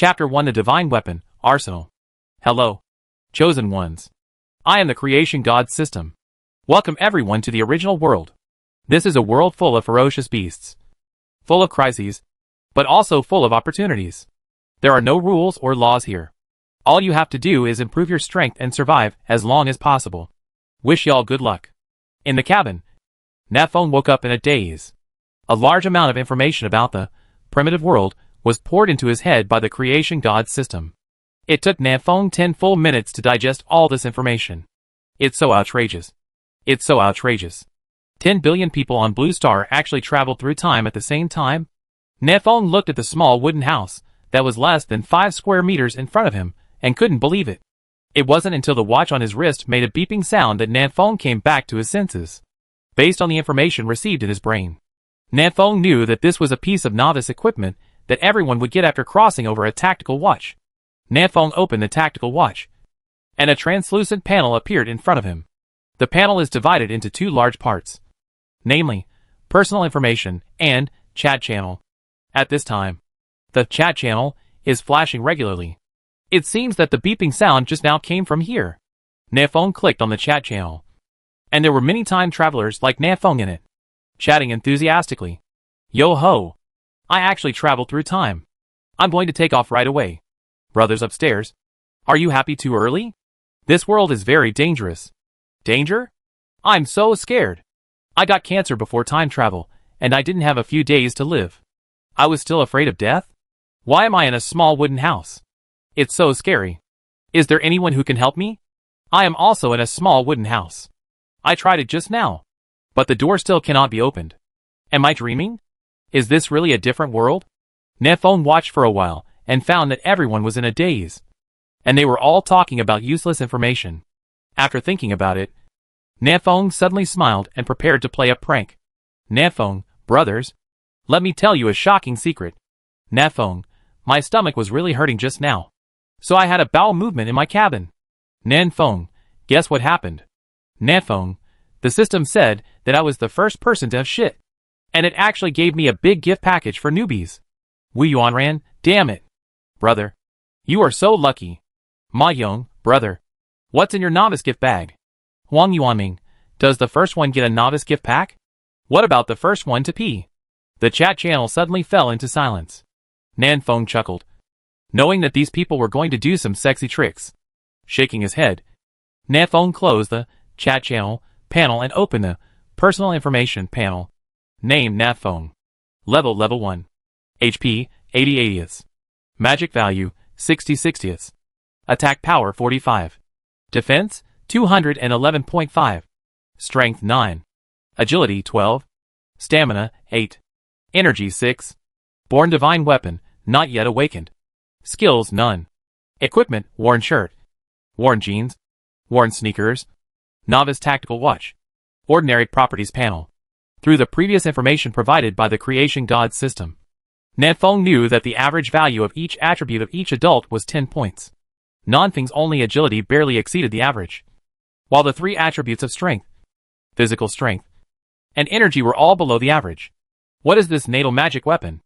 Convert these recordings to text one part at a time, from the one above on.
Chapter 1: The Divine Weapon, Arsenal. Hello, Chosen Ones. I am the Creation God System. Welcome everyone to the original world. This is a world full of ferocious beasts. Full of crises, but also full of opportunities. There are no rules or laws here. All you have to do is improve your strength and survive as long as possible. Wish y'all good luck. In the cabin, Natphone woke up in a daze. A large amount of information about the primitive world was poured into his head by the Creation God System. It took Natphone 10 full minutes to digest all this information. It's so outrageous. It's so outrageous. 10 billion people on Blue Star actually traveled through time at the same time? Natphone looked at the small wooden house that was less than 5 square meters in front of him and couldn't believe it. It wasn't until the watch on his wrist made a beeping sound that Natphone came back to his senses. Based on the information received in his brain, Natphone knew that this was a piece of novice equipment that everyone would get after crossing over a tactical watch. Natphone opened the tactical watch, and a translucent panel appeared in front of him. The panel is divided into 2 large parts, namely, personal information and chat channel. At this time, the chat channel is flashing regularly. It seems that the beeping sound just now came from here. Natphone clicked on the chat channel, and there were many time travelers like Natphone in it, chatting enthusiastically. Yo ho! I actually traveled through time. I'm going to take off right away. Brothers upstairs, are you happy too early? This world is very dangerous. Danger? I'm so scared. I got cancer before time travel, and I didn't have a few days to live. I was still afraid of death? Why am I in a small wooden house? It's so scary. Is there anyone who can help me? I am also in a small wooden house. I tried it just now, but the door still cannot be opened. Am I dreaming? Is this really a different world? Natphone watched for a while and found that everyone was in a daze, and they were all talking about useless information. After thinking about it, Natphone suddenly smiled and prepared to play a prank. Natphone, brothers, let me tell you a shocking secret. Natphone, my stomach was really hurting just now, so I had a bowel movement in my cabin. Natphone, guess what happened? Natphone, the system said that I was the first person to have shit, and it actually gave me a big gift package for newbies. Wu Yuanran, damn it. Brother, you are so lucky. Ma Yong, brother, what's in your novice gift bag? Huang Yuanming, does the first one get a novice gift pack? What about the first one to pee? The chat channel suddenly fell into silence. Natphone chuckled, knowing that these people were going to do some sexy tricks. Shaking his head, Natphone closed the chat channel panel and opened the personal information panel. Name Natphone. Level 1. HP 80/80. Magic value 60/60. Attack power 45. Defense 211.5. Strength 9. Agility 12. Stamina 8. Energy 6. Born Divine Weapon, not yet awakened. Skills none. Equipment: worn shirt, worn jeans, worn sneakers. Novice tactical watch. Ordinary properties panel. Through the previous information provided by the Creation God System, Natphone knew that the average value of each attribute of each adult was 10 points. Natphone's only agility barely exceeded the average, while the 3 attributes of strength, physical strength, and energy were all below the average. What is this natal magic weapon?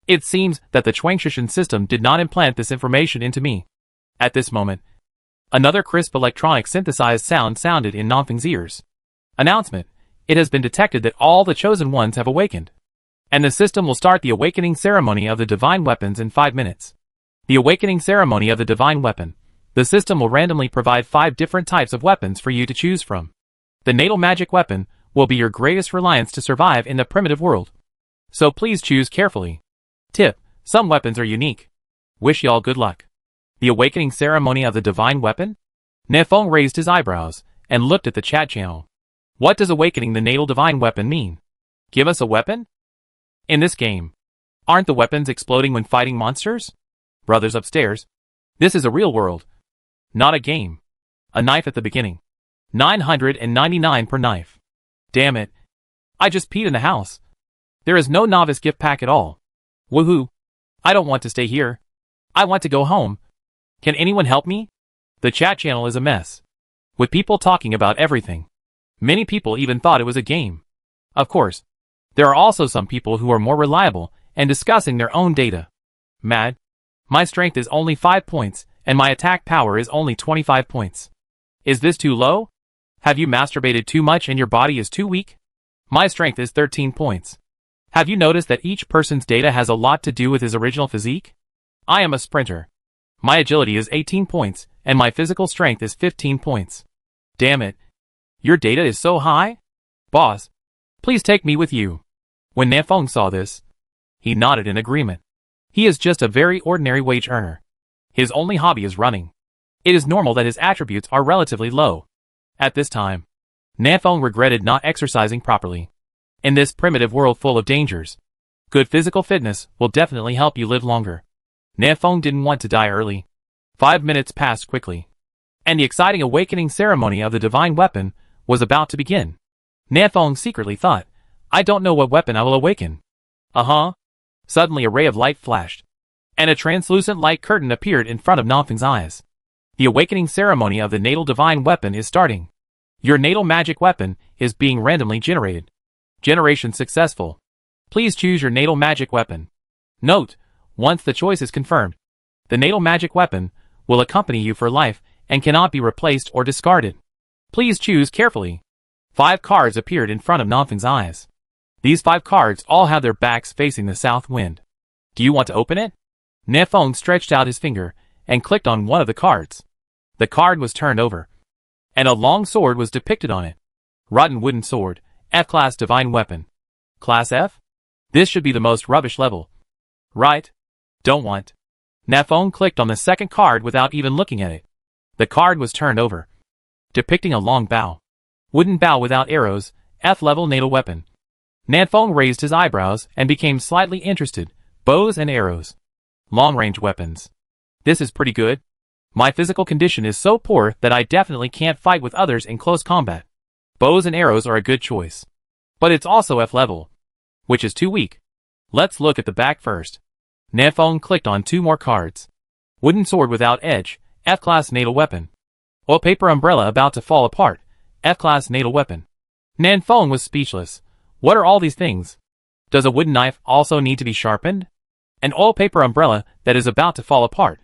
It seems that the Chuangshishan system did not implant this information into me. At this moment, another crisp electronic synthesized sound sounded in Natphone's ears. Announcement. It has been detected that all the Chosen Ones have awakened, and the system will start the awakening ceremony of the divine weapons in 5 minutes. The awakening ceremony of the divine weapon. The system will randomly provide 5 different types of weapons for you to choose from. The natal magic weapon will be your greatest reliance to survive in the primitive world, so please choose carefully. Tip: some weapons are unique. Wish y'all good luck. The awakening ceremony of the divine weapon? Natphone raised his eyebrows and looked at the chat channel. What does awakening the natal divine weapon mean? Give us a weapon? In this game, aren't the weapons exploding when fighting monsters? Brothers upstairs, this is a real world, not a game. A knife at the beginning. 999 per knife. Damn it. I just peed in the house. There is no novice gift pack at all. Woohoo. I don't want to stay here. I want to go home. Can anyone help me? The chat channel is a mess, with people talking about everything. Many people even thought it was a game. Of course, there are also some people who are more reliable and discussing their own data. Mad, My strength is only 5 points, and my attack power is only 25 points. Is this too low? Have you masturbated too much and your body is too weak? My strength is 13 points. Have you noticed that each person's data has a lot to do with his original physique? I am a sprinter. My agility is 18 points, and my physical strength is 15 points. Damn it. Your data is so high? Boss, please take me with you. When Nafeng saw this, he nodded in agreement. He is just a very ordinary wage earner. His only hobby is running. It is normal that his attributes are relatively low. At this time, Nafeng regretted not exercising properly. In this primitive world full of dangers, good physical fitness will definitely help you live longer. Nafeng didn't want to die early. 5 minutes passed quickly, and the exciting awakening ceremony of the divine weapon was about to begin. Nafeng secretly thought, I don't know what weapon I will awaken. Suddenly a ray of light flashed, and a translucent light curtain appeared in front of Nafeng's eyes. The awakening ceremony of the natal divine weapon is starting. Your natal magic weapon is being randomly generated. Generation successful. Please choose your natal magic weapon. Note, once the choice is confirmed, the natal magic weapon will accompany you for life and cannot be replaced or discarded. Please choose carefully. 5 cards appeared in front of Nafeng's eyes. These 5 cards all have their backs facing the south wind. Do you want to open it? Nafeng stretched out his finger and clicked on one of the cards. The card was turned over, and a long sword was depicted on it. Rotten wooden sword, F-class divine weapon. Class F? This should be the most rubbish level. Right? Don't want. Nafeng clicked on the second card without even looking at it. The card was turned over, depicting a long bow. Wooden bow without arrows, F-level natal weapon. Nafeng raised his eyebrows and became slightly interested. Bows and arrows. Long-range weapons. This is pretty good. My physical condition is so poor that I definitely can't fight with others in close combat. Bows and arrows are a good choice. But it's also F-level, which is too weak. Let's look at the back first. Nafeng clicked on 2 more cards. Wooden sword without edge, F-class natal weapon. Oil paper umbrella about to fall apart, F-class natal weapon. Nafeng was speechless. What are all these things? Does a wooden knife also need to be sharpened? An oil paper umbrella that is about to fall apart.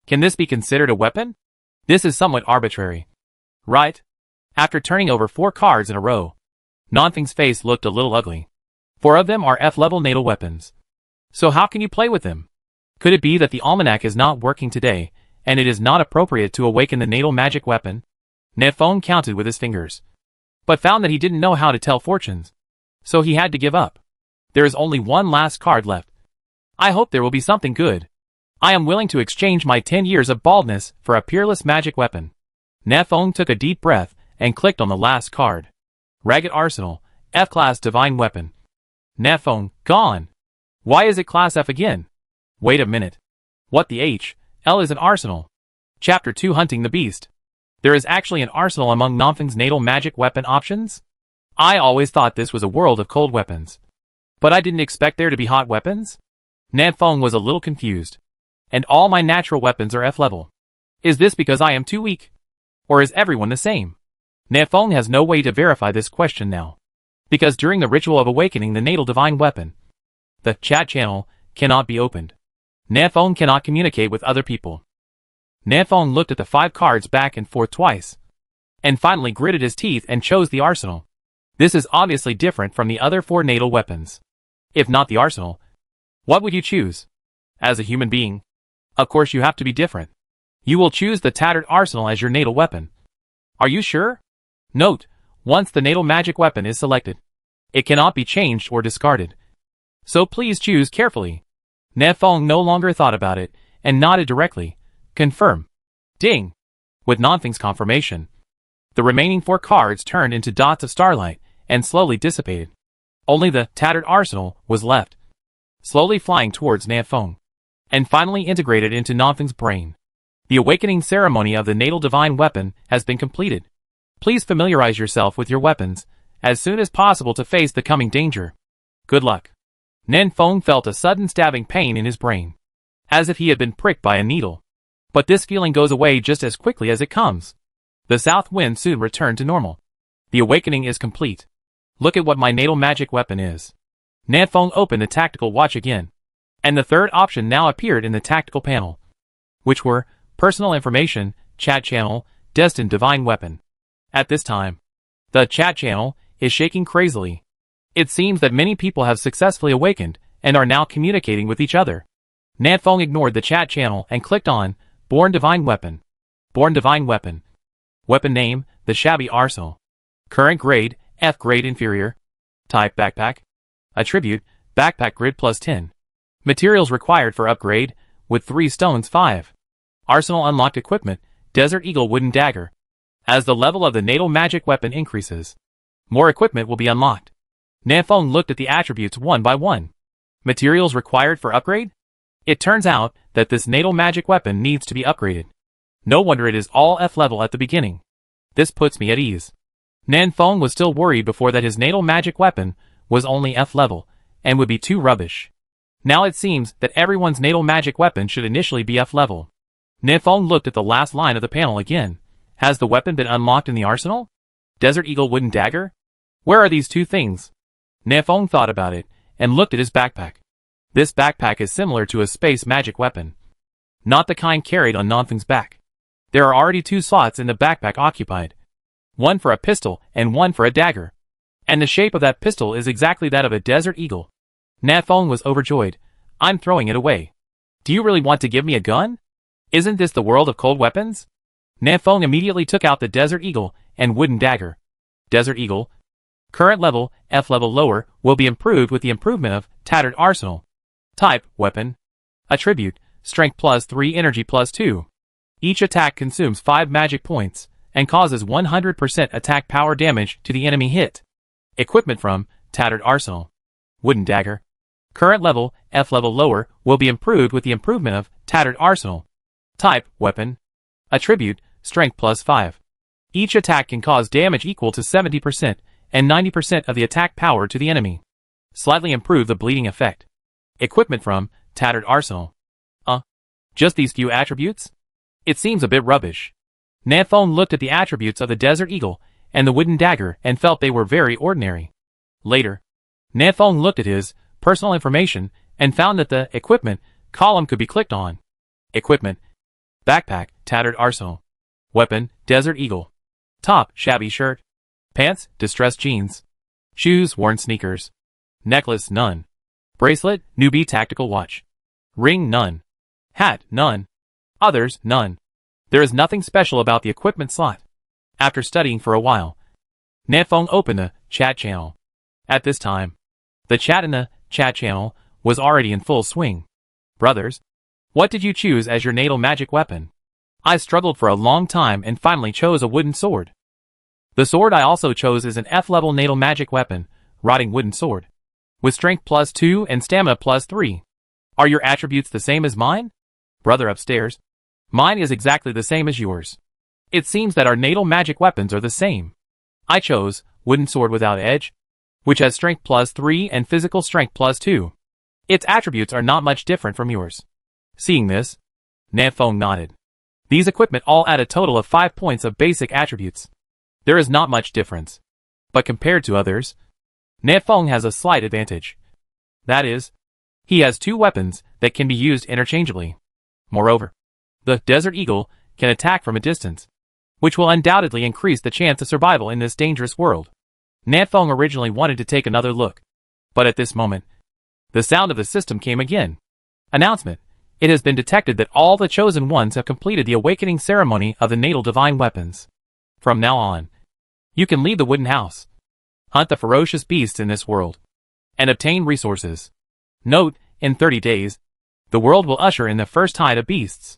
Can this be considered a weapon? This is somewhat arbitrary. Right? After turning over 4 cards in a row, Nafeng's face looked a little ugly. 4 of them are F-level natal weapons. So how can you play with them? Could it be that the almanac is not working today, and it is not appropriate to awaken the natal magic weapon? Nafeng counted with his fingers, but found that he didn't know how to tell fortunes. So he had to give up. There is only 1 last card left. I hope there will be something good. I am willing to exchange my 10 years of baldness for a peerless magic weapon. Nafeng took a deep breath and clicked on the last card. Ragged Arsenal, F-class divine weapon. Nafeng, gone. Why is it class F again? Wait a minute. What the H? L is an arsenal. Chapter 2 Hunting the Beast. There is actually an arsenal among Nafeng's natal magic weapon options? I always thought this was a world of cold weapons. But I didn't expect there to be hot weapons? Nafeng was a little confused. And all my natural weapons are F-level. Is this because I am too weak? Or is everyone the same? Nafeng has no way to verify this question now. Because during the ritual of awakening the natal divine weapon, the chat channel cannot be opened. Nafeng cannot communicate with other people. Nafeng looked at the 5 cards back and forth twice, and finally gritted his teeth and chose the arsenal. This is obviously different from the other 4 natal weapons. If not the arsenal, what would you choose? As a human being, of course you have to be different. You will choose the tattered arsenal as your natal weapon. Are you sure? Note, once the natal magic weapon is selected, it cannot be changed or discarded. So please choose carefully. Nafeng no longer thought about it, and nodded directly. Confirm. Ding. With Nafeng's confirmation, the remaining 4 cards turned into dots of starlight, and slowly dissipated. Only the tattered arsenal was left, slowly flying towards Nafeng, and finally integrated into Nafeng's brain. The awakening ceremony of the natal divine weapon has been completed. Please familiarize yourself with your weapons as soon as possible to face the coming danger. Good luck. Nafeng felt a sudden stabbing pain in his brain, as if he had been pricked by a needle. But this feeling goes away just as quickly as it comes. The south wind soon returned to normal. The awakening is complete. Look at what my natal magic weapon is. Nafeng opened the tactical watch again. And the third option now appeared in the tactical panel, which were personal information, chat channel, destined divine weapon. At this time, the chat channel is shaking crazily. It seems that many people have successfully awakened and are now communicating with each other. Nanfeng ignored the chat channel and clicked on Born Divine Weapon. Born Divine Weapon. Weapon name, the Shabby Arsenal. Current grade, F grade inferior. Type backpack. Attribute, backpack grid plus 10. Materials required for upgrade, with 3 stones 5. Arsenal unlocked equipment, Desert Eagle wooden dagger. As the level of the natal magic weapon increases, more equipment will be unlocked. Nanfeng looked at the attributes one by one. Materials required for upgrade? It turns out that this natal magic weapon needs to be upgraded. No wonder it is all F level at the beginning. This puts me at ease. Nanfeng was still worried before that his natal magic weapon was only F level and would be too rubbish. Now it seems that everyone's natal magic weapon should initially be F level. Nanfeng looked at the last line of the panel again. Has the weapon been unlocked in the arsenal? Desert Eagle wooden dagger? Where are these two things? Nanfeng thought about it and looked at his backpack. This backpack is similar to a space magic weapon, not the kind carried on Nanfeng's back. There are already 2 slots in the backpack occupied. One for a pistol and one for a dagger. And the shape of that pistol is exactly that of a Desert Eagle. Nanfeng was overjoyed. I'm throwing it away. Do you really want to give me a gun? Isn't this the world of cold weapons? Nanfeng immediately took out the Desert Eagle and wooden dagger. Desert Eagle. Current level, F level lower, will be improved with the improvement of Tattered Arsenal. Type, weapon. Attribute, strength plus 3 energy plus 2. Each attack consumes 5 magic points and causes 100% attack power damage to the enemy hit. Equipment from Tattered Arsenal. Wooden dagger. Current level, F level lower, will be improved with the improvement of Tattered Arsenal. Type, weapon. Attribute, strength plus 5. Each attack can cause damage equal to 70% and 90% of the attack power to the enemy. Slightly improve the bleeding effect. Equipment from Tattered Arsenal. Just these few attributes? It seems a bit rubbish. Nanfeng looked at the attributes of the Desert Eagle and the wooden dagger and felt they were very ordinary. Later, Nanfeng looked at his personal information and found that the equipment column could be clicked on. Equipment. Backpack, Tattered Arsenal. Weapon, Desert Eagle. Top, shabby shirt. Pants, distressed jeans. Shoes, worn sneakers. Necklace, none. Bracelet, newbie tactical watch. Ring, none. Hat, none. Others, none. There is nothing special about the equipment slot. After studying for a while, Nanfeng opened the chat channel. At this time, the chat in the chat channel was already in full swing. Brothers, what did you choose as your natal magic weapon? I struggled for a long time and finally chose a wooden sword. The sword I also chose is an F-level natal magic weapon, rotting wooden sword, with strength plus 2 and stamina plus 3. Are your attributes the same as mine? Brother upstairs. Mine is exactly the same as yours. It seems that our natal magic weapons are the same. I chose wooden sword without edge, which has strength plus 3 and physical strength plus 2. Its attributes are not much different from yours. Seeing this, Nanfeng nodded. These equipment all add a total of 5 points of basic attributes. There is not much difference. But compared to others, Nanfeng has a slight advantage. That is, he has 2 weapons that can be used interchangeably. Moreover, the Desert Eagle can attack from a distance, which will undoubtedly increase the chance of survival in this dangerous world. Nanfeng originally wanted to take another look, but at this moment, the sound of the system came again. Announcement. It has been detected that all the chosen ones have completed the awakening ceremony of the natal divine weapons. From now on, you can leave the wooden house, hunt the ferocious beasts in this world, and obtain resources. Note, in 30 days, the world will usher in the first tide of beasts.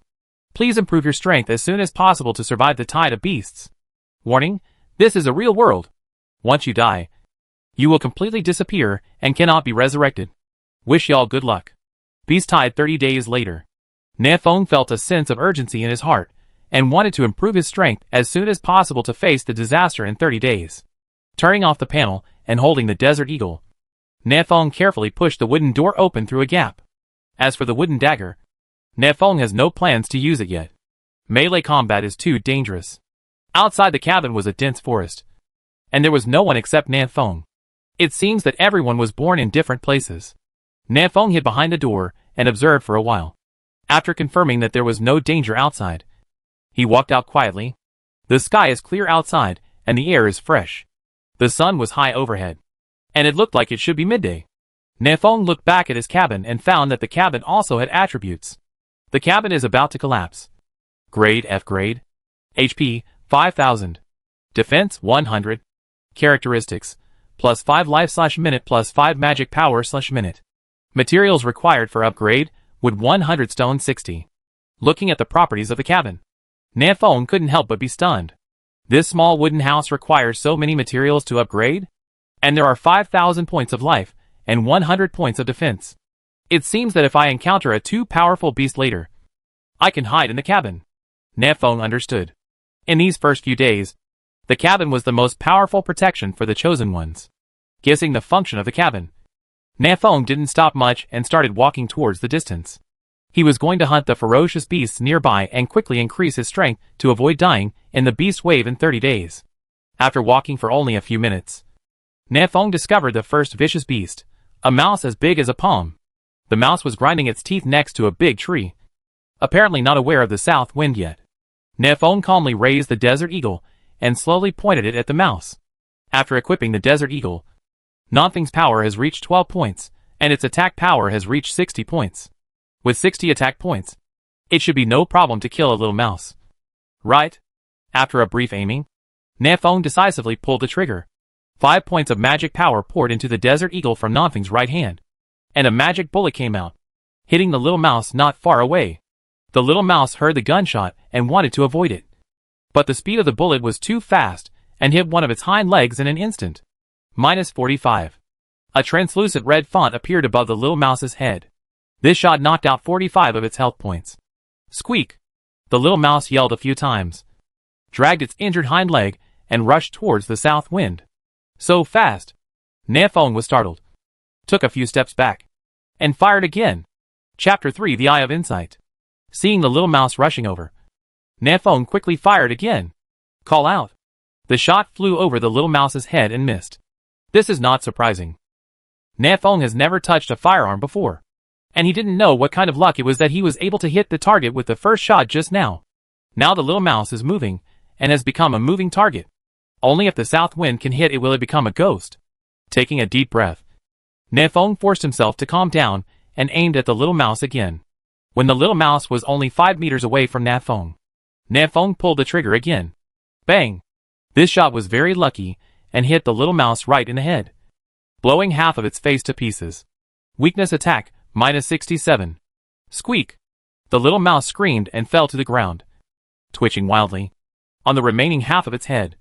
Please improve your strength as soon as possible to survive the tide of beasts. Warning, this is a real world. Once you die, you will completely disappear and cannot be resurrected. Wish y'all good luck. Beast tide 30 days later. Nanfeng felt a sense of urgency in his heart and wanted to improve his strength as soon as possible to face the disaster in 30 days. Turning off the panel and holding the Desert Eagle, Nanfeng carefully pushed the wooden door open through a gap. As for the wooden dagger, Nanfeng has no plans to use it yet. Melee combat is too dangerous. Outside the cabin was a dense forest, and there was no one except Nanfeng. It seems that everyone was born in different places. Nanfeng hid behind the door and observed for a while. After confirming that there was no danger outside, he walked out quietly. The sky is clear outside, and the air is fresh. The sun was high overhead, and it looked like it should be midday. Nefong looked back at his cabin and found that the cabin also had attributes. The cabin is about to collapse. Grade F grade. HP 5000. Defense 100. Characteristics +5 life/minute +5 magic power/minute. Materials required for upgrade: wood 100, stone 60. Looking at the properties of the cabin, Nefong couldn't help but be stunned. This small wooden house requires so many materials to upgrade? And there are 5,000 points of life and 100 points of defense. It seems that if I encounter a too powerful beast later, I can hide in the cabin. Nefong understood. In these first few days, the cabin was the most powerful protection for the chosen ones. Guessing the function of the cabin, Nefong didn't stop much and started walking towards the distance. He was going to hunt the ferocious beasts nearby and quickly increase his strength to avoid dying in the beast wave in 30 days. After walking for only a few minutes, Nefong discovered the first vicious beast, a mouse as big as a palm. The mouse was grinding its teeth next to a big tree, apparently not aware of the south wind yet. Nefong calmly raised the desert eagle and slowly pointed it at the mouse. After equipping the desert eagle, Nothing's power has reached 12 points, and its attack power has reached 60 points. With 60 attack points, it should be no problem to kill a little mouse. Right? After a brief aiming, Nefong decisively pulled the trigger. 5 points of magic power poured into the desert eagle from Nothing's right hand, and a magic bullet came out, hitting the little mouse not far away. The little mouse heard the gunshot and wanted to avoid it, but the speed of the bullet was too fast and hit one of its hind legs in an instant. -45. A translucent red font appeared above the little mouse's head. This shot knocked out 45 of its health points. Squeak! The little mouse yelled a few times, dragged its injured hind leg, and rushed towards the south wind. So fast! Nefong was startled, took a few steps back, and fired again. Chapter 3: The Eye of Insight. Seeing the little mouse rushing over, Nefong quickly fired again. Call out! The shot flew over the little mouse's head and missed. This is not surprising. Nefong has never touched a firearm before, and he didn't know what kind of luck it was that he was able to hit the target with the first shot just now. Now the little mouse is moving, and has become a moving target. Only if the south wind can hit it will it become a ghost. Taking a deep breath, Nefong forced himself to calm down and aimed at the little mouse again. When the little mouse was only 5 meters away from Nefong, Nefong pulled the trigger again. Bang! This shot was very lucky and hit the little mouse right in the head, blowing half of its face to pieces. Weakness attack, -67. Squeak! The little mouse screamed and fell to the ground, twitching wildly. On the remaining half of its head,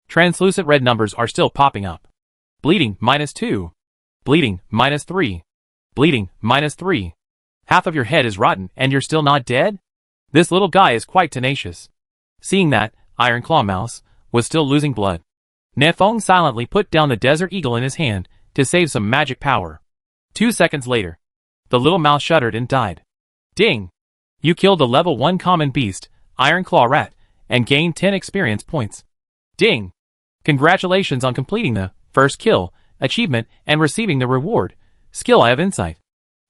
translucent red numbers are still popping up. Bleeding, -2. Bleeding, -3. Bleeding, -3. Half of your head is rotten and you're still not dead? This little guy is quite tenacious. Seeing that, Iron Claw Mouse was still losing blood, Nefong silently put down the desert eagle in his hand to save some magic power. 2 seconds later, the little mouse shuddered and died. Ding! You killed the level 1 common beast, Iron Claw Rat, and gained 10 experience points. Ding! Congratulations on completing the first kill achievement and receiving the reward, Skill Eye of Insight.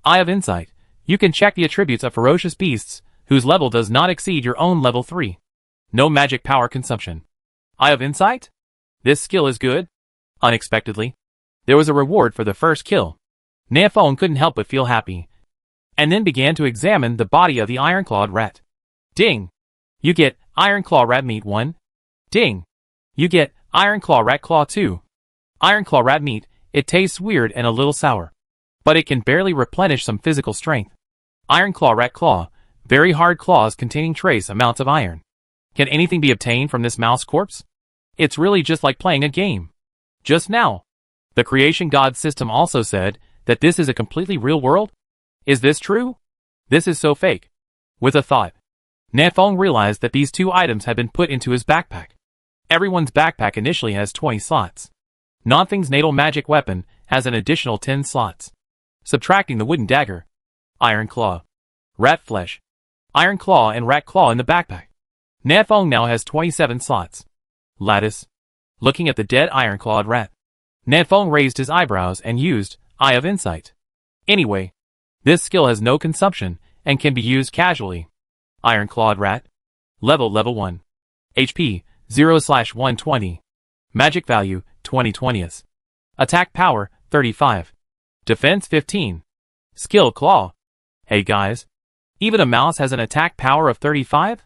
Eye of Insight. You can check the attributes of ferocious beasts whose level does not exceed your own level 3. No magic power consumption. Eye of Insight? This skill is good? Unexpectedly, there was a reward for the first kill. Nefong couldn't help but feel happy, and then began to examine the body of the iron-clawed rat. Ding! You get Iron Claw Rat Meat 1. Ding! You get Iron Claw Rat Claw 2. Iron Claw Rat Meat, it tastes weird and a little sour, but it can barely replenish some physical strength. Iron Claw Rat Claw, very hard claws containing trace amounts of iron. Can anything be obtained from this mouse corpse? It's really just like playing a game. Just now, the creation god system also said that this is a completely real world? Is this true? This is so fake. With a thought, Nefong realized that these 2 items had been put into his backpack. Everyone's backpack initially has 20 slots. Nothing's natal magic weapon has an additional 10 slots. Subtracting the wooden dagger, iron claw, rat flesh, iron claw and rat claw in the backpack, Nefong now has 27 slots. Lattice. Looking at the dead iron-clawed rat, Nefong raised his eyebrows and used Eye of Insight. Anyway, This skill has no consumption and can be used casually. Iron-Clawed Rat. Level 1. HP 0/120. Magic value 20/20. Attack power 35. Defense 15. Skill Claw. Hey guys. Even a mouse has an attack power of 35?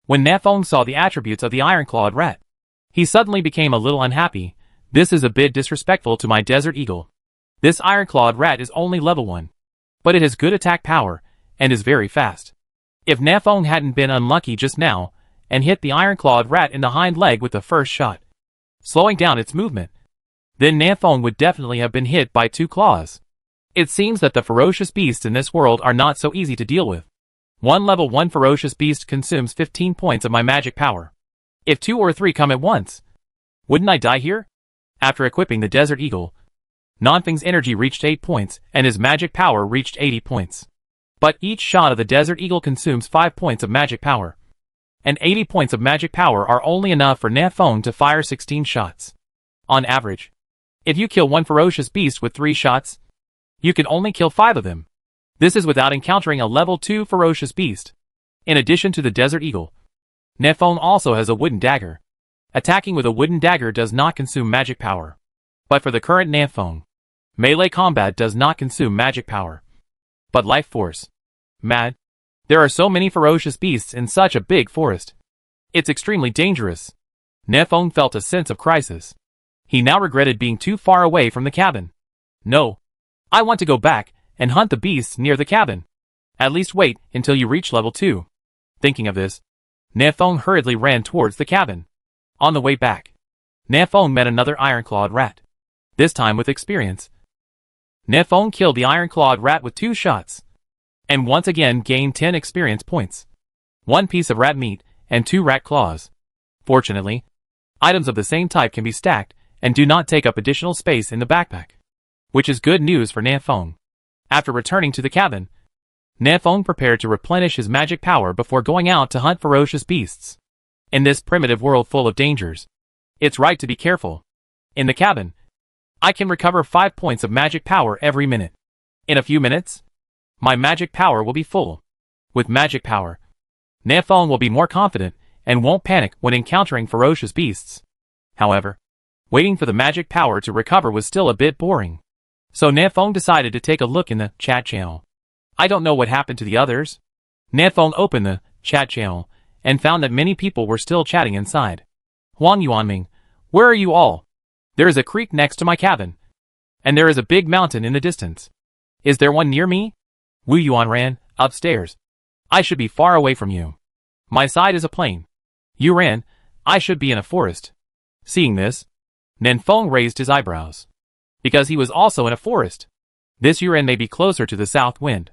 When Nefong saw the attributes of the Iron-Clawed Rat, he suddenly became a little unhappy. This is a bit disrespectful to my Desert Eagle. This Iron-Clawed Rat is only level 1. But it has good attack power, and is very fast. If Nefong hadn't been unlucky just now, and hit the Iron-Clawed Rat in the hind leg with the first shot, slowing down its movement, then Nefong would definitely have been hit by 2 claws. It seems that the ferocious beasts in this world are not so easy to deal with. One level 1 ferocious beast consumes 15 points of my magic power. If 2 or 3 come at once, wouldn't I die here? After equipping the Desert Eagle, Nanfeng's energy reached 8 points and his magic power reached 80 points. But each shot of the Desert Eagle consumes 5 points of magic power. And 80 points of magic power are only enough for Nefong to fire 16 shots. On average, if you kill one ferocious beast with 3 shots, you can only kill 5 of them. This is without encountering a level 2 ferocious beast. In addition to the Desert Eagle, Nefong also has a wooden dagger. Attacking with a wooden dagger does not consume magic power. But for the current Nefong, melee combat does not consume magic power. But life force. Mad. There are so many ferocious beasts in such a big forest. It's extremely dangerous. Nefong felt a sense of crisis. He now regretted being too far away from the cabin. No. I want to go back and hunt the beasts near the cabin. At least wait until you reach level 2. Thinking of this, Nefong hurriedly ran towards the cabin. On the way back, Nefong met another Iron-Clawed Rat. This time with experience. Nefong killed the Iron-Clawed Rat with 2 shots, and once again gained 10 experience points. 1 piece of rat meat and 2 rat claws. Fortunately, items of the same type can be stacked and do not take up additional space in the backpack, which is good news for Nefong. After returning to the cabin, Nefong prepared to replenish his magic power before going out to hunt ferocious beasts. In this primitive world full of dangers, it's right to be careful. In the cabin, I can recover 5 points of magic power every minute. In a few minutes, my magic power will be full. With magic power, Nefong will be more confident and won't panic when encountering ferocious beasts. However, waiting for the magic power to recover was still a bit boring. So Nefong decided to take a look in the chat channel. I don't know what happened to the others. Nefong opened the chat channel and found that many people were still chatting inside. Huang Yuanming, where are you all? There is a creek next to my cabin, and there is a big mountain in the distance. Is there one near me? Wu Yuan ran upstairs. I should be far away from you. My side is a plain. You ran, I should be in a forest. Seeing this, Nefong raised his eyebrows. Because he was also in a forest. This Yuren may be closer to the south wind.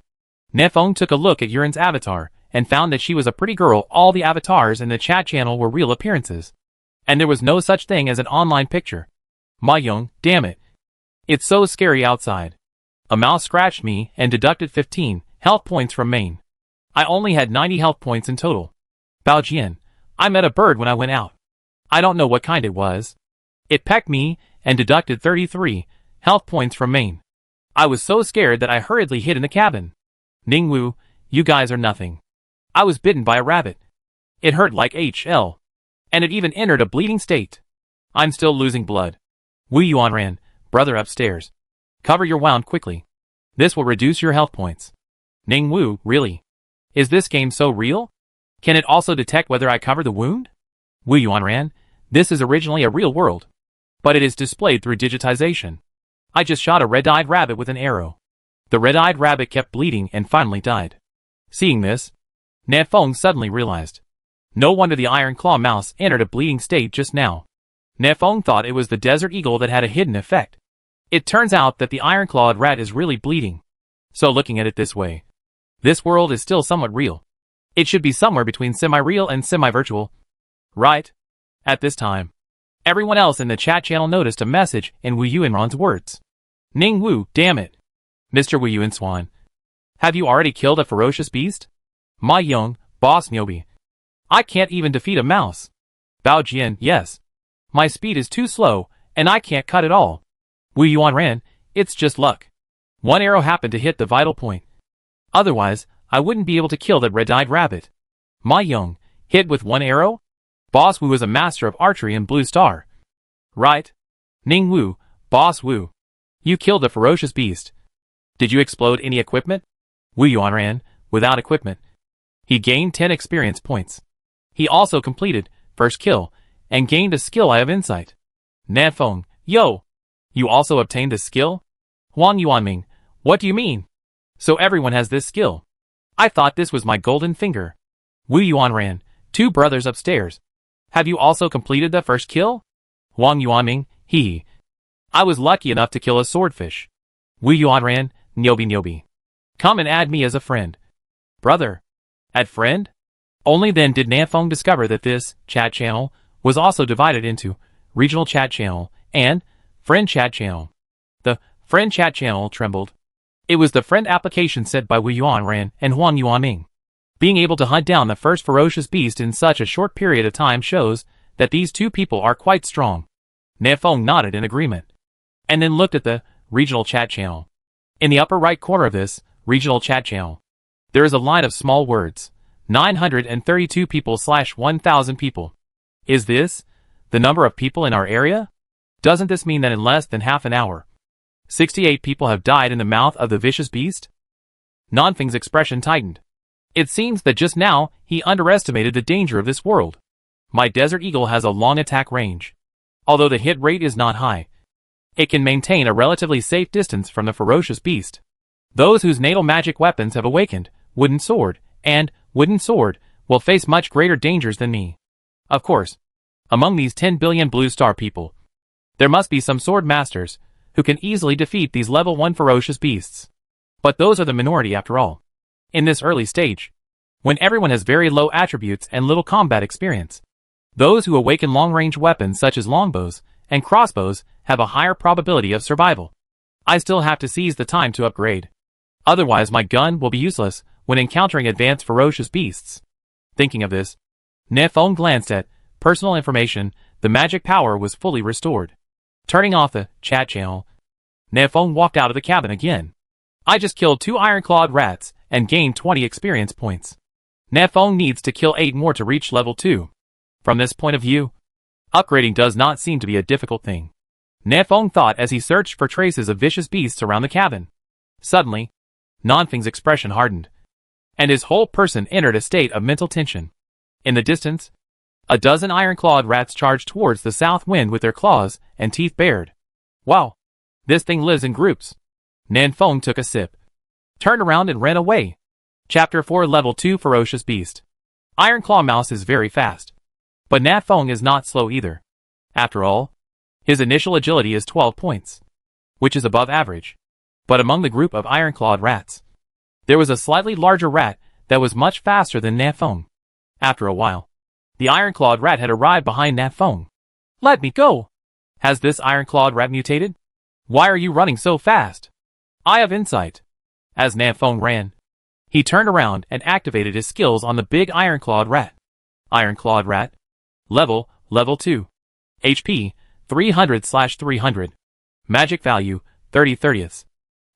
Nefong took a look at Yuren's avatar and found that she was a pretty girl. All the avatars in the chat channel were real appearances. And there was no such thing as an online picture. Ma Young, damn it. It's so scary outside. A mouse scratched me and deducted 15 health points from main. I only had 90 health points in total. Bao Jian, I met a bird when I went out. I don't know what kind it was. It pecked me and deducted 33 health points from main. I was so scared that I hurriedly hid in the cabin. Ningwu, you guys are nothing. I was bitten by a rabbit. It hurt like HL. And it even entered a bleeding state. I'm still losing blood. Wu Yuan ran, brother upstairs. Cover your wound quickly. This will reduce your health points. Ningwu, really? Is this game so real? Can it also detect whether I cover the wound? Wu Yuan ran, this is originally a real world. But it is displayed through digitization. I just shot a red-eyed rabbit with an arrow. The red-eyed rabbit kept bleeding and finally died. Seeing this, Nefong suddenly realized. No wonder the Iron Claw mouse entered a bleeding state just now. Nefong thought it was the Desert Eagle that had a hidden effect. It turns out that the Iron-Clawed Rat is really bleeding. So looking at it this way, this world is still somewhat real. It should be somewhere between semi-real and semi-virtual. Right? At this time, everyone else in the chat channel noticed a message in Wu Yuanran's words. Ning Wu, damn it. Mr. Wu Yuan Swan. Have you already killed a ferocious beast? Ma Young, Boss Nyobi. I can't even defeat a mouse. Bao Jian, yes. My speed is too slow, and I can't cut it all. Wu Yuan ran, it's just luck. One arrow happened to hit the vital point. Otherwise, I wouldn't be able to kill that red-eyed rabbit. Ma Young, hit with one arrow? Boss Wu is a master of archery in Blue Star. Right? Ning Wu, Boss Wu. You killed the ferocious beast. Did you explode any equipment? Wu Yuan ran, without equipment. He gained 10 experience points. He also completed first kill, and gained a skill Eye of Insight. Nanfeng, yo! You also obtained a skill? Huang Yuanming, what do you mean? So everyone has this skill. I thought this was my golden finger. Wu Yuan ran, two brothers upstairs. Have you also completed the first kill? Huang Yuanming, hee. I was lucky enough to kill a swordfish. Wu Yuan ran, nyobi nyobi. Come and add me as a friend. Brother. Add friend? Only then did Nanfeng discover that this chat channel was also divided into regional chat channel and friend chat channel. The friend chat channel trembled. It was the friend application set by Wu Yuan ran and Huang Yuanming. Being able to hunt down the first ferocious beast in such a short period of time shows that these two people are quite strong. Nanfeng nodded in agreement, and then looked at the regional chat channel. In the upper right corner of this regional chat channel, there is a line of small words. 932 people / 1,000 people. Is this the number of people in our area? Doesn't this mean that in less than half an hour, 68 people have died in the mouth of the vicious beast? Nanfeng's expression tightened. It seems that just now he underestimated the danger of this world. My Desert Eagle has a long attack range. Although the hit rate is not high, it can maintain a relatively safe distance from the ferocious beast. Those whose natal magic weapons have awakened, Wooden Sword, and Wooden Sword, will face much greater dangers than me. Of course, among these 10 billion Blue Star people, there must be some sword masters who can easily defeat these level 1 ferocious beasts. But those are the minority after all. In this early stage, when everyone has very low attributes and little combat experience, those who awaken long-range weapons such as longbows and crossbows have a higher probability of survival. I still have to seize the time to upgrade. Otherwise my gun will be useless when encountering advanced ferocious beasts. Thinking of this, Nanfeng glanced at personal information. The magic power was fully restored. Turning off the chat channel, Nanfeng walked out of the cabin again. I just killed 2 iron-clawed rats and gained 20 experience points. Nanfeng needs to kill 8 more to reach level 2. From this point of view, upgrading does not seem to be a difficult thing. Nanfeng thought as he searched for traces of vicious beasts around the cabin. Suddenly, Nanfeng's expression hardened, and his whole person entered a state of mental tension. In the distance, a dozen iron-clawed rats charged towards the south wind with their claws and teeth bared. Wow, this thing lives in groups. Nanfeng took a sip, turned around and ran away. Chapter 4 Level 2 Ferocious Beast. Iron Claw Mouse is very fast, but Nanfeng is not slow either. After all, his initial agility is 12 points, which is above average. But among the group of iron-clawed rats, there was a slightly larger rat that was much faster than Nanfeng. After a while, the iron-clawed rat had arrived behind Nanfeng. Let me go! Has this iron-clawed rat mutated? Why are you running so fast? Eye of Insight. As Nanfeng ran, he turned around and activated his skills on the big iron-clawed rat. Iron-clawed rat. Level 2. HP, 300/300. Magic value, 30/30.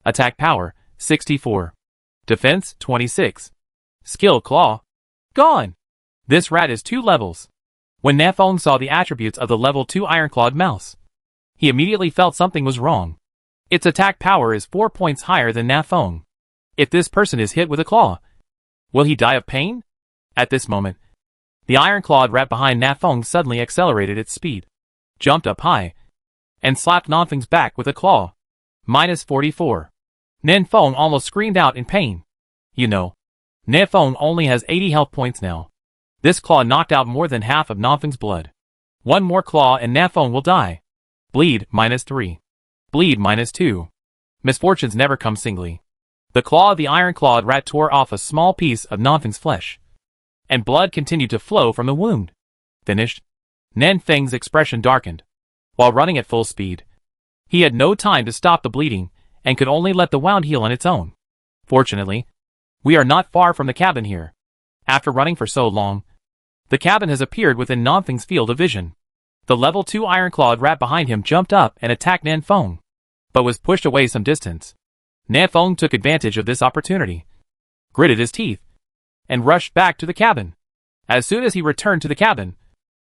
Attack power, 64. Defense, 26. Skill Claw. Gone! This rat is 2 levels. When Nanfeng saw the attributes of the level 2 iron-clawed mouse, he immediately felt something was wrong. Its attack power is 4 points higher than Nanfeng. If this person is hit with a claw, will he die of pain? At this moment, the iron-clawed rat behind Nanfeng suddenly accelerated its speed, jumped up high, and slapped Nanfeng's back with a claw. -44. Nanfeng almost screamed out in pain. You know, Nanfeng only has 80 health points now. This claw knocked out more than half of Nanfeng's blood. One more claw and Nanfeng will die. Bleed, -3. Bleed, -2. Misfortunes never come singly. The claw of the iron-clawed rat tore off a small piece of Nanfeng's flesh, and blood continued to flow from the wound. Finished? Nanfeng's expression darkened. While running at full speed, he had no time to stop the bleeding, and could only let the wound heal on its own. Fortunately, we are not far from the cabin here. After running for so long, the cabin has appeared within Nanfeng's field of vision. The level 2 iron-clawed rat behind him jumped up and attacked Nanfeng, but was pushed away some distance. Nanfeng took advantage of this opportunity. gritted his teeth, and rushed back to the cabin. As soon as he returned to the cabin,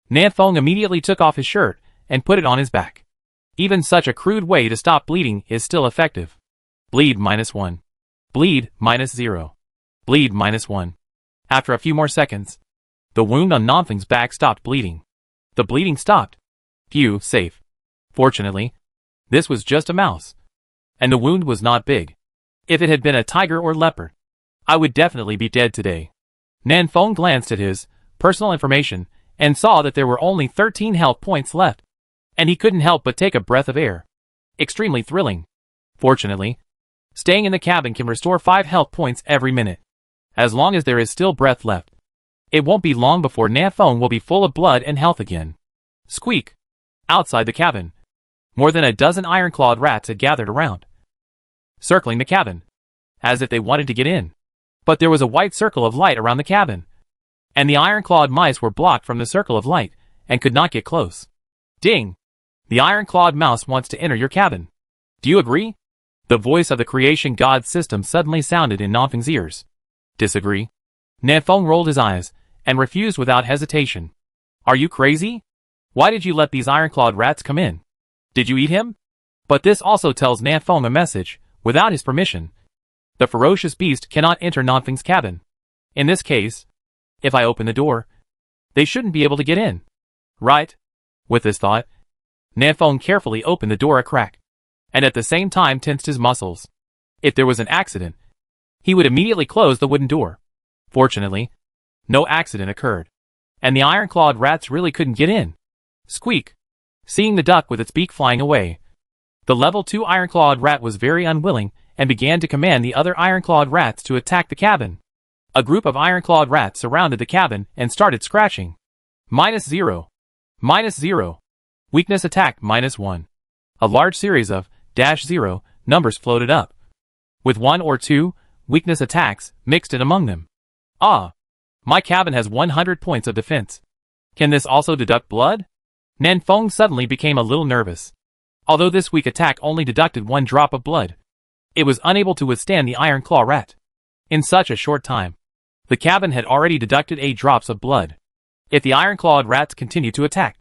Nanfeng immediately took off his shirt and put it on his back. Even such a crude way to stop bleeding is still effective. Bleed -1. Bleed -0. Bleed -1. After a few more seconds, the wound on Nanfeng's back stopped bleeding. The bleeding stopped. Phew, safe. Fortunately, this was just a mouse, and the wound was not big. If it had been a tiger or leopard, I would definitely be dead today. Nanfeng glanced at his personal information and saw that there were only 13 health points left, and he couldn't help but take a breath of air. Extremely thrilling. Fortunately, staying in the cabin can restore 5 health points every minute. As long as there is still breath left, it won't be long before Nanfeng will be full of blood and health again. Squeak! Outside the cabin, more than a dozen iron-clawed rats had gathered around, circling the cabin, as if they wanted to get in. But there was a white circle of light around the cabin, and the iron-clawed mice were blocked from the circle of light and could not get close. Ding! The iron-clawed mouse wants to enter your cabin. Do you agree? The voice of the creation god system suddenly sounded in Nanfeng's ears. Disagree? Nanfeng rolled his eyes and refused without hesitation. Are you crazy? Why did you let these iron-clawed rats come in? Did you eat him? But this also tells Nanfeng a message. Without his permission, the ferocious beast cannot enter Nanfeng's cabin. In this case, if I open the door, they shouldn't be able to get in. Right? With this thought, Nanfeng carefully opened the door a crack, and at the same time tensed his muscles. If there was an accident, he would immediately close the wooden door. Fortunately, no accident occurred, and the iron-clawed rats really couldn't get in. Squeak! Seeing the duck with its beak flying away, the level 2 iron-clawed rat was very unwilling and began to command the other iron-clawed rats to attack the cabin. A group of iron-clawed rats surrounded the cabin and started scratching. -0. -0. Weakness attack -1. A large series of -0 numbers floated up, with 1 or 2 weakness attacks mixed in among them. Ah! My cabin has 100 points of defense. Can this also deduct blood? Nanfeng suddenly became a little nervous. Although this weak attack only deducted 1 drop of blood, it was unable to withstand the iron claw rat. In such a short time, the cabin had already deducted 8 drops of blood. If the iron-clawed rats continue to attack,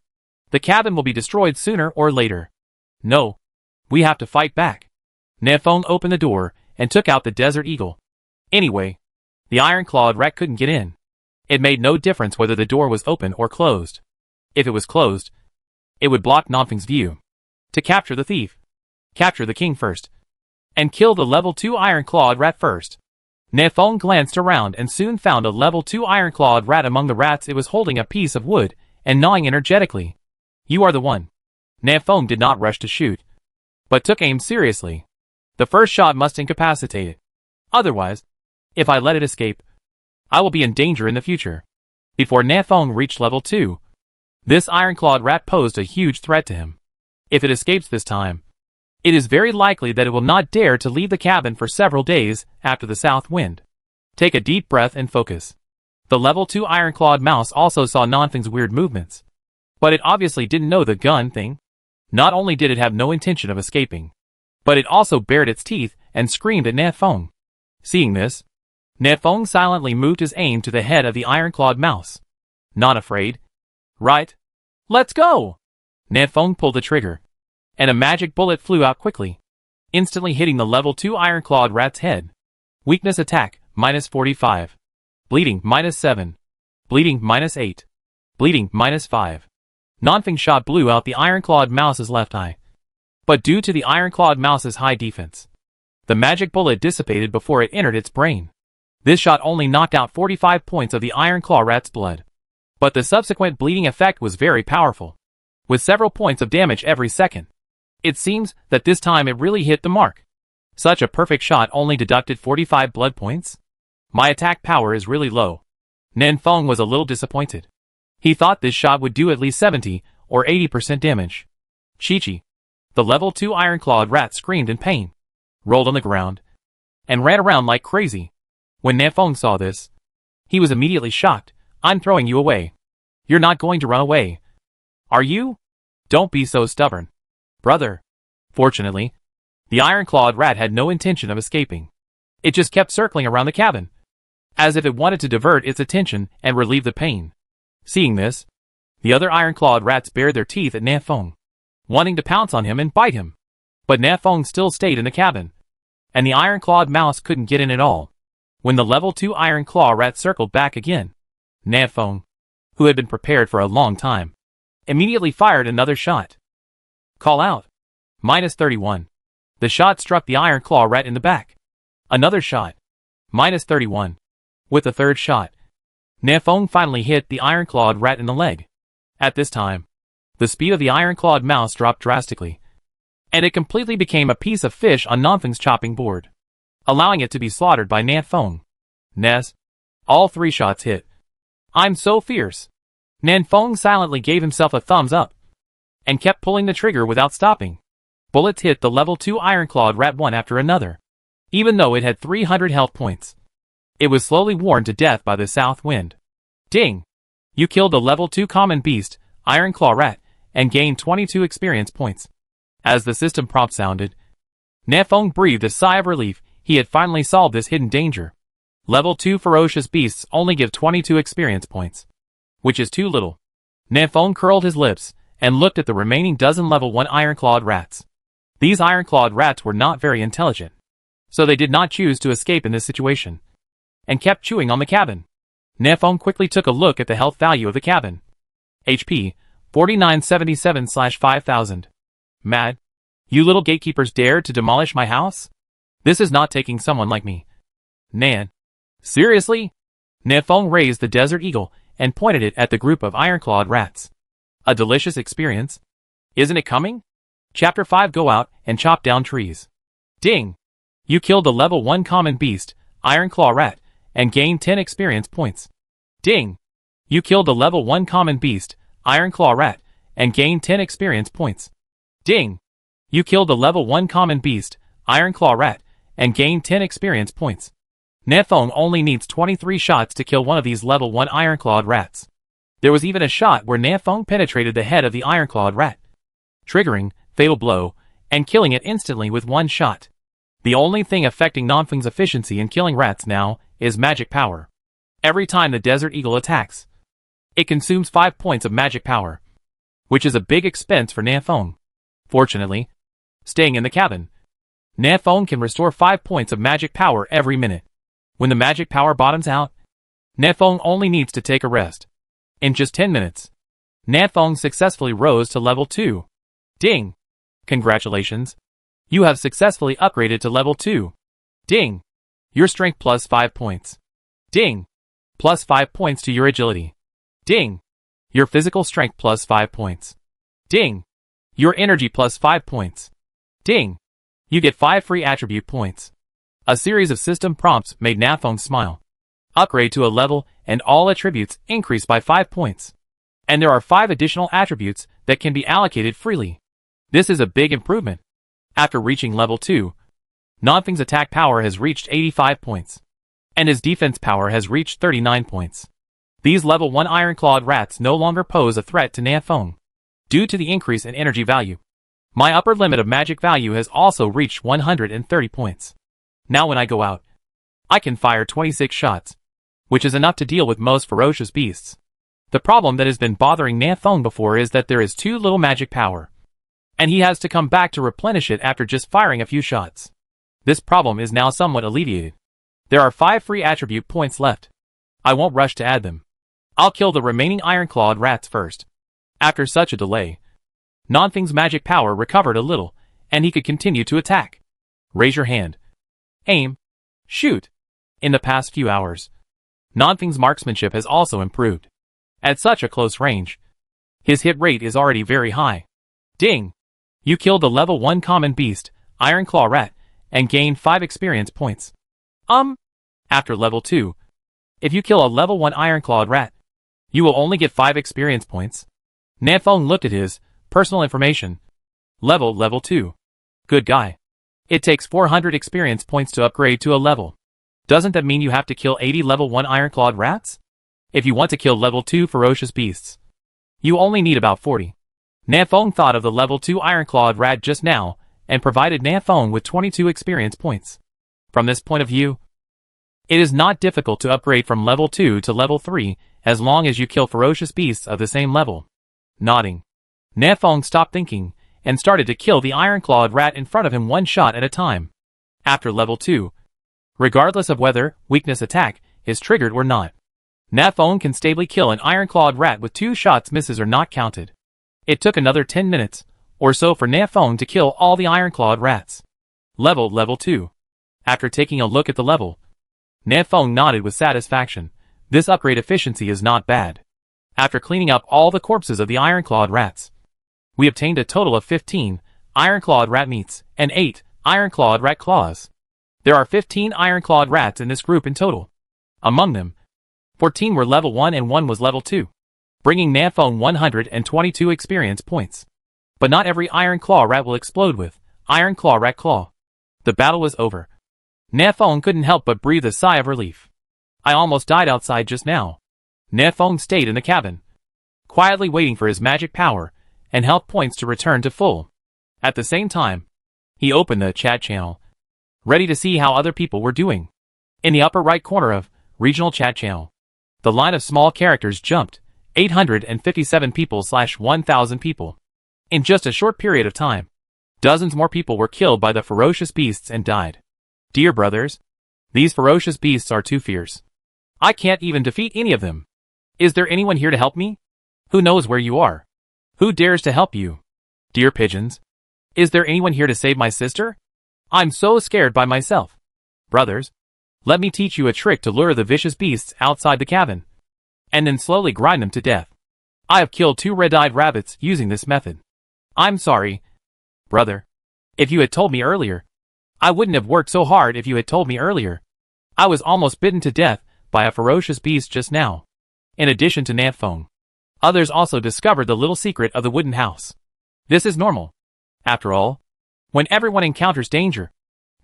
the cabin will be destroyed sooner or later. No. We have to fight back. Nanfeng opened the door and took out the desert eagle. Anyway, the iron-clawed rat couldn't get in. It made no difference whether the door was open or closed. If it was closed, it would block Nanfeng's view. To capture the thief, capture the king first, and kill the level 2 iron-clawed rat first. Nanfeng glanced around and soon found a level 2 iron-clawed rat among the rats. It was holding a piece of wood and gnawing energetically. You are the one. Nanfeng did not rush to shoot, but took aim seriously. The first shot must incapacitate it. Otherwise, if I let it escape, I will be in danger in the future. Before Nanfeng reached level 2, this iron-clawed rat posed a huge threat to him. If it escapes this time, it is very likely that it will not dare to leave the cabin for several days after the south wind. Take a deep breath and focus. The level 2 iron-clawed mouse also saw Nanfeng's weird movements, but it obviously didn't know the gun thing. Not only did it have no intention of escaping, but it also bared its teeth and screamed at Nanfeng. Seeing this, Nanfeng silently moved his aim to the head of the iron-clawed mouse. Not afraid? Right? Let's go! Nanfeng pulled the trigger, and a magic bullet flew out quickly, instantly hitting the level 2 iron-clawed rat's head. Weakness attack, -45. Bleeding, -7. Bleeding, -8. Bleeding, -5. Nanfeng's shot blew out the iron-clawed mouse's left eye. But due to the iron-clawed mouse's high defense, the magic bullet dissipated before it entered its brain. This shot only knocked out 45 points of the iron-claw rat's blood. But the subsequent bleeding effect was very powerful, with several points of damage every second. It seems that this time it really hit the mark. Such a perfect shot only deducted 45 blood points? My attack power is really low. Nanfeng was a little disappointed. He thought this shot would do at least 70 or 80% damage. Chi-Chi. The level 2 iron-clawed rat screamed in pain, rolled on the ground, and ran around like crazy. When Nanfeng saw this, he was immediately shocked. I'm throwing you away. You're not going to run away, are you? Don't be so stubborn, brother. Fortunately, the iron-clawed rat had no intention of escaping. It just kept circling around the cabin, as if it wanted to divert its attention and relieve the pain. Seeing this, the other iron-clawed rats bared their teeth at Nafeng, wanting to pounce on him and bite him. But Nafeng still stayed in the cabin, and the iron-clawed mouse couldn't get in at all. When the level 2 iron claw rat circled back again, Nafeng, who had been prepared for a long time, immediately fired another shot. Call out. -31. The shot struck the iron claw rat in the back. Another shot. -31. With the third shot, Nafeng finally hit the iron-clawed rat in the leg. At this time, the speed of the iron-clawed mouse dropped drastically, and it completely became a piece of fish on Nafeng's chopping board, allowing it to be slaughtered by Nafeng. Ness. All 3 shots hit. I'm so fierce. Nafeng silently gave himself a thumbs up, and kept pulling the trigger without stopping. Bullets hit the level 2 iron-clawed rat one after another. Even though it had 300 health points, it was slowly worn to death by the south wind. Ding! You killed the level 2 common beast, iron claw rat, and gained 22 experience points. As the system prompt sounded, Nafeng breathed a sigh of relief. He had finally solved this hidden danger. Level 2 ferocious beasts only give 22 experience points, which is too little. Nafeng curled his lips and looked at the remaining dozen level 1 iron-clawed rats. These iron-clawed rats were not very intelligent, so they did not choose to escape in this situation, and kept chewing on the cabin. Nafeng quickly took a look at the health value of the cabin. HP, 4977/5000. Mad? You little gatekeepers dared to demolish my house? This is not taking someone like me. Nan. Seriously? Nafeng raised the Desert Eagle and pointed it at the group of iron-clawed rats. A delicious experience. Isn't it coming? Chapter 5. Go out and chop down trees. Ding! You killed the level 1 common beast, iron claw rat, and gained 10 experience points. Ding! You killed the level 1 common beast, iron claw rat, and gained 10 experience points. Ding! You killed the level 1 common beast, iron claw rat, and gained 10 experience points. Nafeng only needs 23 shots to kill one of these level 1 iron-clawed rats. There was even a shot where Nafeng penetrated the head of the iron-clawed rat, triggering fatal blow, and killing it instantly with 1 shot. The only thing affecting Nafeng's efficiency in killing rats now is magic power. Every time the Desert Eagle attacks, it consumes 5 points of magic power, which is a big expense for Nafeng. Fortunately, staying in the cabin, Nafeng can restore 5 points of magic power every minute. When the magic power bottoms out, Nafeng only needs to take a rest. In just 10 minutes, Nafeng successfully rose to level 2. Ding! Congratulations! You have successfully upgraded to level 2. Ding! Your strength plus 5 points. Ding! Plus 5 points to your agility. Ding! Your physical strength plus 5 points. Ding! Your energy plus 5 points. Ding! You get 5 free attribute points. A series of system prompts made Nafeng smile. Upgrade to a level and all attributes increase by 5 points. And there are 5 additional attributes that can be allocated freely. This is a big improvement. After reaching level 2, Nafeng's attack power has reached 85 points, and his defense power has reached 39 points. These level 1 iron-clawed rats no longer pose a threat to Nafeng, due to the increase in energy value. My upper limit of magic value has also reached 130 points. Now when I go out, I can fire 26 shots, which is enough to deal with most ferocious beasts. The problem that has been bothering Nafeng before is that there is too little magic power, and he has to come back to replenish it after just firing a few shots. This problem is now somewhat alleviated. There are 5 free attribute points left. I won't rush to add them. I'll kill the remaining iron-clawed rats first. After such a delay, Nafeng's magic power recovered a little, and he could continue to attack. Raise your hand. Aim. Shoot. In the past few hours, Nafeng's marksmanship has also improved. At such a close range, his hit rate is already very high. Ding! You killed the level 1 common beast, iron claw rat, and gained 5 experience points. After level 2, if you kill a level 1 iron-clawed rat, you will only get 5 experience points. Nafeng looked at his personal information. Level 2. Good guy. It takes 400 experience points to upgrade to a level. Doesn't that mean you have to kill 80 level 1 iron-clawed rats? If you want to kill level 2 ferocious beasts, you only need about 40. Nafeng thought of the level 2 iron-clawed rat just now, and provided Nafeng with 22 experience points. From this point of view, It is not difficult to upgrade from level 2 to level 3 as long as you kill ferocious beasts of the same level. Nodding, Nefong stopped thinking and started to kill the iron-clawed rat in front of him one shot at a time. After level 2, regardless of whether weakness attack is triggered or not, Nefong can stably kill an iron-clawed rat with 2 shots. Misses are not counted. It took another 10 minutes or so for Nefong to kill all the iron-clawed rats. Level 2. After taking a look at the level, Nefong nodded with satisfaction. This upgrade efficiency is not bad. After cleaning up all the corpses of the iron-clawed rats, we obtained a total of 15 iron-clawed rat meats and 8 iron-clawed rat claws. There are 15 iron-clawed rats in this group in total. Among them, 14 were level 1 and 1 was level 2, bringing Nefong 122 experience points. But not every iron claw rat will explode with iron claw rat claw. The battle was over. Nefong couldn't help but breathe a sigh of relief. I almost died outside just now. Nefong stayed in the cabin, quietly waiting for his magic power and health points to return to full. At the same time, he opened the chat channel, ready to see how other people were doing. In the upper right corner of regional chat channel, the line of small characters jumped 857 people / 1,000 people. In just a short period of time, dozens more people were killed by the ferocious beasts and died. Dear brothers, these ferocious beasts are too fierce. I can't even defeat any of them. Is there anyone here to help me? Who knows where you are? Who dares to help you? Dear pigeons, is there anyone here to save my sister? I'm so scared by myself. Brothers, let me teach you a trick to lure the vicious beasts outside the cabin, and then slowly grind them to death. I have killed 2 red-eyed rabbits using this method. I'm sorry, brother. If you had told me earlier, I wouldn't have worked so hard. If you had told me earlier, I was almost bitten to death by a ferocious beast just now. In addition to Nefong, others also discovered the little secret of the wooden house. This is normal. After all, when everyone encounters danger,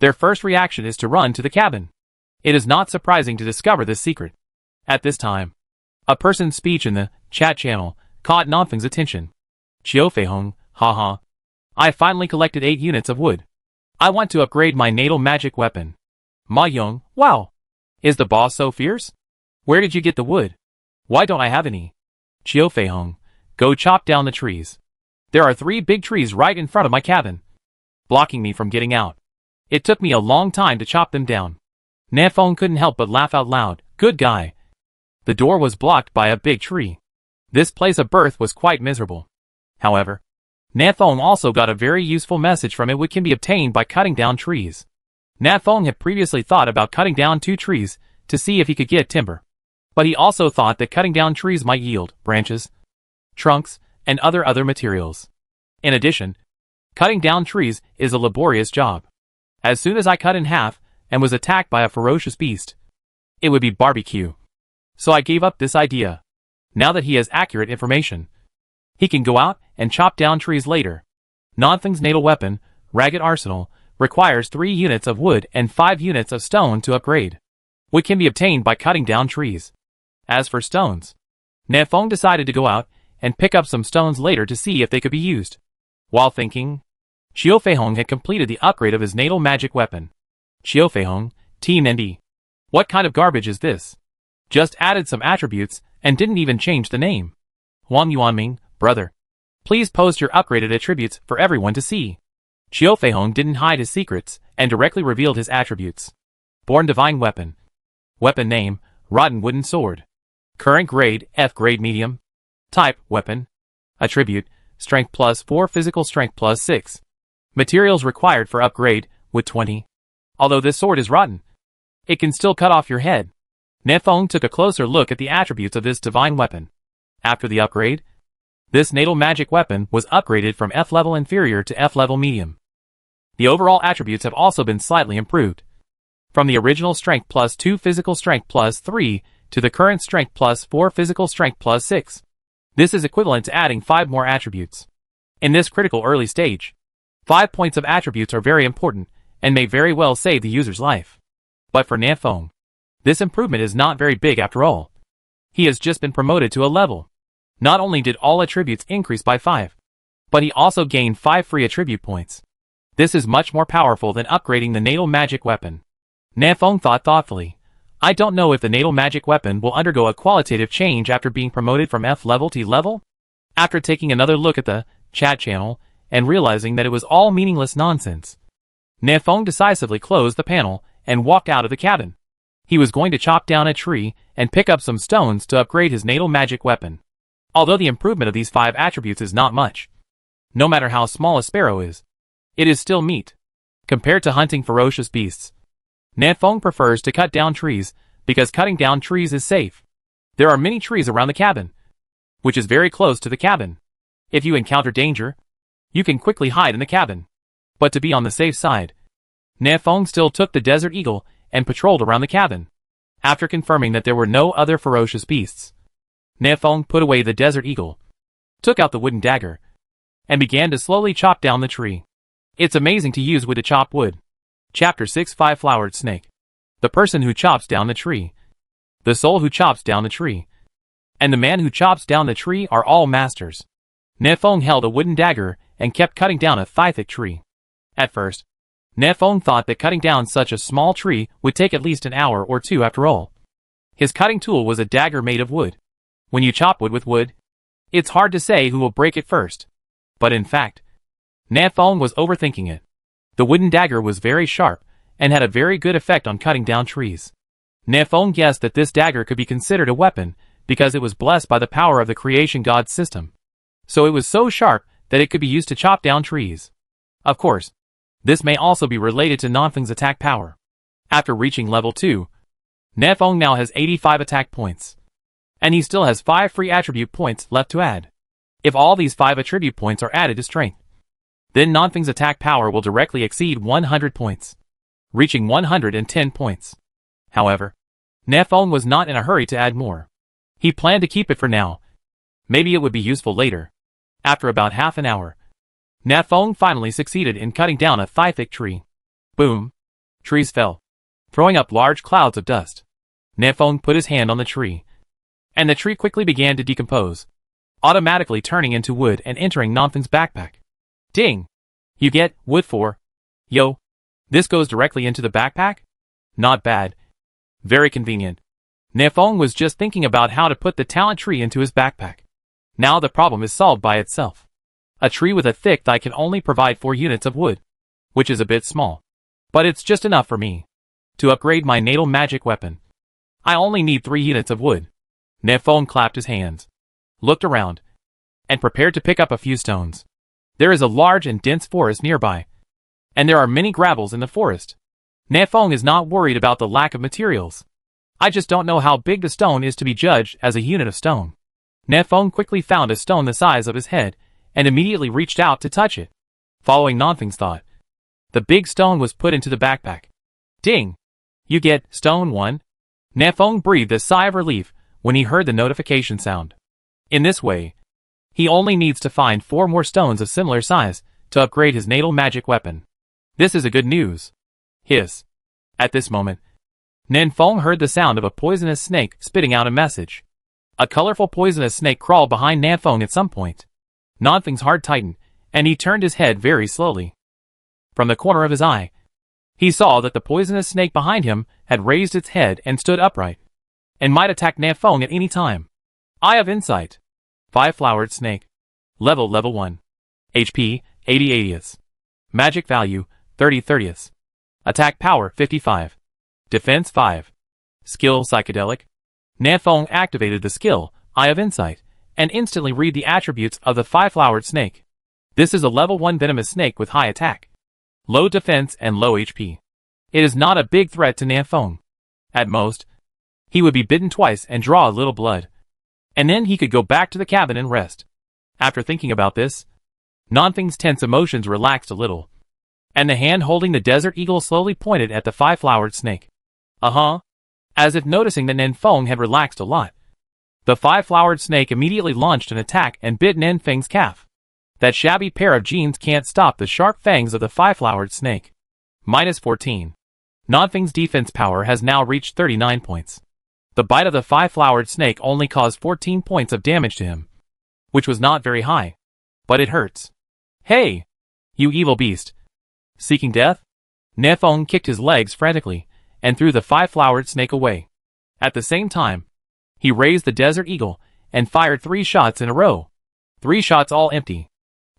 their first reaction is to run to the cabin. It is not surprising to discover this secret. At this time, a person's speech in the chat channel caught Nonfeng's attention. Qiufeihong, haha. I finally collected 8 units of wood. I want to upgrade my natal magic weapon. Ma Yong, wow. Is the boss so fierce? Where did you get the wood? Why don't I have any? Qiufeihong, go chop down the trees. There are 3 big trees right in front of my cabin, blocking me from getting out. It took me a long time to chop them down. Nefong couldn't help but laugh out loud. Good guy. The door was blocked by a big tree. This place of birth was quite miserable. However, Nefong also got a very useful message from it, which can be obtained by cutting down trees. Nefong had previously thought about cutting down 2 trees to see if he could get timber. But he also thought that cutting down trees might yield branches, trunks, and other materials. In addition, cutting down trees is a laborious job. As soon as I cut in half and was attacked by a ferocious beast, it would be barbecue. So I gave up this idea. Now that he has accurate information, he can go out and chop down trees later. Nonfeng's natal weapon, Ragged Arsenal, requires 3 units of wood and 5 units of stone to upgrade, which can be obtained by cutting down trees. As for stones, Nefong decided to go out and pick up some stones later to see if they could be used. While thinking, Qiufeihong had completed the upgrade of his natal magic weapon. Qiufeihong, TND. What kind of garbage is this? Just added some attributes and didn't even change the name. Wang Yuanming, brother, please post your upgraded attributes for everyone to see. Qiufeihong didn't hide his secrets and directly revealed his attributes. Born Divine Weapon. Weapon name, Rotten Wooden Sword. Current grade, F grade medium. Type, weapon. Attribute, strength +4, physical strength +6. Materials required for upgrade, wood 20. Although this sword is rotten, it can still cut off your head. Nefong took a closer look at the attributes of this divine weapon. After the upgrade, this natal magic weapon was upgraded from F level inferior to F level medium. The overall attributes have also been slightly improved. From the original strength +2, physical strength +3, to the current strength +4, physical strength +6. This is equivalent to adding 5 more attributes. In this critical early stage, 5 points of attributes are very important and may very well save the user's life. But for Nefong, this improvement is not very big after all. He has just been promoted to a level. Not only did all attributes increase by 5, but he also gained 5 free attribute points. This is much more powerful than upgrading the natal magic weapon. Nefong thought thoughtfully. I don't know if the natal magic weapon will undergo a qualitative change after being promoted from F level to E level. After taking another look at the chat channel and realizing that it was all meaningless nonsense, Nefong decisively closed the panel and walked out of the cabin. He was going to chop down a tree and pick up some stones to upgrade his natal magic weapon. Although the improvement of these 5 attributes is not much, no matter how small a sparrow is, it is still meat. Compared to hunting ferocious beasts, Nefong prefers to cut down trees because cutting down trees is safe. There are many trees around the cabin, which is very close to the cabin. If you encounter danger, you can quickly hide in the cabin. But to be on the safe side, Nefong still took the Desert Eagle and patrolled around the cabin. After confirming that there were no other ferocious beasts, Nefong put away the Desert Eagle, took out the wooden dagger, and began to slowly chop down the tree. It's amazing to use wood to chop wood. Chapter 6 Five-Flowered Snake. The person who chops down the tree, the soul who chops down the tree, and the man who chops down the tree are all masters. Nefong held a wooden dagger and kept cutting down a thigh-thick tree. At first, Nefong thought that cutting down such a small tree would take at least an hour or 2 after all. His cutting tool was a dagger made of wood. When you chop wood with wood, it's hard to say who will break it first. But in fact, Nefong was overthinking it. The wooden dagger was very sharp and had a very good effect on cutting down trees. Nefong guessed that this dagger could be considered a weapon because it was blessed by the power of the creation god system. So it was so sharp that it could be used to chop down trees. Of course, this may also be related to Nonfeng's attack power. After reaching level 2, Nefong now has 85 attack points. And he still has 5 free attribute points left to add. If all these 5 attribute points are added to strength, then Nonfeng's attack power will directly exceed 100 points, reaching 110 points. However, Nefong was not in a hurry to add more. He planned to keep it for now. Maybe it would be useful later. After about half an hour, Nefong finally succeeded in cutting down a thigh-thick tree. Boom! Trees fell, throwing up large clouds of dust. Nefong put his hand on the tree, and the tree quickly began to decompose, automatically turning into wood and entering Nonfeng's backpack. Ding! You get wood for. Yo! This goes directly into the backpack? Not bad. Very convenient. Nefong was just thinking about how to put the talent tree into his backpack. Now the problem is solved by itself. A tree with a thick thigh can only provide 4 units of wood, which is a bit small. But it's just enough for me. To upgrade my natal magic weapon, I only need 3 units of wood. Nefong clapped his hands, looked around, and prepared to pick up a few stones. There is a large and dense forest nearby, and there are many gravels in the forest. Nefong is not worried about the lack of materials. I just don't know how big the stone is to be judged as a unit of stone. Nefong quickly found a stone the size of his head and immediately reached out to touch it. Following Nonfeng's thought, the big stone was put into the backpack. Ding! You get stone 1. Nefong breathed a sigh of relief when he heard the notification sound. In this way, he only needs to find 4 more stones of similar size to upgrade his natal magic weapon. This is a good news. Hiss. At this moment, Nefong heard the sound of a poisonous snake spitting out a message. A colorful poisonous snake crawled behind Nefong at some point. Nonfeng's heart tightened, and he turned his head very slowly. From the corner of his eye, he saw that the poisonous snake behind him had raised its head and stood upright, and might attack Nefong at any time. Eye of Insight. Five-Flowered Snake. Level 1. HP 80/80. Magic value 30/30. Attack power 55. Defense 5. Skill Psychedelic. Nefong activated the skill, Eye of Insight, and instantly read the attributes of the five-flowered snake. This is a level 1 venomous snake with high attack, low defense and low HP. It is not a big threat to Nefong. At most, he would be bitten twice and draw a little blood, and then he could go back to the cabin and rest. After thinking about this, Nonfeng's tense emotions relaxed a little, and the hand holding the Desert Eagle slowly pointed at the five-flowered snake. As if noticing that Nefong had relaxed a lot, the five-flowered snake immediately launched an attack and bit Nefeng's calf. That shabby pair of jeans can't stop the sharp fangs of the five-flowered snake. -14. Nonfeng's defense power has now reached 39 points. The bite of the five-flowered snake only caused 14 points of damage to him, which was not very high, but it hurts. Hey! You evil beast! Seeking death? Nefong kicked his legs frantically, and threw the 5-flowered snake away. At the same time, he raised the Desert Eagle and fired 3 shots in a row. 3 shots all empty.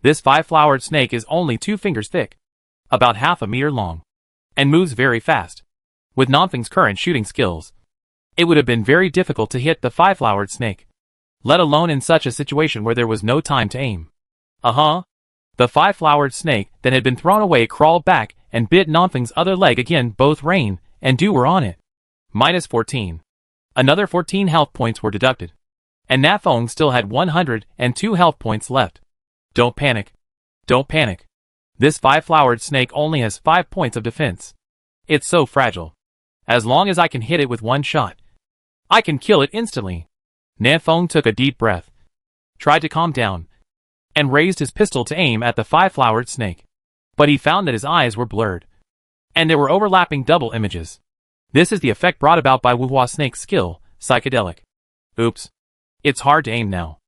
This 5-flowered snake is only 2 fingers thick, about half a meter long, and moves very fast. With Nanfeng's current shooting skills, it would have been very difficult to hit the 5-flowered snake, let alone in such a situation where there was no time to aim. The 5-flowered snake that had been thrown away crawled back and bit Nanfeng's other leg again. Both Rain and Dew were on it. -14. Another 14 health points were deducted, and Nanfeng still had 102 health points left. Don't panic. Don't panic. This 5-flowered snake only has 5 points of defense. It's so fragile. As long as I can hit it with 1 shot, I can kill it instantly. Nanfeng took a deep breath, tried to calm down, and raised his pistol to aim at the 5-flowered snake. But he found that his eyes were blurred, and there were overlapping double images. This is the effect brought about by Wuhua Snake's skill, psychedelic. Oops. It's hard to aim now.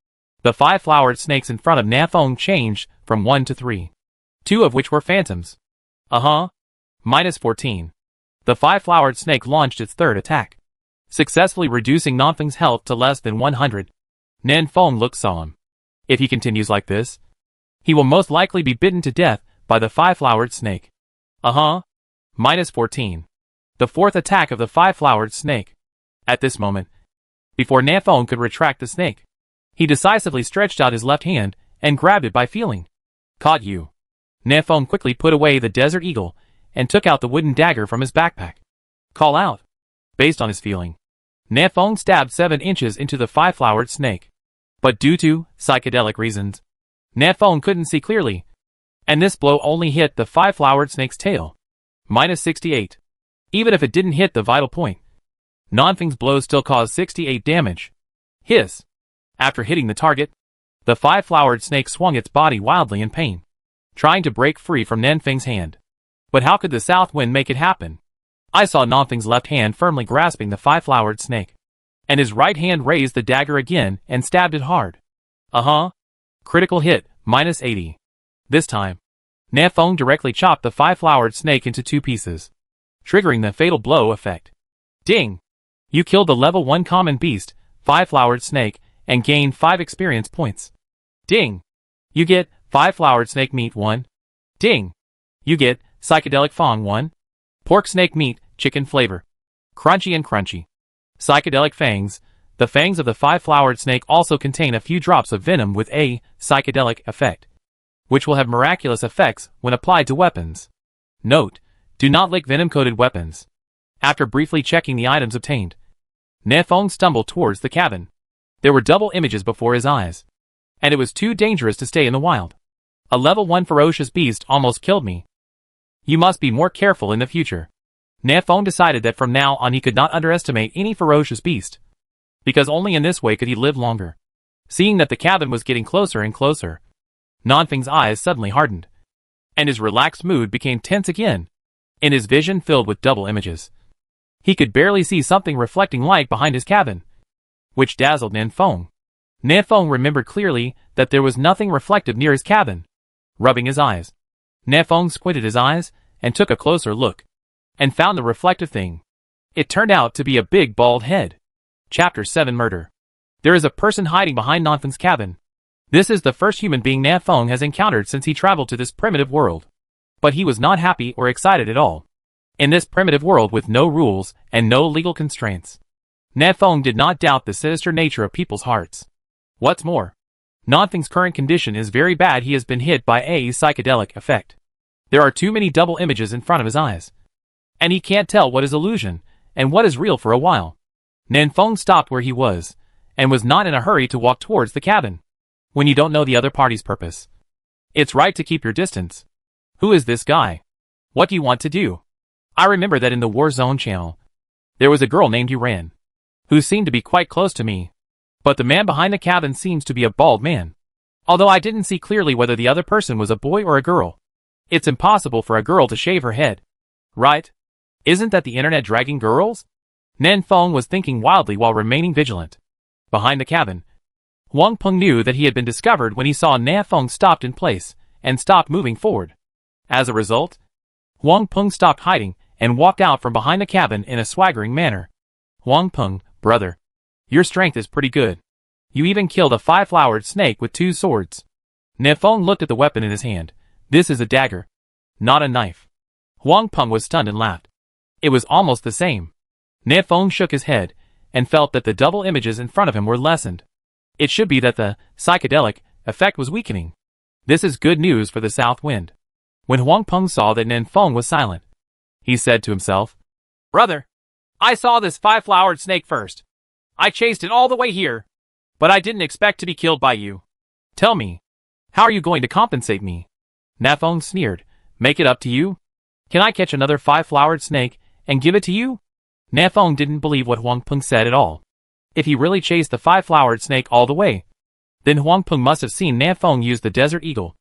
The 5-flowered snakes in front of Nanfeng changed from 1 to 3. 2 of which were phantoms. -14. The 5-flowered snake launched its third attack, successfully reducing Nanfeng's health to less than 100. Nanfeng looked solemn. If he continues like this, he will most likely be bitten to death by the 5-flowered snake. -14. The fourth attack of the 5-flowered snake. At this moment, before Nanfeng could retract the snake, he decisively stretched out his left hand and grabbed it by feeling. Caught you. Nanfeng quickly put away the Desert Eagle and took out the wooden dagger from his backpack. Call out. Based on his feeling, Nanfeng stabbed 7 inches into the 5-flowered snake. But due to psychedelic reasons, Nanfeng couldn't see clearly, and this blow only hit the 5-flowered snake's tail. -68. Even if it didn't hit the vital point, Nanfeng's blow still caused 68 damage. Hiss. After hitting the target, the 5-flowered snake swung its body wildly in pain, trying to break free from Nanfeng's hand. But how could the south wind make it happen? I saw Nanfeng's left hand firmly grasping the 5-flowered snake, and his right hand raised the dagger again and stabbed it hard. Critical hit, -80. This time, Nanfeng directly chopped the 5-flowered snake into 2 pieces, triggering the fatal blow effect. Ding! You killed the level 1 common beast, 5-flowered snake, and gained 5 experience points. Ding! You get 5-flowered snake meat 1. Ding! You get psychedelic fong 1. Pork snake meat, chicken flavor. Crunchy and crunchy. Psychedelic fangs. The fangs of the 5-flowered snake also contain a few drops of venom with a psychedelic effect, which will have miraculous effects when applied to weapons. Note: do not lick venom-coated weapons. After briefly checking the items obtained, Nanfeng stumbled towards the cabin. There were double images before his eyes, and it was too dangerous to stay in the wild. A level 1 ferocious beast almost killed me. You must be more careful in the future. Nanfeng decided that from now on he could not underestimate any ferocious beast, because only in this way could he live longer. Seeing that the cabin was getting closer and closer, Nanfeng's eyes suddenly hardened, and his relaxed mood became tense again. In his vision filled with double images, he could barely see something reflecting light behind his cabin, which dazzled Nanfeng. Nanfeng remembered clearly that there was nothing reflective near his cabin. Rubbing his eyes, Nanfeng squinted his eyes and took a closer look, and found the reflective thing. It turned out to be a big bald head. Chapter 7 Murder. There is a person hiding behind Nanfeng's cabin. This is the first human being Nanfeng has encountered since he traveled to this primitive world. But he was not happy or excited at all. In this primitive world with no rules and no legal constraints, Nanfeng did not doubt the sinister nature of people's hearts. What's more, Nanfeng's current condition is very bad. He has been hit by a psychedelic effect. There are too many double images in front of his eyes, and he can't tell what is illusion and what is real for a while. Nanfeng stopped where he was, and was not in a hurry to walk towards the cabin. When you don't know the other party's purpose, it's right to keep your distance. Who is this guy? What do you want to do? I remember that in the Warzone channel, there was a girl named Uran, who seemed to be quite close to me. But the man behind the cabin seems to be a bald man. Although I didn't see clearly whether the other person was a boy or a girl. It's impossible for a girl to shave her head, right? Isn't that the internet dragging girls? Nanfeng was thinking wildly while remaining vigilant. Behind the cabin, Wang Peng knew that he had been discovered when he saw Nanfeng stopped in place and stopped moving forward. As a result, Wang Peng stopped hiding and walked out from behind the cabin in a swaggering manner. Huang Peng, brother. Your strength is pretty good. You even killed a 5-flowered snake with 2 swords. Nefeng looked at the weapon in his hand. This is a dagger, not a knife. Huang Peng was stunned and laughed. It was almost the same. Nefeng shook his head, and felt that the double images in front of him were lessened. It should be that the psychedelic effect was weakening. This is good news for the south wind. When Huang Peng saw that Nefeng was silent, he said to himself, Brother, I saw this 5-flowered snake first. I chased it all the way here, but I didn't expect to be killed by you. Tell me, how are you going to compensate me? Nefeng sneered. Make it up to you? Can I catch another 5-flowered snake and give it to you? Nefeng didn't believe what Huang Peng said at all. If he really chased the 5-flowered snake all the way, then Huang Peng must have seen Nefeng use the Desert Eagle.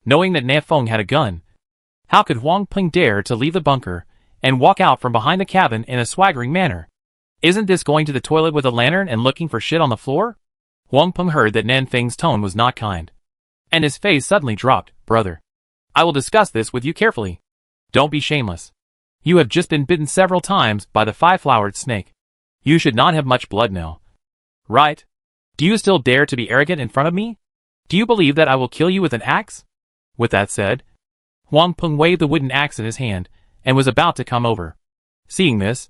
Knowing that Nefeng had a gun, how could Huang Peng dare to leave the bunker and walk out from behind the cabin in a swaggering manner? Isn't this going to the toilet with a lantern and looking for shit on the floor? Huang Peng heard that Nefeng's tone was not kind, and his face suddenly dropped. Brother, I will discuss this with you carefully. Don't be shameless. You have just been bitten several times by the 5-flowered snake. You should not have much blood now. Right? Do you still dare to be arrogant in front of me? Do you believe that I will kill you with an axe? With that said, Huang Peng waved the wooden axe in his hand, and was about to come over. Seeing this,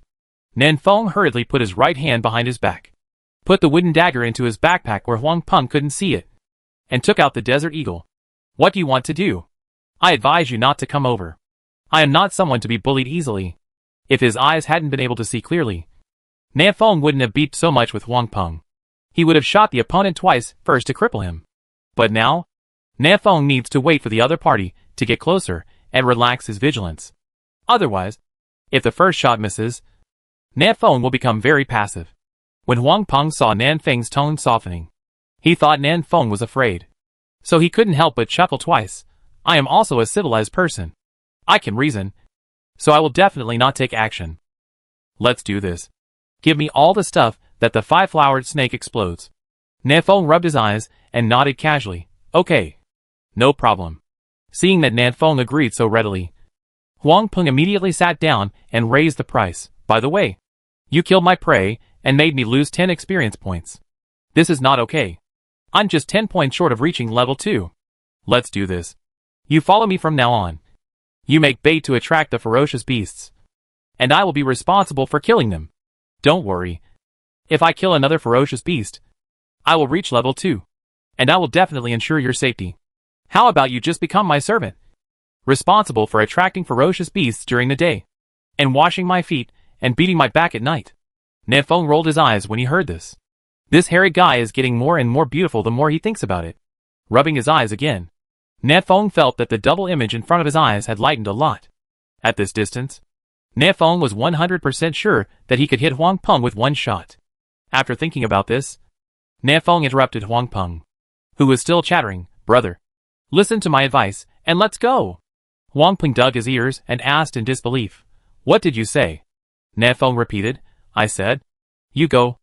Nefeng hurriedly put his right hand behind his back, put the wooden dagger into his backpack where Huang Peng couldn't see it, and took out the Desert Eagle. What do you want to do? I advise you not to come over. I am not someone to be bullied easily. If his eyes hadn't been able to see clearly, Nefeng wouldn't have beat so much with Huang Peng. He would have shot the opponent twice first to cripple him. But now, Nefeng needs to wait for the other party to get closer and relax his vigilance. Otherwise, if the first shot misses, Nefeng will become very passive. When Huang Peng saw Nefeng's tone softening, he thought Nefeng was afraid. So he couldn't help but chuckle twice. I am also a civilized person. I can reason, so I will definitely not take action. Let's do this. Give me all the stuff that the 5-flowered snake explodes. Nefeng rubbed his eyes and nodded casually. Okay. No problem. Seeing that Nefeng agreed so readily, Huang Peng immediately sat down and raised the price. By the way, you killed my prey and made me lose 10 experience points. This is not okay. I'm just 10 points short of reaching level 2. Let's do this. You follow me from now on. You make bait to attract the ferocious beasts, and I will be responsible for killing them. Don't worry. If I kill another ferocious beast, I will reach level 2, and I will definitely ensure your safety. How about you just become my servant, responsible for attracting ferocious beasts during the day, and washing my feet and beating my back at night? Nefeng rolled his eyes when he heard this. This hairy guy is getting more and more beautiful the more he thinks about it. Rubbing his eyes again, Nefeng felt that the double image in front of his eyes had lightened a lot. At this distance, Nefeng was 100% sure that he could hit Huang Peng with one shot. After thinking about this, Nefeng interrupted Huang Peng, who was still chattering. Brother, listen to my advice, and let's go. Huang Peng dug his ears and asked in disbelief. What did you say? Nefeng repeated. I said, you go.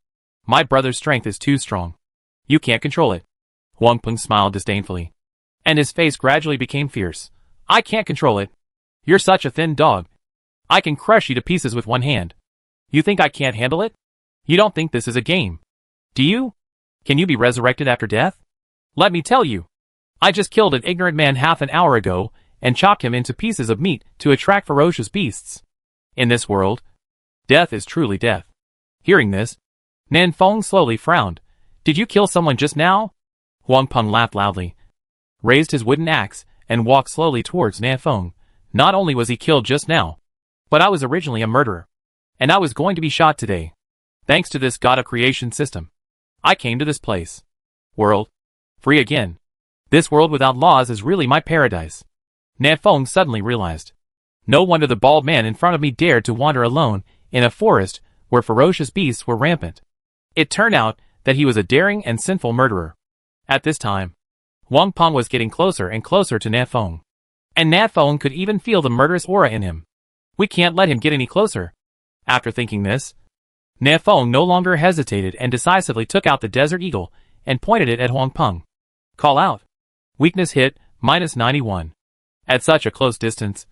My brother's strength is too strong. You can't control it. Huang Peng smiled disdainfully, and his face gradually became fierce. I can't control it. You're such a thin dog. I can crush you to pieces with one hand. You think I can't handle it? You don't think this is a game, do you? Can you be resurrected after death? Let me tell you. I just killed an ignorant man half an hour ago and chopped him into pieces of meat to attract ferocious beasts. In this world, death is truly death. Hearing this, Nefeng slowly frowned. Did you kill someone just now? Huang Peng laughed loudly, raised his wooden axe, and walked slowly towards Nefeng. Not only was he killed just now, but I was originally a murderer, and I was going to be shot today. Thanks to this God of creation system, I came to this place. World. Free again. This world without laws is really my paradise. Nefeng suddenly realized. No wonder the bald man in front of me dared to wander alone in a forest where ferocious beasts were rampant. It turned out that he was a daring and sinful murderer. At this time, Huang Peng was getting closer and closer to Nefeng, and Nefeng could even feel the murderous aura in him. We can't let him get any closer. After thinking this, Nefeng no longer hesitated and decisively took out the Desert Eagle and pointed it at Huang Peng. Call out. Weakness hit, -91. At such a close distance,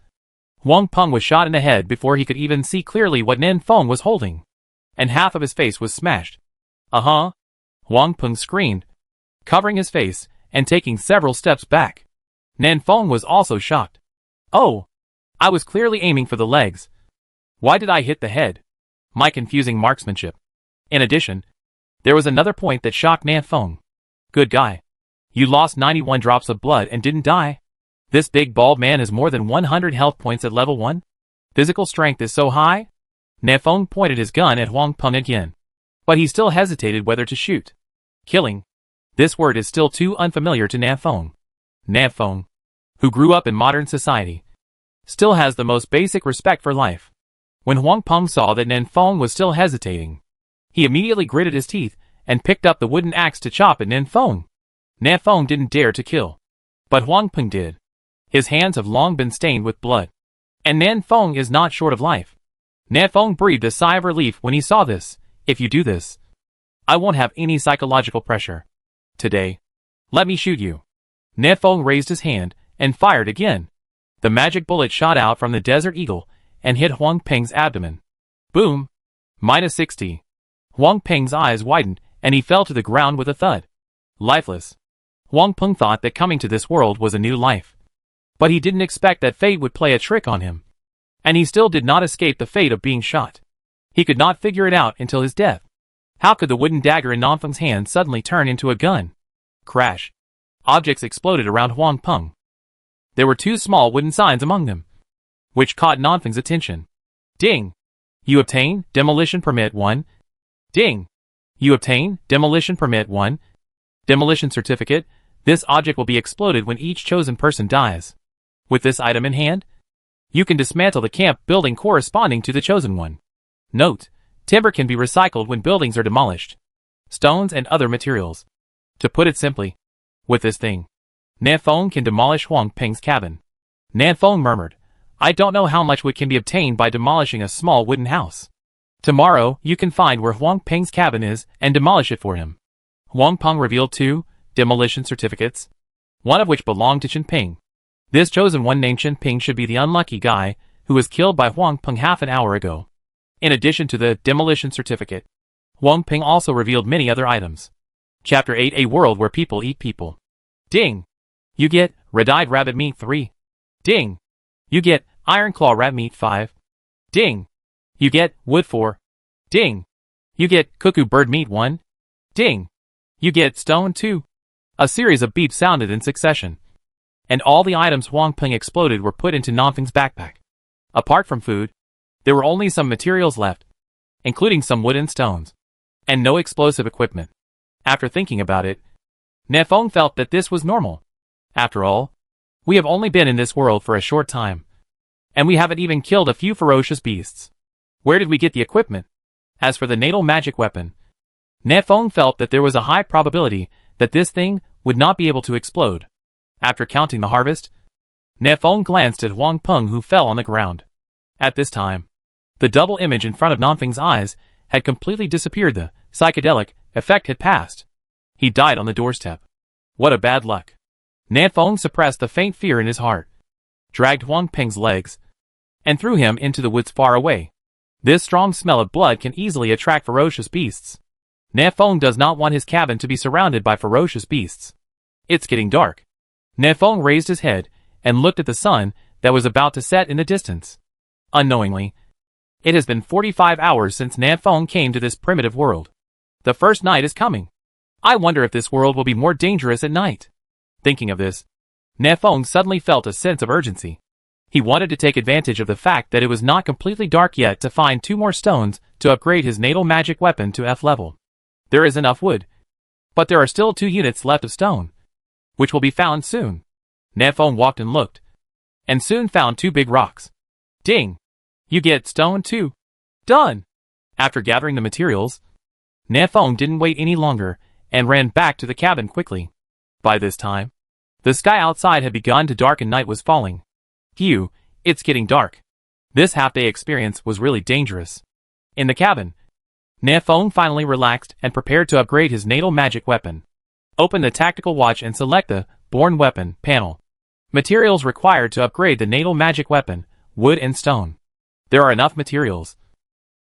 Huang Peng was shot in the head before he could even see clearly what Nan Feng was holding. And half of his face was smashed. Uh-huh. Huang Peng screamed, covering his face and taking several steps back. Nan Feng was also shocked. Oh! I was clearly aiming for the legs. Why did I hit the head? My confusing marksmanship. In addition, there was another point that shocked Nan Feng. Good guy. You lost 91 drops of blood and didn't die? This big bald man has more than 100 health points at level 1? Physical strength is so high? Nan Feng pointed his gun at Huang Peng again. But he still hesitated whether to shoot. Killing. This word is still too unfamiliar to Nan Feng. Nan Feng, who grew up in modern society, still has the most basic respect for life. When Huang Peng saw that Nan Feng was still hesitating, he immediately gritted his teeth and picked up the wooden axe to chop at Nan Feng. Nan Feng didn't dare to kill, but Huang Peng did. His hands have long been stained with blood, and Nan Feng is not short of life. Nan Feng breathed a sigh of relief when he saw this. If you do this, I won't have any psychological pressure. Today, let me shoot you. Nan Feng raised his hand and fired again. The magic bullet shot out from the Desert Eagle and hit Huang Peng's abdomen. Boom! -60. Huang Peng's eyes widened and he fell to the ground with a thud. Lifeless. Huang Peng thought that coming to this world was a new life. But he didn't expect that fate would play a trick on him. And he still did not escape the fate of being shot. He could not figure it out until his death. How could the wooden dagger in Nan Feng's hand suddenly turn into a gun? Crash. Objects exploded around Huang Peng. There were 2 small wooden signs among them, which caught Nan Feng's attention. Ding! You obtain Demolition Permit 1. Ding! You obtain Demolition Permit 1. Demolition Certificate. This object will be exploded when each chosen person dies. With this item in hand, you can dismantle the camp building corresponding to the chosen one. Note: timber can be recycled when buildings are demolished. Stones and other materials. To put it simply, with this thing, Nan Feng can demolish Huang Peng's cabin. Nan Feng murmured, I don't know how much wood can be obtained by demolishing a small wooden house. Tomorrow, you can find where Huang Peng's cabin is and demolish it for him. Huang Peng revealed 2 demolition certificates, one of which belonged to Chen Ping. This chosen one named Chen Ping should be the unlucky guy who was killed by Huang Peng half an hour ago. In addition to the demolition certificate, Huang Peng also revealed many other items. Chapter 8: A world where people eat people. Ding! You get red-eyed rabbit meat 3. Ding! You get iron claw rat meat 5. Ding! You get wood 4. Ding! You get cuckoo bird meat 1. Ding! You get stone 2. A series of beeps sounded in succession, and all the items Huang Peng exploded were put into Nan Feng's backpack. Apart from food, there were only some materials left, including some wood and stones, and no explosive equipment. After thinking about it, Nan Feng felt that this was normal. After all, we have only been in this world for a short time, and we haven't even killed a few ferocious beasts. Where did we get the equipment? As for the natal magic weapon, Nan Feng felt that there was a high probability that this thing would not be able to explode. After counting the harvest, Nan Feng glanced at Huang Peng, who fell on the ground. At this time, the double image in front of Nan Feng's eyes had completely disappeared. The psychedelic effect had passed. He died on the doorstep. What a bad luck. Nan Feng suppressed the faint fear in his heart, dragged Huang Peng's legs, and threw him into the woods far away. This strong smell of blood can easily attract ferocious beasts. Nan Feng does not want his cabin to be surrounded by ferocious beasts. It's getting dark. Nan Feng raised his head and looked at the sun that was about to set in the distance. Unknowingly, it has been 45 hours since Nan Feng came to this primitive world. The first night is coming. I wonder if this world will be more dangerous at night. Thinking of this, Nan Feng suddenly felt a sense of urgency. He wanted to take advantage of the fact that it was not completely dark yet to find 2 more stones to upgrade his natal magic weapon to F level. There is enough wood, but there are still 2 units left of stone, which will be found soon. Nan Feng walked and looked, and soon found 2 big rocks. Ding! You get stone 2. Done! After gathering the materials, Nan Feng didn't wait any longer and ran back to the cabin quickly. By this time, the sky outside had begun to darken. Night was falling. Phew, it's getting dark. This half-day experience was really dangerous. In the cabin, Nan Feng finally relaxed and prepared to upgrade his natal magic weapon. Open the tactical watch and select the Born Weapon panel. Materials required to upgrade the natal magic weapon: wood and stone. There are enough materials.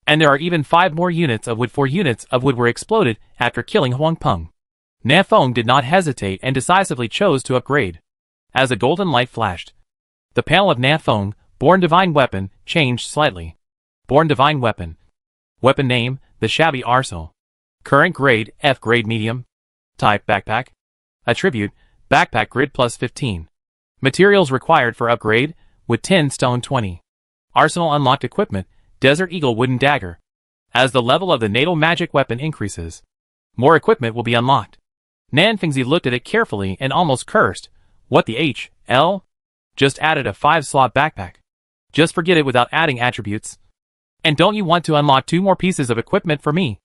And there are even 5 more units of wood. 4 units of wood were exploded after killing Huang Peng. Na Feng did not hesitate and decisively chose to upgrade. As a golden light flashed, the panel of Na Feng, Born Divine Weapon, changed slightly. Born Divine Weapon. Weapon name, the Shabby Arsenal. Current grade, F grade medium. Type, backpack. Attribute, backpack grid plus 15. Materials required for upgrade, wood 10 stone 20. Arsenal unlocked equipment, Desert Eagle wooden dagger. As the level of the natal magic weapon increases, more equipment will be unlocked. Nan Fengzi looked at it carefully and almost cursed. What the H.L.? Just added a 5-slot backpack. Just forget it without adding attributes. And don't you want to unlock 2 more pieces of equipment for me?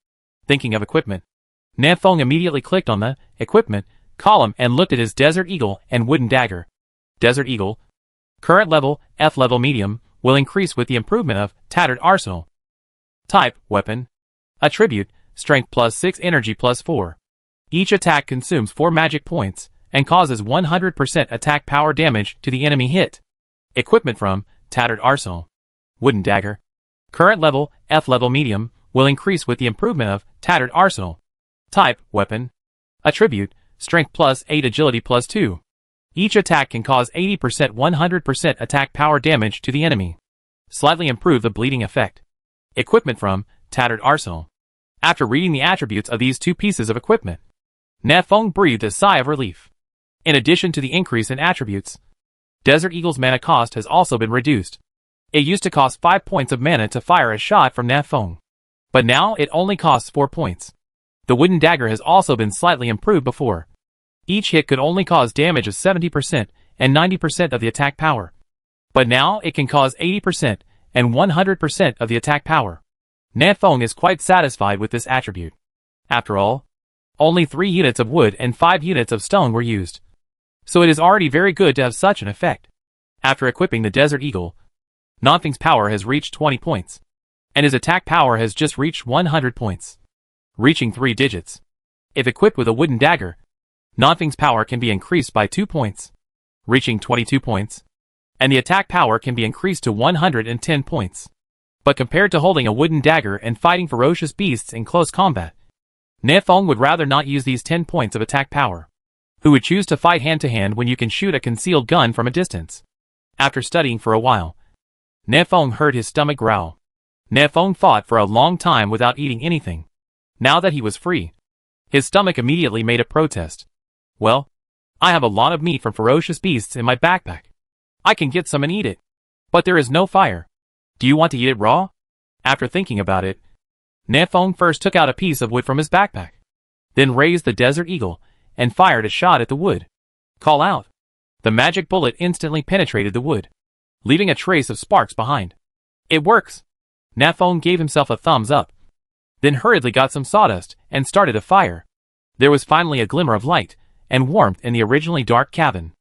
Thinking of equipment, Na Feng immediately clicked on the equipment column and looked at his Desert Eagle and wooden dagger. Desert Eagle. Current level, F level medium, will increase with the improvement of Tattered Arsenal. Type, weapon. Attribute, strength plus 6 energy plus 4. Each attack consumes 4 magic points and causes 100% attack power damage to the enemy hit. Equipment from Tattered Arsenal. Wooden dagger. Current level, F level medium, will increase with the improvement of Tattered Arsenal. Type, weapon. Attribute, strength plus 8 agility plus 2. Each attack can cause 80% 100% attack power damage to the enemy. Slightly improve the bleeding effect. Equipment from Tattered Arsenal. After reading the attributes of these 2 pieces of equipment, Na Feng breathed a sigh of relief. In addition to the increase in attributes, Desert Eagle's mana cost has also been reduced. It used to cost 5 points of mana to fire a shot from Na Feng, but now it only costs 4 points. The wooden dagger has also been slightly improved before. Each hit could only cause damage of 70% and 90% of the attack power. But now it can cause 80% and 100% of the attack power. Na Feng is quite satisfied with this attribute. After all, only 3 units of wood and 5 units of stone were used. So it is already very good to have such an effect. After equipping the Desert Eagle, Na Feng's power has reached 20 points. And his attack power has just reached 100 points. Reaching 3 digits. If equipped with a wooden dagger, Na Feng's power can be increased by 2 points, reaching 22 points, and the attack power can be increased to 110 points. But compared to holding a wooden dagger and fighting ferocious beasts in close combat, Na Feng would rather not use these 10 points of attack power. Who would choose to fight hand-to-hand when you can shoot a concealed gun from a distance? After studying for a while, Na Feng heard his stomach growl. Na Feng fought for a long time without eating anything. Now that he was free, his stomach immediately made a protest. Well, I have a lot of meat from ferocious beasts in my backpack. I can get some and eat it. But there is no fire. Do you want to eat it raw? After thinking about it, Na Feng first took out a piece of wood from his backpack, then raised the Desert Eagle and fired a shot at the wood. Call out. The magic bullet instantly penetrated the wood, leaving a trace of sparks behind. It works. Na Feng gave himself a thumbs up, then hurriedly got some sawdust and started a fire. There was finally a glimmer of light and warmth in the originally dark cabin.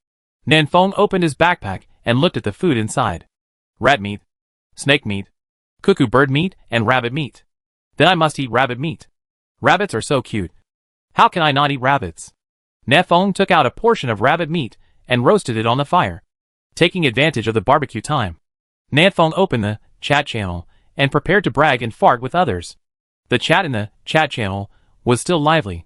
Na Feng opened his backpack and looked at the food inside. Rat meat, snake meat, cuckoo bird meat, and rabbit meat. Then I must eat rabbit meat. Rabbits are so cute. How can I not eat rabbits? Na Feng took out a portion of rabbit meat and roasted it on the fire. Taking advantage of the barbecue time, Na Feng opened the chat channel and prepared to brag and fart with others. The chat in the chat channel was still lively.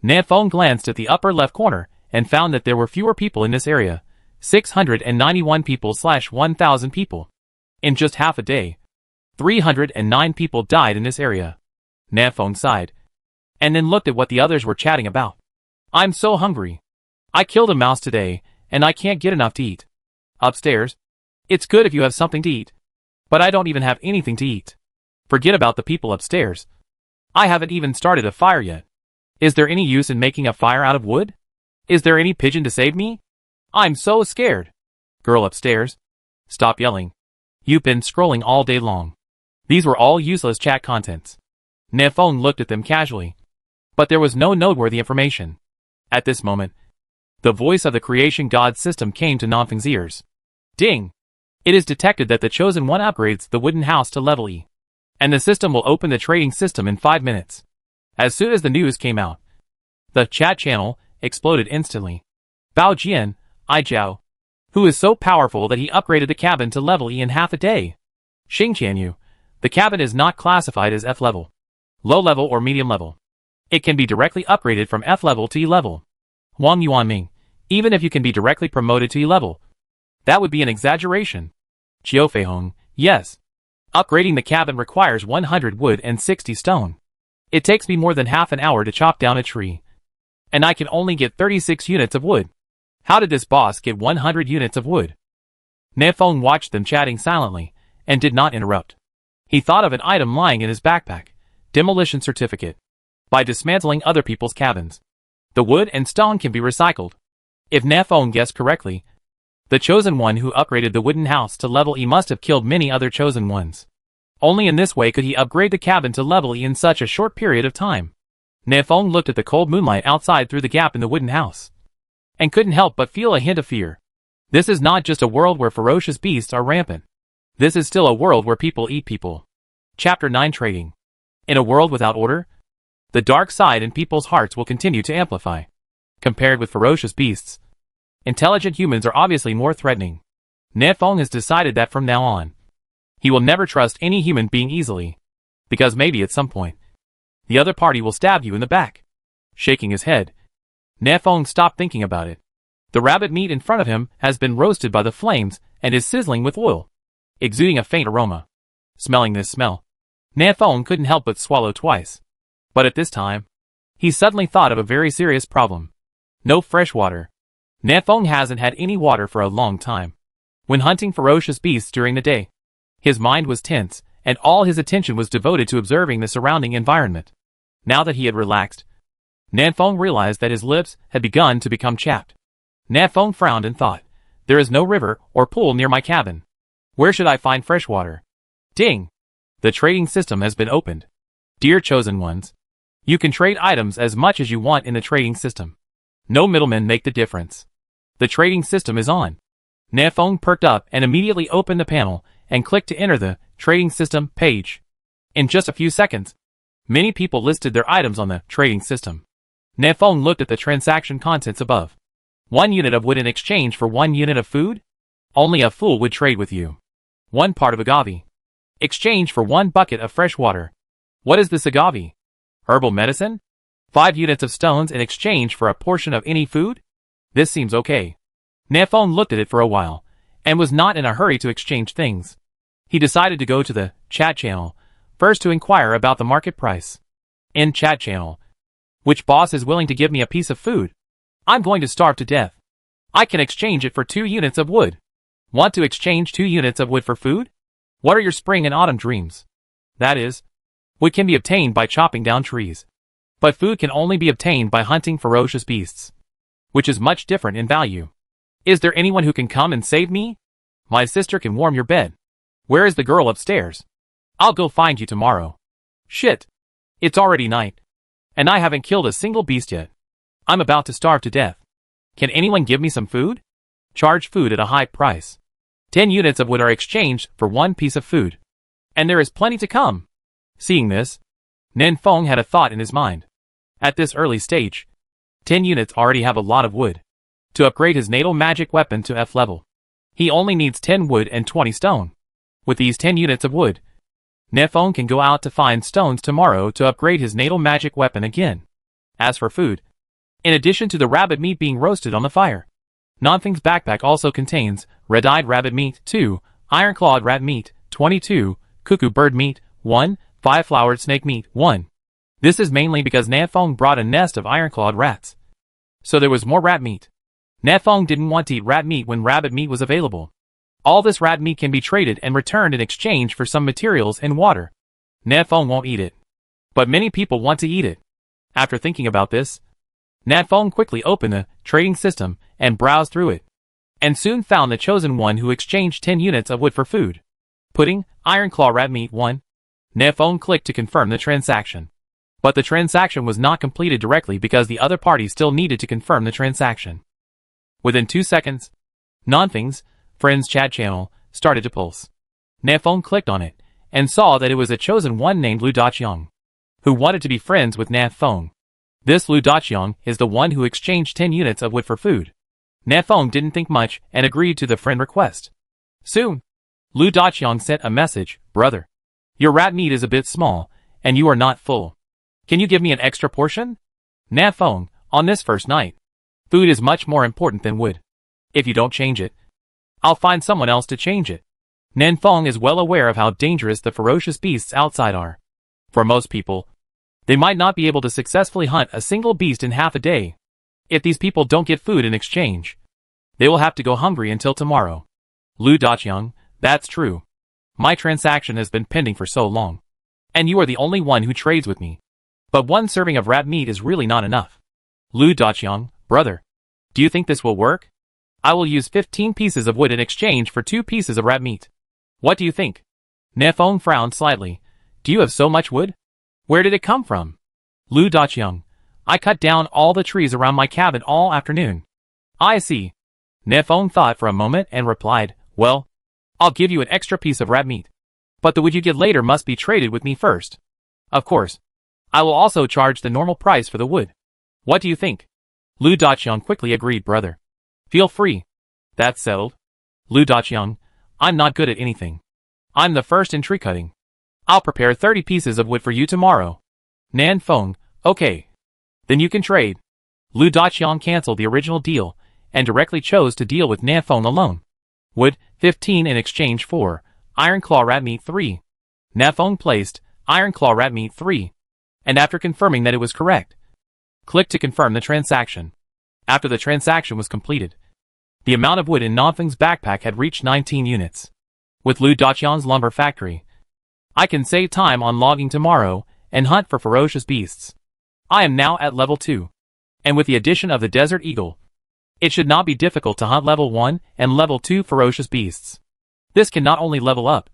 Na Feng glanced at the upper left corner and found that there were fewer people in this area, 691 people / 1,000 people. In just half a day, 309 people died in this area. Na Feng sighed, and then looked at what the others were chatting about. I'm so hungry. I killed a mouse today, and I can't get enough to eat. Upstairs, it's good if you have something to eat. But I don't even have anything to eat. Forget about the people upstairs. I haven't even started a fire yet. Is there any use in making a fire out of wood? Is there any pigeon to save me? I'm so scared. Girl upstairs, stop yelling. You've been scrolling all day long. These were all useless chat contents. Na Feng looked at them casually. But there was no noteworthy information. At this moment, the voice of the creation god system came to Na Feng's ears. Ding! It is detected that the Chosen One upgrades the wooden house to level E. And the system will open the trading system in 5 minutes. As soon as the news came out, the chat channel exploded instantly. Bao Jian, I Jiao. who is so powerful that he upgraded the cabin to level E in half a day. Xing Qianyu, the cabin is not classified as F level, low level or medium level. It can be directly upgraded from F level to E level. Wang Yuanming, even if you can be directly promoted to E level, that would be an exaggeration. Qiu Feihong, yes. Upgrading the cabin requires 100 wood and 60 stone. It takes me more than half an hour to chop down a tree. And I can only get 36 units of wood. How did this boss get 100 units of wood? Nefeng watched them chatting silently, and did not interrupt. He thought of an item lying in his backpack. Demolition certificate. By dismantling other people's cabins, the wood and stone can be recycled. If Nefeng guessed correctly, the chosen one who upgraded the wooden house to level E must have killed many other chosen ones. Only in this way could he upgrade the cabin to level E in such a short period of time. Nefeng looked at the cold moonlight outside through the gap in the wooden house, and couldn't help but feel a hint of fear. This is not just a world where ferocious beasts are rampant. This is still a world where people eat people. Chapter 9 Trading. In a world without order, the dark side in people's hearts will continue to amplify. Compared with ferocious beasts, intelligent humans are obviously more threatening. Nefeng has decided that from now on, he will never trust any human being easily, because maybe at some point, the other party will stab you in the back. Shaking his head, Nefeng stopped thinking about it. The rabbit meat in front of him has been roasted by the flames and is sizzling with oil, exuding a faint aroma. Smelling this smell, Nefeng couldn't help but swallow twice. But at this time, he suddenly thought of a very serious problem. No fresh water. Nefeng hasn't had any water for a long time. When hunting ferocious beasts during the day, his mind was tense, and all his attention was devoted to observing the surrounding environment. Now that he had relaxed, Nefeng realized that his lips had begun to become chapped. Nefeng frowned and thought, there is no river or pool near my cabin. Where should I find fresh water? Ding! The trading system has been opened. Dear chosen ones, you can trade items as much as you want in the trading system. No middlemen make the difference. The trading system is on. Nefeng perked up and immediately opened the panel and clicked to enter the trading system page. In just a few seconds, many people listed their items on the trading system. Nefeng looked at the transaction contents above. 1 unit of wood in exchange for 1 unit of food? Only a fool would trade with you. 1 part of agave. Exchange for 1 bucket of fresh water. What is this agave? Herbal medicine? 5 units of stones in exchange for a portion of any food? This seems okay. Nefeng looked at it for a while, and was not in a hurry to exchange things. He decided to go to the chat channel, first to inquire about the market price. In chat channel, which boss is willing to give me a piece of food? I'm going to starve to death. I can exchange it for 2 units of wood. Want to exchange 2 units of wood for food? What are your spring and autumn dreams? That is, wood can be obtained by chopping down trees. But food can only be obtained by hunting ferocious beasts, which is much different in value. Is there anyone who can come and save me? My sister can warm your bed. Where is the girl upstairs? I'll go find you tomorrow. Shit. It's already night. And I haven't killed a single beast yet. I'm about to starve to death. Can anyone give me some food? Charge food at a high price. 10 units of wood are exchanged for 1 piece of food. And there is plenty to come. Seeing this, Nefeng had a thought in his mind. At this early stage, 10 units already have a lot of wood. To upgrade his natal magic weapon to F level, he only needs 10 wood and 20 stone. With these 10 units of wood, Nefeng can go out to find stones tomorrow to upgrade his natal magic weapon again. As for food, in addition to the rabbit meat being roasted on the fire, Nonfeng's backpack also contains red-eyed rabbit meat 2, iron-clawed rat meat 22, cuckoo bird meat 1, 5-flowered snake meat 1. This is mainly because Nefeng brought a nest of iron-clawed rats, so there was more rat meat. Nefeng didn't want to eat rat meat when rabbit meat was available. All this rat meat can be traded and returned in exchange for some materials and water. Nefeng won't eat it, but many people want to eat it. After thinking about this, Nefeng quickly opened the trading system and browsed through it, and soon found the chosen one who exchanged 10 units of wood for food. Pudding, iron claw rat meat 1. Nefeng clicked to confirm the transaction. But the transaction was not completed directly because the other party still needed to confirm the transaction. Within 2 seconds, Nonfeng's friends chat channel started to pulse. Nefeng clicked on it, and saw that it was a chosen one named Lu Daqing, who wanted to be friends with Nefeng. This Lu Daqing is the one who exchanged 10 units of wood for food. Nafeng didn't think much and agreed to the friend request. Soon, Lu Daqiang sent a message, brother. Your rat meat is a bit small, and you are not full. Can you give me an extra portion? Nafeng, on this first night. Food is much more important than wood. If you don't change it, I'll find someone else to change it. Nafeng is well aware of how dangerous the ferocious beasts outside are. For most people, they might not be able to successfully hunt a single beast in half a day. If these people don't get food in exchange, they will have to go hungry until tomorrow. Lu Daqiang, that's true. My transaction has been pending for so long. And you are the only one who trades with me. But one serving of rat meat is really not enough. Lu Daqiang, brother, do you think this will work? I will use 15 pieces of wood in exchange for 2 pieces of rat meat. What do you think? Nafeng frowned slightly. Do you have so much wood? Where did it come from? Lu Daqiang, I cut down all the trees around my cabin all afternoon. I see. Nafeng thought for a moment and replied, well, I'll give you an extra piece of rat meat. But the wood you get later must be traded with me first. Of course. I will also charge the normal price for the wood. What do you think? Lu Daqiang quickly agreed, brother. Feel free. That's settled. Lu Daqiang, I'm not good at anything. I'm the first in tree cutting. I'll prepare 30 pieces of wood for you tomorrow. Nafeng, okay. Then you can trade. Lu Daqiang canceled the original deal and directly chose to deal with Nafeng alone. Wood, 15 in exchange for Iron Claw Rat Meat 3. Nafeng placed Iron Claw Rat Meat 3. And after confirming that it was correct, click to confirm the transaction. After the transaction was completed, the amount of wood in Nafeng's backpack had reached 19 units. With Lu Daqiang's lumber factory, I can save time on logging tomorrow and hunt for ferocious beasts. I am now at level 2. And with the addition of the Desert Eagle, it should not be difficult to hunt level 1 and level 2 ferocious beasts. This can not only level up,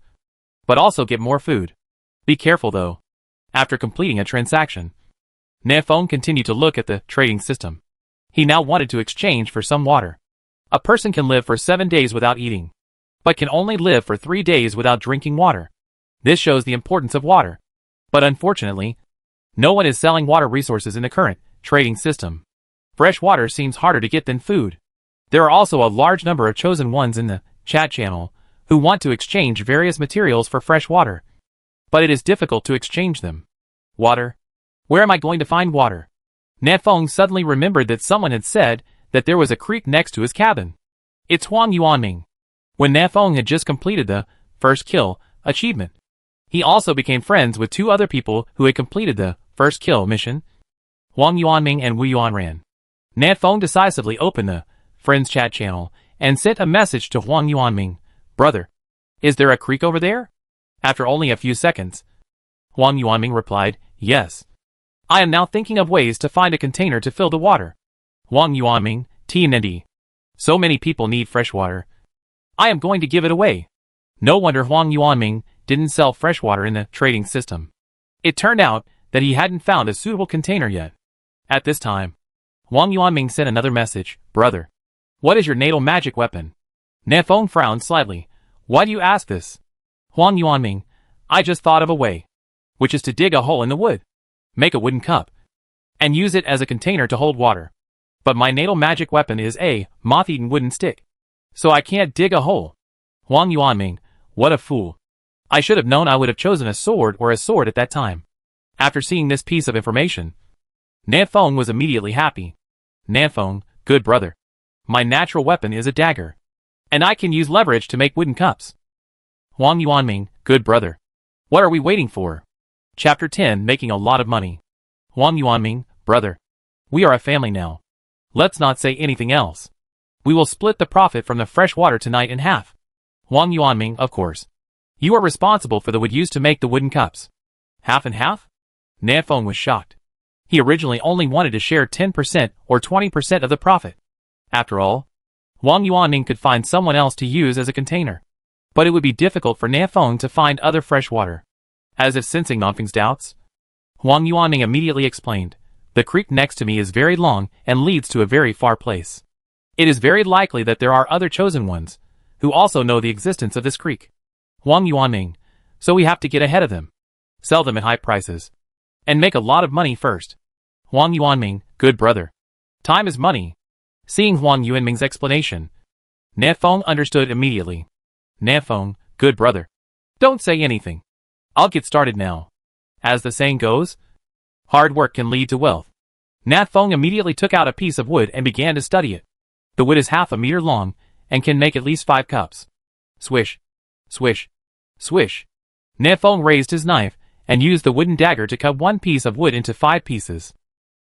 but also get more food. Be careful though. After completing a transaction, Nafeng continued to look at the trading system. He now wanted to exchange for some water. A person can live for 7 days without eating, but can only live for 3 days without drinking water. This shows the importance of water. But unfortunately, no one is selling water resources in the current trading system. Fresh water seems harder to get than food. There are also a large number of chosen ones in the chat channel who want to exchange various materials for fresh water. But it is difficult to exchange them. Water? Where am I going to find water? Nafeng suddenly remembered that someone had said that there was a creek next to his cabin. It's Huang Yuanming. When Nafeng had just completed the first kill achievement, he also became friends with 2 other people who had completed the first kill mission, Huang Yuanming and Wu Yuanran. Nafeng decisively opened the friends chat channel and sent a message to Huang Yuanming. Brother, is there a creek over there? After only a few seconds, Huang Yuanming replied, yes. I am now thinking of ways to find a container to fill the water. Huang Yuanming, TND. So many people need fresh water. I am going to give it away. No wonder Huang Yuanming didn't sell fresh water in the trading system. It turned out that he hadn't found a suitable container yet. At this time, Huang Yuanming sent another message, brother. What is your natal magic weapon? Nafeng frowned slightly. Why do you ask this? Huang Yuanming, I just thought of a way, which is to dig a hole in the wood, make a wooden cup, and use it as a container to hold water. But my natal magic weapon is a moth-eaten wooden stick, so I can't dig a hole. Huang Yuanming, what a fool. I should have known I would have chosen a sword or a sword at that time. After seeing this piece of information, Nafeng was immediately happy. Nafeng, good brother. My natural weapon is a dagger, and I can use leverage to make wooden cups. Huang Yuanming, good brother. What are we waiting for? Chapter 10, Making a Lot of Money. Huang Yuanming, brother. We are a family now. Let's not say anything else. We will split the profit from the fresh water tonight in half. Huang Yuanming, of course. You are responsible for the wood used to make the wooden cups. Half and half? Nafeng was shocked. He originally only wanted to share 10% or 20% of the profit. After all, Huang Yuanming could find someone else to use as a container. But it would be difficult for Nafeng to find other fresh water. As if sensing Nafeng's doubts, Huang Yuanming immediately explained, the creek next to me is very long and leads to a very far place. It is very likely that there are other chosen ones, who also know the existence of this creek. Huang Yuanming, so we have to get ahead of them. Sell them at high prices. And make a lot of money first. Huang Yuanming, good brother. Time is money. Seeing Huang Yuanming's explanation, Nefeng understood immediately. Nefeng, good brother. Don't say anything. I'll get started now. As the saying goes, hard work can lead to wealth. Nefeng immediately took out a piece of wood and began to study it. The wood is half a meter long and can make at least 5 cups. Swish, swish, swish. Nefeng raised his knife and used the wooden dagger to cut one piece of wood into 5 pieces.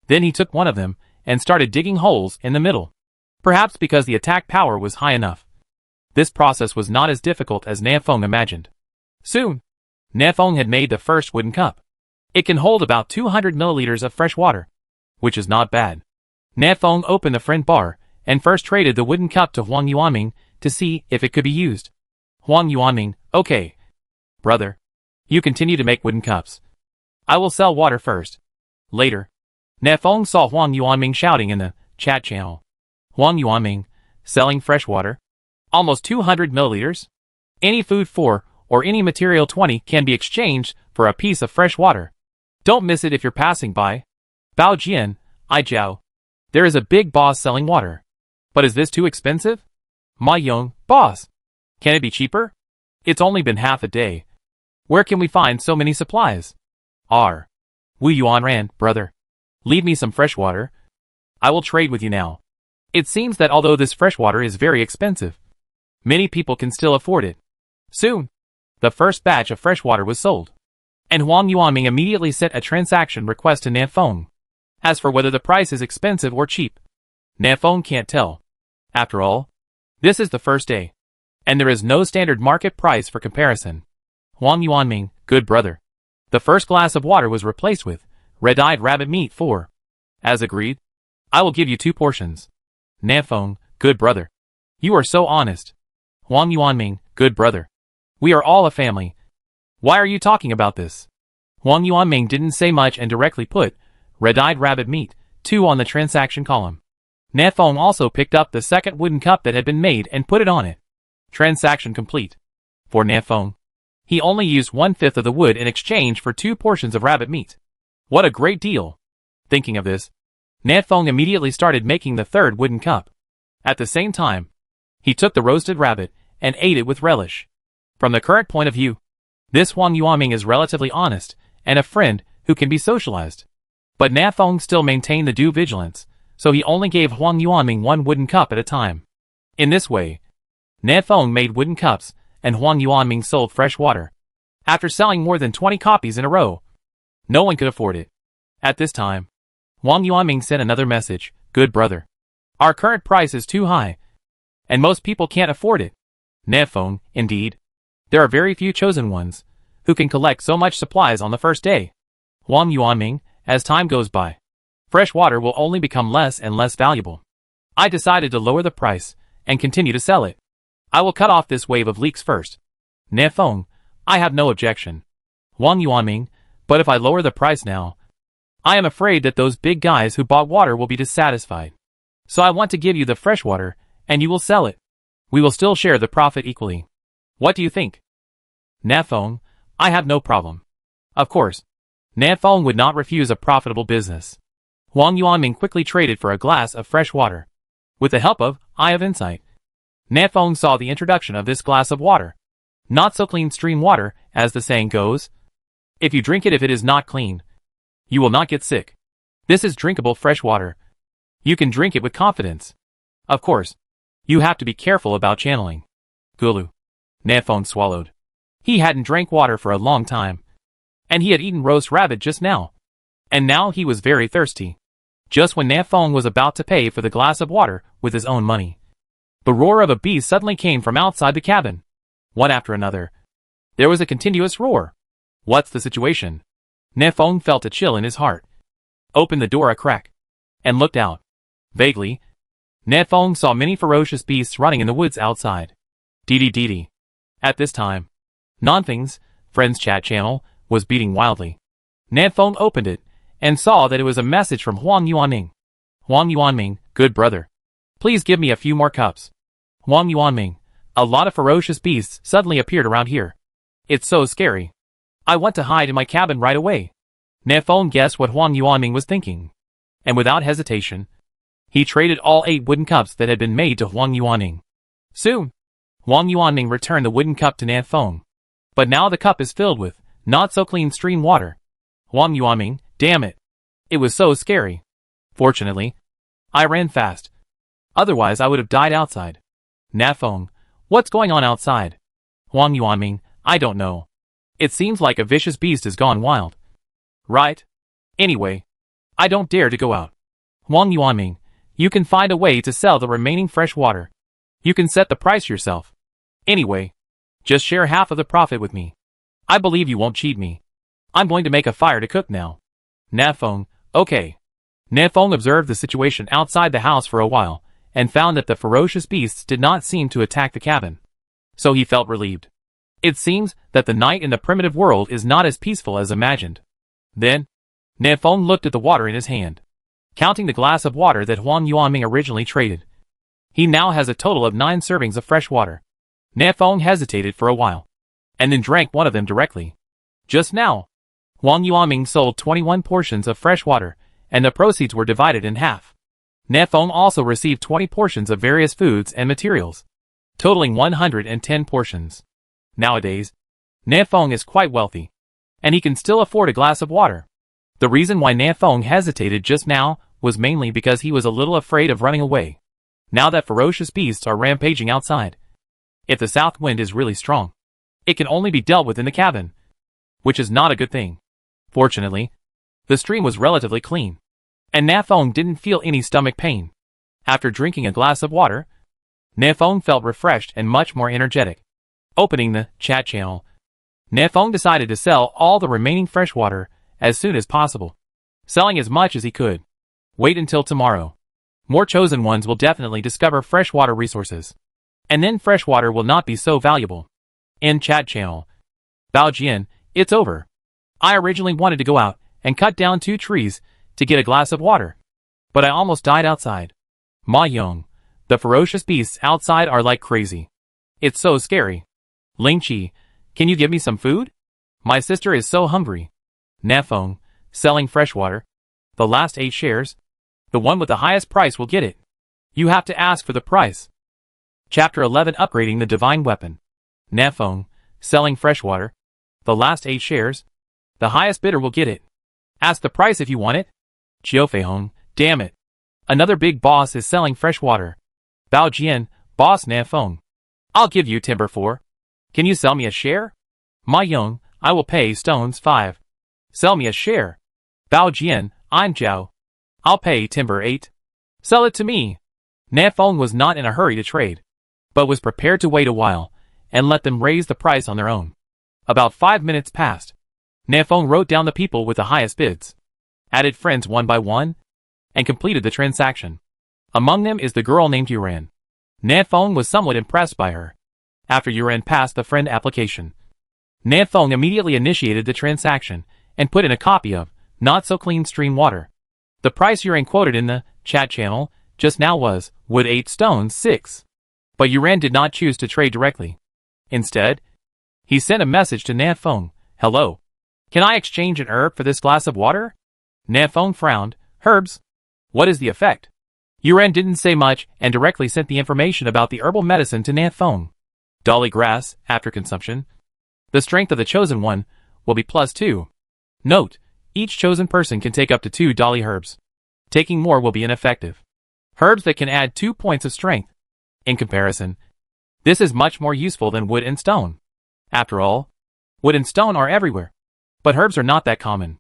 Then he took one of them and started digging holes in the middle. Perhaps because the attack power was high enough. This process was not as difficult as Nefeng imagined. Soon, Nefeng had made the first wooden cup. It can hold about 200 milliliters of fresh water, which is not bad. Nefeng opened the front bar and first traded the wooden cup to Huang Yuanming to see if it could be used. Huang Yuanming, okay. Brother, you continue to make wooden cups. I will sell water first. Later, Nefeng saw Huang Yuanming shouting in the chat channel. Huang Yuanming, selling fresh water? Almost 200 milliliters? Any food 4 or any material 20 can be exchanged for a piece of fresh water. Don't miss it if you're passing by. Bao Jian, I Jiao. There is a big boss selling water. But is this too expensive? Ma Yong, boss. Can it be cheaper? It's only been half a day. Where can we find so many supplies? R. Wu Yuanran, brother. Leave me some fresh water. I will trade with you now. It seems that although this fresh water is very expensive, many people can still afford it. Soon, the first batch of fresh water was sold. And Huang Yuanming immediately sent a transaction request to Nefeng. As for whether the price is expensive or cheap, Nefeng can't tell. After all, this is the first day, and there is no standard market price for comparison. Huang Yuanming, good brother. The first glass of water was replaced with red-eyed rabbit meat 4. As agreed, I will give you 2 portions. Nefeng, good brother. You are so honest. Huang Yuanming, good brother. We are all a family. Why are you talking about this? Huang Yuanming didn't say much and directly put red-eyed rabbit meat 2 on the transaction column. Nefeng also picked up the second wooden cup that had been made and put it on it. Transaction complete. For Nefeng, he only used 1/5 of the wood in exchange for 2 portions of rabbit meat. What a great deal! Thinking of this, Nefeng immediately started making the third wooden cup. At the same time, he took the roasted rabbit and ate it with relish. From the current point of view, this Huang Yuanming is relatively honest and a friend who can be socialized. But Nefeng still maintained the due vigilance, so he only gave Huang Yuanming 1 wooden cup at a time. In this way, Nefeng made wooden cups and Huang Yuanming sold fresh water. After selling more than 20 copies in a row, no one could afford it. At this time, Huang Yuanming sent another message, good brother. Our current price is too high, and most people can't afford it. Nefeng, indeed. There are very few chosen ones who can collect so much supplies on the first day. Huang Yuanming, as time goes by, fresh water will only become less and less valuable. I decided to lower the price and continue to sell it. I will cut off this wave of leaks first. Nefeng, I have no objection. Huang Yuanming, but if I lower the price now, I am afraid that those big guys who bought water will be dissatisfied. So I want to give you the fresh water, and you will sell it. We will still share the profit equally. What do you think? Nefeng, I have no problem. Of course, Nefeng would not refuse a profitable business. Huang Yuanming quickly traded for a glass of fresh water. With the help of Eye of Insight, Nefeng saw the introduction of this glass of water. Not so clean stream water, as the saying goes. If you drink it if it is not clean, you will not get sick. This is drinkable fresh water. You can drink it with confidence. Of course, you have to be careful about channeling. Gulu. Nefeng swallowed. He hadn't drank water for a long time. And he had eaten roast rabbit just now. And now he was very thirsty. Just when Nefeng was about to pay for the glass of water with his own money, the roar of a beast suddenly came from outside the cabin. One after another. There was a continuous roar. What's the situation? Nefeng felt a chill in his heart. Opened the door a crack. And looked out. Vaguely, Nefeng saw many ferocious beasts running in the woods outside. Dee. At this time, Nonthing's friends chat channel was beating wildly. Nefeng opened it and saw that it was a message from Huang Yuanming. Huang Yuanming, good brother. Please give me a few more cups. Huang Yuanming, a lot of ferocious beasts suddenly appeared around here. It's so scary. I want to hide in my cabin right away. Nefeng guessed what Huang Yuanming was thinking. And without hesitation, He traded all 8 wooden cups that had been made to Huang Yuanming. Soon, Huang Yuanming returned the wooden cup to Nan Feng. But now the cup is filled with not-so-clean stream water. Huang Yuanming, damn it. It was so scary. Fortunately, I ran fast. Otherwise I would have died outside. Nan Feng, what's going on outside? Huang Yuanming, I don't know. It seems like a vicious beast has gone wild. Right? Anyway, I don't dare to go out. Huang Yuanming, you can find a way to sell the remaining fresh water. You can set the price yourself. Anyway, just share half of the profit with me. I believe you won't cheat me. I'm going to make a fire to cook now. Nan Feng, okay. Nan Feng observed the situation outside the house for a while, and found that the ferocious beasts did not seem to attack the cabin. So he felt relieved. It seems that the night in the primitive world is not as peaceful as imagined. Then, Nan Feng looked at the water in his hand. Counting the glass of water that Huang Yuanming originally traded, he now has a total of 9 servings of fresh water. Nan Feng hesitated for a while, and then drank one of them directly. Just now, Huang Yuanming sold 21 portions of fresh water, and the proceeds were divided in half. Nan Feng also received 20 portions of various foods and materials, totaling 110 portions. Nowadays, Nan Feng is quite wealthy, and he can still afford a glass of water. The reason why Nan Feng hesitated just now was mainly because he was a little afraid of running away, now that ferocious beasts are rampaging outside. If the south wind is really strong, it can only be dealt with in the cabin, which is not a good thing. Fortunately, the stream was relatively clean, and Nan Feng didn't feel any stomach pain. After drinking a glass of water, Nan Feng felt refreshed and much more energetic. Opening the chat channel, Nan Feng decided to sell all the remaining fresh water as soon as possible, selling as much as he could. Wait until tomorrow. More chosen ones will definitely discover freshwater resources, and then freshwater will not be so valuable. In chat channel, Bao Jian, it's over. I originally wanted to go out and cut down 2 trees to get a glass of water, but I almost died outside. Ma Yong, the ferocious beasts outside are like crazy. It's so scary. Ling Qi, can you give me some food? My sister is so hungry. Nan Feng, selling fresh water. The last 8 shares. The one with the highest price will get it. You have to ask for the price. Chapter 11, Upgrading the Divine Weapon. Nan Feng, selling fresh water. The last 8 shares. The highest bidder will get it. Ask the price if you want it. Jiao Feihong, damn it. Another big boss is selling fresh water. Bao Jian, boss Nan Feng. I'll give you timber 4. Can you sell me a share? Ma Yong, I will pay stones 5. Sell me a share. Bao Jian, I'm Zhao. I'll pay timber 8. Sell it to me. Nan Feng was not in a hurry to trade, but was prepared to wait a while, and let them raise the price on their own. About 5 minutes passed. Nan Feng wrote down the people with the highest bids, added friends one by one, and completed the transaction. Among them is the girl named Yuran. Nan Feng was somewhat impressed by her. After Yuran passed the friend application, Nan Feng immediately initiated the transaction, and put in a copy of not-so-clean stream water. The price Yuran quoted in the chat channel just now was wood 8 stones 6. But Yuran did not choose to trade directly. Instead, he sent a message to Nan Feng. Hello. Can I exchange an herb for this glass of water? Nan Feng frowned. Herbs? What is the effect? Yuran didn't say much and directly sent the information about the herbal medicine to Nan Feng. Dolly grass, after consumption. The strength of the chosen one will be +2. Note, each chosen person can take up to 2 dolly herbs. Taking more will be ineffective. Herbs that can add 2 points of strength. In comparison, this is much more useful than wood and stone. After all, wood and stone are everywhere, but herbs are not that common.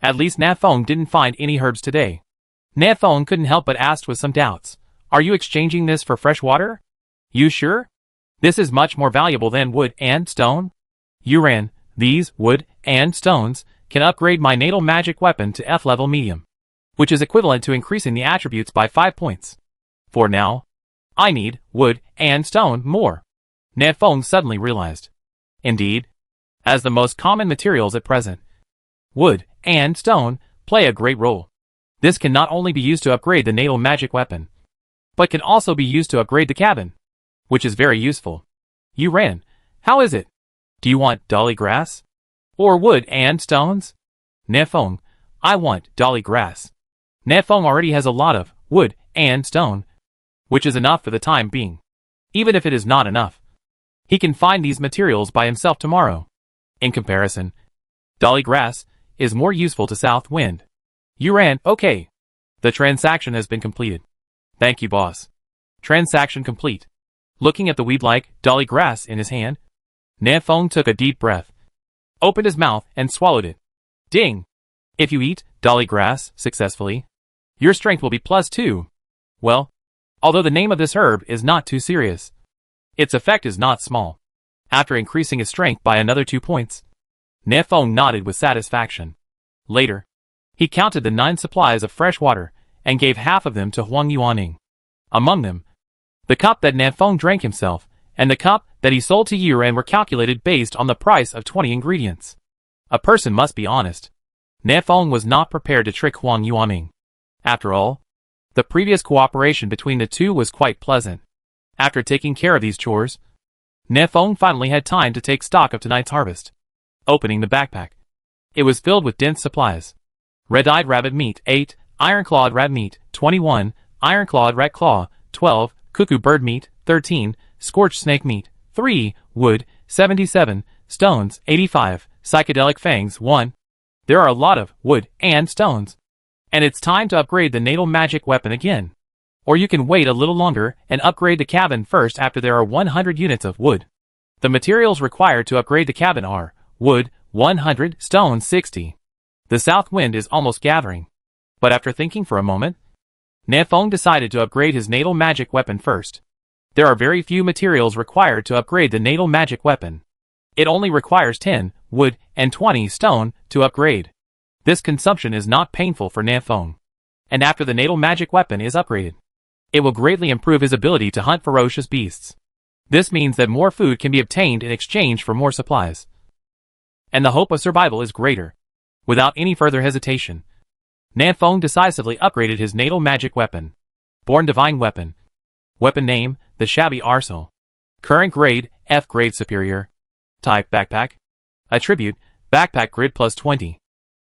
At least Nan Feng didn't find any herbs today. Nan Feng couldn't help but ask with some doubts. Are you exchanging this for fresh water? You sure? This is much more valuable than wood and stone. Yuran, these wood and stones can upgrade my natal magic weapon to F level medium, which is equivalent to increasing the attributes by 5 points. For now, I need wood and stone more. Nan Feng suddenly realized. Indeed, as the most common materials at present, wood and stone play a great role. This can not only be used to upgrade the natal magic weapon, but can also be used to upgrade the cabin, which is very useful. Yuran, how is it? Do you want dolly grass? Or wood and stones? Nan Feng, I want dolly grass. Nan Feng already has a lot of wood and stone, which is enough for the time being. Even if it is not enough, he can find these materials by himself tomorrow. In comparison, Dolly Grass is more useful to South Wind. You ran, okay. The transaction has been completed. Thank you, boss. Transaction complete. Looking at the weed-like Dolly Grass in his hand, Nanfeng took a deep breath, opened his mouth, and swallowed it. Ding! If you eat Dolly Grass successfully, your strength will be +2. Well, although the name of this herb is not too serious, its effect is not small. After increasing his strength by another 2 points, Nanfeng nodded with satisfaction. Later, he counted the 9 supplies of fresh water and gave half of them to Huang Yuaning. Among them, the cup that Nanfeng drank himself and the cup that he sold to Yuan were calculated based on the price of 20 ingredients. A person must be honest. Nanfeng was not prepared to trick Huang Yuaning. After all, the previous cooperation between the two was quite pleasant. After taking care of these chores, Nanfeng finally had time to take stock of tonight's harvest. Opening the backpack, it was filled with dense supplies. Red-eyed rabbit meat 8, iron-clawed rat meat 21, iron-clawed rat claw 12, cuckoo bird meat 13, scorched snake meat 3, wood 77, stones 85, psychedelic fangs 1. There are a lot of wood and stones. And it's time to upgrade the natal magic weapon again. Or you can wait a little longer and upgrade the cabin first after there are 100 units of wood. The materials required to upgrade the cabin are wood 100, stone 60. The south wind is almost gathering. But after thinking for a moment, Nanfeng decided to upgrade his natal magic weapon first. There are very few materials required to upgrade the natal magic weapon. It only requires 10 wood and 20 stone to upgrade. This consumption is not painful for Nanfeng. And after the natal magic weapon is upgraded, it will greatly improve his ability to hunt ferocious beasts. This means that more food can be obtained in exchange for more supplies. And the hope of survival is greater. Without any further hesitation, Nanfeng decisively upgraded his natal magic weapon. Born Divine Weapon. Weapon name, the Shabby Arsenal. Current grade, F grade superior. Type, backpack. Attribute, backpack grid +20.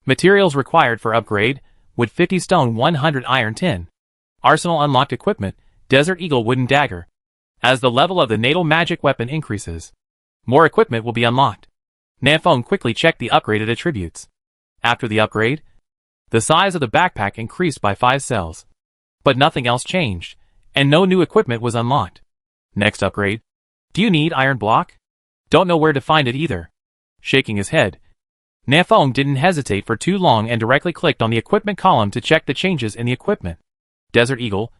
Materials required for upgrade, wood 50 stone 100 iron 10. Arsenal unlocked equipment, Desert Eagle wooden dagger. As the level of the natal magic weapon increases, more equipment will be unlocked. Nanfeng quickly checked the upgraded attributes. After the upgrade, the size of the backpack increased by 5 cells. But nothing else changed, and no new equipment was unlocked. Next upgrade. Do you need iron block? Don't know where to find it either. Shaking his head, Nanfeng didn't hesitate for too long and directly clicked on the equipment column to check the changes in the equipment. Desert Eagle.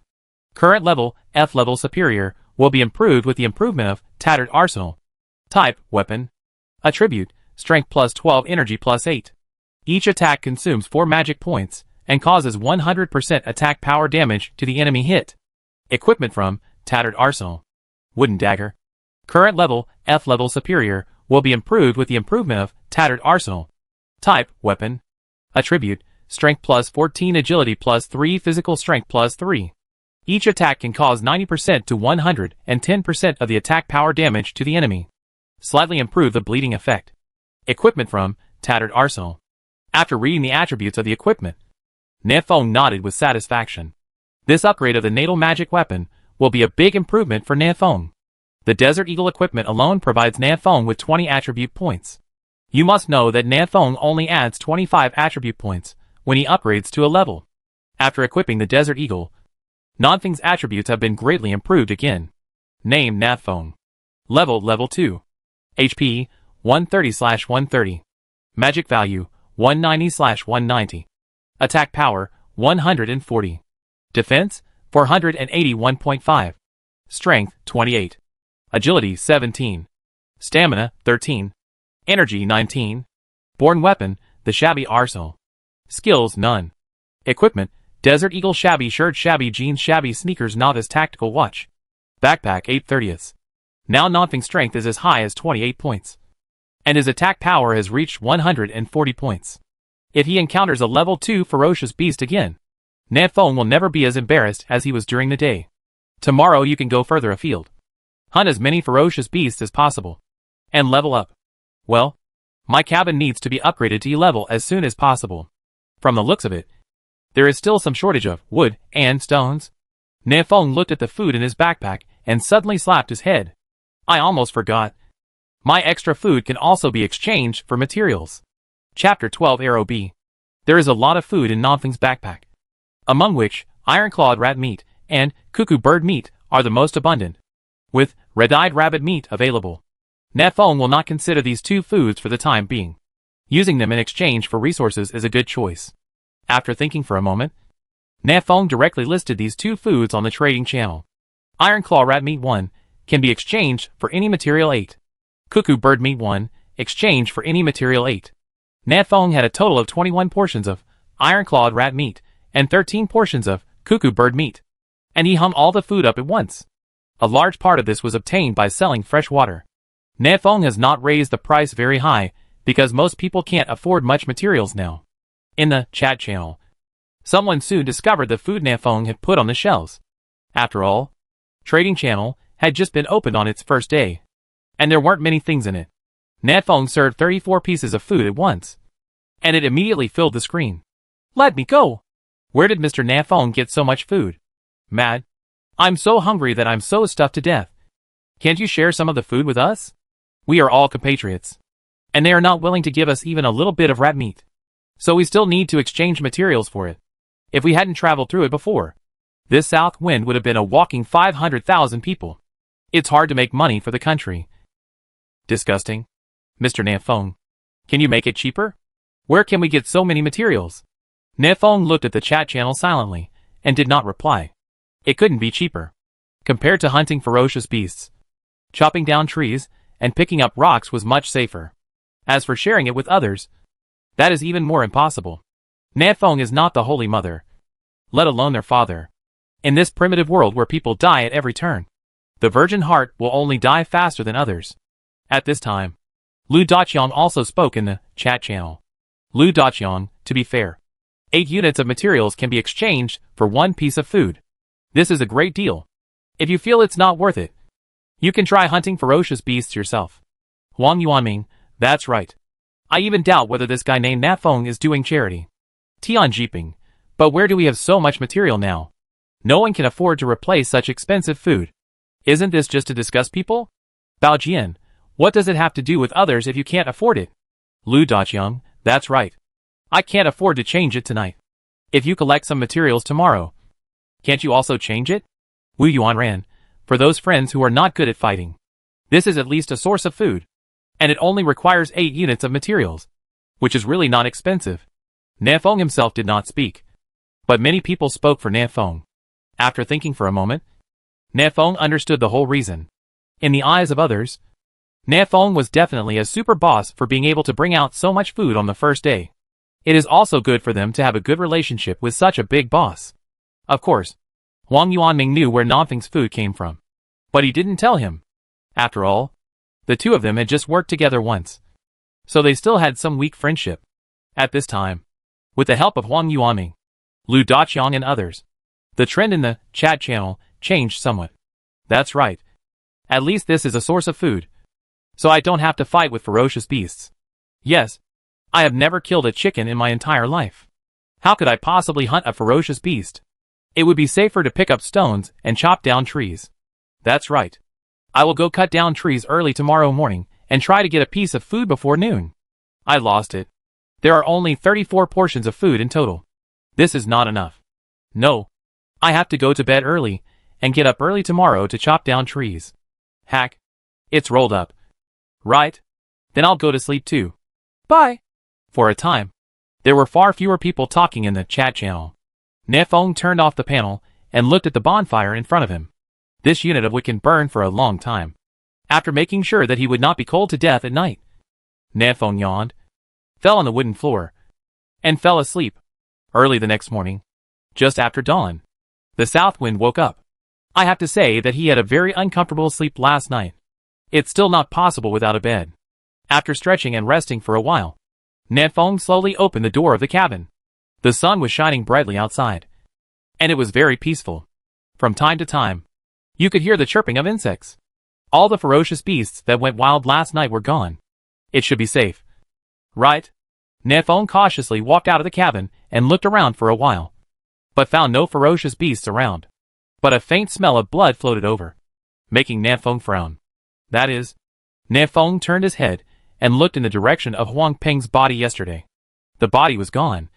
Current level, F level superior, will be improved with the improvement of Tattered Arsenal. Type, weapon. Attribute, strength +12 energy +8. Each attack consumes 4 magic points and causes 100% attack power damage to the enemy hit. Equipment from Tattered Arsenal. Wooden dagger. Current level, F level superior, will be improved with the improvement of Tattered Arsenal. Type, weapon. Attribute, strength +14 agility +3 physical strength +3. Each attack can cause 90% to 110% of the attack power damage to the enemy. Slightly improve the bleeding effect. Equipment from Tattered Arsenal. After reading the attributes of the equipment, Nanfeng nodded with satisfaction. This upgrade of the natal magic weapon will be a big improvement for Nanfeng. The Desert Eagle equipment alone provides Nanfeng with 20 attribute points. You must know that Nanfeng only adds 25 attribute points when he upgrades to a level. After equipping the Desert Eagle, Nanfeng's attributes have been greatly improved again. Name Nanfeng. Level 2. HP 130/130. Magic value 190/190. Attack power 140. Defense 481.5. Strength 28. Agility 17. Stamina 13. Energy 19. Born weapon, the Shabby Arsenal. Skills none. Equipment, Desert Eagle Shabby Shirt Shabby Jeans Shabby Sneakers Novice Tactical Watch. Backpack 8/30. Now Nanfeng's strength is as high as 28 points. And his attack power has reached 140 points. If he encounters a level 2 ferocious beast again, Nanfeng will never be as embarrassed as he was during the day. Tomorrow you can go further afield. Hunt as many ferocious beasts as possible. And level up. Well, my cabin needs to be upgraded to E-level as soon as possible. From the looks of it, there is still some shortage of wood and stones. Nefong looked at the food in his backpack and suddenly slapped his head. I almost forgot. My extra food can also be exchanged for materials. Chapter 12 Arrow B. There is a lot of food in Nonfeng's backpack, among which iron-clawed rat meat and cuckoo bird meat are the most abundant, with red-eyed rabbit meat available. Nefong will not consider these two foods for the time being. Using them in exchange for resources is a good choice. After thinking for a moment, Nefong directly listed these two foods on the trading channel. Iron Claw Rat Meat 1 can be exchanged for any material 8. Cuckoo Bird Meat 1 exchange for any material 8. Nefong had a total of 21 portions of Iron Clawed Rat Meat and 13 portions of Cuckoo Bird Meat, and he hummed all the food up at once. A large part of this was obtained by selling fresh water. Nefong has not raised the price very high because most people can't afford much materials now. In the chat channel, someone soon discovered the food Nefong had put on the shelves. After all, trading channel had just been opened on its first day, and there weren't many things in it. Nefong served 34 pieces of food at once, and it immediately filled the screen. Let me go! Where did Mr. Nefong get so much food? Mad. I'm so hungry that I'm so stuffed to death. Can't you share some of the food with us? We are all compatriots, and they are not willing to give us even a little bit of rat meat. So we still need to exchange materials for it. If we hadn't traveled through it before, this south wind would have been a walking 500,000 people. It's hard to make money for the country. Disgusting. Mr. Nefong, can you make it cheaper? Where can we get so many materials? Nefong looked at the chat channel silently, and did not reply. It couldn't be cheaper. Compared to hunting ferocious beasts, chopping down trees, and picking up rocks was much safer. As for sharing it with others, that is even more impossible. Nefong is not the Holy Mother, let alone their father. In this primitive world where people die at every turn, the Virgin Heart will only die faster than others. At this time, Lu Daqiang also spoke in the chat channel. Lu Daqiang, to be fair, 8 units of materials can be exchanged for 1 piece of food. This is a great deal. If you feel it's not worth it, you can try hunting ferocious beasts yourself. Huang Yuanming, that's right. I even doubt whether this guy named Nefong is doing charity. Tian Jiping, but where do we have so much material now? No one can afford to replace such expensive food. Isn't this just to disgust people? Bao Jian, what does it have to do with others if you can't afford it? Lu Daqiang, that's right. I can't afford to change it tonight. If you collect some materials tomorrow, can't you also change it? Wu Yuanran, for those friends who are not good at fighting. This is at least a source of food, and it only requires 8 units of materials, which is really not expensive. Nefong himself did not speak, but many people spoke for Nefong. After thinking for a moment, Nefong understood the whole reason. In the eyes of others, Nefong was definitely a super boss for being able to bring out so much food on the first day. It is also good for them to have a good relationship with such a big boss. Of course, Huang Yuanming knew where Nonfeng's food came from, but he didn't tell him. After all, the two of them had just worked together once, so they still had some weak friendship. At this time, with the help of Huang Yuanming, Lu Daqiang and others, the trend in the chat channel changed somewhat. That's right. At least this is a source of food, so I don't have to fight with ferocious beasts. Yes, I have never killed a chicken in my entire life. How could I possibly hunt a ferocious beast? It would be safer to pick up stones and chop down trees. That's right. I will go cut down trees early tomorrow morning and try to get a piece of food before noon. I lost it. There are only 34 portions of food in total. This is not enough. No. I have to go to bed early and get up early tomorrow to chop down trees. Hack. It's rolled up. Right. Then I'll go to sleep too. Bye. For a time, there were far fewer people talking in the chat channel. Nefong turned off the panel and looked at the bonfire in front of him. This unit of wood can burn for a long time. After making sure that he would not be cold to death at night, Nefong yawned, fell on the wooden floor, and fell asleep. Early the next morning, just after dawn, the south wind woke up. I have to say that he had a very uncomfortable sleep last night. It's still not possible without a bed. After stretching and resting for a while, Nefong slowly opened the door of the cabin. The sun was shining brightly outside, and it was very peaceful. From time to time, you could hear the chirping of insects. All the ferocious beasts that went wild last night were gone. It should be safe. Right? Nefong cautiously walked out of the cabin and looked around for a while, but found no ferocious beasts around. but a faint smell of blood floated over, making Nanfeng frown. That is, Nanfeng turned his head and looked in the direction of Huang Peng's body yesterday. The body was gone,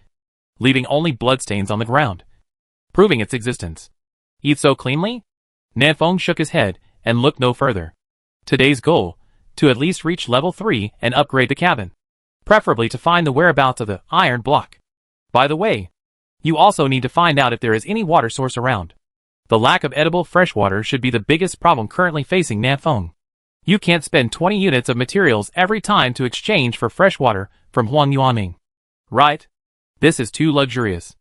leaving only bloodstains on the ground, proving its existence. Eat so cleanly? Nanfeng shook his head and looked no further. Today's goal, to at least reach level 3 and upgrade the cabin, preferably to find the whereabouts of the iron block. By the way, you also need to find out if there is any water source around. The lack of edible fresh water should be the biggest problem currently facing Nanfeng. You can't spend 20 units of materials every time to exchange for fresh water from Huang Yuanming. Right? This is too luxurious.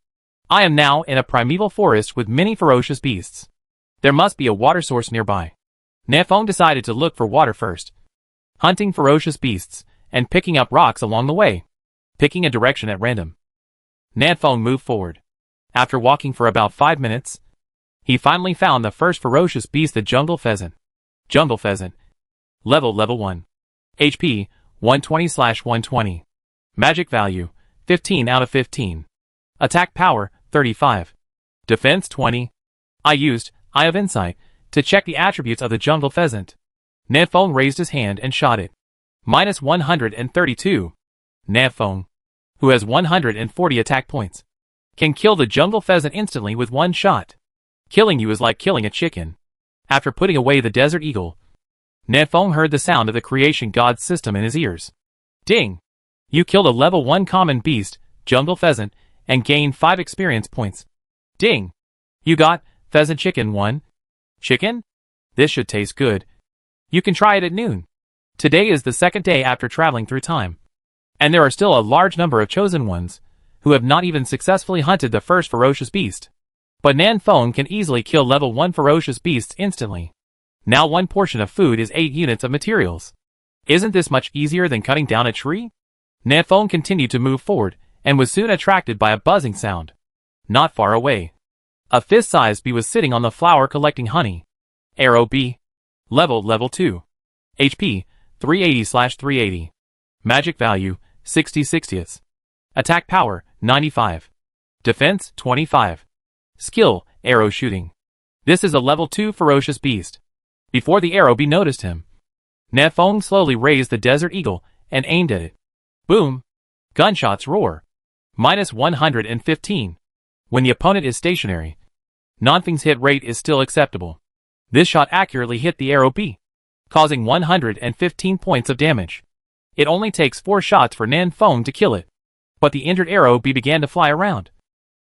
I am now in a primeval forest with many ferocious beasts. There must be a water source nearby. Nanfeng decided to look for water first, hunting ferocious beasts and picking up rocks along the way, picking a direction at random. Nanfeng moved forward. After walking for about 5 minutes, he finally found the first ferocious beast, the jungle pheasant. Jungle pheasant. Level 1. HP 120/120. Magic value 15 out of 15. Attack power 35. Defense 20. I used Eye of Insight to check the attributes of the jungle pheasant. Nanfeng raised his hand and shot it. Minus 132. Nanfeng, who has 140 attack points, can kill the jungle pheasant instantly with one shot. Killing you is like killing a chicken. After putting away the desert eagle, Nanfeng heard the sound of the creation god system in his ears. Ding! You killed a level 1 common beast, jungle pheasant, and gained 5 experience points. Ding! You got pheasant chicken 1. Chicken? This should taste good. You can try it at noon. Today is the second day after traveling through time, and there are still a large number of chosen ones who have not even successfully hunted the first ferocious beast. But Nanfeng can easily kill level 1 ferocious beasts instantly. Now one portion of food is 8 units of materials. Isn't this much easier than cutting down a tree? Nanfeng continued to move forward and was soon attracted by a buzzing sound. Not far away, a fist-sized bee was sitting on the flower collecting honey. Arrow bee. Level 2. HP 380/380. Magic value 60/60. Attack power 95. Defense 25. Skill, arrow shooting. This is a level 2 ferocious beast. Before the arrow bee noticed him, Nanfeng slowly raised the desert eagle and aimed at it. Boom! Gunshots roar. Minus 115. When the opponent is stationary, Nanfeng's hit rate is still acceptable. This shot accurately hit the arrow bee, causing 115 points of damage. It only takes 4 shots for Nanfeng to kill it, but the injured arrow bee began to fly around,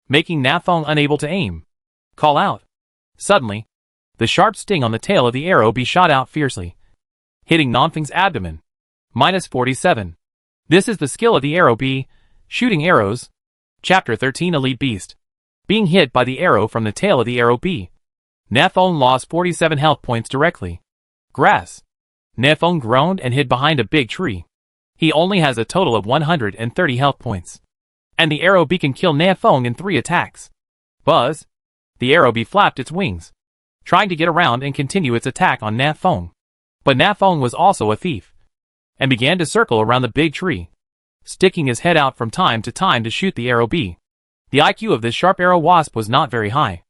making Nanfeng unable to aim. Call out. Suddenly, the sharp sting on the tail of the arrow bee shot out fiercely, hitting Nanfeng's abdomen. Minus 47. This is the skill of the arrow bee, shooting arrows. Chapter 13 Elite Beast. Being hit by the arrow from the tail of the arrow bee, Nanfeng lost 47 health points directly. Grass. Nanfeng groaned and hid behind a big tree. He only has a total of 130 health points, and the arrow bee can kill Nanfeng in 3 attacks. Buzz. The arrow bee flapped its wings, trying to get around and continue its attack on Nanfeng. But Nanfeng was also a thief, and began to circle around the big tree, sticking his head out from time to time to shoot the arrow bee. The IQ of this sharp arrow wasp was not very high.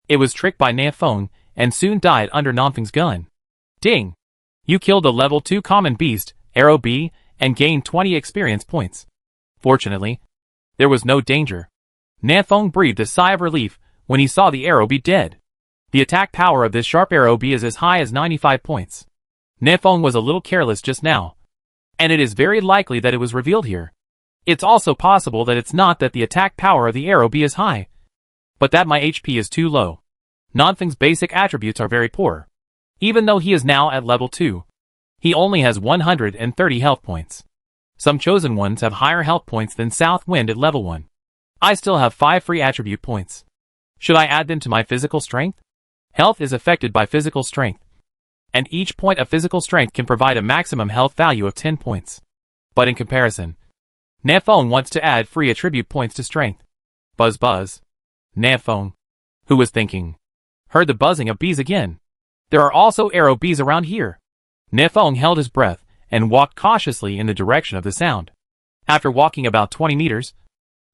It was tricked by Nanfeng and soon died under Nanfeng's gun. Ding! You killed a level 2 common beast, arrow bee, and gained 20 experience points. Fortunately, there was no danger. Nanfeng breathed a sigh of relief when he saw the arrow bee dead. The attack power of this sharp arrow bee is as high as 95 points. Nanfeng was a little careless just now, and it is very likely that it was revealed here. It's also possible that it's not that the attack power of the arrow bee is high, but that my HP is too low. Nanfeng's basic attributes are very poor. Even though he is now at level 2, he only has 130 health points. Some chosen ones have higher health points than South Wind at level 1. I still have 5 free attribute points. Should I add them to my physical strength? Health is affected by physical strength, and each point of physical strength can provide a maximum health value of 10 points. But in comparison, Nanfeng wants to add free attribute points to strength. Buzz buzz. Nanfeng, who was thinking, heard the buzzing of bees again. There are also arrow bees around here. Nanfeng held his breath and walked cautiously in the direction of the sound. After walking about 20 meters,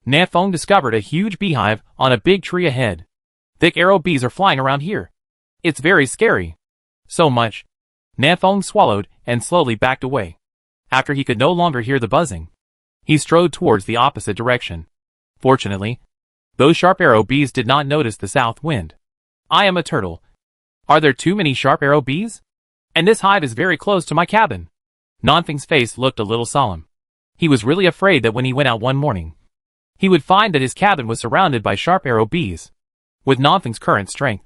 Nanfeng discovered a huge beehive on a big tree ahead. Thick arrow bees are flying around here. It's very scary. So much. Nafong swallowed and slowly backed away. After he could no longer hear the buzzing, he strode towards the opposite direction. Fortunately, those sharp arrow bees did not notice the south wind. I am a turtle. Are there too many sharp arrow bees? And this hive is very close to my cabin. Nanfeng's face looked a little solemn. He was really afraid that when he went out one morning, he would find that his cabin was surrounded by sharp arrow bees. With Nanfeng's current strength,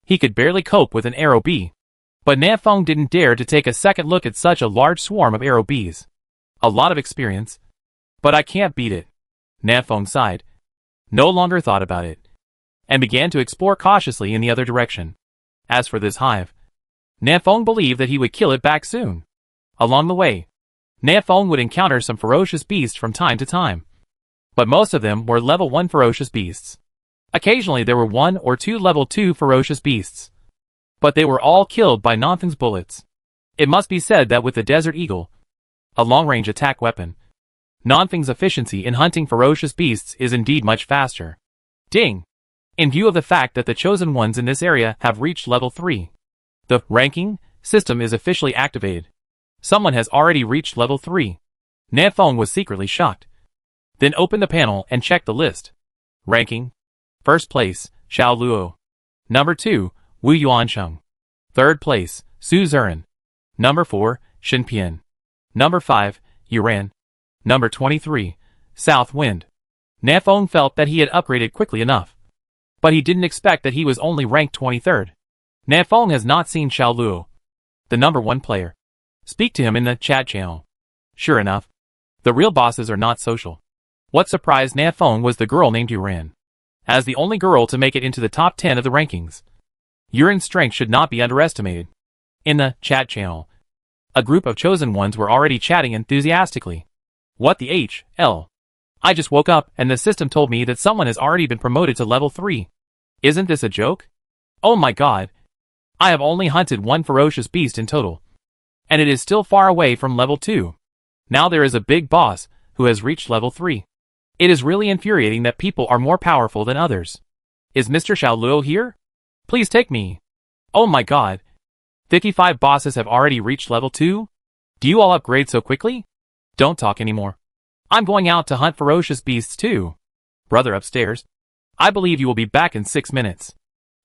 he could barely cope with an arrow bee. But Nafeng didn't dare to take a second look at such a large swarm of arrow bees. A lot of experience. But I can't beat it. Nafeng sighed, no longer thought about it, and began to explore cautiously in the other direction. As for this hive, Nafeng believed that he would kill it back soon. Along the way, Nafeng would encounter some ferocious beasts from time to time. But most of them were level 1 ferocious beasts. Occasionally there were 1 or 2 level 2 ferocious beasts. But they were all killed by Nanfeng's bullets. It must be said that with the Desert Eagle, a long-range attack weapon, Nanfeng's efficiency in hunting ferocious beasts is indeed much faster. Ding! In view of the fact that the chosen ones in this area have reached level 3, the ranking system is officially activated. Someone has already reached level 3. Nafeng was secretly shocked. Then opened the panel and checked the list. Ranking. First place, Xiao Luo. Number 2, Wu Yuancheng. Third place, Su Zuren. Number 4, Shin Pian. Number 5, Yuran. Number 23, South Wind. Nafeng felt that he had upgraded quickly enough. But he didn't expect that he was only ranked 23rd. Nafeng has not seen Xiao Luo, the number 1 player. Speak to him in the chat channel. Sure enough, the real bosses are not social. What surprised Nafeng was the girl named Yuran. As the only girl to make it into the top 10 of the rankings, Yuran's strength should not be underestimated. In the chat channel, a group of chosen ones were already chatting enthusiastically. What the HL? I just woke up and the system told me that someone has already been promoted to level 3. Isn't this a joke? Oh my god. I have only hunted 1 ferocious beast in total. And it is still far away from level 2. Now there is a big boss who has reached level 3. It is really infuriating that people are more powerful than others. Is Mr. Xiao Luo here? Please take me. Oh my god. 55 bosses have already reached level 2? Do you all upgrade so quickly? Don't talk anymore. I'm going out to hunt ferocious beasts too. Brother upstairs. I believe you will be back in 6 minutes.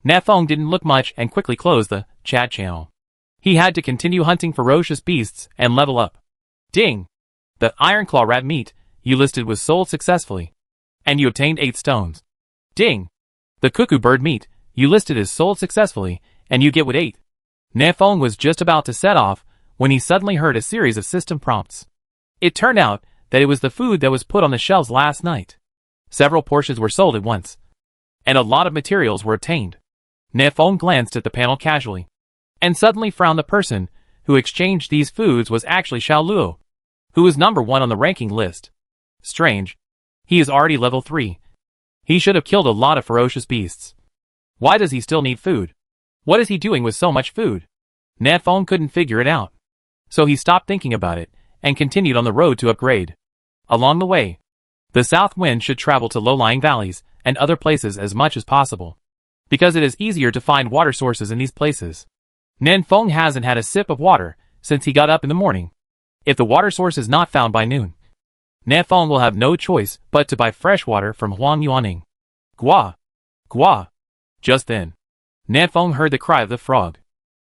Nafeng didn't look much and quickly closed the chat channel. He had to continue hunting ferocious beasts and level up. Ding! The Ironclaw rat meat you listed was sold successfully. And you obtained 8 stones. Ding! The cuckoo bird meat you listed is sold successfully, and you get with 8. Nafeng was just about to set off when he suddenly heard a series of system prompts. It turned out that it was the food that was put on the shelves last night. Several portions were sold at once, and a lot of materials were obtained. Nafeng glanced at the panel casually, and suddenly frowned. The person who exchanged these foods was actually Xiao Luo, who was number 1 on the ranking list. Strange. He is already level 3. He should have killed a lot of ferocious beasts. Why does he still need food? What is he doing with so much food? Nafeng couldn't figure it out. So he stopped thinking about it, and continued on the road to upgrade. Along the way, the south wind should travel to low-lying valleys and other places as much as possible, because it is easier to find water sources in these places. Nafeng hasn't had a sip of water since he got up in the morning. If the water source is not found by noon, Nafeng will have no choice but to buy fresh water from Huang Yuaning. Gua! Gua! Just then, Nafeng heard the cry of the frog.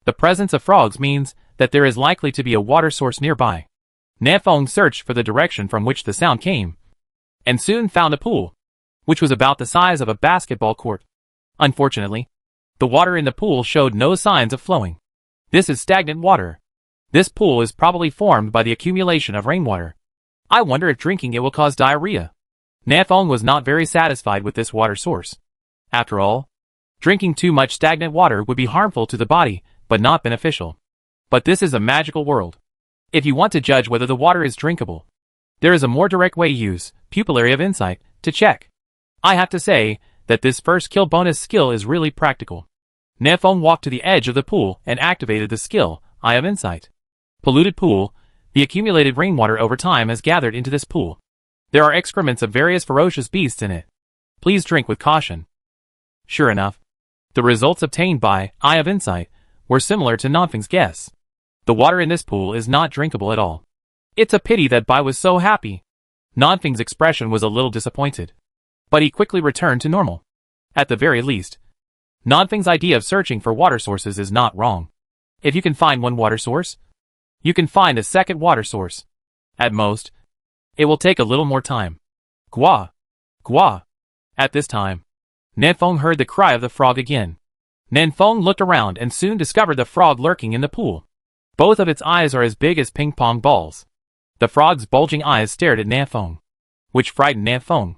The presence of frogs means that there is likely to be a water source nearby. Nafeng searched for the direction from which the sound came, and soon found a pool, which was about the size of a basketball court. Unfortunately, the water in the pool showed no signs of flowing. This is stagnant water. This pool is probably formed by the accumulation of rainwater. I wonder if drinking it will cause diarrhea. Nafeng was not very satisfied with this water source. After all, drinking too much stagnant water would be harmful to the body, but not beneficial. But this is a magical world. If you want to judge whether the water is drinkable, there is a more direct way to use Pupillary of Insight to check. I have to say that this first kill bonus skill is really practical. Nafeng walked to the edge of the pool and activated the skill, Eye of Insight. Polluted pool. The accumulated rainwater over time has gathered into this pool. There are excrements of various ferocious beasts in it. Please drink with caution. Sure enough, the results obtained by Eye of Insight were similar to Nanfeng's guess. The water in this pool is not drinkable at all. It's a pity that Bai was so happy. Nanfeng's expression was a little disappointed, but he quickly returned to normal. At the very least, Nanfeng's idea of searching for water sources is not wrong. If you can find one water source, you can find a second water source. At most, it will take a little more time. Gua! Gua! At this time, Nanfeng heard the cry of the frog again. Nanfeng looked around and soon discovered the frog lurking in the pool. Both of its eyes are as big as ping-pong balls. The frog's bulging eyes stared at Nanfeng, which frightened Nanfeng.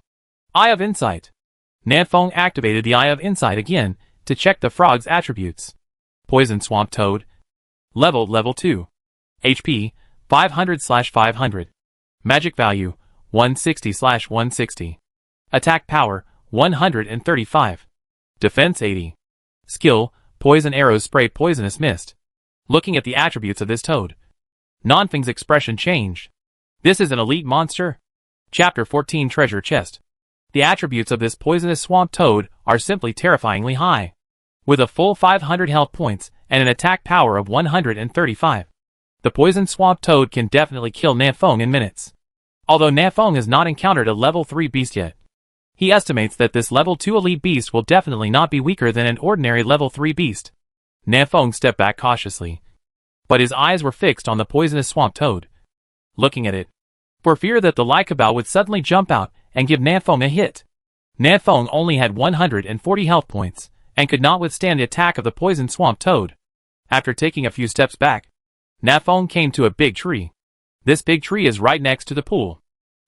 Eye of Insight. Nanfeng activated the Eye of Insight again to check the frog's attributes. Poison Swamp Toad. Level 2. HP 500/500. Magic value 160/160. Attack power 135. Defense 80. Skill, Poison Arrows Spray Poisonous Mist. Looking at the attributes of this toad, Nanfeng's expression changed. This is an elite monster? Chapter 14 Treasure Chest. The attributes of this poisonous swamp toad are simply terrifyingly high. With a full 500 health points and an attack power of 135, the poison swamp toad can definitely kill Nanfeng in minutes. Although Nanfeng has not encountered a level 3 beast yet, he estimates that this level 2 elite beast will definitely not be weaker than an ordinary level 3 beast. Nanfeng stepped back cautiously, but his eyes were fixed on the poisonous swamp toad, looking at it, for fear that the Lycabao would suddenly jump out and give Nanfeng a hit. Nanfeng only had 140 health points, and could not withstand the attack of the poison swamp toad. After taking a few steps back, Nanfeng came to a big tree. This big tree is right next to the pool.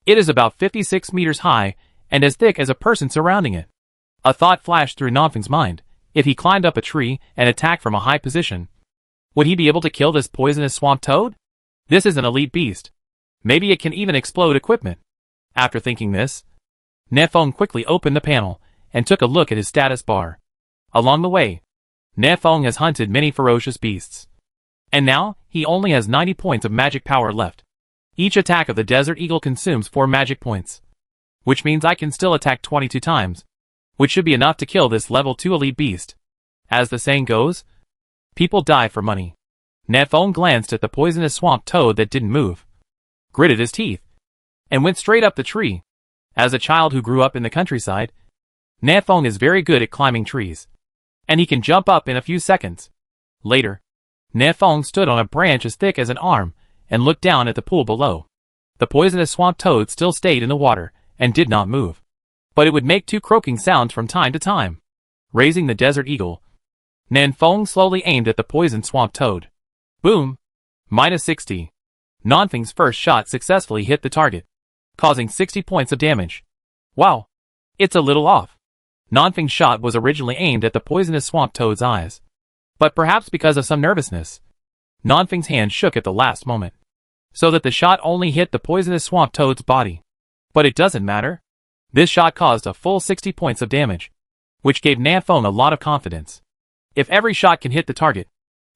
It is about 56 meters high, and as thick as a person surrounding it. A thought flashed through Nanfeng's mind. If he climbed up a tree and attacked from a high position, would he be able to kill this poisonous swamp toad? This is an elite beast. Maybe it can even explode equipment. After thinking this, Nanfeng quickly opened the panel and took a look at his status bar. Along the way, Nanfeng has hunted many ferocious beasts, and now he only has 90 points of magic power left. Each attack of the desert eagle consumes 4 magic points, which means I can still attack 22 times, which should be enough to kill this level 2 elite beast. As the saying goes, people die for money. Nanfeng glanced at the poisonous swamp toad that didn't move, gritted his teeth, and went straight up the tree. As a child who grew up in the countryside, Nanfeng is very good at climbing trees, and he can jump up in a few seconds. Later, Nanfeng stood on a branch as thick as an arm and looked down at the pool below. The poisonous swamp toad still stayed in the water and did not move, but it would make 2 croaking sounds from time to time. Raising the desert eagle, Nanfeng slowly aimed at the poison swamp toad. Boom! -60. Nanfeng's first shot successfully hit the target, causing 60 points of damage. Wow! It's a little off. Nanfeng's shot was originally aimed at the poisonous swamp toad's eyes, but perhaps because of some nervousness, Nanfeng's hand shook at the last moment, so that the shot only hit the poisonous swamp toad's body. But it doesn't matter. This shot caused a full 60 points of damage, which gave Nanfeng a lot of confidence. If every shot can hit the target,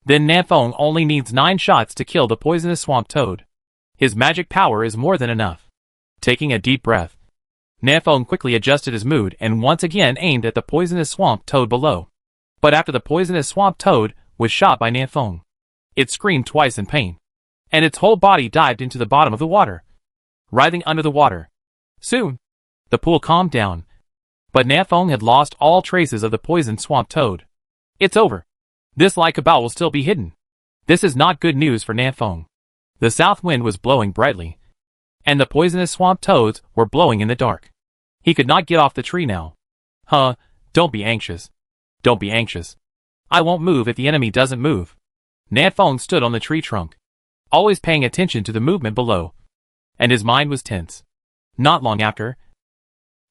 then Nanfeng only needs 9 shots to kill the poisonous swamp toad. His magic power is more than enough. Taking a deep breath, Nanfeng quickly adjusted his mood and once again aimed at the poisonous swamp toad below. But after the poisonous swamp toad was shot by Nanfeng, it screamed twice in pain, and its whole body dived into the bottom of the water, writhing under the water. Soon, the pool calmed down, but Nanfeng had lost all traces of the poisoned swamp toad. It's over. This Lycabao will still be hidden. This is not good news for Nanfeng. The south wind was blowing brightly, and the poisonous swamp toads were blowing in the dark. He could not get off the tree now. Don't be anxious. Don't be anxious. I won't move if the enemy doesn't move. Nanfeng stood on the tree trunk, always paying attention to the movement below, and his mind was tense. Not long after,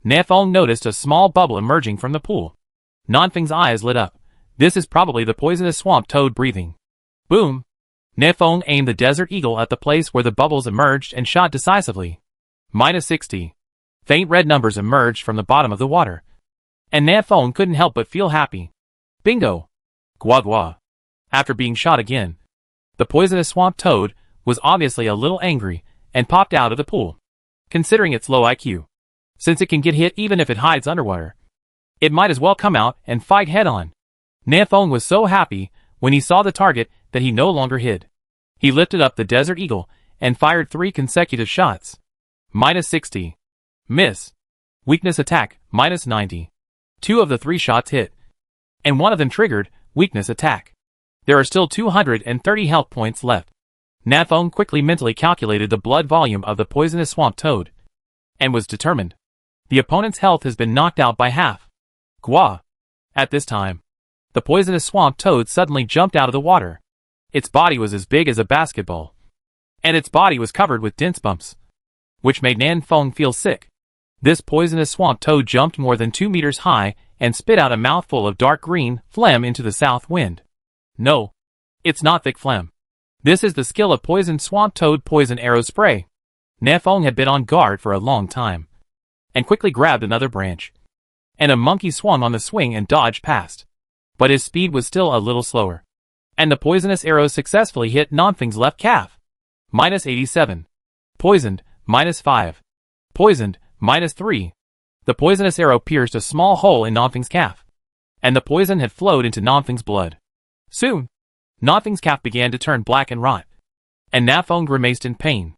Nanfeng noticed a small bubble emerging from the pool. Nanfeng's eyes lit up. This is probably the poisonous swamp toad breathing. Boom! Nanfeng aimed the desert eagle at the place where the bubbles emerged and shot decisively. -60. Faint red numbers emerged from the bottom of the water, and Nanfeng couldn't help but feel happy. Bingo! Gua gua. After being shot again, the poisonous swamp toad was obviously a little angry and popped out of the pool. Considering its low IQ, since it can get hit even if it hides underwater, It might as well come out and fight head-on. Nanfeng was so happy when he saw the target that he no longer hid. He lifted up the Desert Eagle and fired 3 consecutive shots. -60. Miss. Weakness attack, -90. 2 of the 3 shots hit. And 1 of them triggered weakness attack. There are still 230 health points left. Nanfeng quickly mentally calculated the blood volume of the poisonous swamp toad, and was determined. The opponent's health has been knocked out by half. Gua. At this time, the poisonous swamp toad suddenly jumped out of the water. Its body was as big as a basketball, and its body was covered with dense bumps, which made Nanfeng feel sick. This poisonous swamp toad jumped more than 2 meters high and spit out a mouthful of dark green phlegm into the south wind. No, it's not thick phlegm. This is the skill of poison swamp toad poison arrow spray. Nanfeng had been on guard for a long time, and quickly grabbed another branch. And a monkey swung on the swing and dodged past. But his speed was still a little slower, and the poisonous arrow successfully hit Nanfeng's left calf. -87. Poisoned, -5. Poisoned, -3. The poisonous arrow pierced a small hole in Nanfeng's calf, and the poison had flowed into Nanfeng's blood. Soon, Nanfeng's calf began to turn black and rot, and Nanfeng grimaced in pain.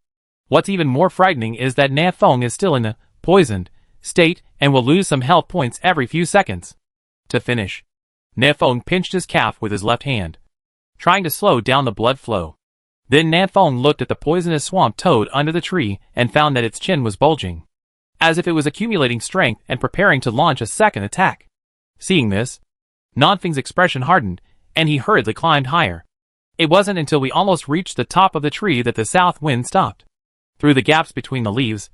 What's even more frightening is that Nanfeng is still in a poisoned state and will lose some health points every few seconds. To finish, Nanfeng pinched his calf with his left hand, trying to slow down the blood flow. Then Nanfeng looked at the poisonous swamp toad under the tree and found that its chin was bulging, as if it was accumulating strength and preparing to launch a second attack. Seeing this, Nanfeng's expression hardened, and he hurriedly climbed higher. It wasn't until we almost reached the top of the tree that the south wind stopped. Through the gaps between the leaves,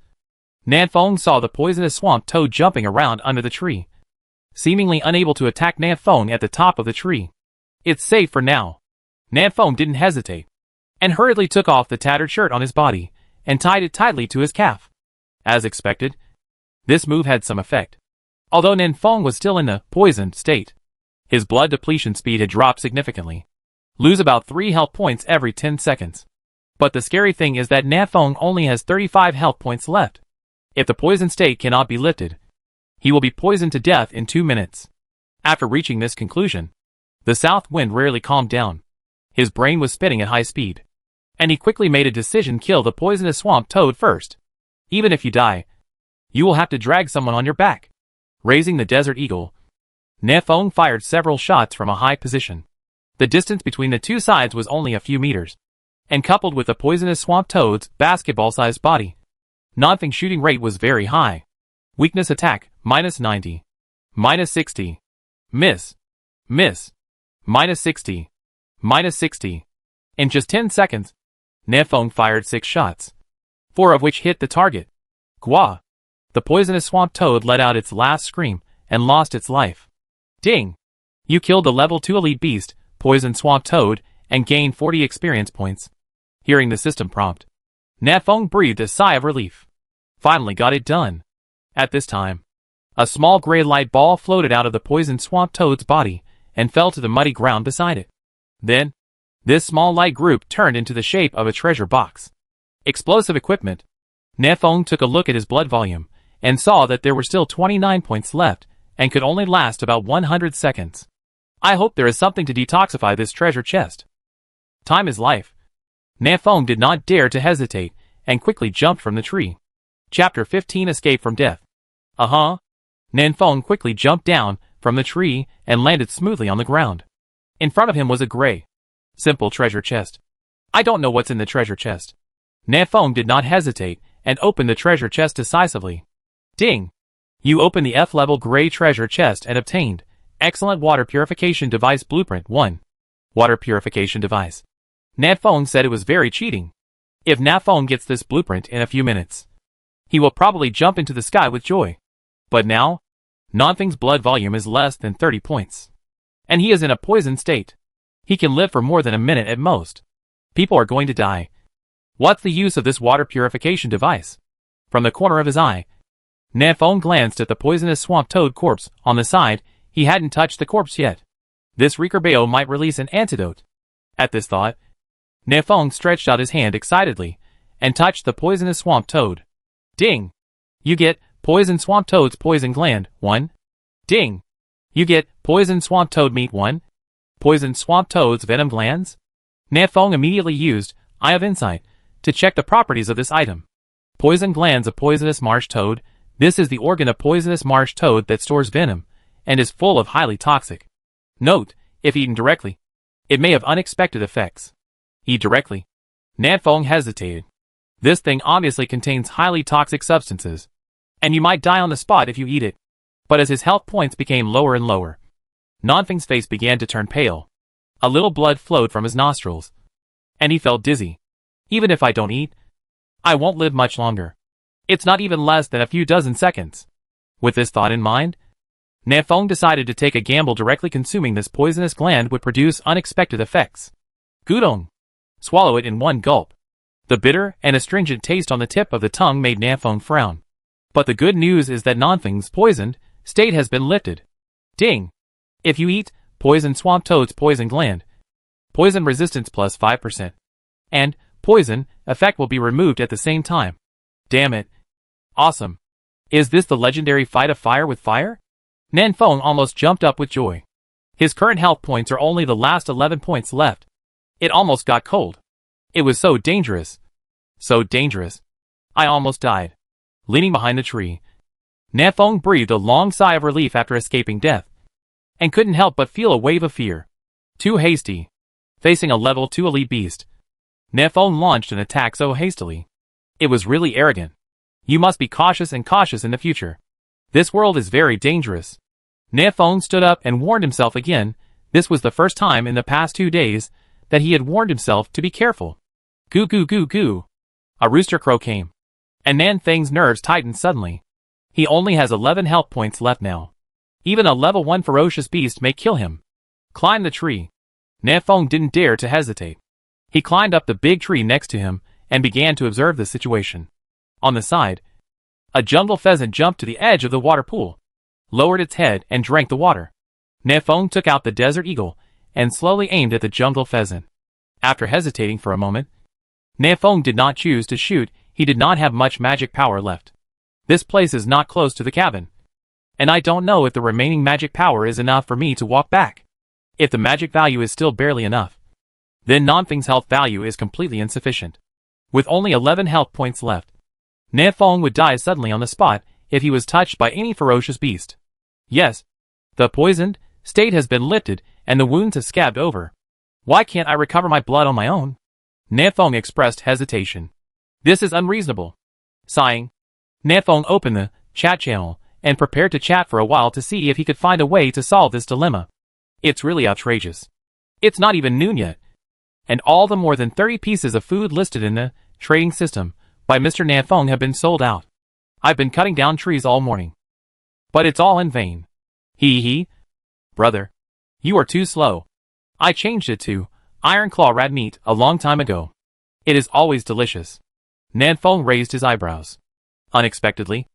Nanfeng saw the poisonous swamp toad jumping around under the tree, seemingly unable to attack Nanfeng at the top of the tree. It's safe for now. Nanfeng didn't hesitate, and hurriedly took off the tattered shirt on his body, and tied it tightly to his calf. As expected, this move had some effect. Although Nanfeng was still in the poisoned state, his blood depletion speed had dropped significantly. Lose about 3 health points every 10 seconds. But the scary thing is that Nanfeng only has 35 health points left. If the poison state cannot be lifted, he will be poisoned to death in 2 minutes. After reaching this conclusion, the south wind rarely calmed down. His brain was spinning at high speed, and he quickly made a decision: kill the poisonous swamp toad first. Even if you die, you will have to drag someone on your back. Raising the Desert Eagle, Nanfeng fired several shots from a high position. The distance between the two sides was only a few meters, and coupled with the poisonous swamp toad's basketball-sized body, Nanfeng's shooting rate was very high. Weakness attack, -90. -60. Miss. Miss. -60. -60. In just 10 seconds, Nanfeng fired 6 shots, 4 of which hit the target. Gua. The poisonous swamp toad let out its last scream and lost its life. Ding! You killed the level 2 elite beast, poison swamp toad, and gained 40 experience points. Hearing the system prompt, Nanfeng breathed a sigh of relief. Finally got it done. At this time, a small gray light ball floated out of the poisoned swamp toad's body and fell to the muddy ground beside it. Then, this small light group turned into the shape of a treasure box. Explosive equipment. Nanfeng took a look at his blood volume and saw that there were still 29 points left and could only last about 100 seconds. I hope there is something to detoxify this treasure chest. Time is life. Nanfeng did not dare to hesitate and quickly jumped from the tree. Chapter 15: Escape from Death. Nanfeng quickly jumped down from the tree and landed smoothly on the ground. In front of him was a gray, simple treasure chest. I don't know what's in the treasure chest. Nanfeng did not hesitate and opened the treasure chest decisively. Ding! You opened the F-level gray treasure chest and obtained excellent water purification device blueprint 1. Water purification device. Nanfeng said it was very cheating. If Nanfeng gets this blueprint in a few minutes, he will probably jump into the sky with joy. But now, Nanfeng's blood volume is less than 30 points, and he is in a poisoned state. He can live for more than a minute at most. People are going to die. What's the use of this water purification device? From the corner of his eye, Nanfeng glanced at the poisonous swamp toad corpse on the side. He hadn't touched the corpse yet. This Rikurbeo might release an antidote. At this thought, Nanfeng stretched out his hand excitedly and touched the poisonous swamp toad. Ding! You get poison swamp toad's poison gland 1. Ding! You get Poison Swamp Toad Meat 1. Poison Swamp Toad's venom glands? Nafeng immediately used Eye of Insight to check the properties of this item. Poison glands of poisonous marsh toad. This is the organ of poisonous marsh toad that stores venom and is full of highly toxic. Note, if eaten directly, it may have unexpected effects. Eat directly. Nafeng hesitated. This thing obviously contains highly toxic substances, and you might die on the spot if you eat it. But as his health points became lower and lower, Nanfeng's face began to turn pale. A little blood flowed from his nostrils, and he felt dizzy. Even if I don't eat, I won't live much longer. It's not even less than a few dozen seconds. With this thought in mind, Nafeng decided to take a gamble. Directly consuming this poisonous gland would produce unexpected effects. Gudong. Swallow it in one gulp. The bitter and astringent taste on the tip of the tongue made Nafeng frown. But the good news is that Nanfeng's poisoned state has been lifted. Ding! If you eat Poison Swamp Toad's poison gland, poison resistance plus 5%, and poison effect will be removed at the same time. Damn it. Awesome. Is this the legendary fight of fire with fire? Nanfeng almost jumped up with joy. His current health points are only the last 11 points left. It almost got cold. It was so dangerous. So dangerous. I almost died. Leaning behind the tree, Nafeng breathed a long sigh of relief after escaping death, and couldn't help but feel a wave of fear. Too hasty. Facing a level 2 elite beast, Nafeng launched an attack so hastily. It was really arrogant. You must be cautious in the future. This world is very dangerous. Nafeng stood up and warned himself again. This was the first time in the past 2 days that he had warned himself to be careful. Goo goo goo goo. A rooster crow came, and Nanfeng's nerves tightened suddenly. He only has 11 health points left now. Even a level 1 ferocious beast may kill him. Climb the tree. Nafeng didn't dare to hesitate. He climbed up the big tree next to him and began to observe the situation. On the side, a jungle pheasant jumped to the edge of the water pool, lowered its head and drank the water. Nafeng took out the desert eagle and slowly aimed at the jungle pheasant. After hesitating for a moment, Nafeng did not choose to shoot. He did not have much magic power left. This place is not close to the cabin, and I don't know if the remaining magic power is enough for me to walk back. If the magic value is still barely enough, then Nanfeng's health value is completely insufficient. With only 11 health points left, Nafeng would die suddenly on the spot if he was touched by any ferocious beast. Yes, the poisoned state has been lifted and the wounds have scabbed over. Why can't I recover my blood on my own? Nafeng expressed hesitation. This is unreasonable. Sighing, Nafeng opened the chat channel and prepared to chat for a while to see if he could find a way to solve this dilemma. It's really outrageous. It's not even noon yet, and all the more than 30 pieces of food listed in the trading system by Mr. Nafeng have been sold out. I've been cutting down trees all morning, but it's all in vain. Hee. Brother, you are too slow. I changed it to Iron Claw rat meat a long time ago. It is always delicious. Nafeng raised his eyebrows. Unexpectedly,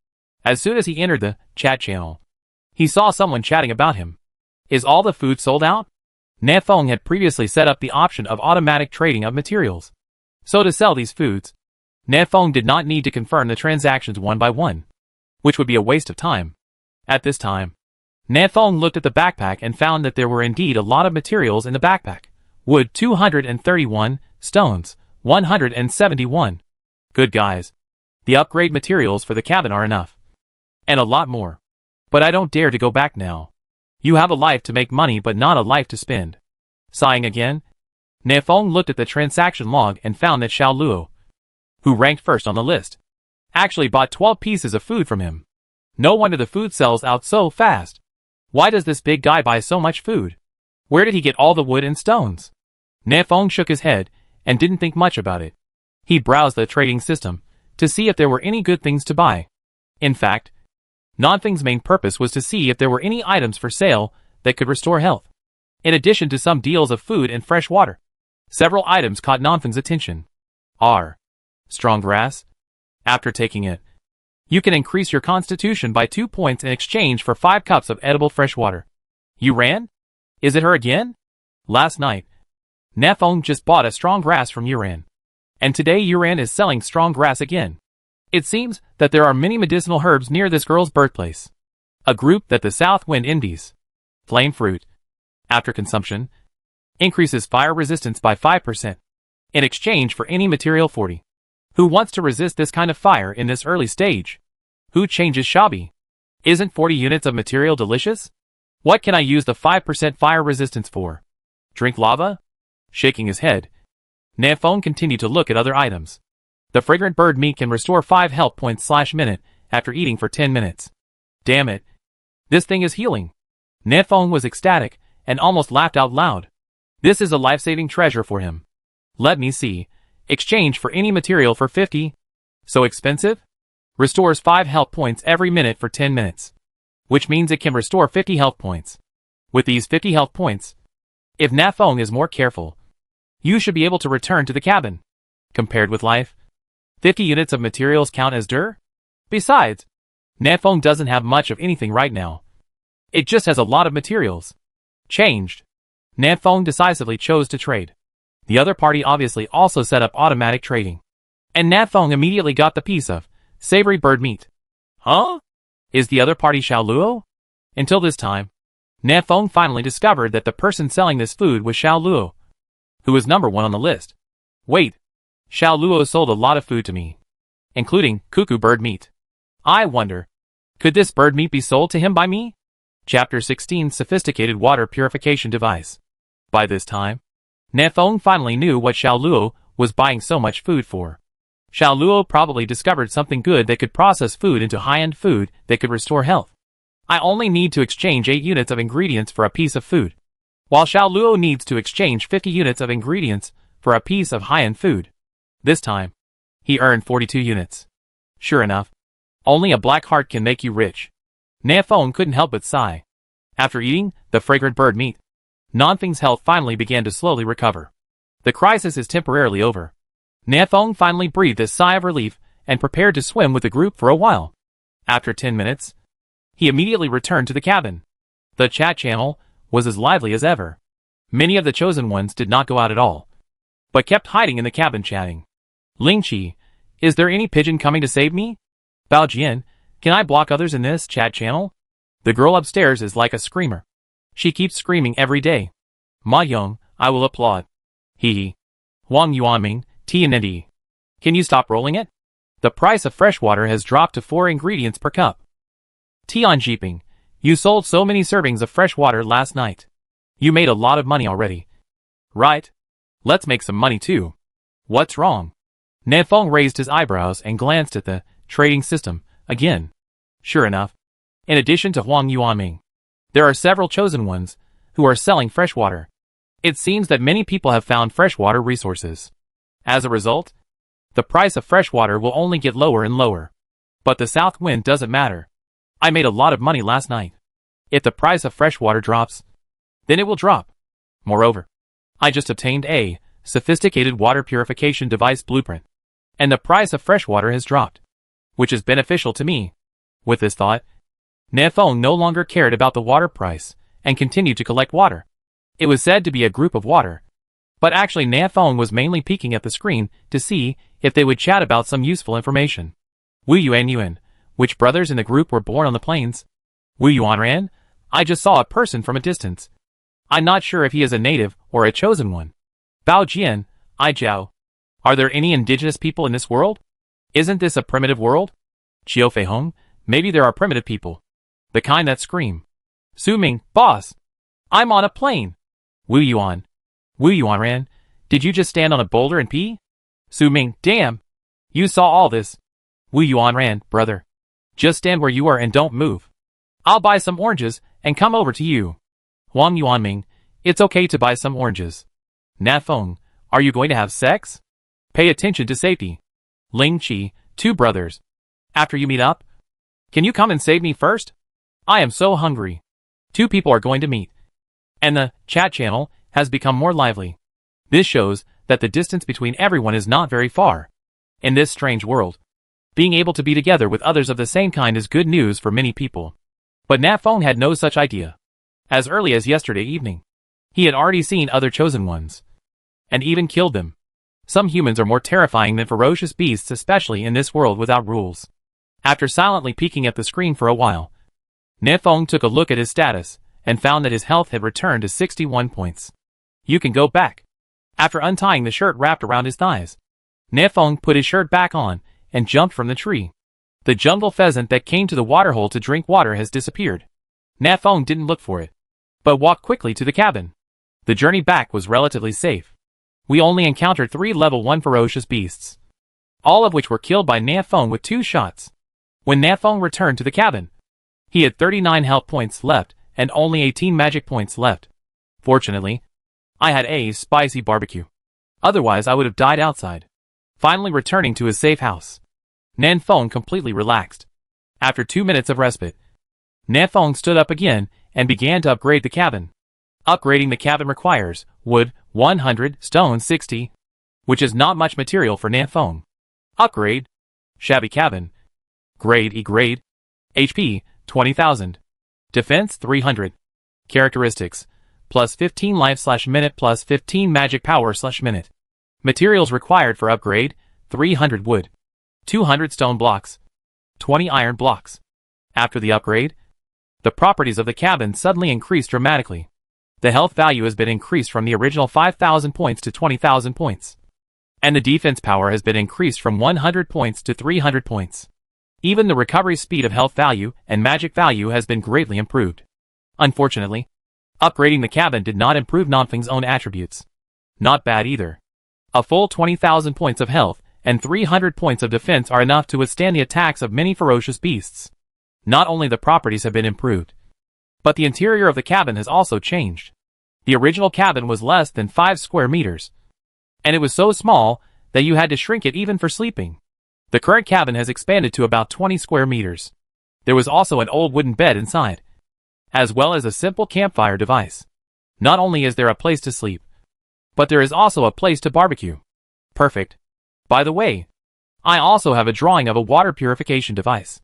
as soon as he entered the chat channel, he saw someone chatting about him. Is all the food sold out? Nafeng had previously set up the option of automatic trading of materials. So to sell these foods, Nafeng did not need to confirm the transactions one by one, which would be a waste of time. At this time, Nafeng looked at the backpack and found that there were indeed a lot of materials in the backpack. Wood 231, stones 171. Good guys. The upgrade materials for the cabin are enough. And a lot more. But I don't dare to go back now. You have a life to make money but not a life to spend. Sighing again, Nafeng looked at the transaction log and found that Xiao Luo, who ranked first on the list, actually bought 12 pieces of food from him. No wonder the food sells out so fast. Why does this big guy buy so much food? Where did he get all the wood and stones? Nafeng shook his head and didn't think much about it. He browsed the trading system to see if there were any good things to buy. In fact, Nanfeng's main purpose was to see if there were any items for sale that could restore health. In addition to some deals of food and fresh water, several items caught Nanfeng's attention. Strong grass. After taking it, you can increase your constitution by 2 points in exchange for 5 cups of edible fresh water. Yuran? Is it her again? Last night, Nafeng just bought a strong grass from Yuran, and today Yuran is selling strong grass again. It seems that there are many medicinal herbs near this girl's birthplace. a group that the south wind envies. Flame fruit, after consumption, increases fire resistance by 5%, in exchange for any material 40. Who wants to resist this kind of fire in this early stage? Who changes shabby? Isn't 40 units of material delicious? What can I use the 5% fire resistance for? Drink lava? Shaking his head, Nafong continued to look at other items. The fragrant bird meat can restore 5 health points/minute after eating for 10 minutes. Damn it. This thing is healing. Nafong was ecstatic and almost laughed out loud. This is a life-saving treasure for him. Let me see. Exchange for any material for 50. So expensive? Restores 5 health points every minute for 10 minutes. Which means it can restore 50 health points. With these 50 health points, if Nafong is more careful, you should be able to return to the cabin. Compared with life, 50 units of materials count as dirt? Besides, Nafong doesn't have much of anything right now. It just has a lot of materials. Changed. Nafong decisively chose to trade. The other party obviously also set up automatic trading. And Nafong immediately got the piece of savory bird meat. Huh? Is the other party Xiao Luo? Until this time, Nafong finally discovered that the person selling this food was Xiao Luo, who was number 1 on the list. Wait, Xiao Luo sold a lot of food to me, including cuckoo bird meat. I wonder, could this bird meat be sold to him by me? Chapter 16 Sophisticated Water Purification Device. By this time, Nafong finally knew what Xiao Luo was buying so much food for. Xiao Luo probably discovered something good that could process food into high-end food that could restore health. I only need to exchange 8 units of ingredients for a piece of food, while Xiao Luo needs to exchange 50 units of ingredients for a piece of high-end food. This time, he earned 42 units. Sure enough, only a black heart can make you rich. Nafong couldn't help but sigh. After eating the fragrant bird meat, Nanfeng's health finally began to slowly recover. The crisis is temporarily over. Nafong finally breathed a sigh of relief and prepared to swim with the group for a while. After 10 minutes, he immediately returned to the cabin. The chat channel was as lively as ever. Many of the chosen ones did not go out at all, but kept hiding in the cabin chatting. Lingqi, is there any pigeon coming to save me? Baojian, can I block others in this chat channel? The girl upstairs is like a screamer. She keeps screaming every day. Ma Yong, I will applaud. Hee hee. Wang Yuanming, TND. Can you stop rolling it? The price of fresh water has dropped to 4 ingredients per cup. Tian Jiping, you sold so many servings of fresh water last night. You made a lot of money already. Right? Let's make some money too. What's wrong? Nafong raised his eyebrows and glanced at the trading system again. Sure enough, in addition to Huang Yuanming, there are several chosen ones who are selling fresh water. It seems that many people have found freshwater resources. As a result, the price of fresh water will only get lower and lower. But the south wind doesn't matter. I made a lot of money last night. If the price of fresh water drops, then it will drop. Moreover, I just obtained a sophisticated water purification device blueprint, and the price of fresh water has dropped, which is beneficial to me. With this thought, Nafong no longer cared about the water price and continued to collect water. It was said to be a group of water, but actually Nafong was mainly peeking at the screen to see if they would chat about some useful information. Wu Yuan, which brothers in the group were born on the plains? Wu Yuanran, I just saw a person from a distance. I'm not sure if he is a native or a chosen one. Bao Jian, I Jiao. Are there any indigenous people in this world? Isn't this a primitive world? Qiu Feihong, maybe there are primitive people. The kind that scream. Su Ming, boss. I'm on a plane. Wu Yuanran, did you just stand on a boulder and pee? Su Ming, damn. You saw all this. Wu Yuanran, brother. Just stand where you are and don't move. I'll buy some oranges and come over to you. Huang Yuanming, it's okay to buy some oranges. Nafong, are you going to have sex? Pay attention to safety. Ling Qi, 2 brothers. After you meet up, can you come and save me first? I am so hungry. 2 people are going to meet. And the chat channel has become more lively. This shows that the distance between everyone is not very far. In this strange world, being able to be together with others of the same kind is good news for many people. But Nafong had no such idea. As early as yesterday evening, he had already seen other chosen ones, and even killed them. Some humans are more terrifying than ferocious beasts, especially in this world without rules. After silently peeking at the screen for a while, Nefeng took a look at his status, and found that his health had returned to 61 points. You can go back. After untying the shirt wrapped around his thighs, Nefeng put his shirt back on, and jumped from the tree. The jungle pheasant that came to the waterhole to drink water has disappeared. Nefeng didn't look for it, but walked quickly to the cabin. The journey back was relatively safe. We only encountered 3 level 1 ferocious beasts, all of which were killed by Nefeng with 2 shots. When Nefeng returned to the cabin, he had 39 health points left and only 18 magic points left. Fortunately, I had a spicy barbecue. Otherwise I would have died outside. Finally returning to his safe house, Nefeng completely relaxed. After 2 minutes of respite, Nefeng stood up again and began to upgrade the cabin. Upgrading the cabin requires wood 100, stone 60, which is not much material for Nefeng. Upgrade: shabby cabin. Grade E grade. HP 20,000. Defense 300. Characteristics: plus 15 life/minute, plus 15 magic power/minute. Materials required for upgrade: 300 wood, 200 stone blocks, 20 iron blocks. After the upgrade, the properties of the cabin suddenly increased dramatically. The health value has been increased from the original 5,000 points to 20,000 points. And the defense power has been increased from 100 points to 300 points. Even the recovery speed of health value and magic value has been greatly improved. Unfortunately, upgrading the cabin did not improve Nefeng's own attributes. Not bad either. A full 20,000 points of health and 300 points of defense are enough to withstand the attacks of many ferocious beasts. Not only the properties have been improved, but the interior of the cabin has also changed. The original cabin was less than 5 square meters, and it was so small that you had to shrink it even for sleeping. The current cabin has expanded to about 20 square meters. There was also an old wooden bed inside, as well as a simple campfire device. Not only is there a place to sleep, but there is also a place to barbecue. Perfect. By the way, I also have a drawing of a water purification device.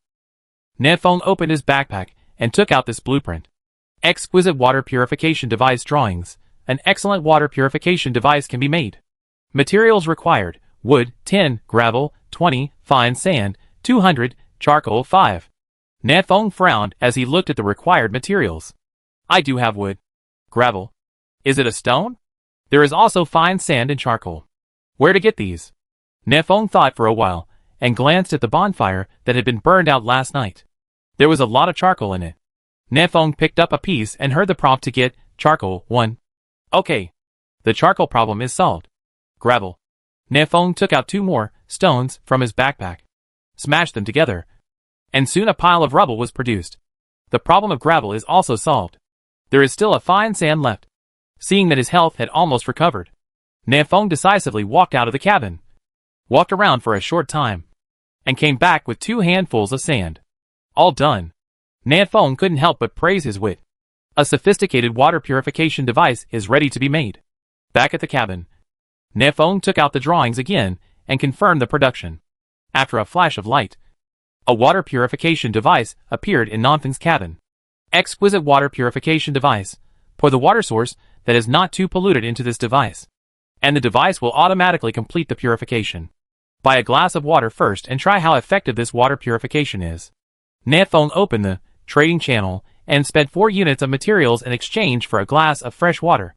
Nefeng opened his backpack and took out this blueprint. Exquisite water purification device drawings. An excellent water purification device can be made. Materials required: wood 10, gravel 20, fine sand 200, charcoal 5. Nefeng frowned as he looked at the required materials. I do have wood. Gravel. Is it a stone? There is also fine sand and charcoal. Where to get these? Nefeng thought for a while, and glanced at the bonfire that had been burned out last night. There was a lot of charcoal in it. Nefeng picked up a piece and heard the prompt to get charcoal 1. Okay. The charcoal problem is solved. Gravel. Nefeng took out 2 more stones from his backpack, smashed them together, and soon a pile of rubble was produced. The problem of gravel is also solved. There is still a fine sand left. Seeing that his health had almost recovered, Nefeng decisively walked out of the cabin, walked around for a short time, and came back with 2 handfuls of sand. All done. Nefeng couldn't help but praise his wit. A sophisticated water purification device is ready to be made. Back at the cabin, Nefeng took out the drawings again and confirmed the production. After a flash of light, a water purification device appeared in Nefeng's cabin. Exquisite water purification device. Pour the water source that is not too polluted into this device, and the device will automatically complete the purification. Buy a glass of water first and try how effective this water purification is. Nefeng opened the trading channel and spent 4 units of materials in exchange for a glass of fresh water.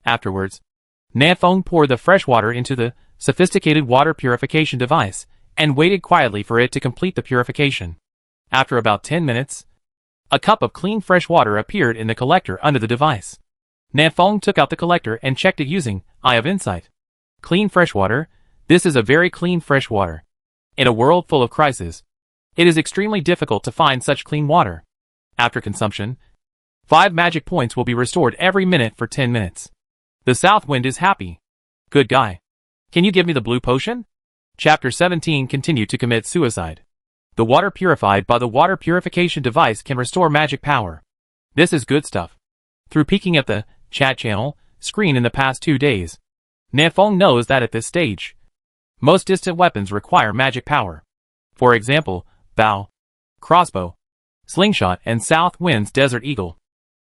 Afterwards, Nefeng poured the fresh water into the sophisticated water purification device and waited quietly for it to complete the purification. After about 10 minutes, a cup of clean fresh water appeared in the collector under the device. Nefeng took out the collector and checked it using Eye of Insight. Clean fresh water. This is a very clean fresh water. In a world full of crises, it is extremely difficult to find such clean water. After consumption, 5 magic points will be restored every minute for 10 minutes. The south wind is happy. Good guy. Can you give me the blue potion? Chapter 17 continued to commit suicide. The water purified by the water purification device can restore magic power. This is good stuff. Through peeking at the chat channel screen in the past 2 days, Nefeng knows that at this stage, most distant weapons require magic power. For example, bow, crossbow, slingshot, and south wind's desert eagle.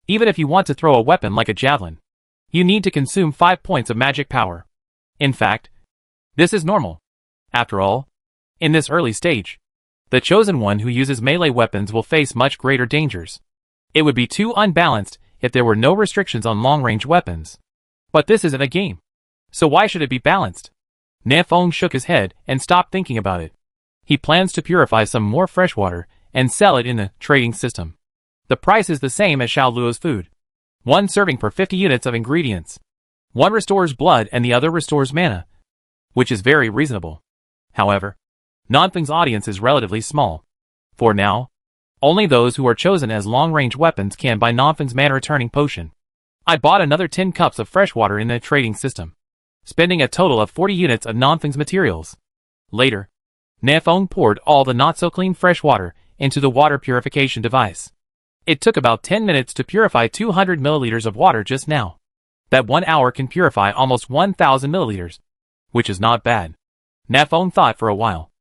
Even if you want to throw a weapon like a javelin, you need to consume 5 points of magic power. In fact, this is normal. After all, in this early stage, the chosen one who uses melee weapons will face much greater dangers. It would be too unbalanced if there were no restrictions on long-range weapons. But this isn't a game. So why should it be balanced? Nefong shook his head and stopped thinking about it. He plans to purify some more fresh water and sell it in the trading system. The price is the same as Xiao Luo's food. 1 serving per 50 units of ingredients. One restores blood and the other restores mana, which is very reasonable. However, Nanfeng's audience is relatively small. For now, only those who are chosen as long-range weapons can buy Nanfeng's mana-returning potion. I bought another 10 cups of fresh water in the trading system, spending a total of 40 units of Nanfeng's materials. Later, Nefeng poured all the not-so-clean fresh water into the water purification device. It took about 10 minutes to purify 200 milliliters of water just now. That 1 hour can purify almost 1,000 milliliters, which is not bad. Nefeng thought for a while,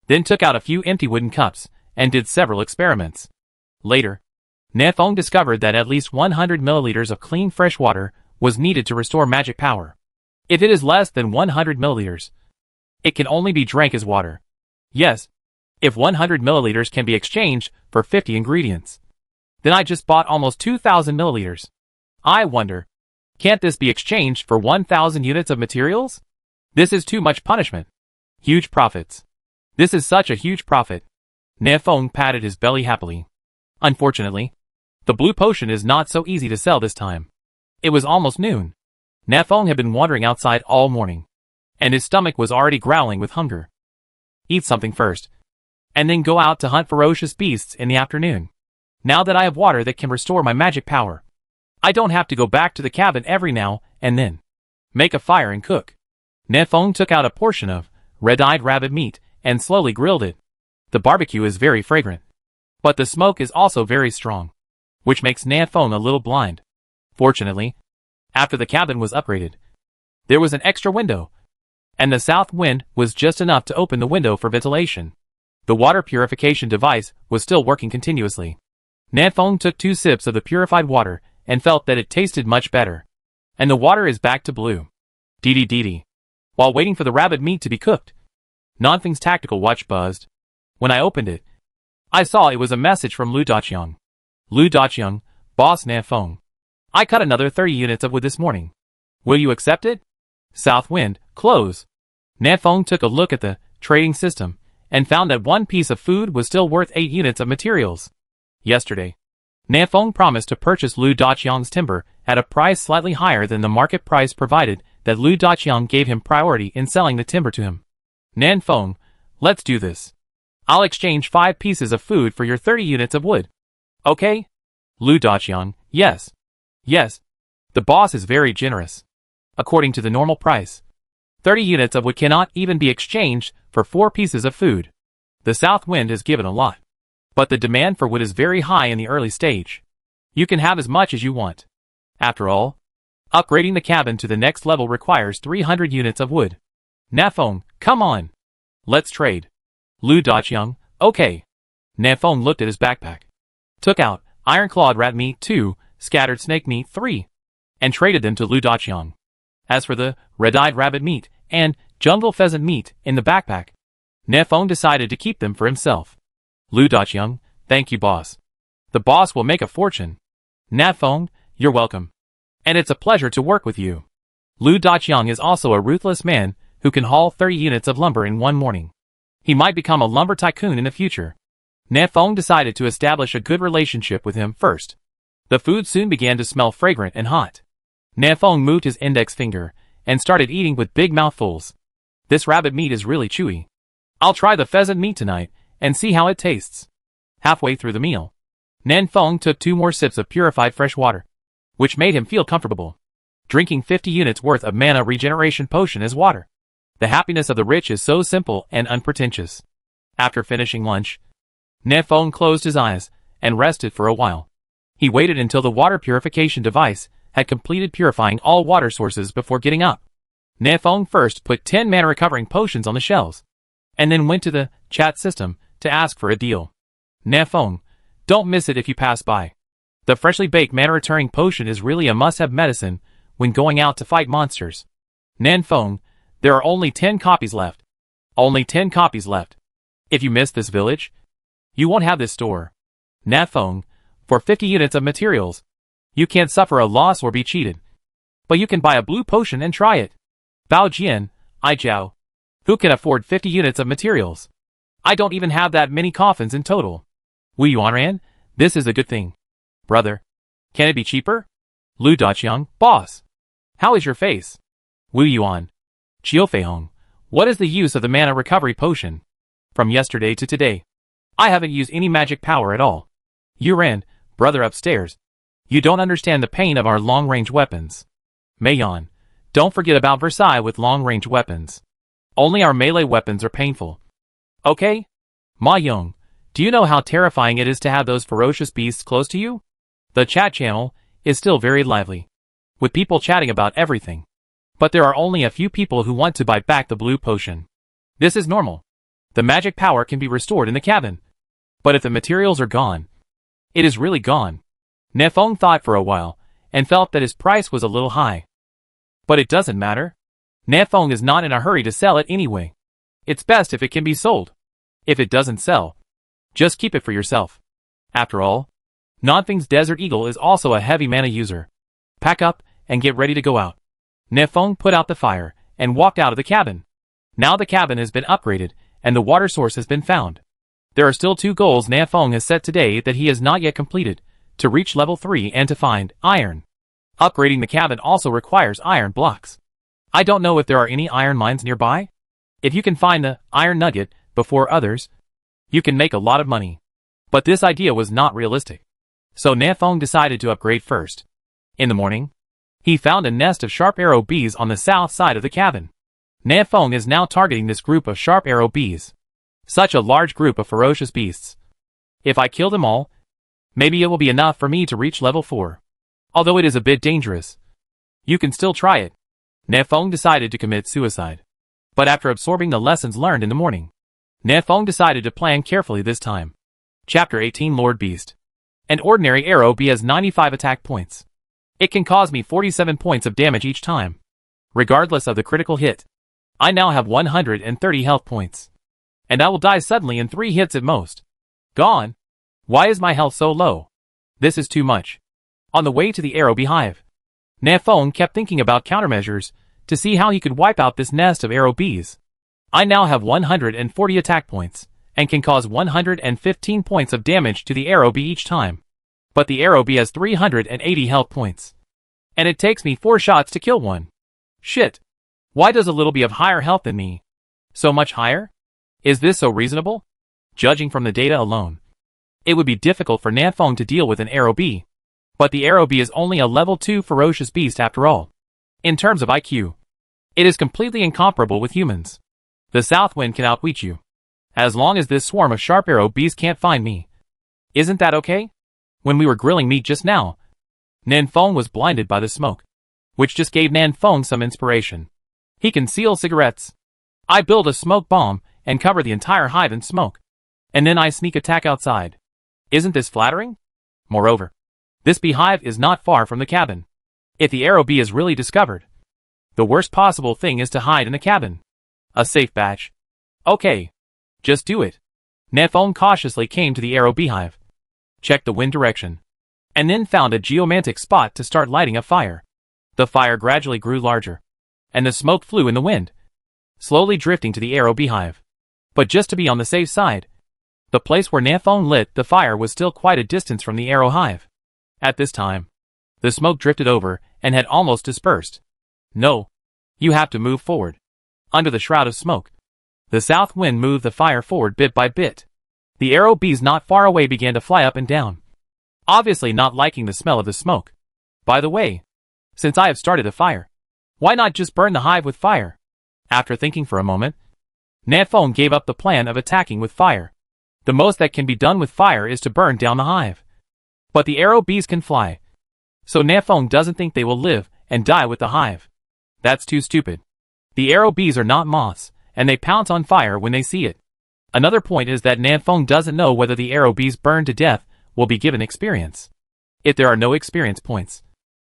then took out a few empty wooden cups and did several experiments. Later, Nefeng discovered that at least 100 milliliters of clean fresh water was needed to restore magic power. If it is less than 100 milliliters, it can only be drank as water. Yes, if 100 milliliters can be exchanged for 50 ingredients, then I just bought almost 2,000 milliliters. I wonder, can't this be exchanged for 1,000 units of materials? This is too much punishment. Huge profits. This is such a huge profit. Nefeng patted his belly happily. Unfortunately, the blue potion is not so easy to sell this time. It was almost noon. Nefeng had been wandering outside all morning, and his stomach was already growling with hunger. Eat something first, and then go out to hunt ferocious beasts in the afternoon. Now that I have water that can restore my magic power, I don't have to go back to the cabin every now and then. Make a fire and cook. Nefeng took out a portion of red-eyed rabbit meat and slowly grilled it. The barbecue is very fragrant, but the smoke is also very strong, which makes Nefeng a little blind. Fortunately, after the cabin was upgraded, there was an extra window, and the south wind was just enough to open the window for ventilation. The water purification device was still working continuously. Nefeng took 2 sips of the purified water and felt that it tasted much better. And the water is back to blue. Dee. While waiting for the rabbit meat to be cooked, Nanfeng's tactical watch buzzed. When I opened it, I saw it was a message from Lu Daqiang. Lu Daqiang, Boss Nefeng. I cut another 30 units of wood this morning. Will you accept it? South wind, close. Nefeng took a look at the trading system and found that 1 piece of food was still worth 8 units of materials. Yesterday, Nefeng promised to purchase Lu Daqiang's timber at a price slightly higher than the market price provided that Lu Daqiang gave him priority in selling the timber to him. Nefeng, let's do this. I'll exchange 5 pieces of food for your 30 units of wood. Okay? Lu Daqiang, yes. Yes. The boss is very generous. According to the normal price, 30 units of wood cannot even be exchanged for 4 pieces of food. The south wind has given a lot, but the demand for wood is very high in the early stage. You can have as much as you want. After all, upgrading the cabin to the next level requires 300 units of wood. Nefeng, come on. Let's trade. Lu Daqiang, okay. Nefeng looked at his backpack, took out iron-clawed rat meat 2, scattered snake meat 3, and traded them to Lu Daqiang. As for the red-eyed rabbit meat and jungle pheasant meat in the backpack, Nefeng decided to keep them for himself. Lu Daqiang, thank you, boss. The boss will make a fortune. Nefeng, you're welcome. And it's a pleasure to work with you. Lu Daqiang is also a ruthless man who can haul 30 units of lumber in 1 morning. He might become a lumber tycoon in the future. Nefeng decided to establish a good relationship with him first. The food soon began to smell fragrant and hot. Nefeng moved his index finger and started eating with big mouthfuls. This rabbit meat is really chewy. I'll try the pheasant meat tonight and see how it tastes. Halfway through the meal, Nefeng took 2 more sips of purified fresh water, which made him feel comfortable. Drinking 50 units worth of mana regeneration potion as water. The happiness of the rich is so simple and unpretentious. After finishing lunch, Nefeng closed his eyes and rested for a while. He waited until the water purification device had completed purifying all water sources before getting up. Nefeng first put 10 mana recovering potions on the shelves, and then went to the chat system to ask for a deal. Nefeng, don't miss it if you pass by. The freshly baked mana returning potion is really a must-have medicine when going out to fight monsters. Nefeng, there are only 10 copies left. Only 10 copies left. If you miss this village, you won't have this store. Nefeng, For 50 units of materials. You can't suffer a loss or be cheated. But you can buy a blue potion and try it. Bao Jian, I Jiao. Who can afford 50 units of materials? I don't even have that many coffins in total. Wu Yuanran, this is a good thing. Brother. Can it be cheaper? Lu Daqiang, boss. How is your face? Wu Yuan. Qiu Feihong. What is the use of the mana recovery potion? From yesterday to today. I haven't used any magic power at all. Yuran, brother upstairs. You don't understand the pain of our long-range weapons. Meiyan. Don't forget about Versailles with long-range weapons. Only our melee weapons are painful. Okay? Ma Yong, do you know how terrifying it is to have those ferocious beasts close to you? The chat channel is still very lively, with people chatting about everything. But there are only a few people who want to buy back the blue potion. This is normal. The magic power can be restored in the cabin. But if the materials are gone, it is really gone. Nefeng thought for a while, and felt that his price was a little high. But it doesn't matter. Nefeng is not in a hurry to sell it anyway. It's best if it can be sold. If it doesn't sell, just keep it for yourself. After all, Nanfeng's Desert Eagle is also a heavy mana user. Pack up, and get ready to go out. Nefeng put out the fire, and walked out of the cabin. Now the cabin has been upgraded, and the water source has been found. There are still 2 goals Nefeng has set today that he has not yet completed, to reach level 3 and to find iron. Upgrading the cabin also requires iron blocks. I don't know if there are any iron mines nearby. If you can find the iron nugget before others, you can make a lot of money. But this idea was not realistic. So Nefeng decided to upgrade first. In the morning, he found a nest of sharp arrow bees on the south side of the cabin. Nefeng is now targeting this group of sharp arrow bees. Such a large group of ferocious beasts. If I kill them all, maybe it will be enough for me to reach level 4. Although it is a bit dangerous. You can still try it. Nefeng decided to commit suicide. But after absorbing the lessons learned in the morning, Nefeng decided to plan carefully this time. Chapter 18 Lord Beast. An ordinary arrow bee has 95 attack points. It can cause me 47 points of damage each time, regardless of the critical hit. I now have 130 health points. And I will die suddenly in 3 hits at most. Gone. Why is my health so low? This is too much. On the way to the arrow beehive, Nefeng kept thinking about countermeasures to see how he could wipe out this nest of arrow bees. I now have 140 attack points, and can cause 115 points of damage to the arrow bee each time. But the arrow bee has 380 health points. And it takes me 4 shots to kill one. Shit. Why does a little bee have higher health than me? So much higher? Is this so reasonable? Judging from the data alone, it would be difficult for Nefeng to deal with an arrow bee. But the arrow bee is only a level 2 ferocious beast after all. In terms of IQ, it is completely incomparable with humans. The south wind can outwit you. As long as this swarm of sharp arrow bees can't find me. Isn't that okay? When we were grilling meat just now, Nefeng was blinded by the smoke, which just gave Nefeng some inspiration. He can seal cigarettes. I build a smoke bomb and cover the entire hive in smoke. And then I sneak attack outside. Isn't this flattering? Moreover, this beehive is not far from the cabin. If the arrow bee is really discovered, the worst possible thing is to hide in the cabin. A safe batch. Okay. Just do it. Nefeng cautiously came to the arrow beehive, checked the wind direction, and then found a geomantic spot to start lighting a fire. The fire gradually grew larger, and the smoke flew in the wind, slowly drifting to the arrow beehive. But just to be on the safe side, the place where Nefeng lit the fire was still quite a distance from the arrow hive. At this time, the smoke drifted over and had almost dispersed. No. You have to move forward. Under the shroud of smoke, the south wind moved the fire forward bit by bit. The arrow bees not far away began to fly up and down, obviously not liking the smell of the smoke. By the way, since I have started a fire, why not just burn the hive with fire? After thinking for a moment, Nefeng gave up the plan of attacking with fire. The most that can be done with fire is to burn down the hive. But the arrow bees can fly, so Nefeng doesn't think they will live and die with the hive. That's too stupid. The arrow bees are not moths, and they pounce on fire when they see it. Another point is that Nefeng doesn't know whether the arrow bees burned to death will be given experience. If there are no experience points,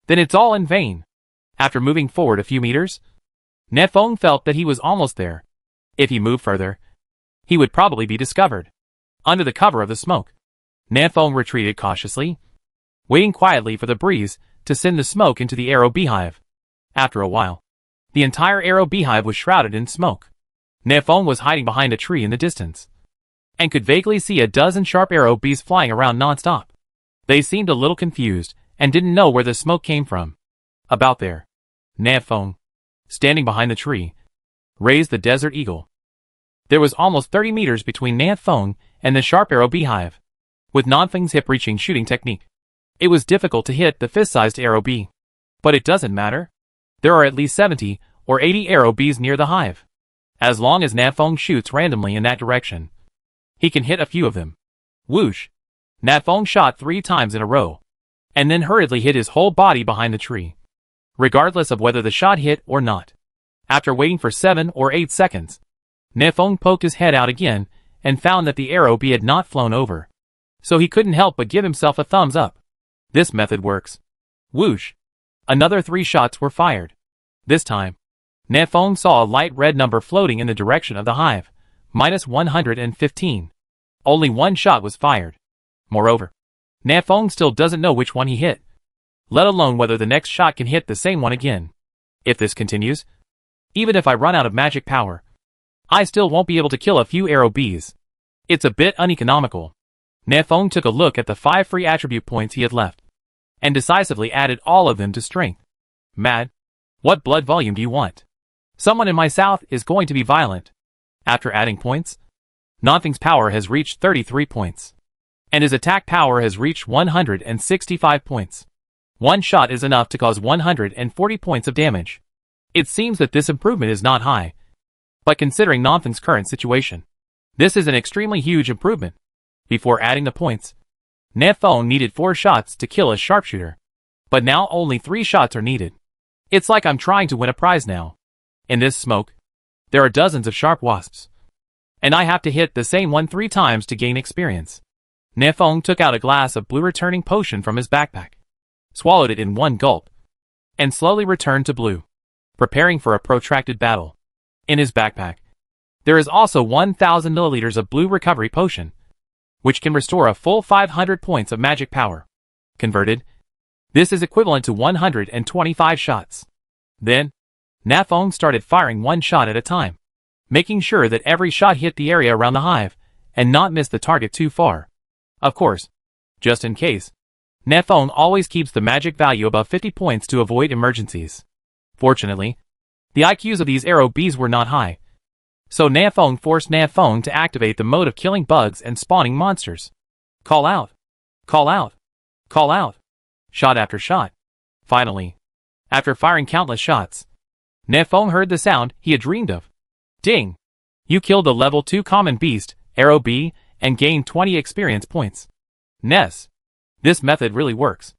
then it's all in vain. After moving forward a few meters, Nefeng felt that he was almost there. If he moved further, he would probably be discovered. Under the cover of the smoke, Nanfeng retreated cautiously, waiting quietly for the breeze to send the smoke into the arrow beehive. After a while, the entire arrow beehive was shrouded in smoke. Nanfeng was hiding behind a tree in the distance, and could vaguely see a dozen sharp arrow bees flying around non-stop. They seemed a little confused, and didn't know where the smoke came from. About there, Nanfeng, standing behind the tree, raised the desert eagle. There was almost 30 meters between Nanfeng and the sharp arrow beehive. With Nanfeng's hip-reaching shooting technique, it was difficult to hit the fist-sized arrow bee. But it doesn't matter. There are at least 70 or 80 arrow bees near the hive. As long as Nanfeng shoots randomly in that direction, he can hit a few of them. Whoosh! Nanfeng shot 3 times in a row, and then hurriedly hid his whole body behind the tree, regardless of whether the shot hit or not. After waiting for 7 or 8 seconds, Nanfeng poked his head out again and found that the arrow bee had not flown over, so he couldn't help but give himself a thumbs up. This method works. Whoosh! Another 3 shots were fired. This time, Nanfeng saw a light red number floating in the direction of the hive, -115. Only 1 shot was fired. Moreover, Nanfeng still doesn't know which one he hit, let alone whether the next shot can hit the same one again. If this continues, even if I run out of magic power, I still won't be able to kill a few arrow bees. It's a bit uneconomical. Nanfeng took a look at the 5 free attribute points he had left, and decisively added all of them to strength. Mad? What blood volume do you want? Someone in my south is going to be violent. After adding points, Nanfeng's power has reached 33 points, and his attack power has reached 165 points. 1 shot is enough to cause 140 points of damage. It seems that this improvement is not high, but considering Nanfeng's current situation, this is an extremely huge improvement. Before adding the points, Nanfeng needed 4 shots to kill a sharpshooter, but now only 3 shots are needed. It's like I'm trying to win a prize now. In this smoke, there are dozens of sharp wasps, and I have to hit the same one 3 times to gain experience. Nanfeng took out a glass of blue returning potion from his backpack, swallowed it in 1 gulp, and slowly returned to blue, preparing for a protracted battle. In his backpack, there is also 1,000 milliliters of blue recovery potion, which can restore a full 500 points of magic power. Converted, this is equivalent to 125 shots. Then, Nanfeng started firing 1 shot at a time, making sure that every shot hit the area around the hive and not miss the target too far. Of course, just in case, Nanfeng always keeps the magic value above 50 points to avoid emergencies. Fortunately, the IQs of these arrow bees were not high, so Nanfeng forced Nanfeng to activate the mode of killing bugs and spawning monsters. Call out! Call out! Call out! Shot after shot. Finally, after firing countless shots, Nanfeng heard the sound he had dreamed of. Ding! You killed the level 2 common beast, arrow bee, and gained 20 experience points. Ness. This method really works.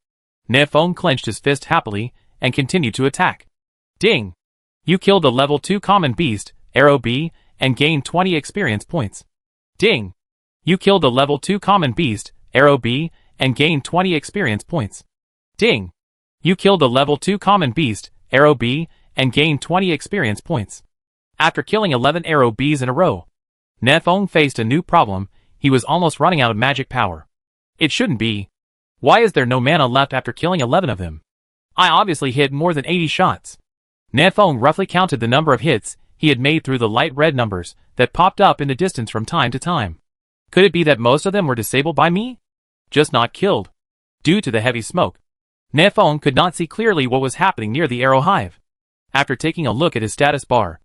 Nanfeng clenched his fist happily and continued to attack. Ding! You killed the level 2 common beast, arrow bee, and gained 20 experience points. Ding! You killed the level 2 common beast, arrow bee, and gained 20 experience points. Ding! You killed the level 2 common beast, arrow bee, and gained 20 experience points. After killing 11 arrow bees in a row, Nanfeng faced a new problem. He was almost running out of magic power. It shouldn't be. Why is there no mana left after killing 11 of them? I obviously hit more than 80 shots. Nanfeng roughly counted the number of hits he had made through the light red numbers that popped up in the distance from time to time. Could it be that most of them were disabled by me? Just not killed. Due to the heavy smoke, Nanfeng could not see clearly what was happening near the arrow hive. After taking a look at his status bar,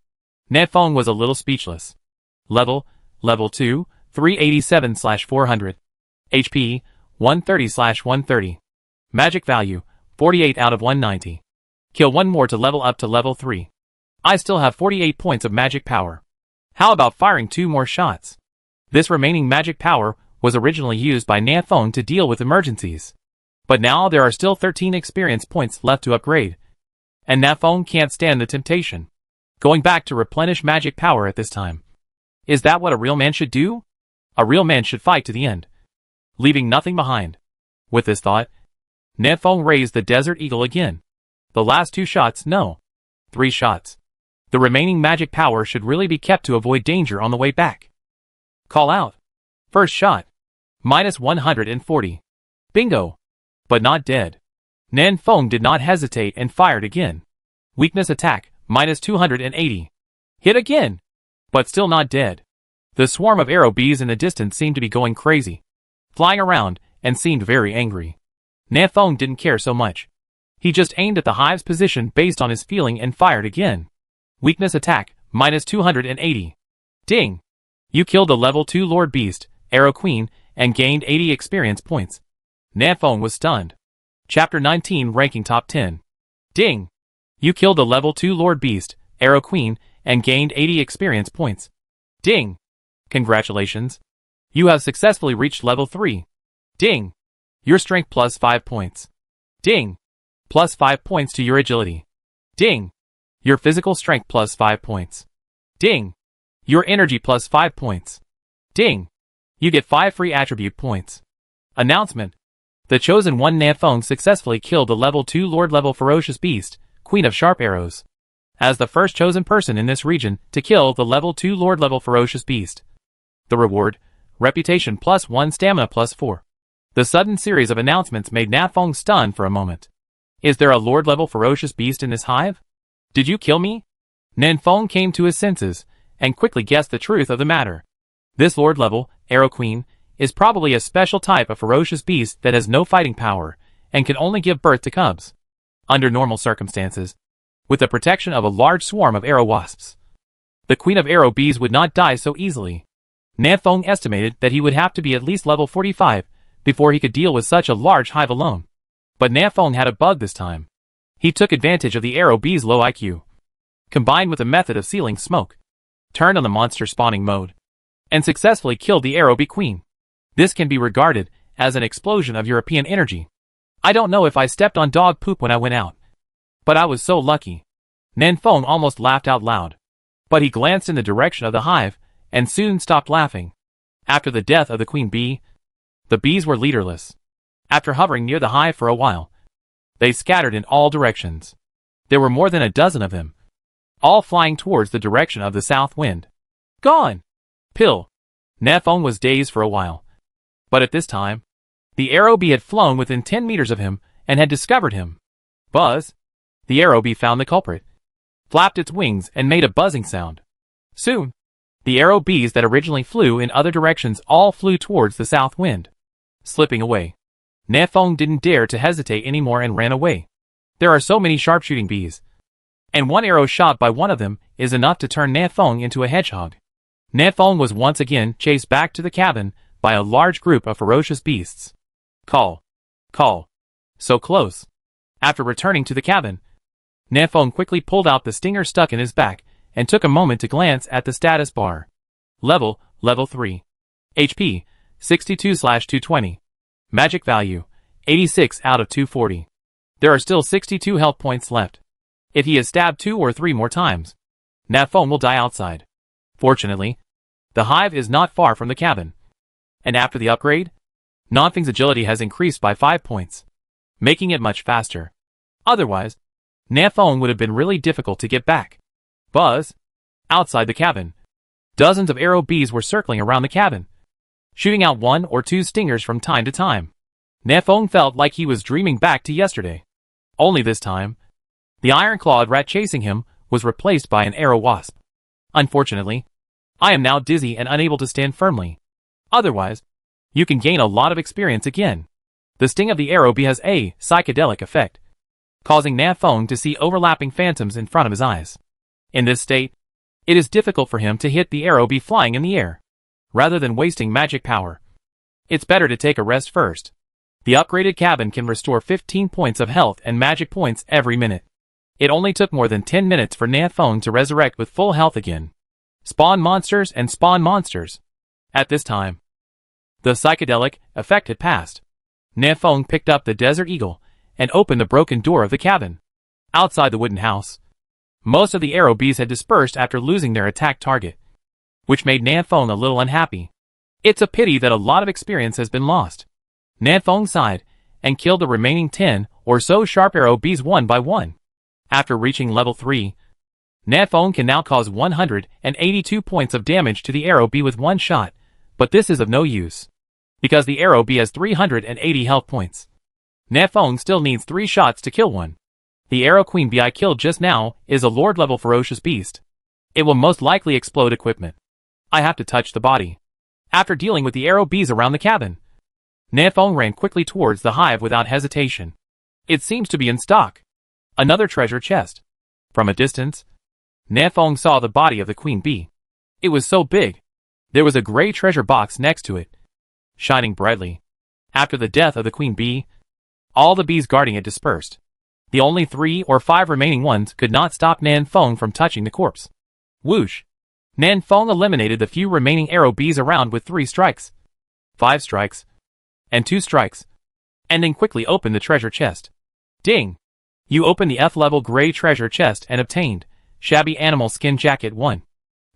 Nanfeng was a little speechless. Level 2, 387/400. HP, 130/130. Magic value, 48 out of 190. Kill 1 more to level up to level 3. I still have 48 points of magic power. How about firing 2 more shots? This remaining magic power was originally used by Nanfeng to deal with emergencies. But now there are still 13 experience points left to upgrade, and Nanfeng can't stand the temptation. Going back to replenish magic power at this time. Is that what a real man should do? A real man should fight to the end, leaving nothing behind. With this thought, Nanfeng raised the Desert Eagle again. The last 2 shots, no. 3 shots. The remaining magic power should really be kept to avoid danger on the way back. Call out. First shot. minus 140. Bingo! But not dead. Nan Feng did not hesitate and fired again. Weakness attack, minus 280. Hit again! But still not dead. The swarm of arrow bees in the distance seemed to be going crazy, flying around, and seemed very angry. Nan Feng didn't care so much. He just aimed at the hive's position based on his feeling and fired again. Weakness attack, minus 280. Ding! You killed the level 2 Lord Beast, Arrow Queen, and gained 80 experience points. Nan Feng was stunned. Chapter 19 Ranking Top 10. Ding! You killed the level 2 Lord Beast, Arrow Queen, and gained 80 experience points. Ding! Congratulations. You have successfully reached level 3. Ding! Your strength plus 5 points. Ding! Plus 5 points to your agility. Ding! Your physical strength plus 5 points. Ding! Your energy plus 5 points. Ding! You get 5 free attribute points. Announcement. The Chosen One Nan Feng successfully killed the level 2 Lord level Ferocious Beast, Queen of Sharp Arrows. As the first chosen person in this region to kill the level 2 Lord level Ferocious Beast. The reward, reputation plus 1 stamina plus 4. The sudden series of announcements made Nan Feng stun for a moment. Is there a Lord level Ferocious Beast in this hive? Did you kill me? Nan Feng came to his senses, and quickly guessed the truth of the matter. This Lord level, Arrow Queen, is probably a special type of ferocious beast that has no fighting power, and can only give birth to cubs. Under normal circumstances, with the protection of a large swarm of arrow wasps, the Queen of Arrow Bees would not die so easily. Nan Feng estimated that he would have to be at least level 45 before he could deal with such a large hive alone. But Nan Feng had a bug this time. He took advantage of the arrow bees' low IQ, combined with a method of sealing smoke, turned on the monster spawning mode, and successfully killed the arrow bee queen. This can be regarded as an explosion of European energy. I don't know if I stepped on dog poop when I went out, but I was so lucky. Nan Feng almost laughed out loud, but he glanced in the direction of the hive and soon stopped laughing. After the death of the queen bee, the bees were leaderless. After hovering near the hive for a while, they scattered in all directions. There were more than a dozen of them, all flying towards the direction of the south wind. Gone! Pill! Nan Feng was dazed for a while. But at this time, the arrow bee had flown within 10 meters of him and had discovered him. Buzz! The arrow bee found the culprit, flapped its wings and made a buzzing sound. Soon, the arrow bees that originally flew in other directions all flew towards the south wind, slipping away. Nan Feng didn't dare to hesitate anymore and ran away. There are so many sharpshooting bees, and one arrow shot by one of them is enough to turn Nan Feng into a hedgehog. Nan Feng was once again chased back to the cabin by a large group of ferocious beasts. Call! Call! So close! After returning to the cabin, Nan Feng quickly pulled out the stinger stuck in his back and took a moment to glance at the status bar. Level 3. HP, 62/220. Magic value, 86 out of 240. There are still 62 health points left. If he is stabbed 2 or 3 more times, Nan Feng will die outside. Fortunately, the hive is not far from the cabin. And after the upgrade, Nan Feng's agility has increased by 5 points, making it much faster. Otherwise, Nan Feng would have been really difficult to get back. Buzz! Outside the cabin, dozens of arrow bees were circling around the cabin, shooting out 1 or 2 stingers from time to time. Nan Feng felt like he was dreaming back to yesterday. Only this time, the iron-clawed rat chasing him was replaced by an arrow wasp. Unfortunately, I am now dizzy and unable to stand firmly. Otherwise, you can gain a lot of experience again. The sting of the arrow bee has a psychedelic effect, causing Nan Feng to see overlapping phantoms in front of his eyes. In this state, it is difficult for him to hit the arrow bee flying in the air. Rather than wasting magic power, it's better to take a rest first. The upgraded cabin can restore 15 points of health and magic points every minute. It only took more than 10 minutes for Nan Feng to resurrect with full health again. Spawn monsters and spawn monsters. At this time, the psychedelic effect had passed. Nan Feng picked up the Desert Eagle and opened the broken door of the cabin. Outside the wooden house, most of the arrow bees had dispersed after losing their attack target, which made Nan Feng a little unhappy. It's a pity that a lot of experience has been lost. Nan Feng sighed and killed the remaining 10 or so sharp arrow bees one by one. After reaching level 3, Nan Feng can now cause 182 points of damage to the arrow bee with one shot, but this is of no use. because the arrow B has 380 health points. Nefeng still needs 3 shots to kill one. The arrow Queen Bee I killed just now is a Lord-level ferocious beast. It will most likely explode equipment. I have to touch the body. After dealing with the arrow bees around the cabin, Nefeng ran quickly towards the hive without hesitation. It seems to be in stock. Another treasure chest. From a distance, Nefeng saw the body of the Queen Bee. It was so big. There was a gray treasure box next to it, shining brightly. After the death of the Queen Bee, all the bees guarding it dispersed. The only 3 or 5 remaining ones could not stop Nefeng from touching the corpse. Whoosh! Nefeng eliminated the few remaining arrow bees around with 3 strikes, 5 strikes, and 2 strikes, and then quickly opened the treasure chest. Ding! You opened the F-level gray treasure chest and obtained Shabby Animal Skin Jacket 1.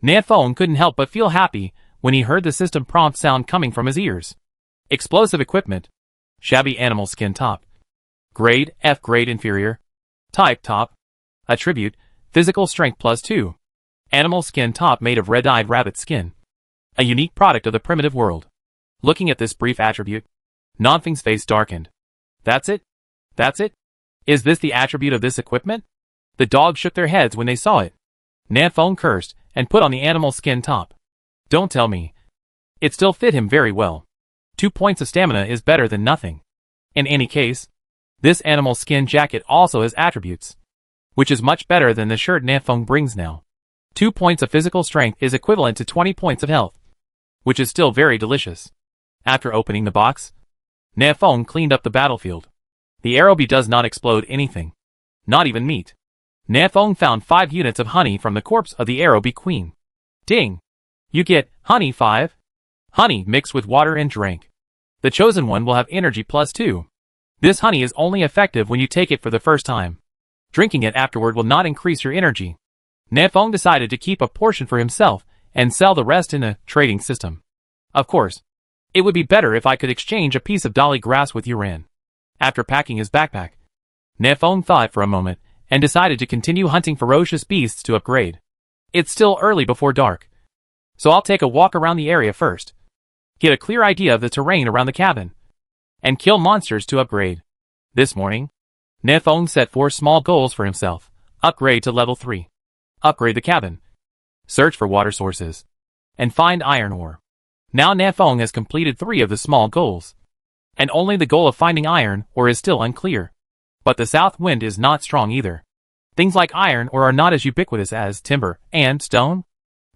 Nefeng couldn't help but feel happy when he heard the system prompt sound coming from his ears. Explosive equipment. Shabby Animal Skin Top. Grade, F grade inferior. Type top. Attribute, physical strength +2. Animal skin top made of red-eyed rabbit skin. A unique product of the primitive world. Looking at this brief attribute, Nonfeng's face darkened. That's it? That's it? Is this the attribute of this equipment? The dogs shook their heads when they saw it. Nefeng cursed and put on the animal skin top. Don't tell me. It still fit him very well. 2 points of stamina is better than nothing. In any case, this animal skin jacket also has attributes, which is much better than the shirt Nefeng brings now. 2 points of physical strength is equivalent to 20 points of health, which is still very delicious. After opening the box, Nefeng cleaned up the battlefield. The arrow bee does not explode anything, not even meat. Nefeng found 5 units of honey from the corpse of the arrow bee queen. Ding! You get honey 5. Honey mixed with water and drank. The chosen one will have energy +2. This honey is only effective when you take it for the first time. Drinking it afterward will not increase your energy. Nefeng decided to keep a portion for himself and sell the rest in a trading system. Of course, it would be better if I could exchange a piece of dolly grass with Yuran. After packing his backpack, Nefeng thought for a moment and decided to continue hunting ferocious beasts to upgrade. It's still early before dark, so I'll take a walk around the area first, get a clear idea of the terrain around the cabin, and kill monsters to upgrade. This morning, Nefeng set 4 small goals for himself. Upgrade to level 3. Upgrade the cabin. Search for water sources. And find iron ore. Now Nefeng has completed 3 of the small goals. And only the goal of finding iron ore is still unclear. But the south wind is not strong either. Things like iron ore are not as ubiquitous as timber and stone.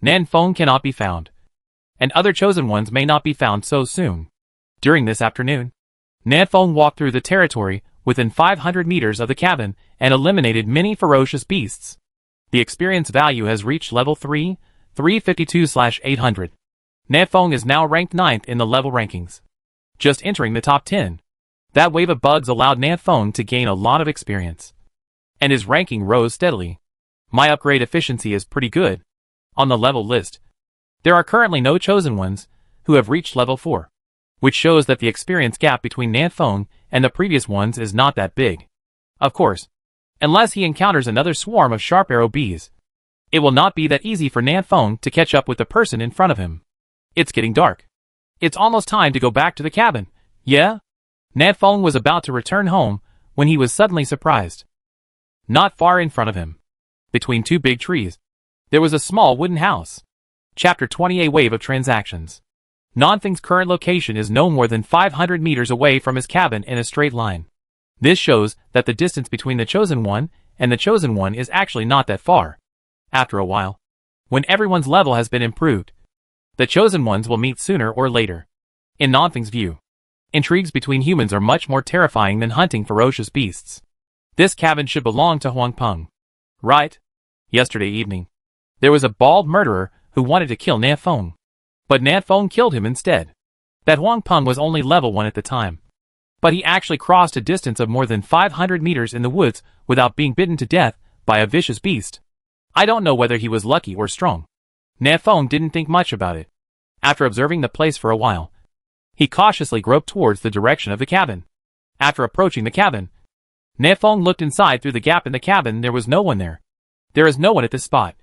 Nefeng cannot be found. And other chosen ones may not be found so soon. During this afternoon, Nefeng walked through the territory within 500 meters of the cabin and eliminated many ferocious beasts. The experience value has reached level 3, 352/800. Nefeng is now ranked 9th in the level rankings, just entering the top 10. That wave of bugs allowed Nefeng to gain a lot of experience, and his ranking rose steadily. My upgrade efficiency is pretty good. On the level list, there are currently no chosen ones who have reached level 4, which shows that the experience gap between Nefeng and the previous ones is not that big. Of course, unless he encounters another swarm of sharp arrow bees, it will not be that easy for Nefeng to catch up with the person in front of him. It's getting dark. It's almost time to go back to the cabin. Yeah? Nefeng was about to return home when he was suddenly surprised. Not far in front of him, between 2 big trees, there was a small wooden house. Chapter 20: A Wave of Transactions. Nonfeng's current location is no more than 500 meters away from his cabin in a straight line. This shows that the distance between the chosen one and the chosen one is actually not that far. After a while, when everyone's level has been improved, the chosen ones will meet sooner or later. In Nonfeng's view, intrigues between humans are much more terrifying than hunting ferocious beasts. This cabin should belong to Huang Peng, right? Yesterday evening, there was a bald murderer who wanted to kill Nefeng, but Nefeng killed him instead. That Huang Peng was only level 1 at the time, but he actually crossed a distance of more than 500 meters in the woods without being bitten to death by a vicious beast. I don't know whether he was lucky or strong. Nefeng didn't think much about it. After observing the place for a while, he cautiously groped towards the direction of the cabin. After approaching the cabin, Nefeng looked inside through the gap in the cabin. There was no one there. There is no one at this spot.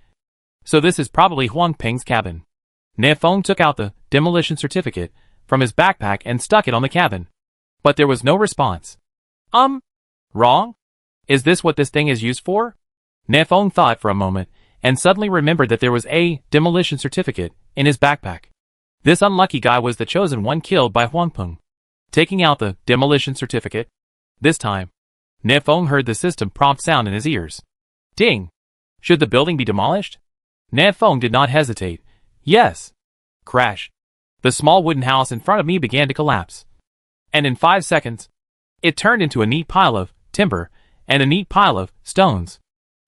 So this is probably Huang Peng's cabin. Nefeng took out the demolition certificate from his backpack and stuck it on the cabin. But there was no response. Wrong? Is this what this thing is used for? Nefong thought for a moment, and suddenly remembered that there was a demolition certificate in his backpack. This unlucky guy was the chosen one killed by Huangpeng. Taking out the demolition certificate. This time, Nefong heard the system prompt sound in his ears. Ding! Should the building be demolished? Nefong did not hesitate. Yes. Crash. The small wooden house in front of me began to collapse. And in 5 seconds, it turned into a neat pile of timber and a neat pile of stones.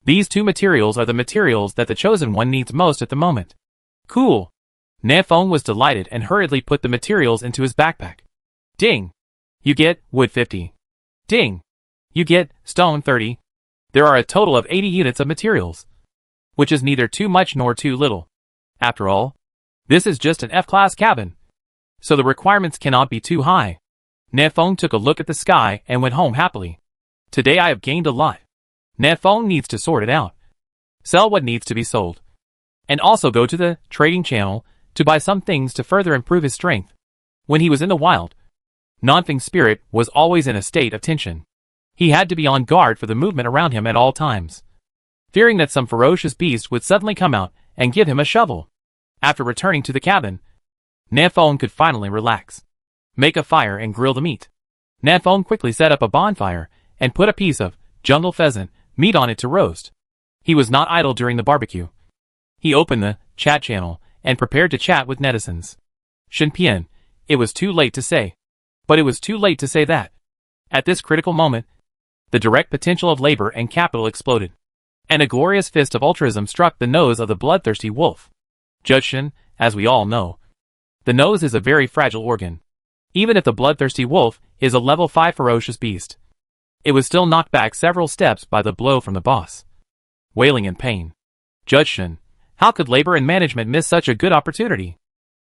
These two materials are the materials that the chosen one needs most at the moment. Cool. Nefong was delighted and hurriedly put the materials into his backpack. Ding! You get wood 50. Ding! You get stone 30. There are a total of 80 units of materials, which is neither too much nor too little. After all, this is just an F-class cabin, so the requirements cannot be too high. Nefong took a look at the sky and went home happily. Today I have gained a lot. Nefong needs to sort it out, sell what needs to be sold, and also go to the trading channel to buy some things to further improve his strength. When he was in the wild, Nanfeng's spirit was always in a state of tension. He had to be on guard for the movement around him at all times, fearing that some ferocious beast would suddenly come out and give him a shovel. After returning to the cabin, Nefong could finally relax, make a fire and grill the meat. Nefong quickly set up a bonfire and put a piece of jungle pheasant meat on it to roast. He was not idle during the barbecue. He opened the chat channel and prepared to chat with netizens. Shenpian, it was too late to say. But it was too late to say that. At this critical moment, the direct potential of labor and capital exploded, and a glorious fist of altruism struck the nose of the bloodthirsty wolf. Judge Shen, as we all know, the nose is a very fragile organ. Even if the bloodthirsty wolf is a level 5 ferocious beast, it was still knocked back several steps by the blow from the boss. Wailing in pain. Judge Shen, how could labor and management miss such a good opportunity?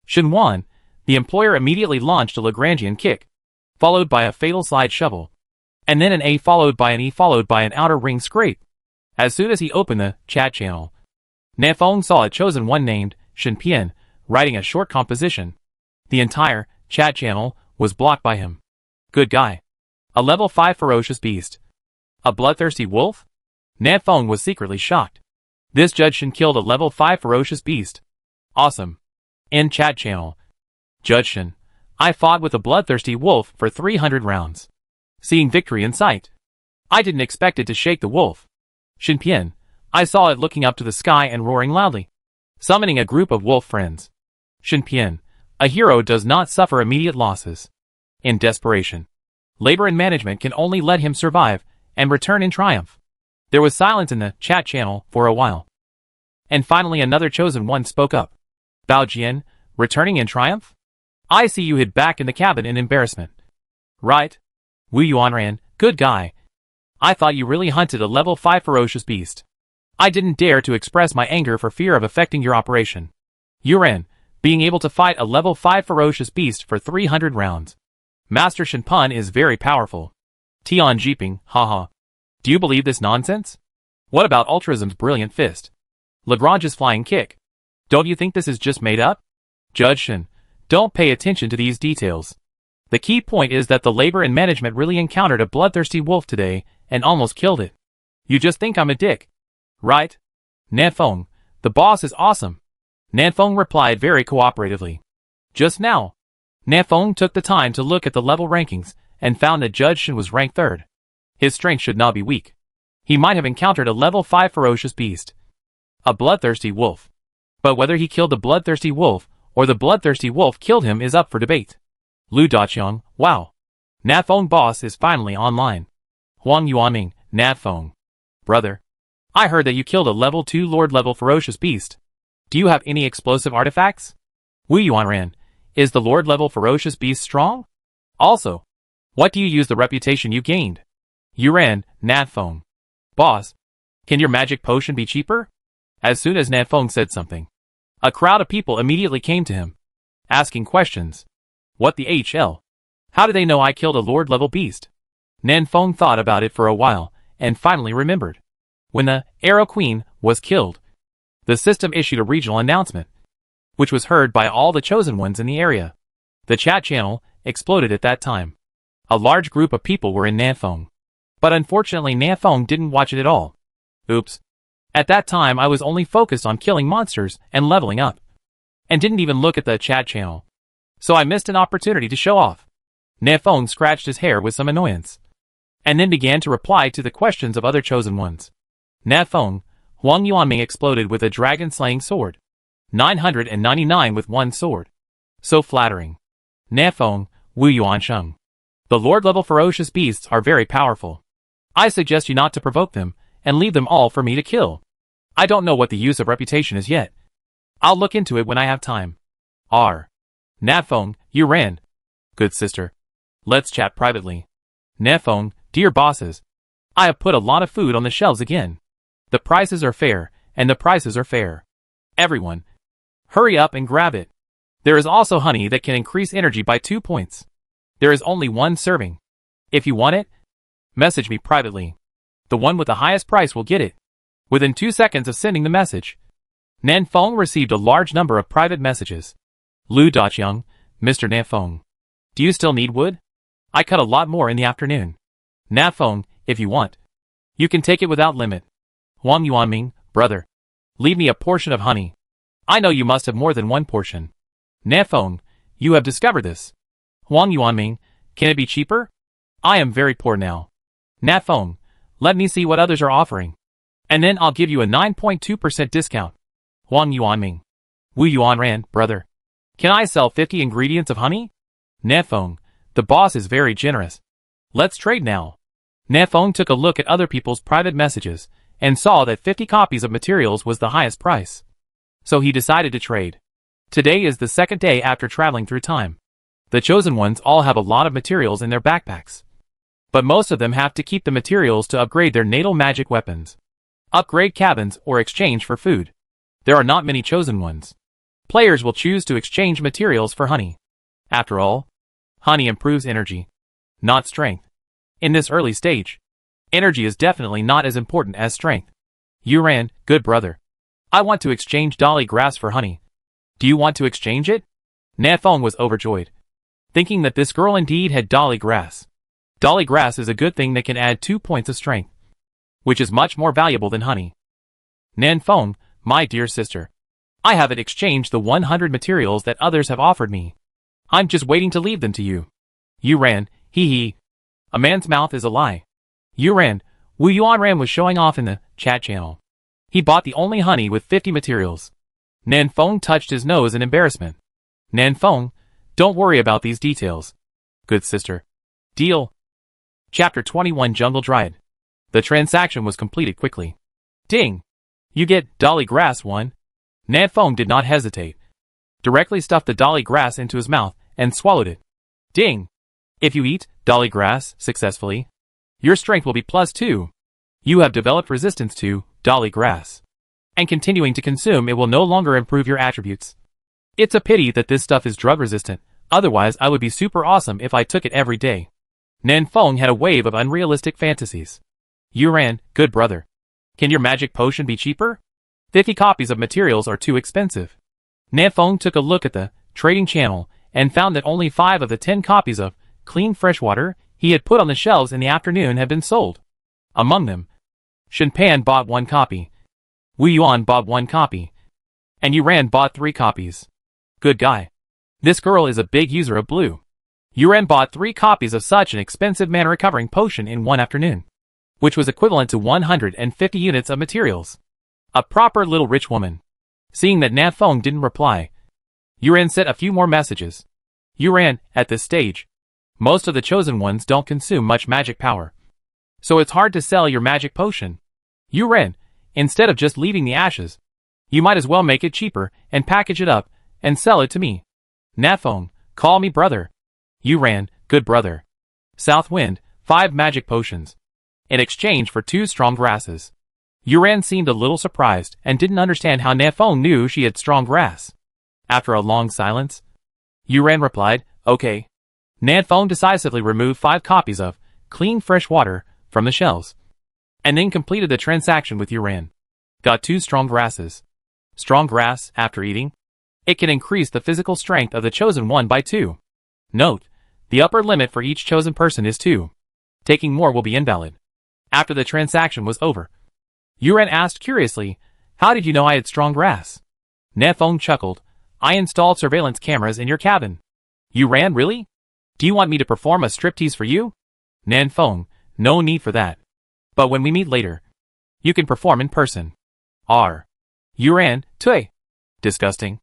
Shen Wan, the employer immediately launched a Lagrangian kick, followed by a fatal slide shovel, and then an A followed by an E followed by an outer ring scrape. As soon as he opened the chat channel, Nefong saw a chosen one named Shenpian writing a short composition. The entire chat channel was blocked by him. Good guy. A level 5 ferocious beast. A bloodthirsty wolf? Nefong was secretly shocked. This Judge Shen killed a level 5 ferocious beast. Awesome. In chat channel. Judge Shen, I fought with a bloodthirsty wolf for 300 rounds. Seeing victory in sight, I didn't expect it to shake the wolf. Shenpian, I saw it looking up to the sky and roaring loudly, summoning a group of wolf friends. Shenpian, a hero does not suffer immediate losses. In desperation, labor and management can only let him survive and return in triumph. There was silence in the chat channel for a while. And finally another chosen one spoke up. Bao Jian, returning in triumph? I see you hid back in the cabin in embarrassment. Right. Wu Yuanran, good guy. I thought you really hunted a level 5 ferocious beast. I didn't dare to express my anger for fear of affecting your operation. Yuran, being able to fight a level 5 ferocious beast for 300 rounds. Master Shenpun is very powerful. Tian Jiping, haha. Do you believe this nonsense? What about altruism's brilliant fist? Lagrange's flying kick? Don't you think this is just made up? Judge Shen, don't pay attention to these details. The key point is that the labor and management really encountered a bloodthirsty wolf today and almost killed it. You just think I'm a dick. Right? Nanfeng, the boss is awesome. Nanfeng replied very cooperatively. Just now, Nanfeng took the time to look at the level rankings and found that Judge Shen was ranked 3rd. His strength should not be weak. He might have encountered a level 5 ferocious beast. A bloodthirsty wolf. But whether he killed the bloodthirsty wolf or the bloodthirsty wolf killed him is up for debate. Lu Daqiang, wow. Nanfeng boss is finally online. Huang Yuanming, Nanfeng. Brother, I heard that you killed a level 2 lord level ferocious beast. Do you have any explosive artifacts? Wu Yuanran, is the lord level ferocious beast strong? Also, what do you use the reputation you gained? Yuran, Nanfeng. Boss, can your magic potion be cheaper? As soon as Nanfeng said something, a crowd of people immediately came to him, asking questions. What the HL? How do they know I killed a lord level beast? Nanfeng thought about it for a while, and finally remembered. When the Arrow Queen was killed, the system issued a regional announcement, which was heard by all the chosen ones in the area. The chat channel exploded at that time. A large group of people were in Nanfeng. But unfortunately Nanfeng didn't watch it at all. Oops. At that time I was only focused on killing monsters and leveling up. And didn't even look at the chat channel. So I missed an opportunity to show off. Nanfeng scratched his hair with some annoyance. And then began to reply to the questions of other chosen ones. Nanfeng, Huang Yuanming exploded with a dragon-slaying sword. 999 with one sword. So flattering. Nanfeng, Wu Yuansheng. The Lord-level ferocious beasts are very powerful. I suggest you not to provoke them, and leave them all for me to kill. I don't know what the use of reputation is yet. I'll look into it when I have time. R. Nanfeng, you ran. Good sister. Let's chat privately. Nanfeng, dear bosses. I have put a lot of food on the shelves again. The prices are fair, and the prices are fair. Everyone, hurry up and grab it. There is also honey that can increase energy by 2 points. There is only one serving. If you want it, message me privately. The one with the highest price will get it. Within 2 seconds of sending the message, Nanfeng received a large number of private messages. Lu Daqiang, Mr. Nanfeng. Do you still need wood? I cut a lot more in the afternoon. Nanfeng, if you want. You can take it without limit. Huang Yuanming, brother. Leave me a portion of honey. I know you must have more than one portion. Nanfeng, you have discovered this. Huang Yuanming, can it be cheaper? I am very poor now. Nanfeng, let me see what others are offering. And then I'll give you a 9.2% discount. Huang Yuanming. Wu Yuanran, brother. Can I sell 50 ingredients of honey? Nanfeng, the boss is very generous. Let's trade now. Nanfeng took a look at other people's private messages, and saw that 50 copies of materials was the highest price. So he decided to trade. Today is the second day after traveling through time. The chosen ones all have a lot of materials in their backpacks. But most of them have to keep the materials to upgrade their natal magic weapons. Upgrade cabins or exchange for food. There are not many chosen ones. Players will choose to exchange materials for honey. After all, honey improves energy, not strength. In this early stage, energy is definitely not as important as strength. Yuran, good brother. I want to exchange Dolly grass for honey. Do you want to exchange it? Nanfeng was overjoyed, thinking that this girl indeed had Dolly grass. Dolly grass is a good thing that can add 2 points of strength, which is much more valuable than honey. Nanfeng, my dear sister. I haven't exchanged the 100 materials that others have offered me. I'm just waiting to leave them to you. Yuran, hee hee. A man's mouth is a lie. Yuran, Wu Yuanran was showing off in the chat channel. He bought the only honey with 50 materials. Nanfeng touched his nose in embarrassment. Nanfeng, don't worry about these details. Good sister. Deal. Chapter 21 Jungle Dryad. The transaction was completed quickly. Ding! You get Dolly Grass 1. Nanfeng did not hesitate. Directly stuffed the Dolly Grass into his mouth and swallowed it. Ding! If you eat Dolly Grass successfully, your strength will be +2. You have developed resistance to Dolly Grass. And continuing to consume it will no longer improve your attributes. It's a pity that this stuff is drug resistant, otherwise I would be super awesome if I took it every day. Nanfeng had a wave of unrealistic fantasies. Yuran, good brother. Can your magic potion be cheaper? 50 copies of materials are too expensive. Nanfeng took a look at the trading channel and found that only 5 of the 10 copies of clean fresh water he had put on the shelves in the afternoon had been sold. Among them, Shenpan bought 1 copy. Wu Yuan bought 1 copy. And Yuran bought 3 copies. Good guy. This girl is a big user of blue. Yuran bought 3 copies of such an expensive mana recovering potion in 1 afternoon, which was equivalent to 150 units of materials. A proper little rich woman. Seeing that Nanfeng didn't reply, Yuran sent a few more messages. Yuran, at this stage, most of the chosen ones don't consume much magic power, so it's hard to sell your magic potion. Yuran, instead of just leaving the ashes, you might as well make it cheaper and package it up and sell it to me. Nanfeng, call me brother. Yuran, good brother. South Wind, 5 magic potions. In exchange for 2 strong grasses. Yuran seemed a little surprised and didn't understand how Nanfeng knew she had strong grass. After a long silence, Yuran replied, okay. Nanfeng decisively removed 5 copies of clean fresh water from the shelves, and then completed the transaction with Yuran. Got 2 strong grasses. Strong grass, after eating, it can increase the physical strength of the chosen one by 2. Note: the upper limit for each chosen person is 2. Taking more will be invalid. After the transaction was over, Yuran asked curiously, "How did you know I had strong grass?" Nefeng chuckled, "I installed surveillance cameras in your cabin." "Yuran, really? Do you want me to perform a striptease for you?" Nefeng, "No need for that. But when we meet later, you can perform in person." R. Yuran, Tui. Disgusting.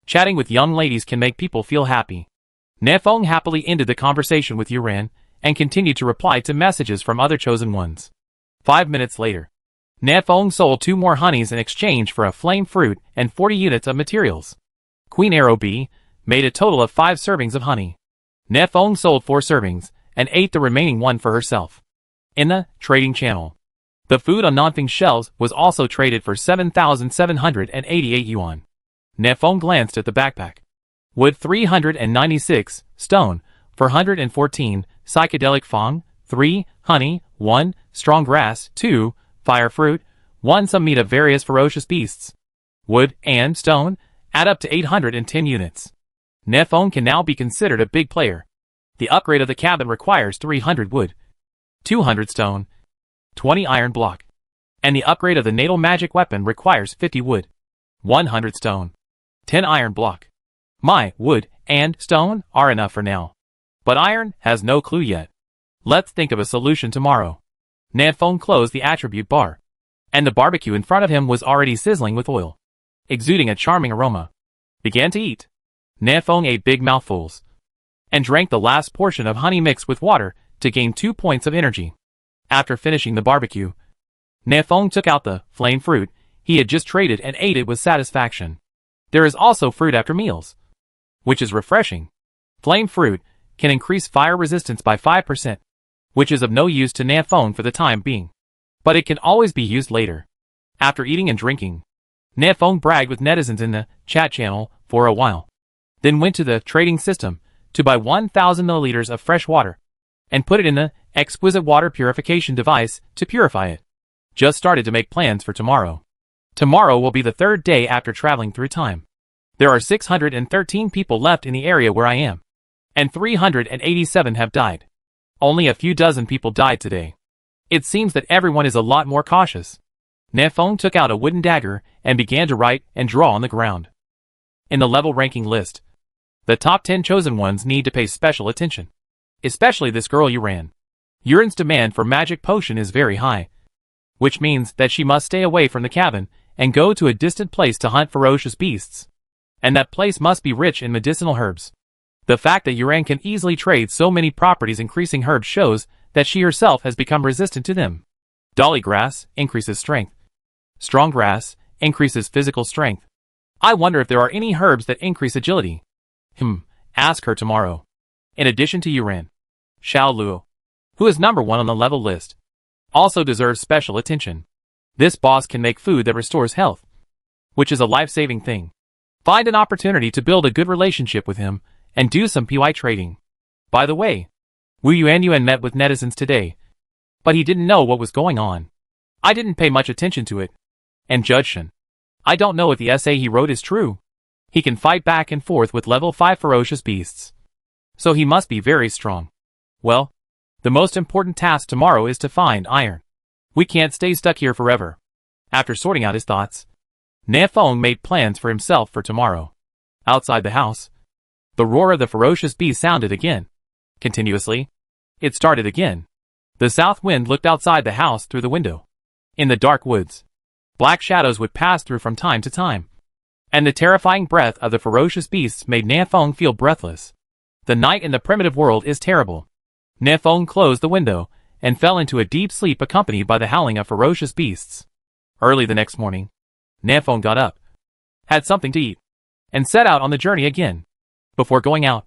Chatting with young ladies can make people feel happy. Nefeng happily ended the conversation with Yuran and continued to reply to messages from other chosen ones. 5 minutes later, Nefeng sold 2 more honeys in exchange for a flame fruit and 40 units of materials. Queen Arrow B made a total of 5 servings of honey. Nefeng sold 4 servings and ate the remaining 1 for herself. In the trading channel, the food on Nanfeng's shelves was also traded for 7,788 yuan. Nefeng glanced at the backpack. Wood 396, stone 414, psychedelic fang 3, honey 1, strong grass 2, fire fruit 1, some meat of various ferocious beasts. Wood and stone add up to 810 units. Nefeng can now be considered a big player. The upgrade of the cabin requires 300 wood, 200 stone, 20 iron block, and the upgrade of the natal magic weapon requires 50 wood, 100 stone, 10 iron block. My wood and stone are enough for now. But iron has no clue yet. Let's think of a solution tomorrow. Nefeng closed the attribute bar, and the barbecue in front of him was already sizzling with oil, exuding a charming aroma. Began to eat. Nefeng ate big mouthfuls, and drank the last portion of honey mixed with water to gain 2 points of energy. After finishing the barbecue, Nefeng took out the flame fruit he had just traded and ate it with satisfaction. There is also fruit after meals, which is refreshing. Flame fruit can increase fire resistance by 5%, which is of no use to Nefeng for the time being, but it can always be used later. After eating and drinking, Nefeng bragged with netizens in the chat channel for a while, then went to the trading system to buy 1,000 milliliters of fresh water and put it in the exquisite water purification device to purify it. Just started to make plans for tomorrow. Tomorrow will be the 3rd day after traveling through time. There are 613 people left in the area where I am, and 387 have died. Only a few dozen people died today. It seems that everyone is a lot more cautious. Nefeng took out a wooden dagger and began to write and draw on the ground. In the level ranking list, the top 10 chosen ones need to pay special attention. Especially this girl Yuran. Yuran's demand for magic potion is very high, which means that she must stay away from the cabin and go to a distant place to hunt ferocious beasts. And that place must be rich in medicinal herbs. The fact that Yuran can easily trade so many properties increasing herbs shows that she herself has become resistant to them. Dolly grass increases strength. Strong grass increases physical strength. I wonder if there are any herbs that increase agility. Ask her tomorrow. In addition to Yuran, Xiao Luo, who is number 1 on the level list, also deserves special attention. This boss can make food that restores health, which is a life-saving thing. Find an opportunity to build a good relationship with him and do some PY trading. By the way, Wu Yuanyuan met with netizens today, but he didn't know what was going on. I didn't pay much attention to it. And Judge Shen, I don't know if the essay he wrote is true. He can fight back and forth with level 5 ferocious beasts, so he must be very strong. Well, the most important task tomorrow is to find iron. We can't stay stuck here forever. After sorting out his thoughts, Nefeng made plans for himself for tomorrow. Outside the house, the roar of the ferocious beast sounded again. Continuously, it started again. The south wind looked outside the house through the window. In the dark woods, black shadows would pass through from time to time, and the terrifying breath of the ferocious beasts made Nefeng feel breathless. The night in the primitive world is terrible. Nefeng closed the window and fell into a deep sleep accompanied by the howling of ferocious beasts. Early the next morning, Nefeng got up, had something to eat, and set out on the journey again. Before going out,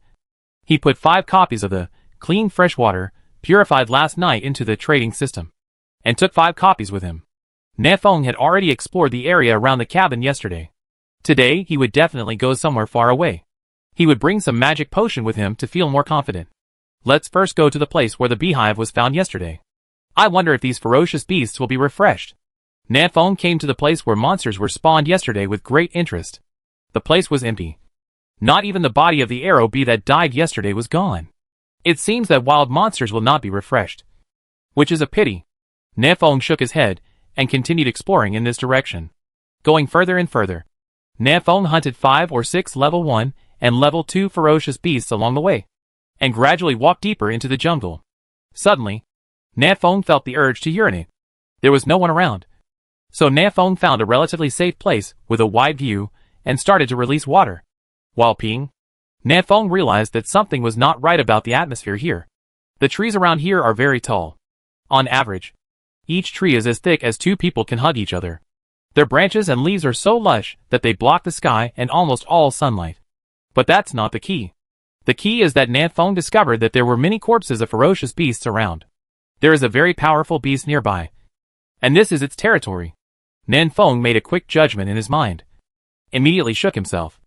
he put 5 copies of the clean fresh water purified last night into the trading system, and took 5 copies with him. Nefeng had already explored the area around the cabin yesterday. Today he would definitely go somewhere far away. He would bring some magic potion with him to feel more confident. Let's first go to the place where the beehive was found yesterday. I wonder if these ferocious beasts will be refreshed. Nefeng came to the place where monsters were spawned yesterday with great interest. The place was empty. Not even the body of the arrow bee that died yesterday was gone. It seems that wild monsters will not be refreshed. Which is a pity. Nefong shook his head and continued exploring in this direction. Going further and further. Nefong hunted 5 or 6 level 1 and level 2 ferocious beasts along the way, and gradually walked deeper into the jungle. Suddenly, Nefong felt the urge to urinate. There was no one around. So Nefong found a relatively safe place with a wide view and started to release water. While peeing, Nefong realized that something was not right about the atmosphere here. The trees around here are very tall. On average, each tree is as thick as 2 people can hug each other. Their branches and leaves are so lush that they block the sky and almost all sunlight. But that's not the key. The key is that Nefong discovered that there were many corpses of ferocious beasts around. There is a very powerful beast nearby, and this is its territory. Nefong made a quick judgment in his mind. Immediately shook himself,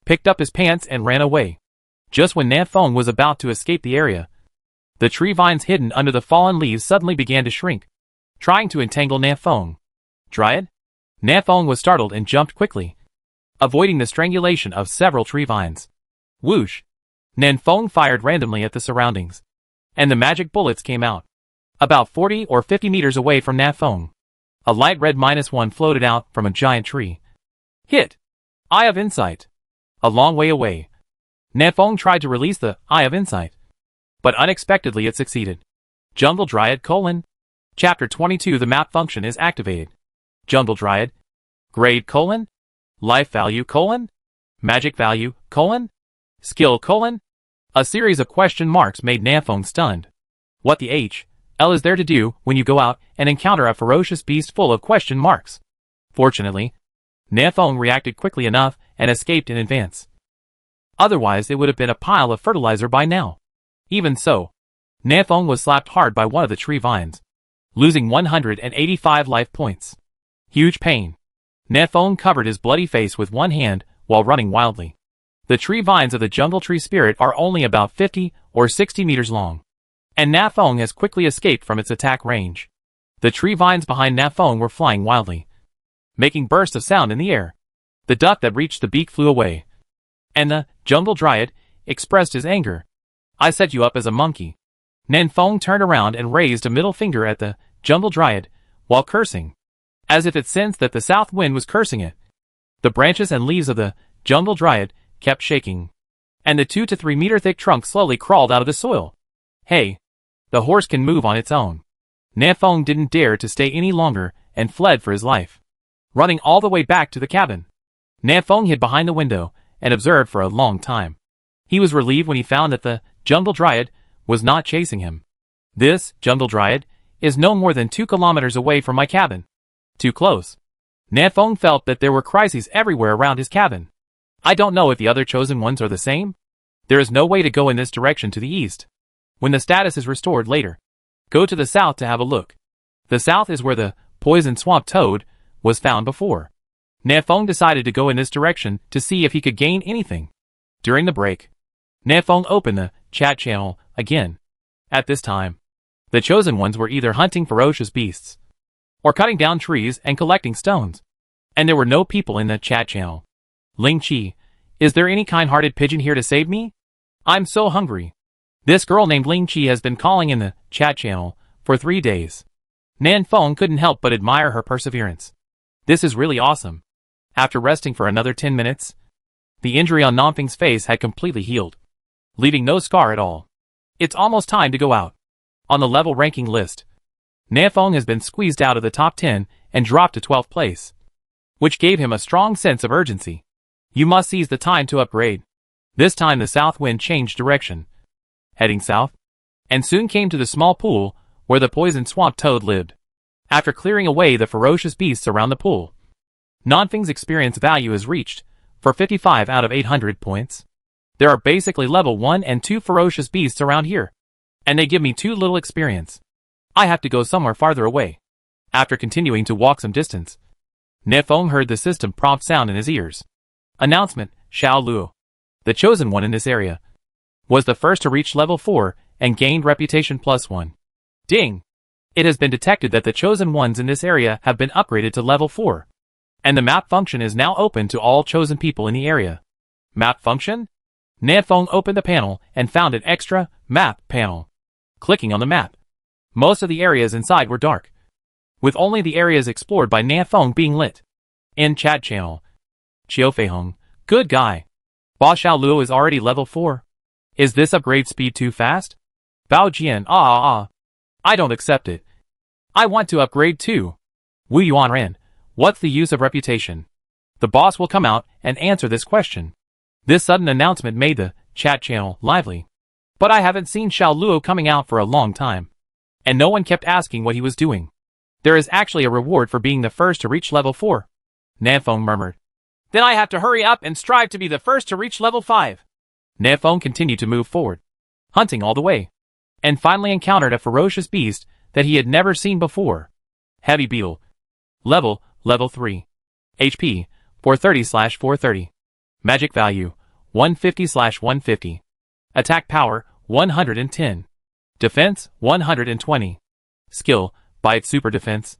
picked up his pants and ran away. Just when Nefong was about to escape the area, the tree vines hidden under the fallen leaves suddenly began to shrink, trying to entangle Nefong. Dryad? Nefong was startled and jumped quickly, avoiding the strangulation of several tree vines. Whoosh! Nefong fired randomly at the surroundings, and the magic bullets came out. About 40 or 50 meters away from Nefong, a light red -1 floated out from a giant tree. Hit! Eye of Insight. A long way away. Nefong tried to release the Eye of Insight, but unexpectedly it succeeded. Jungle Dryad: Chapter 22. The map function is activated. Jungle Dryad. Grade: Life value: Magic value: Skill: A series of question marks made Nefong stunned. What the L is there to do when you go out and encounter a ferocious beast full of question marks? Fortunately, Nefong reacted quickly enough and escaped in advance. Otherwise it would have been a pile of fertilizer by now. Even so, Nefong was slapped hard by one of the tree vines, losing 185 life points. Huge pain. Nefong covered his bloody face with one hand while running wildly. The tree vines of the jungle tree spirit are only about 50 or 60 meters long, and Nefong has quickly escaped from its attack range. The tree vines behind Nefong were flying wildly, making bursts of sound in the air. The duck that reached the beak flew away, and the Jungle Dryad expressed his anger. I set you up as a monkey. Nefong turned around and raised a middle finger at the Jungle Dryad while cursing, as if it sensed that the south wind was cursing it. The branches and leaves of the Jungle Dryad kept shaking, and the 2 to 3 meter thick trunk slowly crawled out of the soil. Hey, the horse can move on its own. Nefong didn't dare to stay any longer and fled for his life, running all the way back to the cabin. Nefong hid behind the window and observed for a long time. He was relieved when he found that the Jungle Dryad was not chasing him. This Jungle Dryad is no more than 2 kilometers away from my cabin. Too close. Nefong felt that there were crises everywhere around his cabin. I don't know if the other chosen ones are the same. There is no way to go in this direction to the east. When the status is restored later, go to the south to have a look. The south is where the poison swamp toad was found before. Nefong decided to go in this direction to see if he could gain anything. During the break, Nefong opened the chat channel again. At this time, the chosen ones were either hunting ferocious beasts or cutting down trees and collecting stones, and there were no people in the chat channel. Ling Chi, is there any kind-hearted pigeon here to save me? I'm so hungry. This girl named Ling Chi has been calling in the chat channel for 3 days. Nefong couldn't help but admire her perseverance. This is really awesome. After resting for another 10 minutes, the injury on Nefong's face had completely healed, leaving no scar at all. It's almost time to go out. On the level ranking list, Nefong has been squeezed out of the top 10 and dropped to 12th place, which gave him a strong sense of urgency. You must seize the time to upgrade. This time the south wind changed direction, heading south, and soon came to the small pool where the poison swamp toad lived. After clearing away the ferocious beasts around the pool, Nefong's experience value is reached for 55 out of 800 points. There are basically level 1 and 2 ferocious beasts around here, and they give me too little experience. I have to go somewhere farther away. After continuing to walk some distance, Nefong heard the system prompt sound in his ears. Announcement: Xiao Luo, the chosen one in this area, was the first to reach level 4 and gained reputation +1. Ding! It has been detected that the chosen ones in this area have been upgraded to level 4, and the map function is now open to all chosen people in the area. Map function? Nanfeng opened the panel and found an extra map panel. Clicking on the map, most of the areas inside were dark, with only the areas explored by Nanfeng being lit. In chat channel, Qiu Feihong, good guy. Ba Xiaoluo is already level 4. Is this upgrade speed too fast? Bao Jian, I don't accept it. I want to upgrade too. Wu Yuanren, what's the use of reputation? The boss will come out and answer this question. This sudden announcement made the chat channel lively. But I haven't seen Xiaoluo coming out for a long time. And no one kept asking what he was doing. There is actually a reward for being the first to reach level 4. Nanfeng murmured. Then I have to hurry up and strive to be the first to reach level 5. Nanfeng continued to move forward, hunting all the way, and finally encountered a ferocious beast that he had never seen before. Heavy beetle. Level 3. HP, 430/430. Magic value, 150/150. Attack power, 110. Defense, 120. Skill, Bite Super Defense.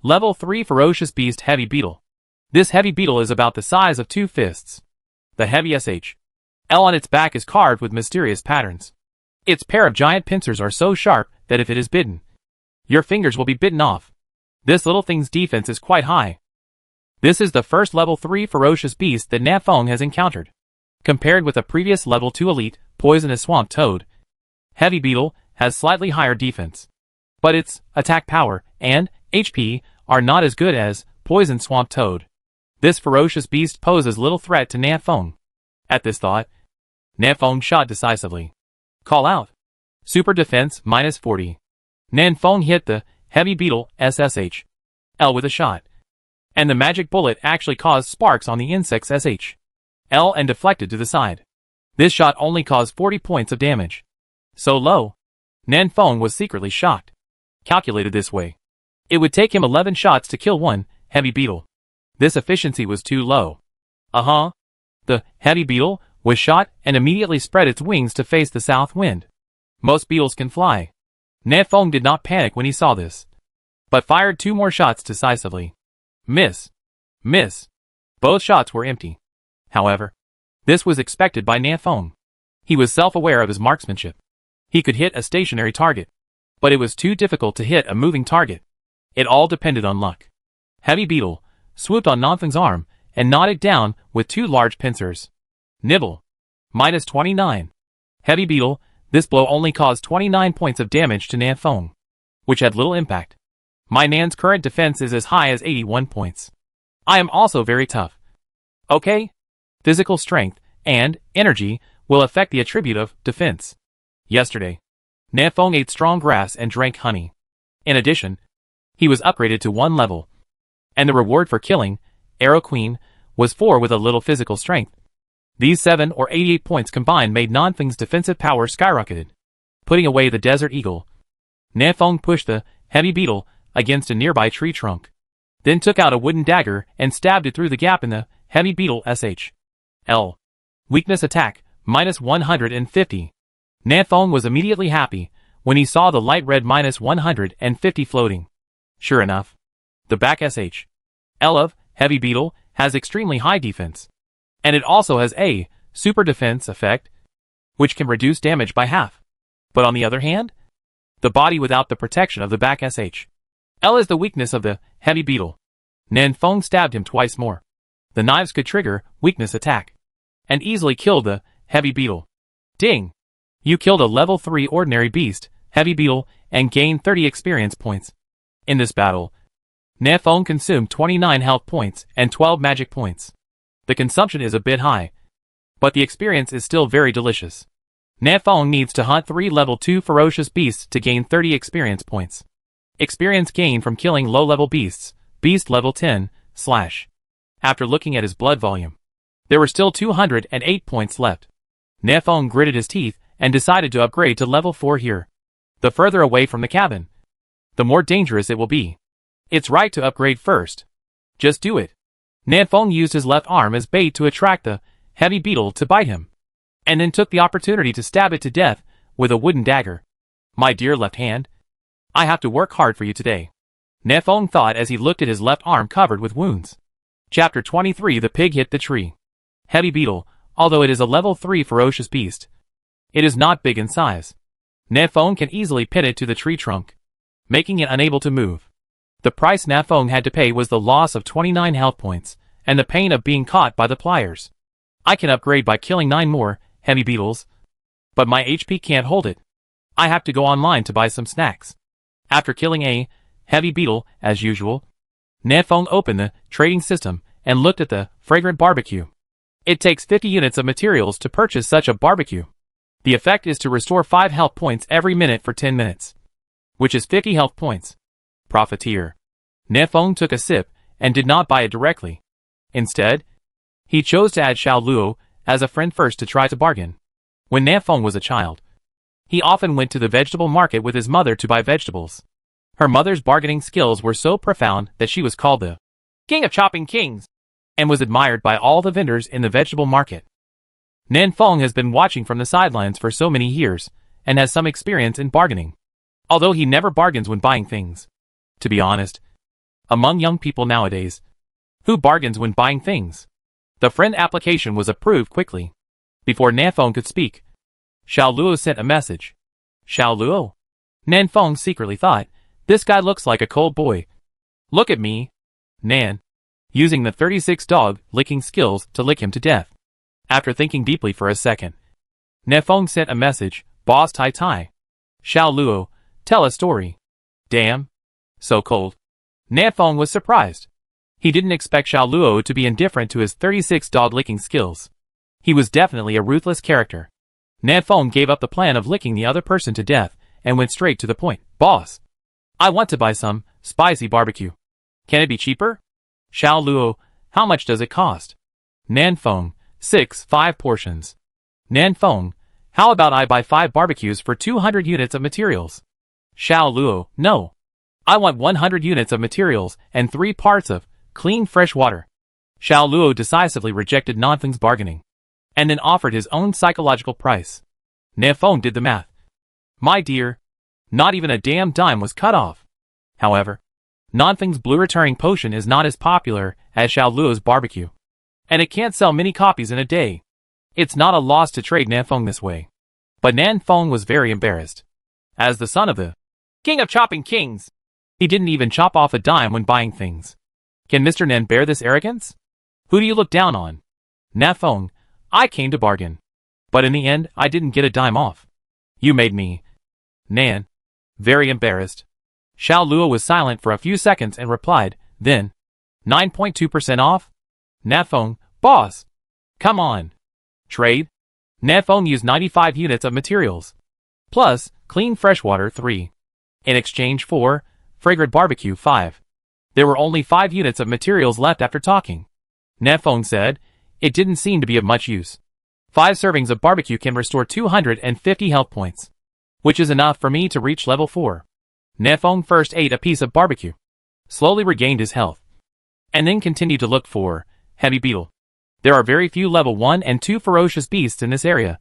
Level 3 Ferocious Beast Heavy Beetle. This heavy beetle is about the size of 2 fists. The heavy L on its back is carved with mysterious patterns. Its pair of giant pincers are so sharp that if it is bitten, your fingers will be bitten off. This little thing's defense is quite high. This is the first level 3 ferocious beast that Nanfeng has encountered. Compared with a previous level 2 elite, poisonous swamp toad, Heavy Beetle has slightly higher defense. But its attack power and HP are not as good as poison swamp toad. This ferocious beast poses little threat to Nanfeng. At this thought, Nanfeng shot decisively. Call out. Super defense -40. Nanfeng hit the Heavy Beetle L with a shot. And the magic bullet actually caused sparks on the insect's L and deflected to the side. This shot only caused 40 points of damage. So low. Nanfeng was secretly shocked. Calculated this way, it would take him 11 shots to kill one Heavy Beetle. This efficiency was too low. The Heavy Beetle was shot and immediately spread its wings to face the south wind. Most beetles can fly. Nanfeng did not panic when he saw this, but fired 2 more shots decisively. Miss. Both shots were empty. However, this was expected by Nanfeng. He was self-aware of his marksmanship. He could hit a stationary target, but it was too difficult to hit a moving target. It all depended on luck. Heavy Beetle swooped on Nanfeng's arm and gnawed it down with 2 large pincers. Nibble. -29. Heavy Beetle, this blow only caused 29 points of damage to Nanfeng, which had little impact. My Nan's current defense is as high as 81 points. I am also very tough. Okay? Physical strength and energy will affect the attribute of defense. Yesterday, Nanfeng ate strong grass and drank honey. In addition, he was upgraded to 1 level, and the reward for killing Arrow Queen was 4 with a little physical strength. These 7 or 88 points combined made Nanfeng's defensive power skyrocketed. Putting away the Desert Eagle, Nanfeng pushed the Heavy Beetle against a nearby tree trunk, then took out a wooden dagger and stabbed it through the gap in the Heavy Beetle L. Weakness attack, -150. Nanfeng was immediately happy when he saw the light red -150 floating. Sure enough, the back L of Heavy Beetle has extremely high defense, and it also has a super defense effect, which can reduce damage by half. But on the other hand, the body without the protection of the back L is the weakness of the Heavy Beetle. Nanfeng stabbed him twice more. The knives could trigger weakness attack, and easily killed the Heavy Beetle. Ding! You killed a level 3 ordinary beast, Heavy Beetle, and gained 30 experience points. In this battle, Nanfeng consumed 29 health points and 12 magic points. The consumption is a bit high, but the experience is still very delicious. Nanfeng needs to hunt 3 level 2 ferocious beasts to gain 30 experience points. Experience gained from killing low-level beasts, beast level 10, /. After looking at his blood volume, there were still 208 points left. Nanfeng gritted his teeth and decided to upgrade to level 4 here. The further away from the cabin, the more dangerous it will be. It's right to upgrade first. Just do it. Nanfeng used his left arm as bait to attract the Heavy Beetle to bite him, and then took the opportunity to stab it to death with a wooden dagger. My dear left hand, I have to work hard for you today, Nanfeng thought as he looked at his left arm covered with wounds. Chapter 23 The Pig Hit the Tree. Heavy Beetle, although it is a level 3 ferocious beast. It is not big in size. Nefong can easily pin it to the tree trunk, making it unable to move. The price Nefong had to pay was the loss of 29 health points, and the pain of being caught by the pliers. I can upgrade by killing 9 more heavy beetles, but my HP can't hold it. I have to go online to buy some snacks. After killing a heavy beetle, as usual, Nefong opened the trading system and looked at the fragrant barbecue. It takes 50 units of materials to purchase such a barbecue. The effect is to restore 5 health points every minute for 10 minutes, which is 50 health points. Profiteer. Nefong took a sip and did not buy it directly. Instead, he chose to add Xiao Luo as a friend first to try to bargain. When Nefong was a child, he often went to the vegetable market with his mother to buy vegetables. Her mother's bargaining skills were so profound that she was called the King of Chopping Kings, and was admired by all the vendors in the vegetable market. Nefong has been watching from the sidelines for so many years, and has some experience in bargaining, although he never bargains when buying things. To be honest, among young people nowadays, who bargains when buying things? The friend application was approved quickly. Before Nefong could speak, Xiao Luo sent a message. Xiao Luo? Nefong secretly thought, this guy looks like a cold boy. Look at me. Nan. Using the 36 dog licking skills to lick him to death. After thinking deeply for a second, Nefong sent a message, Boss Tai Tai. Xiao Luo, tell a story. Damn. So cold. Nefong was surprised. He didn't expect Xiao Luo to be indifferent to his 36 dog licking skills. He was definitely a ruthless character. Nefong gave up the plan of licking the other person to death and went straight to the point. Boss, I want to buy some spicy barbecue. Can it be cheaper? Xiao Luo, how much does it cost? Nefong, 5 portions. Nefong, how about I buy 5 barbecues for 200 units of materials? Xiao Luo, no. I want 100 units of materials and 3 parts of clean fresh water. Xiao Luo decisively rejected Nefong's bargaining, and then offered his own psychological price. Nefong did the math. My dear, not even a damn dime was cut off. However, Nefong's blue returning potion is not as popular as Xiao Luo's barbecue, and it can't sell many copies in a day. It's not a loss to trade Nefong this way. But Nefong was very embarrassed. As the son of the King of Chopping Kings, he didn't even chop off a dime when buying things. Can Mr. Nen bear this arrogance? Who do you look down on? Nefong, I came to bargain. But in the end, I didn't get a dime off. You made me. Nan. Very embarrassed. Xiao Luo was silent for a few seconds and replied, then, 9.2% off? Nefong, boss. Come on. Trade? Nefong used 95 units of materials, plus clean freshwater 3. In exchange for fragrant barbecue 5. There were only 5 units of materials left after talking. Nefong said, it didn't seem to be of much use. 5 servings of barbecue can restore 250 health points, which is enough for me to reach level 4. Nefong first ate a piece of barbecue, slowly regained his health, and then continued to look for heavy beetle. There are very few level 1 and 2 ferocious beasts in this area,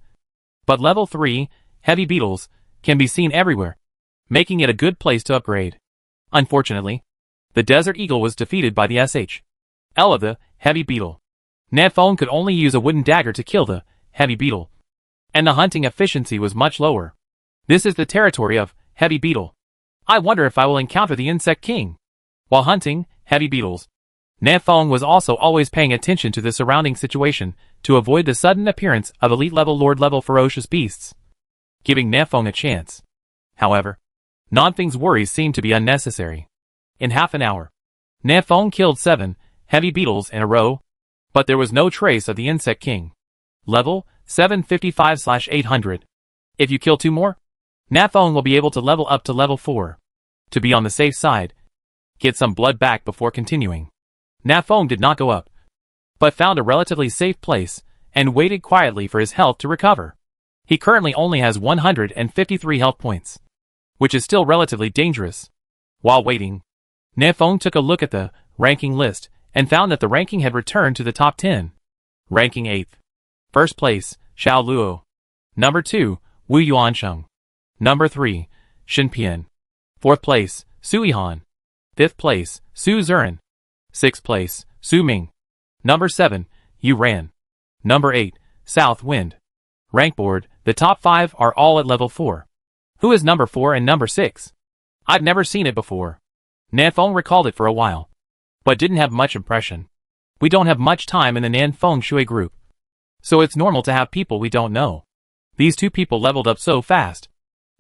but level 3 heavy beetles can be seen everywhere, making it a good place to upgrade. Unfortunately, the desert eagle was defeated by the SHL of the heavy beetle. Nefong could only use a wooden dagger to kill the heavy beetle, and the hunting efficiency was much lower. This is the territory of heavy beetle. I wonder if I will encounter the insect king. While hunting heavy beetles, Nefong was also always paying attention to the surrounding situation to avoid the sudden appearance of elite level lord level ferocious beasts, giving Nefong a chance. However, Nefong's worries seemed to be unnecessary. In half an hour, Nefong killed 7 heavy beetles in a row, but there was no trace of the insect king. Level 755/800. If you kill 2 more, Nefong will be able to level up to level 4. To be on the safe side, get some blood back before continuing. Nefong did not go up, but found a relatively safe place and waited quietly for his health to recover. He currently only has 153 health points, which is still relatively dangerous. While waiting, Nefong took a look at the ranking list and found that the ranking had returned to the top 10. Ranking 8th. First place, Xiao Luo. Number 2, Wu Yuansheng. Number 3, Shin Pian. 4th place, Su Yihan. 5th place, Su Zuran. 6th place, Su Ming. Number 7, Yu Ran. Number 8, South Wind. Rank board, the top 5 are all at level 4. Who is number 4 and number 6? I've never seen it before. Nanfeng recalled it for a while, but didn't have much impression. We don't have much time in the Nanfeng Shui group, so it's normal to have people we don't know. These 2 people leveled up so fast.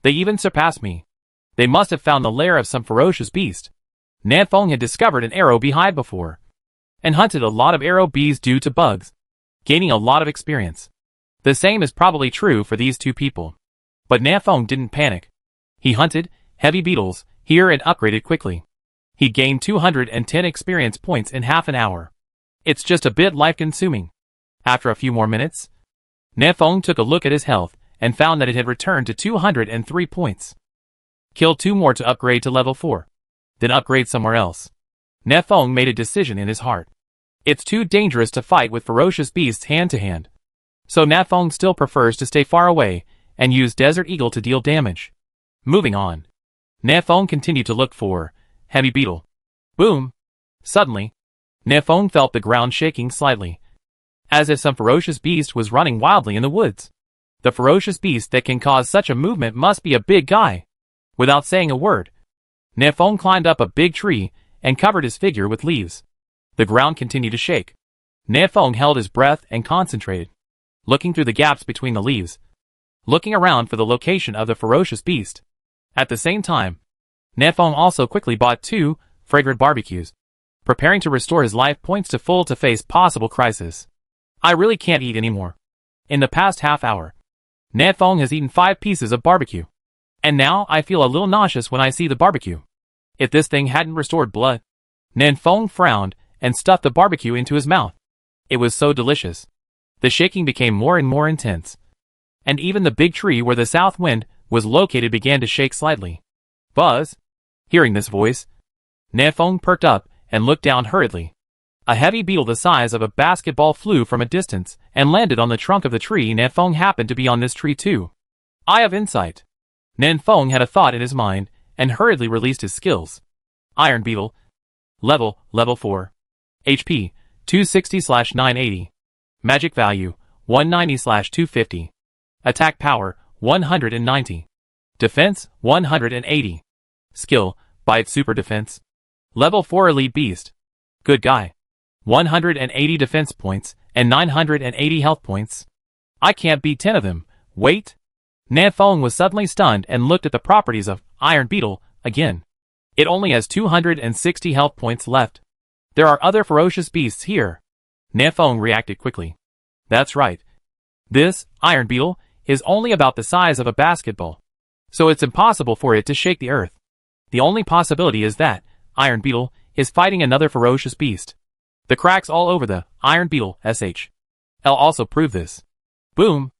They even surpassed me. They must have found the lair of some ferocious beast. Nanfeng had discovered an arrow beehive before, and hunted a lot of arrow bees due to bugs, gaining a lot of experience. The same is probably true for these 2 people. But Nanfeng didn't panic. He hunted heavy beetles here and upgraded quickly. He gained 210 experience points in half an hour. It's just a bit life-consuming. After a few more minutes, Nanfeng took a look at his health and found that it had returned to 203 points. Kill 2 more to upgrade to level 4. Then upgrade somewhere else. Nanfeng made a decision in his heart. It's too dangerous to fight with ferocious beasts hand to hand. So Nanfeng still prefers to stay far away and use Desert Eagle to deal damage. Moving on. Nanfeng continued to look for heavy beetle. Boom! Suddenly, Nanfeng felt the ground shaking slightly, as if some ferocious beast was running wildly in the woods. The ferocious beast that can cause such a movement must be a big guy. Without saying a word, Nanfeng climbed up a big tree and covered his figure with leaves. The ground continued to shake. Nanfeng held his breath and concentrated, looking through the gaps between the leaves, looking around for the location of the ferocious beast. At the same time, Nanfeng also quickly bought 2 fragrant barbecues, preparing to restore his life points to full to face possible crisis. I really can't eat anymore. In the past half hour, Nanfeng has eaten 5 pieces of barbecue, and now I feel a little nauseous when I see the barbecue. If this thing hadn't restored blood. Nanfeng frowned and stuffed the barbecue into his mouth. It was so delicious. The shaking became more and more intense, and even the big tree where the south wind was located began to shake slightly. Buzz! Hearing this voice, Nanfeng perked up and looked down hurriedly. A heavy beetle the size of a basketball flew from a distance and landed on the trunk of the tree. Nanfeng happened to be on this tree too. Eye of Insight. Nanfeng had a thought in his mind and hurriedly released his skills. Iron Beetle. Level 4. HP, 260/980. Magic value, 190/250. Attack power, 190. Defense, 180. Skill, Bite Super Defense. Level 4 Elite Beast. Good guy. 180 defense points and 980 health points. I can't beat 10 of them. Wait. Nanfeng was suddenly stunned and looked at the properties of Iron Beetle again. It only has 260 health points left. There are other ferocious beasts here. Nanfeng reacted quickly. That's right. This Iron Beetle is only about the size of a basketball, so it's impossible for it to shake the earth. The only possibility is that Iron Beetle is fighting another ferocious beast. The cracks all over the Iron Beetle SHL also prove this. Boom!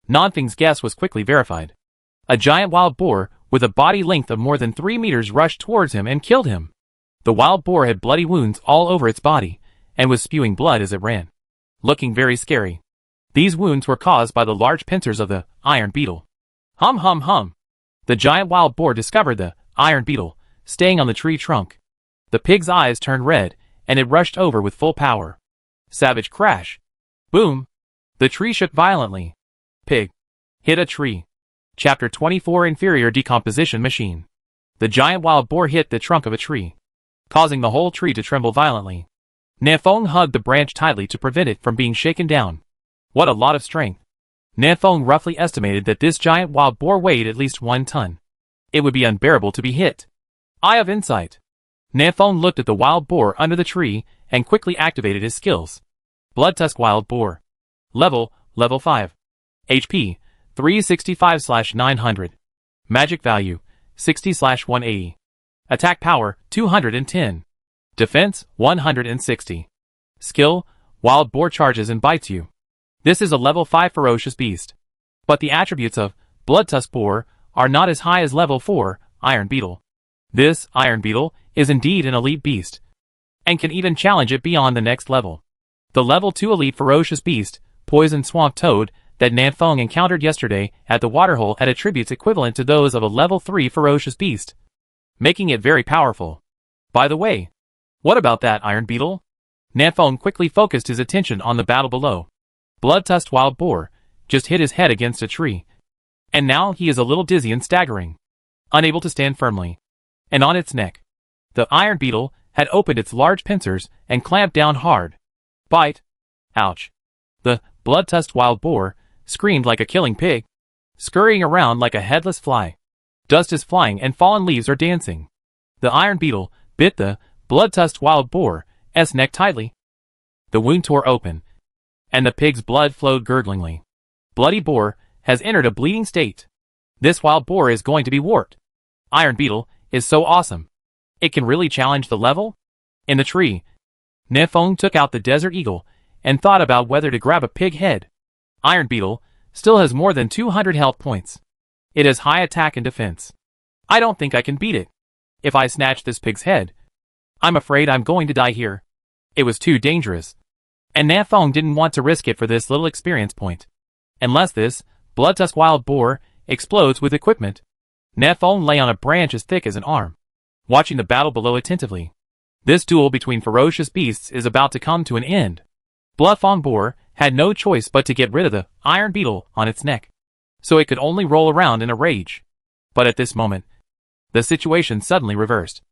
Nanfeng's guess was quickly verified. A giant wild boar with a body length of more than 3 meters rushed towards him and killed him. The wild boar had bloody wounds all over its body and was spewing blood as it ran, looking very scary. These wounds were caused by the large pincers of the Iron Beetle. Hum hum hum! The giant wild boar discovered the Iron Beetle staying on the tree trunk. The pig's eyes turned red and it rushed over with full power. Savage crash! Boom! The tree shook violently. Pig hit a tree. Chapter 24 Inferior Decomposition Machine. The giant wild boar hit the trunk of a tree, causing the whole tree to tremble violently. Nanfeng hugged the branch tightly to prevent it from being shaken down. What a lot of strength. Nanfeng roughly estimated that this giant wild boar weighed at least 1 ton. It would be unbearable to be hit. Eye of Insight. Nanfeng looked at the wild boar under the tree and quickly activated his skills. Bloodtusk Wild Boar. Level 5. HP, 365/900. Magic value, 60/180. Attack power, 210. Defense, 160. Skill, Wild Boar charges and bites you. This is a level 5 ferocious beast, but the attributes of Bloodtusk Boar are not as high as level 4 Iron Beetle. This Iron Beetle is indeed an elite beast, and can even challenge it beyond the next level. The level 2 elite ferocious beast, Poison Swamp Toad, that Nanfeng encountered yesterday at the waterhole had attributes equivalent to those of a level 3 ferocious beast, making it very powerful. By the way, what about that Iron Beetle? Nanfeng quickly focused his attention on the battle below. blood-tusked wild boar just hit his head against a tree. And now he is a little dizzy and staggering, unable to stand firmly. And on its neck, the iron beetle had opened its large pincers and clamped down hard. Bite! Ouch! The blood-tusked wild boar screamed like a killing pig, scurrying around like a headless fly. Dust is flying and fallen leaves are dancing. The iron beetle bit the blood-tusked wild boar's neck tightly. The wound tore open, and the pig's blood flowed gurglingly. Bloody boar has entered a bleeding state. This wild boar is going to be warped. Iron beetle is so awesome. It can really challenge the level? In the tree, Nefong took out the desert eagle and thought about whether to grab a pig head. Iron beetle still has more than 200 health points. It has high attack and defense. I don't think I can beat it. If I snatch this pig's head, I'm afraid I'm going to die here. It was too dangerous. And Nafong didn't want to risk it for this little experience point. Unless this blood-tusked wild boar explodes with equipment. Nafong lay on a branch as thick as an arm, watching the battle below attentively. This duel between ferocious beasts is about to come to an end. Bloodfong boar had no choice but to get rid of the iron beetle on its neck, so it could only roll around in a rage. But at this moment, the situation suddenly reversed.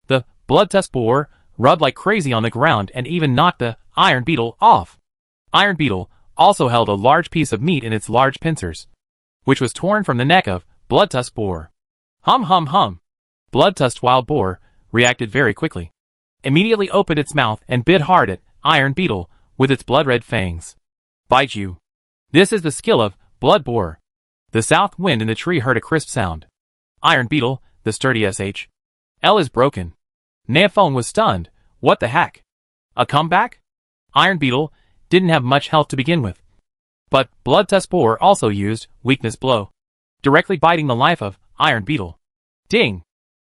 The blood-tusked boar rubbed like crazy on the ground and even knocked the iron beetle off. Iron beetle also held a large piece of meat in its large pincers, which was torn from the neck of blood-tusked boar. Hum hum hum. Blood-tusked wild boar reacted very quickly, immediately opened its mouth and bit hard at iron beetle with its blood-red fangs. Bite you. This is the skill of blood boar. The south wind in the tree heard a crisp sound. Iron beetle, the sturdy SHL is broken. Nafong was stunned. What the heck? A comeback? Iron beetle didn't have much health to begin with. But blood-tusked boar also used weakness blow, directly biting the life of iron beetle. Ding!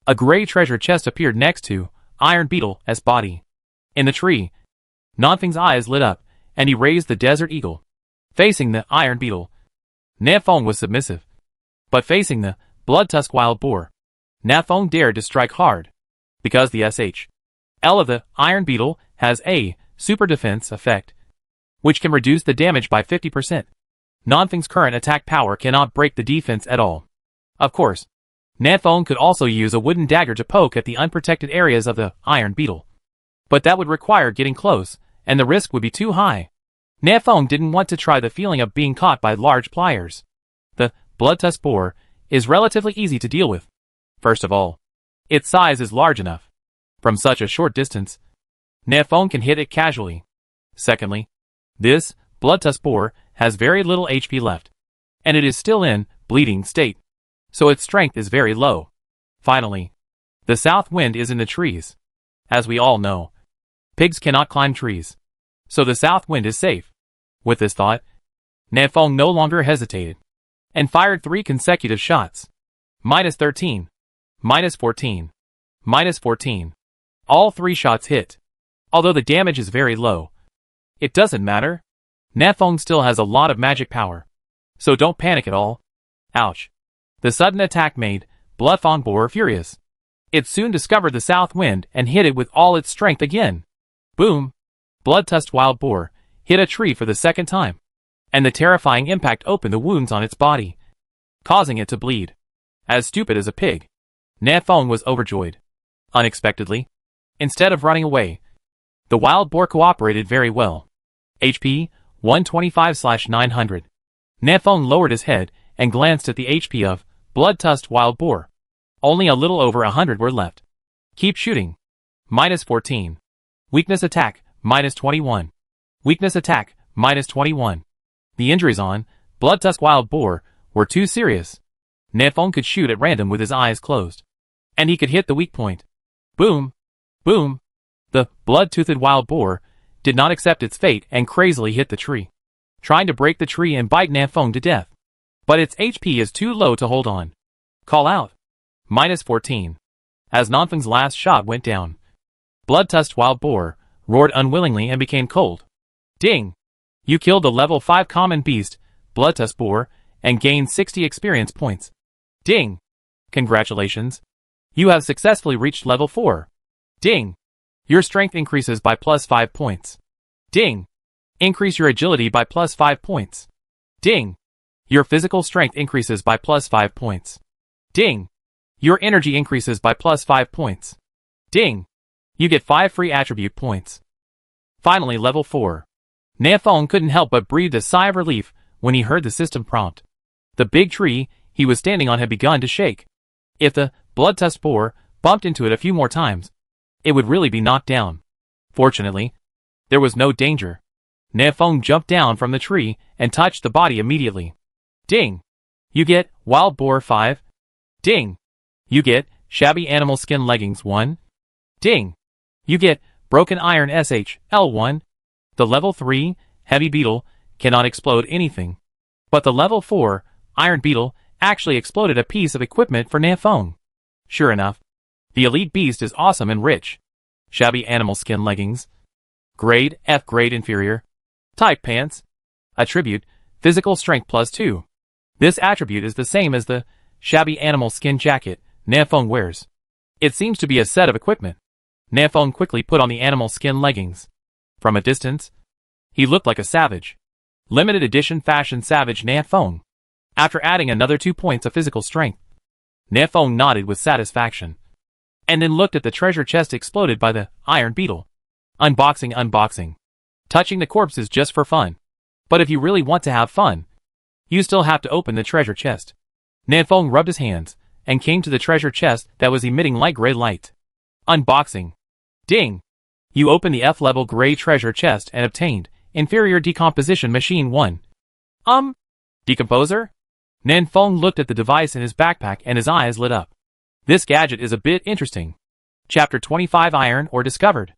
A gray treasure chest appeared next to iron beetle's body. In the tree, Nonfing's eyes lit up, and he raised the desert eagle. Facing the iron beetle, Nafong was submissive. But facing the blood-tusked wild boar, Nafong dared to strike hard, because the SHL of the iron beetle has a super defense effect, which can reduce the damage by 50%. Nonfing's current attack power cannot break the defense at all. Of course, Nafong could also use a wooden dagger to poke at the unprotected areas of the iron beetle. But that would require getting close, and the risk would be too high. Nafong didn't want to try the feeling of being caught by large pliers. The blood-tusked boar is relatively easy to deal with. First of all, its size is large enough. From such a short distance, Nafong can hit it casually. Secondly, this blood-tusked boar has very little HP left, and it is still in bleeding state, so its strength is very low. Finally, the south wind is in the trees. As we all know, pigs cannot climb trees, so the south wind is safe. With this thought, Nafong no longer hesitated, and fired 3 consecutive shots. -13, -14, -14. All 3 shots hit. Although the damage is very low, it doesn't matter. Nafong still has a lot of magic power, so don't panic at all. Ouch. The sudden attack made Bloodfong boar furious. It soon discovered the south wind and hit it with all its strength again. Boom! Blood-tusked wild boar hit a tree for the second time, and the terrifying impact opened the wounds on its body, causing it to bleed. As stupid as a pig, Nafong was overjoyed. Unexpectedly, instead of running away, the wild boar cooperated very well. HP 125/900. Nafong lowered his head and glanced at the HP of blood-tusked wild boar. Only a little over 100 were left. Keep shooting. -14. Weakness attack, -21. Weakness attack, -21. The injuries on blood-tusked wild boar were too serious. Nafong could shoot at random with his eyes closed, and he could hit the weak point. Boom! Boom! The blood-toothed wild boar did not accept its fate and crazily hit the tree, trying to break the tree and bite Nafong to death. But its HP is too low to hold on. Call out. -14. As Nonfeng's last shot went down, blood-tusked wild boar roared unwillingly and became cold. Ding! You killed the level 5 common beast, blood-tusked boar, and gained 60 experience points. Ding! Congratulations! You have successfully reached level 4. Ding! Your strength increases by +5 points. Ding! Increase your agility by plus 5 points. Ding! Your physical strength increases by plus 5 points. Ding! Your energy increases by plus 5 points. Ding! You get 5 free attribute points. Finally, level 4. Nafong couldn't help but breathe a sigh of relief when he heard the system prompt. The big tree he was standing on had begun to shake. If the blood-tusk boar bumped into it a few more times, it would really be knocked down. Fortunately, there was no danger. Nafong jumped down from the tree and touched the body immediately. Ding! You get Wild Boar 5. Ding! You get Shabby Animal Skin Leggings 1. Ding! You get Broken Iron SHL1. The level 3 Heavy Beetle cannot explode anything. But the level 4 Iron Beetle actually exploded a piece of equipment for Nafong. Sure enough, the elite beast is awesome and rich. Shabby Animal Skin Leggings. Grade F grade inferior. Type pants. Attribute Physical Strength plus 2. This attribute is the same as the Shabby Animal Skin Jacket Nafong wears. It seems to be a set of equipment. Nafong quickly put on the animal skin leggings. From a distance, he looked like a savage. Limited edition fashion savage Nafong. After adding another 2 points of physical strength, Nafong nodded with satisfaction, and then looked at the treasure chest exploded by the Iron Beetle. Unboxing. Touching the corpses just for fun. But if you really want to have fun, you still have to open the treasure chest. Nafong rubbed his hands and came to the treasure chest that was emitting light gray light. Unboxing. Ding! You opened the F-level gray treasure chest and obtained Inferior Decomposition Machine 1. Decomposer? Nafong looked at the device in his backpack and his eyes lit up. This gadget is a bit interesting. Chapter 25 Iron Ore discovered.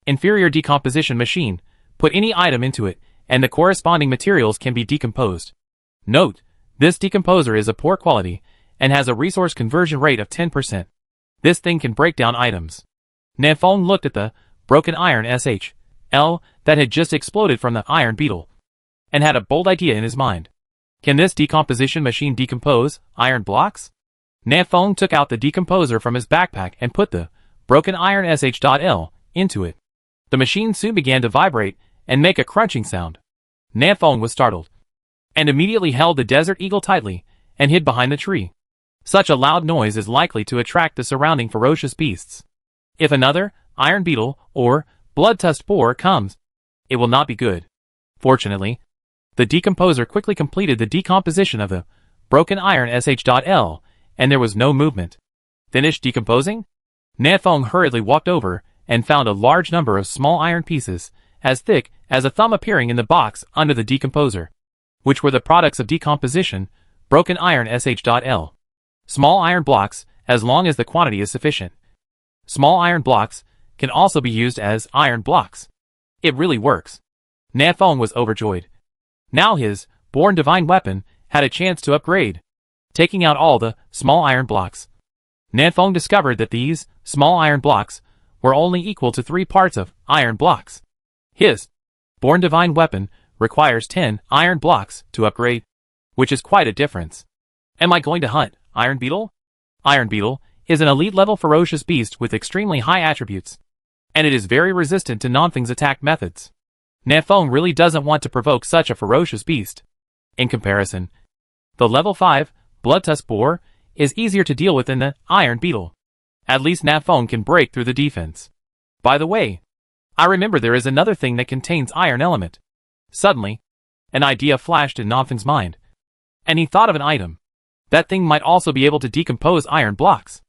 Inferior Decomposition Machine. Put any item into it, and the corresponding materials can be decomposed. Note, this decomposer is of poor quality, and has a resource conversion rate of 10%. This thing can break down items. Nafong looked at the broken iron SHL that had just exploded from the Iron Beetle, and had a bold idea in his mind. Can this decomposition machine decompose iron blocks? Nafong took out the decomposer from his backpack and put the broken iron SH.L into it. The machine soon began to vibrate and make a crunching sound. Nafong was startled, and immediately held the Desert Eagle tightly and hid behind the tree. Such a loud noise is likely to attract the surrounding ferocious beasts. If another Iron Beetle or blood-tusk boar comes, it will not be good. Fortunately, the decomposer quickly completed the decomposition of the broken iron SH.L, and there was no movement. Finished decomposing? Nafong hurriedly walked over and found a large number of small iron pieces, as thick as a thumb appearing in the box under the decomposer, which were the products of decomposition, broken iron SH.L. Small iron blocks, as long as the quantity is sufficient. Small iron blocks can also be used as iron blocks. It really works. Nafong was overjoyed. Now his born divine weapon had a chance to upgrade. Taking out all the small iron blocks, Nafong discovered that these small iron blocks were only equal to 3 parts of iron blocks. His born divine weapon requires 10 iron blocks to upgrade, which is quite a difference. Am I going to hunt Iron Beetle? Iron Beetle is an elite-level ferocious beast with extremely high attributes, and it is very resistant to Nafong's attack methods. Nafong really doesn't want to provoke such a ferocious beast. In comparison, the level 5 blood-tusk boar is easier to deal with than the Iron Beetle. At least Nafong can break through the defense. By the way, I remember there is another thing that contains iron element. Suddenly, an idea flashed in Nafong's mind, and he thought of an item. That thing might also be able to decompose iron blocks.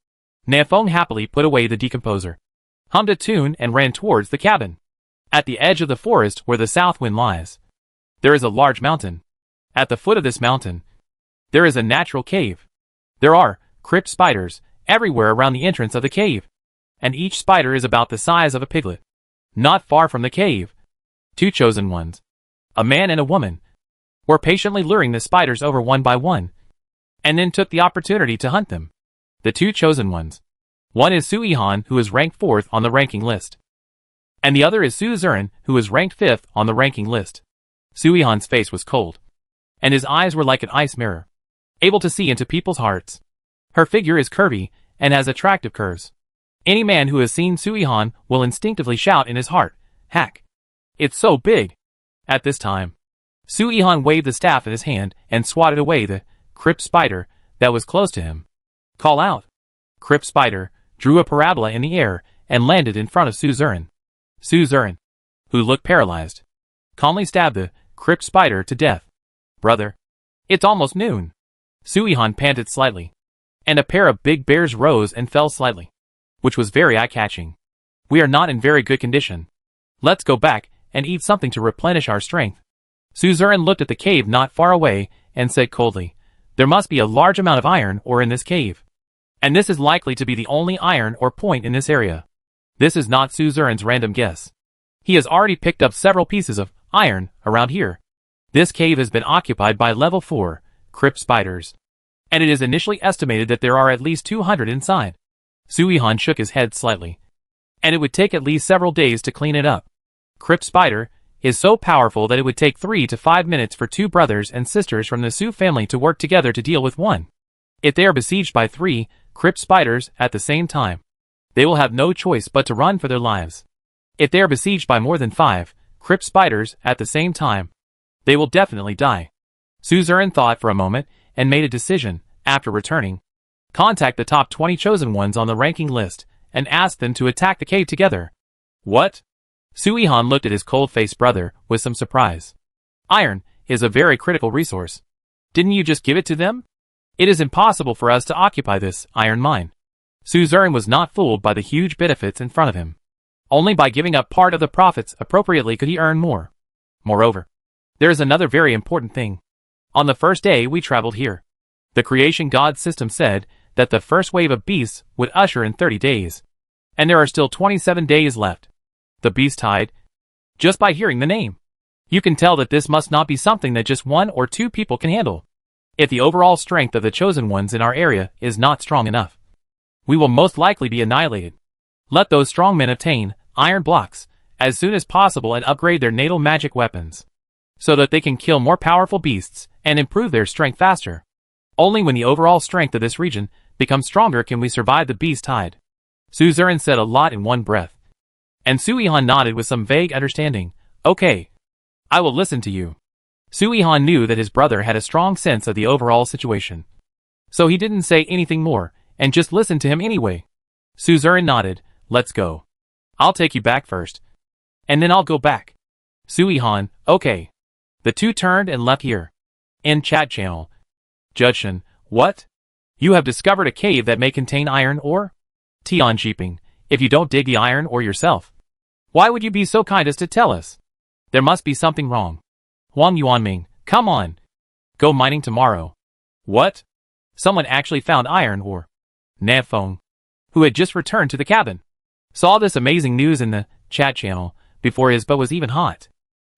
Nafong happily put away the decomposer, hummed a tune and ran towards the cabin. At the edge of the forest where the south wind lies, there is a large mountain. At the foot of this mountain, there is a natural cave. There are crypt spiders everywhere around the entrance of the cave, and each spider is about the size of a piglet. Not far from the cave, 2 chosen ones, a man and a woman, were patiently luring the spiders over one by one, and then took the opportunity to hunt them. The 2 chosen ones. One is Suihan, who is ranked 4th on the ranking list, and the other is Su Zurin, who is ranked 5th on the ranking list. Suihan's face was cold, and his eyes were like an ice mirror, able to see into people's hearts. Her figure is curvy and has attractive curves. Any man who has seen Suihan will instinctively shout in his heart, "Hack! It's so big!" At this time, Su Yihan waved the staff in his hand and swatted away the crypt spider that was close to him. Call out. Crypt spider drew a parabola in the air and landed in front of Su Zurin. Su Zurin, who looked paralyzed, calmly stabbed the crypt spider to death. Brother, it's almost noon. Su Yihan panted slightly, and a pair of big bears rose and fell slightly, which was very eye-catching. We are not in very good condition. Let's go back and eat something to replenish our strength. Su Zurin looked at the cave not far away and said coldly, there must be a large amount of iron ore in this cave. And this is likely to be the only iron ore point in this area. This is not Su Zurin's random guess. He has already picked up several pieces of iron around here. This cave has been occupied by level 4 crypt spiders, and it is initially estimated that there are at least 200 inside. Su Yihan shook his head slightly, and it would take at least several days to clean it up. Crypt spider is so powerful that it would take 3 to 5 minutes for 2 brothers and sisters from the Su family to work together to deal with one. If they are besieged by 3 crypt spiders at the same time, they will have no choice but to run for their lives. If they are besieged by more than 5 crypt spiders at the same time, they will definitely die. Su Zurin thought for a moment and made a decision. After returning, contact the top 20 chosen ones on the ranking list and ask them to attack the cave together. What? Su Yihan looked at his cold-faced brother with some surprise. Iron is a very critical resource. Didn't you just give it to them? It is impossible for us to occupy this iron mine. Su Zurin was not fooled by the huge benefits in front of him. Only by giving up part of the profits appropriately could he earn more. Moreover, there is another very important thing. On the first day we traveled here, the creation god system said that the first wave of beasts would usher in 30 days. And there are still 27 days left. The beast tide. Just by hearing the name, you can tell that this must not be something that just 1 or 2 people can handle. If the overall strength of the chosen ones in our area is not strong enough, we will most likely be annihilated. Let those strong men obtain iron blocks as soon as possible and upgrade their natal magic weapons, so that they can kill more powerful beasts and improve their strength faster. Only when the overall strength of this region becomes stronger can we survive the beast tide. Su Zurin said a lot in one breath, and Su Yihan nodded with some vague understanding. Okay, I will listen to you. Su Yihan knew that his brother had a strong sense of the overall situation, so he didn't say anything more and just listened to him anyway. Su Zurin nodded. Let's go. I'll take you back first, and then I'll go back. Su Yihan, okay. The two turned and left here. In chat channel. Judson, what? You have discovered a cave that may contain iron ore? Tian Jeeping, if you don't dig the iron ore yourself, why would you be so kind as to tell us? There must be something wrong. Huang Yuanming, come on. Go mining tomorrow. What? Someone actually found iron ore. Na Feng, who had just returned to the cabin, saw this amazing news in the chat channel before his bow was even hot.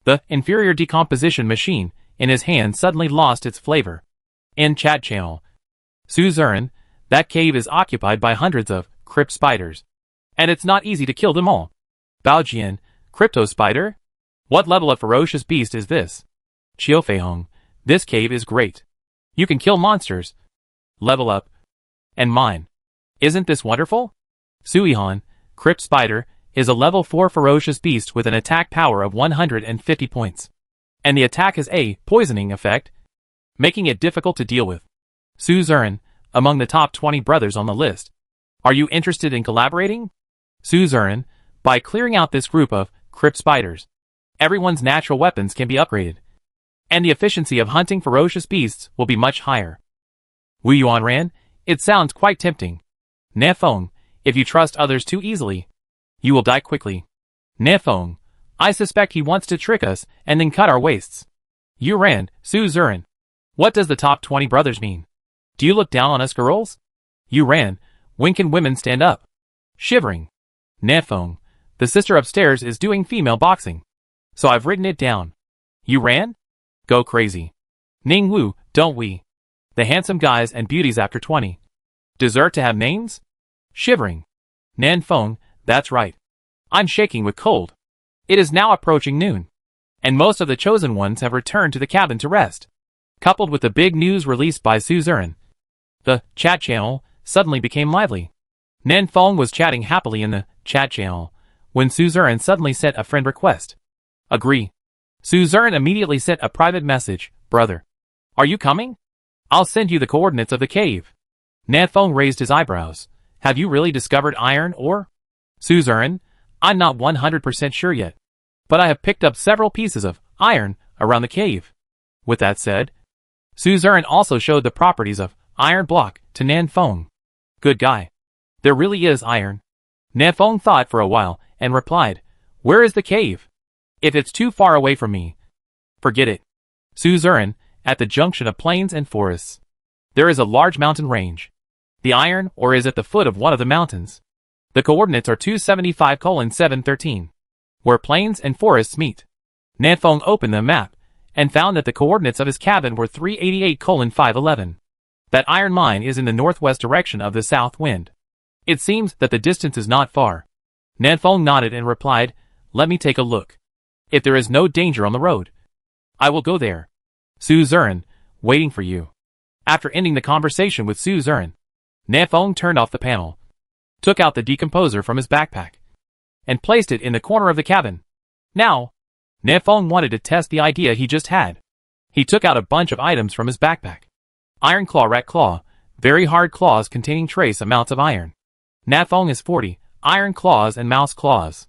The inferior decomposition machine in his hand suddenly lost its flavor. In chat channel. Su Zurin, that cave is occupied by hundreds of crypt spiders, and it's not easy to kill them all. Baojian, crypto spider? What level of ferocious beast is this? Qiu Feihong, this cave is great. You can kill monsters. Level up. And mine. Isn't this wonderful? Su Yihan, crypt spider, is a level 4 ferocious beast with an attack power of 150 points. And the attack has a poisoning effect, making it difficult to deal with. Su Zurin, among the top 20 brothers on the list. Are you interested in collaborating? Su Zurin, by clearing out this group of crypt spiders, everyone's natural weapons can be upgraded, and the efficiency of hunting ferocious beasts will be much higher. Wu Yuanran, it sounds quite tempting. Na Feng, if you trust others too easily, you will die quickly. Na Feng, I suspect he wants to trick us and then cut our waists. Yu Ran, Su Zurin, what does the top 20 brothers mean? Do you look down on us girls? Yu Ran, when can women stand up? Shivering. Na Feng, the sister upstairs is doing female boxing, so I've written it down. Yu Ran? Go crazy. Ning Wu, don't we? The handsome guys and beauties after 20 deserve to have names? Shivering. Nan Feng, that's right. I'm shaking with cold. It is now approaching noon, and most of the chosen ones have returned to the cabin to rest. Coupled with the big news released by Su Zurin, the chat channel suddenly became lively. Nan Feng was chatting happily in the chat channel when Su Zurin suddenly sent a friend request. Agree. Suzerain immediately sent a private message. Brother, are you coming? I'll send you the coordinates of the cave. Nanfeng raised his eyebrows. Have you really discovered iron ore? Suzerain, I'm not 100% sure yet, but I have picked up several pieces of iron around the cave. With that said, Suzerain also showed the properties of iron block to Nanfeng. Good guy. There really is iron. Nanfeng thought for a while and replied, where is the cave? If it's too far away from me, forget it. Suzerain, at the junction of plains and forests, there is a large mountain range. The iron ore is at the foot of one of the mountains. The coordinates are 275:713, where plains and forests meet. Nanfeng opened the map and found that the coordinates of his cabin were 388:511. That iron mine is in the northwest direction of the south wind. It seems that the distance is not far. Nanfeng nodded and replied, let me take a look. If there is no danger on the road, I will go there. Suzerain, waiting for you. After ending the conversation with Suzerain, Nanfeng turned off the panel, took out the decomposer from his backpack, and placed it in the corner of the cabin. Now, Nanfeng wanted to test the idea he just had. He took out a bunch of items from his backpack. Iron claw, rat claw, very hard claws containing trace amounts of iron. Nanfeng is 40, iron claws and mouse claws.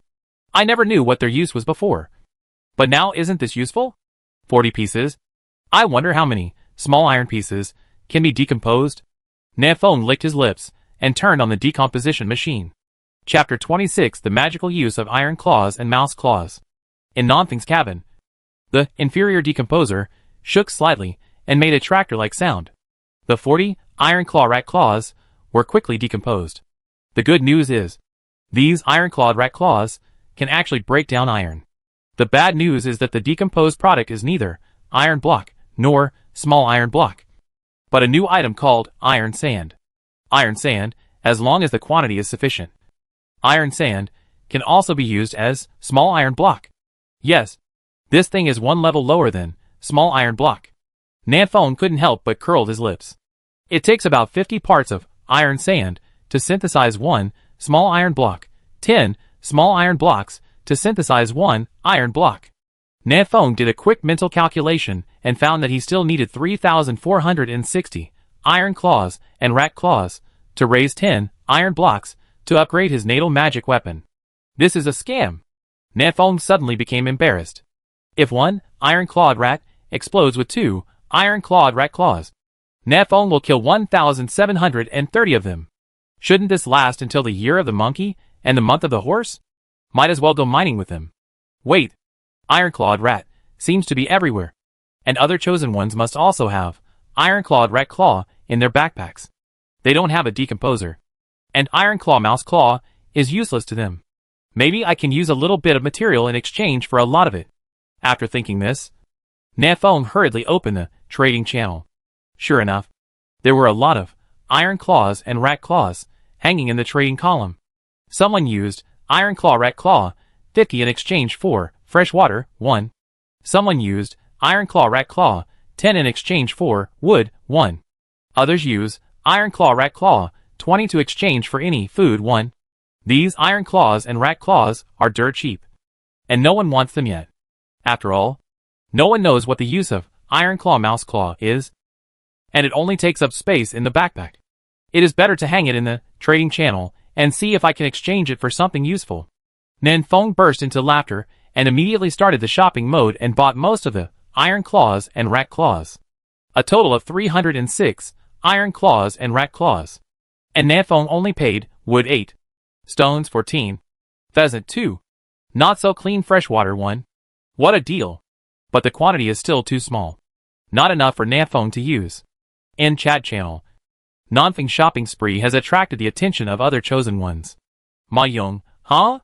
I never knew what their use was before. But now isn't this useful? 40 pieces. I wonder how many small iron pieces can be decomposed. Nanfeng licked his lips and turned on the decomposition machine. Chapter 26: The magical use of iron claws and mouse claws. In Nanfeng's cabin, the inferior decomposer shook slightly and made a tractor-like sound. The 40 iron claw rat claws were quickly decomposed. The good news is, these iron-clawed rat claws can actually break down iron. The bad news is that the decomposed product is neither iron block nor small iron block, but a new item called iron sand. Iron sand, as long as the quantity is sufficient. Iron sand can also be used as small iron block. Yes, this thing is one level lower than small iron block. Nanfeng couldn't help but curl his lips. It takes about 50 parts of iron sand to synthesize one small iron block, 10 small iron blocks to synthesize one iron block. Nanfeng did a quick mental calculation and found that he still needed 3,460 iron claws and rat claws to raise 10 iron blocks to upgrade his natal magic weapon. This is a scam. Nanfeng suddenly became embarrassed. If one iron-clawed rat explodes with 2 iron-clawed rat claws, Nanfeng will kill 1,730 of them. Shouldn't this last until the year of the monkey and the month of the horse? Might as well go mining with them. Wait, iron-clawed rat seems to be everywhere, and other chosen ones must also have iron-clawed rat claw in their backpacks. They don't have a decomposer, and iron claw mouse claw is useless to them. Maybe I can use a little bit of material in exchange for a lot of it. After thinking this, Nanfeng hurriedly opened the trading channel. Sure enough, there were a lot of iron claws and rat claws hanging in the trading column. Someone used iron claw rat claw 50 in exchange for fresh water 1. Someone used iron claw rat claw 10 in exchange for wood 1. Others use iron claw rat claw 20 to exchange for any food 1. These iron claws and rat claws are dirt cheap, and no one wants them yet. After all, no one knows what the use of iron claw mouse claw is, and it only takes up space in the backpack. It is better to hang it in the trading channel and see if I can exchange it for something useful. Nanfeng burst into laughter and immediately started the shopping mode and bought most of the iron claws and rat claws. A total of 306 iron claws and rat claws. And Nanfeng only paid wood 8. Stones 14. Pheasant 2. Not so clean freshwater 1. What a deal. But the quantity is still too small. Not enough for Nanfeng to use. In chat channel, Nanfeng's shopping spree has attracted the attention of other chosen ones. Ma Yong, huh?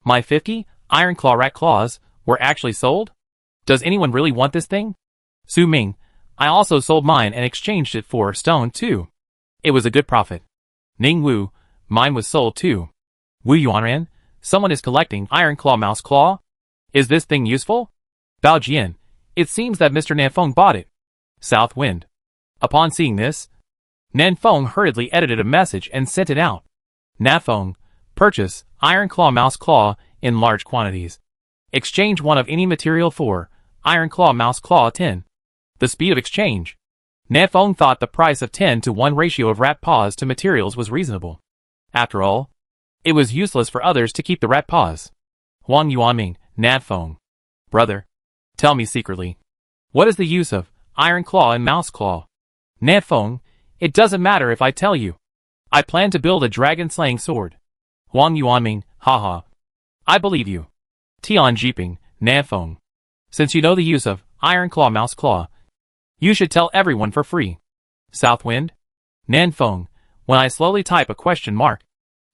My 50 iron claw rat claws were actually sold? Does anyone really want this thing? Su Ming, I also sold mine and exchanged it for stone too. It was a good profit. Ning Wu, mine was sold too. Wu Yuanren, someone is collecting iron claw mouse claw? Is this thing useful? Bao Jian, it seems that Mr. Nanfeng bought it. South Wind. Upon seeing this, Nanfeng hurriedly edited a message and sent it out. Nanfeng, purchase iron claw mouse claw in large quantities. Exchange one of any material for iron claw mouse claw 10. The speed of exchange. Nefeng thought the price of 10-to-1 ratio of rat paws to materials was reasonable. After all, it was useless for others to keep the rat paws. Huang Yuanming, Nefeng. Brother, tell me secretly, what is the use of iron claw and mouse claw? Nefeng, it doesn't matter if I tell you. I plan to build a dragon-slaying sword. Huang Yuanming, haha. I believe you. Tian Jiping, Nefeng. Since you know the use of iron claw mouse claw, you should tell everyone for free. Southwind? Nefeng, when I slowly type a question mark.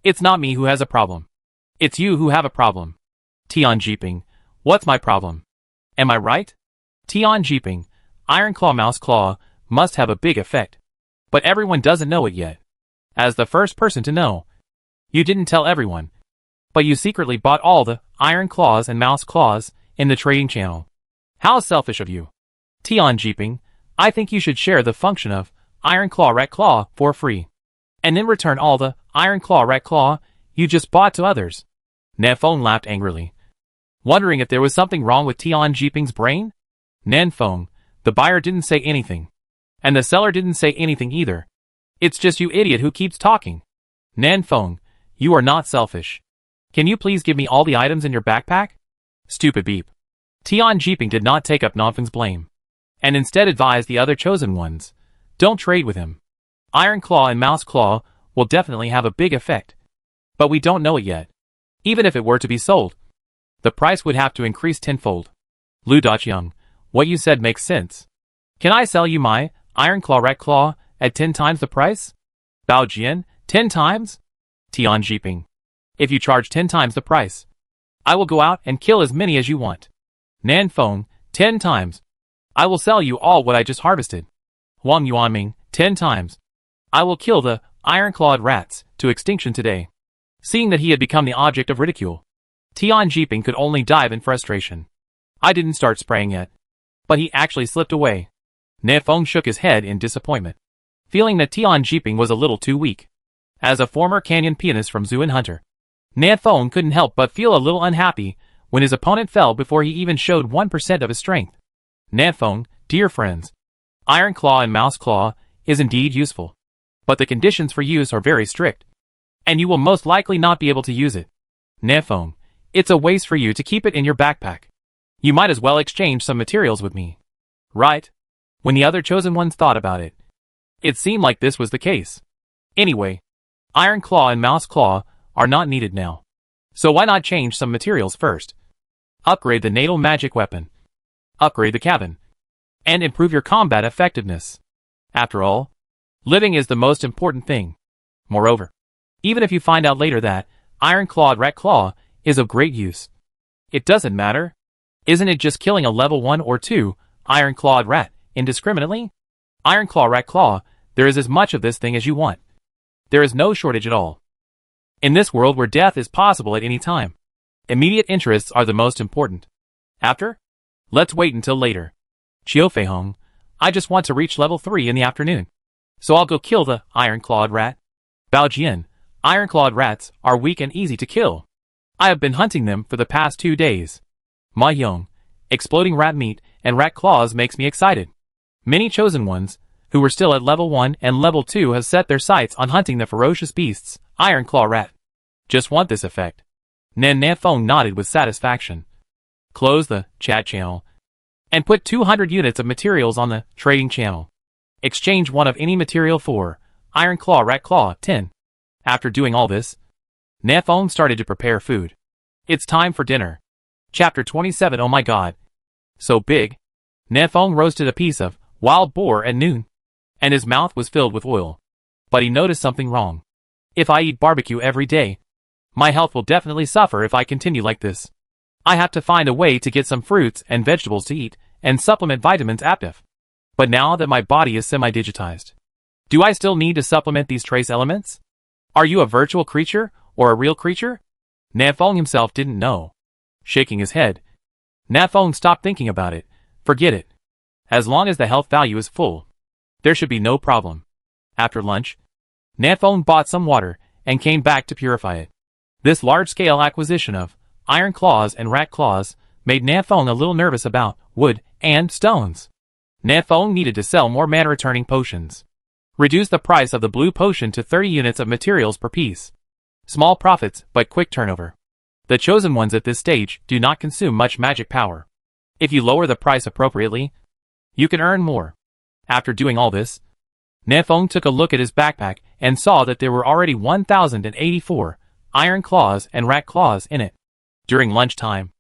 It's not me who has a problem. It's you who have a problem. Tian Jiping, what's my problem? Am I right? Tian Jiping, iron claw mouse claw must have a big effect. But everyone doesn't know it yet. As the first person to know, you didn't tell everyone. But you secretly bought all the iron claws and mouse claws in the trading channel. How selfish of you. Tian Jiping, I think you should share the function of iron claw rat claw for free. And then return all the iron claw rat claw you just bought to others. Nefeng laughed angrily, wondering if there was something wrong with Tian Jiping's brain. Nefeng, the buyer didn't say anything. And the seller didn't say anything either. It's just you idiot who keeps talking. Nefeng, you are not selfish. Can you please give me all the items in your backpack? Stupid beep. Tian Jiping did not take up Nefeng's blame, and instead advised the other chosen ones, don't trade with him. Iron claw and mouse claw will definitely have a big effect. But we don't know it yet. Even if it were to be sold, the price would have to increase tenfold. Lu Daqiang, what you said makes sense. Can I sell you my iron claw rat claw at 10 times the price? Bao Jian, 10 times? Tian Jiping, if you charge 10 times the price, I will go out and kill as many as you want. Nefeng, 10 times. I will sell you all what I just harvested. Huang Yuanming, 10 times. I will kill the iron-clawed rats to extinction today. Seeing that he had become the object of ridicule, Tian Jiping could only dive in frustration. I didn't start spraying yet. But he actually slipped away. Nefeng shook his head in disappointment, feeling that Tian Jiping was a little too weak. As a former canyon pianist from Zoo and Hunter, Nefeng couldn't help but feel a little unhappy when his opponent fell before he even showed 1% of his strength. Nefeng, dear friends, Iron Claw and Mouse Claw is indeed useful, but the conditions for use are very strict, and you will most likely not be able to use it. Nefeng, it's a waste for you to keep it in your backpack. You might as well exchange some materials with me. Right? When the other chosen ones thought about it, it seemed like this was the case. Anyway, Iron Claw and Mouse Claw are not needed now. So why not change some materials first? Upgrade the natal magic weapon. Upgrade the cabin. And improve your combat effectiveness. After all, living is the most important thing. Moreover, even if you find out later that Iron Clawed Rat Claw is of great use, it doesn't matter. Isn't it just killing a level 1 or 2 Iron Clawed Rat indiscriminately? Iron Claw Rat Claw, there is as much of this thing as you want. There is no shortage at all. In this world where death is possible at any time, immediate interests are the most important. After? Let's wait until later. Qiu Feihong, I just want to reach level 3 in the afternoon, so I'll go kill the iron-clawed rat. Bao Jian, iron-clawed rats are weak and easy to kill. I have been hunting them for the past 2 days. Ma Yong, exploding rat meat and rat claws makes me excited. Many chosen ones, who were still at level 1 and level 2 have set their sights on hunting the ferocious beasts, Iron Claw Rat. Just want this effect. Nefeng nodded with satisfaction. Close the chat channel and put 200 units of materials on the trading channel. Exchange one of any material for Iron Claw Rat Claw 10. After doing all this, Nefeng started to prepare food. It's time for dinner. Chapter 27. Oh my god. So big. Nefeng roasted a piece of wild boar at noon, and his mouth was filled with oil. But he noticed something wrong. If I eat barbecue every day, my health will definitely suffer if I continue like this. I have to find a way to get some fruits and vegetables to eat and supplement vitamins active. But now that my body is semi-digitized, do I still need to supplement these trace elements? Are you a virtual creature or a real creature? Nefeng himself didn't know. Shaking his head, Nefeng stopped thinking about it. Forget it. As long as the health value is full, there should be no problem. After lunch, Nefeng bought some water and came back to purify it. This large-scale acquisition of iron claws and rat claws made Nafeng a little nervous about wood and stones. Nafeng needed to sell more mana-returning potions. Reduce the price of the blue potion to 30 units of materials per piece. Small profits, but quick turnover. The chosen ones at this stage do not consume much magic power. If you lower the price appropriately, you can earn more. After doing all this, Nafeng took a look at his backpack and saw that there were already 1,084 iron claws and rat claws in it. During lunchtime,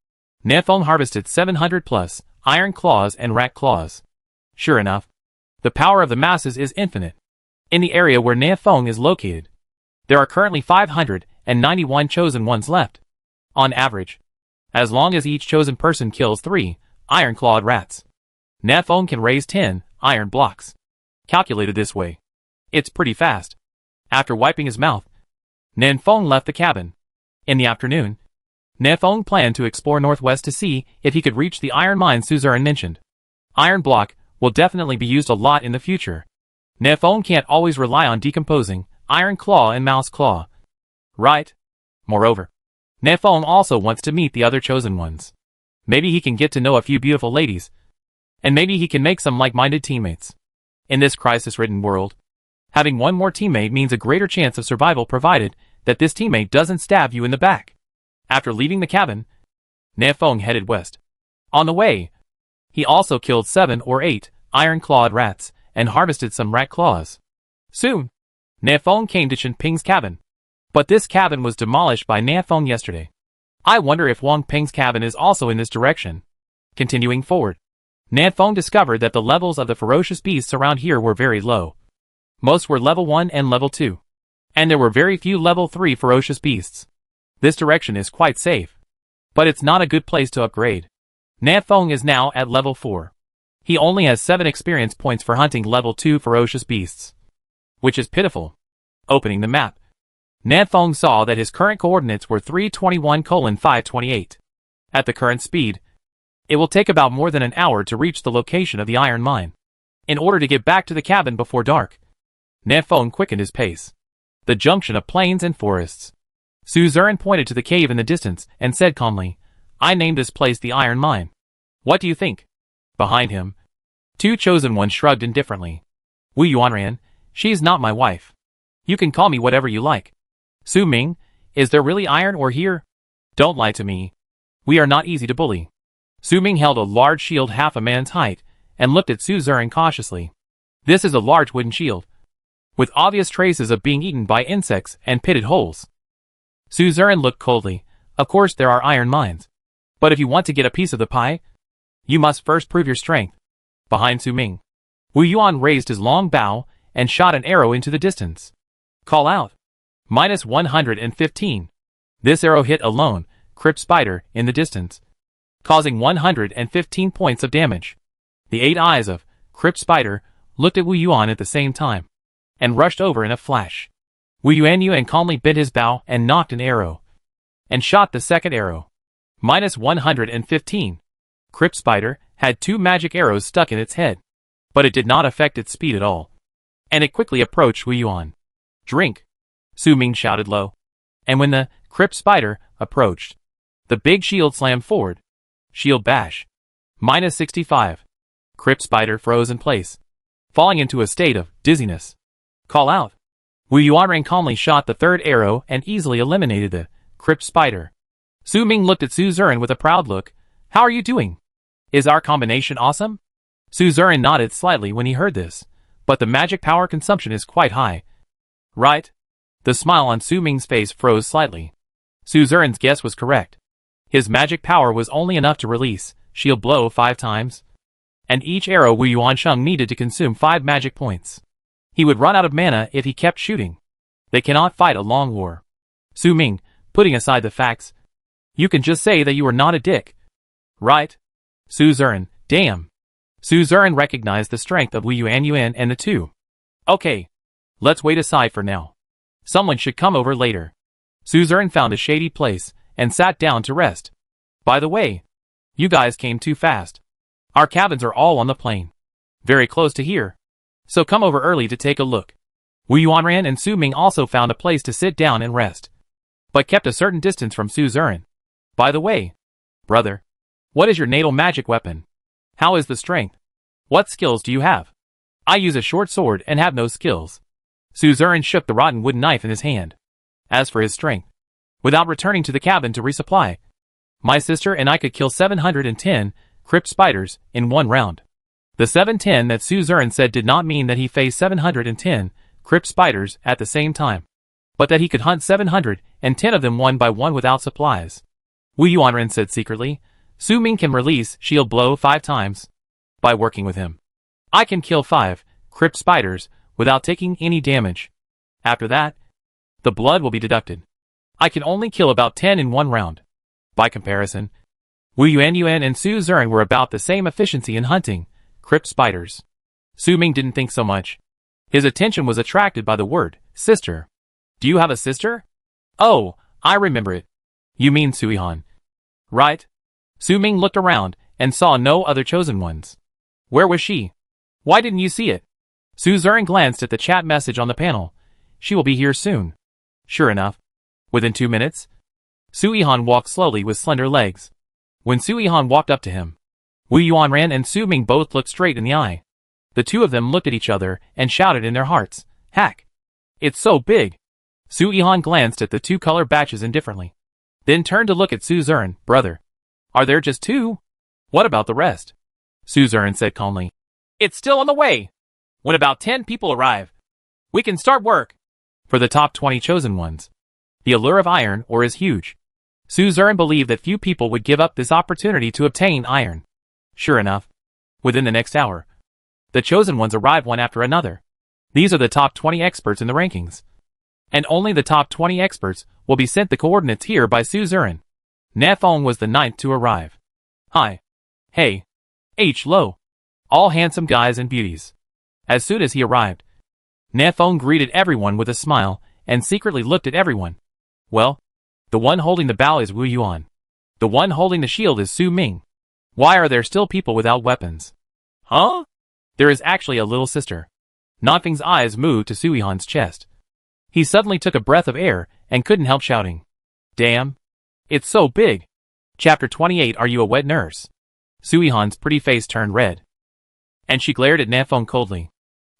Nafeng harvested 700 plus iron claws and rat claws. Sure enough, the power of the masses is infinite. In the area where Nafeng is located, there are currently 591 chosen ones left. On average, as long as each chosen person kills 3 iron-clawed rats, Nafeng can raise 10 iron blocks. Calculated this way, it's pretty fast. After wiping his mouth, Nafeng left the cabin. In the afternoon, Nafeng planned to explore northwest to see if he could reach the iron mine Suzerain mentioned. Iron block will definitely be used a lot in the future. Nafeng can't always rely on decomposing iron claw and mouse claw. Right? Moreover, Nafeng also wants to meet the other chosen ones. Maybe he can get to know a few beautiful ladies, and maybe he can make some like-minded teammates. In this crisis-ridden world, having one more teammate means a greater chance of survival provided that this teammate doesn't stab you in the back. After leaving the cabin, Nafeng headed west. On the way, he also killed 7 or 8 iron-clawed rats and harvested some rat claws. Soon, Nafeng came to Chen Ping's cabin. But this cabin was demolished by Nafeng yesterday. I wonder if Wang Ping's cabin is also in this direction. Continuing forward, Nafeng discovered that the levels of the ferocious beasts around here were very low. Most were level 1 and level 2. And there were very few level 3 ferocious beasts. This direction is quite safe. But it's not a good place to upgrade. Nafeng is now at level 4. He only has 7 experience points for hunting level 2 ferocious beasts, which is pitiful. Opening the map, Nafeng saw that his current coordinates were 321:528. At the current speed, it will take about more than an hour to reach the location of the iron mine. In order to get back to the cabin before dark, Nafeng quickened his pace. The junction of plains and forests. Suzerain pointed to the cave in the distance and said calmly, "I named this place the Iron Mine. What do you think?" Behind him, 2 chosen ones shrugged indifferently. "Wu Yuanran, she's not my wife. You can call me whatever you like. Su Ming, is there really iron ore here? Don't lie to me. We are not easy to bully." Su Ming held a large shield half a man's height and looked at Suzerain cautiously. This is a large wooden shield, with obvious traces of being eaten by insects and pitted holes. Suzerain looked coldly. Of course there are iron mines. But if you want to get a piece of the pie, you must first prove your strength. Behind Su Ming, Wu Yuan raised his long bow and shot an arrow into the distance. Call out. -115. This arrow hit a lone, crypt spider in the distance, causing 115 points of damage. The 8 eyes of crypt spider looked at Wu Yuan at the same time, and rushed over in a flash. Wu Yuan calmly bent his bow and knocked an arrow, and shot the second arrow. -115. Crypt spider had 2 magic arrows stuck in its head, but it did not affect its speed at all, and it quickly approached Wu Yuan. "Drink," Su Ming shouted low, and when the crypt spider approached, the big shield slammed forward. Shield bash. -65. Crypt spider froze in place, falling into a state of dizziness. Call out. Wu Yuan calmly shot the third arrow and easily eliminated the crypt spider. Su Ming looked at Suzerain with a proud look. "How are you doing? Is our combination awesome?" Suzerain nodded slightly when he heard this, but the magic power consumption is quite high. Right? The smile on Su Ming's face froze slightly. Suzerain's guess was correct. His magic power was only enough to release shield blow 5 times, and each arrow Wu Yuansheng needed to consume 5 magic points. He would run out of mana if he kept shooting. They cannot fight a long war. Su Ming, putting aside the facts, you can just say that you are not a dick. Right? Suzerain, damn. Suzerain recognized the strength of Wu Yuan and the 2. Okay. Let's wait aside for now. Someone should come over later. Suzerain found a shady place and sat down to rest. By the way, you guys came too fast. Our cabins are all on the plain, very close to here. So come over early to take a look. Wu Yuanran and Su Ming also found a place to sit down and rest, but kept a certain distance from Suzerain. By the way, brother, What is your natal magic weapon? How is the strength? What skills do you have? I use a short sword and have no skills. Suzerain shook the rotten wooden knife in his hand. As for his strength, without returning to the cabin to resupply, my sister and I could kill 710 crypt spiders in one round. The 710 that Suzerain said did not mean that he faced 710 crypt spiders at the same time, but that he could hunt 710 of them one by one without supplies. Wu Yuanren said secretly, Su Ming can release shield blow 5 times. By working with him, I can kill 5 crypt spiders without taking any damage. After that, the blood will be deducted. I can only kill about 10 in one round. By comparison, Wu Yuan and Su Zering were about the same efficiency in hunting crypt spiders. Su Ming didn't think so much. His attention was attracted by the word sister. Do you have a sister? Oh, I remember it. You mean Suihan. Right? Su Ming looked around and saw no other chosen ones. Where was she? Why didn't you see it? Su Zering glanced at the chat message on the panel. She will be here soon. Sure enough, within 2 minutes, Suihan walked slowly with slender legs. When Suihan walked up to him, Wu Yuanren and Su Ming both looked straight in the eye. The two of them looked at each other and shouted in their hearts, Hack! It's so big! Suihan glanced at the 2 color batches indifferently, then turned to look at Su Zering. Brother, are there just 2? What about the rest? Su Zering said calmly, It's still on the way. When about 10 people arrive, we can start work. For the top 20 chosen ones, the allure of iron ore is huge. Su Zering believed that few people would give up this opportunity to obtain iron. Sure enough, within the next hour, the chosen ones arrived one after another. These are the top 20 experts in the rankings. And only the top 20 experts will be sent the coordinates here by Su Zering. Nafong was the 9th to arrive. Hi. Hey. H. Lo. All handsome guys and beauties. As soon as he arrived, Nafong greeted everyone with a smile and secretly looked at everyone. Well, the one holding the bow is Wu Yuan. The one holding the shield is Su Ming. Why are there still people without weapons? Huh? There is actually a little sister. Nafeng's eyes moved to Suihan's chest. He suddenly took a breath of air and couldn't help shouting. Damn. It's so big. Chapter 28. Are you a wet nurse? Suihan's pretty face turned red, and she glared at Nafeng coldly.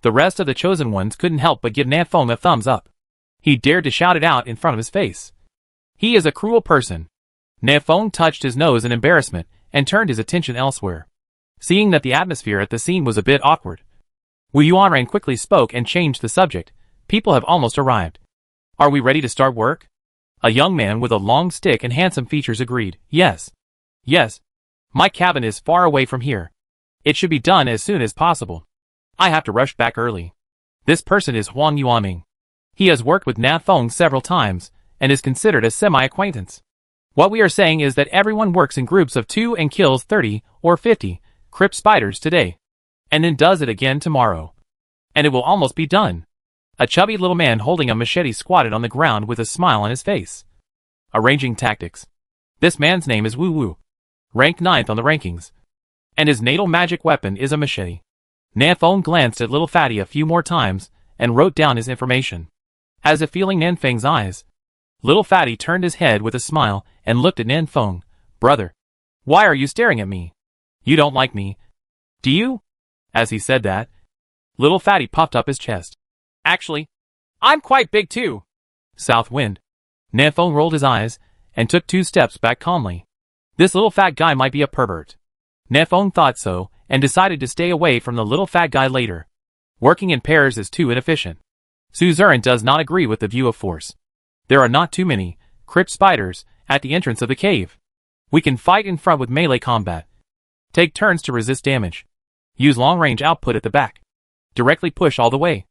The rest of the chosen ones couldn't help but give Nafeng a thumbs up. He dared to shout it out in front of his face. He is a cruel person. Nafeng touched his nose in embarrassment and turned his attention elsewhere, seeing that the atmosphere at the scene was a bit awkward. Wu Yuanren quickly spoke and changed the subject. People have almost arrived. Are we ready to start work? A young man with a long stick and handsome features agreed. Yes. Yes. My cabin is far away from here. It should be done as soon as possible. I have to rush back early. This person is Huang Yuanming. He has worked with Nafeng several times and is considered a semi-acquaintance. What we are saying is that everyone works in groups of 2 and kills 30 or 50 crypt spiders today, and then does it again tomorrow. And it will almost be done. A chubby little man holding a machete squatted on the ground with a smile on his face. Arranging tactics. This man's name is Wu Wu, ranked 9th on the rankings, and his natal magic weapon is a machete. Nafeng glanced at little Fatty a few more times and wrote down his information. As if feeling Nanfeng's eyes, little Fatty turned his head with a smile and looked at Nanfeng. Brother, why are you staring at me? You don't like me, do you? As he said that, little Fatty puffed up his chest. Actually, I'm quite big too. South wind. Nafeng rolled his eyes and took 2 steps back calmly. This little fat guy might be a pervert. Nafeng thought so and decided to stay away from the little fat guy later. Working in pairs is too inefficient. Suzerain does not agree with the view of force. There are not too many crypt spiders at the entrance of the cave. We can fight in front with melee combat. Take turns to resist damage. Use long-range output at the back. Directly push all the way.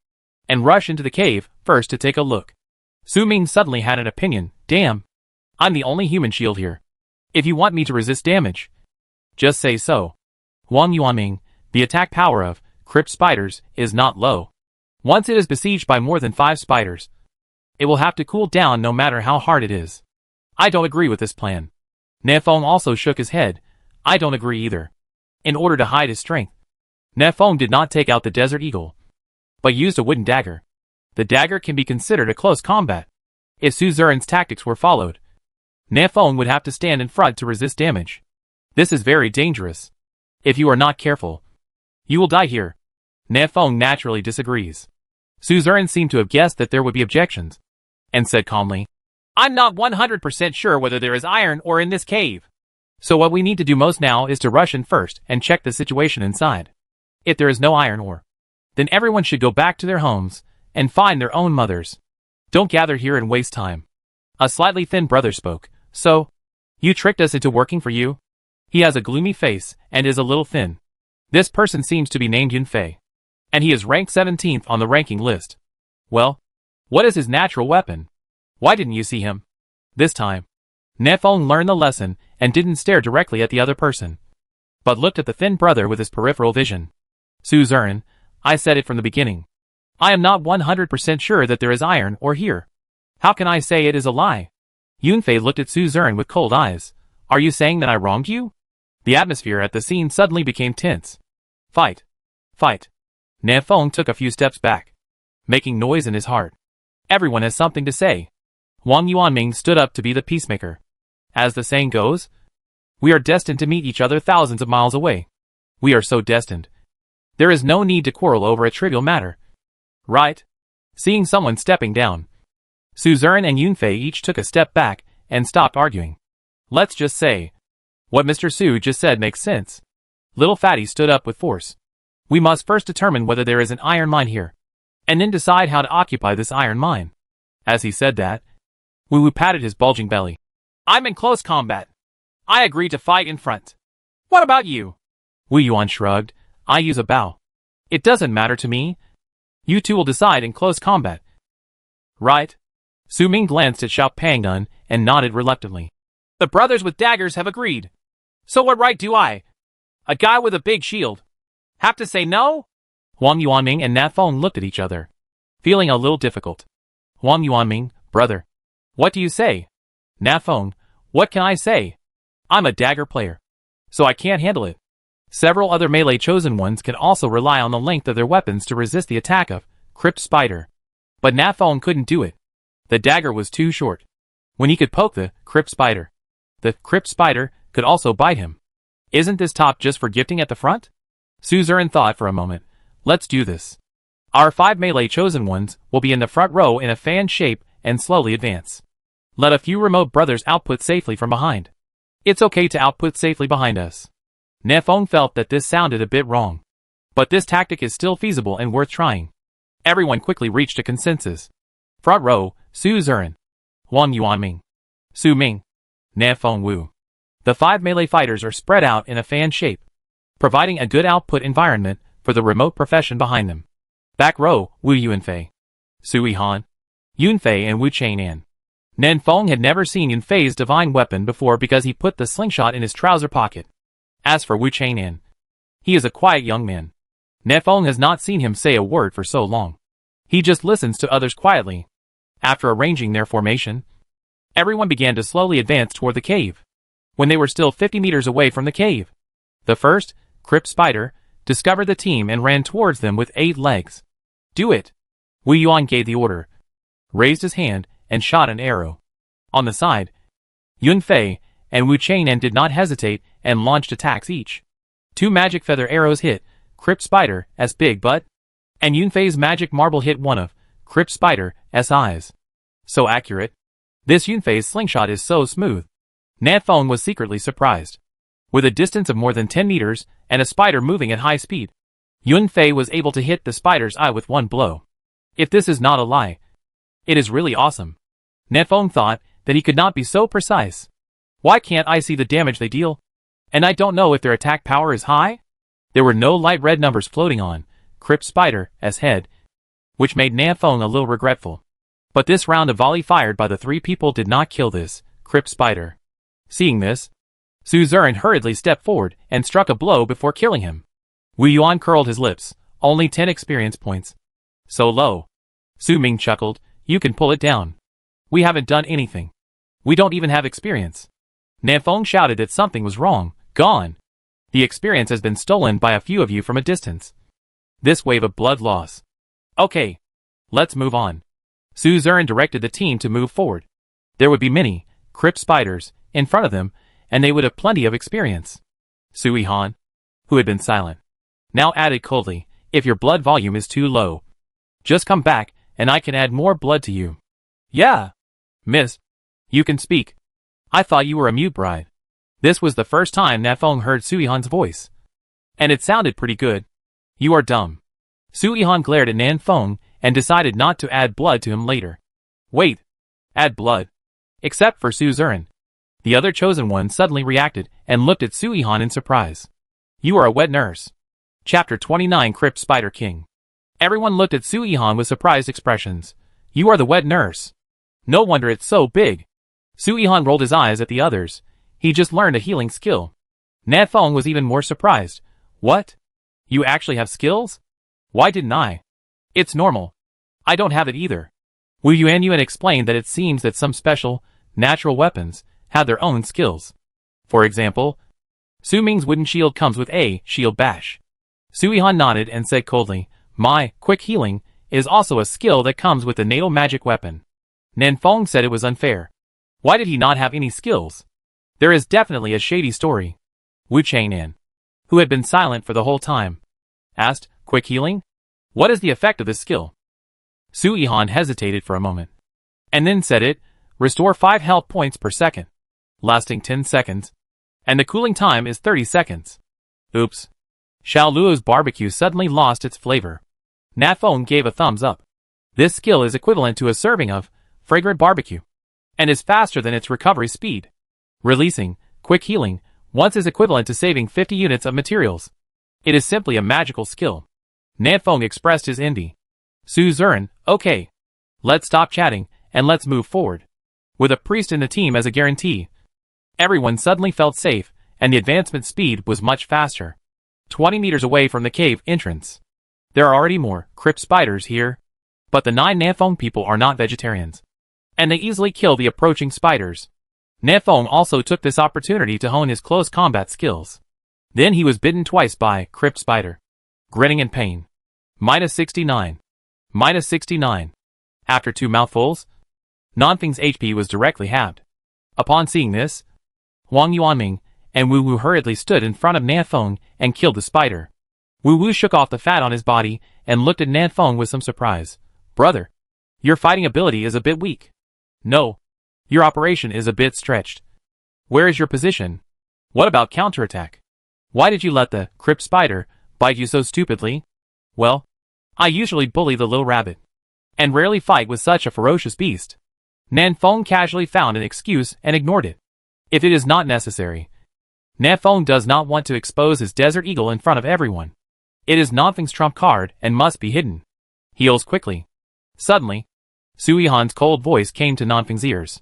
And rush into the cave first to take a look. Su Ming suddenly had an opinion. Damn. I'm the only human shield here. If you want me to resist damage, just say so. Huang Yuanming, the attack power of crypt spiders is not low. Once it is besieged by more than 5 spiders, it will have to cool down no matter how hard it is. I don't agree with this plan. Nafeng also shook his head. I don't agree either. In order to hide his strength, Nafeng did not take out the Desert Eagle, but used a wooden dagger. The dagger can be considered a close combat. If Suzerain's tactics were followed, Nafeng would have to stand in front to resist damage. This is very dangerous. If you are not careful, you will die here. Nefong naturally disagrees. Suzerain seemed to have guessed that there would be objections, and said calmly, I'm not 100% sure whether there is iron ore in this cave. So what we need to do most now is to rush in first and check the situation inside. If there is no iron ore, then everyone should go back to their homes and find their own mothers. Don't gather here and waste time. A slightly thin brother spoke. So, you tricked us into working for you? He has a gloomy face and is a little thin. This person seems to be named Yunfei, and he is ranked 17th on the ranking list. Well, what is his natural weapon? Why didn't you see him? This time, Nefong learned the lesson and didn't stare directly at the other person, but looked at the thin brother with his peripheral vision. Suzerain, I said it from the beginning. I am not 100% sure that there is iron ore here. How can I say it is a lie? Yunfei looked at Suzerain with cold eyes. Are you saying that I wronged you? The atmosphere at the scene suddenly became tense. Fight. Fight. Nefong took a few steps back, making noise in his heart. Everyone has something to say. Wang Yuanming stood up to be the peacemaker. As the saying goes, we are destined to meet each other thousands of miles away. We are so destined. There is no need to quarrel over a trivial matter. Right? Seeing someone stepping down, Suzerain and Yunfei each took a step back and stopped arguing. Let's just say, what Mr. Su just said makes sense. Little Fatty stood up with force. We must first determine whether there is an iron mine here, and then decide how to occupy this iron mine. As he said that, Wu Wu patted his bulging belly. I'm in close combat. I agree to fight in front. What about you? Wu Yuan shrugged. I use a bow. It doesn't matter to me. You two will decide in close combat. Right? Su Ming glanced at Xiao Pangdun and nodded reluctantly. The brothers with daggers have agreed. So what right do I, a guy with a big shield, have to say no? Wang Yuanming and Nat Feng looked at each other, feeling a little difficult. Wang Yuanming, brother, what do you say? Nat Feng, what can I say? I'm a dagger player, so I can't handle it. Several other melee chosen ones can also rely on the length of their weapons to resist the attack of Crypt Spider. But Nat Feng couldn't do it. The dagger was too short. When he could poke the Crypt Spider could also bite him. Isn't this top just for gifting at the front? Suzerain thought for a moment. Let's do this. Our 5 melee chosen ones will be in the front row in a fan shape and slowly advance. Let a few remote brothers output safely from behind. It's okay to output safely behind us. Nefong felt that this sounded a bit wrong, but this tactic is still feasible and worth trying. Everyone quickly reached a consensus. Front row, Suzerain, Wang Yuanming, Su Ming, Nefong Wu. The 5 melee fighters are spread out in a fan shape, providing a good output environment for the remote profession behind them. Back row, Wu Yunfei, Su Yihan, Yunfei and Wu Chang'an. Nefong had never seen Yunfei's divine weapon before because he put the slingshot in his trouser pocket. As for Wu Chang'an, he is a quiet young man. Nefong has not seen him say a word for so long. He just listens to others quietly. After arranging their formation, everyone began to slowly advance toward the cave. When they were still 50 meters away from the cave, the first, Crypt Spider, discovered the team and ran towards them with 8 legs. Do it! Wu Yuan gave the order, raised his hand, and shot an arrow. On the side, Yunfei and Wu Chang'an did not hesitate and launched attacks each. 2 magic feather arrows hit Crypt Spider as big butt, and Yunfei's magic marble hit one of Crypt Spider's eyes. So accurate. This Yunfei's slingshot is so smooth. Nefong was secretly surprised. With a distance of more than 10 meters and a spider moving at high speed, Yunfei was able to hit the spider's eye with one blow. If this is not a lie, it is really awesome. Nefong thought that he could not be so precise. Why can't I see the damage they deal? And I don't know if their attack power is high? There were no light red numbers floating on Crypt Spider's head, which made Nefong a little regretful. But this round of volley fired by the 3 people did not kill this Crypt Spider. Seeing this, Suzerain hurriedly stepped forward and struck a blow before killing him. Wu Yuan curled his lips. Only 10 experience points. So low. Su Ming chuckled. You can pull it down. We haven't done anything. We don't even have experience. Nefong shouted that something was wrong. Gone. The experience has been stolen by a few of you from a distance. This wave of blood loss. Okay. Let's move on. Suzerain directed the team to move forward. There would be many Crypt Spiders in front of them, and they would have plenty of experience. Sui Han, who had been silent, now added coldly, if your blood volume is too low, just come back, and I can add more blood to you. Yeah. Miss, you can speak. I thought you were a mute bride. This was the first time Nafeng heard Sui Han's voice. And it sounded pretty good. You are dumb. Sui Han glared at Nafeng and decided not to add blood to him later. Wait. Add blood. Except for Su Zuran. The other chosen one suddenly reacted and looked at Sui Han in surprise. You are a wet nurse. Chapter 29 Crypt Spider King. Everyone looked at Sui Han with surprised expressions. You are the wet nurse. No wonder it's so big. Sui Han rolled his eyes at the others. He just learned a healing skill. Nafeng was even more surprised. What? You actually have skills? Why didn't I? It's normal. I don't have it either. Wu Yuanyuan explained that it seems that some special, natural weapons have their own skills. For example, Su Ming's wooden shield comes with a shield bash. Sui Han nodded and said coldly, my quick healing is also a skill that comes with the natal magic weapon. Nafeng said it was unfair. Why did he not have any skills? There is definitely a shady story. Wu Changnan, who had been silent for the whole time, asked, quick healing? What is the effect of this skill? Sui Han hesitated for a moment, and then said it, restore 5 health points per second, lasting 10 seconds, and the cooling time is 30 seconds. Oops. Xiao Luo's barbecue suddenly lost its flavor. Nafeng gave a thumbs up. This skill is equivalent to a serving of fragrant barbecue, and is faster than its recovery speed. Releasing quick healing once is equivalent to saving 50 units of materials. It is simply a magical skill. Nafeng expressed his envy. Su Zuran, okay. Let's stop chatting, and let's move forward. With a priest in the team as a guarantee, everyone suddenly felt safe, and the advancement speed was much faster. 20 meters away from the cave entrance. There are already more crypt spiders here. But the 9 Nafeng people are not vegetarians, and they easily kill the approaching spiders. Nafeng also took this opportunity to hone his close combat skills. Then he was bitten twice by crypt spider. Grinning in pain. -69. -69. After 2 mouthfuls, Nanfeng's HP was directly halved. Upon seeing this, Huang Yuanming and Wu Wu hurriedly stood in front of Nafeng and killed the spider. Wu Wu shook off the fat on his body and looked at Nafeng with some surprise. Brother, your fighting ability is a bit weak. No, your operation is a bit stretched. Where is your position? What about counterattack? Why did you let the crypt spider bite you so stupidly? Well, I usually bully the little rabbit, and rarely fight with such a ferocious beast. Nafeng casually found an excuse and ignored it. If it is not necessary. Nafeng does not want to expose his desert eagle in front of everyone. It is Nanfeng's trump card and must be hidden. Heals quickly. Suddenly, Sui Han's cold voice came to Nanfeng's ears.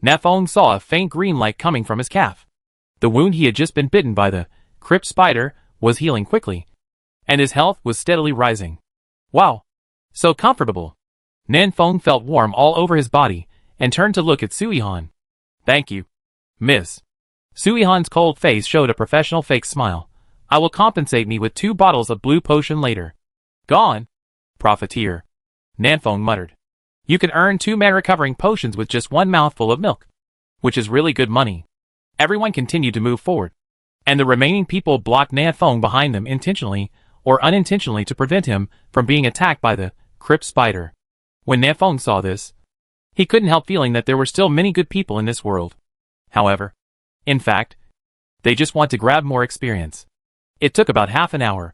Nafeng saw a faint green light coming from his calf. The wound he had just been bitten by the crypt spider was healing quickly, and his health was steadily rising. Wow! So comfortable! Nafeng felt warm all over his body and turned to look at Sui Han. Thank you, miss. Sui Han's cold face showed a professional fake smile. I will compensate me with 2 bottles of blue potion later. Gone? Profiteer. Nafeng muttered. You can earn 2 man recovering potions with just 1 mouthful of milk, which is really good money. Everyone continued to move forward, and the remaining people blocked Nafeng behind them intentionally or unintentionally to prevent him from being attacked by the crypt spider. When Nafeng saw this, he couldn't help feeling that there were still many good people in this world. However, in fact, they just want to grab more experience. It took about half an hour,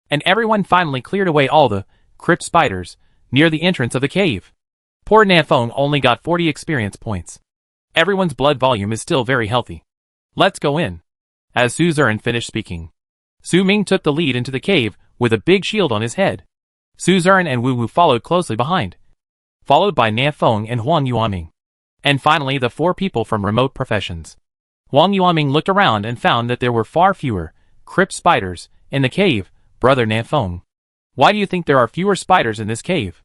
and everyone finally cleared away all the crypt spiders near the entrance of the cave. Poor Nafeng only got 40 experience points. Everyone's blood volume is still very healthy. Let's go in. As Su Zuran finished speaking, Su Ming took the lead into the cave with a big shield on his head. Su Zuran and Wu Wu followed closely behind, followed by Nafeng and Huang Yuanming, and finally the 4 people from remote professions. Huang Yuanming looked around and found that there were far fewer crypt spiders in the cave. Brother Nafeng, why do you think there are fewer spiders in this cave?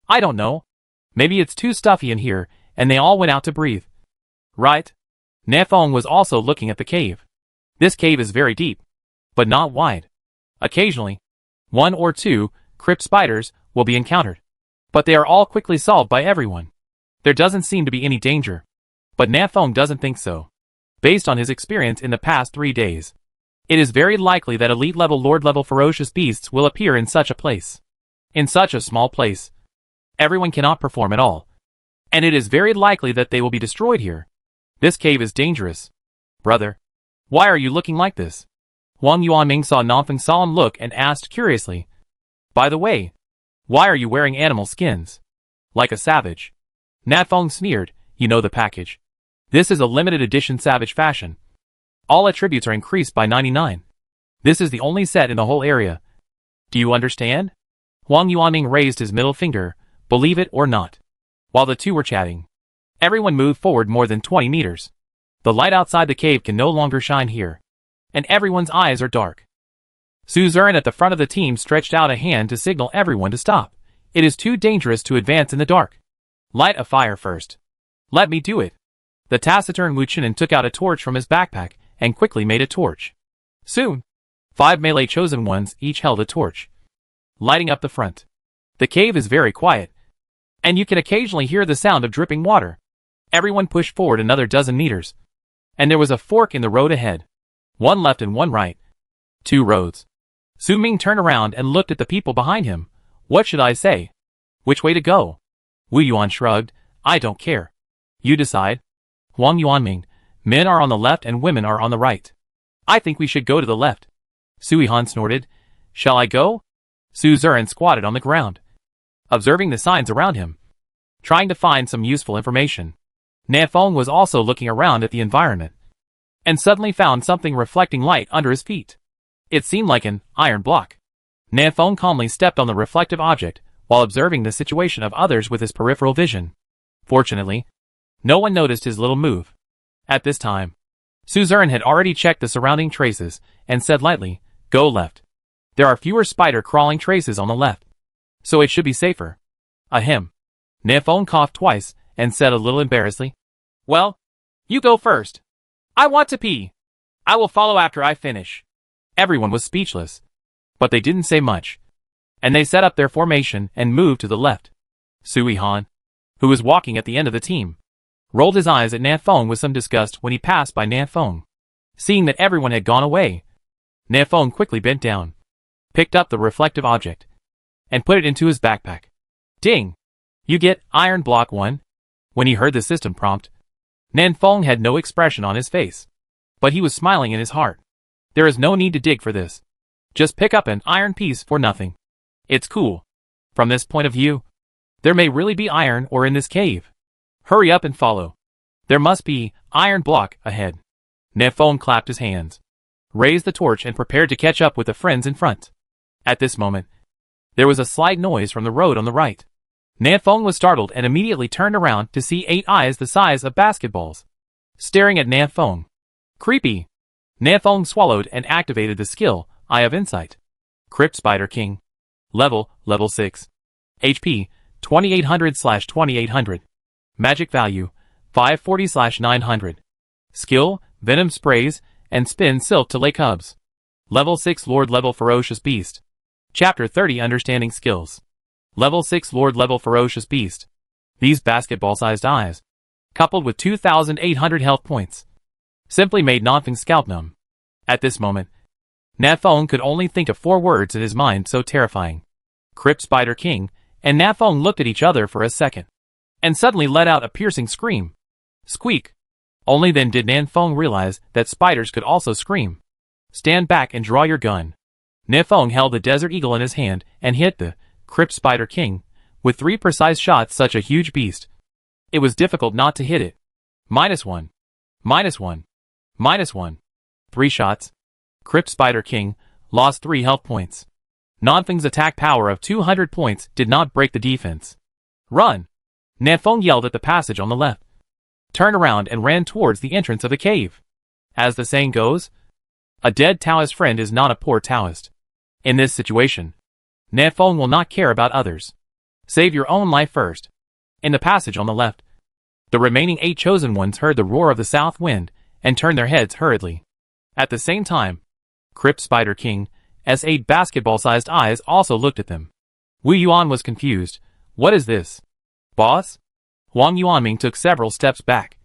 I don't know. Maybe it's too stuffy in here, and they all went out to breathe. Right? Nafeng was also looking at the cave. This cave is very deep, but not wide. Occasionally, 1 or 2 crypt spiders will be encountered, but they are all quickly solved by everyone. There doesn't seem to be any danger, but Nafeng doesn't think so, based on his experience in the past 3 days. It is very likely that elite-level lord-level ferocious beasts will appear in such a place. In such a small place, everyone cannot perform at all. And it is very likely that they will be destroyed here. This cave is dangerous. Brother, why are you looking like this? Wang Yuanming saw Nanfeng's solemn look and asked curiously. By the way, why are you wearing animal skins? Like a savage. Nanfeng sneered, you know the package. This is a limited edition savage fashion. All attributes are increased by 99. This is the only set in the whole area. Do you understand? Wang Yuanming raised his middle finger, believe it or not. While the two were chatting, everyone moved forward more than 20 meters. The light outside the cave can no longer shine here, and everyone's eyes are dark. Suzerain at the front of the team stretched out a hand to signal everyone to stop. It is too dangerous to advance in the dark. Light a fire first. Let me do it. The taciturn Wu Qinan took out a torch from his backpack and quickly made a torch. Soon, 5 melee chosen ones each held a torch, lighting up the front. The cave is very quiet, and you can occasionally hear the sound of dripping water. Everyone pushed forward another dozen meters, and there was a fork in the road ahead. One left and one right. 2 roads. Su Ming turned around and looked at the people behind him. What should I say? Which way to go? Wu Yuan shrugged. I don't care. You decide. Wang Yuanming. Men are on the left and women are on the right. I think we should go to the left. Sui Han snorted. Shall I go? Suzerain squatted on the ground, observing the signs around him, trying to find some useful information. Nanfeng was also looking around at the environment, and suddenly found something reflecting light under his feet. It seemed like an iron block. Nanfeng calmly stepped on the reflective object, while observing the situation of others with his peripheral vision. Fortunately, no one noticed his little move. At this time, Suzerain had already checked the surrounding traces, and said lightly, go left. There are fewer spider-crawling traces on the left, so it should be safer. Ahem. Nanfeng coughed twice, and said a little embarrassedly, well, you go first. I want to pee. I will follow after I finish. Everyone was speechless, but they didn't say much, and they set up their formation and moved to the left. Sui Han, who was walking at the end of the team, rolled his eyes at Nanfeng with some disgust when he passed by Nanfeng. Seeing that everyone had gone away, Nanfeng quickly bent down, picked up the reflective object, and put it into his backpack. Ding! You get Iron Block 1. When he heard the system prompt, Nanfeng had no expression on his face, but he was smiling in his heart. There is no need to dig for this. Just pick up an iron piece for nothing. It's cool. From this point of view, there may really be iron ore in this cave. Hurry up and follow. There must be iron block ahead. Nanfeng clapped his hands, raised the torch and prepared to catch up with the friends in front. At this moment, there was a slight noise from the road on the right. Nanfeng was startled and immediately turned around to see 8 eyes the size of basketballs, staring at Nanfeng. Creepy. Nanfeng swallowed and activated the skill, Eye of Insight. Crypt Spider King. Level 6. HP, 2800/2800. Magic value, 540/900. Skill, Venom Sprays, and Spin Silk to lay cubs. Level 6 Lord Level Ferocious Beast. Chapter 30 Understanding Skills. Level 6 Lord Level Ferocious Beast. These basketball-sized eyes, coupled with 2,800 health points, simply made Nanfeng's scalp numb. At this moment, Nanfeng could only think of 4 words in his mind, so terrifying. Crypt Spider King and Nanfeng looked at each other for a second, and suddenly let out a piercing scream. Squeak! Only then did Nanfeng realize that spiders could also scream. Stand back and draw your gun. Nanfeng held the Desert Eagle in his hand and hit the Crypt Spider King with 3 precise shots. Such a huge beast, it was difficult not to hit it. -1. -1. -1. 3 shots. Crypt Spider King lost 3 health points. Nanfeng's attack power of 200 points did not break the defense. Run! Nanfeng yelled at the passage on the left, turned around and ran towards the entrance of the cave. As the saying goes, a dead Taoist friend is not a poor Taoist. In this situation, Nanfeng will not care about others. Save your own life first. In the passage on the left, the remaining 8 chosen ones heard the roar of the south wind and turned their heads hurriedly. At the same time, Crypt Spider King's 8 basketball-sized eyes also looked at them. Wu Yuan was confused. What is this? Boss? Wang Yuanming took several steps back,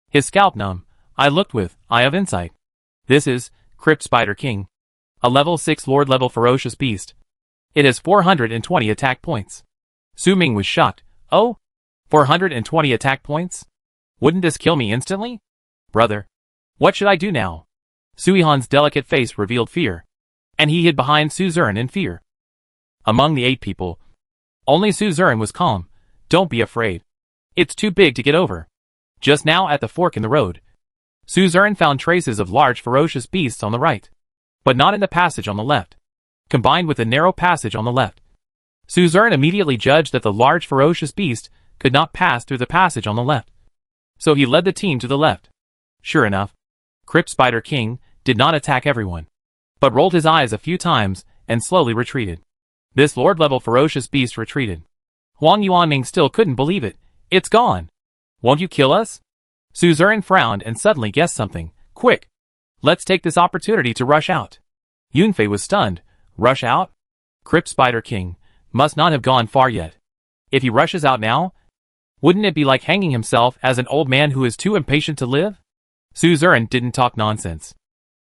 his scalp numb. I looked with Eye of Insight. This is Crypt Spider King. A level 6 Lord level ferocious beast. It has 420 attack points. Su Ming was shocked. Oh? 420 attack points? Wouldn't this kill me instantly? Brother. What should I do now? Suihan's delicate face revealed fear. And he hid behind Su Zern in fear. Among the 8 people, only Su Zern was calm. Don't be afraid. It's too big to get over. Just now at the fork in the road, Su Zern found traces of large ferocious beasts on the right, but not in the passage on the left. Combined with the narrow passage on the left, Su Zern immediately judged that the large ferocious beast could not pass through the passage on the left. So he led the team to the left. Sure enough, Crypt Spider King did not attack everyone, but rolled his eyes a few times and slowly retreated. This Lord-level ferocious beast retreated. Huang Yuanming still couldn't believe it. It's gone. Won't you kill us? Su Zern frowned and suddenly guessed something. Quick! Let's take this opportunity to rush out. Yunfei was stunned. Rush out? Crypt Spider King must not have gone far yet. If he rushes out now, wouldn't it be like hanging himself as an old man who is too impatient to live? Su Zern didn't talk nonsense.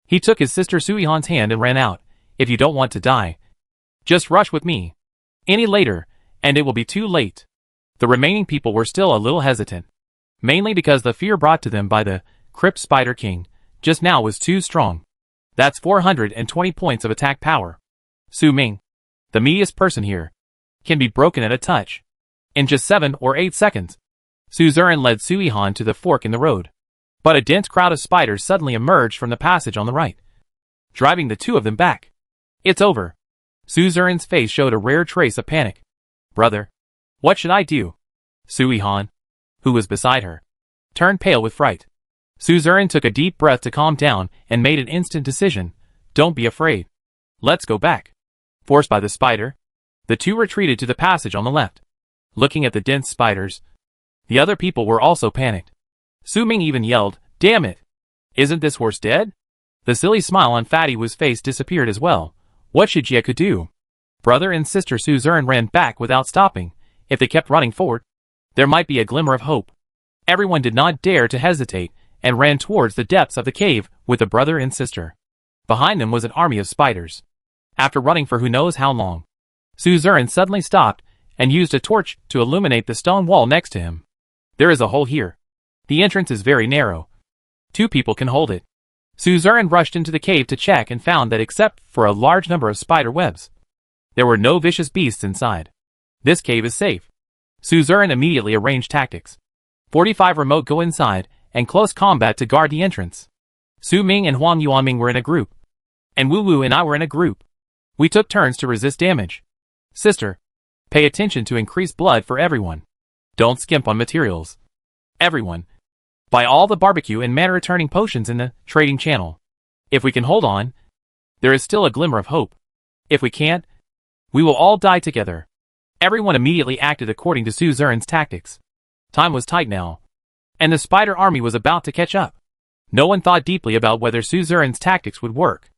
He took his sister Suihan's hand and ran out. If you don't want to die, just rush with me. Any later, and it will be too late. The remaining people were still a little hesitant, mainly because the fear brought to them by the Crypt Spider King just now was too strong. That's 420 points of attack power. Su Ming, the meatiest person here, can be broken at a touch. In just 7 or 8 seconds, Su Zern led Suihan to the fork in the road. But a dense crowd of spiders suddenly emerged from the passage on the right, driving the two of them back. It's over. Su Zern's face showed a rare trace of panic. Brother, what should I do? Suihan, who was beside her, turned pale with fright. Su Zern took a deep breath to calm down and made an instant decision. Don't be afraid. Let's go back. Forced by the spider, the two retreated to the passage on the left. Looking at the dense spiders, the other people were also panicked. Su Ming even yelled, Damn it! Isn't this horse dead? The silly smile on Fatty Wu's face disappeared as well. What should Jieku do? Brother and sister Su Zern ran back without stopping. If they kept running forward, there might be a glimmer of hope. Everyone did not dare to hesitate and ran towards the depths of the cave with the brother and sister. Behind them was an army of spiders. After running for who knows how long, Su Zern suddenly stopped and used a torch to illuminate the stone wall next to him. There is a hole here. The entrance is very narrow. 2 people can hold it. Su Zern rushed into the cave to check and found that except for a large number of spider webs, there were no vicious beasts inside. This cave is safe. Su Zern immediately arranged tactics. 45 remote go inside and close combat to guard the entrance. Su Ming and Huang Yuanming were in a group, and Wu Wu and I were in a group. We took turns to resist damage. Sister, pay attention to increase blood for everyone. Don't skimp on materials. Everyone, buy all the barbecue and mana returning potions in the trading channel. If we can hold on, there is still a glimmer of hope. If we can't, we will all die together. Everyone immediately acted according to Su Zern's tactics. Time was tight now, and the spider army was about to catch up. No one thought deeply about whether Su Zern's tactics would work.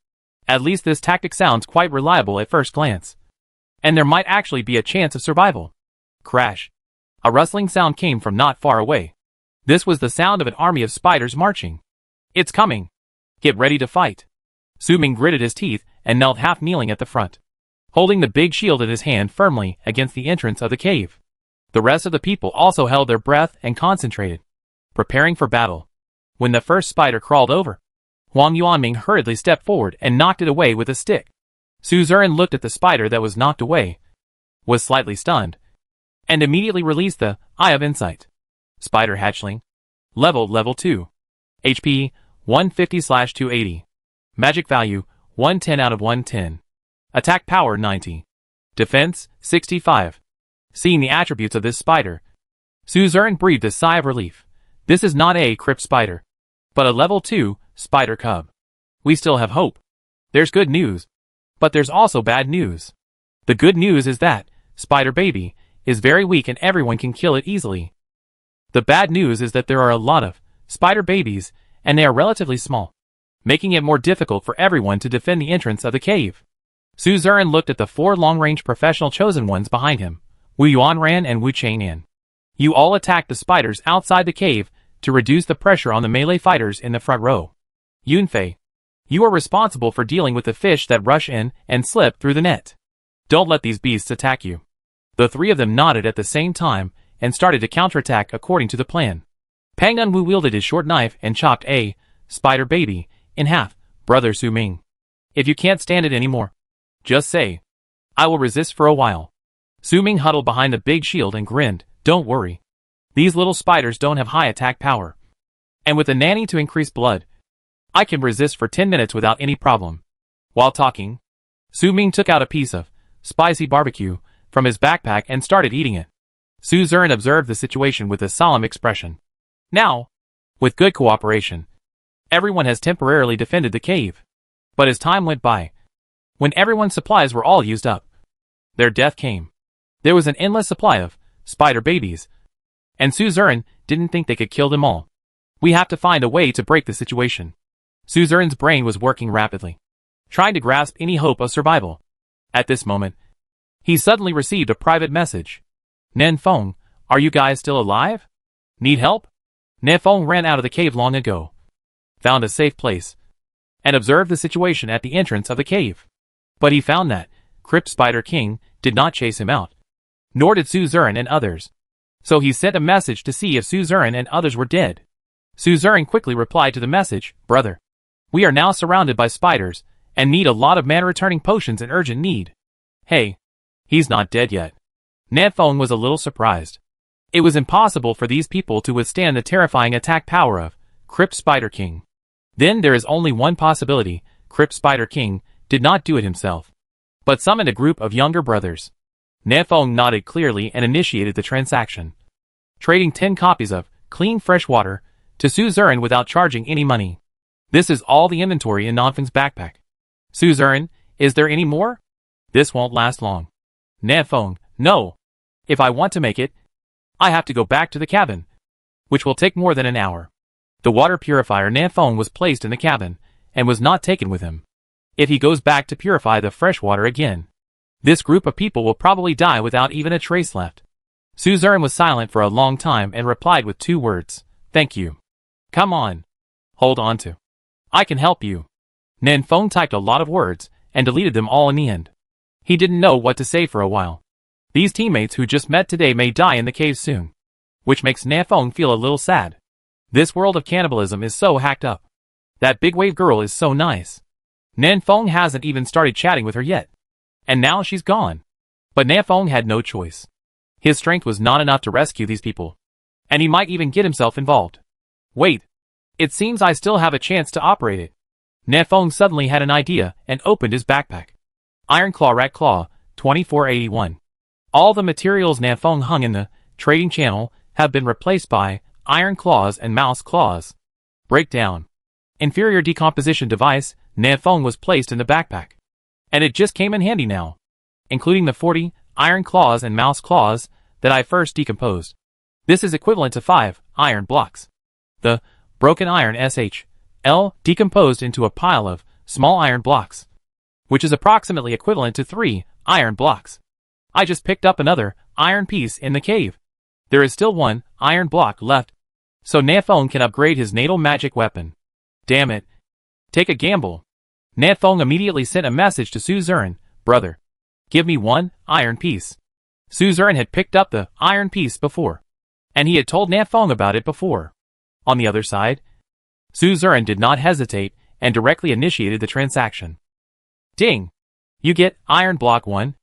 At least this tactic sounds quite reliable at first glance. And there might actually be a chance of survival. Crash. A rustling sound came from not far away. This was the sound of an army of spiders marching. It's coming. Get ready to fight. Su Ming gritted his teeth and knelt half kneeling at the front, holding the big shield in his hand firmly against the entrance of the cave. The rest of the people also held their breath and concentrated, preparing for battle. When the first spider crawled over, Huang Yuanming hurriedly stepped forward and knocked it away with a stick. Su Zern looked at the spider that was knocked away, was slightly stunned, and immediately released the Eye of Insight. Spider hatchling. Level 2. HP 150/280. Magic value 110 out of 110. Attack power 90. Defense 65. Seeing the attributes of this spider, Su Zern breathed a sigh of relief. This is not a crypt spider, but a level 2 spider cub. We still have hope. There's good news, but there's also bad news. The good news is that Spider Baby is very weak and everyone can kill it easily. The bad news is that there are a lot of spider babies and they are relatively small, making it more difficult for everyone to defend the entrance of the cave. Su Zern looked at the 4 long-range professional chosen ones behind him, Wu Yuanran and Wu Chang'an. You all attacked the spiders outside the cave to reduce the pressure on the melee fighters in the front row. Yunfei, You are responsible for dealing with the fish that rush in and slip through the net. Don't let these beasts attack you. The three of them nodded at the same time and started to counterattack according to the plan. Pang Nunwu wielded his short knife and chopped a spider baby in half. Brother Su Ming, if you can't stand it anymore, just say, I will resist for a while. Su Ming huddled behind the big shield and grinned. Don't worry. These little spiders don't have high attack power. And with a nanny to increase blood, I can resist for 10 minutes without any problem. While talking, Su Ming took out a piece of spicy barbecue from his backpack and started eating it. Su Zern observed the situation with a solemn expression. Now, with good cooperation, everyone has temporarily defended the cave. But as time went by, when everyone's supplies were all used up, their death came. There was an endless supply of spider babies, and Su Zern didn't think they could kill them all. We have to find a way to break the situation. Su Zern's brain was working rapidly, trying to grasp any hope of survival. At this moment, he suddenly received a private message. Nen Feng, are you guys still alive? Need help? Nen Feng ran out of the cave long ago, found a safe place, and observed the situation at the entrance of the cave. But he found that Crypt Spider King did not chase him out, nor did Su Zern and others. So he sent a message to see if Su Zern and others were dead. Su Zern quickly replied to the message, Brother, we are now surrounded by spiders, and need a lot of mana-returning potions in urgent need. Hey, he's not dead yet. Nen Feng was a little surprised. It was impossible for these people to withstand the terrifying attack power of Crypt Spider King. Then there is only one possibility, Crypt Spider King did not do it himself, but summoned a group of younger brothers. Nen Feng nodded clearly and initiated the transaction, trading 10 copies of clean fresh water to Su Zern without charging any money. This is all the inventory in Nanfeng's backpack. Su Zern, is there any more? This won't last long. Nen Feng, no. If I want to make it, I have to go back to the cabin, which will take more than an hour. The water purifier Nen Feng was placed in the cabin, and was not taken with him. If he goes back to purify the fresh water again, this group of people will probably die without even a trace left. Su Zern was silent for a long time and replied with 2 words. Thank you. Come on. Hold on to. I can help you. Nen Feng typed a lot of words and deleted them all in the end. He didn't know what to say for a while. These teammates who just met today may die in the cave soon, which makes Nen Feng feel a little sad. This world of cannibalism is so hacked up. That big wave girl is so nice. Nen Feng hasn't even started chatting with her yet, and now she's gone. But Nen Feng had no choice. His strength was not enough to rescue these people, and he might even get himself involved. Wait, it seems I still have a chance to operate it. Nen Feng suddenly had an idea and opened his backpack. Iron Claw Rat Claw, 2481. All the materials Nen Feng hung in the trading channel have been replaced by Iron Claws and Mouse Claws. Breakdown. Inferior decomposition device, Nen Feng was placed in the backpack, and it just came in handy now, including the 40 Iron Claws and Mouse Claws that I first decomposed. This is equivalent to 5 iron blocks. The broken iron SHL decomposed into a pile of small iron blocks, which is approximately equivalent to 3 iron blocks. I just picked up another iron piece in the cave. There is still 1 iron block left, so Nen Feng can upgrade his natal magic weapon. Damn it. Take a gamble. Nen Feng immediately sent a message to Su Zern, Brother, give me 1 iron piece. Su Zern had picked up the iron piece before, and he had told Nen Feng about it before. On the other side, Su Zern did not hesitate and directly initiated the transaction. Ding! You get iron block 1.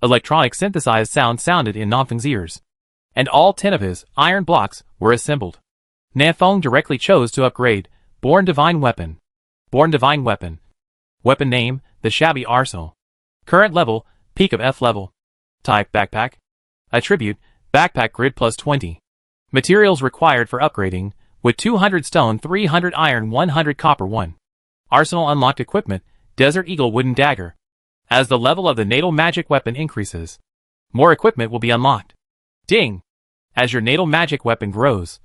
Electronic synthesized sound sounded in Nanfeng's ears, and all 10 of his iron blocks were assembled. Nen Feng directly chose to upgrade Born Divine Weapon. Born Divine Weapon. Weapon name, the Shabby Arsenal. Current level, peak of F level. Type, backpack. Attribute, backpack grid plus 20. Materials required for upgrading, with 200 stone, 300 iron, 100 copper 1. Arsenal unlocked equipment, Desert Eagle wooden dagger. As the level of the natal magic weapon increases, more equipment will be unlocked. Ding! As your natal magic weapon grows,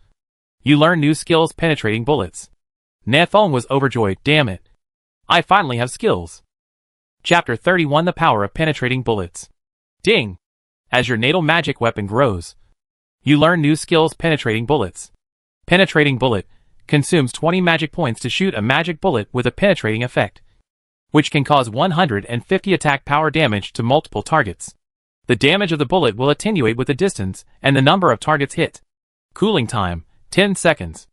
you learn new skills penetrating bullets. Nen Feng was overjoyed. Damn it. I finally have skills. Chapter 31 The Power of Penetrating Bullets. Ding! As your natal magic weapon grows, you learn new skills penetrating bullets. Penetrating bullet, consumes 20 magic points to shoot a magic bullet with a penetrating effect, which can cause 150 attack power damage to multiple targets. The damage of the bullet will attenuate with the distance and the number of targets hit. Cooling time, 10 seconds.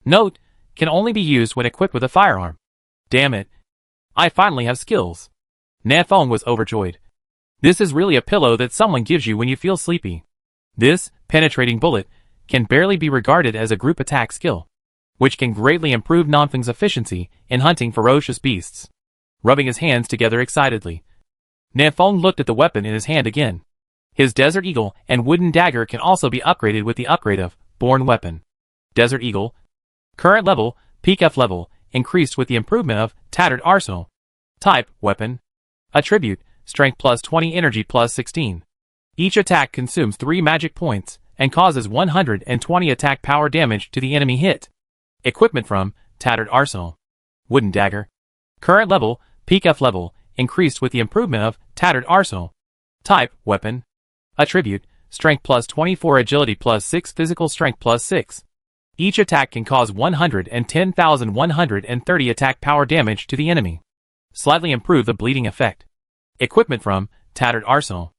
Note, can only be used when equipped with a firearm. Damn it. I finally have skills. Nafong was overjoyed. This is really a pillow that someone gives you when you feel sleepy. This, penetrating bullet, can barely be regarded as a group attack skill, which can greatly improve Nafeng's efficiency in hunting ferocious beasts. Rubbing his hands together excitedly, Nafeng looked at the weapon in his hand again. His Desert Eagle and wooden dagger can also be upgraded with the upgrade of Born Weapon. Desert Eagle. Current level, peak F level, increased with the improvement of Tattered Arsenal. Type, Weapon. Attribute, Strength plus 20 Energy plus 16. Each attack consumes 3 magic points and causes 120 attack power damage to the enemy hit. Equipment from Tattered Arsenal. Wooden Dagger. Current level, peak F level, increased with the improvement of Tattered Arsenal. Type, Weapon. Attribute, Strength plus 24 Agility plus 6 Physical Strength plus 6. Each attack can cause 110,130 attack power damage to the enemy. Slightly improve the bleeding effect. Equipment from Tattered Arsenal.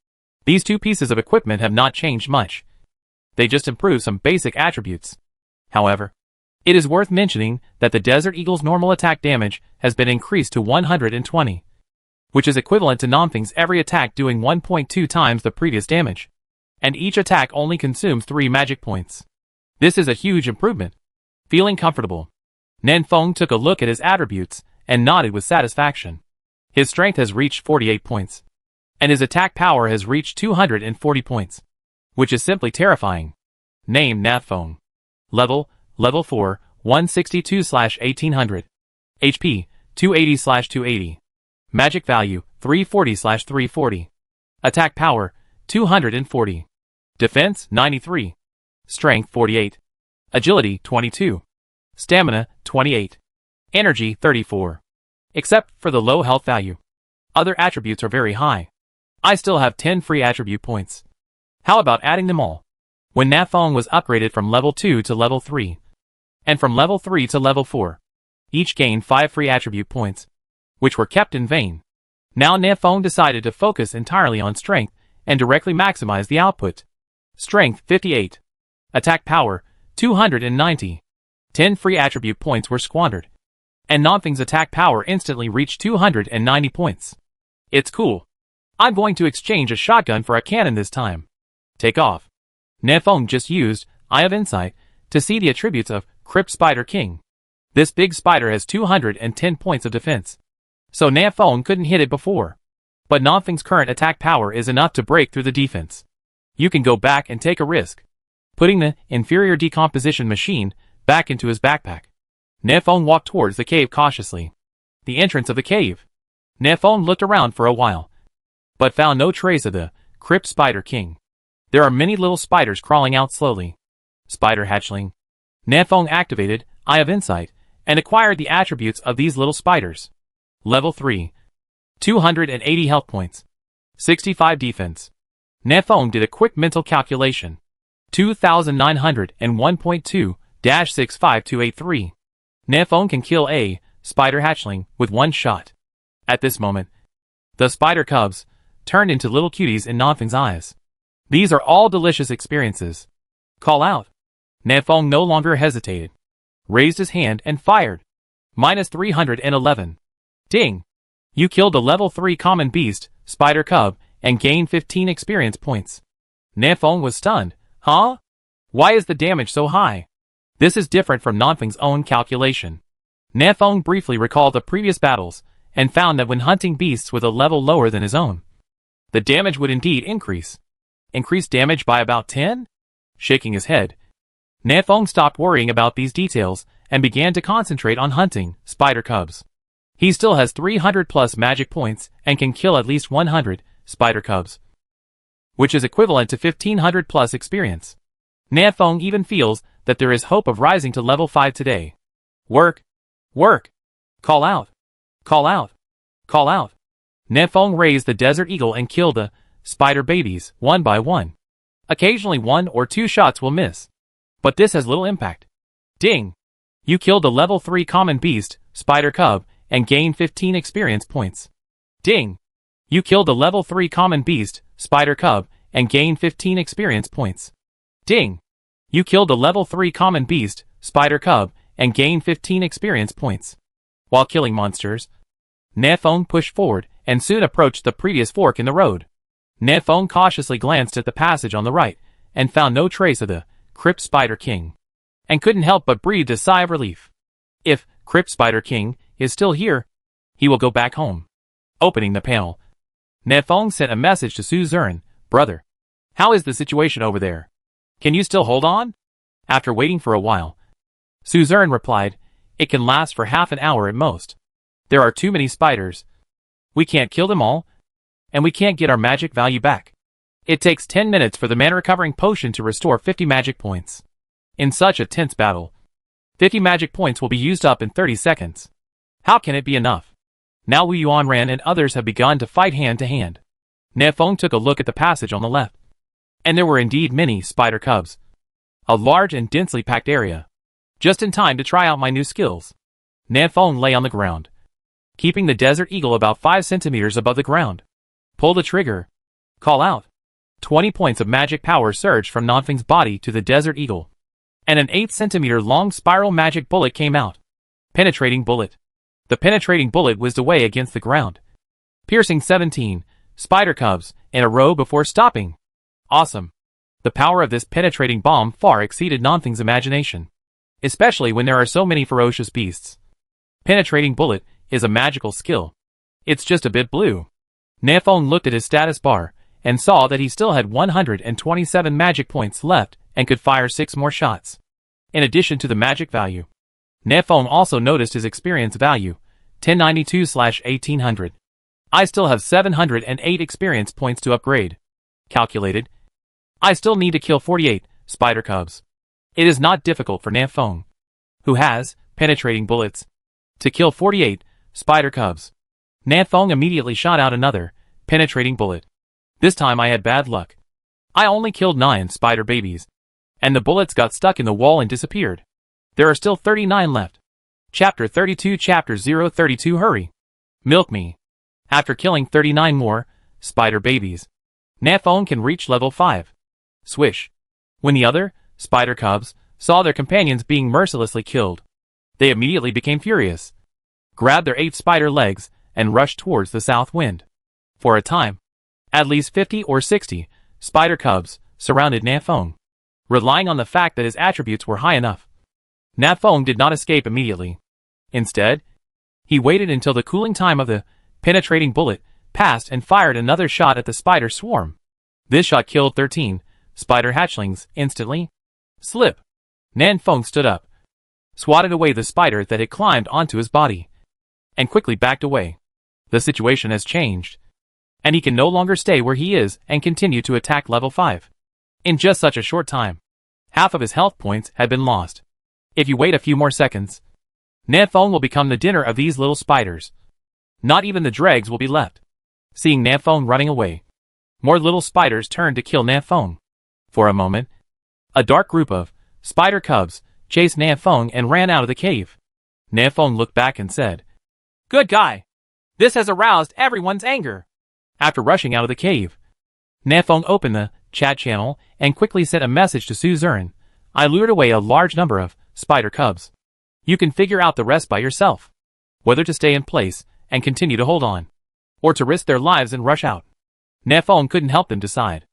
These two pieces of equipment have not changed much. They just improve some basic attributes. However, it is worth mentioning that the Desert Eagle's normal attack damage has been increased to 120, which is equivalent to Nafeng's every attack doing 1.2 times the previous damage, and each attack only consumes 3 magic points. This is a huge improvement. Feeling comfortable, Nafeng took a look at his attributes and nodded with satisfaction. His strength has reached 48 points, and his attack power has reached 240 points, which is simply terrifying. Name Nafeng. Level 4, 162/1800. HP, 280/280. Magic value, 340/340. Attack power, 240. Defense, 93. Strength, 48. Agility, 22. Stamina, 28. Energy, 34. Except for the low health value. Other attributes are very high. I still have 10 free attribute points. How about adding them all? When Nafeng was upgraded from level 2 to level 3, and from level 3 to level 4, each gained 5 free attribute points, which were kept in vain. Now Nafeng decided to focus entirely on strength and directly maximize the output. Strength 58. Attack power 290. 10 free attribute points were squandered, and Nafeng's attack power instantly reached 290 points. It's cool. I'm going to exchange a shotgun for a cannon this time. Take off. Nafeng just used Eye of Insight to see the attributes of Crypt Spider King. This big spider has 210 points of defense, so Nafeng couldn't hit it before. But Nafeng's current attack power is enough to break through the defense. You can go back and take a risk. Putting the inferior decomposition machine back into his backpack, Nafeng walked towards the cave cautiously. The entrance of the cave. Nafeng looked around for a while, but found no trace of the Crypt Spider King. There are many little spiders crawling out slowly. Spider hatchling. Nafeng activated Eye of Insight and acquired the attributes of these little spiders. Level 3. 280 health points. 65 defense. Nafeng did a quick mental calculation. 2,901.2-65283. Nafeng can kill a spider hatchling with one shot. At this moment, the spider cubs turned into little cuties in Nafeng's eyes. These are all delicious experiences. Call out. Nafeng no longer hesitated. Raised his hand and fired. Minus 311. Ding! You killed a level 3 common beast, spider cub, and gained 15 experience points. Nafeng was stunned. Huh? Why is the damage so high? This is different from Nafeng's own calculation. Nafeng briefly recalled the previous battles and found that when hunting beasts with a level lower than his own, the damage would indeed increase. Increased damage by about 10? Shaking his head, Nafeng stopped worrying about these details and began to concentrate on hunting spider cubs. He still has 300 plus magic points and can kill at least 100 spider cubs, which is equivalent to 1500 plus experience. Nafeng even feels that there is hope of rising to level 5 today. Work! Work! Call out! Call out! Call out! Nafeng raised the Desert Eagle and killed the spider babies one by one. Occasionally 1 or 2 shots will miss, but this has little impact. Ding! You killed a level 3 common beast, spider cub, and gained 15 experience points. Ding! You killed a level 3 common beast, spider cub, and gained 15 experience points. Ding! You killed a level 3 common beast, spider cub, and gained 15 experience points. While killing monsters, Nefong pushed forward and soon approached the previous fork in the road. Nefong cautiously glanced at the passage on the right and found no trace of the Crypt Spider King, and couldn't help but breathe a sigh of relief. If Crypt Spider King is still here, he will go back home. Opening the panel, Nefong sent a message to Suzerain, "Brother, how is the situation over there? Can you still hold on?" After waiting for a while, Suzerain replied, "It can last for half an hour at most. There are too many spiders. We can't kill them all, and we can't get our magic value back. It takes 10 minutes for the mana recovering potion to restore 50 magic points. In such a tense battle, 50 magic points will be used up in 30 seconds. How can it be enough?" Now Wu Yuanran and others have begun to fight hand to hand. Nefong took a look at the passage on the left, and there were indeed many spider cubs. A large and densely packed area. Just in time to try out my new skills. Nefong lay on the ground, keeping the Desert Eagle about 5 centimeters above the ground. Pull the trigger. Call out. 20 points of magic power surged from Nanfeng's body to the Desert Eagle, and an 8 centimeter long spiral magic bullet came out. Penetrating bullet. The penetrating bullet whizzed away against the ground, piercing 17 spider cubs in a row before stopping. Awesome. The power of this penetrating bomb far exceeded Nanfeng's imagination, especially when there are so many ferocious beasts. Penetrating bullet is a magical skill. It's just a bit blue. Nefong looked at his status bar and saw that he still had 127 magic points left and could fire 6 more shots. In addition to the magic value, Nefong also noticed his experience value, 1092/1800. I still have 708 experience points to upgrade. Calculated. I still need to kill 48 spider cubs. It is not difficult for Nefong, who has penetrating bullets, to kill 48 spider cubs. Nefong immediately shot out another penetrating bullet. This time I had bad luck. I only killed 9 spider babies, and the bullets got stuck in the wall and disappeared. There are still 39 left. Chapter 32 Chapter 032 Hurry. Milk me. After killing 39 more spider babies, Nefong can reach level 5. Swish. When the other spider cubs saw their companions being mercilessly killed, they immediately became furious, grabbed their 8 spider legs, and rushed towards the south wind. For a time, at least 50 or 60 spider cubs surrounded Nefong, relying on the fact that his attributes were high enough. Nefong did not escape immediately. Instead, he waited until the cooling time of the penetrating bullet passed and fired another shot at the spider swarm. This shot killed 13 spider hatchlings instantly. Slip. Nefong stood up, swatted away the spider that had climbed onto his body, and quickly backed away. The situation has changed, and he can no longer stay where he is and continue to attack level 5. In just such a short time, half of his health points had been lost. If you wait a few more seconds, Nefong will become the dinner of these little spiders. Not even the dregs will be left. Seeing Nefong running away, more little spiders turned to kill Nefong. For a moment, a dark group of spider cubs chased Nefong and ran out of the cave. Nefong looked back and said, "Good guy. This has aroused everyone's anger." After rushing out of the cave, Nefong opened the chat channel and quickly sent a message to Suzerain. "I lured away a large number of spider cubs. You can figure out the rest by yourself. Whether to stay in place and continue to hold on, or to risk their lives and rush out." Nefong couldn't help them decide.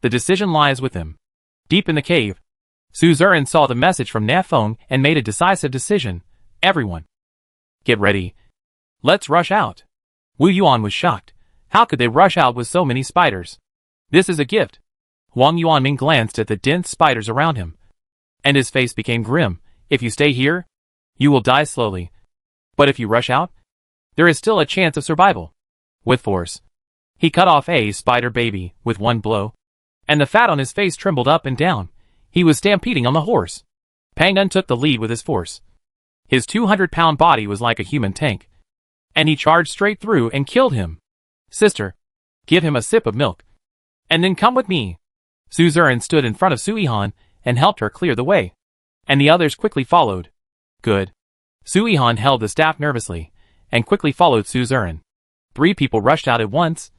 The decision lies with them. Deep in the cave, Suzerain saw the message from Nefong and made a decisive decision. "Everyone, get ready. Let's rush out." Wu Yuan was shocked. How could they rush out with so many spiders? This is a gift. Huang Yuanming glanced at the dense spiders around him, and his face became grim. "If you stay here, you will die slowly. But if you rush out, there is still a chance of survival." With force, he cut off a spider baby with one blow, and the fat on his face trembled up and down. He was stampeding on the horse. Pang Nun took the lead with his force. His 200-pound body was like a human tank, and he charged straight through and killed him. "Sister, give him a sip of milk, and then come with me." Suzerain stood in front of Suihan and helped her clear the way, and the others quickly followed. Good. Suihan held the staff nervously, and quickly followed Suzerain. 3 people rushed out at once.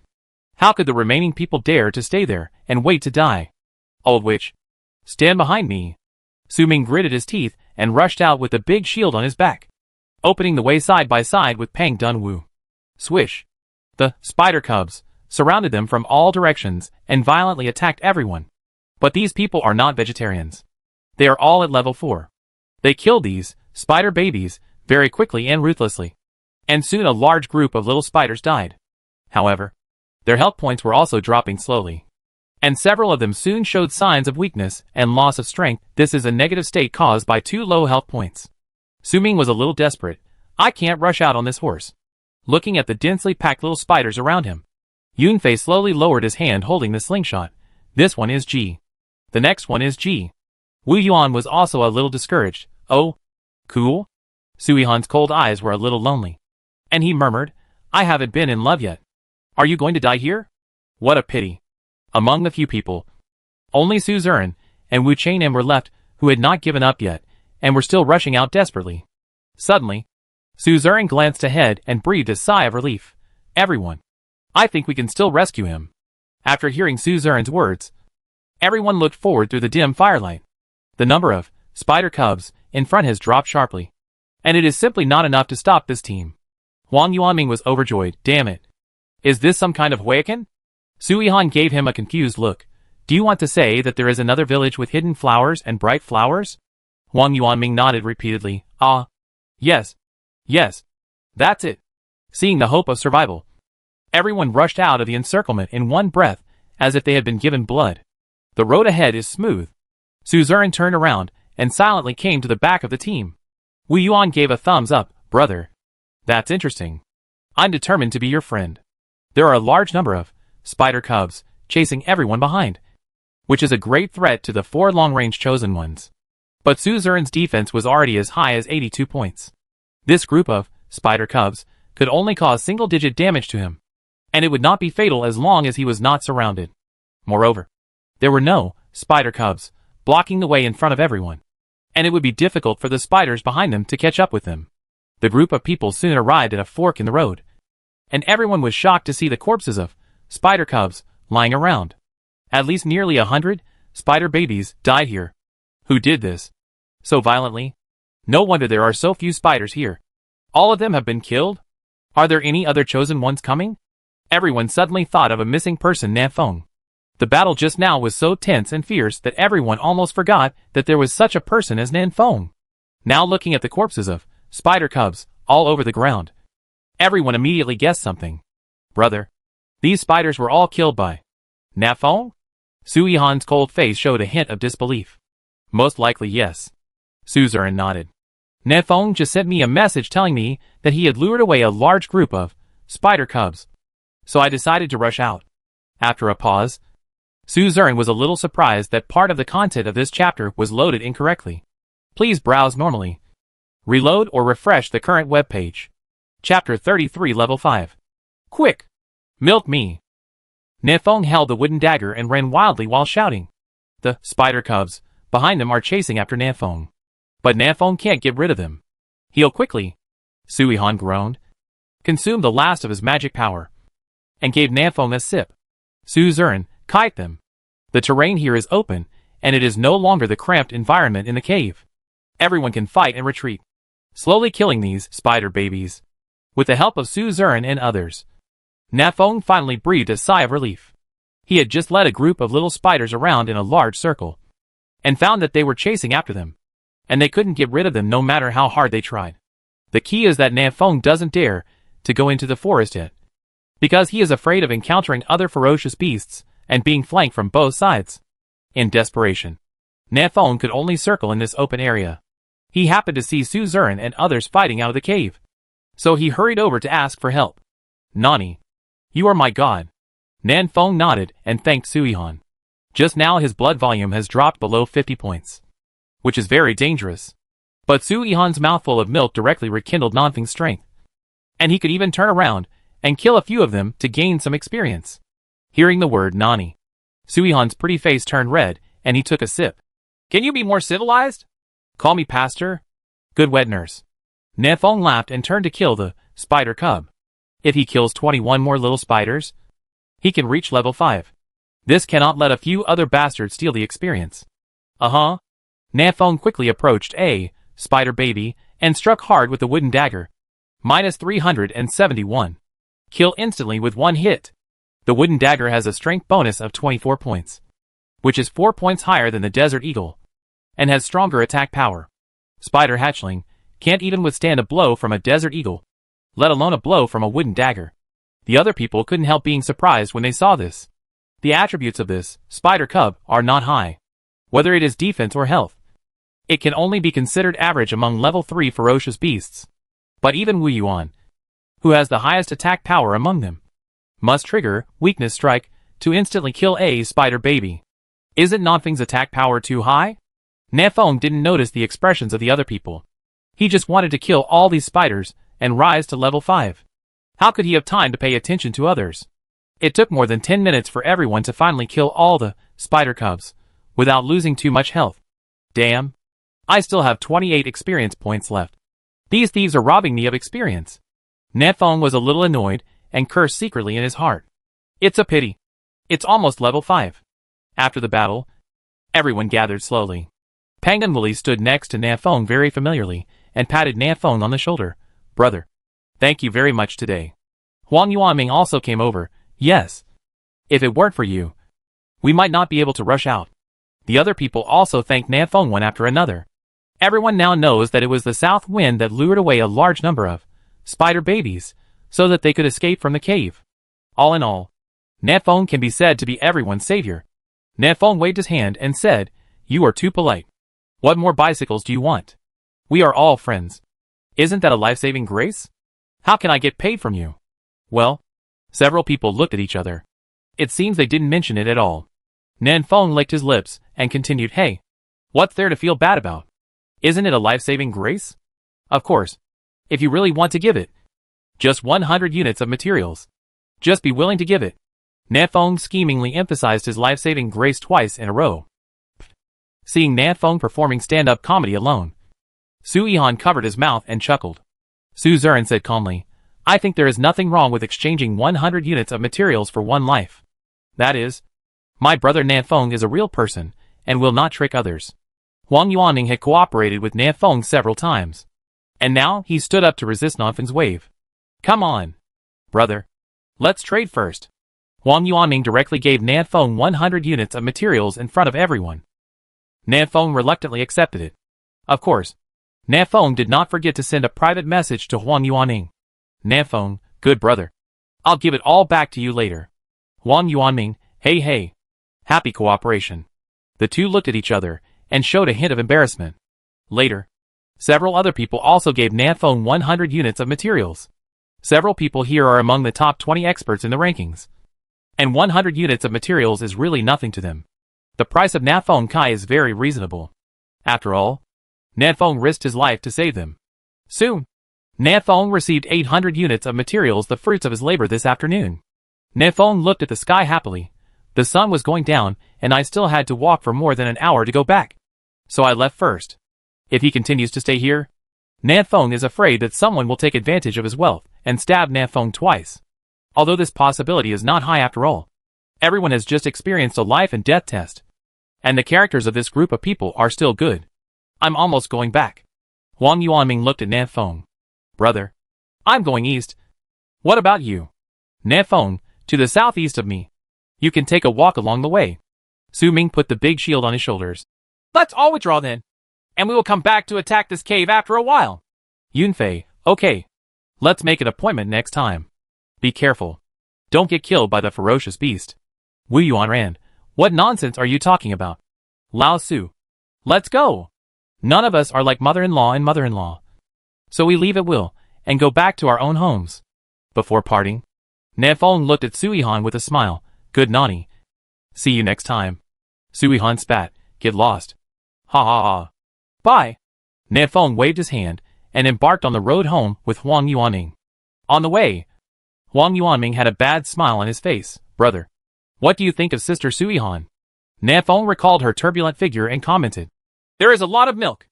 How could the remaining people dare to stay there and wait to die? Old witch. Stand behind me. Su Ming gritted his teeth and rushed out with the big shield on his back, opening the way side by side with Pang Dunwu. Swish. The spider cubs surrounded them from all directions and violently attacked everyone. But these people are not vegetarians. They are all at level 4. They killed these spider babies very quickly and ruthlessly. And soon a large group of little spiders died. However, their health points were also dropping slowly. And several of them soon showed signs of weakness and loss of strength. This is a negative state caused by too low health points. Su Ming was a little desperate. I can't rush out on this horse. Looking at the densely packed little spiders around him, Yunfei slowly lowered his hand holding the slingshot. This one is G. The next one is G. Wu Yuan was also a little discouraged. Oh, cool? Suihan's cold eyes were a little lonely. And he murmured, I haven't been in love yet. Are you going to die here? What a pity. Among the few people, only Suzerain and Wu Chainim were left who had not given up yet and were still rushing out desperately. Suddenly, Suzerain glanced ahead and breathed a sigh of relief. Everyone. I think we can still rescue him. After hearing Suzerain's words, everyone looked forward through the dim firelight. The number of spider cubs in front has dropped sharply. And it is simply not enough to stop this team. Wang Yuanming was overjoyed. Damn it. Is this some kind of awaken? Suihan gave him a confused look. Do you want to say that there is another village with hidden flowers and bright flowers? Wang Yuanming nodded repeatedly. Ah. Yes. Yes. That's it. Seeing the hope of survival, everyone rushed out of the encirclement in one breath, as if they had been given blood. The road ahead is smooth. Suzerain turned around and silently came to the back of the team. Wu Yuan gave a thumbs up. Brother. That's interesting. I'm determined to be your friend. There are a large number of spider cubs chasing everyone behind, which is a great threat to the 4 long-range chosen ones. But Suzerain's defense was already as high as 82 points. This group of spider cubs could only cause single-digit damage to him, and it would not be fatal as long as he was not surrounded. Moreover, there were no spider cubs blocking the way in front of everyone, and it would be difficult for the spiders behind them to catch up with them. The group of people soon arrived at a fork in the road, and everyone was shocked to see the corpses of spider cubs lying around. At least nearly 100 spider babies died here. Who did this so violently? No wonder there are so few spiders here. All of them have been killed? Are there any other chosen ones coming? Everyone suddenly thought of a missing person, Nanfeng. The battle just now was so tense and fierce that everyone almost forgot that there was such a person as Nanfeng. Now looking at the corpses of spider cubs all over the ground, everyone immediately guessed something. Brother, these spiders were all killed by Nanfeng? Suihan's cold face showed a hint of disbelief. Most likely yes. Suzerain nodded. Nanfeng just sent me a message telling me that he had lured away a large group of spider cubs, so I decided to rush out. After a pause, Suzerain was a little surprised that part of the content of this chapter was loaded incorrectly. Please browse normally. Reload or refresh the current web page. Chapter 33 Level 5. Quick! Milk me! Nanfeng held the wooden dagger and ran wildly while shouting. The spider cubs behind them are chasing after Nanfeng. But Nanfeng can't get rid of them. Heal quickly! Suihan groaned, consumed the last of his magic power, and gave Nanfeng a sip. Suzerain, kite them. The terrain here is open, and it is no longer the cramped environment in the cave. Everyone can fight and retreat, slowly killing these spider babies. With the help of Suzerain and others, Nanfeng finally breathed a sigh of relief. He had just led a group of little spiders around in a large circle, and found that they were chasing after them, and they couldn't get rid of them no matter how hard they tried. The key is that Nanfeng doesn't dare to go into the forest yet, because he is afraid of encountering other ferocious beasts and being flanked from both sides. In desperation, Nanfeng could only circle in this open area. He happened to see Suzerain and others fighting out of the cave, so he hurried over to ask for help. Nani, you are my god. Nanfeng nodded and thanked Suihan. Just now his blood volume has dropped below 50 points, which is very dangerous. But Suihan's mouthful of milk directly rekindled Nanfeng's strength, and he could even turn around and kill a few of them to gain some experience. Hearing the word Nani, Suihan's pretty face turned red and he took a sip. Can you be more civilized? Call me pastor? Good wet nurse. Nefong laughed and turned to kill the spider cub. If he kills 21 more little spiders, he can reach level 5. This cannot let a few other bastards steal the experience. Nefong quickly approached a spider baby and struck hard with the wooden dagger. Minus 371. Kill instantly with one hit. The wooden dagger has a strength bonus of 24 points, which is 4 points higher than the desert eagle, and has stronger attack power. Spider hatchling can't even withstand a blow from a desert eagle, let alone a blow from a wooden dagger. The other people couldn't help being surprised when they saw this. The attributes of this spider cub are not high, whether it is defense or health. It can only be considered average among level 3 ferocious beasts. But even Wu Yuan, who has the highest attack power among them, must trigger weakness strike to instantly kill a spider baby. Isn't Nanfeng's attack power too high? Nefong didn't notice the expressions of the other people. He just wanted to kill all these spiders and rise to level 5. How could he have time to pay attention to others? It took more than 10 minutes for everyone to finally kill all the spider cubs, without losing too much health. Damn. I still have 28 experience points left. These thieves are robbing me of experience. Nefong was a little annoyed and cursed secretly in his heart. It's a pity. It's almost level 5. After the battle, everyone gathered slowly. Pangan Wooly stood next to Nefong very familiarly and patted Nefong on the shoulder. Brother, thank you very much today. Huang Yuanming also came over. Yes. If it weren't for you, we might not be able to rush out. The other people also thanked Nefong one after another. Everyone now knows that it was the south wind that lured away a large number of spider babies, so that they could escape from the cave. All in all, Nefong can be said to be everyone's savior. Nefong waved his hand and said, "You are too polite. What more bicycles do you want? We are all friends. Isn't that a life-saving grace? How can I get paid from you?" Well, several people looked at each other. It seems they didn't mention it at all. Nefong licked his lips and continued, "Hey, what's there to feel bad about? Isn't it a life-saving grace? Of course, if you really want to give it. Just 100 units of materials. Just be willing to give it." Nefong schemingly emphasized his life-saving grace twice in a row. Seeing Nefong performing stand-up comedy alone, Su Yihan covered his mouth and chuckled. Su Zuran said calmly, "I think there is nothing wrong with exchanging 100 units of materials for one life. That is, my brother Nefong is a real person and will not trick others." Huang Yuanming had cooperated with Nefong several times, and now he stood up to resist Nanfeng's wave. "Come on, brother. Let's trade first." Huang Yuanming directly gave Nefong 100 units of materials in front of everyone. Nefong reluctantly accepted it. Of course, Nefong did not forget to send a private message to Huang Yuanming. "Nefong, good brother. I'll give it all back to you later." Huang Yuanming, hey. Happy cooperation. The two looked at each other and showed a hint of embarrassment. Later, several other people also gave Nefong 100 units of materials. Several people here are among the top 20 experts in the rankings, and 100 units of materials is really nothing to them. The price of Nefong Kai is very reasonable. After all, Nefong risked his life to save them. Soon, Nefong received 800 units of materials, the fruits of his labor this afternoon. Nefong looked at the sky happily. The sun was going down, and I still had to walk for more than an hour to go back. So I left first. If he continues to stay here, Nefong is afraid that someone will take advantage of his wealth and stab Nefong twice. Although this possibility is not high after all. Everyone has just experienced a life and death test, and the characters of this group of people are still good. I'm almost going back. Huang Yuanming looked at Nefong. Brother, I'm going east. What about you? Nefong, to the southeast of me. You can take a walk along the way. Su Ming put the big shield on his shoulders. Let's all withdraw then, and we will come back to attack this cave after a while. Yunfei, okay. Let's make an appointment next time. Be careful. Don't get killed by the ferocious beast. Wu Yuanran, what nonsense are you talking about? Lao Su. Let's go. None of us are like mother-in-law and mother-in-law. So we leave at will, and go back to our own homes. Before parting, Nefong looked at Su Yihan with a smile. Good naughty. See you next time. Su Yihan spat. Get lost. Ha ha ha. Bye. Nefong waved his hand, and embarked on the road home with Huang Yuanming. On the way, Huang Yuanming had a bad smile on his face. Brother, what do you think of Sister Su Yihan? Nefong recalled her turbulent figure and commented. There is a lot of milk.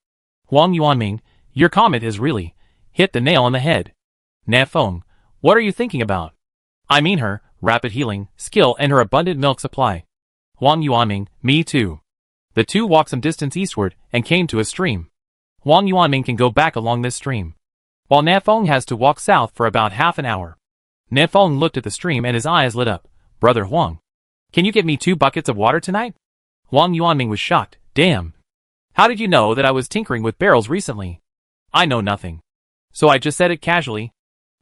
Huang Yuanming, Your comment is really hit the nail on the head. Nafeng, what are you thinking about? I mean her rapid healing skill and her abundant milk supply. Wang Yuanming, me too. The two walked some distance eastward and came to a stream. Wang Yuanming can go back along this stream, while Nafeng has to walk south for about half an hour. Nafeng looked at the stream and his eyes lit up. Brother Huang, can you give me 2 buckets of water tonight? Wang Yuanming was shocked. Damn. How did you know that I was tinkering with barrels recently? I know nothing. So I just said it casually.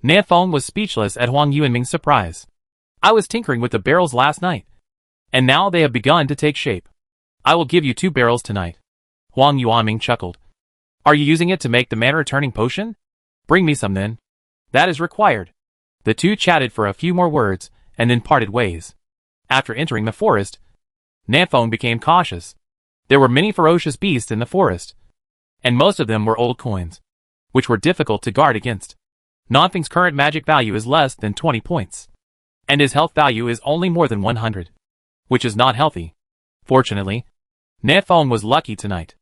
Nafeng was speechless at Wang Yuanming's surprise. I was tinkering with the barrels last night, and now they have begun to take shape. I will give you 2 barrels tonight. Wang Yuanming chuckled. Are you using it to make the mana-returning potion? Bring me some then. That is required. The two chatted for a few more words, and then parted ways. After entering the forest, Nafeng became cautious. There were many ferocious beasts in the forest, and most of them were old coins, which were difficult to guard against. Nafeng's current magic value is less than 20 points, and his health value is only more than 100, which is not healthy. Fortunately, Nafeng was lucky tonight.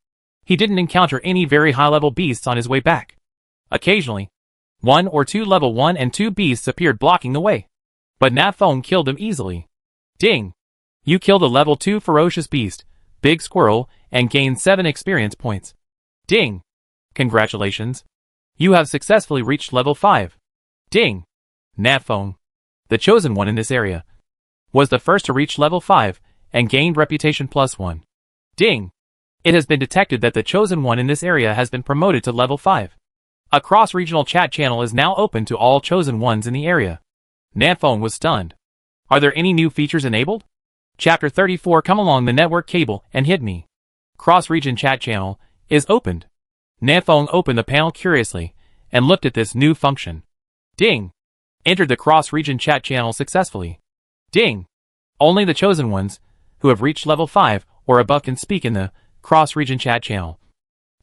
He didn't encounter any very high-level beasts on his way back. Occasionally, 1 or 2 level 1 and 2 beasts appeared blocking the way, but Nafeng killed them easily. Ding! You killed a level 2 ferocious beast, Big Squirrel, and gained 7 experience points. Ding! Congratulations! You have successfully reached level 5. Ding! Nafeng, the chosen one in this area, was the first to reach level 5 and gained reputation +1. Ding! It has been detected that the chosen one in this area has been promoted to level 5. A cross-regional chat channel is now open to all chosen ones in the area. Nafeng was stunned. Are there any new features enabled? Chapter 34. Come along the network cable and hit me. Cross-region chat channel is opened. Nafeng opened the panel curiously and looked at this new function. Ding! Entered the cross-region chat channel successfully. Ding! Only the chosen ones who have reached level 5 or above can speak in the cross-region chat channel,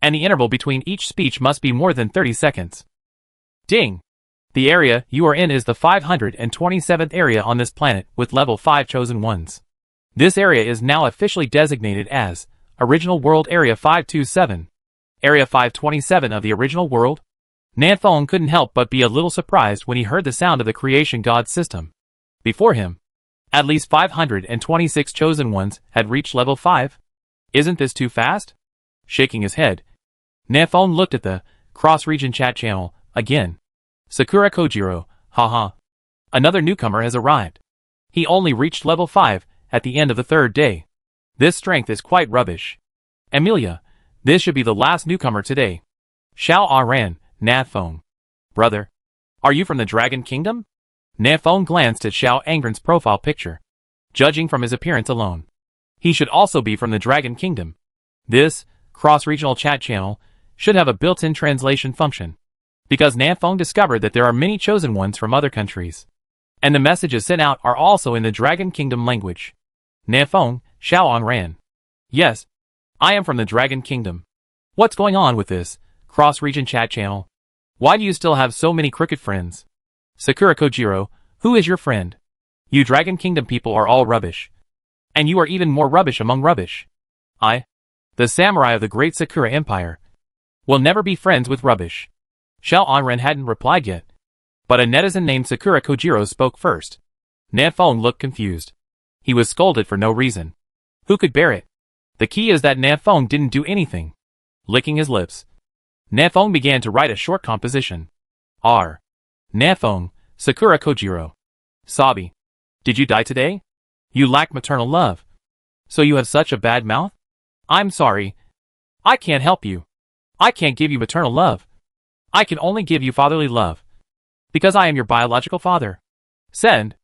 and the interval between each speech must be more than 30 seconds. Ding! The area you are in is the 527th area on this planet with level 5 chosen ones. This area is now officially designated as Original World Area 527. Area 527 of the original world? Nafeng couldn't help but be a little surprised when he heard the sound of the creation god system. Before him, at least 526 chosen ones had reached level 5. Isn't this too fast? Shaking his head, Nafeng looked at the cross-region chat channel again. Sakura Kojiro, haha. Another newcomer has arrived. He only reached level 5 at the end of the 3rd day. This strength is quite rubbish. Emilia, this should be the last newcomer today. Xiao Aran, Nafeng. Brother, are you from the Dragon Kingdom? Nafeng glanced at Xiao Angren's profile picture. Judging from his appearance alone, he should also be from the Dragon Kingdom. This cross-regional chat channel should have a built-in translation function, because Nafeng discovered that there are many chosen ones from other countries, and the messages sent out are also in the Dragon Kingdom language. Nafeng, Xiao Ran. Yes, I am from the Dragon Kingdom. What's going on with this cross-region chat channel? Why do you still have so many cricket friends? Sakura Kojiro, who is your friend? You Dragon Kingdom people are all rubbish. And you are even more rubbish among rubbish. I, the samurai of the great Sakura Empire, will never be friends with rubbish. Xiao Anren hadn't replied yet, but a netizen named Sakura Kojiro spoke first. Nafeng looked confused. He was scolded for no reason. Who could bear it? The key is that Nafeng didn't do anything. Licking his lips, Nafeng began to write a short composition. R. Nafeng, Sakura Kojiro. Sabi, did you die today? You lack maternal love. So you have such a bad mouth? I'm sorry. I can't help you. I can't give you maternal love. I can only give you fatherly love, because I am your biological father. Send.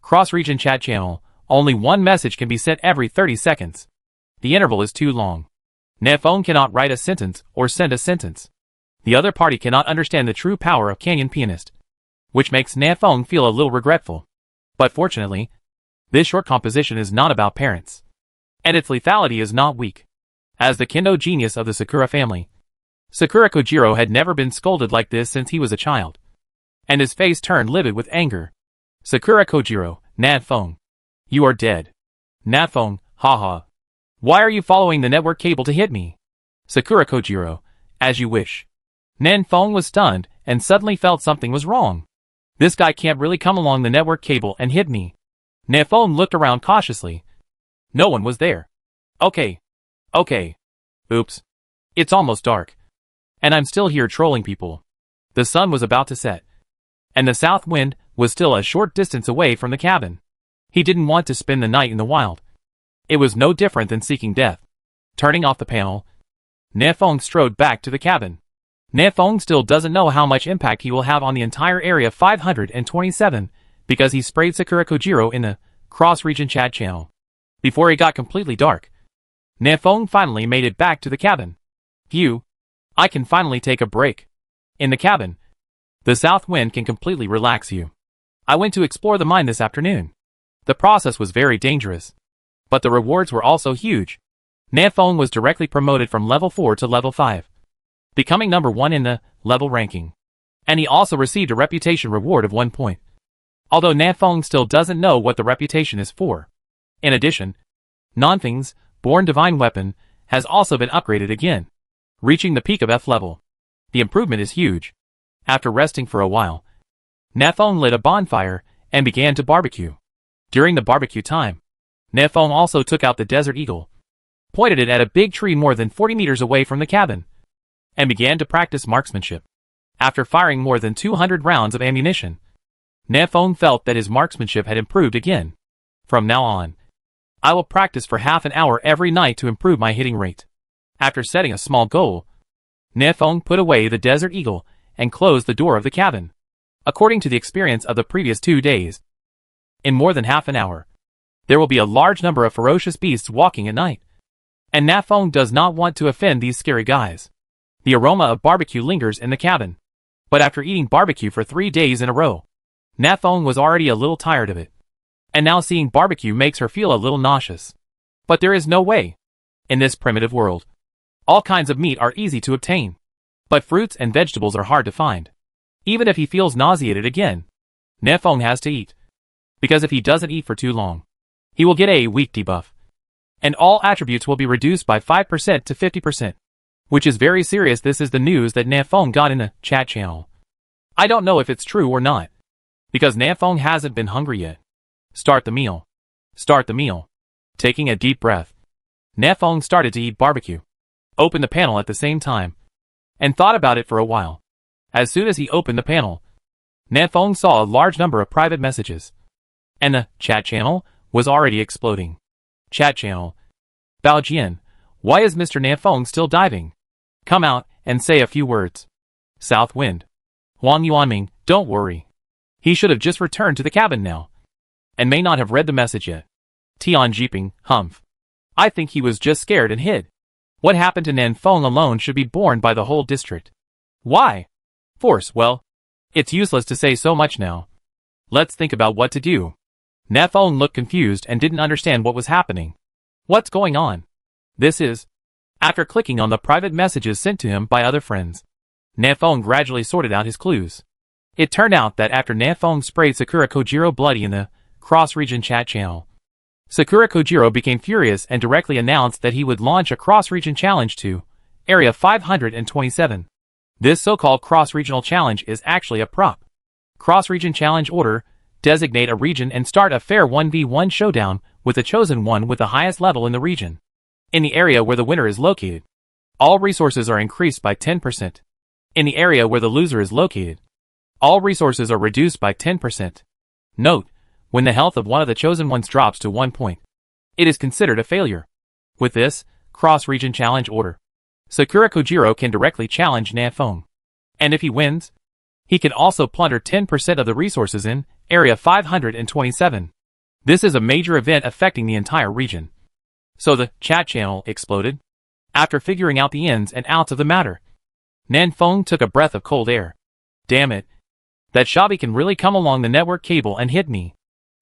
Cross-region chat channel. Only one message can be sent every 30 seconds. The interval is too long. Nafeng cannot write a sentence or send a sentence. The other party cannot understand the true power of Canyon Pianist, which makes Nafeng feel a little regretful. But fortunately, this short composition is not about parents, and its lethality is not weak. As the kendo genius of the Sakura family, Sakura Kojiro had never been scolded like this since he was a child, and his face turned livid with anger. Sakura Kojiro, Nafeng, you are dead. Nafeng, haha. Why are you following the network cable to hit me? Sakura Kojiro, as you wish. Nan Feng was stunned and suddenly felt something was wrong. This guy can't really come along the network cable and hit me. Nan Feng looked around cautiously. No one was there. Okay. Oops. It's almost dark. And I'm still here trolling people. The sun was about to set. And the south wind was still a short distance away from the cabin. He didn't want to spend the night in the wild. It was no different than seeking death. Turning off the panel, Nan Feng strode back to the cabin. Nan Feng still doesn't know how much impact he will have on the entire Area 527 because he sprayed Sakura Kojiro in the cross-region chat channel. Before it got completely dark, Nan Feng finally made it back to the cabin. Phew, I can finally take a break. In the cabin, the south wind can completely relax you. I went to explore the mine this afternoon. The process was very dangerous, but the rewards were also huge. Nan Feng was directly promoted from level 4 to level 5. Becoming number 1 in the level ranking. And he also received a reputation reward of 1 point. Although Nan Feng still doesn't know what the reputation is for. In addition, Nanfeng's Born Divine Weapon has also been upgraded again, reaching the peak of F level. The improvement is huge. After resting for a while, Nan Feng lit a bonfire and began to barbecue. During the barbecue time, Nan Feng also took out the Desert Eagle, pointed it at a big tree more than 40 meters away from the cabin, and began to practice marksmanship. After firing more than 200 rounds of ammunition, Nan Feng felt that his marksmanship had improved again. From now on, I will practice for half an hour every night to improve my hitting rate. After setting a small goal, Nan Feng put away the Desert Eagle and closed the door of the cabin. According to the experience of the previous 2 days, in more than half an hour, there will be a large number of ferocious beasts walking at night. And Nan Feng does not want to offend these scary guys. The aroma of barbecue lingers in the cabin. But after eating barbecue for 3 days in a row, Nan Feng was already a little tired of it. And now seeing barbecue makes her feel a little nauseous. But there is no way. In this primitive world, all kinds of meat are easy to obtain. But fruits and vegetables are hard to find. Even if he feels nauseated again, Nan Feng has to eat. Because if he doesn't eat for too long, he will get a weak debuff. And all attributes will be reduced by 5% to 50%. Which is very serious. This is the news that Nan Feng got in the chat channel. I don't know if it's true or not. Because Nan Feng hasn't been hungry yet. Start the meal. Start the meal. Taking a deep breath, Nan Feng started to eat barbecue. Opened the panel at the same time. And thought about it for a while. As soon as he opened the panel, Nan Feng saw a large number of private messages. And the chat channel was already exploding. Chat channel. Bao Jian, why is Mr. Nan Feng still diving? Come out and say a few words. South wind. Huang Yuanming, don't worry. He should have just returned to the cabin now. And may not have read the message yet. Tian Jiping, humph. I think he was just scared and hid. What happened to Nan Feng alone should be borne by the whole district. Why? Force, well, it's useless to say so much now. Let's think about what to do. Nan Feng looked confused and didn't understand what was happening. What's going on? This is... After clicking on the private messages sent to him by other friends, Nan Feng gradually sorted out his clues. It turned out that after Nan Feng sprayed Sakura Kojiro bloody in the cross-region chat channel, Sakura Kojiro became furious and directly announced that he would launch a cross-region challenge to Area 527. This so-called cross-regional challenge is actually a prop. Cross-region challenge order, designate a region and start a fair 1v1 showdown with the chosen one with the highest level in the region. In the area where the winner is located, all resources are increased by 10%. In the area where the loser is located, all resources are reduced by 10%. Note, when the health of one of the chosen ones drops to 1 point, it is considered a failure. With this cross-region challenge order, Sakura Kojiro can directly challenge Nan Feng. And if he wins, he can also plunder 10% of the resources in Area 527. This is a major event affecting the entire region. So the chat channel exploded. After figuring out the ins and outs of the matter, Nan Feng took a breath of cold air. Damn it. That Shabi can really come along the network cable and hit me.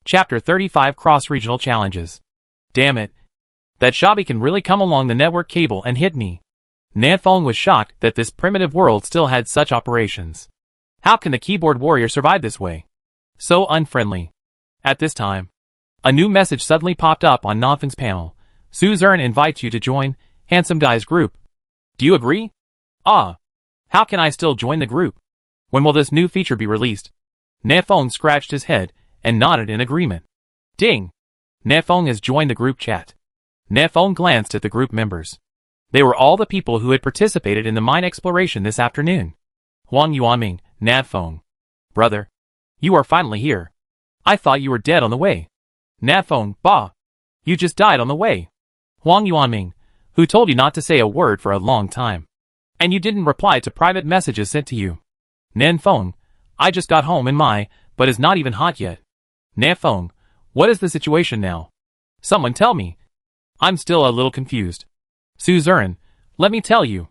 Chapter 35 Cross-Regional Challenges. Damn it. That Shabi can really come along the network cable and hit me. Nan Feng was shocked that this primitive world still had such operations. How can the keyboard warrior survive this way? So unfriendly. At this time, a new message suddenly popped up on Nanfeng's panel. Su Zern invites you to join Handsome Guy's group. Do you agree? Ah. How can I still join the group? When will this new feature be released? Nefeng scratched his head and nodded in agreement. Ding! Nefeng has joined the group chat. Nefeng glanced at the group members. They were all the people who had participated in the mine exploration this afternoon. Huang Yuanming, Nefeng. Brother. You are finally here. I thought you were dead on the way. Nefeng, bah. You just died on the way. Huang Yuanming, who told you not to say a word for a long time. And you didn't reply to private messages sent to you. Nefeng, I just got home in my, but is not even hot yet. Nefeng, what is the situation now? Someone tell me. I'm still a little confused. Suzerain, let me tell you.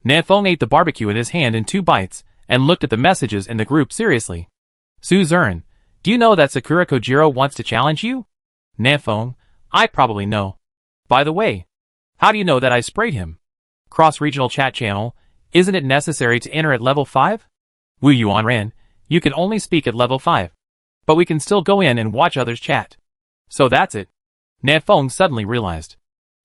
Nefeng ate the barbecue in his hand in 2 bites and looked at the messages in the group seriously. Suzerain, do you know that Sakura Kojiro wants to challenge you? Nefeng, I probably know. By the way, how do you know that I sprayed him? Cross-regional chat channel, isn't it necessary to enter at level 5? Wu Yuanren, you can only speak at level 5. But we can still go in and watch others chat. So that's it. Nefeng suddenly realized.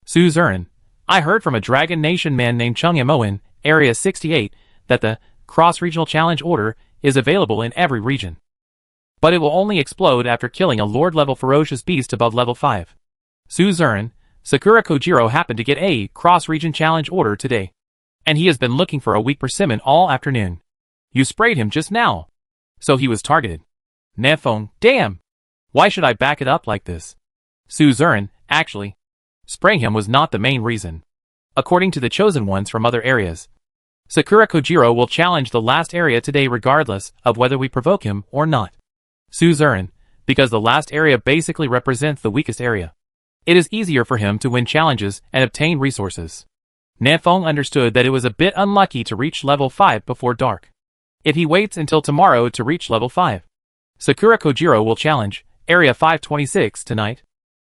Suzerain, I heard from a Dragon Nation man named Chung Imoen, Area 68, that the cross-regional challenge order is available in every region. But it will only explode after killing a Lord-level ferocious beast above level 5. Suzerain, Sakura Kojiro happened to get a cross-region challenge order today. And he has been looking for a weak persimmon all afternoon. You sprayed him just now. So he was targeted. Nefeng, damn! Why should I back it up like this? Suzerain, actually, spraying him was not the main reason. According to the chosen ones from other areas, Sakura Kojiro will challenge the last area today regardless of whether we provoke him or not. Suzerain, because the last area basically represents the weakest area. It is easier for him to win challenges and obtain resources. Nefeng understood that it was a bit unlucky to reach level 5 before dark. If he waits until tomorrow to reach level 5, Sakura Kojiro will challenge Area 526 tonight.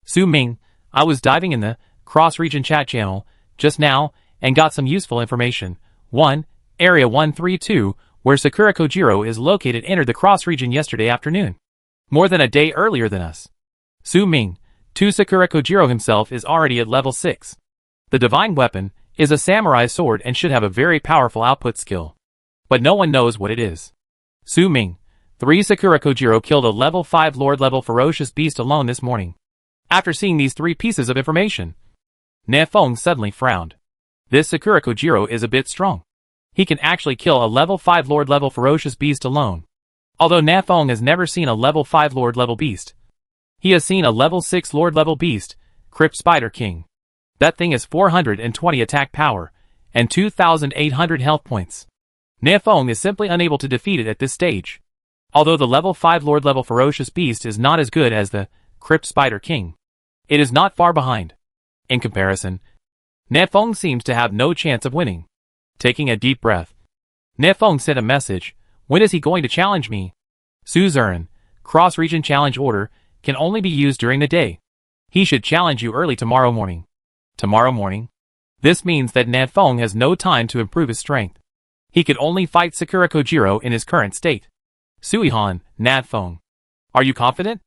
Su Ming, I was diving in the cross-region chat channel just now and got some useful information. 1. Area 132, where Sakura Kojiro is located, entered the cross-region yesterday afternoon. More than a day earlier than us. Su Ming, 2. Sakura Kojiro himself is already at level 6. The divine weapon is a samurai sword and should have a very powerful output skill. But no one knows what it is. Su Ming, 3. Sakura Kojiro killed a level 5 Lord-level ferocious beast alone this morning. After seeing these 3 pieces of information, Nefeng suddenly frowned. This Sakura Kojiro is a bit strong. He can actually kill a level 5 Lord-level ferocious beast alone. Although Nefeng has never seen a level 5 Lord-level beast, he has seen a level 6 Lord-level beast, Crypt Spider King. That thing is 420 attack power and 2,800 health points. Nefeng is simply unable to defeat it at this stage. Although the level 5 Lord-level ferocious beast is not as good as the Crypt Spider King, it is not far behind. In comparison, Nefeng seems to have no chance of winning. Taking a deep breath, Nefeng sent a message. When is he going to challenge me? Suzerain, cross-region challenge order can only be used during the day. He should challenge you early tomorrow morning. Tomorrow morning? This means that Nefeng has no time to improve his strength. He could only fight Sakura Kojiro in his current state. Suihan, Nefeng. Are you confident?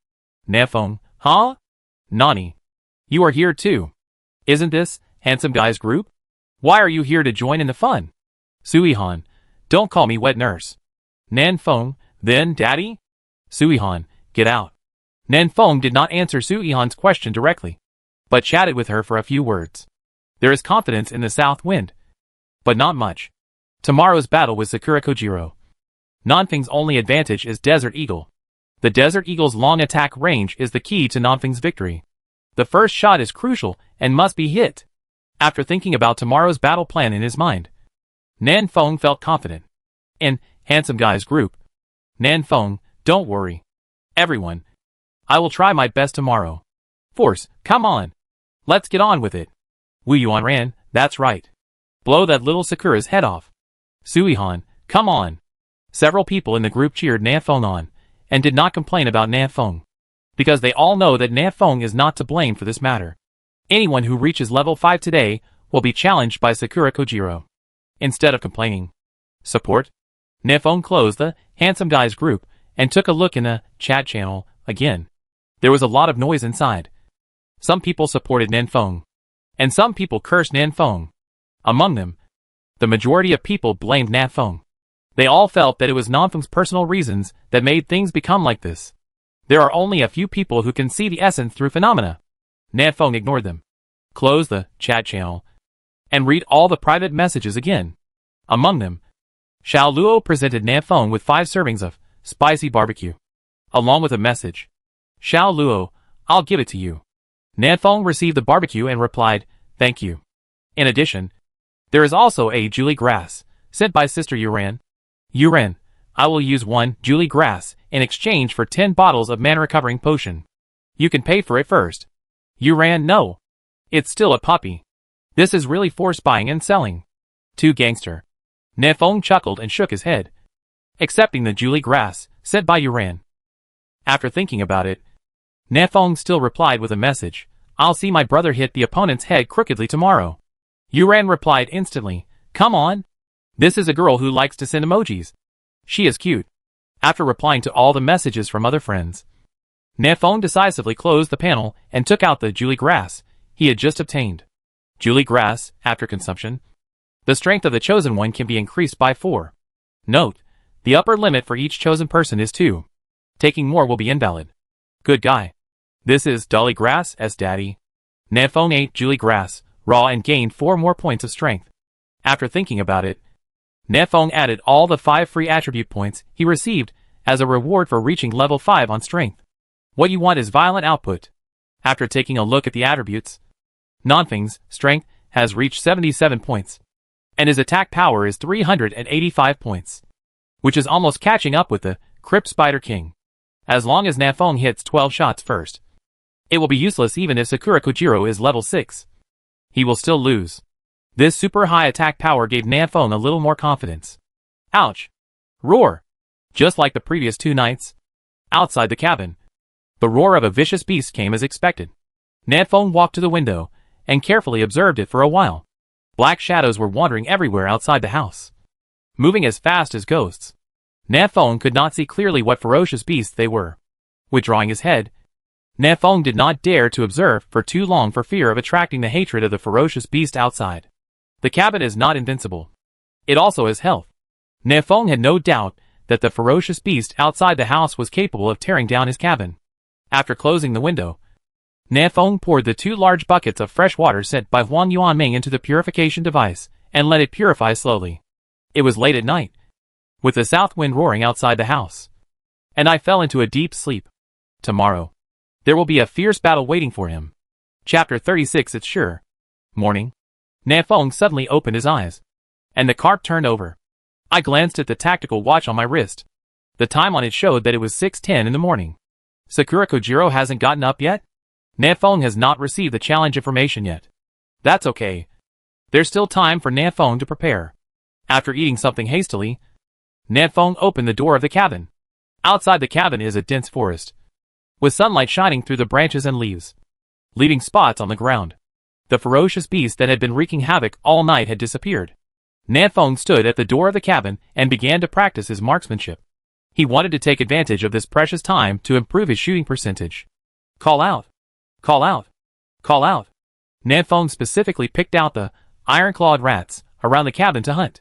Nefeng, huh? Nani. You are here too. Isn't this handsome guy's group? Why are you here to join in the fun? Suihan, don't call me wet nurse. Nefeng, then daddy? Suihan, get out. Nefeng did not answer Suihan's question directly, but chatted with her for a few words. There is confidence in the south wind, but not much. Tomorrow's battle with Sakura Kojiro. Nanfeng's only advantage is Desert Eagle. The Desert Eagle's long attack range is the key to Nanfeng's victory. The first shot is crucial and must be hit. After thinking about tomorrow's battle plan in his mind, Nefeng felt confident. In handsome guy's group. Nefeng, don't worry. Everyone. I will try my best tomorrow. Force, come on. Let's get on with it. Wu Yuanran, that's right. Blow that little Sakura's head off. Suihan, come on. Several people in the group cheered Nefeng on, and did not complain about Nefeng, because they all know that Nefeng is not to blame for this matter. Anyone who reaches level 5 today will be challenged by Sakura Kojiro. Instead of complaining. Support? Nefeng closed the handsome guy's group and took a look in the chat channel again. There was a lot of noise inside. Some people supported Nefeng, and some people cursed Nefeng. Among them, The majority of people blamed Nafeng. They all felt that it was Nafeng's personal reasons that made things become like this. There are only a few people who can see the essence through phenomena. Nafeng ignored them. Closed the chat channel and read all the private messages again. Among them, Xiao Luo presented Nafeng with 5 servings of spicy barbecue, along with a message. Xiao Luo, I'll give it to you. Nafeng received the barbecue and replied, thank you. In addition, there is also a Julie grass, sent by Sister Yuran. Yuran, I will use 1 Julie grass in exchange for 10 bottles of mana-recovering potion. You can pay for it first. Yuran, no. It's still a puppy. This is really force buying and selling. Too gangster. Nafeng chuckled and shook his head, accepting the Julie grass, sent by Yuran. After thinking about it, Nafeng still replied with a message. I'll see my brother hit the opponent's head crookedly tomorrow. Yuran replied instantly, come on. This is a girl who likes to send emojis. She is cute. After replying to all the messages from other friends, Nafeng decisively closed the panel and took out the Julie grass he had just obtained. Julie grass, after consumption, the strength of the chosen one can be increased by 4. Note, the upper limit for each chosen person is 2. Taking more will be invalid. Good guy. This is Dolly Grass as daddy. Nafeng ate Julie grass, raw, and gained 4 more points of strength. After thinking about it, Nafeng added all the 5 free attribute points he received as a reward for reaching level 5 on strength. What you want is violent output. After taking a look at the attributes, Nafeng's strength has reached 77 points, and his attack power is 385 points, which is almost catching up with the Crypt Spider King. As long as Nafeng hits 12 shots first, it will be useless even if Sakura Kojiro is level 6. He will still lose. This super high attack power gave Nafeng a little more confidence. Ouch! Roar! Just like the previous 2 nights. Outside the cabin, the roar of a vicious beast came as expected. Nafeng walked to the window and carefully observed it for a while. Black shadows were wandering everywhere outside the house, moving as fast as ghosts. Nafeng could not see clearly what ferocious beasts they were. Withdrawing his head, Nafeng did not dare to observe for too long for fear of attracting the hatred of the ferocious beast outside. The cabin is not invincible. It also has health. Nafeng had no doubt that the ferocious beast outside the house was capable of tearing down his cabin. After closing the window, Nafeng poured the 2 large buckets of fresh water sent by Huang Yuanming into the purification device and let it purify slowly. It was late at night, with the south wind roaring outside the house, and I fell into a deep sleep. Tomorrow, there will be a fierce battle waiting for him. Chapter 36. It's sure. Morning. Nafeng suddenly opened his eyes, and the cart turned over. I glanced at the tactical watch on my wrist. The time on it showed that it was 6:10 in the morning. Sakura Kojiro hasn't gotten up yet? Nafeng has not received the challenge information yet. That's okay. There's still time for Nafeng to prepare. After eating something hastily, Nafeng opened the door of the cabin. Outside the cabin is a dense forest, with sunlight shining through the branches and leaves, leaving spots on the ground. The ferocious beast that had been wreaking havoc all night had disappeared. Nafeng stood at the door of the cabin and began to practice his marksmanship. He wanted to take advantage of this precious time to improve his shooting percentage. Call out! Call out! Call out! Nafeng specifically picked out the iron-clawed rats around the cabin to hunt.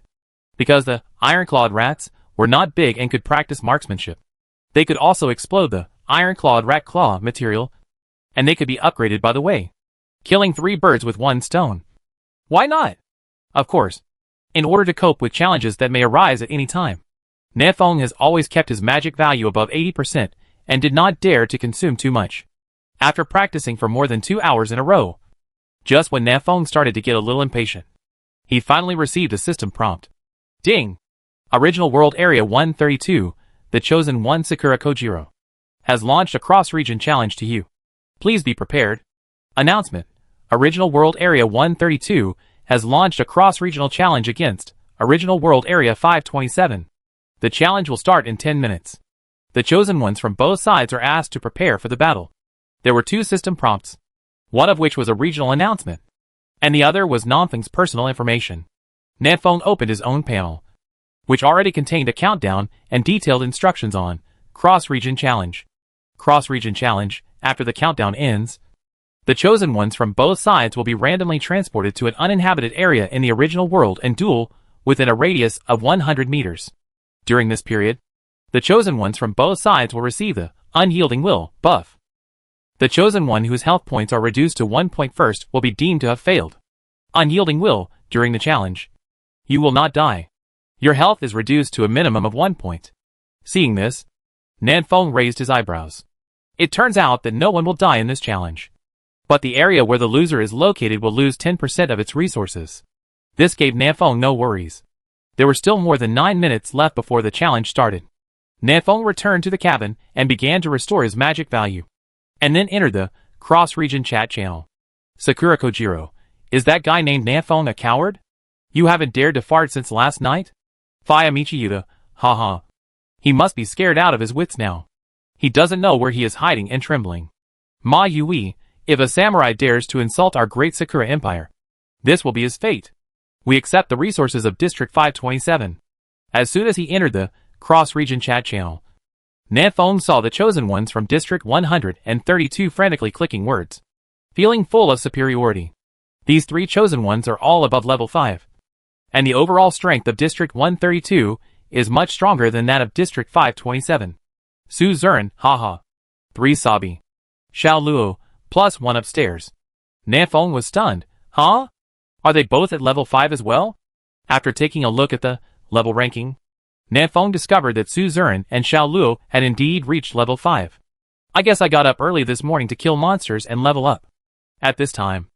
Because the iron-clawed rats were not big and could practice marksmanship, they could also explode the iron-clawed rat claw material, and they could be upgraded by the way, killing 3 birds with 1 stone. Why not? Of course, in order to cope with challenges that may arise at any time. Nafeng has always kept his magic value above 80% and did not dare to consume too much. After practicing for more than 2 hours in a row, just when Nafeng started to get a little impatient, he finally received a system prompt. Ding! Original World Area 132, the Chosen One Sakura Kojiro, has launched a cross-region challenge to you. Please be prepared. Announcement. Original World Area 132 has launched a cross-regional challenge against Original World Area 527. The challenge will start in 10 minutes. The chosen ones from both sides are asked to prepare for the battle. There were 2 system prompts, one of which was a regional announcement, and the other was Nafeng's personal information. Nafeng opened his own panel, which already contained a countdown and detailed instructions on Cross-Region Challenge. Cross-Region Challenge. After the countdown ends, the chosen ones from both sides will be randomly transported to an uninhabited area in the original world and duel within a radius of 100 meters. During this period, the chosen ones from both sides will receive the Unyielding Will buff. The chosen one whose health points are reduced to 1 point first will be deemed to have failed Unyielding Will during the challenge. You will not die. Your health is reduced to a minimum of 1 point. Seeing this, Nanfeng raised his eyebrows. It turns out that no one will die in this challenge. But the area where the loser is located will lose 10% of its resources. This gave Nanfeng no worries. There were still more than 9 minutes left before the challenge started. Nanfeng returned to the cabin and began to restore his magic value. And then entered the cross-region chat channel. Sakura Kojiro, is that guy named Nanfeng a coward? You haven't dared to fart since last night? Faya Michiyuta, haha. He must be scared out of his wits now. He doesn't know where he is hiding and trembling. Ma Yui, if a samurai dares to insult our great Sakura Empire, this will be his fate. We accept the resources of District 527. As soon as he entered the cross-region chat channel, Nanfeng saw the chosen ones from District 132 frantically clicking words, feeling full of superiority. These 3 chosen ones are all above level 5. And the overall strength of District 132 is much stronger than that of District 527. Su Zuran, haha. 3 Sabi. Xiao Luo, +1 upstairs. Nanfeng was stunned. Huh? Are they both at level 5 as well? After taking a look at the level ranking, Nanfeng discovered that Su Zuran and Xiao Luo had indeed reached level 5. I guess I got up early this morning to kill monsters and level up. At this time,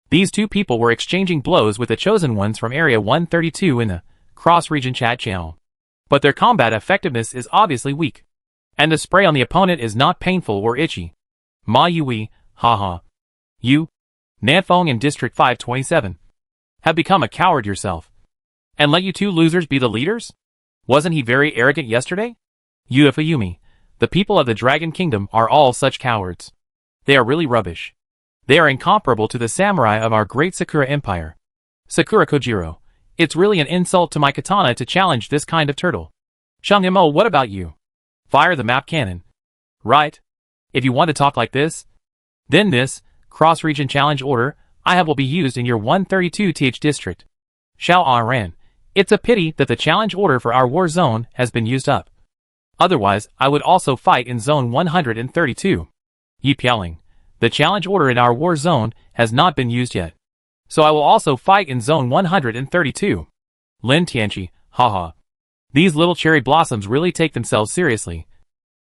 these 2 people were exchanging blows with the chosen ones from Area 132 in the cross-region chat channel. But their combat effectiveness is obviously weak. And the spray on the opponent is not painful or itchy. Ma Yui, haha. You, Nanfeng in District 527, have become a coward yourself. And let you 2 losers be the leaders? Wasn't he very arrogant yesterday? Yumi, the people of the Dragon Kingdom are all such cowards. They are really rubbish. They are incomparable to the samurai of our great Sakura Empire. Sakura Kojiro, it's really an insult to my katana to challenge this kind of turtle. Changimo, what about you? Fire the map cannon. Right. If you want to talk like this, then this cross-region challenge order I have will be used in your 132th district. Xiao Ran, it's a pity that the challenge order for our war zone has been used up. Otherwise, I would also fight in zone 132. Yi Piaoling, the challenge order in our war zone has not been used yet. So I will also fight in zone 132. Lin Tianchi, haha. These little cherry blossoms really take themselves seriously.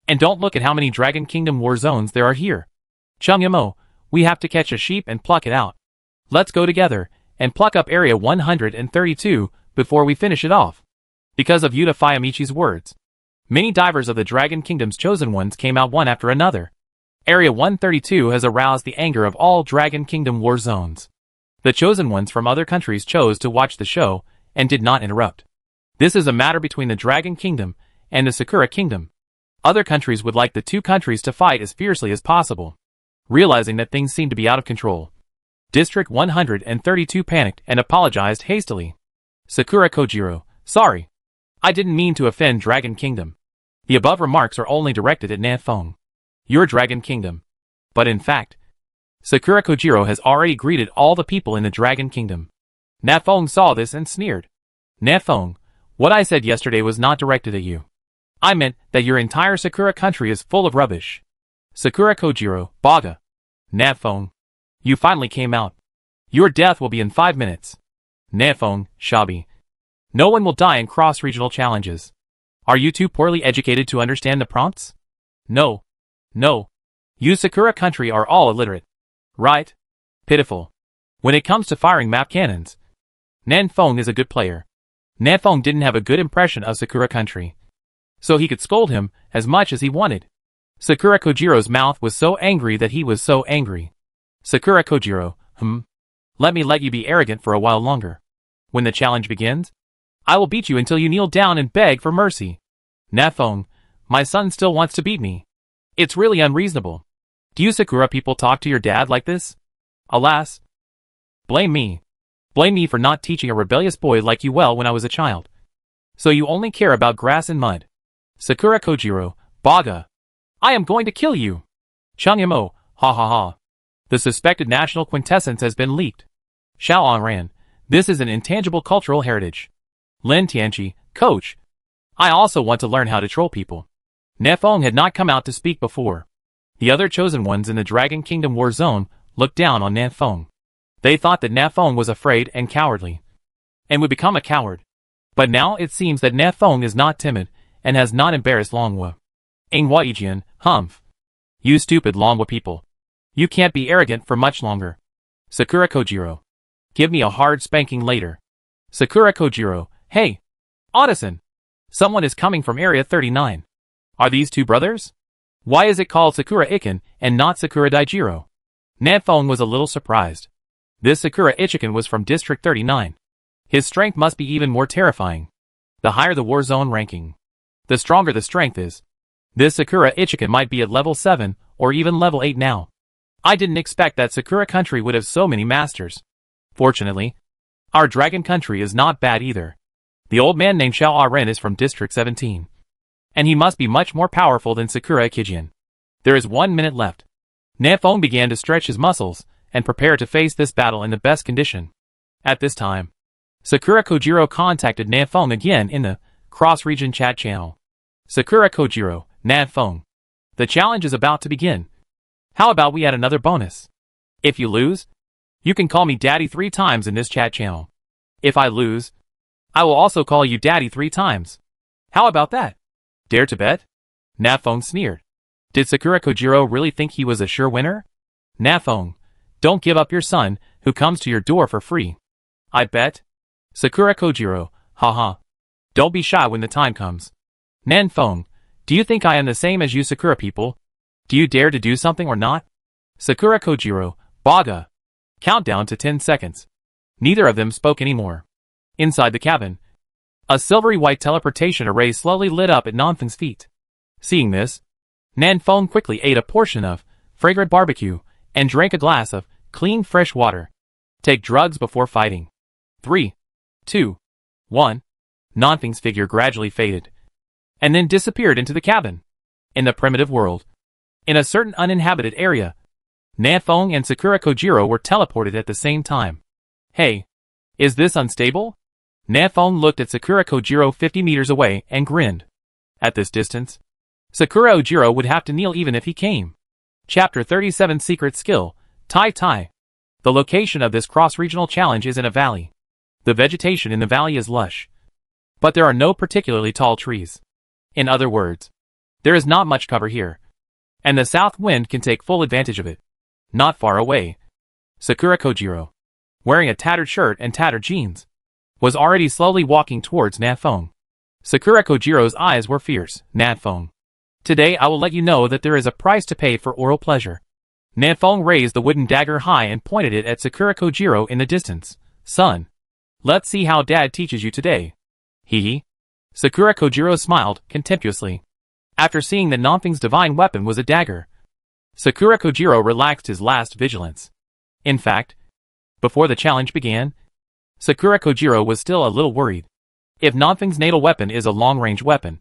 And don't look at how many Dragon Kingdom war zones there are here. Chung Yamo, we have to catch a sheep and pluck it out. Let's go together and pluck up area 132 before we finish it off. Because of Yuta Fuyamichi's words, many divers of the Dragon Kingdom's chosen ones came out one after another. Area 132 has aroused the anger of all Dragon Kingdom war zones. The chosen ones from other countries chose to watch the show and did not interrupt. This is a matter between the Dragon Kingdom and the Sakura Kingdom. Other countries would like the 2 countries to fight as fiercely as possible. Realizing that things seemed to be out of control, District 132 panicked and apologized hastily. Sakura Kojiro, sorry. I didn't mean to offend Dragon Kingdom. The above remarks are only directed at Nanfeng, your Dragon Kingdom. But in fact, Sakura Kojiro has already greeted all the people in the Dragon Kingdom. Nanfeng saw this and sneered. Nanfeng, what I said yesterday was not directed at you. I meant that your entire Sakura country is full of rubbish. Sakura Kojiro, Baga. Nanfeng, you finally came out. Your death will be in 5 minutes. Nanfeng, Shabi. No one will die in cross-regional challenges. Are you too poorly educated to understand the prompts? No. No. You Sakura country are all illiterate. Right? Pitiful. When it comes to firing map cannons, Nanfeng is a good player. Nanfeng didn't have a good impression of Sakura country, so he could scold him as much as he wanted. Sakura Kojiro's mouth was so angry that he was so angry. Sakura Kojiro, let me let you be arrogant for a while longer. When the challenge begins, I will beat you until you kneel down and beg for mercy. Nanfeng, my son still wants to beat me. It's really unreasonable. Do you Sakura people talk to your dad like this? Alas. Blame me. Blame me for not teaching a rebellious boy like you well when I was a child. So you only care about grass and mud. Sakura Kojiro, Baga. I am going to kill you. Changyamo, ha ha ha. The suspected national quintessence has been leaked. Xiao Ran, this is an intangible cultural heritage. Lin Tianqi, coach. I also want to learn how to troll people. Nefeng had not come out to speak before. The other chosen ones in the Dragon Kingdom war zone looked down on Nefeng. They thought that Nefeng was afraid and cowardly, and would become a coward. But now it seems that Nefeng is not timid, and has not embarrassed Longhua. Inghua Yijian, humph. You stupid Longhua people. You can't be arrogant for much longer. Sakura Kojiro. Give me a hard spanking later. Sakura Kojiro, hey! Audison! Someone is coming from Area 39. Are these two brothers? Why is it called Sakura Iken and not Sakura Daijiro? Nefeng was a little surprised. This Sakura Ichiken was from District 39. His strength must be even more terrifying. The higher the war zone ranking, the stronger the strength is. This Sakura Ichiken might be at level 7 or even level 8 now. I didn't expect that Sakura country would have so many masters. Fortunately, our dragon country is not bad either. The old man named Xiao Aren is from District 17. And he must be much more powerful than Sakura Ikijian. There is 1 minute left. Nefeng began to stretch his muscles and prepare to face this battle in the best condition. At this time, Sakura Kojiro contacted Nefeng again in the cross-region chat channel. Sakura Kojiro, Nefeng. The challenge is about to begin. How about we add another bonus? If you lose, you can call me Daddy 3 times in this chat channel. If I lose, I will also call you Daddy 3 times. How about that? Dare to bet? Nefeng sneered. Did Sakura Kojiro really think he was a sure winner? Nefeng, don't give up your son, who comes to your door for free. I bet. Sakura Kojiro, haha. Don't be shy when the time comes. Nefeng, do you think I am the same as you Sakura people? Do you dare to do something or not? Sakura Kojiro, Baga. Countdown to 10 seconds. Neither of them spoke anymore. Inside the cabin, a silvery white teleportation array slowly lit up at Nanfeng's feet. Seeing this, Nefeng quickly ate a portion of fragrant barbecue and drank a glass of clean fresh water. Take drugs before fighting. 3, 2, 1. Nanfeng's figure gradually faded, and then disappeared into the cabin. In the primitive world, in a certain uninhabited area, Nefeng and Sakura Kojiro were teleported at the same time. Hey, is this unstable? Nefeng looked at Sakura Kojiro 50 meters away and grinned. At this distance, Sakura Kojiro would have to kneel even if he came. Chapter 37 Secret Skill, Tai Tai. The location of this cross-regional challenge is in a valley. The vegetation in the valley is lush, but there are no particularly tall trees. In other words, there is not much cover here, and the south wind can take full advantage of it. Not far away, Sakura Kojiro, wearing a tattered shirt and tattered jeans, was already slowly walking towards Nefeng. Sakura Kojiro's eyes were fierce. Nefeng. Today I will let you know that there is a price to pay for oral pleasure. Nefeng raised the wooden dagger high and pointed it at Sakura Kojiro in the distance. Son, let's see how Dad teaches you today. Hee hee. Sakura Kojiro smiled contemptuously. After seeing that Nanfeng's divine weapon was a dagger, Sakura Kojiro relaxed his last vigilance. In fact, before the challenge began, Sakura Kojiro was still a little worried. If Nanfeng's natal weapon is a long-range weapon,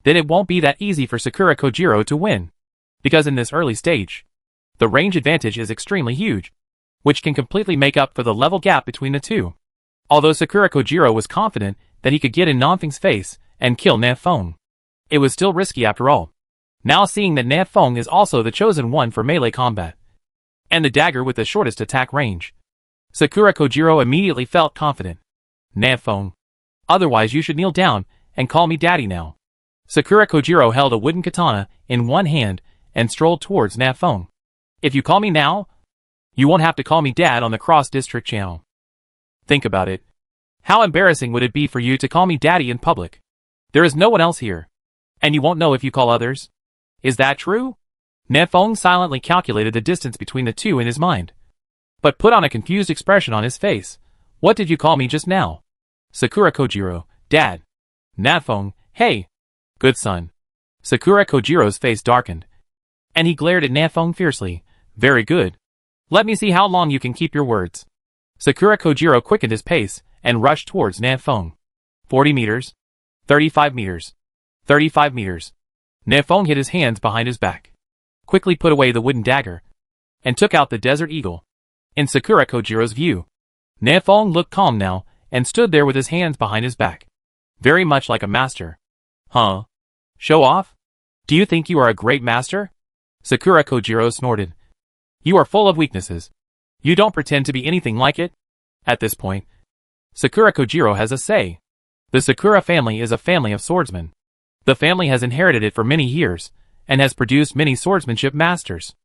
then it won't be that easy for Sakura Kojiro to win. Because in this early stage, the range advantage is extremely huge, which can completely make up for the level gap between the two. Although Sakura Kojiro was confident that he could get in Nanfeng's face and kill Nefeng, it was still risky after all. Now seeing that Nefeng is also the chosen one for melee combat, and the dagger with the shortest attack range, Sakura Kojiro immediately felt confident. Nefeng. Otherwise you should kneel down and call me daddy now. Sakura Kojiro held a wooden katana in one hand and strolled towards Nefeng. If you call me now, you won't have to call me dad on the cross-district channel. Think about it. How embarrassing would it be for you to call me daddy in public? There is no one else here, and you won't know if you call others. Is that true? Nefeng silently calculated the distance between the two in his mind, but put on a confused expression on his face. What did you call me just now? Sakura Kojiro, Dad. Nefeng, hey. Good son. Sakura Kojiro's face darkened, and he glared at Nefeng fiercely. Very good. Let me see how long you can keep your words. Sakura Kojiro quickened his pace and rushed towards Nefeng. 40 meters. 35 meters. 35 meters. Nefeng hid his hands behind his back, quickly put away the wooden dagger, and took out the Desert Eagle. In Sakura Kojiro's view, Nefeng looked calm now, and stood there with his hands behind his back. Very much like a master. Huh? Show off? Do you think you are a great master? Sakura Kojiro snorted. You are full of weaknesses. You don't pretend to be anything like it. At this point, Sakura Kojiro has a say. The Sakura family is a family of swordsmen. The family has inherited it for many years, and has produced many swordsmanship masters.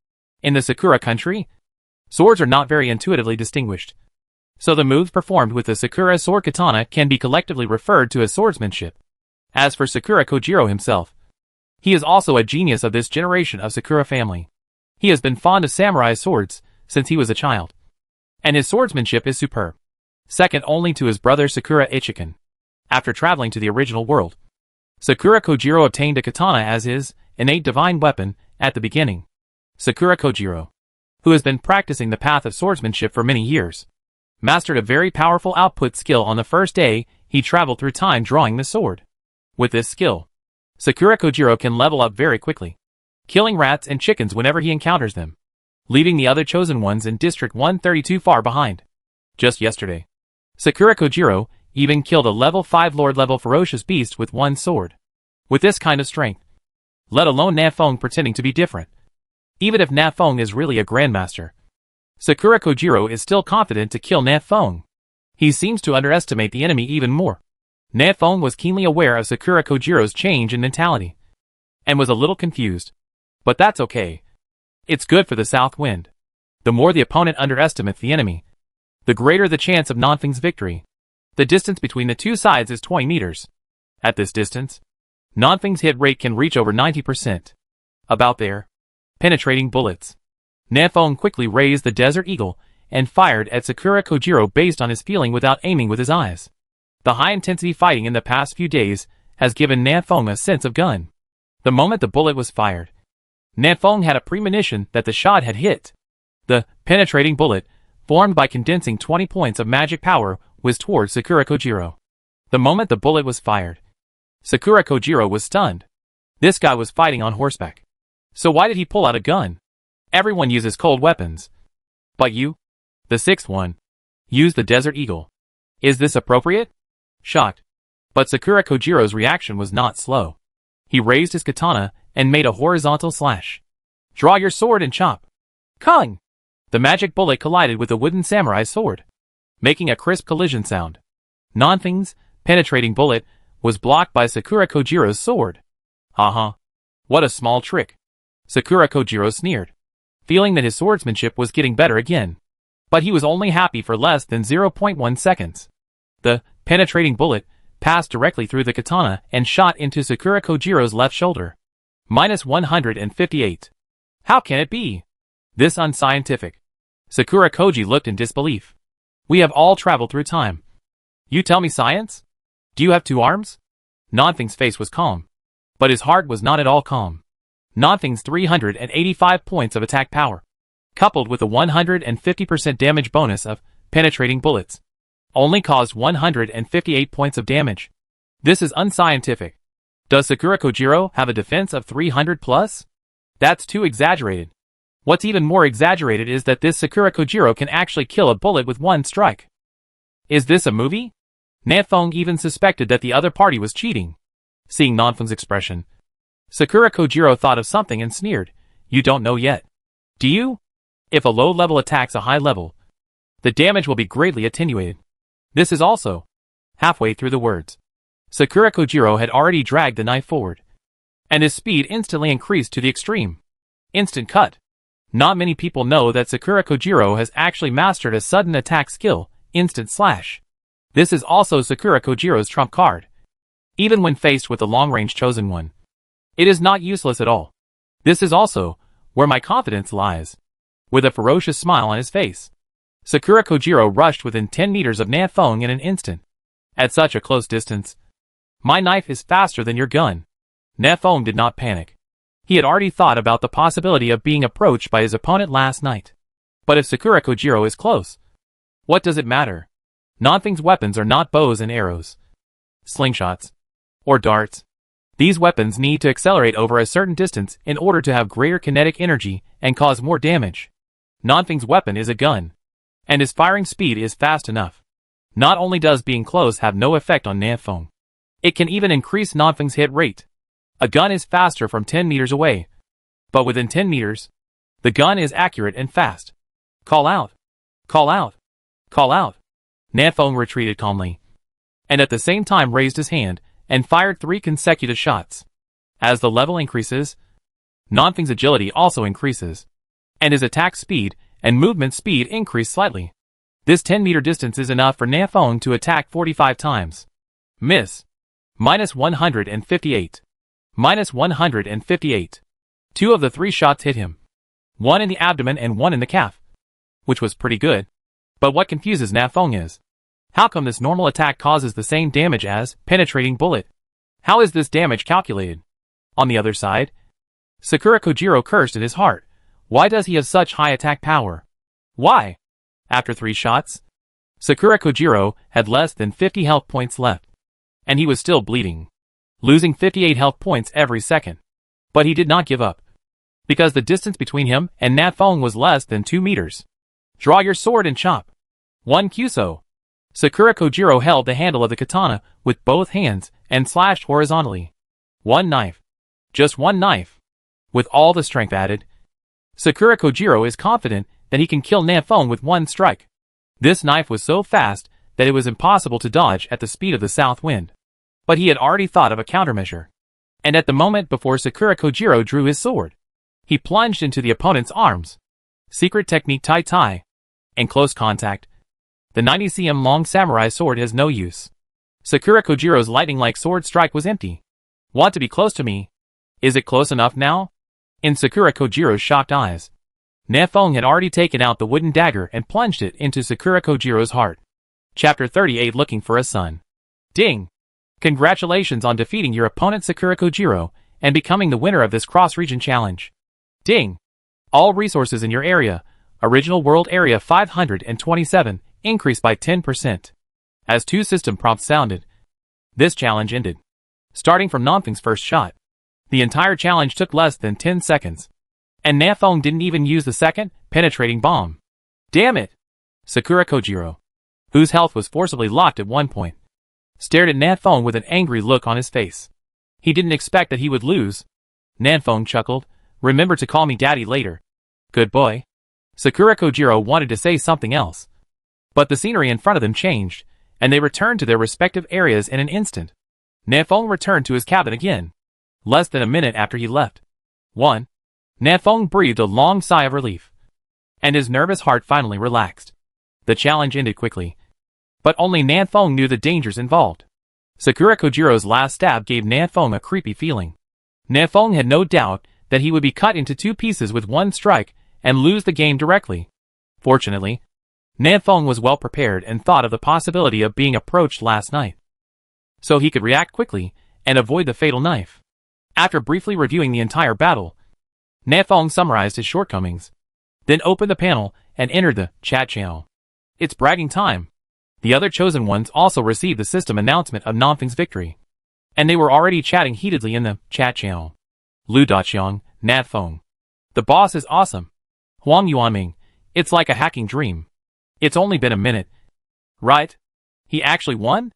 In the Sakura country, swords are not very intuitively distinguished. So the moves performed with the Sakura sword katana can be collectively referred to as swordsmanship. As for Sakura Kojiro himself, he is also a genius of this generation of Sakura family. He has been fond of samurai swords since he was a child, and his swordsmanship is superb, second only to his brother Sakura Ichikan. After traveling to the original world, Sakura Kojiro obtained a katana as his innate divine weapon at the beginning. Sakura Kojiro, who has been practicing the path of swordsmanship for many years, mastered a very powerful output skill on the first day he traveled through time drawing the sword. With this skill, Sakura Kojiro can level up very quickly, killing rats and chickens whenever he encounters them, leaving the other chosen ones in District 132 far behind. Just yesterday, Sakura Kojiro even killed a level 5 Lord-level ferocious beast with one sword. With this kind of strength, let alone Nafeng pretending to be different. Even if Nafeng is really a grandmaster, Sakura Kojiro is still confident to kill Nafeng. He seems to underestimate the enemy even more. Nafeng was keenly aware of Sakura Kojiro's change in mentality, and was a little confused. But that's okay. It's good for the south wind. The more the opponent underestimates the enemy, the greater the chance of Nanfeng's victory. The distance between the two sides is 20 meters. At this distance, Nanfeng's hit rate can reach over 90%. About there. Penetrating bullets. Nafeng quickly raised the Desert Eagle and fired at Sakura Kojiro based on his feeling without aiming with his eyes. The high-intensity fighting in the past few days has given Nafeng a sense of gun. The moment the bullet was fired, Nafeng had a premonition that the shot had hit. The penetrating bullet, formed by condensing 20 points of magic power, was towards Sakura Kojiro. The moment the bullet was fired, Sakura Kojiro was stunned. This guy was fighting on horseback. So why did he pull out a gun? Everyone uses cold weapons. But you, the sixth one, used the Desert Eagle. Is this appropriate? Shocked. But Sakura Kojiro's reaction was not slow. He raised his katana and made a horizontal slash. Draw your sword and chop. Kung! The magic bullet collided with the wooden samurai sword, making a crisp collision sound. Nanfeng's penetrating bullet was blocked by Sakura Kojiro's sword. Haha. What a small trick. Sakura Kojiro sneered, feeling that his swordsmanship was getting better again. But he was only happy for less than 0.1 seconds. The penetrating bullet passed directly through the katana and shot into Sakura Kojiro's left shoulder. -158. How can it be? This unscientific. Sakura Koji looked in disbelief. We have all traveled through time. You tell me science? Do you have two arms? Nanfeng's face was calm, but his heart was not at all calm. Nanfeng's 385 points of attack power, coupled with a 150% damage bonus of penetrating bullets, only caused 158 points of damage. This is unscientific. Does Sakura Kojiro have a defense of 300 plus? That's too exaggerated. What's even more exaggerated is that this Sakura Kojiro can actually kill a bullet with one strike. Is this a movie? Nafeng even suspected that the other party was cheating. Seeing Nanfeng's expression, Sakura Kojiro thought of something and sneered. You don't know yet. Do you? If a low level attacks a high level, the damage will be greatly attenuated. This is also. Halfway through the words, Sakura Kojiro had already dragged the knife forward, and his speed instantly increased to the extreme. Instant cut. Not many people know that Sakura Kojiro has actually mastered a sudden attack skill, instant slash. This is also Sakura Kojiro's trump card. Even when faced with the long-range chosen one, it is not useless at all. This is also where my confidence lies. With a ferocious smile on his face, Sakura Kojiro rushed within 10 meters of Nafeng in an instant. At such a close distance, my knife is faster than your gun. Nafeng did not panic. He had already thought about the possibility of being approached by his opponent last night. But if Sakura Kojiro is close, what does it matter? Nanfeng's weapons are not bows and arrows, slingshots, or darts. These weapons need to accelerate over a certain distance in order to have greater kinetic energy and cause more damage. Nanfeng's weapon is a gun, and his firing speed is fast enough. Not only does being close have no effect on Nafeng, It can even increase Nanfeng's hit rate. A gun is faster from 10 meters away. But within 10 meters, the gun is accurate and fast. Call out. Call out. Call out. Nanfeng retreated calmly, and at the same time raised his hand and fired 3 consecutive shots. As the level increases, Nanfeng's agility also increases, and his attack speed and movement speed increase slightly. This 10-meter distance is enough for Nanfeng to attack 45 times. Miss. -158. -158. 2 of the 3 shots hit him. 1 in the abdomen and 1 in the calf, which was pretty good. But what confuses Nanfeng is, how come this normal attack causes the same damage as penetrating bullet? How is this damage calculated? On the other side, Sakura Kojiro cursed in his heart. Why does he have such high attack power? Why? After 3 shots, Sakura Kojiro had less than 50 health points left, and he was still bleeding, losing 58 health points every second. But he did not give up, because the distance between him and Nanfeng was less than 2 meters. Draw your sword and chop. 1 Kyuso. Sakura Kojiro held the handle of the katana with both hands and slashed horizontally. 1 knife. Just 1 knife. With all the strength added, Sakura Kojiro is confident that he can kill Nanfeng with 1 strike. This knife was so fast that it was impossible to dodge at the speed of the south wind. But he had already thought of a countermeasure. And at the moment before Sakura Kojiro drew his sword, he plunged into the opponent's arms. Secret technique Tai Tai. In close contact, the 90 cm long samurai sword has no use. Sakura Kojiro's lightning-like sword strike was empty. Want to be close to me? Is it close enough now? In Sakura Kojiro's shocked eyes, Nanfeng had already taken out the wooden dagger and plunged it into Sakura Kojiro's heart. Chapter 38 Looking for a Son. Ding! Congratulations on defeating your opponent Sakura Kojiro and becoming the winner of this cross-region challenge. Ding! All resources in your area, Original World Area 527, increased by 10%. As 2 system prompts sounded, this challenge ended. Starting from Nanfeng's first shot, the entire challenge took less than 10 seconds. And Nanfeng didn't even use the second, penetrating bomb. Damn it! Sakura Kojiro, whose health was forcibly locked at one point, stared at Nanfeng with an angry look on his face. He didn't expect that he would lose. Nanfeng chuckled. Remember to call me daddy later. Good boy. Sakura Kojiro wanted to say something else, but the scenery in front of them changed, and they returned to their respective areas in an instant. Nanfeng returned to his cabin again, less than a minute after he left. 1. Nanfeng breathed a long sigh of relief, and his nervous heart finally relaxed. The challenge ended quickly, but only Nanfeng knew the dangers involved. Sakura Kojiro's last stab gave Nanfeng a creepy feeling. Nanfeng had no doubt that he would be cut into 2 pieces with 1 strike and lose the game directly. Fortunately, Nanfeng was well prepared and thought of the possibility of being approached last night, so he could react quickly and avoid the fatal knife. After briefly reviewing the entire battle, Nanfeng summarized his shortcomings, then opened the panel and entered the chat channel. It's bragging time. The other chosen ones also received the system announcement of Nanfeng's victory, and they were already chatting heatedly in the chat channel. Lu Daqiang, Nanfeng. The boss is awesome. Huang Yuanming, it's like a hacking dream. It's only been a minute. Right? He actually won?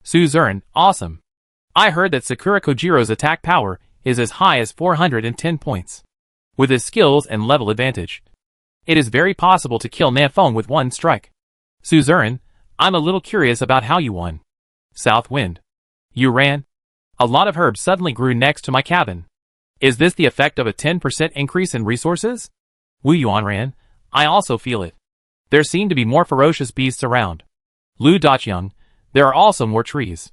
Su Zuran, awesome. I heard that Sakura Kojiro's attack power is as high as 410 points. With his skills and level advantage, it is very possible to kill Nanfeng with 1 strike. Su Zuran, I'm a little curious about how you won. South Wind. You ran? A lot of herbs suddenly grew next to my cabin. Is this the effect of a 10% increase in resources? Wu Yuanran, I also feel it. There seem to be more ferocious beasts around. Lu Daqiang, there are also more trees.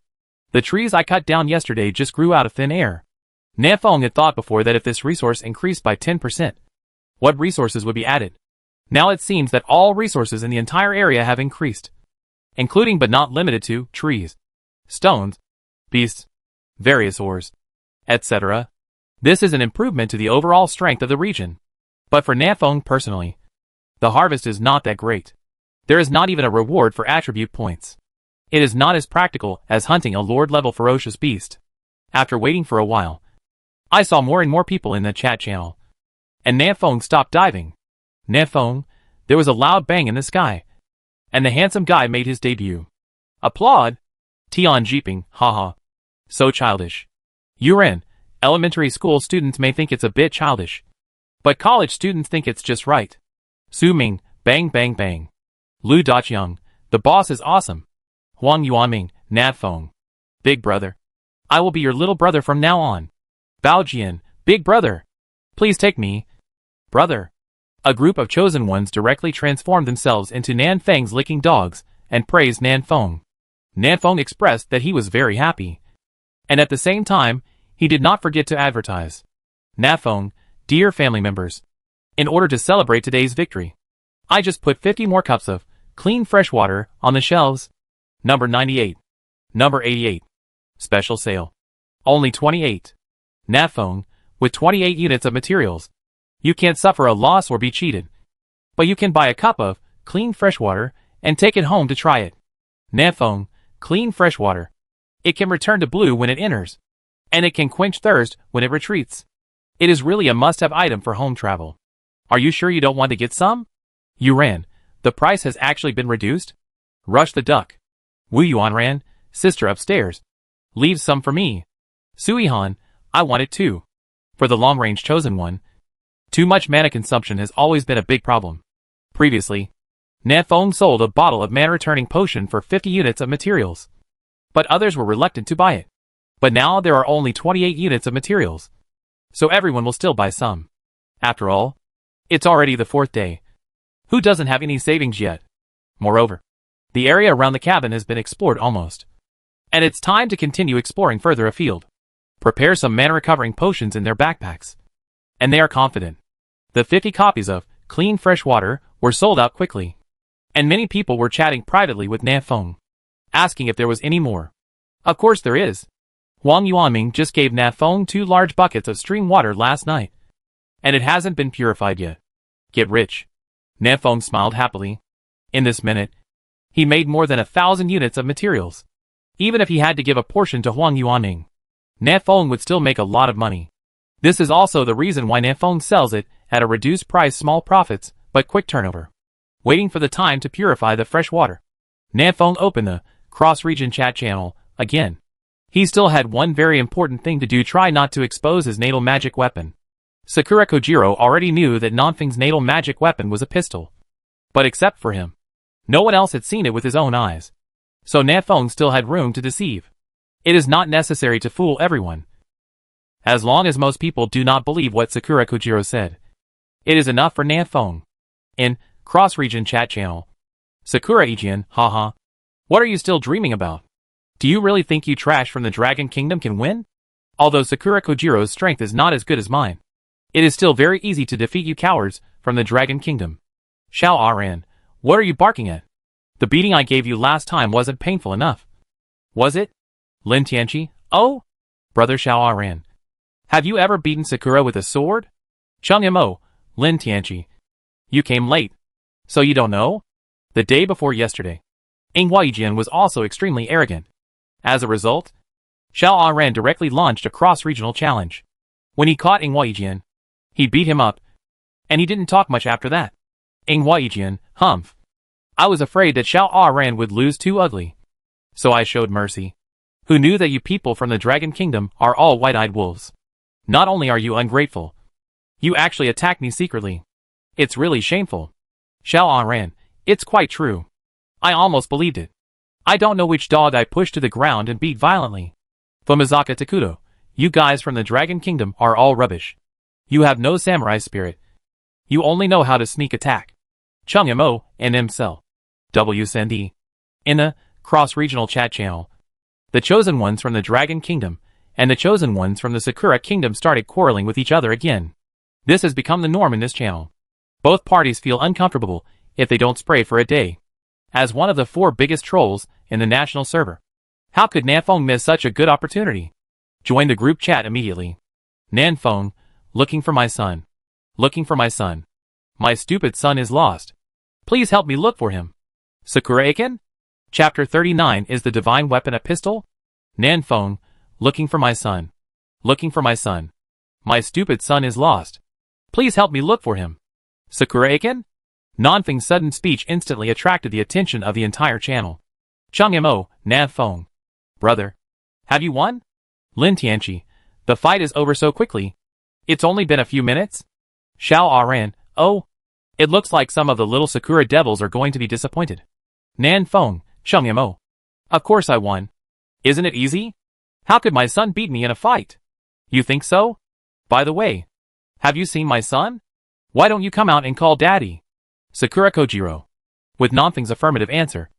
The trees I cut down yesterday just grew out of thin air. Nanfeng had thought before that if this resource increased by 10%, what resources would be added? Now it seems that all resources in the entire area have increased, including but not limited to trees, stones, beasts, various ores, etc. This is an improvement to the overall strength of the region. But for Nanfeng personally, the harvest is not that great. There is not even a reward for attribute points. It is not as practical as hunting a lord-level ferocious beast. After waiting for a while, I saw more and more people in the chat channel, and Nanfeng stopped diving. Nanfeng, there was a loud bang in the sky, and the handsome guy made his debut. Applaud! Tian Jeeping, haha. So childish. Yuren, elementary school students may think it's a bit childish. But college students think it's just right. Su Ming, bang bang bang. Lu Dachyoung, the boss is awesome. Huang Yuanming, Nav Feng. Big brother. I will be your little brother from now on. Bao Jian, big brother. Please take me. Brother. A group of chosen ones directly transformed themselves into Nan Feng's licking dogs and praised Nan Feng. Nan Feng expressed that he was very happy. And at the same time, he did not forget to advertise. Nan Feng, dear family members. In order to celebrate today's victory, I just put 50 more cups of clean fresh water on the shelves. Number 98. Number 88. Special sale. Only 28. Nan Feng, with 28 units of materials. You can't suffer a loss or be cheated. But you can buy a cup of clean fresh water and take it home to try it. Nan Feng, clean fresh water. It can return to blue when it enters. And it can quench thirst when it retreats. It is really a must-have item for home travel. Are you sure you don't want to get some? Yuran, the price has actually been reduced? Rush the duck. Wu Yuanran, sister upstairs. Leave some for me. Suihan, I want it too. For the long-range chosen one. Too much mana consumption has always been a big problem. Previously, Nan Feng sold a bottle of mana-returning potion for 50 units of materials. But others were reluctant to buy it. But now there are only 28 units of materials. So everyone will still buy some. After all, it's already the 4th day. Who doesn't have any savings yet? Moreover, the area around the cabin has been explored almost. And it's time to continue exploring further afield. Prepare some mana-recovering potions in their backpacks. And they are confident. The 50 copies of clean fresh water were sold out quickly. And many people were chatting privately with Nan Feng, asking if there was any more. Of course there is. Huang Yuanming just gave Nan Feng 2 large buckets of stream water last night. And it hasn't been purified yet. Get rich. Nan Feng smiled happily. In this minute, he made more than 1,000 units of materials. Even if he had to give a portion to Huang Yuanming, Nan Feng would still make a lot of money. This is also the reason why Nan Feng sells it at a reduced price, small profits, but quick turnover. Waiting for the time to purify the fresh water, Nan Feng opened the cross-region chat channel again. He still had one very important thing to do: try not to expose his natal magic weapon. Sakura Kojiro already knew that Nanfeng's natal magic weapon was a pistol. But except for him, no one else had seen it with his own eyes. So Nan Feng still had room to deceive. It is not necessary to fool everyone. As long as most people do not believe what Sakura Kojiro said, it is enough for Nan Feng. In cross-region chat channel, Sakura Ijian, haha. What are you still dreaming about? Do you really think you trash from the Dragon Kingdom can win? Although Sakura Kojiro's strength is not as good as mine, it is still very easy to defeat you cowards from the Dragon Kingdom. Xiao Aran, what are you barking at? The beating I gave you last time wasn't painful enough. Was it? Lin Tianqi, oh? Brother Xiao Aran. Have you ever beaten Sakura with a sword? Chung Mo, Lin Tianqi. You came late. So you don't know? The day before yesterday, Inghua Yijian was also extremely arrogant. As a result, Xiao Aran directly launched a cross-regional challenge. When he caught Inghua Yijian, he beat him up, and he didn't talk much after that. Inghua Yijian, humph. I was afraid that Xiao Aran would lose too ugly. So I showed mercy. Who knew that you people from the Dragon Kingdom are all white-eyed wolves? Not only are you ungrateful, you actually attacked me secretly. It's really shameful. Xiao Aran, it's quite true. I almost believed it. I don't know which dog I pushed to the ground and beat violently. Fumizaka Takudo, you guys from the Dragon Kingdom are all rubbish. You have no samurai spirit. You only know how to sneak attack. Chung Mo and M Cell. W Sandy. In the cross-regional chat channel, the chosen ones from the Dragon Kingdom and the chosen ones from the Sakura Kingdom started quarreling with each other again. This has become the norm in this channel. Both parties feel uncomfortable if they don't spray for a day. As one of the 4 biggest trolls in the national server, how could Nan Feng miss such a good opportunity? Join the group chat immediately. Nan Feng, looking for my son. Looking for my son. My stupid son is lost. Please help me look for him. Sakura Aiken? Chapter 39 Is the divine weapon a pistol? Nan Feng, looking for my son. Looking for my son. My stupid son is lost. Please help me look for him. Sakura Aiken? Nanfeng's sudden speech instantly attracted the attention of the entire channel. Chung Mo, Nan Feng. Brother. Have you won? Lin Tianqi, the fight is over so quickly. It's only been a few minutes? Xiao Aran, oh. It looks like some of the little Sakura devils are going to be disappointed. Nan Feng, Cheng. Of course I won. Isn't it easy? How could my son beat me in a fight? You think so? By the way, have you seen my son? Why don't you come out and call daddy? Sakura Kojiro. With Nanfeng's affirmative answer,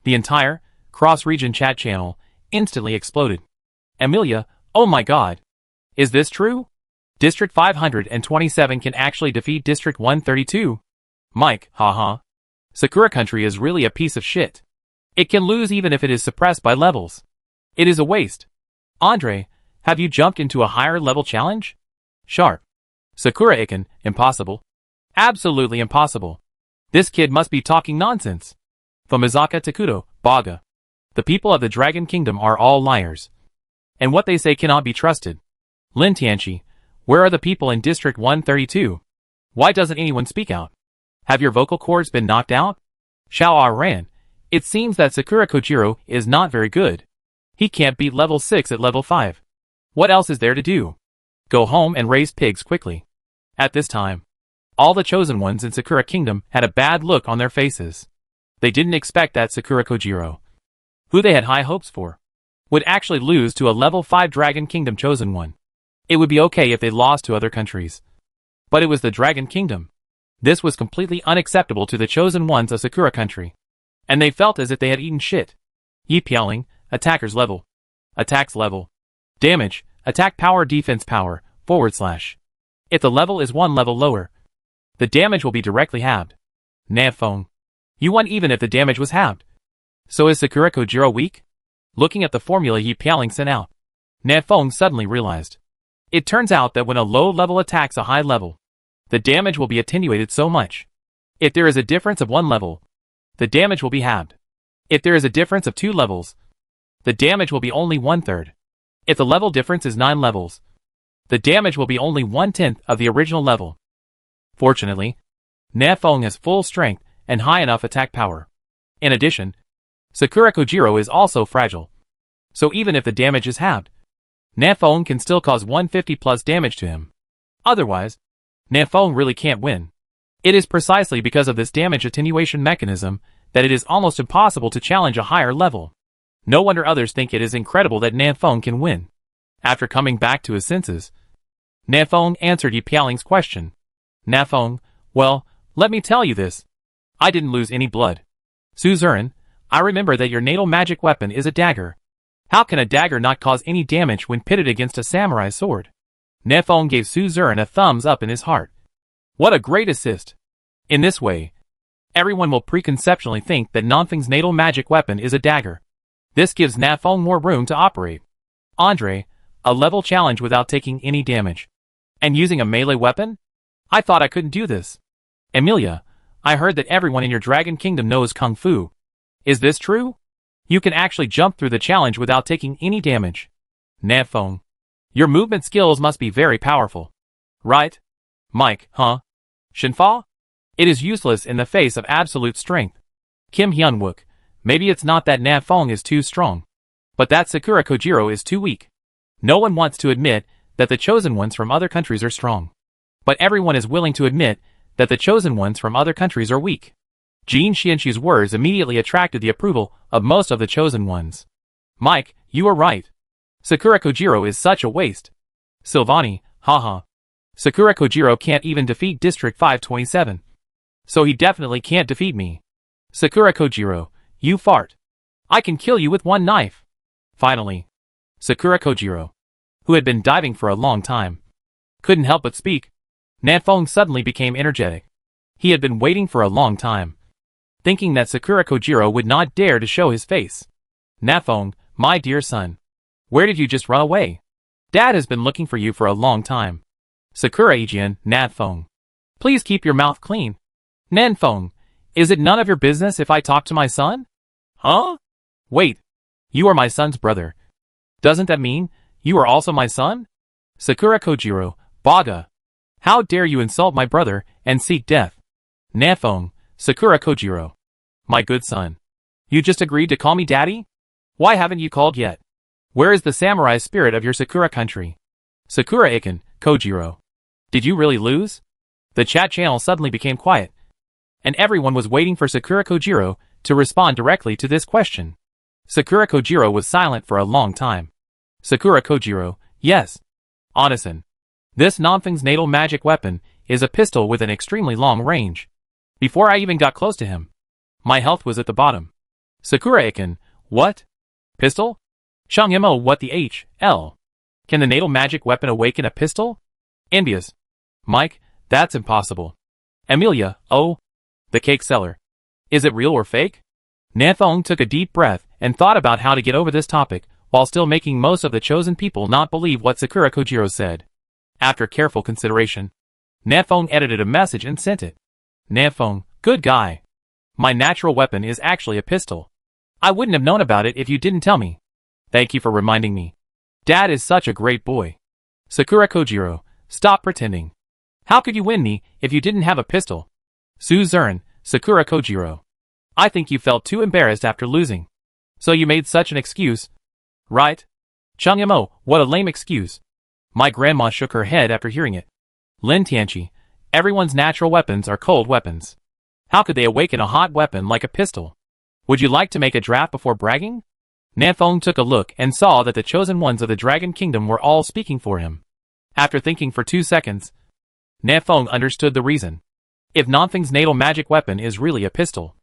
the entire cross-region chat channel instantly exploded. Emilia, oh my god. Is this true? District 527 can actually defeat District 132? Mike, haha. Sakura Country is really a piece of shit. It can lose even if it is suppressed by levels. It is a waste. Andre, have you jumped into a higher level challenge? Sharp. Sakura Iken, impossible. Absolutely impossible. This kid must be talking nonsense. Famizaka Takuto, Baga. The people of the Dragon Kingdom are all liars. And what they say cannot be trusted. Lin Tianqi, where are the people in District 132? Why doesn't anyone speak out? Have your vocal cords been knocked out? Xiao Aran, it seems that Sakura Kojiro is not very good. He can't beat level 6 at level 5. What else is there to do? Go home and raise pigs quickly. At this time, all the chosen ones in Sakura Kingdom had a bad look on their faces. They didn't expect that Sakura Kojiro, who they had high hopes for, would actually lose to a level 5 Dragon Kingdom chosen one. It would be okay if they lost to other countries. But it was the Dragon Kingdom. This was completely unacceptable to the chosen ones of Sakura Country. And they felt as if they had eaten shit. Yi Piaoling, attackers level. Attacks level. Damage, attack power defense power, /. If the level is one level lower, the damage will be directly halved. Nanfeng. You won even if the damage was halved. So is Sakura Kojiro weak? Looking at the formula Yi Piaoling sent out, Nanfeng suddenly realized. It turns out that when a low level attacks a high level, the damage will be attenuated so much. If there is a difference of 1 level, the damage will be halved. If there is a difference of 2 levels, the damage will be only 1/3. If the level difference is 9 levels, the damage will be only 1/10 of the original level. Fortunately, Nanfeng has full strength and high enough attack power. In addition, Sakura Kojiro is also fragile. So even if the damage is halved, Nanfeng can still cause 150 plus damage to him. Otherwise, Nanfeng really can't win. It is precisely because of this damage attenuation mechanism that it is almost impossible to challenge a higher level. No wonder others think it is incredible that Nanfeng can win. After coming back to his senses, Nanfeng answered Yi Piaoling's question. Nanfeng, well, let me tell you this. I didn't lose any blood. Suzerain, I remember that your natal magic weapon is a dagger. How can a dagger not cause any damage when pitted against a samurai sword? Nanfeng gave Suzerain a thumbs up in his heart. What a great assist. In this way, everyone will preconceptually think that Nanfeng's natal magic weapon is a dagger. This gives Nanfeng more room to operate. Andre, a level challenge without taking any damage. And using a melee weapon? I thought I couldn't do this. Emilia, I heard that everyone in your Dragon Kingdom knows Kung Fu. Is this true? You can actually jump through the challenge without taking any damage. Nanfeng, your movement skills must be very powerful. Right? Mike, huh? Shinfa? It is useless in the face of absolute strength. Kim Hyunwook, maybe it's not that Nanfeng is too strong, but that Sakura Kojiro is too weak. No one wants to admit that the chosen ones from other countries are strong. But everyone is willing to admit that the chosen ones from other countries are weak. Jin Xianxu's words immediately attracted the approval of most of the chosen ones. Mike, you are right. Sakura Kojiro is such a waste. Silvani, haha. Sakura Kojiro can't even defeat District 527. So he definitely can't defeat me. Sakura Kojiro, you fart. I can kill you with one knife. Finally, Sakura Kojiro, who had been diving for a long time, couldn't help but speak. Nanfeng suddenly became energetic. He had been waiting for a long time, thinking that Sakura Kojiro would not dare to show his face. Nanfeng, my dear son, where did you just run away? Dad has been looking for you for a long time. Sakura Ijian, Nanfeng, please keep your mouth clean. Nanfeng, is it none of your business if I talk to my son? Huh? Wait, you are my son's brother. Doesn't that mean you are also my son? Sakura Kojiro, Baga. How dare you insult my brother and seek death? Nanfeng, Sakura Kojiro. My good son. You just agreed to call me daddy? Why haven't you called yet? Where is the samurai spirit of your Sakura country? Sakura-iken, Kojiro. Did you really lose? The chat channel suddenly became quiet, and everyone was waiting for Sakura Kojiro to respond directly to this question. Sakura Kojiro was silent for a long time. Sakura Kojiro, yes. Onisen. This Nomfeng's natal magic weapon is a pistol with an extremely long range. Before I even got close to him, my health was at the bottom. Sakura-iken, what? Pistol? Changyamo, what the H.L.? Can the natal magic weapon awaken a pistol? Envious. Mike, that's impossible. Amelia, oh. The cake seller. Is it real or fake? Nanfeng took a deep breath and thought about how to get over this topic while still making most of the chosen people not believe what Sakura Kojiro said. After careful consideration, Nanfeng edited a message and sent it. Nanfeng, good guy. My natural weapon is actually a pistol. I wouldn't have known about it if you didn't tell me. Thank you for reminding me. Dad is such a great boy. Sakura Kojiro, stop pretending. How could you win me if you didn't have a pistol? Suzerain, Sakura Kojiro. I think you felt too embarrassed after losing. So you made such an excuse. Right? Changyamo, what a lame excuse. My grandma shook her head after hearing it. Lin Tianchi, everyone's natural weapons are cold weapons. How could they awaken a hot weapon like a pistol? Would you like to make a draft before bragging? Nanfeng took a look and saw that the chosen ones of the Dragon Kingdom were all speaking for him. After thinking for 2 seconds, Nanfeng understood the reason. If Nanfeng's natal magic weapon is really a pistol,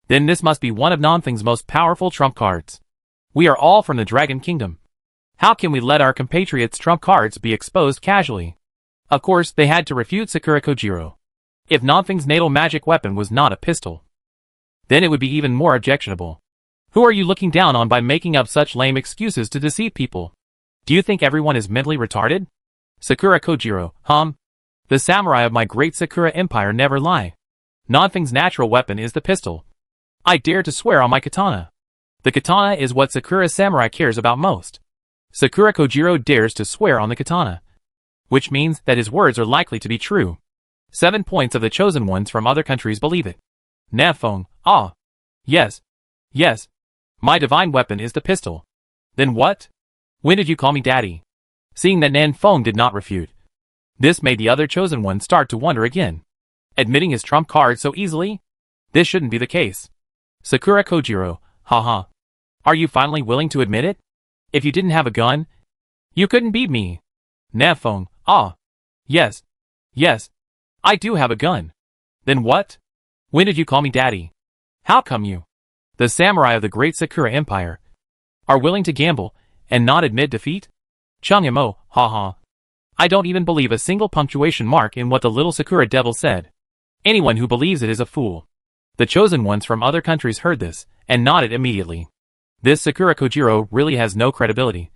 then this must be one of Nanfeng's most powerful trump cards. We are all from the Dragon Kingdom. How can we let our compatriots' trump cards be exposed casually? Of course, they had to refute Sakura Kojiro. If Nanfeng's natal magic weapon was not a pistol, then it would be even more objectionable. Who are you looking down on by making up such lame excuses to deceive people? Do you think everyone is mentally retarded? Sakura Kojiro, The samurai of my great Sakura Empire never lie. Nanfeng's natural weapon is the pistol. I dare to swear on my katana. The katana is what Sakura's samurai cares about most. Sakura Kojiro dares to swear on the katana, which means that his words are likely to be true. 7 points of the chosen ones from other countries believe it. Nanfeng, yes. Yes. My divine weapon is the pistol. Then what? When did you call me daddy? Seeing that Nanfeng did not refute, this made the other chosen one start to wonder again. Admitting his trump card so easily? This shouldn't be the case. Sakura Kojiro, Are you finally willing to admit it? If you didn't have a gun, you couldn't beat me. Nanfeng, Yes. Yes. I do have a gun. Then what? When did you call me daddy? How come you, the samurai of the great Sakura Empire, are willing to gamble and not admit defeat? Changyamo, I don't even believe a single punctuation mark in what the little Sakura devil said. Anyone who believes it is a fool. The chosen ones from other countries heard this and nodded immediately. This Sakura Kojiro really has no credibility.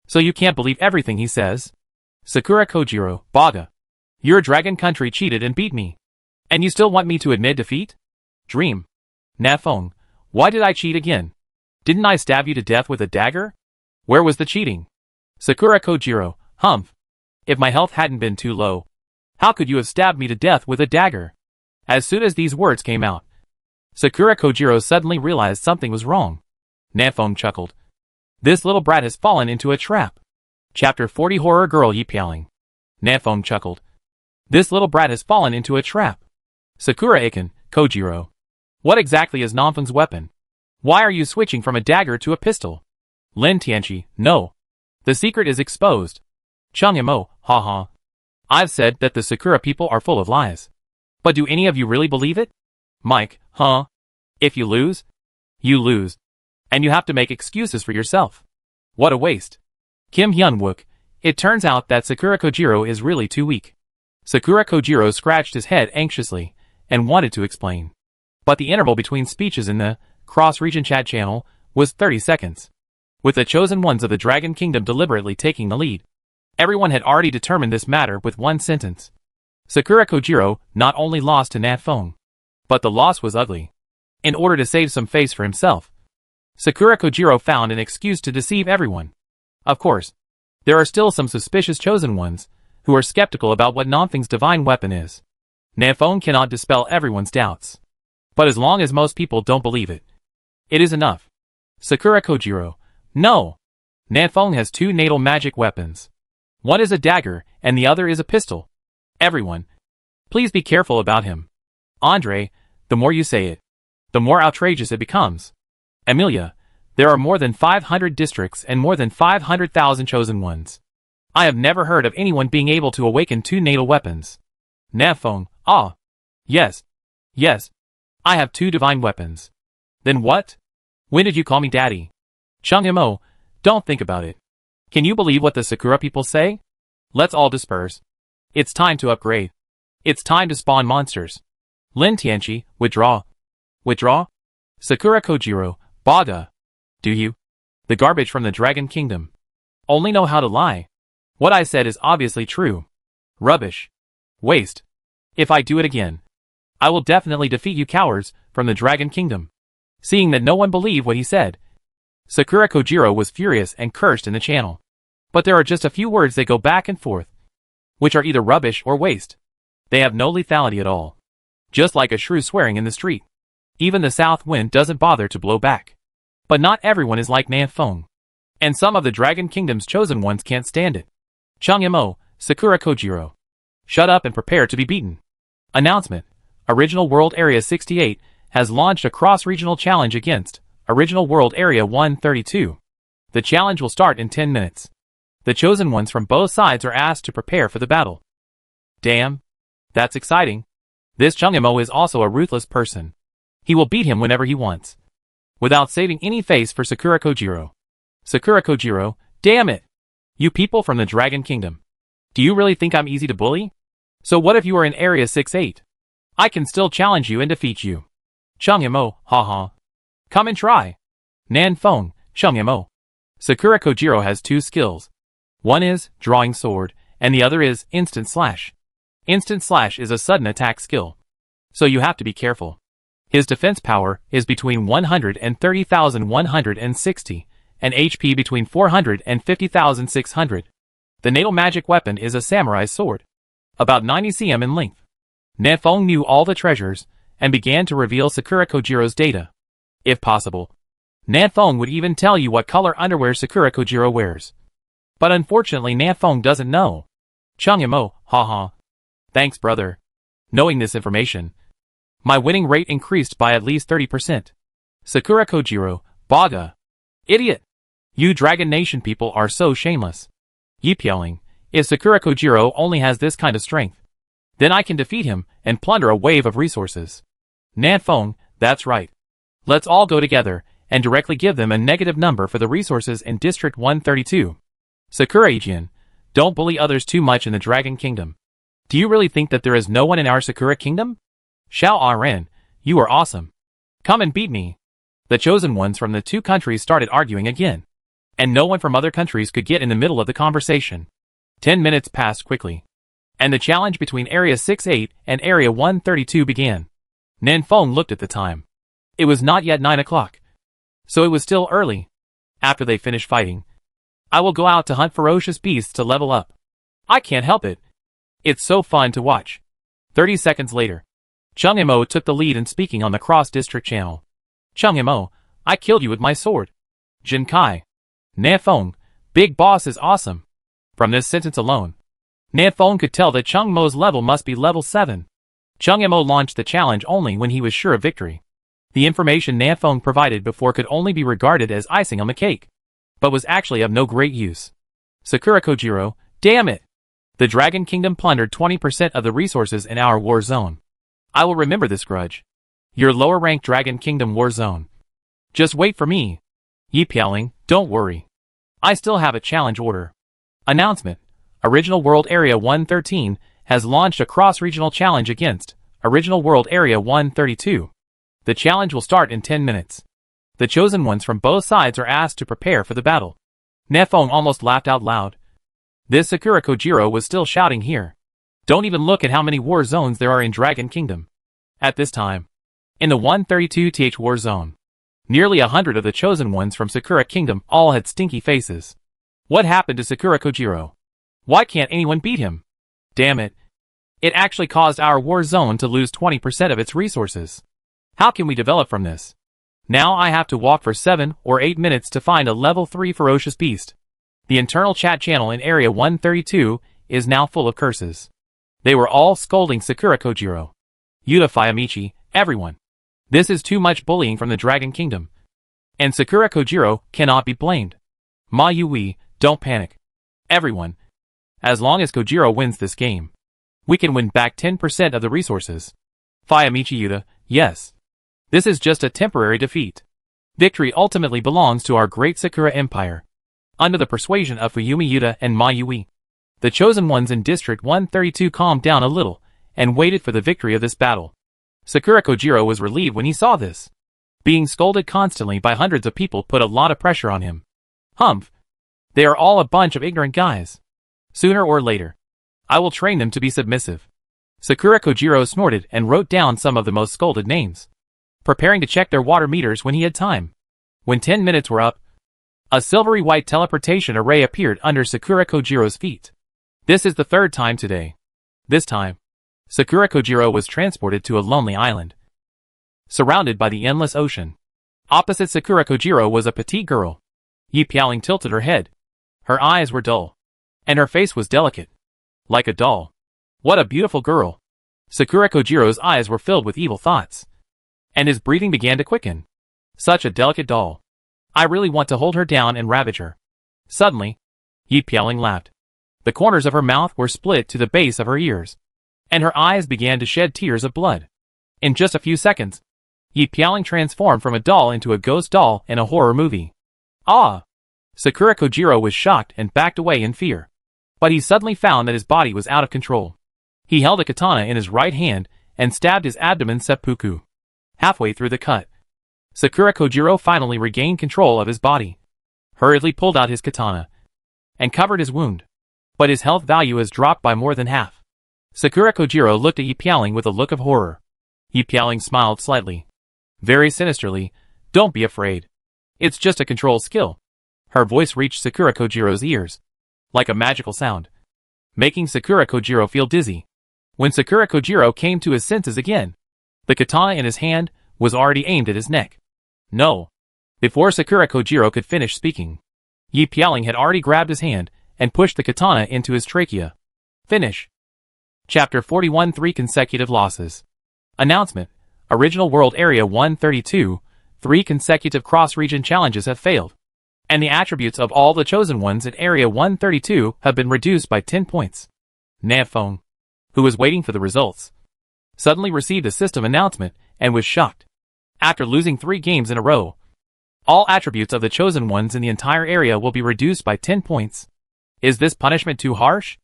So you can't believe everything he says? Sakura Kojiro, Baga. Your dragon country cheated and beat me. And you still want me to admit defeat? Dream. Nanfeng, why did I cheat again? Didn't I stab you to death with a dagger? Where was the cheating? Sakura Kojiro, If my health hadn't been too low, how could you have stabbed me to death with a dagger? As soon as these words came out, Sakura Kojiro suddenly realized something was wrong. Nanfeng chuckled. This little brat has fallen into a trap. Chapter 40 Horror Girl Yipyaling. Nanfeng chuckled. This little brat has fallen into a trap. Sakura-iken, Kojiro. What exactly is Nanfeng's weapon? Why are you switching from a dagger to a pistol? Lin Tianchi, no. The secret is exposed. Changyamo, I've said that the Sakura people are full of lies. But do any of you really believe it? Mike, If you lose, you lose. And you have to make excuses for yourself. What a waste. Kim Hyun-wook, it turns out that Sakura Kojiro is really too weak. Sakura Kojiro scratched his head anxiously and wanted to explain. But the interval between speeches in the cross-region chat channel was 30 seconds. With the chosen ones of the Dragon Kingdom deliberately taking the lead, everyone had already determined this matter with one sentence. Sakura Kojiro not only lost to Nanfeng, but the loss was ugly. In order to save some face for himself, Sakura Kojiro found an excuse to deceive everyone. Of course, there are still some suspicious chosen ones who are skeptical about what Nanfeng's divine weapon is. Nanfeng cannot dispel everyone's doubts. But as long as most people don't believe it, it is enough. Sakura Kojiro, no. Nanfeng has two natal magic weapons. One is a dagger, and the other is a pistol. Everyone, please be careful about him. Andre, the more you say it, the more outrageous it becomes. Amelia, there are more than 500 districts and more than 500,000 chosen ones. I have never heard of anyone being able to awaken two natal weapons. Nanfeng, ah. Yes. Yes. I have two divine weapons. Then what? When did you call me daddy? Chunghimo, don't think about it. Can you believe what the Sakura people say? Let's all disperse. It's time to upgrade. It's time to spawn monsters. Lin Tianchi, withdraw. Withdraw? Sakura Kojiro, Bada. Do you? The garbage from the Dragon Kingdom. Only know how to lie. What I said is obviously true. Rubbish. Waste. If I do it again, I will definitely defeat you cowards from the Dragon Kingdom. Seeing that no one believed what he said, Sakura Kojiro was furious and cursed in the channel. But there are just a few words that go back and forth, which are either rubbish or waste. They have no lethality at all. Just like a shrew swearing in the street. Even the south wind doesn't bother to blow back. But not everyone is like Nanfeng. And some of the Dragon Kingdom's chosen ones can't stand it. Chunghimo, Sakura Kojiro. Shut up and prepare to be beaten. Announcement. Original World Area 68 has launched a cross-regional challenge against Original World Area 132. The challenge will start in 10 minutes. The chosen ones from both sides are asked to prepare for the battle. Damn. That's exciting. This Chunghimo is also a ruthless person. He will beat him whenever he wants, without saving any face for Sakura Kojiro. Sakura Kojiro, damn it! You people from the Dragon Kingdom. Do you really think I'm easy to bully? So what if you are in Area 68? I can still challenge you and defeat you. Chunghimo, haha. Come and try. Nanfeng, Chunghimo. Sakura Kojiro has two skills. One is drawing sword, and the other is instant slash. Instant slash is a sudden attack skill, so you have to be careful. His defense power is between 130,160 and HP between 450,600. The natal magic weapon is a samurai sword, about 90 cm in length. Nanfeng knew all the treasures and began to reveal Sakura Kojiro's data. If possible, Nanfeng would even tell you what color underwear Sakura Kojiro wears. But unfortunately Nanfeng doesn't know. Chunghimo, haha. Thanks brother. Knowing this information, my winning rate increased by at least 30%. Sakura Kojiro, Baga. Idiot. You Dragon Nation people are so shameless. Yip yelling, if Sakura Kojiro only has this kind of strength, then I can defeat him and plunder a wave of resources. Nanfeng, that's right. Let's all go together and directly give them a negative number for the resources in District 132. Sakura Ijin, don't bully others too much in the Dragon Kingdom. Do you really think that there is no one in our Sakura Kingdom? Xiao Aren, you are awesome. Come and beat me. The chosen ones from the two countries started arguing again, and no one from other countries could get in the middle of the conversation. 10 minutes passed quickly, and the challenge between Area 68 and Area 132 began. Nanfeng looked at the time. It was not yet 9 o'clock, so it was still early. After they finish fighting, I will go out to hunt ferocious beasts to level up. I can't help it. It's so fun to watch. 30 seconds later, Chunghimo took the lead in speaking on the cross-district channel. Chunghimo, I killed you with my sword. Jinkai. Nanfeng, Big Boss is awesome. From this sentence alone, Nanfeng could tell that Chunghimo's level must be level 7. Chunghimo launched the challenge only when he was sure of victory. The information Nanfeng provided before could only be regarded as icing on the cake, but was actually of no great use. Sakura Kojiro, damn it! The Dragon Kingdom plundered 20% of the resources in our war zone. I will remember this grudge. Your lower-ranked Dragon Kingdom war zone. Just wait for me. Yip yelling, don't worry. I still have a challenge order. Announcement. Original World Area 113 has launched a cross-regional challenge against Original World Area 132. The challenge will start in 10 minutes. The chosen ones from both sides are asked to prepare for the battle. Nanfeng almost laughed out loud. This Sakura Kojiro was still shouting here. Don't even look at how many war zones there are in Dragon Kingdom. At this time, in the 132th war zone, nearly 100 of the chosen ones from Sakura Kingdom all had stinky faces. What happened to Sakura Kojiro? Why can't anyone beat him? Damn it. It actually caused our war zone to lose 20% of its resources. How can we develop from this? Now I have to walk for 7 or 8 minutes to find a level 3 ferocious beast. The internal chat channel in Area 132 is now full of curses. They were all scolding Sakura Kojiro, Yuta Fuyamichi, everyone. This is too much bullying from the Dragon Kingdom. And Sakura Kojiro cannot be blamed. Ma Yui, don't panic. Everyone. As long as Kojiro wins this game, we can win back 10% of the resources. Fuyamichi Yuta, yes. This is just a temporary defeat. Victory ultimately belongs to our great Sakura Empire. Under the persuasion of Fuyumi Yuta and Ma Yui, the chosen ones in District 132 calmed down a little and waited for the victory of this battle. Sakura Kojiro was relieved when he saw this. Being scolded constantly by hundreds of people put a lot of pressure on him. Humph. They are all a bunch of ignorant guys. Sooner or later, I will train them to be submissive. Sakura Kojiro snorted and wrote down some of the most scolded names, preparing to check their water meters when he had time. When 10 minutes were up, a silvery white teleportation array appeared under Sakura Kojiro's feet. This is the third time today. This time, Sakura Kojiro was transported to a lonely island, surrounded by the endless ocean. Opposite Sakura Kojiro was a petite girl. Yi Piaoling tilted her head. Her eyes were dull, and her face was delicate, like a doll. What a beautiful girl. Sakura Kojiro's eyes were filled with evil thoughts, and his breathing began to quicken. Such a delicate doll. I really want to hold her down and ravage her. Suddenly, Yi Piaoling laughed. The corners of her mouth were split to the base of her ears, and her eyes began to shed tears of blood. In just a few seconds, Yi Piaoling transformed from a doll into a ghost doll in a horror movie. Ah! Sakura Kojiro was shocked and backed away in fear. But he suddenly found that his body was out of control. He held a katana in his right hand and stabbed his abdomen seppuku. Halfway through the cut, Sakura Kojiro finally regained control of his body, hurriedly pulled out his katana, and covered his wound. But his health value has dropped by more than half. Sakura Kojiro looked at Yi Piaoling with a look of horror. Yi Piaoling smiled slightly, very sinisterly. Don't be afraid. It's just a control skill. Her voice reached Sakura Kojiro's ears, like a magical sound, making Sakura Kojiro feel dizzy. When Sakura Kojiro came to his senses again, the katana in his hand was already aimed at his neck. No. Before Sakura Kojiro could finish speaking, Yi Piaoling had already grabbed his hand and pushed the katana into his trachea. Finish. Chapter 41 3 Consecutive Losses. Announcement. Original World Area 132, 3 consecutive cross-region challenges have failed, and the attributes of all the chosen ones in Area 132 have been reduced by 10 points. Nafeng, who was waiting for the results, suddenly received a system announcement and was shocked. After losing 3 games in a row, all attributes of the chosen ones in the entire area will be reduced by 10 points. Is this punishment too harsh?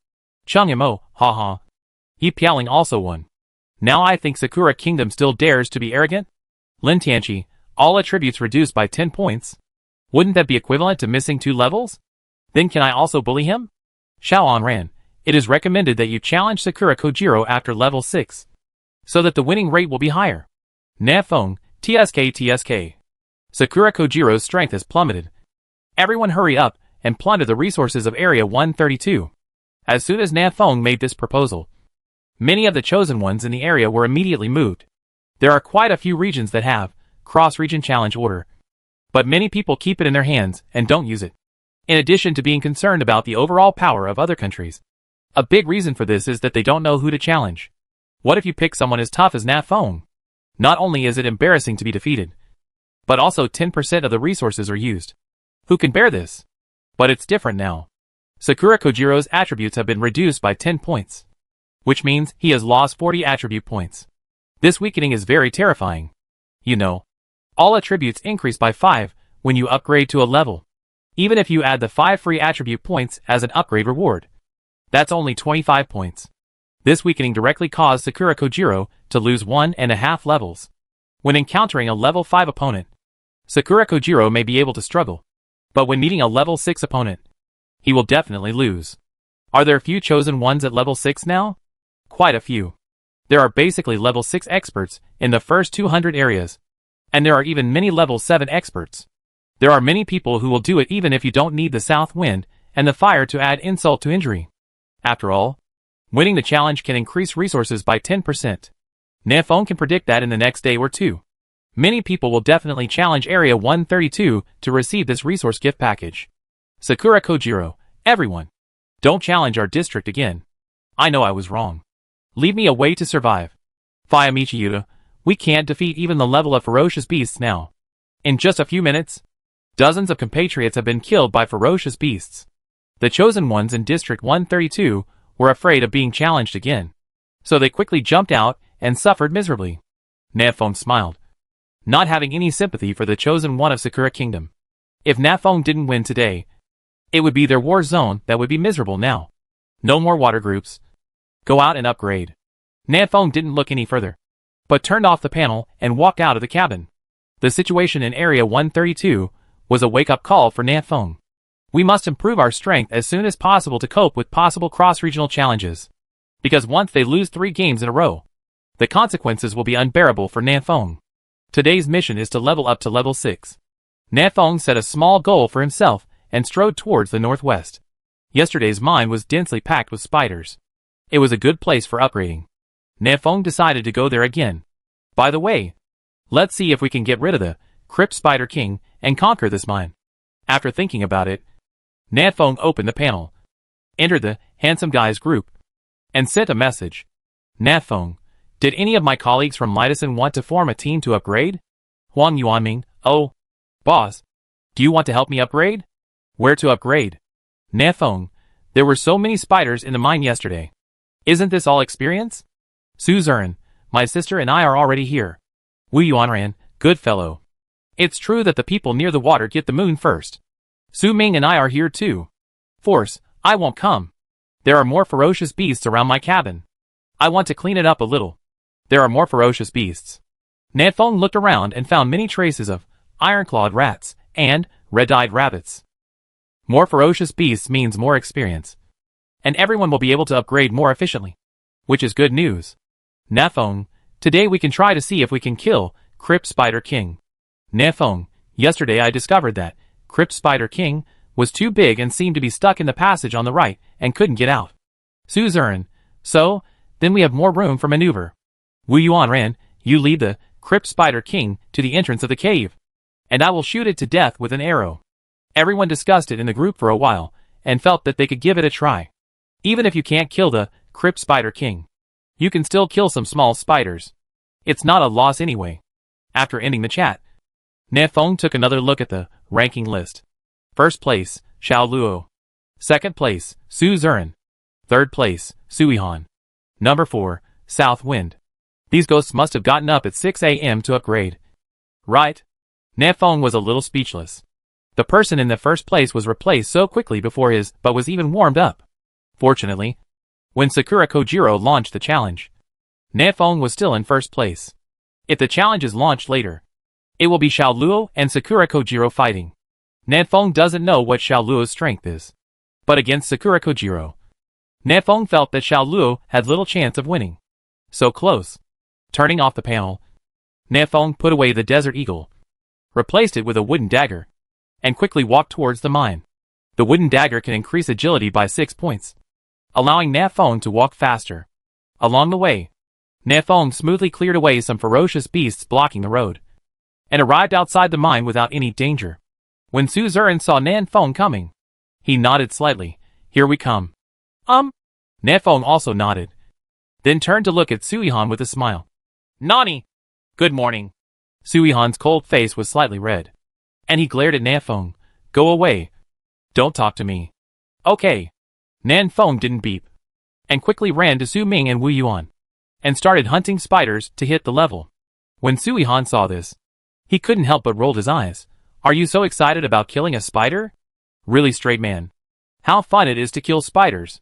Chung Yamo, haha. Yi Piaoling also won. Now I think Sakura Kingdom still dares to be arrogant? Lin Tianqi, all attributes reduced by 10 points. Wouldn't that be equivalent to missing 2 levels? Then can I also bully him? Xiao Ran, it is recommended that you challenge Sakura Kojiro after level 6, so that the winning rate will be higher. Nafeng, TSK. Sakura Kojiro's strength has plummeted. Everyone hurry up and plunder the resources of Area 132. As soon as Nafeng made this proposal, many of the chosen ones in the area were immediately moved. There are quite a few regions that have cross-region challenge order, but many people keep it in their hands and don't use it. In addition to being concerned about the overall power of other countries, a big reason for this is that they don't know who to challenge. What if you pick someone as tough as Nafeng? Not only is it embarrassing to be defeated, but also 10% of the resources are used. Who can bear this? But it's different now. Sakura Kojiro's attributes have been reduced by 10 points, which means he has lost 40 attribute points. This weakening is very terrifying. You know, all attributes increase by 5 when you upgrade to a level. Even if you add the 5 free attribute points as an upgrade reward, that's only 25 points. This weakening directly caused Sakura Kojiro to lose 1.5 levels. When encountering a level 5 opponent, Sakura Kojiro may be able to struggle, but when meeting a level 6 opponent, he will definitely lose. Are there few chosen ones at level 6 now? Quite a few. There are basically level 6 experts in the first 200 areas, and there are even many level 7 experts. There are many people who will do it even if you don't need the south wind and the fire to add insult to injury. After all, winning the challenge can increase resources by 10%. Nafeng can predict that in the next day or two. Many people will definitely challenge Area 132 to receive this resource gift package. Sakura Kojiro, everyone. Don't challenge our district again. I know I was wrong. Leave me a way to survive. Fire Michiuta, we can't defeat even the level of ferocious beasts now. In just a few minutes, dozens of compatriots have been killed by ferocious beasts. The chosen ones in District 132 were afraid of being challenged again. So they quickly jumped out and suffered miserably. Nafong smiled, not having any sympathy for the chosen one of Sakura Kingdom. If Nafong didn't win today, it would be their war zone that would be miserable now. No more water groups. Go out and upgrade. Nafong didn't look any further, but turned off the panel and walked out of the cabin. The situation in Area 132 was a wake-up call for Nafong. We must improve our strength as soon as possible to cope with possible cross-regional challenges. Because once they lose 3 games in a row, the consequences will be unbearable for Nafong. Today's mission is to level up to level 6. Nafong set a small goal for himself and strode towards the northwest. Yesterday's mine was densely packed with spiders. It was a good place for upgrading. Nafong decided to go there again. By the way, let's see if we can get rid of the Crypt Spider King and conquer this mine. After thinking about it, Nafong opened the panel, entered the handsome guys group, and sent a message. Nafong, did any of my colleagues from Lidison want to form a team to upgrade? Huang Yuanming, oh, boss, do you want to help me upgrade? Where to upgrade? Nafong, there were so many spiders in the mine yesterday. Isn't this all experience? Su Zuran, my sister and I are already here. Wu Yuanran, good fellow. It's true that the people near the water get the moon first. Su Ming and I are here too. Force, I won't come. There are more ferocious beasts around my cabin. I want to clean it up a little. There are more ferocious beasts. Nafong looked around and found many traces of iron-clawed rats and red-eyed rabbits. More ferocious beasts means more experience. And everyone will be able to upgrade more efficiently. Which is good news. Nafong, today we can try to see if we can kill Crypt Spider King. Nafong, yesterday I discovered that Crypt Spider King was too big and seemed to be stuck in the passage on the right and couldn't get out. Su Zuran, so, then we have more room for maneuver. Wu Yuanran, you lead the Crypt Spider King to the entrance of the cave, and I will shoot it to death with an arrow. Everyone discussed it in the group for a while, and felt that they could give it a try. Even if you can't kill the Crypt Spider King, you can still kill some small spiders. It's not a loss anyway. After ending the chat, Nafong took another look at the ranking list. First place, Xiao Luo. Second place, Su Zuran. Third place, Suihan. Number 4, South Wind. These ghosts must have gotten up at 6 a.m. to upgrade. Right? Nafong was a little speechless. The person in the first place was replaced so quickly before his but was even warmed up. Fortunately, when Sakura Kojiro launched the challenge, Nafong was still in first place. If the challenge is launched later, it will be Xiao Luo and Sakura Kojiro fighting. Nafong doesn't know what Xiao Luo's strength is. But against Sakura Kojiro, Nafong felt that Xiao Luo had little chance of winning. So close. Turning off the panel, Nafong put away the Desert Eagle, replaced it with a wooden dagger, and quickly walked towards the mine. The wooden dagger can increase agility by 6 points, allowing Nafong to walk faster. Along the way, Nafong smoothly cleared away some ferocious beasts blocking the road, and arrived outside the mine without any danger. When Su Zuran saw Nafong coming, he nodded slightly. Here we come. Nafong also nodded, then turned to look at Suihan with a smile. Nani! Good morning. Suihan's cold face was slightly red, and he glared at Nafong. Go away. Don't talk to me. Okay. Nafong didn't beep, and quickly ran to Su Ming and Wu Yuan, and started hunting spiders to hit the level. When Suihan saw this, he couldn't help but roll his eyes. Are you so excited about killing a spider? Really, straight man. How fun it is to kill spiders.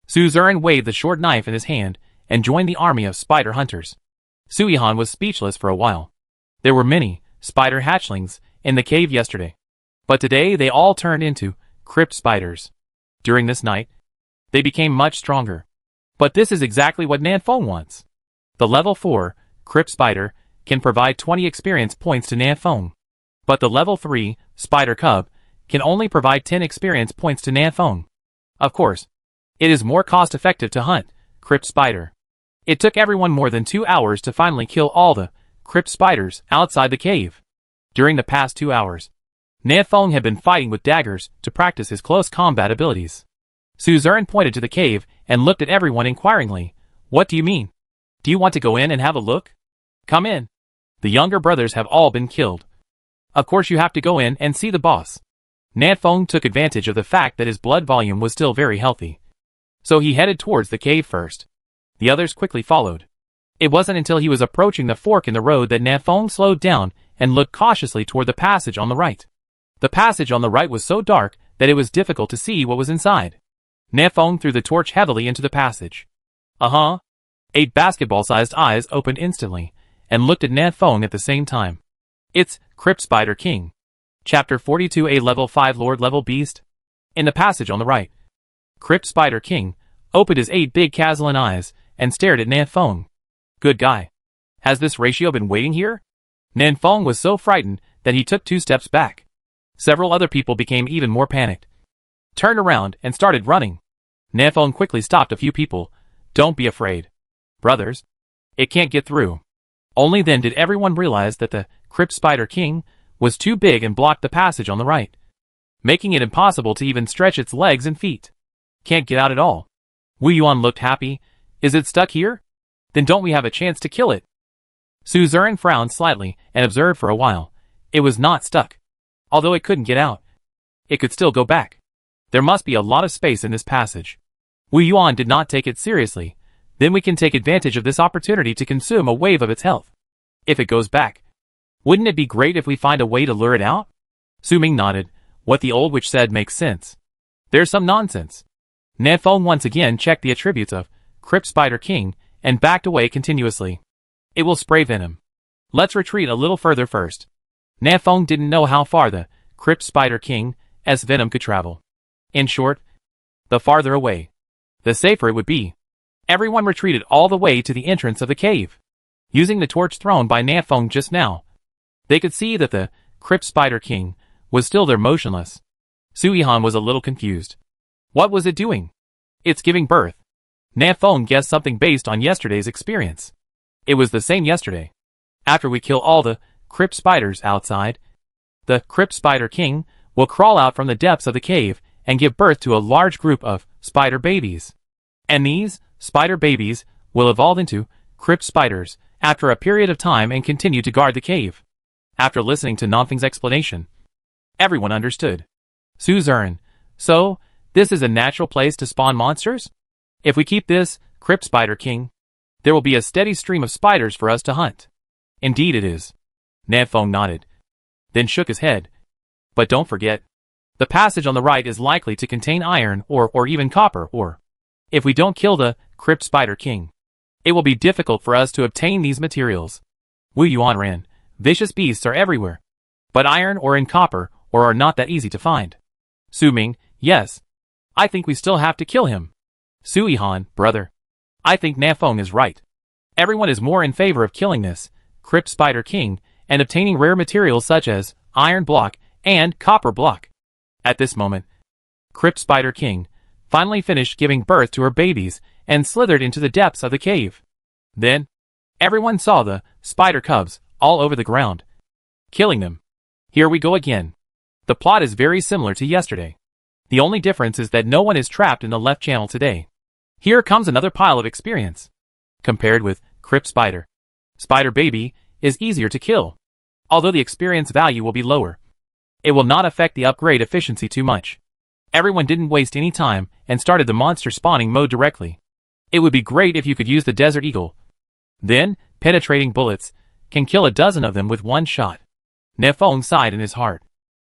Su Zuran waved the short knife in his hand and joined the army of spider hunters. Suihan was speechless for a while. There were many spider hatchlings in the cave yesterday, but today they all turned into crypt spiders. During this night, they became much stronger. But this is exactly what Nafong wants. The level 4 crypt spider can provide 20 experience points to Nafong, but the level 3 spider cub can only provide 10 experience points to Nafong. Of course, it is more cost-effective to hunt crypt spider. It took everyone more than 2 hours to finally kill all the crypt spiders outside the cave. During the past 2 hours, Nanfeng had been fighting with daggers to practice his close combat abilities. Suzerain pointed to the cave and looked at everyone inquiringly. What do you mean? Do you want to go in and have a look? Come in. The younger brothers have all been killed. Of course you have to go in and see the boss. Nanfeng took advantage of the fact that his blood volume was still very healthy. So he headed towards the cave first. The others quickly followed. It wasn't until he was approaching the fork in the road that Nanfeng slowed down and looked cautiously toward the passage on the right. The passage on the right was so dark that it was difficult to see what was inside. Nanfeng threw the torch heavily into the passage. 8 basketball-sized eyes opened instantly, and looked at Nanfeng at the same time. It's Crypt Spider King. Chapter 42, a level 5 Lord level beast. In the passage on the right, Crypt Spider King opened his 8 big Caslin eyes and stared at Nanfeng. Good guy. Has this ratio been waiting here? Nanfeng was so frightened that he took 2 steps back. Several other people became even more panicked, turned around and started running. Nanfeng quickly stopped a few people. Don't be afraid, brothers. It can't get through. Only then did everyone realize that the Crypt Spider King was too big and blocked the passage on the right, making it impossible to even stretch its legs and feet. Can't get out at all. Wu Yuan looked happy. Is it stuck here? Then don't we have a chance to kill it? Suzerain frowned slightly and observed for a while. It was not stuck. Although it couldn't get out, it could still go back. There must be a lot of space in this passage. Wu Yuan did not take it seriously. Then we can take advantage of this opportunity to consume a wave of its health. If it goes back, wouldn't it be great if we find a way to lure it out? Su Ming nodded. What the old witch said makes sense. There's some nonsense. Nanfeng once again checked the attributes of Crypt Spider King and backed away continuously. It will spray venom. Let's retreat a little further first. Nanfeng didn't know how far the Crypt Spider King's venom could travel. In short, the farther away, the safer it would be. Everyone retreated all the way to the entrance of the cave. Using the torch thrown by Nanfeng just now, they could see that the Crypt Spider King was still there motionless. Su Yihan was a little confused. What was it doing? It's giving birth. Nanfeng guessed something based on yesterday's experience. It was the same yesterday. After we kill all the Crypt Spiders outside, the Crypt Spider King will crawl out from the depths of the cave and give birth to a large group of spider babies. And these spider babies will evolve into Crypt Spiders after a period of time and continue to guard the cave. After listening to Nanfeng's explanation, everyone understood. Suzerain, so, this is a natural place to spawn monsters? If we keep this Crypt Spider King, there will be a steady stream of spiders for us to hunt. Indeed it is. Nanfeng nodded, then shook his head. But don't forget, the passage on the right is likely to contain iron or even copper or, if we don't kill the Crypt Spider King, it will be difficult for us to obtain these materials. Wu Yuan ran. Vicious beasts are everywhere. But iron or in copper or are not that easy to find. Su Ming, yes. I think we still have to kill him. Su Yihan, brother. I think Nanfeng is right. Everyone is more in favor of killing this Crypt Spider King and obtaining rare materials such as iron block and copper block. At this moment, Crypt Spider King finally finished giving birth to her babies and slithered into the depths of the cave. Then, everyone saw the spider cubs all over the ground, killing them. Here we go again. The plot is very similar to yesterday. The only difference is that no one is trapped in the left channel today. Here comes another pile of experience. Compared with Crypt Spider, Spider Baby is easier to kill. Although the experience value will be lower, it will not affect the upgrade efficiency too much. Everyone didn't waste any time and started the monster spawning mode directly. It would be great if you could use the Desert Eagle. Then, penetrating bullets can kill a dozen of them with one shot. Nanfeng sighed in his heart.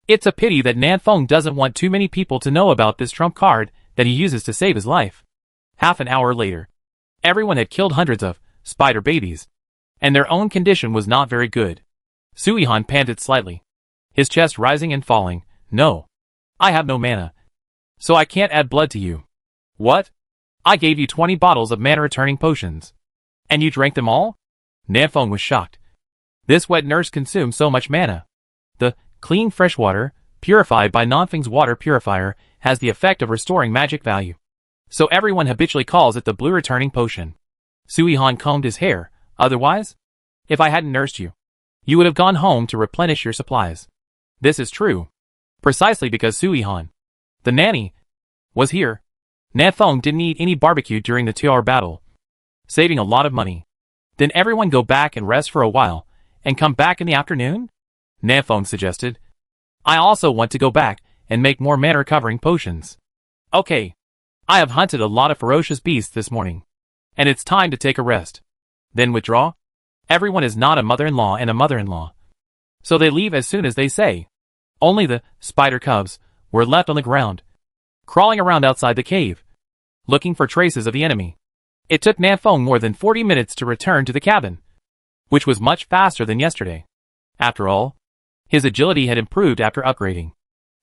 It's a pity that Nanfeng doesn't want too many people to know about this trump card that he uses to save his life. Half an hour later, everyone had killed hundreds of spider babies, and their own condition was not very good. Su Yihan panted slightly, his chest rising and falling. No. I have no mana, so I can't add blood to you. What? I gave you 20 bottles of mana-returning potions, and you drank them all? Nanfeng was shocked. This wet nurse consumed so much mana. The clean fresh water, purified by Nanfeng's water purifier, has the effect of restoring magic value. So everyone habitually calls it the blue returning potion. Su Yihan combed his hair. Otherwise, if I hadn't nursed you, you would have gone home to replenish your supplies. This is true. Precisely because Suihan, the nanny, was here. Nafeng didn't eat any barbecue during the 2-hour battle, saving a lot of money. Then everyone go back and rest for a while, and come back in the afternoon? Nafeng suggested. I also want to go back and make more mana-recovering potions. Okay. I have hunted a lot of ferocious beasts this morning, and it's time to take a rest. Then withdraw? Everyone is not a mother-in-law and a mother-in-law, so they leave as soon as they say. Only the spider cubs were left on the ground, crawling around outside the cave, looking for traces of the enemy. It took Nafeng more than 40 minutes to return to the cabin, which was much faster than yesterday. After all, his agility had improved after upgrading.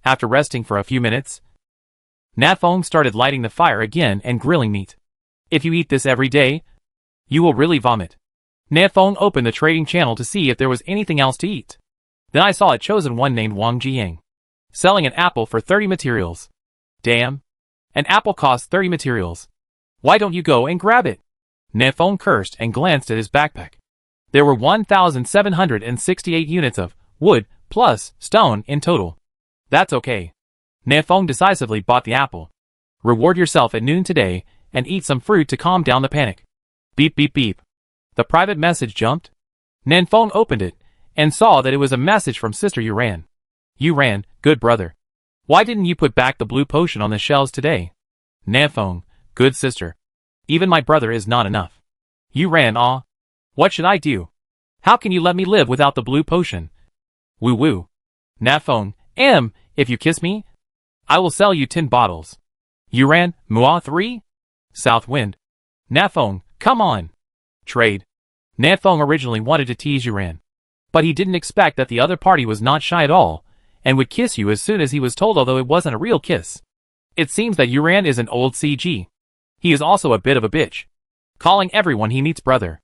After resting for a few minutes, Nafeng started lighting the fire again and grilling meat. If you eat this every day, you will really vomit. Nafeng opened the trading channel to see if there was anything else to eat. Then I saw a chosen one named Wang Jiang, selling an apple for 30 materials. Damn. An apple costs 30 materials. Why don't you go and grab it? Nafeng cursed and glanced at his backpack. There were 1,768 units of wood plus stone in total. That's okay. Nafeng decisively bought the apple. Reward yourself at noon today and eat some fruit to calm down the panic. Beep beep beep. The private message jumped. Nafeng opened it and saw that it was a message from Sister Yuran. Yuran, good brother. Why didn't you put back the blue potion on the shelves today? Nafeng, good sister. Even my brother is not enough. Yuran, what should I do? How can you let me live without the blue potion? Woo woo. Nafeng, if you kiss me, I will sell you 10 bottles. Yuran, Mua 3? South Wind. Nafeng, come on. Trade. Nafeng originally wanted to tease Yuran, but he didn't expect that the other party was not shy at all, and would kiss you as soon as he was told, although it wasn't a real kiss. It seems that Yuran is an old CG. He is also a bit of a bitch, calling everyone he meets brother.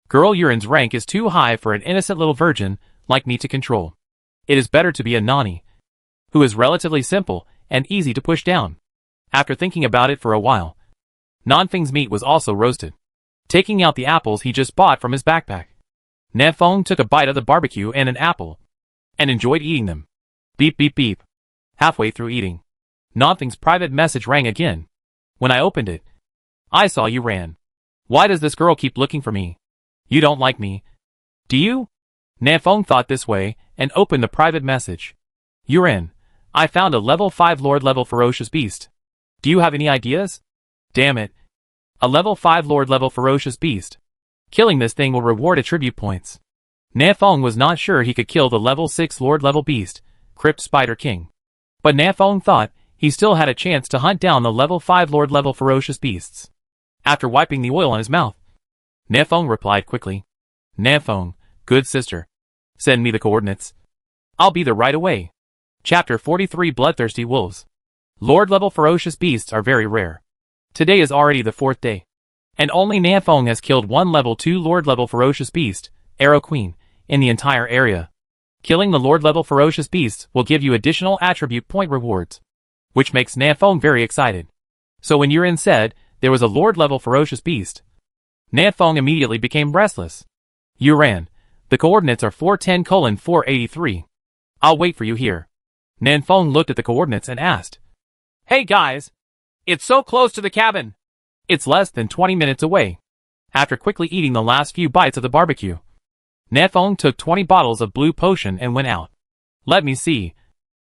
Girl, Yuran's rank is too high for an innocent little virgin like me to control. It is better to be a nani, who is relatively simple and easy to push down. After thinking about it for a while, Nanfeng's meat was also roasted. Taking out the apples he just bought from his backpack, Nafeng took a bite of the barbecue and an apple, and enjoyed eating them. Beep beep beep. Halfway through eating, Nanfeng's private message rang again. When I opened it, I saw Yuran. Why does this girl keep looking for me? You don't like me, do you? Nafeng thought this way and opened the private message. Yuran, I found a level 5 Lord level ferocious beast. Do you have any ideas? Damn it. A level 5 Lord level ferocious beast. Killing this thing will reward attribute points. Nafeng was not sure he could kill the level 6 Lord level beast, Crypt Spider King. But Nafeng thought he still had a chance to hunt down the level 5 Lord level ferocious beasts. After wiping the oil on his mouth, Nafeng replied quickly. Nafeng, good sister. Send me the coordinates. I'll be there right away. Chapter 43 Bloodthirsty Wolves. Lord level ferocious beasts are very rare. Today is already the 4th day, and only Nafeng has killed one level 2 Lord level ferocious beast, Arrow Queen, in the entire area. Killing the Lord level ferocious beasts will give you additional attribute point rewards, which makes Nafeng very excited. So when Yuran said there was a Lord level ferocious beast, Nafeng immediately became restless. Yuran, the coordinates are 410:483. I'll wait for you here. Nafeng looked at the coordinates and asked, Hey guys! It's so close to the cabin! It's less than 20 minutes away. After quickly eating the last few bites of the barbecue, Nafeng took 20 bottles of blue potion and went out. Let me see.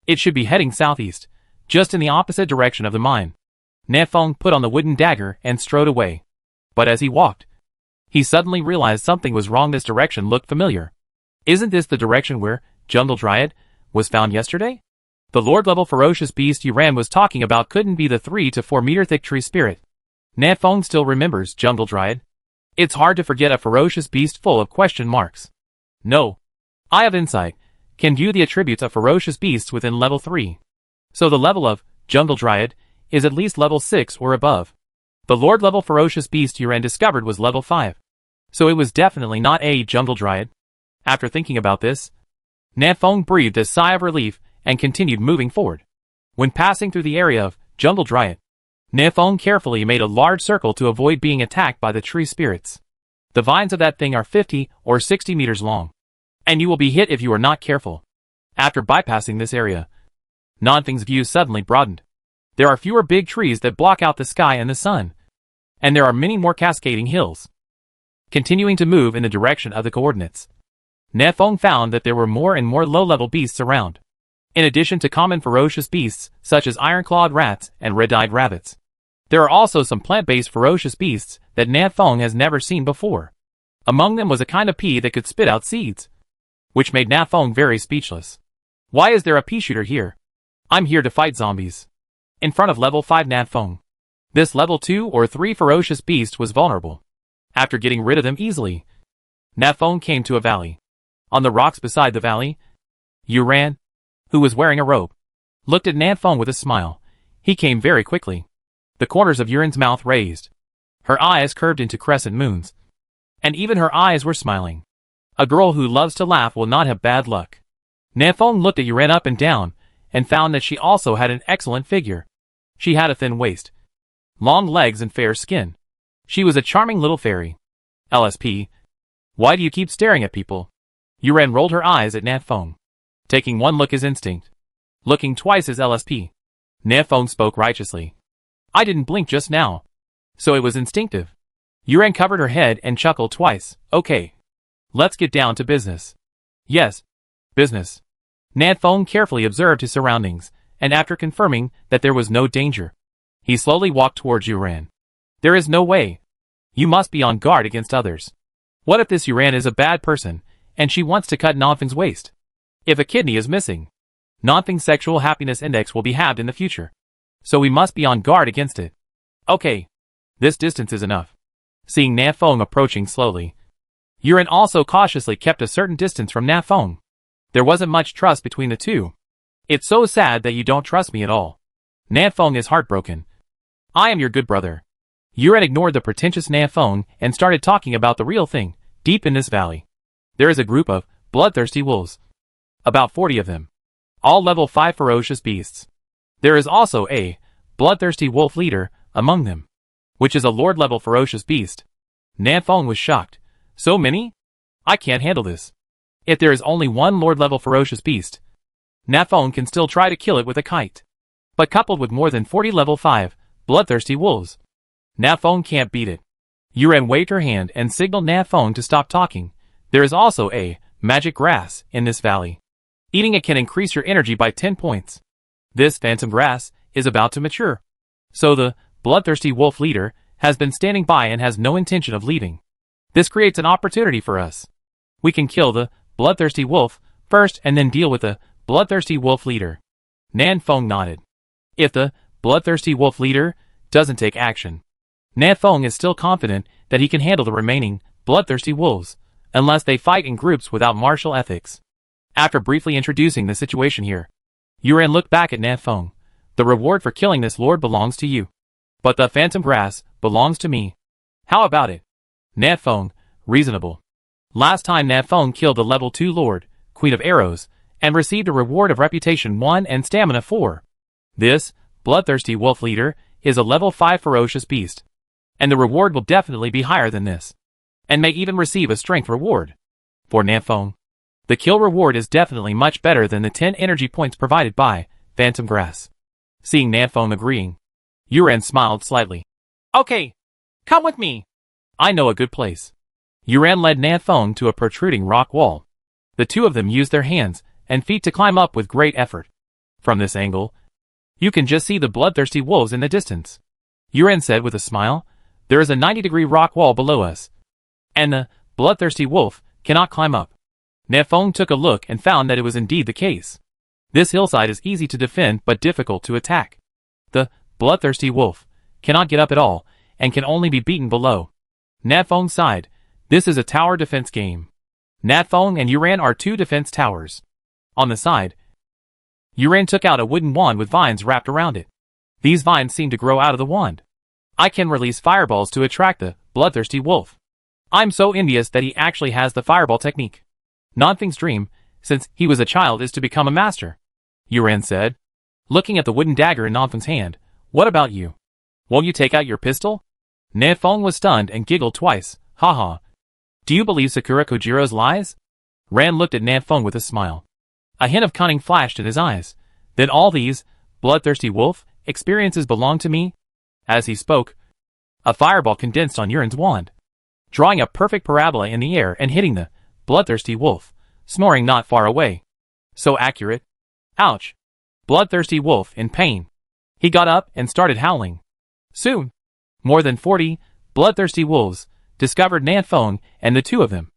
It should be heading southeast, just in the opposite direction of the mine. Nafeng put on the wooden dagger and strode away. But as he walked, he suddenly realized something was wrong. This direction looked familiar. Isn't this the direction where Jungle Dryad was found yesterday? The Lord level ferocious beast Yuran was talking about couldn't be the 3 to 4 meter thick tree spirit. Nafeng still remembers Jungle Dryad. It's hard to forget a ferocious beast full of question marks. No. I have insight, can view the attributes of ferocious beasts within level 3. So the level of Jungle Dryad is at least level 6 or above. The Lord level ferocious beast Yuran discovered was level 5. So it was definitely not a Jungle Dryad. After thinking about this, Nafeng breathed a sigh of relief and continued moving forward. When passing through the area of Jungle Dryad, Nafeng carefully made a large circle to avoid being attacked by the tree spirits. The vines of that thing are 50 or 60 meters long, and you will be hit if you are not careful. After bypassing this area, Nanfeng's view suddenly broadened. There are fewer big trees that block out the sky and the sun. And there are many more cascading hills. Continuing to move in the direction of the coordinates, Nanfeng found that there were more and more low-level beasts around. In addition to common ferocious beasts, such as iron-clawed rats and red-eyed rabbits, there are also some plant-based ferocious beasts that Nanfeng has never seen before. Among them was a kind of pea that could spit out seeds, which made Nanfeng very speechless. Why is there a pea shooter here? I'm here to fight zombies. In front of level 5 Nanfeng, this level 2 or 3 ferocious beast was vulnerable. After getting rid of them easily, Nanfeng came to a valley. On the rocks beside the valley, Yuran, who was wearing a robe, looked at Nanfeng with a smile. He came very quickly. The corners of Yuran's mouth raised. Her eyes curved into crescent moons. And even her eyes were smiling. A girl who loves to laugh will not have bad luck. Nanfeng looked at Yuran up and down, and found that she also had an excellent figure. She had a thin waist, long legs and fair skin. She was a charming little fairy. LSP. Why do you keep staring at people? Yuran rolled her eyes at Nanfeng. Taking one look is instinct. Looking twice is LSP. Nanfeng spoke righteously. I didn't blink just now, so it was instinctive. Yuran covered her head and chuckled twice. Okay. Let's get down to business. Yes. Business. Nanfeng carefully observed his surroundings, and after confirming that there was no danger, he slowly walked towards Yuran. There is no way. You must be on guard against others. What if this Yuran is a bad person, and she wants to cut Nanfeng's waist? If a kidney is missing, Nanfeng's sexual happiness index will be halved in the future. So we must be on guard against it. Okay. This distance is enough. Seeing Nanfeng approaching slowly, Yuran also cautiously kept a certain distance from Nanfeng. There wasn't much trust between the two. It's so sad that you don't trust me at all. Nanfeng is heartbroken. I am your good brother. Yuran ignored the pretentious Nanfeng and started talking about the real thing. Deep in this valley, there is a group of bloodthirsty wolves. About 40 of them. All level 5 ferocious beasts. There is also a bloodthirsty wolf leader among them, which is a lord-level ferocious beast. Nanfeng was shocked. So many? I can't handle this. If there is only one lord-level ferocious beast, Nanfeng can still try to kill it with a kite. But coupled with more than 40 level 5 bloodthirsty wolves, Nanfeng can't beat it. Yuran waved her hand and signaled Nanfeng to stop talking. There is also a magic grass in this valley. Eating it can increase your energy by 10 points. This phantom grass is about to mature. So the bloodthirsty wolf leader has been standing by and has no intention of leaving. This creates an opportunity for us. We can kill the bloodthirsty wolf first and then deal with the bloodthirsty wolf leader. Nanfeng nodded. If the bloodthirsty wolf leader doesn't take action, Nanfeng is still confident that he can handle the remaining bloodthirsty wolves, unless they fight in groups without martial ethics. After briefly introducing the situation here, Yuran looked back at Nanfeng. The reward for killing this lord belongs to you. But the phantom grass belongs to me. How about it? Nanfeng, reasonable. Last time Nanfeng killed the level 2 lord, Queen of Arrows, and received a reward of reputation 1 and stamina 4. This bloodthirsty wolf leader is a level 5 ferocious beast, and the reward will definitely be higher than this, and may even receive a strength reward. For Nanfeng, the kill reward is definitely much better than the 10 energy points provided by Phantom Grass. Seeing Nanfeng agreeing, Yuran smiled slightly. Okay, come with me. I know a good place. Yuran led Nanfeng to a protruding rock wall. The two of them used their hands and feet to climb up with great effort. From this angle, you can just see the bloodthirsty wolves in the distance. Yuran said with a smile, there is a 90-degree rock wall below us, and the bloodthirsty wolf cannot climb up. Nanfeng took a look and found that it was indeed the case. This hillside is easy to defend but difficult to attack. The bloodthirsty wolf cannot get up at all and can only be beaten below. Nanfeng sighed. This is a tower defense game. Nanfeng and Yuran are 2 defense towers. On the side, Yuran took out a wooden wand with vines wrapped around it. These vines seem to grow out of the wand. I can release fireballs to attract the bloodthirsty wolf. I'm so envious that he actually has the fireball technique. Nanfeng's dream, since he was a child, is to become a master, Yuran said, looking at the wooden dagger in Nanfeng's hand. What about you? Won't you take out your pistol? Nanfeng was stunned and giggled twice. Haha. Do you believe Sakura Kojiro's lies? Ran looked at Nanfeng with a smile. A hint of cunning flashed in his eyes. Then all these, bloodthirsty wolf, experiences belong to me? As he spoke, a fireball condensed on Urin's wand, drawing a perfect parabola in the air and hitting the bloodthirsty wolf, snoring not far away. So accurate. Ouch. Bloodthirsty wolf in pain. He got up and started howling. Soon, more than 40 bloodthirsty wolves discovered Nanfeng and the two of them,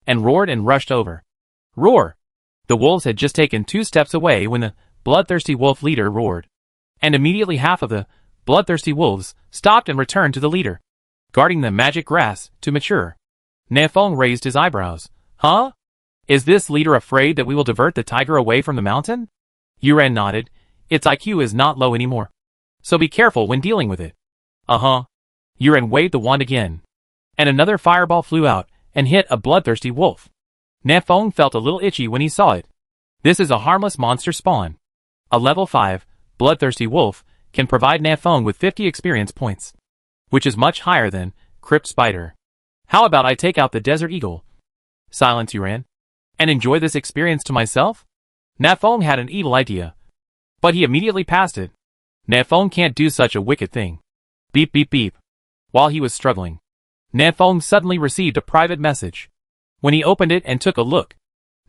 and roared and rushed over. Roar! The wolves had just taken 2 steps away when the bloodthirsty wolf leader roared, and immediately half of the bloodthirsty wolves stopped and returned to the leader, guarding the magic grass to mature. Nanfeng raised his eyebrows. Huh? Is this leader afraid that we will divert the tiger away from the mountain? Yuren nodded. Its IQ is not low anymore, so be careful when dealing with it. Uh-huh. Yuren waved the wand again, and another fireball flew out and hit a bloodthirsty wolf. Nanfeng felt a little itchy when he saw it. This is a harmless monster spawn. A level 5 bloodthirsty wolf can provide Nanfeng with 50 experience points, which is much higher than Crypt Spider. How about I take out the Desert Eagle? Silence, Yuren, and enjoy this experience to myself? Nanfeng had an evil idea, but he immediately passed it. Nanfeng can't do such a wicked thing. Beep beep beep. While he was struggling, Nanfeng suddenly received a private message. When he opened it and took a look,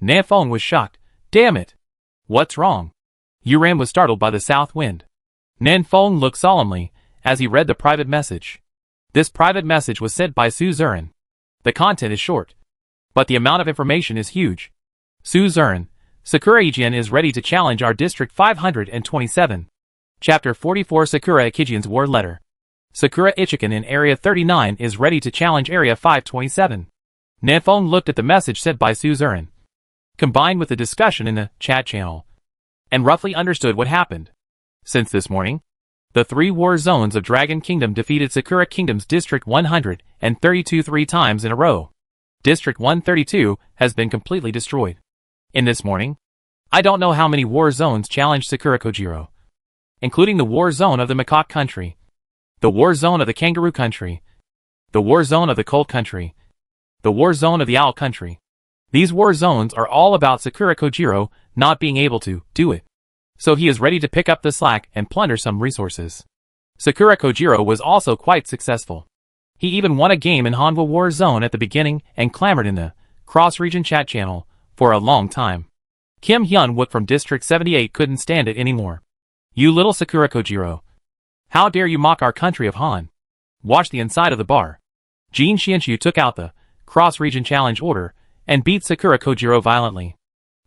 Nanfeng was shocked. Damn it! What's wrong? Yuren was startled by the south wind. Nanfeng looked solemnly as he read the private message. This private message was sent by Su Zurin. The content is short, but the amount of information is huge. Su Zurin, Sakura Ichian is ready to challenge our District 527. Chapter 44 Sakura Ichian's War Letter. Sakura Ichikan in Area 39 is ready to challenge Area 527. Nanfeng looked at the message sent by Su Zurin, combined with the discussion in the chat channel, and roughly understood what happened. Since this morning, the 3 war zones of Dragon Kingdom defeated Sakura Kingdom's District 132 3 times in a row. District 132 has been completely destroyed. In this morning, I don't know how many war zones challenged Sakura Kojiro, including the war zone of the Macaque Country, the war zone of the Kangaroo Country, the war zone of the Colt Country, the war zone of the Owl Country. These war zones are all about Sakura Kojiro not being able to do it, so he is ready to pick up the slack and plunder some resources. Sakura Kojiro was also quite successful. He even won a game in Hanwha War Zone at the beginning and clamored in the cross-region chat channel for a long time. Kim Hyun-wook from District 78 couldn't stand it anymore. You little Sakura Kojiro. How dare you mock our country of Han? Watch the inside of the bar. Jin Xianxu took out the cross-region challenge order and beat Sakura Kojiro violently.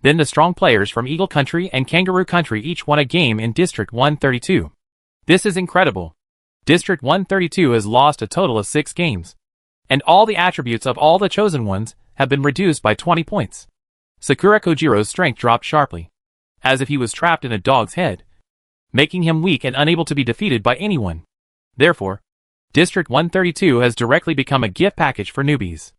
Then the strong players from Eagle Country and Kangaroo Country each won a game in District 132. This is incredible. District 132 has lost a total of 6 games, and all the attributes of all the chosen ones have been reduced by 20 points. Sakura Kojiro's strength dropped sharply, as if he was trapped in a dog's head, making him weak and unable to be defeated by anyone. Therefore, District 132 has directly become a gift package for newbies.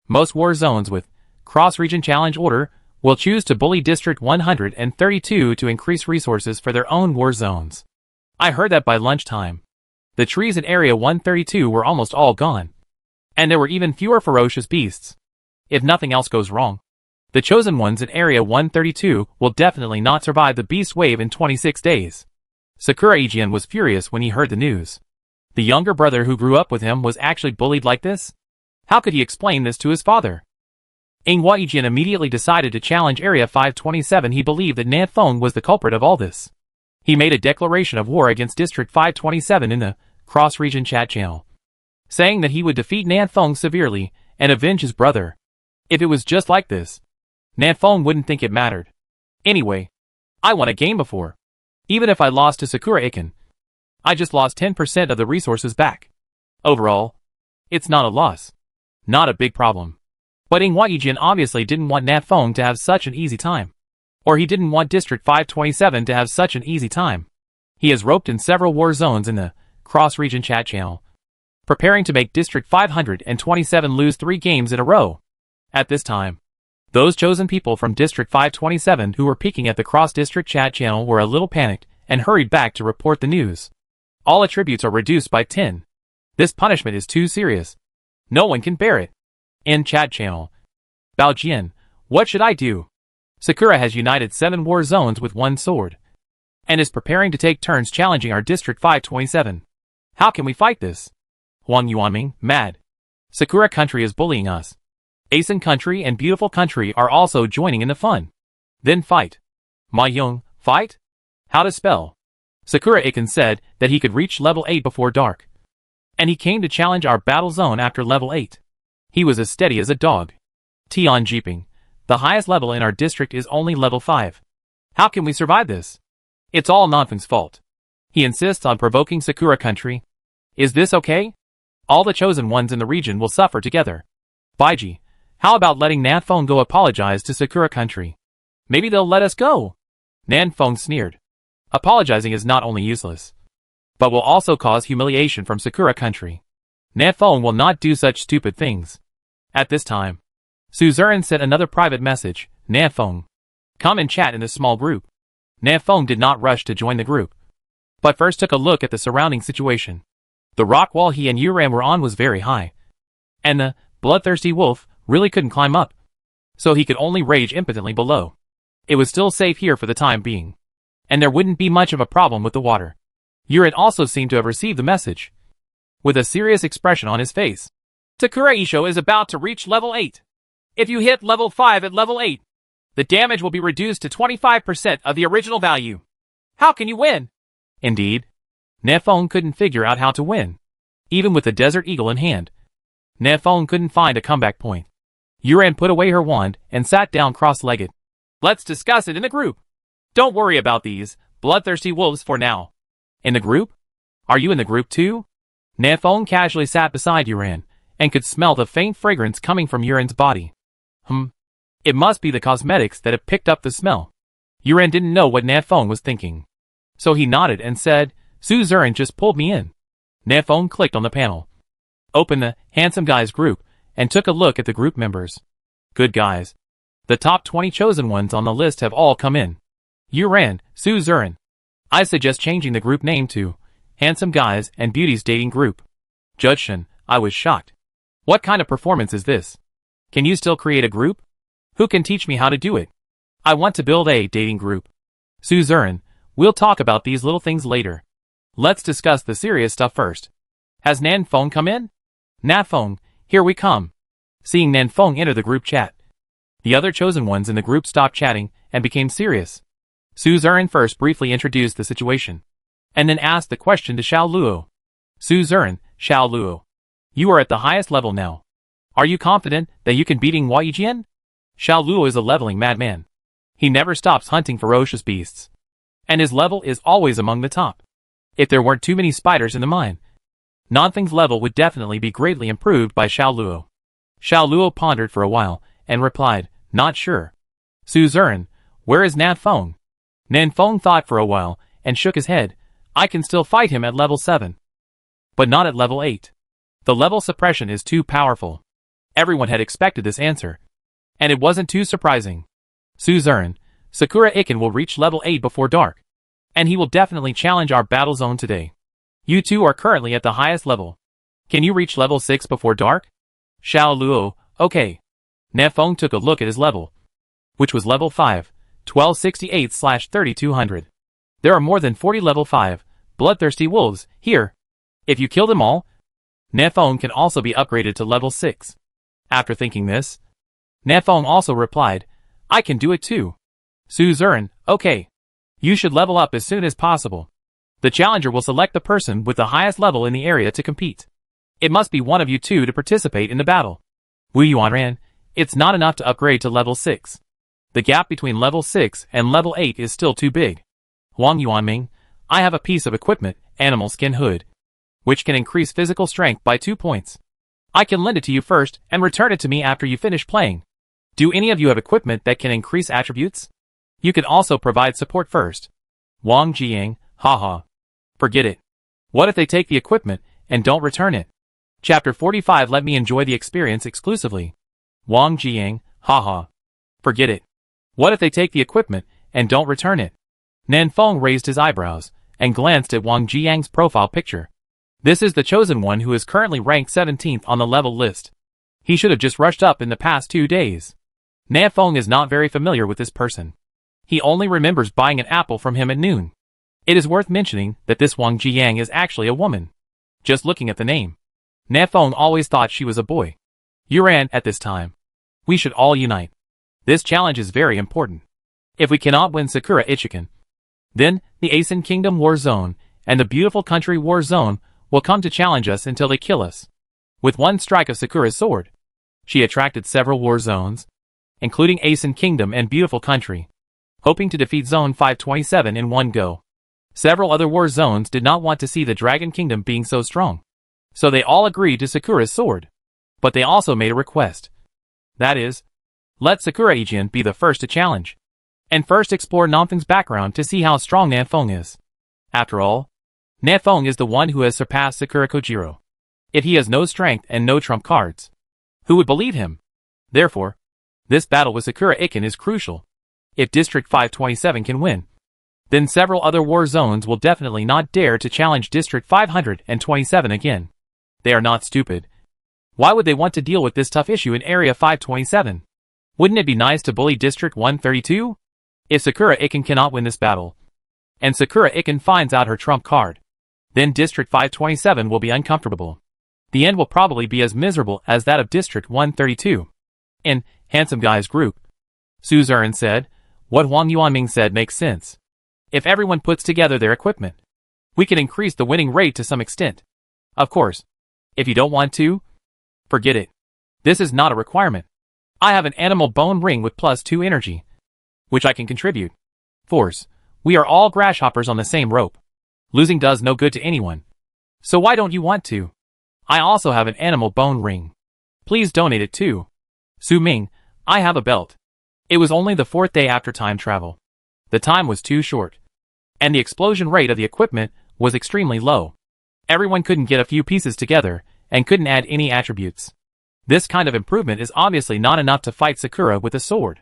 Most war zones with cross-region challenge order will choose to bully District 132 to increase resources for their own war zones. I heard that by lunchtime, the trees in Area 132 were almost all gone, and there were even fewer ferocious beasts. If nothing else goes wrong, the chosen ones in Area 132 will definitely not survive the beast wave in 26 days. Sakura Ichian was furious when he heard the news. The younger brother who grew up with him was actually bullied like this? How could he explain this to his father? Inghua Ichian immediately decided to challenge Area 527. He believed that Nanfeng was the culprit of all this. He made a declaration of war against District 527 in the cross-region chat channel, saying that he would defeat Nanfeng severely and avenge his brother. If it was just like this, Nanfeng wouldn't think it mattered. Anyway, I won a game before. Even if I lost to Sakura Ichian, I just lost 10% of the resources back. Overall, it's not a loss. Not a big problem. But Inghua Ichian obviously didn't want Nanfeng to have such an easy time. Or he didn't want District 527 to have such an easy time. He has roped in several war zones in the cross-region chat channel, preparing to make District 527 lose 3 games in a row. At this time, those chosen people from District 527 who were peeking at the cross-district chat channel were a little panicked and hurried back to report the news. All attributes are reduced by 10. This punishment is too serious. No one can bear it. In chat channel, Baojian, what should I do? Sakura has united 7 war zones with 1 sword. and is preparing to take turns challenging our District 527. How can we fight this? Wang Yuanming, mad. Sakura Country is bullying us. Asen Country and Beautiful Country are also joining in the fun. Then fight. Ma Young, fight? How to spell? Sakura Iken said that he could reach level 8 before dark. And he came to challenge our battle zone after level 8. He was as steady as a dog. Tian Jeeping. The highest level in our district is only level 5. How can we survive this? It's all Nanfeng's fault. He insists on provoking Sakura Country. Is this okay? All the chosen ones in the region will suffer together. Baiji, how about letting Nanfeng go apologize to Sakura Country? Maybe they'll let us go. Nanfeng sneered. Apologizing is not only useless, but will also cause humiliation from Sakura Country. Nanfeng will not do such stupid things. At this time, Suzerain sent another private message. Nanfeng, come and chat in this small group. Nanfeng did not rush to join the group, but first took a look at the surrounding situation. The rock wall he and Yuran were on was very high, and the bloodthirsty wolf really couldn't climb up, so he could only rage impotently below. It was still safe here for the time being, and there wouldn't be much of a problem with the water. Yuran also seemed to have received the message, with a serious expression on his face. Sakura Isho is about to reach level 8. If you hit level 5 at level 8, the damage will be reduced to 25% of the original value. How can you win? Indeed. Nanfeng couldn't figure out how to win. Even with the Desert Eagle in hand, Nanfeng couldn't find a comeback point. Yuran put away her wand and sat down cross-legged. Let's discuss it in the group. Don't worry about these bloodthirsty wolves for now. In the group? Are you in the group too? Nanfeng casually sat beside Yuran and could smell the faint fragrance coming from Yuran's body. It must be the cosmetics that have picked up the smell. Yuran didn't know what Nanfeng was thinking, so he nodded and said, Suzerain just pulled me in. Nanfeng clicked on the panel, opened the handsome guys group, and took a look at the group members. Good guys. The top 20 chosen ones on the list have all come in. Yuran, Suzerain. I suggest changing the group name to Handsome Guys and Beauties Dating Group. Judge Shen, I was shocked. What kind of performance is this? Can you still create a group? Who can teach me how to do it? I want to build a dating group. Suzerain, we'll talk about these little things later. Let's discuss the serious stuff first. Has Nanfeng come in? Nanfeng, here we come. Seeing Nanfeng enter the group chat, the other chosen ones in the group stopped chatting and became serious. Suzerain first briefly introduced the situation, and then asked the question to Xiao Luo. Suzerain, Xiao Luo, you are at the highest level now. Are you confident that you can beating Hua Yijian? Xiao Luo is a leveling madman. He never stops hunting ferocious beasts, and his level is always among the top. If there weren't too many spiders in the mine, Nanfeng's level would definitely be greatly improved by Xiao Luo. Xiao Luo pondered for a while and replied, not sure. Suzerain, where is Nanfeng? Nanfeng thought for a while and shook his head. I can still fight him at level 7. But not at level 8. The level suppression is too powerful. Everyone had expected this answer, and it wasn't too surprising. Suzerain, Sakura Iken will reach level 8 before dark, and he will definitely challenge our battle zone today. You two are currently at the highest level. Can you reach level 6 before dark? Xiao Luo, okay. Nanfeng took a look at his level, which was level 5, 1268/3200. There are more than 40 level 5, bloodthirsty wolves, here. If you kill them all, Nanfeng can also be upgraded to level 6. After thinking this, Nanfeng also replied, I can do it too. Suzerain, okay. You should level up as soon as possible. The challenger will select the person with the highest level in the area to compete. It must be one of you two to participate in the battle. Wu Yuanran, it's not enough to upgrade to level 6. The gap between level 6 and level 8 is still too big. Wang Yuanming, I have a piece of equipment, animal skin hood, which can increase physical strength by 2 points. I can lend it to you first and return it to me after you finish playing. Do any of you have equipment that can increase attributes? You can also provide support first. Wang Jiang, haha. Forget it. What if they take the equipment and don't return it? Chapter 45. Let me enjoy the experience exclusively. Wang Jiang, haha. Forget it. What if they take the equipment and don't return it? Nanfeng raised his eyebrows and glanced at Wang Jiang's profile picture. This is the chosen one who is currently ranked 17th on the level list. He should have just rushed up in the past 2 days. Nanfeng is not very familiar with this person. He only remembers buying an apple from him at noon. It is worth mentioning that this Wang Jiang is actually a woman. Just looking at the name. Nefeng always thought she was a boy. Yuran, at this time. We should all unite. This challenge is very important. If we cannot win Sakura Ichikan, then the Asen Kingdom War Zone and the Beautiful Country War Zone will come to challenge us until they kill us. With one strike of Sakura's sword, she attracted several war zones, including Asen Kingdom and Beautiful Country, hoping to defeat Zone 527 in one go. Several other war zones did not want to see the Dragon Kingdom being so strong, so they all agreed to Sakura's sword. But they also made a request. That is, let Sakura Ichian be the first to challenge, and first explore Nanfeng's background to see how strong Nefeng is. After all, Nefeng is the one who has surpassed Sakura Kojiro. If he has no strength and no trump cards, who would believe him? Therefore, this battle with Sakura Ichian is crucial. If District 527 can win, then several other war zones will definitely not dare to challenge District 527 again. They are not stupid. Why would they want to deal with this tough issue in Area 527? Wouldn't it be nice to bully District 132? If Sakura Ichian cannot win this battle, and Sakura Ichian finds out her trump card, then District 527 will be uncomfortable. The end will probably be as miserable as that of District 132. In Handsome Guy's group, Su Zuran said, what Wang Yuanming said makes sense. If everyone puts together their equipment, we can increase the winning rate to some extent. Of course, if you don't want to, forget it. This is not a requirement. I have an animal bone ring with +2 energy, which I can contribute. Force, we are all grasshoppers on the same rope. Losing does no good to anyone. So why don't you want to? I also have an animal bone ring. Please donate it too. Su Ming, I have a belt. It was only the 4th day after time travel. The time was too short, and the explosion rate of the equipment was extremely low. Everyone couldn't get a few pieces together, and couldn't add any attributes. This kind of improvement is obviously not enough to fight Sakura with a sword.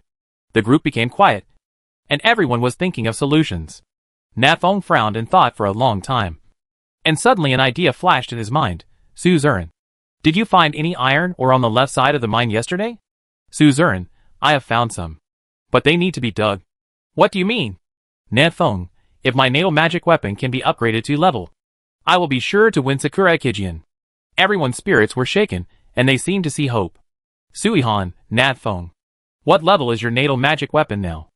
The group became quiet, and everyone was thinking of solutions. Nefeng frowned and thought for a long time. And suddenly an idea flashed in his mind. Su Zuran, did you find any iron ore on the left side of the mine yesterday? Su Zuran, I have found some. But they need to be dug. What do you mean? Nefeng, if my natal magic weapon can be upgraded to level, I will be sure to win Sakura Ichian. Everyone's spirits were shaken, and they seemed to see hope. Suihan, Nefeng, what level is your natal magic weapon now?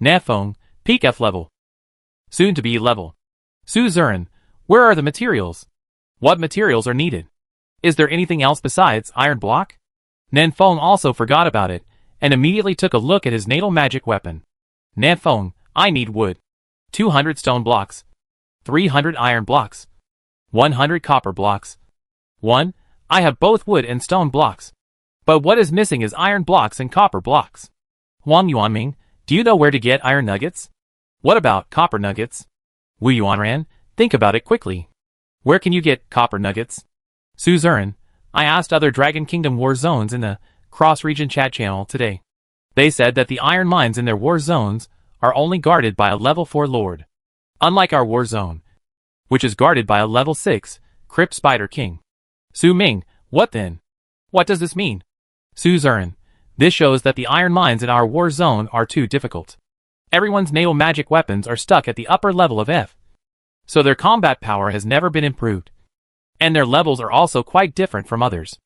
Nefeng, peak F level. Soon to be level. Su Zuran, where are the materials? What materials are needed? Is there anything else besides iron block? Nefeng also forgot about it, and immediately took a look at his natal magic weapon. Nefeng, I need wood. 200 stone blocks. 300 iron blocks. 100 copper blocks. 1. I have both wood and stone blocks. But what is missing is iron blocks and copper blocks. Wang Yuanming, do you know where to get iron nuggets? What about copper nuggets? Wu Yuanran, think about it quickly. Where can you get copper nuggets? Su Zuran, I asked other Dragon Kingdom war zones in the cross-region chat channel today. They said that the iron mines in their war zones are only guarded by a level 4 lord. Unlike our war zone, which is guarded by a level 6 Crypt Spider King. Su Ming, what then? What does this mean? Su Zuran, this shows that the iron mines in our war zone are too difficult. Everyone's natal magic weapons are stuck at the upper level of F, so their combat power has never been improved. And their levels are also quite different from others.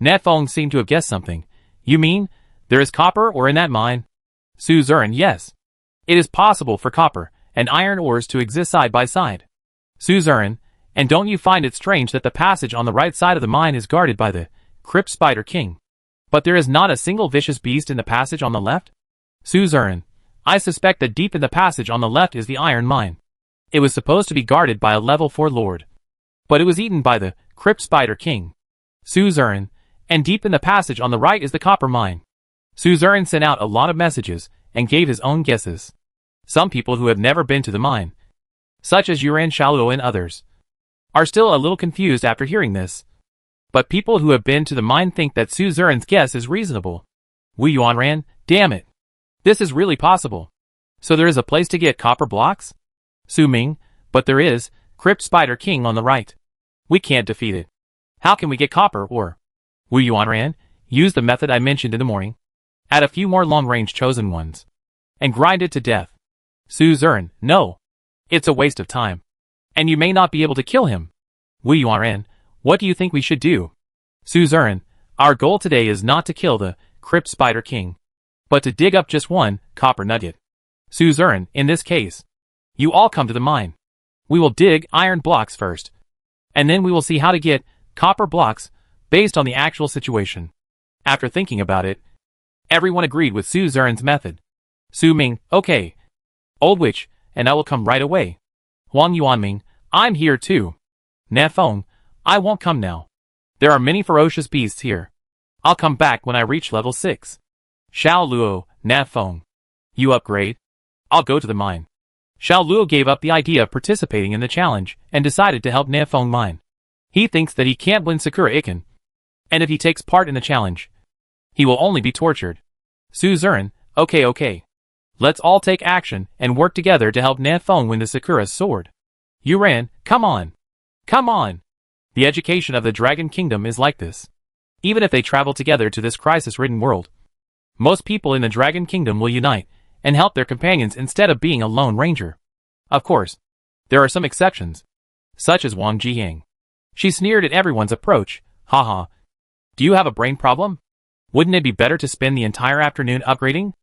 Nefeng seemed to have guessed something. You mean, there is copper ore in that mine? Su Zuran, yes. It is possible for copper and iron ores to exist side by side. Su Zuran, and don't you find it strange that the passage on the right side of the mine is guarded by the Crypt Spider King, but there is not a single vicious beast in the passage on the left? Su Zuran, I suspect that deep in the passage on the left is the iron mine. It was supposed to be guarded by a level 4 lord, but it was eaten by the Crypt Spider King. Su Zuran, and deep in the passage on the right is the copper mine. Su Zuran sent out a lot of messages and gave his own guesses. Some people who have never been to the mine, such as Yuran Shaluo and others, are still a little confused after hearing this. But people who have been to the mine think that Su Zuran's guess is reasonable. Wu Yuanran, damn it. This is really possible. So there is a place to get copper blocks? Su Ming, but there is, Crypt Spider King on the right. We can't defeat it. How can we get copper ore? Wu Yuanran, use the method I mentioned in the morning. Add a few more long-range chosen ones, and grind it to death. Su Zuran, no. It's a waste of time. And you may not be able to kill him. Wu Yuan, what do you think we should do? Suzerain, our goal today is not to kill the Crypt Spider King, but to dig up just one copper nugget. Suzerain, in this case, you all come to the mine. We will dig iron blocks first, and then we will see how to get copper blocks based on the actual situation. After thinking about it, everyone agreed with Suzerain's method. Su Ming, okay. Old Witch, and I will come right away. Huang Yuanming, I'm here too. Na Feng, I won't come now. There are many ferocious beasts here. I'll come back when I reach level 6. Xiao Luo, Na Feng. You upgrade? I'll go to the mine. Xiao Luo gave up the idea of participating in the challenge and decided to help Na Feng mine. He thinks that he can't win Sakura Iken, and if he takes part in the challenge, he will only be tortured. Suzerain, okay. Let's all take action and work together to help Na Feng win the Sakura's sword. Yuran, come on. Come on. The education of the Dragon Kingdom is like this. Even if they travel together to this crisis-ridden world, most people in the Dragon Kingdom will unite and help their companions instead of being a lone ranger. Of course, there are some exceptions, such as Wang Jiyang. She sneered at everyone's approach. Haha. Do you have a brain problem? Wouldn't it be better to spend the entire afternoon upgrading?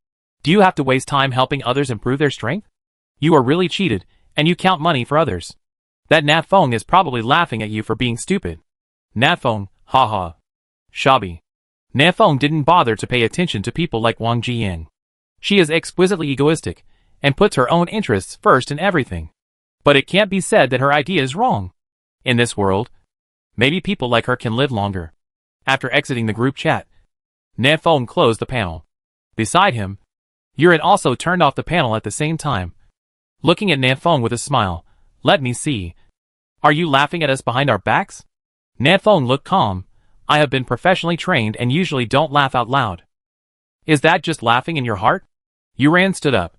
Do you have to waste time helping others improve their strength? You are really cheated, and you count money for others. That Na Feng is probably laughing at you for being stupid. Na Feng, haha. Shabby. Na Feng didn't bother to pay attention to people like Wang Jiyang. She is exquisitely egoistic, and puts her own interests first in everything. But it can't be said that her idea is wrong. In this world, maybe people like her can live longer. After exiting the group chat, Na Feng closed the panel. Beside him, Yuran also turned off the panel at the same time. Looking at Na Feng with a smile, let me see. Are you laughing at us behind our backs? Na Feng looked calm. I have been professionally trained and usually don't laugh out loud. Is that just laughing in your heart? Yuran stood up,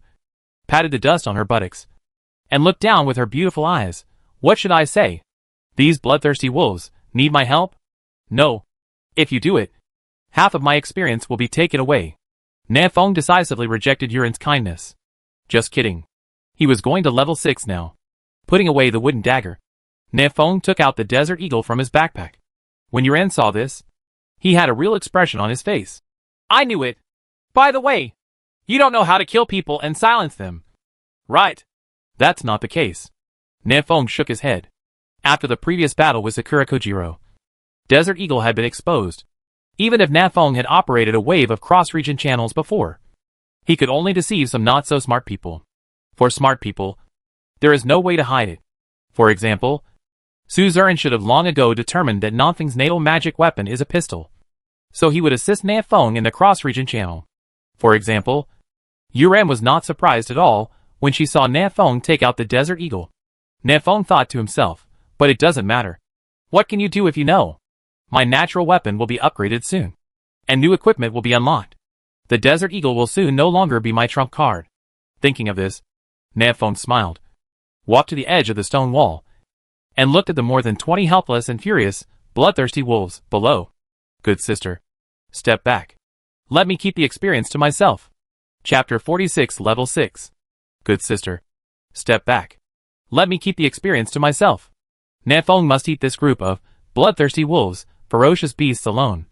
patted the dust on her buttocks, and looked down with her beautiful eyes. What should I say? These bloodthirsty wolves need my help? No. If you do it, half of my experience will be taken away. Na Feng decisively rejected Yuran's kindness. Just kidding. He was going to level 6 now. Putting away the wooden dagger, Na Feng took out the Desert Eagle from his backpack. When Yuran saw this, he had a real expression on his face. I knew it. By the way, you don't know how to kill people and silence them. Right. That's not the case. Na Feng shook his head. After the previous battle with Sakura Kojiro, Desert Eagle had been exposed. Even if Na Feng had operated a wave of cross-region channels before, he could only deceive some not-so-smart people. For smart people, there is no way to hide it. For example, Suzerain should have long ago determined that Nanfeng's natal magic weapon is a pistol, so he would assist Na Feng in the cross-region channel. For example, Yuran was not surprised at all when she saw Na Feng take out the Desert Eagle. Na Feng thought to himself, but it doesn't matter. What can you do if you know? My natural weapon will be upgraded soon, and new equipment will be unlocked. The Desert Eagle will soon no longer be my trump card. Thinking of this, Na Feng smiled, walked to the edge of the stone wall, and looked at the more than 20 helpless and furious, bloodthirsty wolves below. Good sister. Step back. Let me keep the experience to myself. Chapter 46 Level 6. Good sister. Step back. Let me keep the experience to myself. Na Feng must eat this group of bloodthirsty wolves, ferocious beasts alone.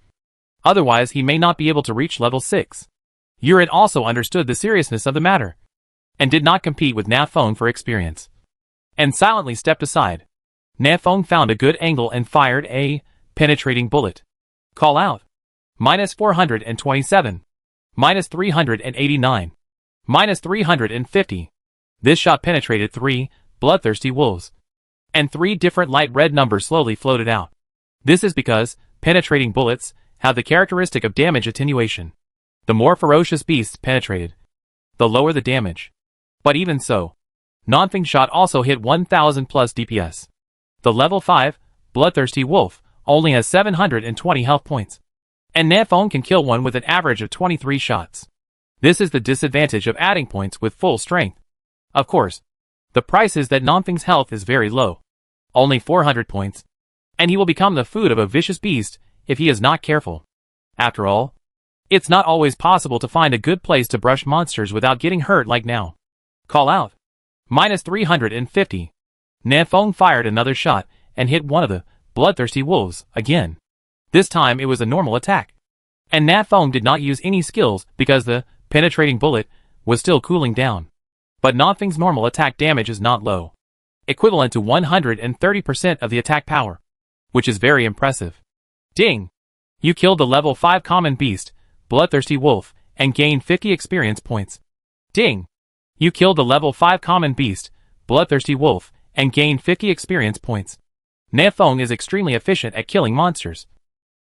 Otherwise he may not be able to reach level 6. Yuran also understood the seriousness of the matter, and did not compete with Na Feng for experience, and silently stepped aside. Na Feng found a good angle and fired a penetrating bullet. Call out. -427. -389. -350. This shot penetrated 3 bloodthirsty wolves, and 3 different light red numbers slowly floated out. This is because penetrating bullets have the characteristic of damage attenuation. The more ferocious beasts penetrated, the lower the damage. But even so, Nanfeng's shot also hit 1000 plus DPS. The level 5 bloodthirsty wolf only has 720 health points, and Na Feng can kill one with an average of 23 shots. This is the disadvantage of adding points with full strength. Of course, the price is that Nanfeng's health is very low, only 400 points, and he will become the food of a vicious beast if he is not careful. After all, it's not always possible to find a good place to brush monsters without getting hurt like now. Call out. Minus 350. Nanfeng fired another shot and hit one of the bloodthirsty wolves again. This time it was a normal attack. And Nanfeng did not use any skills because the penetrating bullet was still cooling down. But Nanfeng's normal attack damage is not low, equivalent to 130% of the attack power, which is very impressive. Ding! You killed the level 5 common beast, bloodthirsty wolf, and gained 50 experience points. Ding! You killed the level 5 common beast, bloodthirsty wolf, and gained 50 experience points. Nanfeng is extremely efficient at killing monsters.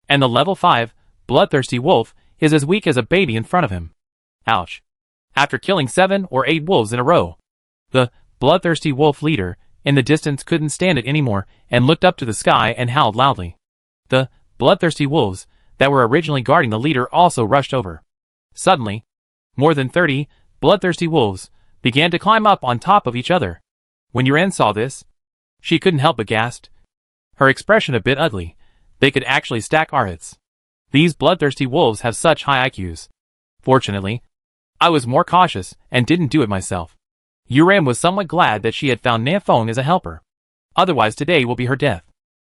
And the level 5, bloodthirsty wolf, is as weak as a baby in front of him. Ouch. After killing 7 or 8 wolves in a row, the bloodthirsty wolf leader in the distance couldn't stand it anymore and looked up to the sky and howled loudly. The bloodthirsty wolves that were originally guarding the leader also rushed over. Suddenly, more than 30 bloodthirsty wolves began to climb up on top of each other. When Yuren saw this, she couldn't help but gasp. Her expression a bit ugly. They could actually stack our hits. These bloodthirsty wolves have such high IQs. Fortunately, I was more cautious and didn't do it myself. Yuren was somewhat glad that she had found Nanfeng as a helper. Otherwise today will be her death.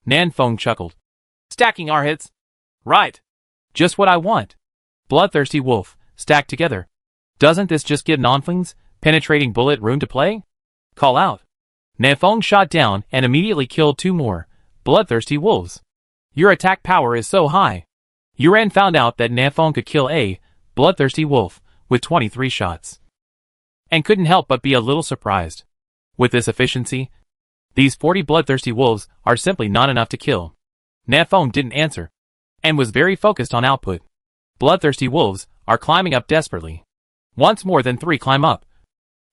Nanfeng chuckled. Stacking our hits? Right. Just what I want. Bloodthirsty wolf, stacked together. Doesn't this just give Nanfeng's penetrating bullet room to play? Call out. Nanfeng shot down and immediately killed 2 more bloodthirsty wolves. Your attack power is so high. Yuren found out that Nanfeng could kill a bloodthirsty wolf with 23 shots, and couldn't help but be a little surprised. With this efficiency, these 40 bloodthirsty wolves are simply not enough to kill. Nanfeng didn't answer, and was very focused on output. Bloodthirsty wolves are climbing up desperately. Once more than 3 climb up.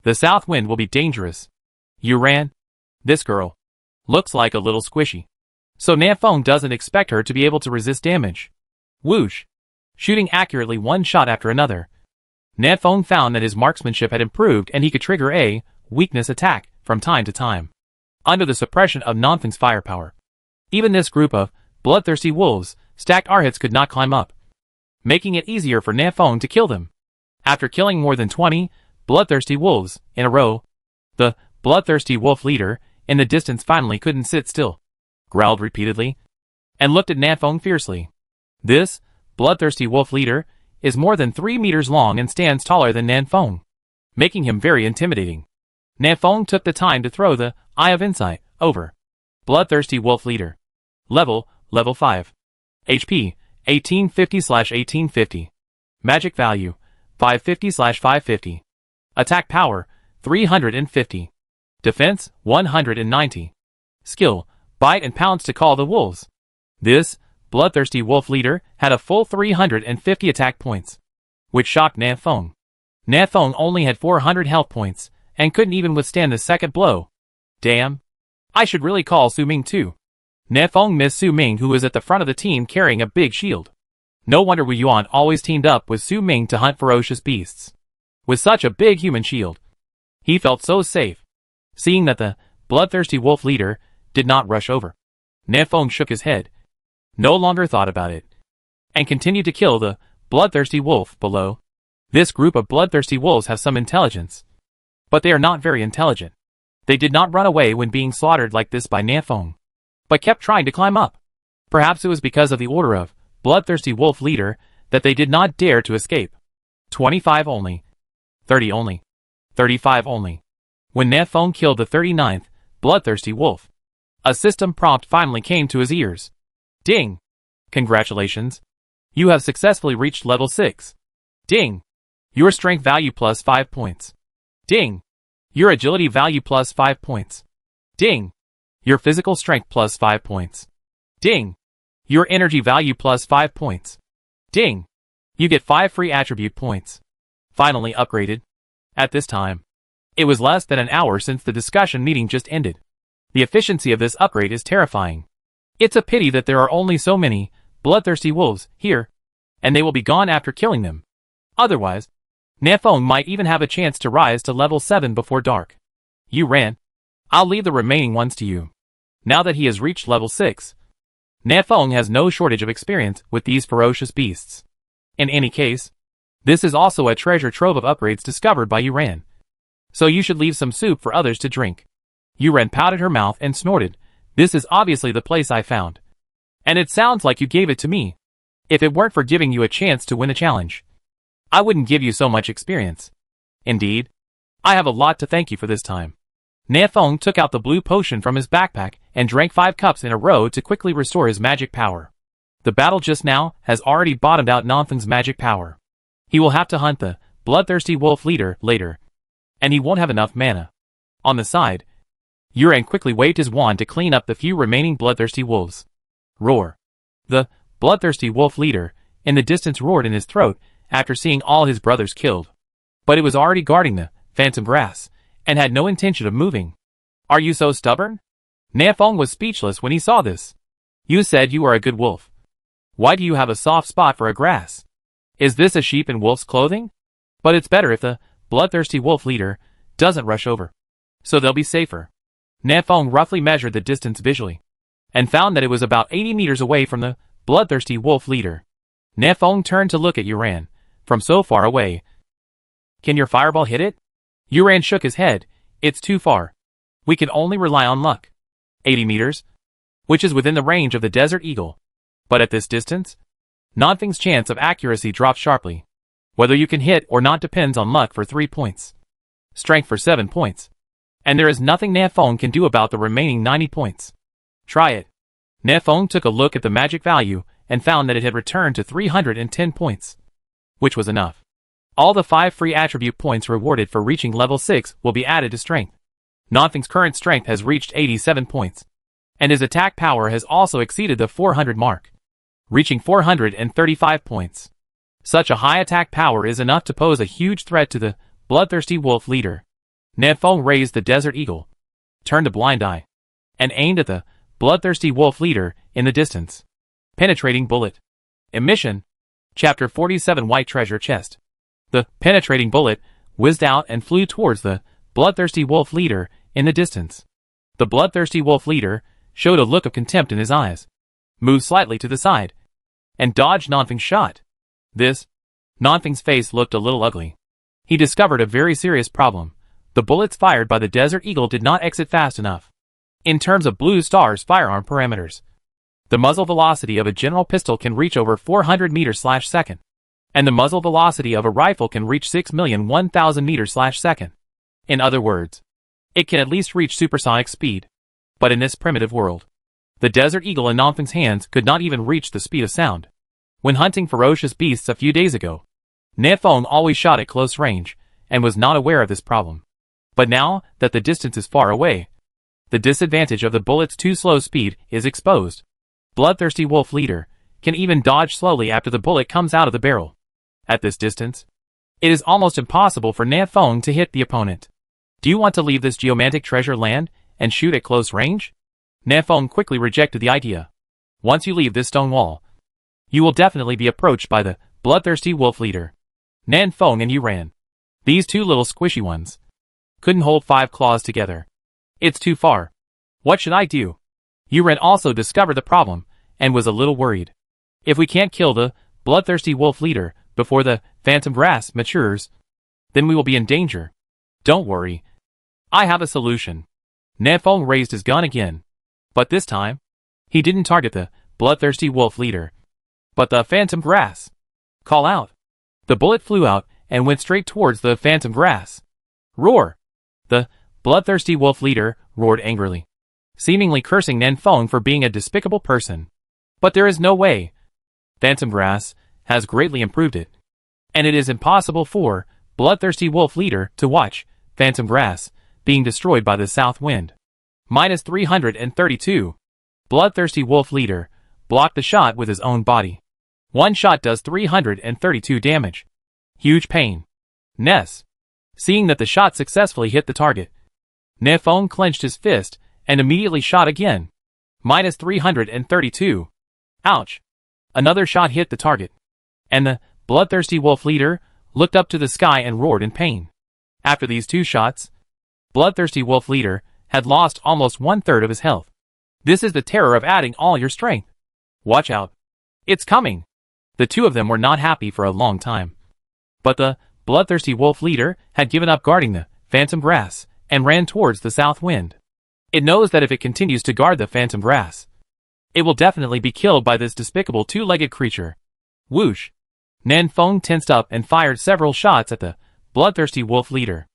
The south wind will be dangerous. Yuren, this girl, looks like a little squishy. So Nanfeng doesn't expect her to be able to resist damage. Whoosh! Shooting accurately one shot after another. Nanfeng found that his marksmanship had improved and he could trigger a weakness attack from time to time, under the suppression of Nanfeng's firepower. Even this group of bloodthirsty wolves stacked our hits could not climb up, making it easier for Nanfeng to kill them. After killing more than 20 bloodthirsty wolves in a row, the bloodthirsty wolf leader in the distance finally couldn't sit still, growled repeatedly, and looked at Nanfeng fiercely. This bloodthirsty wolf leader is more than 3 meters long and stands taller than Nanfeng, making him very intimidating. Nanfeng took the time to throw the Eye of Insight over. Bloodthirsty wolf leader. Level 5. HP 1850/1850. Magic value 550/550. Attack power 350. Defense 190. Skill Bite and Pounce to call the wolves. This bloodthirsty wolf leader had a full 350 attack points, which shocked Nanfeng. Nanfeng only had 400 health points and couldn't even withstand the second blow. Damn. I should really call Su Ming too. Nanfeng missed Su Ming, who was at the front of the team carrying a big shield. No wonder Wu Yuan always teamed up with Su Ming to hunt ferocious beasts. With such a big human shield, he felt so safe. Seeing that the bloodthirsty wolf leader did not rush over, Nanfeng shook his head, no longer thought about it, and continued to kill the bloodthirsty wolf below. This group of bloodthirsty wolves have some intelligence, but they are not very intelligent. They did not run away when being slaughtered like this by Nanfeng, but kept trying to climb up. Perhaps it was because of the order of bloodthirsty wolf leader that they did not dare to escape. 25 only. 30 only. 35 only. When Nanfeng killed the 39th bloodthirsty wolf, a system prompt finally came to his ears. Ding! Congratulations. You have successfully reached level 6. Ding! Your strength value plus 5 points. Ding! Your agility value plus 5 points. Ding! Your physical strength plus 5 points. Ding! Your energy value plus 5 points. Ding! You get 5 free attribute points. Finally upgraded. At this time, it was less than an hour since the discussion meeting just ended. The efficiency of this upgrade is terrifying. It's a pity that there are only so many bloodthirsty wolves here, and they will be gone after killing them. Otherwise, Nanfeng might even have a chance to rise to level 7 before dark. Yuren, I'll leave the remaining ones to you. Now that he has reached level 6, Nanfeng has no shortage of experience with these ferocious beasts. In any case, this is also a treasure trove of upgrades discovered by Yuren. So you should leave some soup for others to drink. Yuren pouted her mouth and snorted. This is obviously the place I found. And it sounds like you gave it to me. If it weren't for giving you a chance to win a challenge, I wouldn't give you so much experience. Indeed, I have a lot to thank you for this time. Nanfeng took out the blue potion from his backpack and drank 5 cups in a row to quickly restore his magic power. The battle just now has already bottomed out Nanfeng's magic power. He will have to hunt the bloodthirsty wolf leader later, and he won't have enough mana. On the side, Yuren quickly waved his wand to clean up the few remaining bloodthirsty wolves. Roar. The bloodthirsty wolf leader in the distance roared in his throat after seeing all his brothers killed. But it was already guarding the phantom grass and had no intention of moving. Are you so stubborn? Nanfeng was speechless when he saw this. You said you are a good wolf. Why do you have a soft spot for a grass? Is this a sheep in wolf's clothing? But it's better if the bloodthirsty wolf leader doesn't rush over, so they'll be safer. Nanfeng roughly measured the distance visually, and found that it was about 80 meters away from the bloodthirsty wolf leader. Nanfeng turned to look at Yuren from so far away. Can your fireball hit it? Yuren shook his head. It's too far. We can only rely on luck. 80 meters? Which is within the range of the desert eagle. But at this distance, Nanfeng's chance of accuracy drops sharply. Whether you can hit or not depends on luck for 3 points. Strength for 7 points. And there is nothing Nanfeng can do about the remaining 90 points. Try it. Nanfeng took a look at the magic value and found that it had returned to 310 points. Which was enough. All the 5 free attribute points rewarded for reaching level 6 will be added to strength. Nanfeng's current strength has reached 87 points. And his attack power has also exceeded the 400 mark, reaching 435 points. Such a high attack power is enough to pose a huge threat to the bloodthirsty wolf leader. Nanfeng raised the desert eagle, turned a blind eye, and aimed at the bloodthirsty wolf leader in the distance. Penetrating bullet. Emission. Chapter 47 White Treasure Chest. The penetrating bullet whizzed out and flew towards the bloodthirsty wolf leader in the distance. The bloodthirsty wolf leader showed a look of contempt in his eyes, moved slightly to the side, and dodged Nanfeng's shot. Nanfeng's face looked a little ugly. He discovered a very serious problem. The bullets fired by the Desert Eagle did not exit fast enough. In terms of Blue Star's firearm parameters, the muzzle velocity of a general pistol can reach over 400 meters/second, and the muzzle velocity of a rifle can reach 6,001,000 meters/second. In other words, it can at least reach supersonic speed. But in this primitive world, the Desert Eagle in Nanfeng's hands could not even reach the speed of sound. When hunting ferocious beasts a few days ago, Nanfeng always shot at close range, and was not aware of this problem. But now that the distance is far away, the disadvantage of the bullet's too slow speed is exposed. Bloodthirsty wolf leader can even dodge slowly after the bullet comes out of the barrel. At this distance, it is almost impossible for Nanfeng to hit the opponent. Do you want to leave this geomantic treasure land and shoot at close range? Nanfeng quickly rejected the idea. Once you leave this stone wall, you will definitely be approached by the bloodthirsty wolf leader. Nanfeng and Yuren, these two little squishy ones, couldn't hold 5 claws together. It's too far. What should I do? Yuren also discovered the problem, and was a little worried. If we can't kill the bloodthirsty wolf leader before the phantom grass matures, then we will be in danger. Don't worry. I have a solution. Nanfeng raised his gun again. But this time, he didn't target the bloodthirsty wolf leader, but the phantom grass. Call out. The bullet flew out and went straight towards the phantom grass. Roar! The bloodthirsty wolf leader roared angrily, seemingly cursing Nanfeng for being a despicable person. But there is no way. Phantom grass has greatly improved it, and it is impossible for bloodthirsty wolf leader to watch phantom grass being destroyed by the south wind. Minus 332. Bloodthirsty wolf leader blocked the shot with his own body. One shot does 332 damage. Huge pain. Ness. Seeing that the shot successfully hit the target, Nanfeng clenched his fist and immediately shot again. Minus 332. Ouch. Another shot hit the target, and the bloodthirsty wolf leader looked up to the sky and roared in pain. After these 2 shots, bloodthirsty wolf leader had lost almost 1/3 of his health. This is the terror of adding all your strength. Watch out. It's coming. The 2 of them were not happy for a long time. But the bloodthirsty wolf leader had given up guarding the phantom grass, and ran towards the south wind. It knows that if it continues to guard the phantom grass, it will definitely be killed by this despicable two-legged creature. Whoosh! Nanfeng tensed up and fired several shots at the bloodthirsty wolf leader.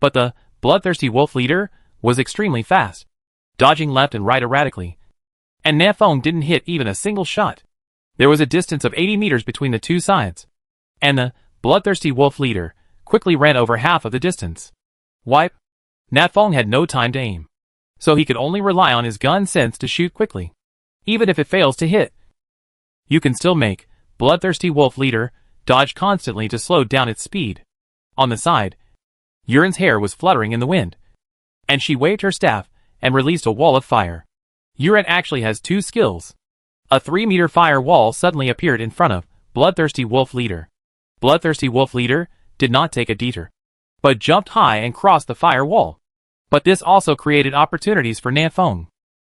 But the bloodthirsty wolf leader was extremely fast, dodging left and right erratically, and Nanfeng didn't hit even a single shot. There was a distance of 80 meters between the two sides, and the bloodthirsty wolf leader quickly ran over half of the distance. Wipe! Nanfeng had no time to aim, so he could only rely on his gun sense to shoot quickly. Even if it fails to hit, you can still make bloodthirsty wolf leader dodge constantly to slow down its speed. On the side, Yuren's hair was fluttering in the wind, and she waved her staff and released a wall of fire. Yuren actually has two skills. A 3-meter fire wall suddenly appeared in front of bloodthirsty wolf leader. Bloodthirsty wolf leader did not take a detour, but jumped high and crossed the fire wall. But this also created opportunities for Nanfeng.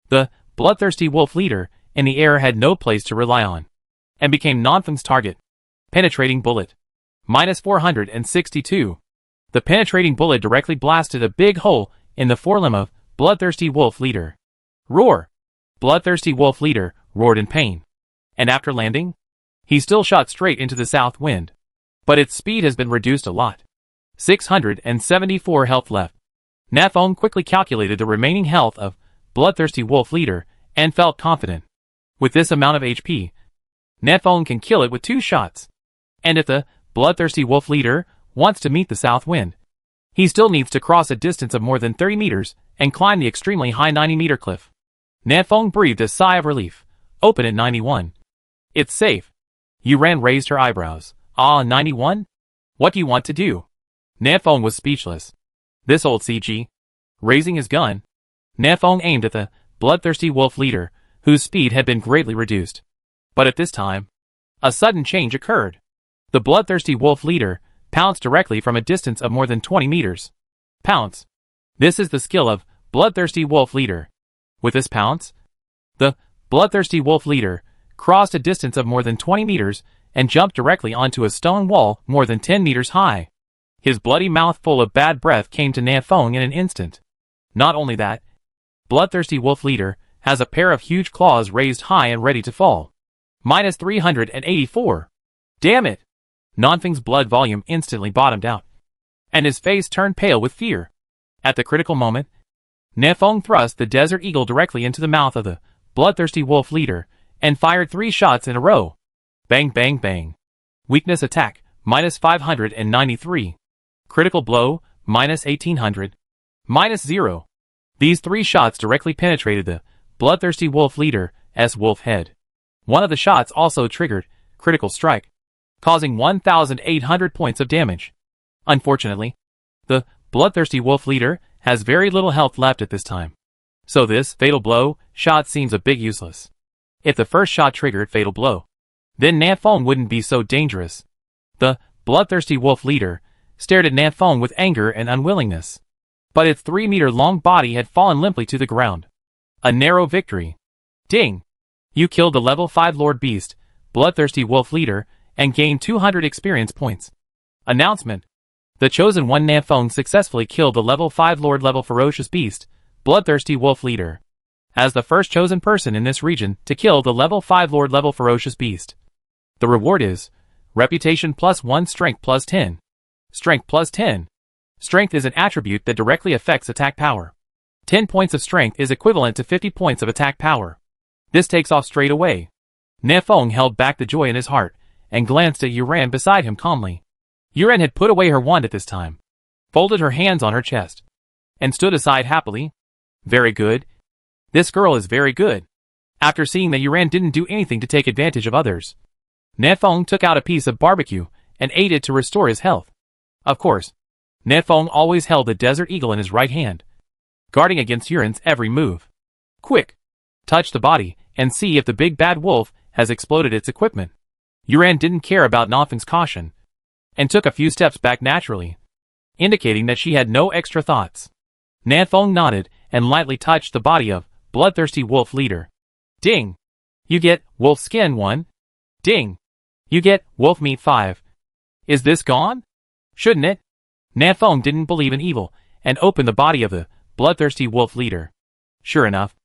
The bloodthirsty wolf leader in the air had no place to rely on, and became Nanfeng's target. Penetrating bullet. -462. The penetrating bullet directly blasted a big hole in the forelimb of bloodthirsty wolf leader. Roar! Bloodthirsty wolf leader roared in pain. And after landing, he still shot straight into the south wind. But its speed has been reduced a lot. 674 health left. Nanfeng quickly calculated the remaining health of bloodthirsty wolf leader and felt confident. With this amount of HP, Nanfeng can kill it with 2 shots. And if the bloodthirsty wolf leader wants to meet the south wind, he still needs to cross a distance of more than 30 meters and climb the extremely high 90-meter cliff. Nanfeng breathed a sigh of relief. Open at 91. It's safe. Yuren raised her eyebrows. Ah, 91? What do you want to do? Nanfeng was speechless. This old CG. Raising his gun, Nanfeng aimed at the bloodthirsty wolf leader, whose speed had been greatly reduced. But at this time, a sudden change occurred. The bloodthirsty wolf leader pounced directly from a distance of more than 20 meters. Pounce. This is the skill of bloodthirsty wolf leader. With this pounce, the bloodthirsty wolf leader crossed a distance of more than 20 meters and jumped directly onto a stone wall more than 10 meters high. His bloody mouth full of bad breath came to Nanfeng in an instant. Not only that, bloodthirsty wolf leader has a pair of huge claws raised high and ready to fall. -384. Damn it! Nanfeng's blood volume instantly bottomed out, and his face turned pale with fear. At the critical moment, Nanfeng thrust the Desert Eagle directly into the mouth of the bloodthirsty wolf leader and fired 3 shots in a row. Bang bang bang. Weakness attack, -593. Critical blow, -1800. -0. These 3 shots directly penetrated the bloodthirsty wolf leader's wolf head. One of the shots also triggered critical strike, causing 1,800 points of damage. Unfortunately, the bloodthirsty wolf leader has very little health left at this time, so this fatal blow shot seems a bit useless. If the first shot triggered fatal blow, then Nanfeng wouldn't be so dangerous. The bloodthirsty wolf leader stared at Nanfeng with anger and unwillingness, but its 3-meter-long body had fallen limply to the ground. A narrow victory. Ding! You killed the level 5 Lord Beast, bloodthirsty wolf leader, and gained 200 experience points. Announcement. The Chosen One Nanfeng successfully killed the level 5 Lord level ferocious beast, bloodthirsty wolf leader, as the first chosen person in this region to kill the level 5 Lord level ferocious beast. The reward is Reputation +1, Strength +10. Strength +10. Strength is an attribute that directly affects attack power. 10 points of strength is equivalent to 50 points of attack power. This takes off straight away. Nanfeng held back the joy in his heart and glanced at Yuren beside him calmly. Yuren had put away her wand at this time, folded her hands on her chest, and stood aside happily. Very good. This girl is very good. After seeing that Yuren didn't do anything to take advantage of others, Nanfeng took out a piece of barbecue and ate it to restore his health. Of course, Nanfeng always held the Desert Eagle in his right hand, guarding against Yuren's every move. Quick! Touch the body and see if the big bad wolf has exploded its equipment. Yuren didn't care about Nanfeng's caution, and took a few steps back naturally, indicating that she had no extra thoughts. Nanfeng nodded and lightly touched the body of bloodthirsty wolf leader. Ding! You get wolf skin 1. Ding! You get wolf meat 5. Is this gone? Shouldn't it? Nanfeng didn't believe in evil, and opened the body of the bloodthirsty wolf leader. Sure enough,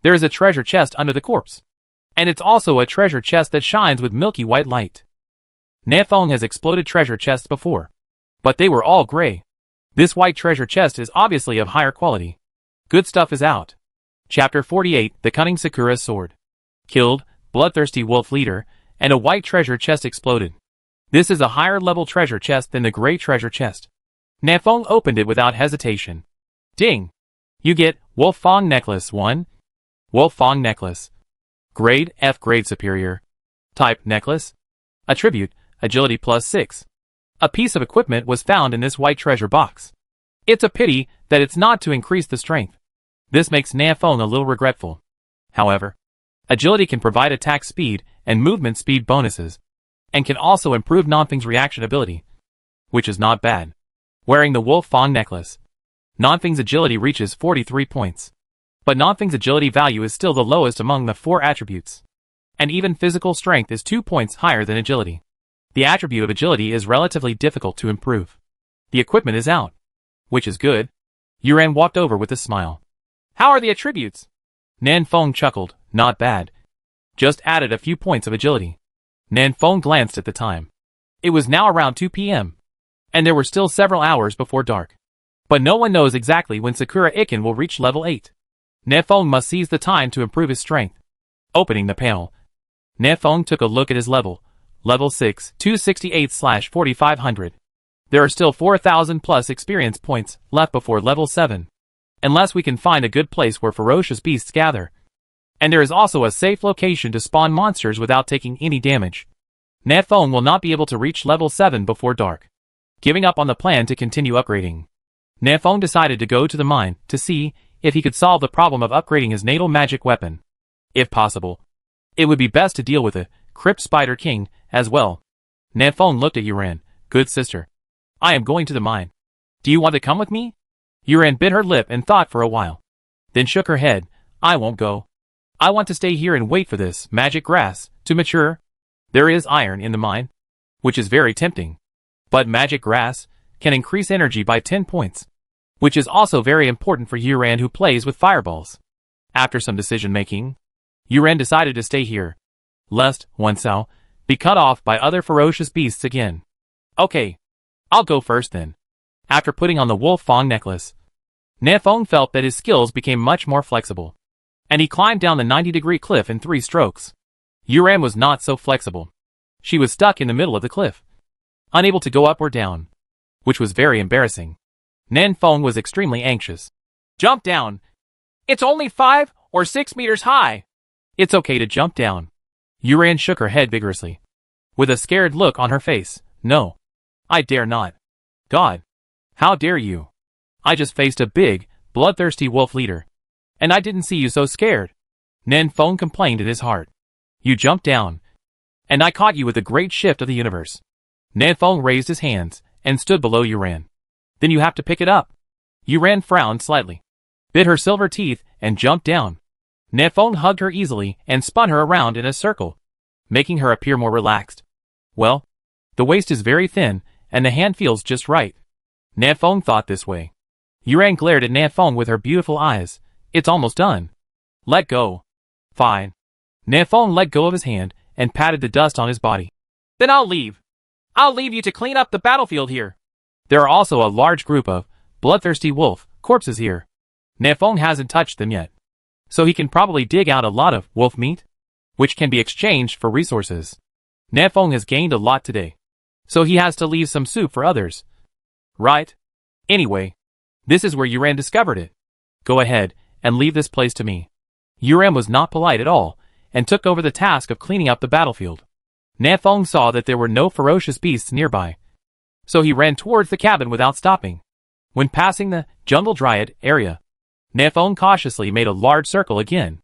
there is a treasure chest under the corpse. And it's also a treasure chest that shines with milky white light. Nafong has exploded treasure chests before, but they were all gray. This white treasure chest is obviously of higher quality. Good stuff is out. Chapter 48, The Cunning Sakura Sword. Killed, bloodthirsty wolf leader, and a white treasure chest exploded. This is a higher level treasure chest than the gray treasure chest. Nafong opened it without hesitation. Ding! You get Wolf Fang Necklace 1. Wolf Fang Necklace. Grade, F grade superior. Type, necklace. Attribute, agility +6. A piece of equipment was found in this white treasure box. It's a pity that it's not to increase the strength. This makes Nafong a little regretful. However, agility can provide attack speed and movement speed bonuses, and can also improve Nafeng's reaction ability, which is not bad. Wearing the Wolf Fang necklace, Nafeng's agility reaches 43 points. But Nafeng's agility value is still the lowest among the 4 attributes. And even physical strength is 2 points higher than agility. The attribute of agility is relatively difficult to improve. The equipment is out, which is good. Yuran walked over with a smile. How are the attributes? Nafeng chuckled, not bad. Just added a few points of agility. Nafeng glanced at the time. It was now around 2 p.m. and there were still several hours before dark. But no one knows exactly when Sakura Iken will reach level 8. Nafeng must seize the time to improve his strength. Opening the panel, Nafeng took a look at his level 6, 268/4500. There are still 4,000 plus experience points left before level 7. Unless we can find a good place where ferocious beasts gather. And there is also a safe location to spawn monsters without taking any damage. Nafeng will not be able to reach level 7 before dark. Giving up on the plan to continue upgrading, Nafeng decided to go to the mine to see if he could solve the problem of upgrading his natal magic weapon. If possible, it would be best to deal with the Crypt Spider King as well. Nafeng looked at Yuran. Good sister, I am going to the mine. Do you want to come with me? Yuran bit her lip and thought for a while. Then shook her head. I won't go. I want to stay here and wait for this magic grass to mature. There is iron in the mine, which is very tempting. But magic grass can increase energy by 10 points, which is also very important for Yuran who plays with fireballs. After some decision making, Yuran decided to stay here, lest Wensao be cut off by other ferocious beasts again. Okay, I'll go first then. After putting on the Wolf Fang necklace, Nafeng felt that his skills became much more flexible, and he climbed down the 90-degree cliff in 3 strokes. Yuran was not so flexible. She was stuck in the middle of the cliff, unable to go up or down, which was very embarrassing. Nafeng was extremely anxious. Jump down. It's only 5 or 6 meters high. It's okay to jump down. Yuran shook her head vigorously, with a scared look on her face. No, I dare not. God, how dare you? I just faced a big, bloodthirsty wolf leader, and I didn't see you so scared. Nafeng complained in his heart. You jumped down, and I caught you with the great shift of the universe. Nafeng raised his hands and stood below Yuran. Then you have to pick it up. Yuran frowned slightly, bit her silver teeth, and jumped down. Nafeng hugged her easily and spun her around in a circle, making her appear more relaxed. Well, the waist is very thin, and the hand feels just right. Nafeng thought this way. Yuran glared at Nafeng with her beautiful eyes. It's almost done. Let go. Fine. Nafeng let go of his hand and patted the dust on his body. Then I'll leave. I'll leave you to clean up the battlefield here. There are also a large group of bloodthirsty wolf corpses here. Nafeng hasn't touched them yet, so he can probably dig out a lot of wolf meat, which can be exchanged for resources. Nafeng has gained a lot today, so he has to leave some soup for others. Right? Anyway, this is where Yuran discovered it. Go ahead and leave this place to me. Yuran was not polite at all and took over the task of cleaning up the battlefield. Nafeng saw that there were no ferocious beasts nearby, so he ran towards the cabin without stopping. When passing the jungle dryad area, Nafeng cautiously made a large circle again.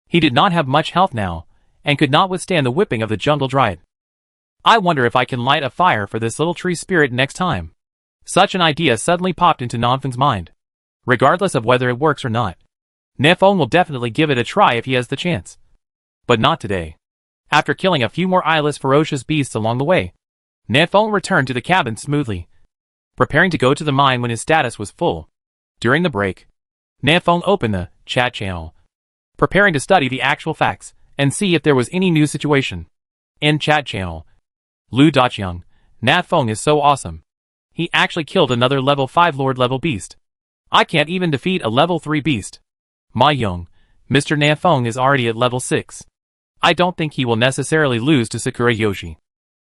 He did not have much health now, and could not withstand the whipping of the jungle dryad. I wonder if I can light a fire for this little tree spirit next time. Such an idea suddenly popped into Nafeng's mind. Regardless of whether it works or not, Nafeng will definitely give it a try if he has the chance. But not today. After killing a few more eyeless ferocious beasts along the way, Nafeng returned to the cabin smoothly, preparing to go to the mine when his status was full. During the break, Nanfeng opened the chat channel, preparing to study the actual facts and see if there was any new situation. In chat channel, Lu Daqiang, Nanfeng is so awesome. He actually killed another level 5 lord level beast. I can't even defeat a level 3 beast. Ma Young, Mr. Nanfeng is already at level 6. I don't think he will necessarily lose to Sakura Yoshi.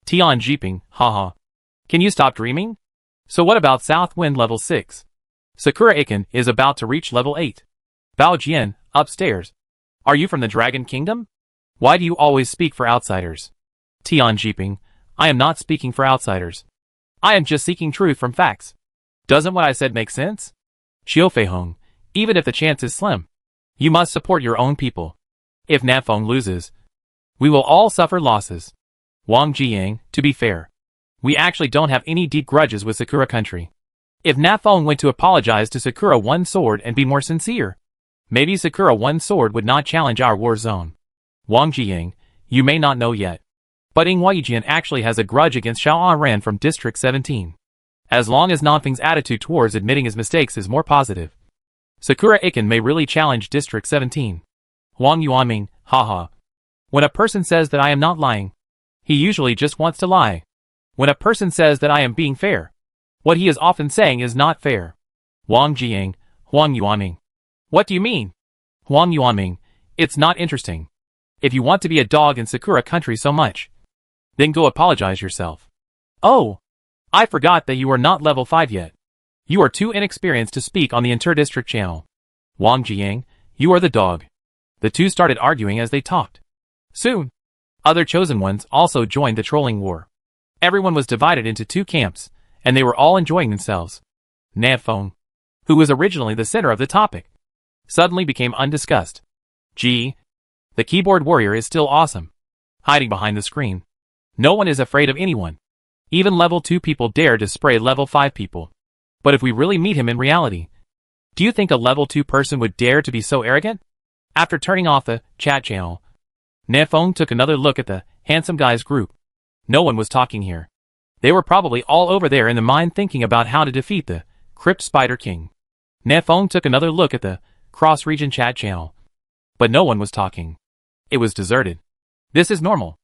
Tian Jiping, haha. Can you stop dreaming? So what about South Wind level 6? Sakura Iken is about to reach level 8. Bao Jian, upstairs. Are you from the Dragon Kingdom? Why do you always speak for outsiders? Tian Jiping, I am not speaking for outsiders. I am just seeking truth from facts. Doesn't what I said make sense? Xiao Feihong, even if the chance is slim, you must support your own people. If Nanfeng loses, we will all suffer losses. Wang Jiang, to be fair, we actually don't have any deep grudges with Sakura country. If Nanfeng went to apologize to Sakura One Sword and be more sincere, maybe Sakura One Sword would not challenge our war zone. Wang Jiang, you may not know yet, but Ing Weijian actually has a grudge against Xiao Ran from District 17. As long as Nanfeng's attitude towards admitting his mistakes is more positive, Sakura Iken may really challenge District 17. Wang Yuanming, haha. When a person says that I am not lying, he usually just wants to lie. When a person says that I am being fair, what he is often saying is not fair. Wang Jiang, Wang Yuanming. What do you mean? Wang Yuanming, it's not interesting. If you want to be a dog in Sakura country so much, then go apologize yourself. Oh, I forgot that you are not level 5 yet. You are too inexperienced to speak on the inter-district channel. Wang Jiang, you are the dog. The two started arguing as they talked. Soon, other chosen ones also joined the trolling war. Everyone was divided into two camps, and they were all enjoying themselves. Nanfeng, who was originally the center of the topic, suddenly became undiscussed. Gee, the keyboard warrior is still awesome. Hiding behind the screen. No one is afraid of anyone. Even level 2 people dare to spray level 5 people. But if we really meet him in reality, do you think a level 2 person would dare to be so arrogant? After turning off the chat channel, Nanfeng took another look at the handsome guys group. No one was talking here. They were probably all over there in the mine thinking about how to defeat the Crypt Spider King. Nanfeng took another look at the cross-region chat channel. But no one was talking. It was deserted. This is normal.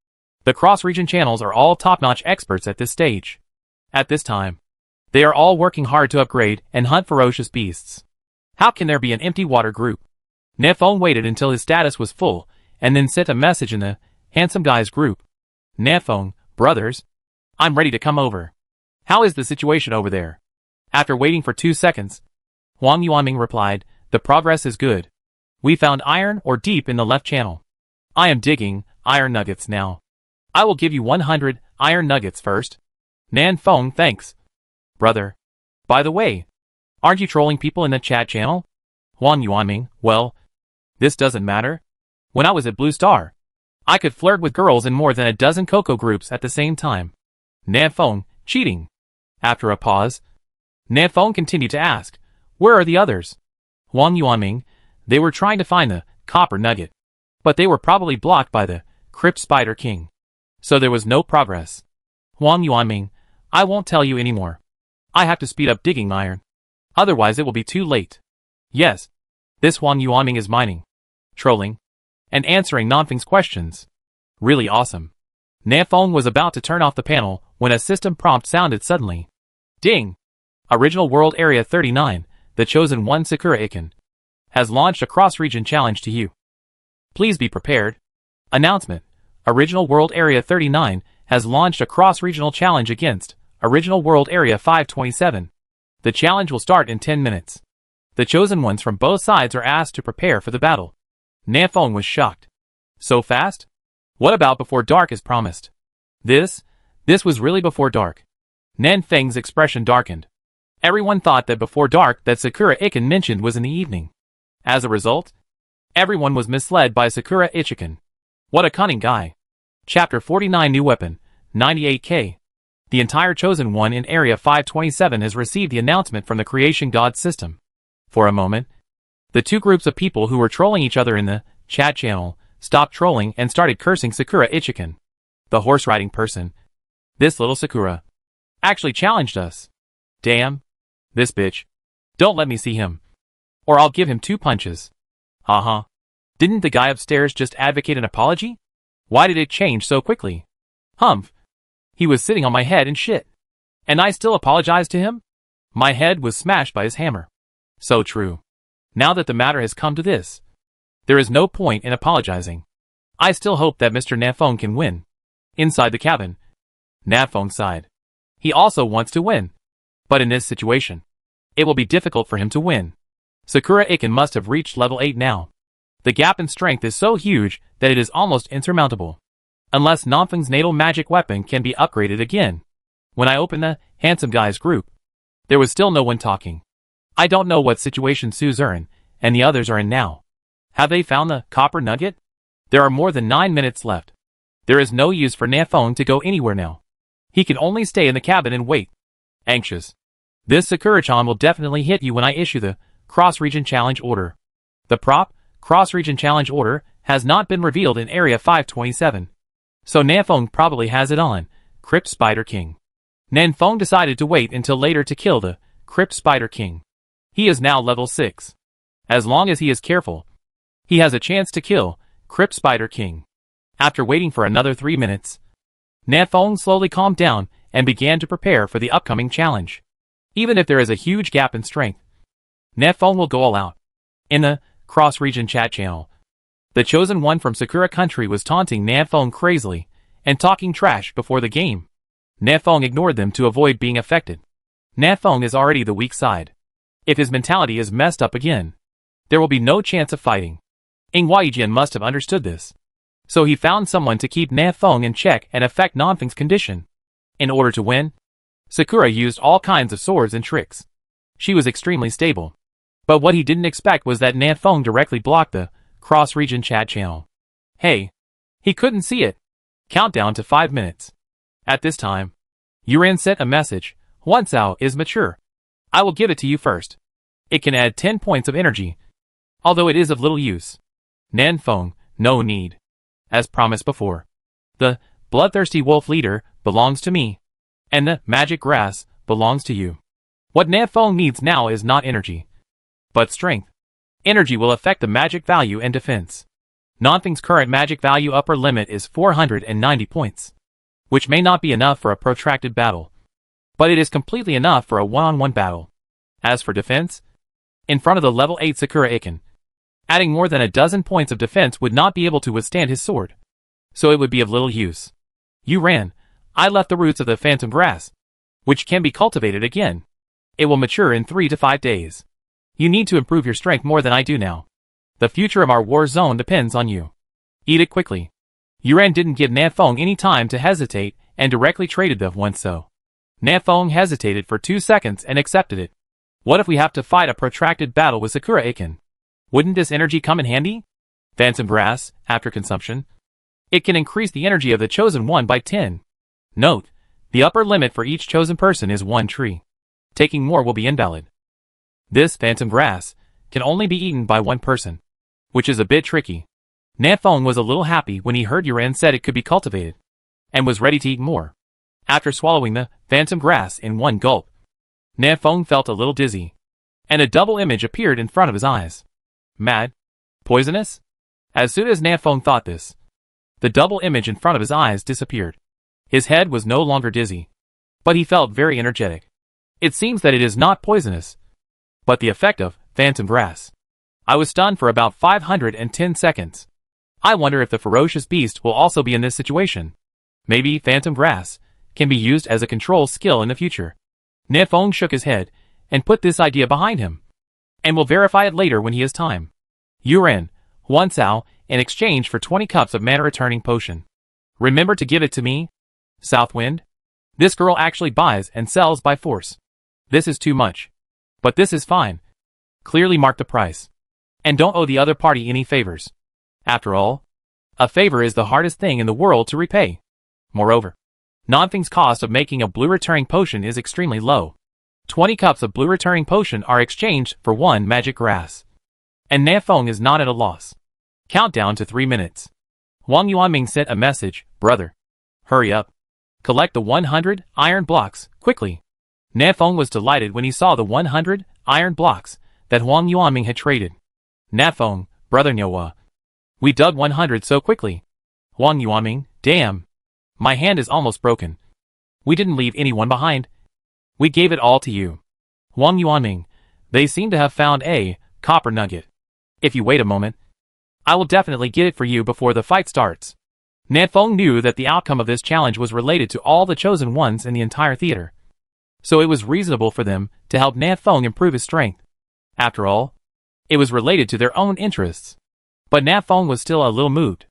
The cross-region channels are all top-notch experts at this stage. At this time, they are all working hard to upgrade and hunt ferocious beasts. How can there be an empty water group? Nanfeng waited until his status was full, and then sent a message in the handsome guys group. Nanfeng, brothers, I'm ready to come over. How is the situation over there? After waiting for 2 seconds, Wang Yuanming replied, the progress is good. We found iron ore deep in the left channel. I am digging iron nuggets now. I will give you 100 iron nuggets first. Nanfeng, thanks. Brother. By the way, aren't you trolling people in the chat channel? Wang Yuanming, well, this doesn't matter. When I was at Blue Star, I could flirt with girls in more than a dozen Coco groups at the same time. Nanfeng, cheating. After a pause, Nanfeng continued to ask, where are the others? Wang Yuanming, they were trying to find the copper nugget, but they were probably blocked by the Crypt Spider King. So there was no progress. Wang Yuanming, I won't tell you anymore. I have to speed up digging iron. Otherwise it will be too late. Yes, this Wang Yuanming is mining, trolling, and answering Nanfeng's questions. Really awesome. Nanfeng was about to turn off the panel when a system prompt sounded suddenly. Ding! Original World Area 39, the Chosen One Sakura Iken, has launched a cross-region challenge to you. Please be prepared. Announcement. Original World Area 39 has launched a cross-regional challenge against Original World Area 527. The challenge will start in 10 minutes. The chosen ones from both sides are asked to prepare for the battle. Nanfeng was shocked. So fast? What about before dark as promised? This was really before dark. Nanfeng's expression darkened. Everyone thought that before dark that Sakura Iken mentioned was in the evening. As a result, everyone was misled by Sakura Ichiken. What a cunning guy. Chapter 49 New Weapon, 98K. The entire Chosen One in Area 527 has received the announcement from the Creation God system. For a moment, the two groups of people who were trolling each other in the chat channel stopped trolling and started cursing Sakura Ichiken. The horse-riding person. This little Sakura actually challenged us. Damn. This bitch Don't let me see him, or I'll give him 2 punches. Uh-huh. Didn't the guy upstairs just advocate an apology? Why did it change so quickly? Humph. He was sitting on my head and shit. And I still apologized to him? My head was smashed by his hammer. So true. Now that the matter has come to this, there is no point in apologizing. I still hope that Mr. Nafong can win. Inside the cabin, Nafong sighed. He also wants to win. But in this situation, it will be difficult for him to win. Sakura Iken must have reached level 8 now. The gap in strength is so huge that it is almost insurmountable. Unless Nafeng's natal magic weapon can be upgraded again. When I opened the handsome guys group, there was still no one talking. I don't know what situation Sue's in, and the others are in now. Have they found the copper nugget? There are more than 9 minutes left. There is no use for Nafong to go anywhere now. He can only stay in the cabin and wait. Anxious. This Sakura-chan will definitely hit you when I issue the cross-region challenge order. The prop cross-region challenge order has not been revealed in Area 527. So Nafong probably has it on Crypt Spider King. Nafong decided to wait until later to kill the Crypt Spider King. He is now level 6. As long as he is careful, he has a chance to kill Crypt Spider King. After waiting for another 3 minutes, Nafong slowly calmed down and began to prepare for the upcoming challenge. Even if there is a huge gap in strength, Nafong will go all out. In the cross-region chat channel, the chosen one from Sakura Country was taunting Nafong crazily and talking trash before the game. Nafong ignored them to avoid being affected. Nafong is already the weak side. If his mentality is messed up again, there will be no chance of fighting. Ing Huaijian must have understood this. So he found someone to keep Nafong in check and affect Nafeng's condition. In order to win, Sakura used all kinds of swords and tricks. She was extremely stable. But what he didn't expect was that Nafong directly blocked the cross-region chat channel. Hey! He couldn't see it. Countdown to 5 minutes. At this time, Yuran sent a message. Huansao is mature. I will give it to you first. It can add 10 points of energy, although it is of little use. Nafong, no need. As promised before, the bloodthirsty wolf leader belongs to me, and the magic grass belongs to you. What Nafong needs now is not energy, but strength. Energy will affect the magic value and defense. Nafeng's current magic value upper limit is 490 points, which may not be enough for a protracted battle, but it is completely enough for a one-on-one battle. As for defense, in front of the level 8 Sakura Iken, adding more than a dozen points of defense would not be able to withstand his sword, so it would be of little use. You ran. I left the roots of the phantom grass, which can be cultivated again. It will mature in 3 to 5 days. You need to improve your strength more than I do now. The future of our war zone depends on you. Eat it quickly. Yuran didn't give Nafong any time to hesitate and directly traded the Huansao. Nafong hesitated for 2 seconds and accepted it. What if we have to fight a protracted battle with Sakura Iken? Wouldn't this energy come in handy? Phantom grass, after consumption. It can increase the energy of the chosen one by 10. Note, the upper limit for each chosen person is 1 tree. Taking more will be invalid. This phantom grass can only be eaten by 1 person, which is a bit tricky. Nafong was a little happy when he heard Yuran said it could be cultivated, and was ready to eat more. After swallowing the phantom grass in 1 gulp, Nafong felt a little dizzy, and a double image appeared in front of his eyes. Mad? Poisonous? As soon as Nafong thought this, the double image in front of his eyes disappeared. His head was no longer dizzy, but he felt very energetic. It seems that it is not poisonous, but the effect of phantom grass. I was stunned for about 510 seconds. I wonder if the ferocious beast will also be in this situation. Maybe phantom grass can be used as a control skill in the future. Nafong shook his head and put this idea behind him, and will verify it later when he has time. Yuran, Huansao, in exchange for 20 cups of mana returning potion. Remember to give it to me? Southwind? This girl actually buys and sells by force. This is too much. But this is fine. Clearly mark the price. And don't owe the other party any favors. After all, a favor is the hardest thing in the world to repay. Moreover, Nafeng's cost of making a blue returning potion is extremely low. 20 cups of blue returning potion are exchanged for 1 magic grass. And Nafeng is not at a loss. Countdown to 3 minutes. Wang Yuanming sent a message, brother. Hurry up. Collect the 100 iron blocks, quickly. Nafeng was delighted when he saw the 100 iron blocks that Huang Yuanming had traded. Nafeng, brother Nyowa. We dug 100 so quickly. Huang Yuanming, damn. My hand is almost broken. We didn't leave anyone behind. We gave it all to you. Huang Yuanming, they seem to have found a copper nugget. If you wait a moment, I will definitely get it for you before the fight starts. Nafeng knew that the outcome of this challenge was related to all the chosen ones in the entire theater. So it was reasonable for them to help Nafeng improve his strength. After all, it was related to their own interests. But Nafeng was still a little moved.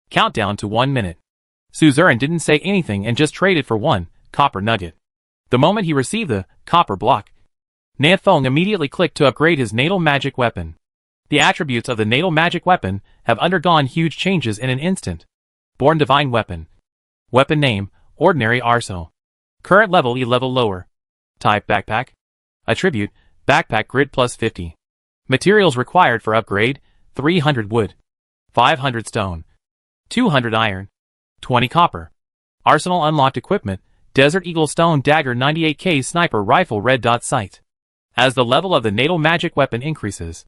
Countdown to 1 minute. Suzerain didn't say anything and just traded for 1 copper nugget. The moment he received the copper block, Nafeng immediately clicked to upgrade his natal magic weapon. The attributes of the natal magic weapon have undergone huge changes in an instant. Born Divine Weapon. Weapon name, Ordinary Arsenal. Current level E level lower. Type Backpack. Attribute, Backpack Grid plus 50. Materials required for upgrade, 300 wood, 500 stone, 200 iron, 20 copper. Arsenal unlocked equipment, Desert Eagle Stone Dagger 98K Sniper Rifle Red Dot Sight. As the level of the natal magic weapon increases,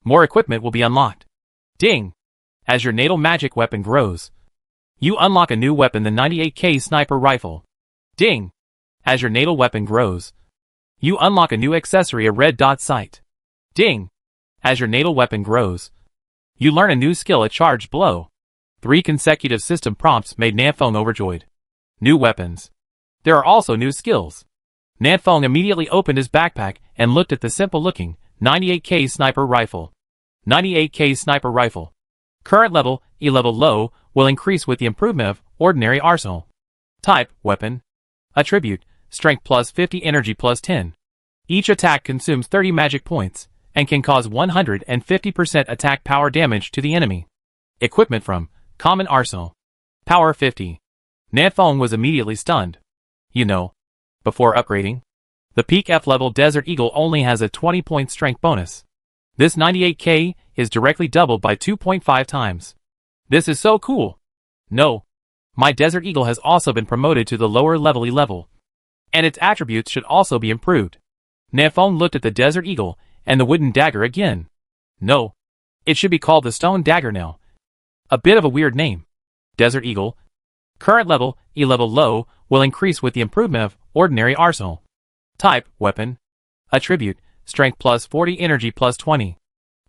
more equipment will be unlocked. Ding! As your natal magic weapon grows, you unlock a new weapon, the 98K Sniper Rifle. Ding! As your natal weapon grows, you unlock a new accessory, a Red Dot Sight. Ding! As your natal weapon grows, you learn a new skill, a Charged Blow. 3 consecutive system prompts made Nafeng overjoyed. New weapons. There are also new skills. Nafeng immediately opened his backpack and looked at the simple-looking 98K Sniper Rifle. 98K Sniper Rifle. Current level, E level low, will increase with the improvement of Ordinary Arsenal. Type, Weapon. Attribute, Strength plus 50, Energy plus 10. Each attack consumes 30 magic points, and can cause 150% attack power damage to the enemy. Equipment from Common Arsenal. Power 50. Nafeng was immediately stunned. You know, before upgrading, the peak F level Desert Eagle only has a 20-point strength bonus. This 98K is directly doubled by 2.5 times. This is so cool. No, my Desert Eagle has also been promoted to the lower level E level, and its attributes should also be improved. Nafeng looked at the Desert Eagle and the wooden dagger again. No, it should be called the Stone Dagger now. A bit of a weird name. Desert Eagle. Current level, E level low, will increase with the improvement of Ordinary Arsenal. Type, Weapon. Attribute, Strength plus 40, Energy plus 20.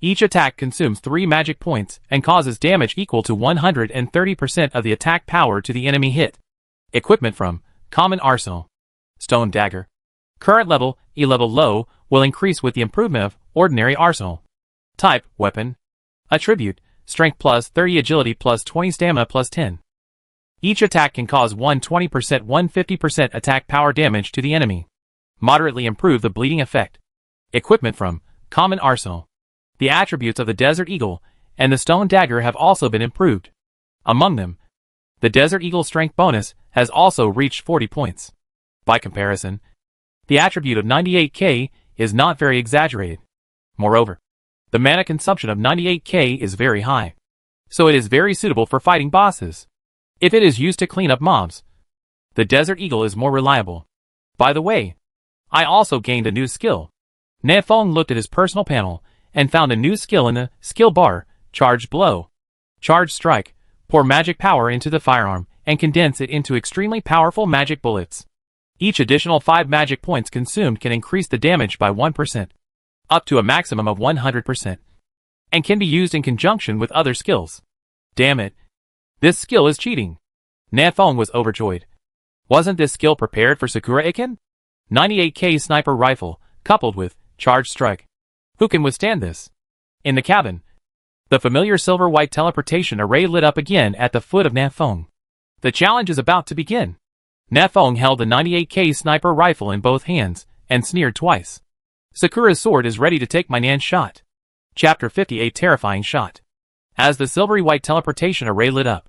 Each attack consumes 3 magic points and causes damage equal to 130% of the attack power to the enemy hit. Equipment from Common Arsenal. Stone Dagger. Current level, E level low, will increase with the improvement of Ordinary Arsenal. Type, Weapon. Attribute, Strength plus 30, Agility plus 20, Stamina plus 10. Each attack can cause 150% attack power damage to the enemy. Moderately improve the bleeding effect. Equipment from Common Arsenal. The attributes of the Desert Eagle and the Stone Dagger have also been improved. Among them, the Desert Eagle strength bonus has also reached 40 points. By comparison, the attribute of 98K is not very exaggerated. Moreover, the mana consumption of 98K is very high, so it is very suitable for fighting bosses. If it is used to clean up mobs, the Desert Eagle is more reliable. By the way, I also gained a new skill. Nafeng looked at his personal panel and found a new skill in the skill bar, Charged Blow. Charged Strike, pour magic power into the firearm and condense it into extremely powerful magic bullets. Each additional 5 magic points consumed can increase the damage by 1%, up to a maximum of 100%, and can be used in conjunction with other skills. Damn it. This skill is cheating. Nafeng was overjoyed. Wasn't this skill prepared for Sakura Iken? 98K Sniper Rifle, coupled with Charged Strike. Who can withstand this? In the cabin, the familiar silver-white teleportation array lit up again at the foot of Nafeng. The challenge is about to begin. Nafeng held the 98K Sniper Rifle in both hands and sneered twice. Sakura's sword is ready to take my Nan's shot. Chapter 58, Terrifying Shot. As the silvery white teleportation array lit up,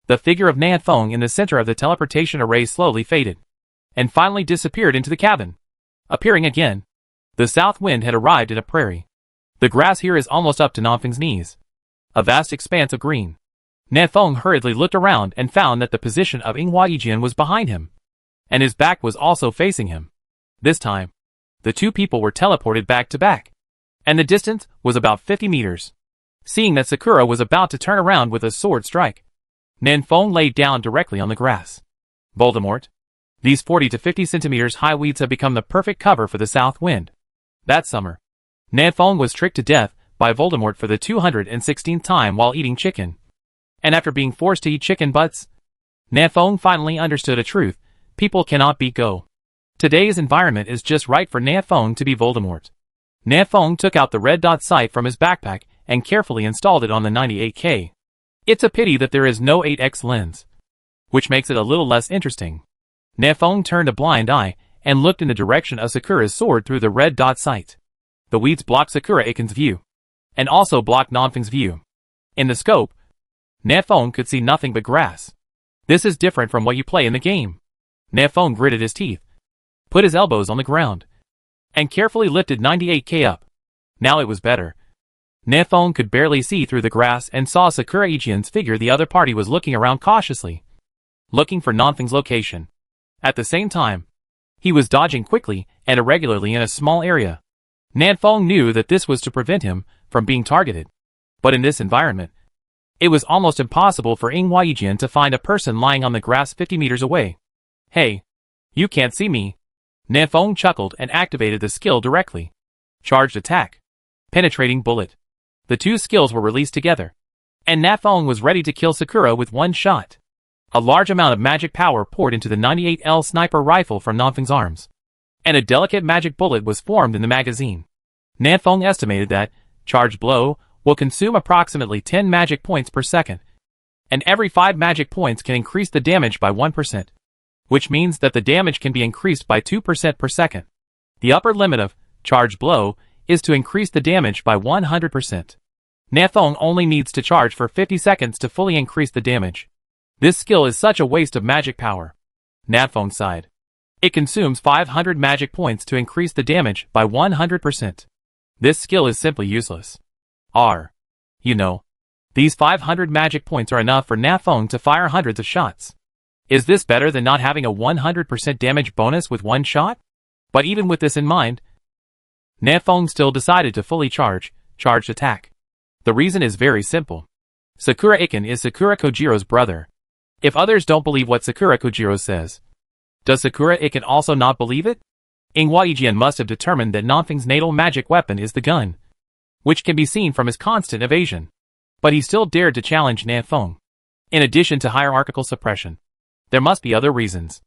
the figure of Nafeng in the center of the teleportation array slowly faded, and finally disappeared into the cabin. Appearing again, the south wind had arrived in a prairie. The grass here is almost up to Nafeng's knees. A vast expanse of green. Nafeng hurriedly looked around and found that the position of Yinghua Yijian was behind him, and his back was also facing him. This time, The two people were teleported back to back, and the distance was about 50 meters. Seeing that Sakura was about to turn around with a sword strike, Nanfeng laid down directly on the grass. Voldemort. These 40 to 50 centimeters high weeds have become the perfect cover for the south wind. That summer, Nanfeng was tricked to death by Voldemort for the 216th time while eating chicken. And after being forced to eat chicken butts, Nanfeng finally understood a truth: people cannot beat Go. Today's environment is just right for Nanfeng to be Voldemort. Nanfeng took out the red dot sight from his backpack and carefully installed it on the 98K. It's a pity that there is no 8x lens, which makes it a little less interesting. Nanfeng turned a blind eye and looked in the direction of Sakura's sword through the red dot sight. The weeds blocked Sakura Iken's view, and also blocked Nanfeng's view. In the scope, Nanfeng could see nothing but grass. This is different from what you play in the game. Nanfeng gritted his teeth, put his elbows on the ground, and carefully lifted 98K up. Now it was better. Nanfeng could barely see through the grass and saw Sakura Ichien's figure. The other party was looking around cautiously, looking for Nanfeng's location. At the same time, he was dodging quickly and irregularly in a small area. Nanfeng knew that this was to prevent him from being targeted. But in this environment, it was almost impossible for Inghua Ichien to find a person lying on the grass 50 meters away. Hey, you can't see me. Nanfeng chuckled and activated the skill directly. Charged attack. Penetrating bullet. The two skills were released together, and Nanfeng was ready to kill Sakura with one shot. A large amount of magic power poured into the 98L sniper rifle from Nanfeng's arms, and a delicate magic bullet was formed in the magazine. Nanfeng estimated that charged blow will consume approximately 10 magic points per second, and every 5 magic points can increase the damage by 1%, which means that the damage can be increased by 2% per second. The upper limit of charged blow is to increase the damage by 100%. Nanfeng only needs to charge for 50 seconds to fully increase the damage. This skill is such a waste of magic power. Nanfeng sighed. It consumes 500 magic points to increase the damage by 100%. This skill is simply useless. You know, these 500 magic points are enough for Nanfeng to fire hundreds of shots. Is this better than not having a 100% damage bonus with one shot? But even with this in mind, Nanfeng still decided to fully charged attack. The reason is very simple. Sakura Iken is Sakura Kojiro's brother. If others don't believe what Sakura Kojiro says, does Sakura Iken also not believe it? Inghua Ichien must have determined that Nanfeng's natal magic weapon is the gun, which can be seen from his constant evasion. But he still dared to challenge Nanfeng. In addition to hierarchical suppression, there must be other reasons.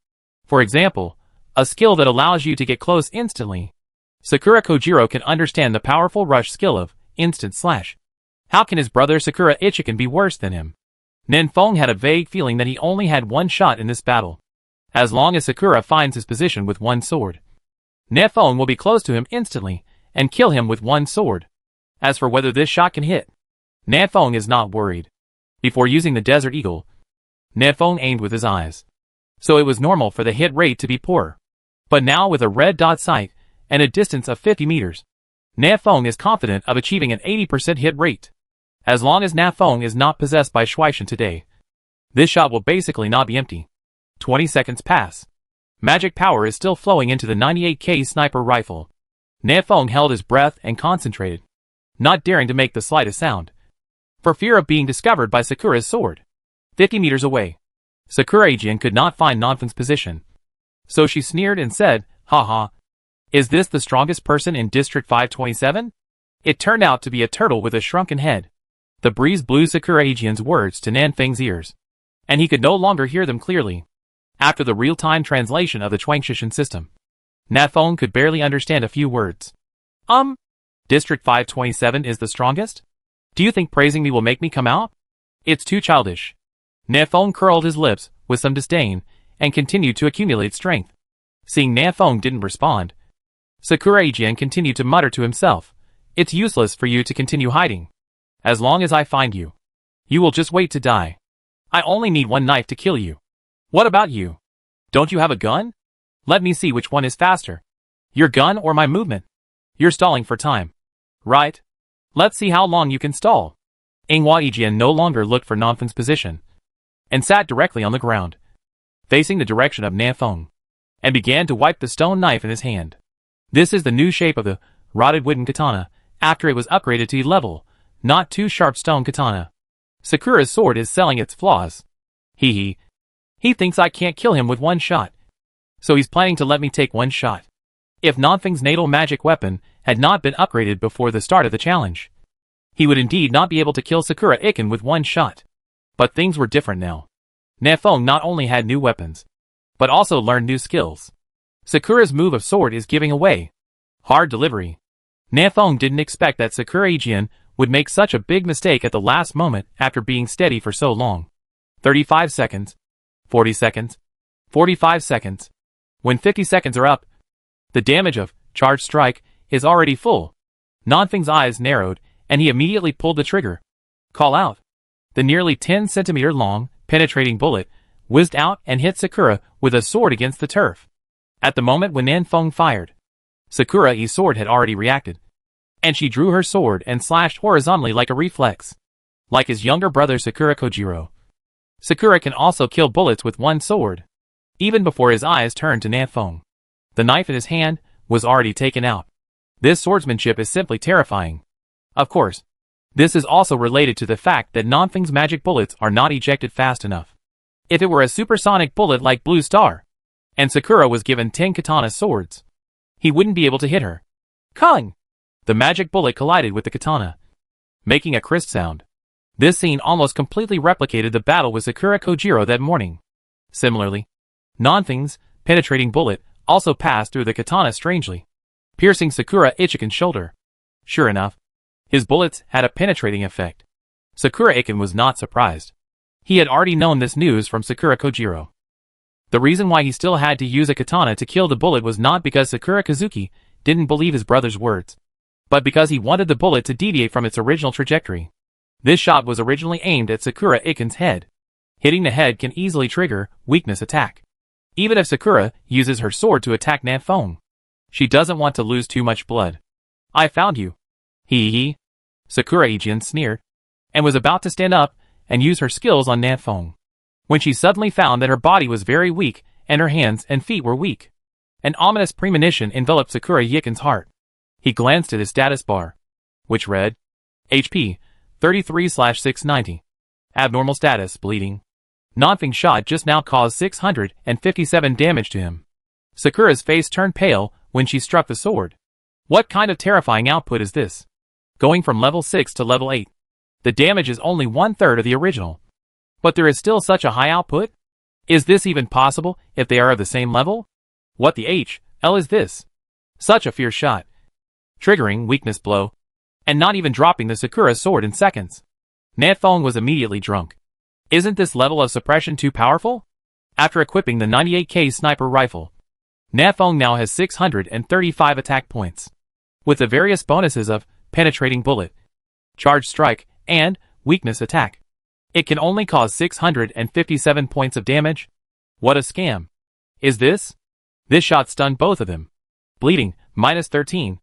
For example, a skill that allows you to get close instantly. Sakura Kojiro can understand the powerful rush skill of instant slash. How can his brother Sakura Ichiken be worse than him? Nanfeng had a vague feeling that he only had one shot in this battle. As long as Sakura finds his position with one sword, Nanfeng will be close to him instantly and kill him with one sword. As for whether this shot can hit, Nanfeng is not worried. Before using the Desert Eagle, Nanfeng aimed with his eyes, so it was normal for the hit rate to be poor. But now with a red dot sight and a distance of 50 meters, Nanfeng is confident of achieving an 80% hit rate. As long as Nanfeng is not possessed by Shuaishan today, this shot will basically not be empty. 20 seconds pass. Magic power is still flowing into the 98K sniper rifle. Nanfeng held his breath and concentrated, not daring to make the slightest sound, for fear of being discovered by Sakura's sword. 50 meters away, Sakura Ichien could not find Nanfeng's position, so she sneered and said, "Haha, is this the strongest person in District 527? It turned out to be a turtle with a shrunken head. The breeze blew Sakura Ichien's words to Nanfeng's ears, and he could no longer hear them clearly. After the real-time translation of the Chuangshishan system, Nanfeng could barely understand a few words. District 527 is the strongest? Do you think praising me will make me come out? It's too childish." Nanfeng curled his lips with some disdain and continued to accumulate strength. Seeing Nanfeng didn't respond, Sakura Ichien continued to mutter to himself, "It's useless for you to continue hiding. As long as I find you, you will just wait to die. I only need one knife to kill you. What about you? Don't you have a gun? Let me see which one is faster. Your gun or my movement? You're stalling for time. Right? Let's see how long you can stall." Inghua Ichien no longer looked for Nanfeng's position, and sat directly on the ground, facing the direction of Nanfeng, and began to wipe the stone knife in his hand. This is the new shape of the rotted wooden katana after it was upgraded to level, not too sharp stone katana. Sakura's sword is selling its flaws. He thinks I can't kill him with one shot. So he's planning to let me take one shot. If Nanfeng's natal magic weapon had not been upgraded before the start of the challenge, he would indeed not be able to kill Sakura Iken with one shot. But things were different now. Nanfeng not only had new weapons, but also learned new skills. Sakura's move of sword is giving away. Hard delivery. Nanfeng didn't expect that Sakura Ijian would make such a big mistake at the last moment after being steady for so long. 35 seconds. 40 seconds. 45 seconds. When 50 seconds are up, the damage of Charge Strike is already full. Nanfeng's eyes narrowed, and he immediately pulled the trigger. Call out. The nearly 10 centimeter long, penetrating bullet whizzed out and hit Sakura with a sword against the turf. At the moment when Nanfeng fired, Sakura's sword had already reacted, and she drew her sword and slashed horizontally like a reflex. Like his younger brother Sakura Kojiro, Sakura can also kill bullets with one sword. Even before his eyes turned to Nanfeng, the knife in his hand was already taken out. This swordsmanship is simply terrifying. Of course, this is also related to the fact that Nanfeng's magic bullets are not ejected fast enough. If it were a supersonic bullet like Blue Star, and Sakura was given 10 katana swords, he wouldn't be able to hit her. Kung! The magic bullet collided with the katana, making a crisp sound. This scene almost completely replicated the battle with Sakura Kojiro that morning. Similarly, Nanfeng's penetrating bullet also passed through the katana strangely, piercing Sakura Ichiken's shoulder. Sure enough, his bullets had a penetrating effect. Sakura Iken was not surprised. He had already known this news from Sakura Kojiro. The reason why he still had to use a katana to kill the bullet was not because Sakura Kazuki didn't believe his brother's words, but because he wanted the bullet to deviate from its original trajectory. This shot was originally aimed at Sakura Iken's head. Hitting the head can easily trigger weakness attack. Even if Sakura uses her sword to attack Nanfeng, she doesn't want to lose too much blood. I found you. Sakura Ijian sneered, and was about to stand up and use her skills on Nanfeng, when she suddenly found that her body was very weak and her hands and feet were weak. An ominous premonition enveloped Sakura Iken's heart. He glanced at his status bar, which read, HP 33/690. Abnormal status, bleeding. Nanfeng's shot just now caused 657 damage to him. Sakura's face turned pale when she struck the sword. What kind of terrifying output is this? Going from level 6 to level 8. The damage is only 1/3 of the original. But there is still such a high output? Is this even possible if they are of the same level? What the hell is this? Such a fierce shot. Triggering weakness blow, and not even dropping the Sakura sword in seconds. Nanfeng was immediately drunk. Isn't this level of suppression too powerful? After equipping the 98K sniper rifle, Nanfeng now has 635 attack points. With the various bonuses of penetrating bullet, charge strike, and weakness attack, it can only cause 657 points of damage. What a scam. Is this? This shot stunned both of them. Bleeding, -13.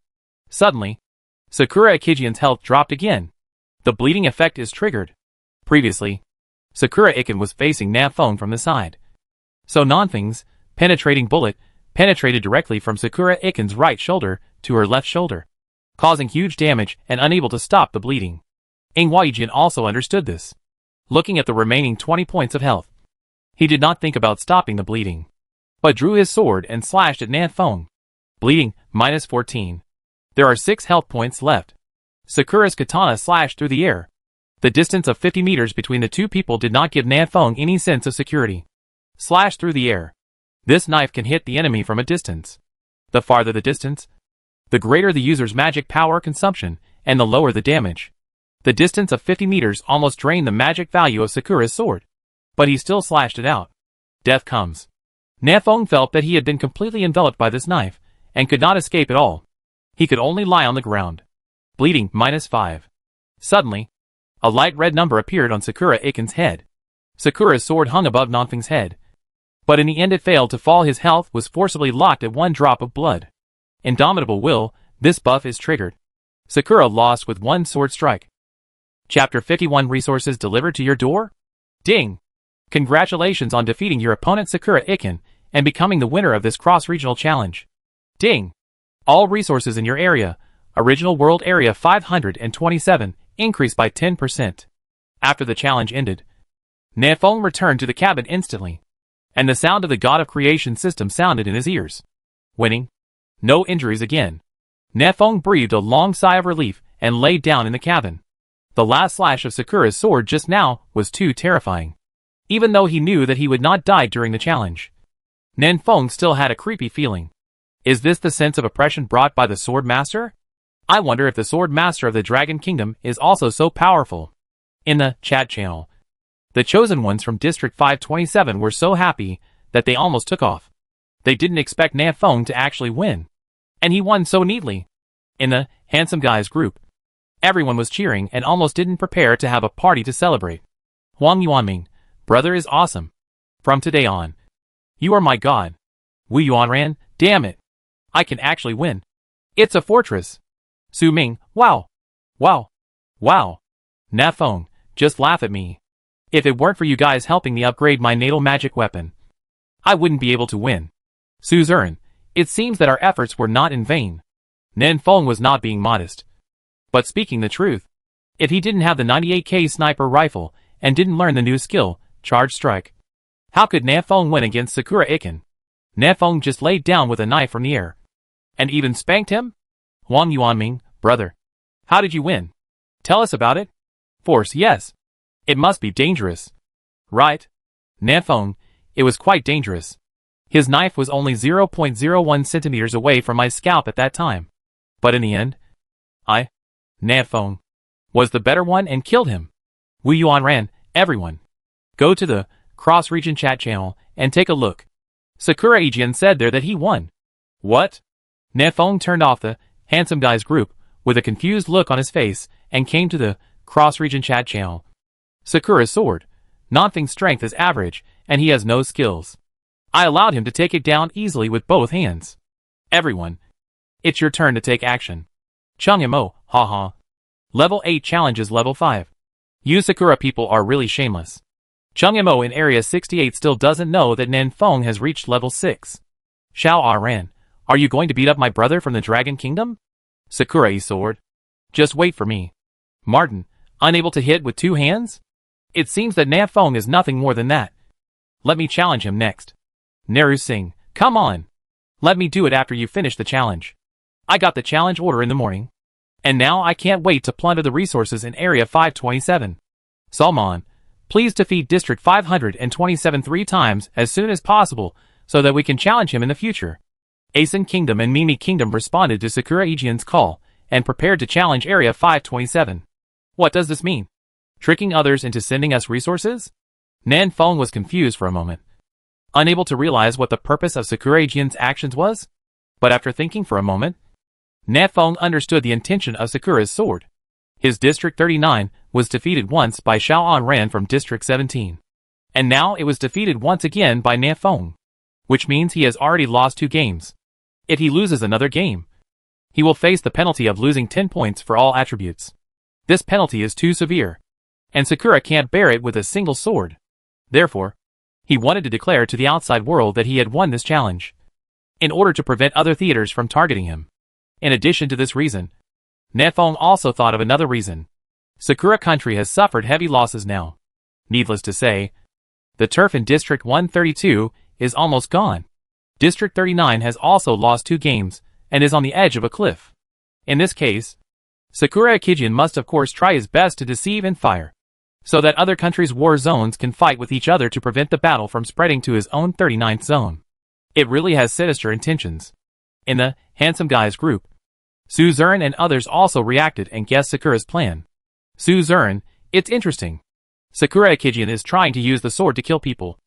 Suddenly, Sakura Ikijian's health dropped again. The bleeding effect is triggered. Previously, Sakura Iken was facing Nanfeng from the side, so Nanfeng's penetrating bullet penetrated directly from Sakura Iken's right shoulder to her left shoulder, causing huge damage and unable to stop the bleeding. Ingwaijin also understood this. Looking at the remaining 20 points of health, he did not think about stopping the bleeding, but drew his sword and slashed at Nanfeng. Bleeding, -14. There are 6 health points left. Sakura's katana slashed through the air. The distance of 50 meters between the two people did not give Nanfeng any sense of security. Slash through the air. This knife can hit the enemy from a distance. The farther the distance, the greater the user's magic power consumption, and the lower the damage. The distance of 50 meters almost drained the magic value of Sakura's sword, but he still slashed it out. Death comes. Nanfeng felt that he had been completely enveloped by this knife, and could not escape at all. He could only lie on the ground. Bleeding, -5. Suddenly, a light red number appeared on Sakura Iken's head. Sakura's sword hung above Nanfeng's head, but in the end it failed to fall. His health was forcibly locked at 1 drop of blood. Indomitable will, this buff is triggered. Sakura lost with 1 sword strike. Chapter 51 Resources delivered to your door? Ding! Congratulations on defeating your opponent Sakura Iken and becoming the winner of this cross-regional challenge. Ding! All resources in your area, original world area 527, increased by 10%. After the challenge ended, Nanfeng returned to the cabin instantly, and the sound of the God of Creation system sounded in his ears. Winning. No injuries again. Nanfeng breathed a long sigh of relief and laid down in the cabin. The last slash of Sakura's sword just now was too terrifying. Even though he knew that he would not die during the challenge, Nanfeng still had a creepy feeling. Is this the sense of oppression brought by the Sword Master? I wonder if the Sword Master of the Dragon Kingdom is also so powerful. In the chat channel, the chosen ones from District 527 were so happy that they almost took off. They didn't expect Nanfeng to actually win. And he won so neatly. In the handsome guys group, everyone was cheering and almost didn't prepare to have a party to celebrate. Huang Yuanming, brother is awesome. From today on, you are my god. Wu Yuanran, damn it. I can actually win. It's a fortress. Su Ming, wow. Wow. Wow. Nanfeng, just laugh at me. If it weren't for you guys helping me upgrade my natal magic weapon, I wouldn't be able to win. Su Zern, it seems that our efforts were not in vain. Nanfeng was not being modest. But speaking the truth, if he didn't have the 98K sniper rifle and didn't learn the new skill, Charge Strike, how could Nanfeng win against Sakura Iken? Nanfeng just laid down with a knife from the air. And even spanked him? Huang Yuanming, brother. How did you win? Tell us about it. Force, yes. It must be dangerous. Right. Nanfeng, it was quite dangerous. His knife was only 0.01 centimeters away from my scalp at that time. But in the end, Nanfeng, was the better one and killed him. Wu Yuanran, everyone. Go to the cross-region chat channel and take a look. Sakura Ijian said there that he won. What? Nanfeng turned off the handsome guys group with a confused look on his face and came to the cross-region chat channel. Sakura's sword. Nanfeng's strength is average and he has no skills. I allowed him to take it down easily with both hands. Everyone, it's your turn to take action. Chungyamo, haha. Level 8 challenges level 5. You Sakura people are really shameless. Chungyamo in area 68 still doesn't know that Nanfeng has reached level 6. Xiao Aran, are you going to beat up my brother from the Dragon Kingdom? Sakura sword. Just wait for me. Martin, unable to hit with 2 hands? It seems that Nanfeng is nothing more than that. Let me challenge him next. Neru Singh, come on. Let me do it after you finish the challenge. I got the challenge order in the morning. And now I can't wait to plunder the resources in Area 527. Salman, please defeat District 527 3 times as soon as possible so that we can challenge him in the future. Asen Kingdom and Mimi Kingdom responded to Sakura Ijian's call and prepared to challenge Area 527. What does this mean? Tricking others into sending us resources? Nanfeng was confused for a moment, unable to realize what the purpose of Sakura Ijian's actions was. But after thinking for a moment, Nanfeng understood the intention of Sakura's sword. His District 39 was defeated once by Xiao Anran from District 17. And now it was defeated once again by Nanfeng, which means he has already lost 2 games. If he loses another game, he will face the penalty of losing 10 points for all attributes. This penalty is too severe, and Sakura can't bear it with a single sword. Therefore, he wanted to declare to the outside world that he had won this challenge, in order to prevent other theaters from targeting him. In addition to this reason, Nanfeng also thought of another reason. Sakura country has suffered heavy losses now. Needless to say, the turf in District 132 is almost gone. District 39 has also lost 2 games and is on the edge of a cliff. In this case, Sakura Akijian must of course try his best to deceive and fire, so that other countries' war zones can fight with each other to prevent the battle from spreading to his own 39th zone. It really has sinister intentions. In the handsome guys group, Su Zern and others also reacted and guessed Sakura's plan. Su Zern, it's interesting. Sakura Akijian is trying to use the sword to kill people,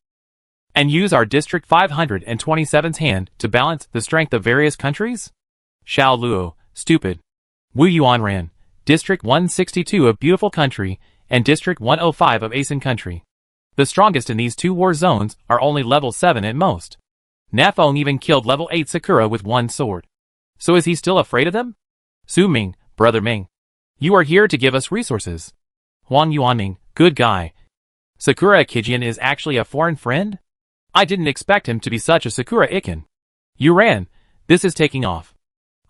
and use our District 527's hand to balance the strength of various countries? Xiao Luo, stupid. Wu Yuanran, District 162 of Beautiful Country, and District 105 of Asen Country. The strongest in these 2 war zones are only level 7 at most. Nanfeng even killed level 8 Sakura with 1 sword. So is he still afraid of them? Su Ming, brother Ming, you are here to give us resources. Huang Yuanming, good guy. Sakura Akijian is actually a foreign friend? I didn't expect him to be such a Sakura Iken. You ran, this is taking off.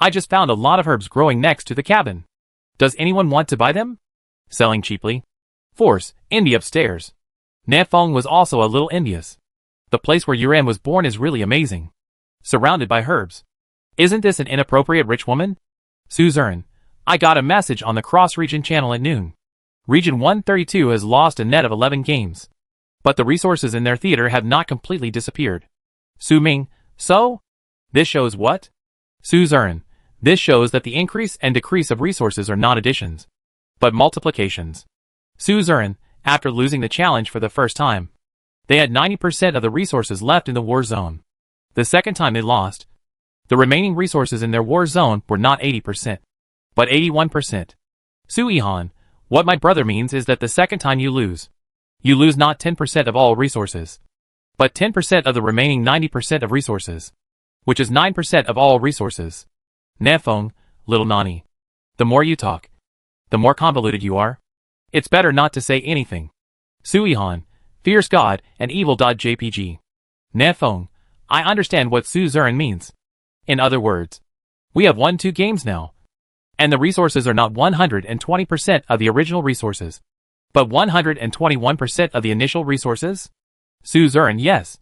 I just found a lot of herbs growing next to the cabin. Does anyone want to buy them? Selling cheaply. Force, Indy upstairs. Nafong was also a little envious. The place where Yuran was born is really amazing. Surrounded by herbs. Isn't this an inappropriate rich woman? Suzerain, I got a message on the cross-region channel at noon. Region 132 has lost a net of 11 games. But the resources in their theater have not completely disappeared. Su Ming, so? This shows what? Suzerain, this shows that the increase and decrease of resources are not additions, but multiplications. Suzerain, after losing the challenge for the first time, they had 90% of the resources left in the war zone. The second time they lost, the remaining resources in their war zone were not 80%, but 81%. Su Ihan, what my brother means is that the second time you lose not 10% of all resources, but 10% of the remaining 90% of resources, which is 9% of all resources. Nafong, little Nani. The more you talk, the more convoluted you are. It's better not to say anything. Su Ihan, fierce god and evil.jpg. Nafong, I understand what Suzerain means. In other words, we have won 2 games now. And the resources are not 120% of the original resources, but 121% of the initial resources? Suzerain, yes.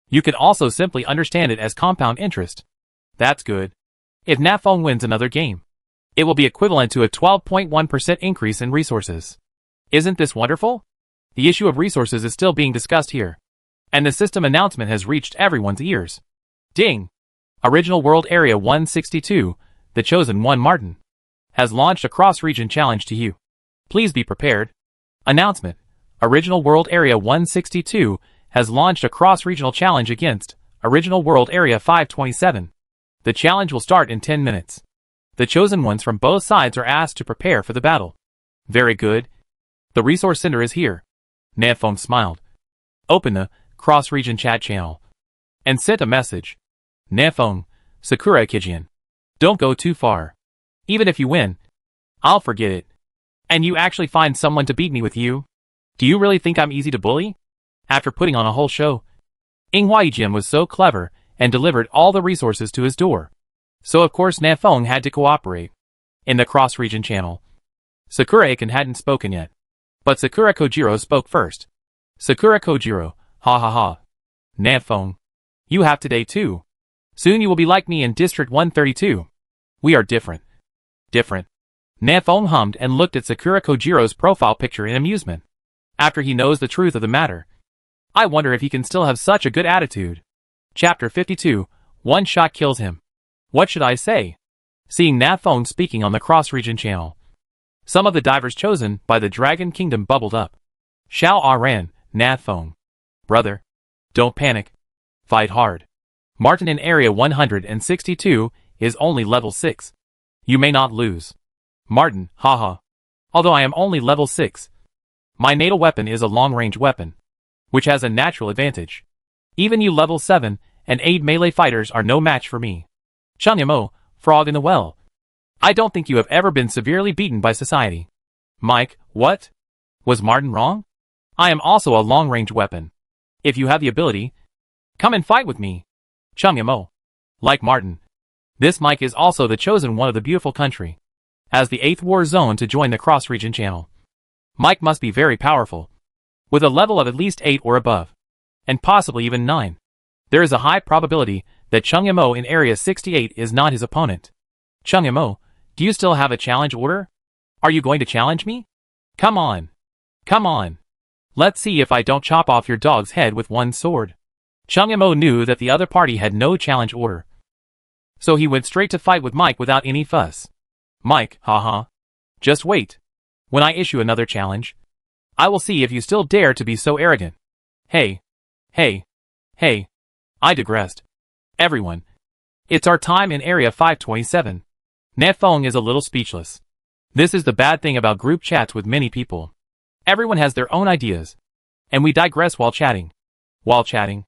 You could also simply understand it as compound interest. That's good. If Nafong wins another game, it will be equivalent to a 12.1% increase in resources. Isn't this wonderful? The issue of resources is still being discussed here, and the system announcement has reached everyone's ears. Ding! Original World Area 162, the Chosen One Martin, has launched a cross-region challenge to you. Please be prepared. Announcement. Original World Area 162 has launched a cross-regional challenge against Original World Area 527. The challenge will start in 10 minutes. The chosen ones from both sides are asked to prepare for the battle. Very good. The resource center is here. Nafong smiled. Open the cross-region chat channel and sent a message. Nafong, Sakura Kijian. Don't go too far. Even if you win, I'll forget it. And you actually find someone to beat me with you? Do you really think I'm easy to bully? After putting on a whole show, Inghuaijin was so clever and delivered all the resources to his door. So of course Nafong had to cooperate. In the cross-region channel, Sakura Akin hadn't spoken yet. But Sakura Kojiro spoke first. Sakura Kojiro, ha ha ha. Nafong, you have today too. Soon you will be like me in District 132. We are different. Different. Nafong hummed and looked at Sakura Kojiro's profile picture in amusement. After he knows the truth of the matter, I wonder if he can still have such a good attitude. Chapter 52, One Shot Kills Him. What should I say? Seeing Nafong speaking on the cross-region channel, some of the divers chosen by the Dragon Kingdom bubbled up. Xiao Aran, Nafong. Brother, don't panic. Fight hard. Martin in Area 162 is only level 6. You may not lose. Martin, haha. Although I am only level 6. My natal weapon is a long-range weapon, which has a natural advantage. Even you level 7 and 8 melee fighters are no match for me. Chunyamo, frog in the well. I don't think you have ever been severely beaten by society. Mike, what? Was Martin wrong? I am also a long-range weapon. If you have the ability, come and fight with me. Chunyamo. Like Martin, this Mike is also the chosen one of the beautiful country, as the 8th war zone to join the cross-region channel. Mike must be very powerful, with a level of at least 8 or above, and possibly even 9. There is a high probability that Chunyamo in Area 68 is not his opponent. Chunyamo, do you still have a challenge order? Are you going to challenge me? Come on. Come on. Let's see if I don't chop off your dog's head with one sword. Chunyamo knew that the other party had no challenge order, so he went straight to fight with Mike without any fuss. Mike, haha. Just wait. When I issue another challenge, I will see if you still dare to be so arrogant. Hey. Hey. Hey. I digressed. Everyone. It's our time in Area 527. Nafong is a little speechless. This is the bad thing about group chats with many people. Everyone has their own ideas, and we digress while chatting. While chatting,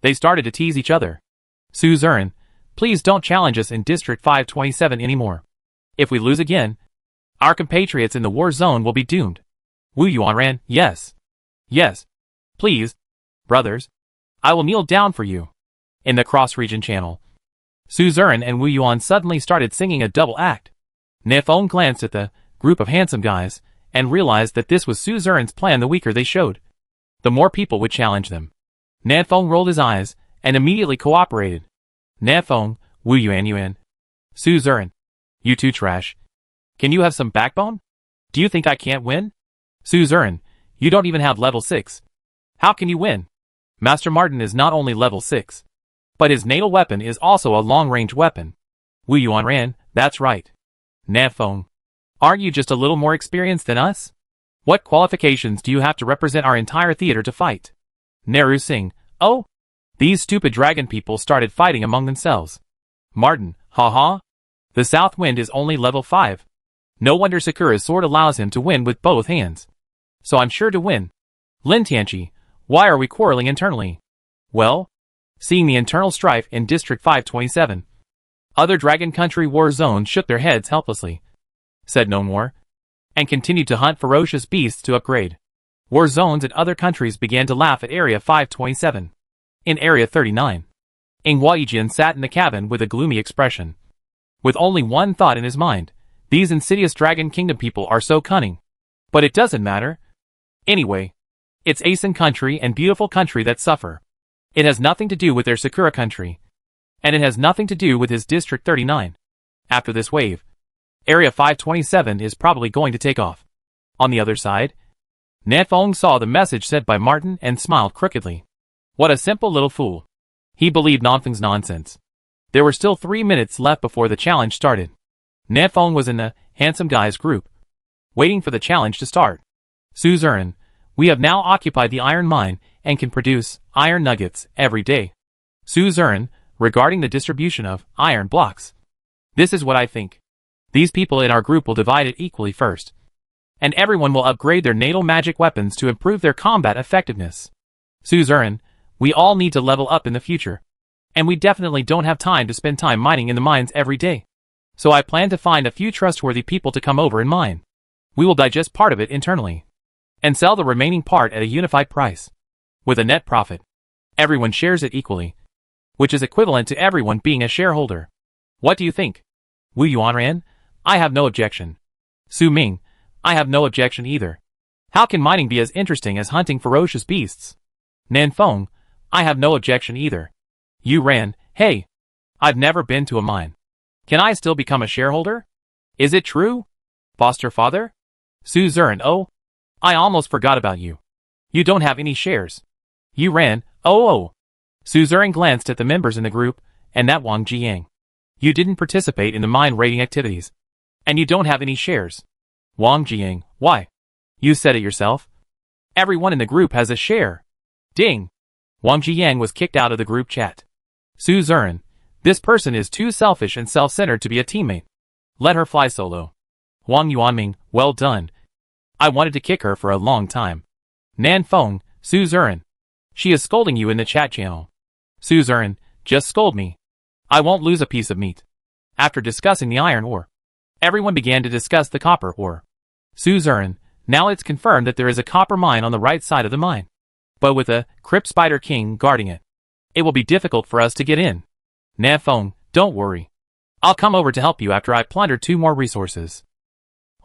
they started to tease each other. Suzerain, please don't challenge us in District 527 anymore. If we lose again, our compatriots in the war zone will be doomed. Wu Yuanran, yes. Yes. Please, brothers, I will kneel down for you. In the cross-region channel, Su Zuran and Wu Yuan suddenly started singing a double act. Nefeng glanced at the group of handsome guys and realized that this was Su Zuran's plan. The weaker they showed, the more people would challenge them. Nefeng rolled his eyes and immediately cooperated. Nefeng, Wu Yuan, Su Zuran, you two trash. Can you have some backbone? Do you think I can't win? Su Zuran, you don't even have level 6. How can you win? Master Martin is not only level 6, but his natal weapon is also a long-range weapon. Wu Yuan, that's right. Nefeng, aren't you just a little more experienced than us? What qualifications do you have to represent our entire theater to fight? Neru Singh, oh? These stupid dragon people started fighting among themselves. Martin, haha. The south wind is only level 5. No wonder Sakura's sword allows him to win with both hands. So I'm sure to win. Lin Tianchi, why are we quarreling internally? Well, seeing the internal strife in District 527. Other Dragon Country war zones shook their heads helplessly, said no more, and continued to hunt ferocious beasts to upgrade. War zones in other countries began to laugh at Area 527. In Area 39, Ing Huaijin sat in the cabin with a gloomy expression. With only one thought in his mind, these insidious Dragon Kingdom people are so cunning. But it doesn't matter. Anyway, it's Asen country and beautiful country that suffer. It has nothing to do with their Sakura country. And it has nothing to do with his District 39. After this wave, Area 527 is probably going to take off. On the other side, Nefeng saw the message sent by Martin and smiled crookedly. What a simple little fool. He believed Nonfeng's nonsense. There were still 3 minutes left before the challenge started. Nefeng was in the handsome guys group, waiting for the challenge to start. Su Zuran, we have now occupied the iron mine and can produce iron nuggets every day. Su Zuran, regarding the distribution of iron blocks. This is what I think. These people in our group will divide it equally first. And everyone will upgrade their natal magic weapons to improve their combat effectiveness. Su Zuran, we all need to level up in the future. And we definitely don't have time to spend time mining in the mines every day. So I plan to find a few trustworthy people to come over and mine. We will digest part of it internally. And sell the remaining part at a unified price. With a net profit. Everyone shares it equally. Which is equivalent to everyone being a shareholder. What do you think? Wu Yuan, I have no objection. Su Ming, I have no objection either. How can mining be as interesting as hunting ferocious beasts? Nefeng, I have no objection either. Yu Ran, hey, I've never been to a mine. Can I still become a shareholder? Is it true? Foster father? Su Zuran, oh, I almost forgot about you. You don't have any shares. Yu Ran, oh. Su Zuran glanced at the members in the group, and that Wang Jiang. You didn't participate in the mine raiding activities. And you don't have any shares. Wang Jiang, why? You said it yourself. Everyone in the group has a share. Ding! Wang Jiang was kicked out of the group chat. Su Zuran, this person is too selfish and self-centered to be a teammate. Let her fly solo. Wang Yuanming, well done. I wanted to kick her for a long time. Nefeng, Su Zuran. She is scolding you in the chat channel. Su Zuran, just scold me. I won't lose a piece of meat. After discussing the iron ore, everyone began to discuss the copper ore. Su Zuran, now it's confirmed that there is a copper mine on the right side of the mine. But with a Crypt Spider King guarding it, it will be difficult for us to get in. Nefeng, don't worry. I'll come over to help you after I plunder 2 more resources.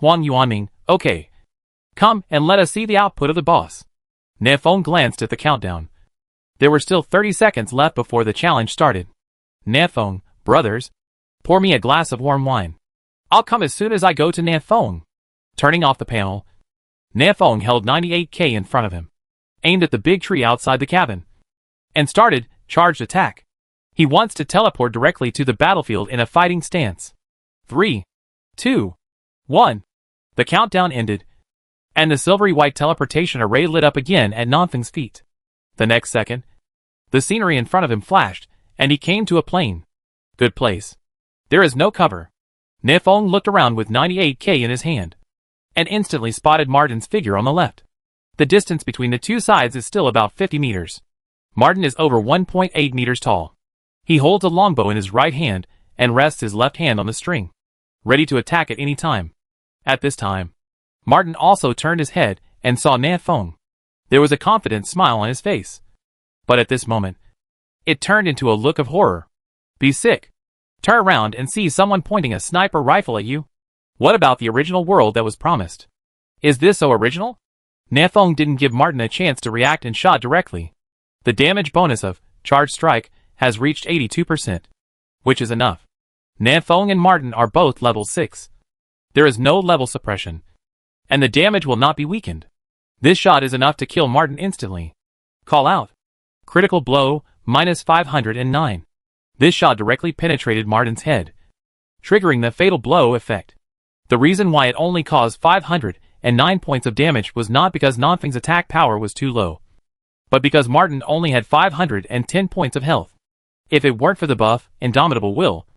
Wang Yuanming, okay. Come and let us see the output of the boss. Nefeng glanced at the countdown. There were still 30 seconds left before the challenge started. Nefeng, brothers, pour me a glass of warm wine. I'll come as soon as I go to Nefeng. Turning off the panel, Nefeng held 98k in front of him, aimed at the big tree outside the cabin, and started charged attack. He wants to teleport directly to the battlefield in a fighting stance. 3, 2, 1. The countdown ended, and the silvery white teleportation array lit up again at Nonfeng's feet. The next second, the scenery in front of him flashed, and he came to a plain. Good place. There is no cover. Nefeng looked around with 98k in his hand, and instantly spotted Martin's figure on the left. The distance between the two sides is still about 50 meters. Martin is over 1.8 meters tall. He holds a longbow in his right hand and rests his left hand on the string, ready to attack at any time. At this time, Martin also turned his head and saw Nefeng. There was a confident smile on his face. But at this moment, it turned into a look of horror. Be sick. Turn around and see someone pointing a sniper rifle at you. What about the original world that was promised? Is this so original? Nafeng didn't give Martin a chance to react and shot directly. The damage bonus of Charged Strike has reached 82%, which is enough. Nafeng and Martin are both level 6. There is no level suppression, and the damage will not be weakened. This shot is enough to kill Martin instantly. Call out. Critical blow, minus 509. This shot directly penetrated Martin's head, triggering the fatal blow effect. The reason why it only caused 509 points of damage was not because Nafeng's attack power was too low, but because Martin only had 510 points of health. If it weren't for the buff, Indomitable Will,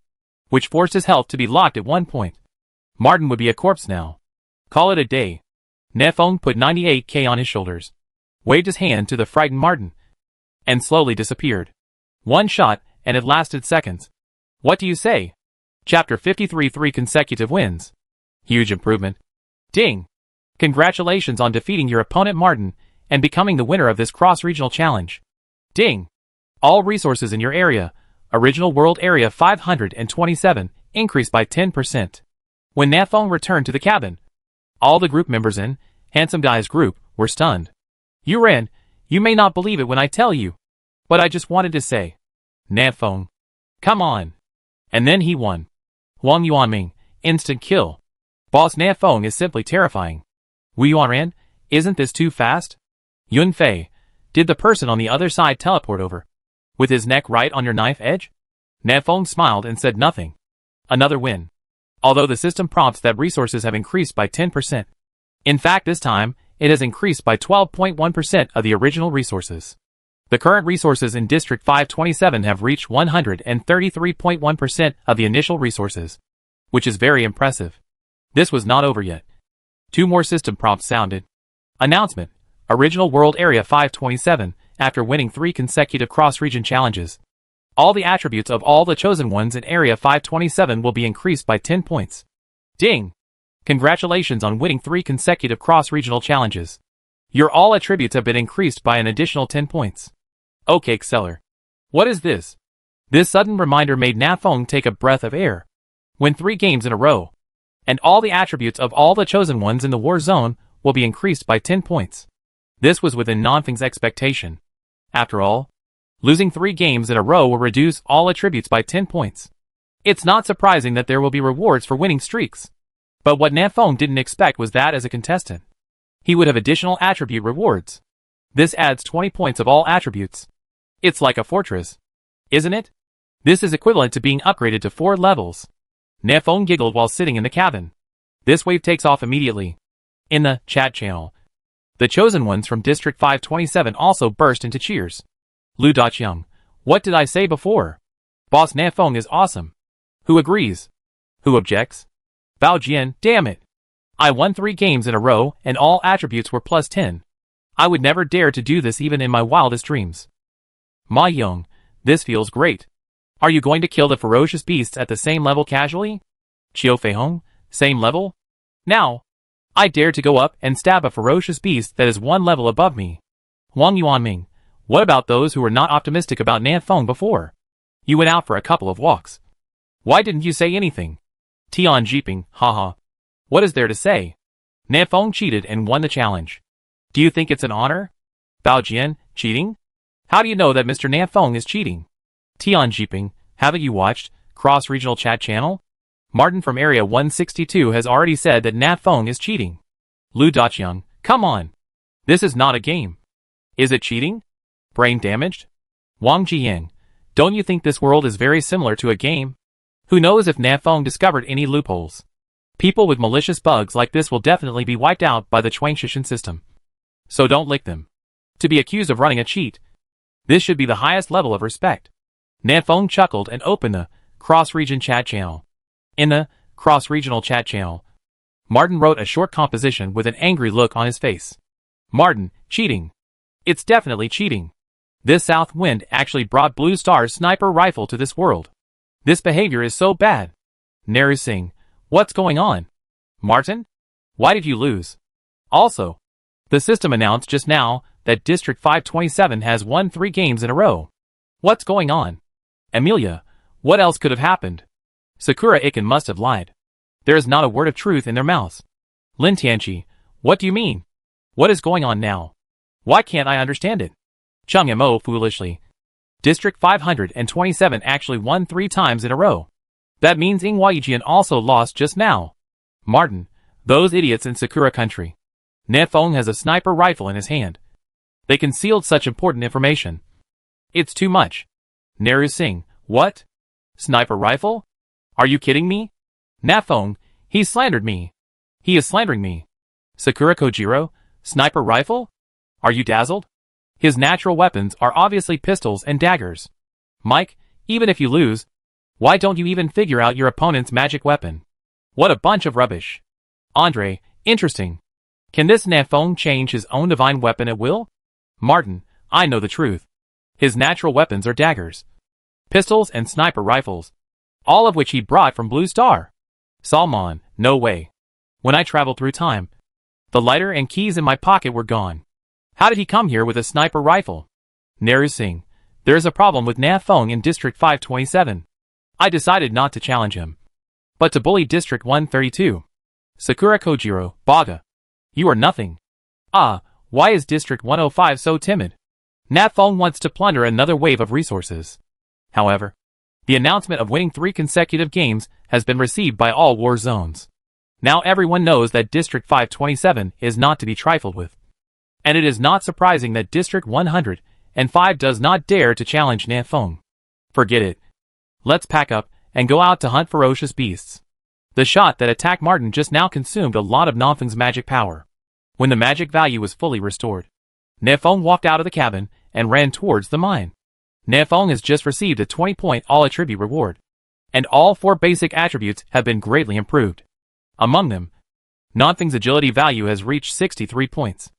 which forced his health to be locked at 1 point, Martin would be a corpse now. Call it a day. Nafeng put 98k on his shoulders, waved his hand to the frightened Martin, and slowly disappeared. One shot, and it lasted seconds. What do you say? Chapter 53 3 consecutive wins. Huge improvement. Ding! Congratulations on defeating your opponent Martin and becoming the winner of this cross-regional challenge. Ding! All resources in your area, Original World Area 527, increased by 10%. When Nafeng returned to the cabin, all the group members in Handsome Guy's group were stunned. Yuren, you may not believe it when I tell you, but I just wanted to say. Nafeng. Come on. And then he won. Wang Yuanming, instant kill. Boss Nafeng is simply terrifying. Wu Yuanren, isn't this too fast? Yun Fei, did the person on the other side teleport over, with his neck right on your knife edge? Nafeng smiled and said nothing. Another win. Although the system prompts that resources have increased by 10%. In fact, this time, it has increased by 12.1% of the original resources. The current resources in District 527 have reached 133.1% of the initial resources, which is very impressive. This was not over yet. 2 more system prompts sounded. Announcement. Original World Area 527, after winning 3 consecutive cross-region challenges. All the attributes of all the chosen ones in Area 527 will be increased by 10 points. Ding! Congratulations on winning 3 consecutive cross-regional challenges. Your all attributes have been increased by an additional 10 points. Okay, Seller. What is this? This sudden reminder made Nafeng take a breath of air. Win 3 games in a row, and all the attributes of all the chosen ones in the war zone will be increased by 10 points. This was within Nafeng's expectation. After all, losing 3 games in a row will reduce all attributes by 10 points. It's not surprising that there will be rewards for winning streaks. But what Nafeng didn't expect was that as a contestant, he would have additional attribute rewards. This adds 20 points of all attributes. It's like a fortress, isn't it? This is equivalent to being upgraded to 4 levels. Nafeng giggled while sitting in the cabin. This wave takes off immediately. In the chat channel, the chosen ones from District 527 also burst into cheers. Lu Daqiang, what did I say before? Boss Nafeng is awesome. Who agrees? Who objects? Bao Jian, damn it. I won 3 games in a row and all attributes were plus 10. I would never dare to do this even in my wildest dreams. Ma Yong, this feels great. Are you going to kill the ferocious beasts at the same level casually? Qiu Feihong, same level? Now, I dare to go up and stab a ferocious beast that is 1 level above me. Wang Yuanming, what about those who were not optimistic about Nafeng before? You went out for a couple of walks. Why didn't you say anything? Tian Jiping, haha. What is there to say? Nafeng cheated and won the challenge. Do you think it's an honor? Bao Jian, cheating? How do you know that Mr. Nafeng is cheating? Tian Jiping, haven't you watched cross-regional chat channel? Martin from Area 162 has already said that Nafeng is cheating. Lu Daqiang, come on. This is not a game. Is it cheating? Brain damaged? Wang Jiyang, don't you think this world is very similar to a game? Who knows if Nafeng discovered any loopholes? People with malicious bugs like this will definitely be wiped out by the Chuangshishan system. So don't lick them. To be accused of running a cheat, this should be the highest level of respect. Nafeng chuckled and opened the cross-region chat channel. In the cross-regional chat channel, Martin wrote a short composition with an angry look on his face. Martin, cheating. It's definitely cheating. This south wind actually brought Blue Star's sniper rifle to this world. This behavior is so bad. Neru Singh, what's going on? Martin? Why did you lose? Also, the system announced just now that District 527 has won 3 games in a row. What's going on? Amelia, what else could have happened? Sakura Iken must have lied. There is not a word of truth in their mouths. Lin Tianqi, what do you mean? What is going on now? Why can't I understand it? Chung Mo foolishly. District 527 actually won 3 times in a row. That means Inghuaijian also lost just now. Martin, those idiots in Sakura country. Nefeng has a sniper rifle in his hand. They concealed such important information. It's too much. Neru Singh, what? Sniper rifle? Are you kidding me? Nafeng, he slandered me. He is slandering me. Sakura Kojiro, sniper rifle? Are you dazzled? His natural weapons are obviously pistols and daggers. Mike, even if you lose, why don't you even figure out your opponent's magic weapon? What a bunch of rubbish. Andre, interesting. Can this Nafeng change his own divine weapon at will? Martin, I know the truth. His natural weapons are daggers, pistols and sniper rifles, all of which he brought from Blue Star. Salmon, no way. When I traveled through time, the lighter and keys in my pocket were gone. How did he come here with a sniper rifle? Neru Singh, there is a problem with Nafeng in District 527. I decided not to challenge him, but to bully District 132. Sakura Kojiro, Baga. You are nothing. Why is District 105 so timid? Nafeng wants to plunder another wave of resources. However, the announcement of winning 3 consecutive games has been received by all war zones. Now everyone knows that District 527 is not to be trifled with. And it is not surprising that District 105 does not dare to challenge Nafeng. Forget it. Let's pack up and go out to hunt ferocious beasts. The shot that attacked Martin just now consumed a lot of Nafeng's magic power. When the magic value was fully restored, Nafeng walked out of the cabin and ran towards the mine. Nafeng has just received a 20-point all-attribute reward, and all 4 basic attributes have been greatly improved. Among them, Nafeng's agility value has reached 63 points,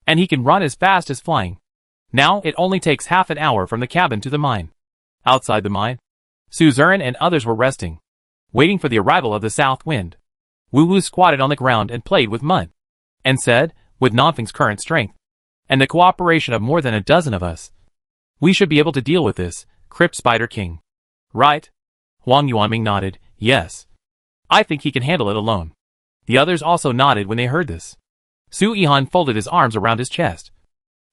and he can run as fast as flying. Now it only takes half an hour from the cabin to the mine. Outside the mine, Suzerain and others were resting, waiting for the arrival of the south wind. Wu Wu squatted on the ground and played with mud, and said, with Nafeng's current strength, and the cooperation of more than a dozen of us, we should be able to deal with this, Crypt Spider King. Right? Huang Yuanming nodded, yes. I think he can handle it alone. The others also nodded when they heard this. Su Yihan folded his arms around his chest,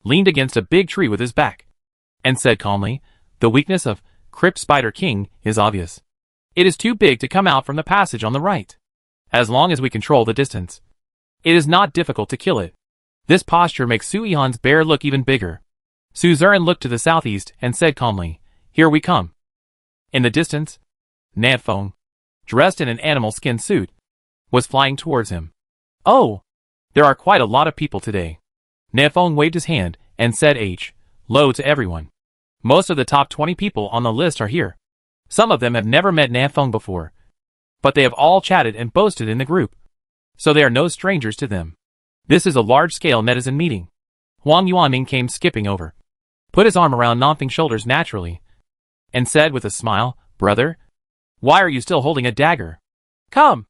leaned against a big tree with his back, and said calmly, the weakness of Crypt Spider King is obvious. It is too big to come out from the passage on the right. As long as we control the distance, it is not difficult to kill it. This posture makes Su Yihan's bear look even bigger. Suzerain looked to the southeast and said calmly, here we come. In the distance, Nafeng, dressed in an animal skin suit, was flying towards him. Oh, there are quite a lot of people today. Nafeng waved his hand and said hello to everyone. Most of the top 20 people on the list are here. Some of them have never met Nafeng before, but they have all chatted and boasted in the group, so they are no strangers to them. This is a large-scale netizen meeting. Huang Yuanming came skipping over, put his arm around Nafeng's shoulders naturally, and said with a smile, brother, why are you still holding a dagger? Come,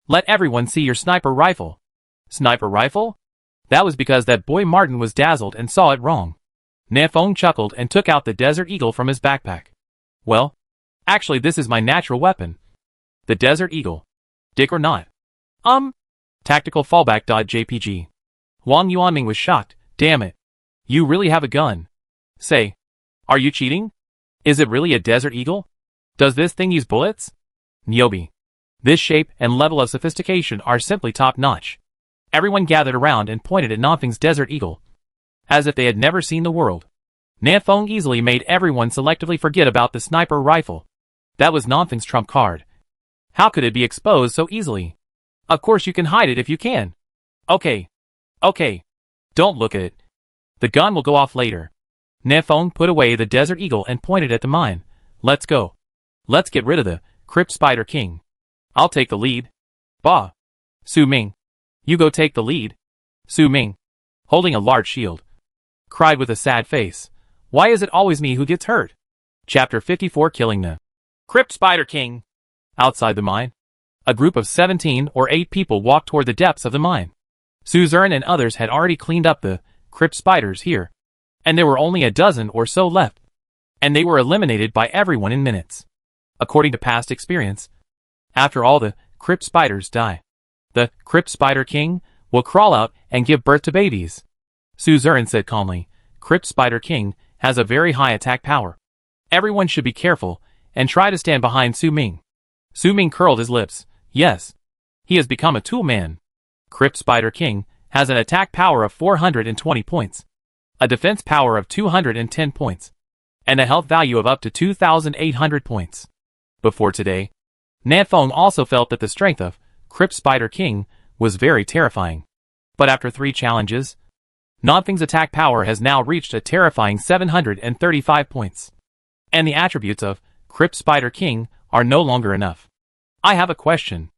let everyone see your sniper rifle. Sniper rifle? That was because that boy Martin was dazzled and saw it wrong. Nafeng chuckled and took out the Desert Eagle from his backpack. Well, actually this is my natural weapon. The Desert Eagle. Dick or not? Tactical fallback.jpg. Huang Yuanming was shocked. Damn it. You really have a gun. Say, are you cheating? Is it really a Desert Eagle? Does this thing use bullets? Niobe. This shape and level of sophistication are simply top-notch. Everyone gathered around and pointed at Nafeng's Desert Eagle, as if they had never seen the world. Nafeng easily made everyone selectively forget about the sniper rifle. That was Nafeng's trump card. How could it be exposed so easily? Of course you can hide it if you can. Okay. Don't look at it. The gun will go off later. Nafeng put away the Desert Eagle and pointed at the mine. Let's go. Let's get rid of the Crypt Spider King. I'll take the lead. Bah. Su Ming. You go take the lead. Su Ming, holding a large shield, cried with a sad face. Why is it always me who gets hurt? Chapter 54 Killing the Crypt Spider King. Outside the mine, a group of 17 or 8 people walked toward the depths of the mine. Suzerain and others had already cleaned up the crypt spiders here, and there were only a dozen or so left, and they were eliminated by everyone in minutes. According to past experience, After all the crypt spiders die, the crypt spider king will crawl out and give birth to babies. Suzerain said calmly, Crypt Spider King has a very high attack power. Everyone should be careful and try to stand behind Su Ming. Su Ming curled his lips. Yes. He has become a tool man. Crypt Spider King has an attack power of 420 points, a defense power of 210 points, and a health value of up to 2,800 points. Before today, Nanfeng also felt that the strength of Crypt Spider King was very terrifying. But after 3 challenges, Nanfeng's attack power has now reached a terrifying 735 points. And the attributes of Crypt Spider King are no longer enough. I have a question.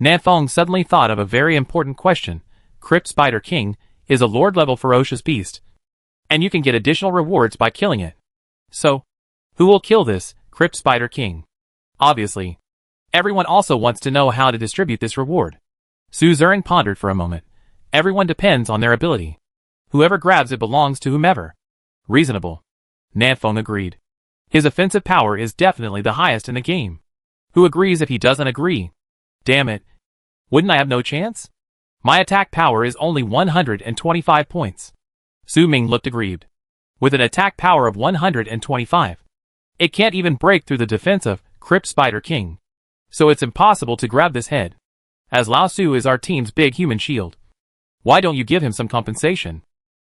Nanfeng suddenly thought of a very important question. Crypt Spider King is a Lord-level ferocious beast, and you can get additional rewards by killing it. So, who will kill this Crypt Spider King? Obviously, everyone also wants to know how to distribute this reward. Suzerain pondered for a moment. Everyone depends on their ability. Whoever grabs it belongs to whomever. Reasonable. Nanfeng agreed. His offensive power is definitely the highest in the game. Who agrees if he doesn't agree? Damn it. Wouldn't I have no chance? My attack power is only 125 points. Su Ming looked aggrieved. With an attack power of 125, it can't even break through the defense of Crypt Spider King. So it's impossible to grab this head. As Lao Su is our team's big human shield, why don't you give him some compensation?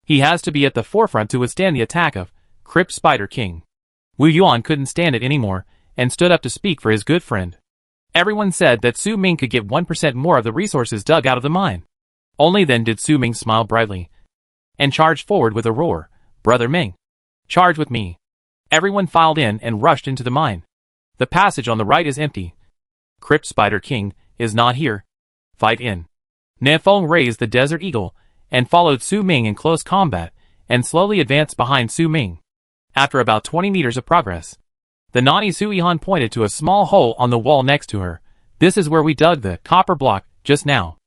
He has to be at the forefront to withstand the attack of Crypt Spider King. Wu Yuan couldn't stand it anymore and stood up to speak for his good friend. Everyone said that Su Ming could get 1% more of the resources dug out of the mine. Only then did Su Ming smile brightly and charged forward with a roar. Brother Ming, charge with me. Everyone filed in and rushed into the mine. The passage on the right is empty. Crypt Spider King is not here. Fight in. Nanfeng raised the Desert Eagle and followed Su Ming in close combat and slowly advanced behind Su Ming. After about 20 meters of progress, the Nani Suihan pointed to a small hole on the wall next to her. This is where we dug the copper block just now.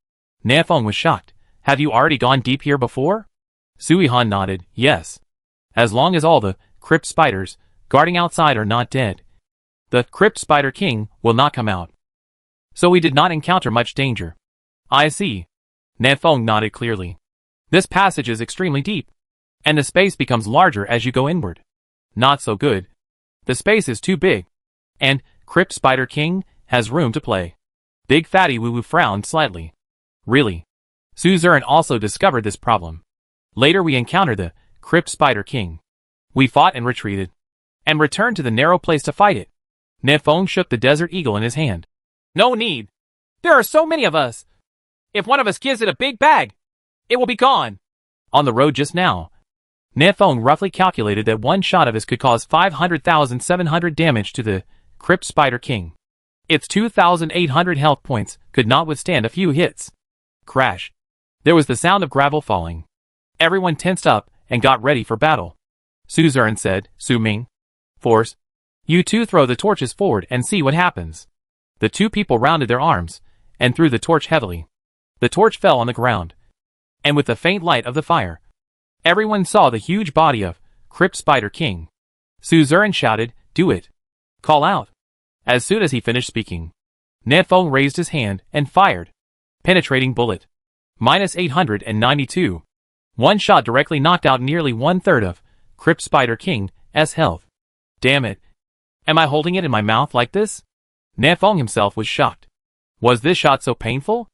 Nanfeng was shocked. Have you already gone deep here before? Suihan nodded. Yes. As long as all the crypt spiders guarding outside are not dead, the Crypt Spider King will not come out. So we did not encounter much danger. I see. Nanfeng nodded clearly. This passage is extremely deep, and the space becomes larger as you go inward. Not so good. The space is too big, and Crypt Spider King has room to play. Big Fatty Woo Woo frowned slightly. Really? Suzerain also discovered this problem. Later we encountered the Crypt Spider King. We fought and retreated, and returned to the narrow place to fight it. Nanfeng shook the Desert Eagle in his hand. No need. There are so many of us. If one of us gives it a big bag, it will be gone. On the road just now, Nanfeng roughly calculated that one shot of his could cause 500,700 damage to the Crypt Spider King. Its 2,800 health points could not withstand a few hits. Crash. There was the sound of gravel falling. Everyone tensed up and got ready for battle. Suzerain said, Su Ming, Force, you two throw the torches forward and see what happens. The two people rounded their arms and threw the torch heavily. The torch fell on the ground, and with the faint light of the fire, everyone saw the huge body of Crypt Spider King. Suzerain shouted, do it. Call out. As soon as he finished speaking, Nanfeng raised his hand and fired. Penetrating bullet. -892. One shot directly knocked out nearly 1/3 of Crypt Spider King's health. Damn it. Am I holding it in my mouth like this? Nanfeng himself was shocked. Was this shot so painful?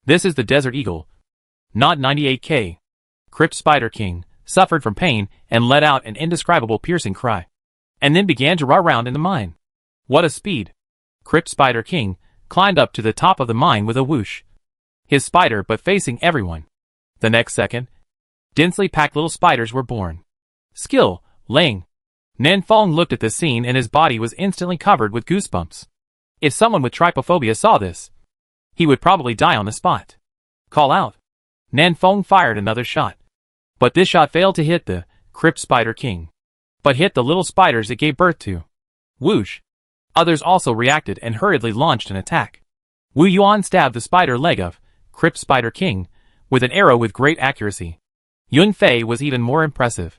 This is the Desert Eagle. Not 98K. Crypt Spider King suffered from pain and let out an indescribable piercing cry, and then began to run around in the mine. What a speed! Crypt Spider King climbed up to the top of the mine with a whoosh. His spider but facing everyone. The next second, densely packed little spiders were born. Skill, Ling. Nanfeng looked at the scene and his body was instantly covered with goosebumps. If someone with trypophobia saw this, he would probably die on the spot. Call out. Nanfeng fired another shot. But this shot failed to hit the Crypt Spider King, but hit the little spiders it gave birth to. Whoosh. Others also reacted and hurriedly launched an attack. Wu Yuan stabbed the spider leg of Crypt Spider King with an arrow with great accuracy. Yun Fei was even more impressive.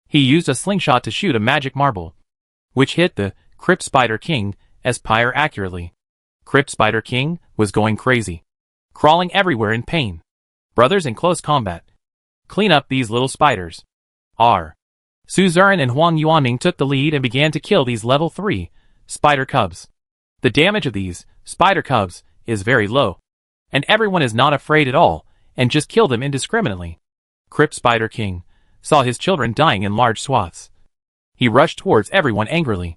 He used a slingshot to shoot a magic marble, which hit the Crypt Spider King's pyre accurately. Crypt Spider King was going crazy, crawling everywhere in pain. Brothers in close combat. Clean up these little spiders. R. Su Zuran and Huang Yuanming took the lead and began to kill these level 3 spider cubs. The damage of these spider cubs is very low, and everyone is not afraid at all and just kill them indiscriminately. Crypt Spider King saw his children dying in large swaths. He rushed towards everyone angrily,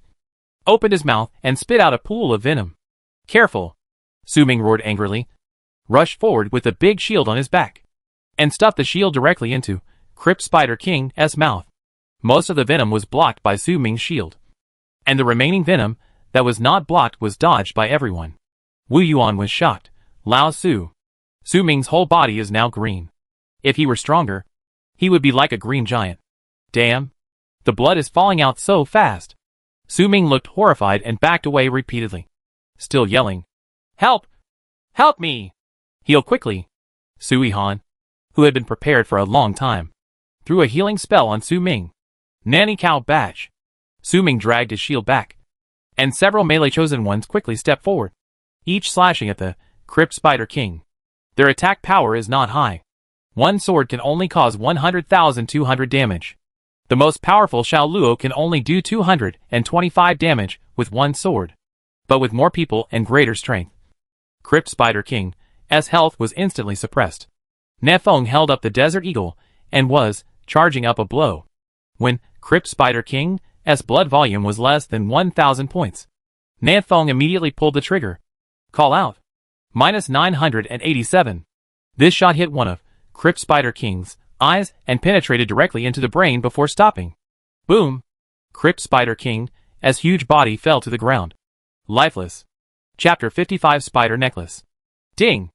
opened his mouth and spit out a pool of venom. Careful! Su Ming roared angrily, rushed forward with a big shield on his back, and stuffed the shield directly into Crypt Spider King's mouth. Most of the venom was blocked by Su Ming's shield, and the remaining venom that was not blocked was dodged by everyone. Wu Yuan was shocked. Lao Su. Su Ming's whole body is now green. If he were stronger, he would be like a green giant. Damn! The blood is falling out so fast. Su Ming looked horrified and backed away repeatedly, still yelling, "Help! Help me! Heal quickly!" Sui Han, who had been prepared for a long time, threw a healing spell on Su Ming. Nanny Cow Batch. Su Ming dragged his shield back, and several melee chosen ones quickly stepped forward, each slashing at the Crypt Spider King. Their attack power is not high. One sword can only cause 100,200 damage. The most powerful Xiao Luo can only do 225 damage with one sword, but with more people and greater strength. Crypt Spider King's health was instantly suppressed. Nefeng held up the Desert Eagle and was charging up a blow, when Crypt Spider King's blood volume was less than 1,000 points. Nefeng immediately pulled the trigger. Call out. -987. This shot hit one of Crypt Spider King's eyes and penetrated directly into the brain before stopping. Boom! Crypt Spider King's huge body fell to the ground, lifeless. Chapter 55 Spider Necklace. Ding!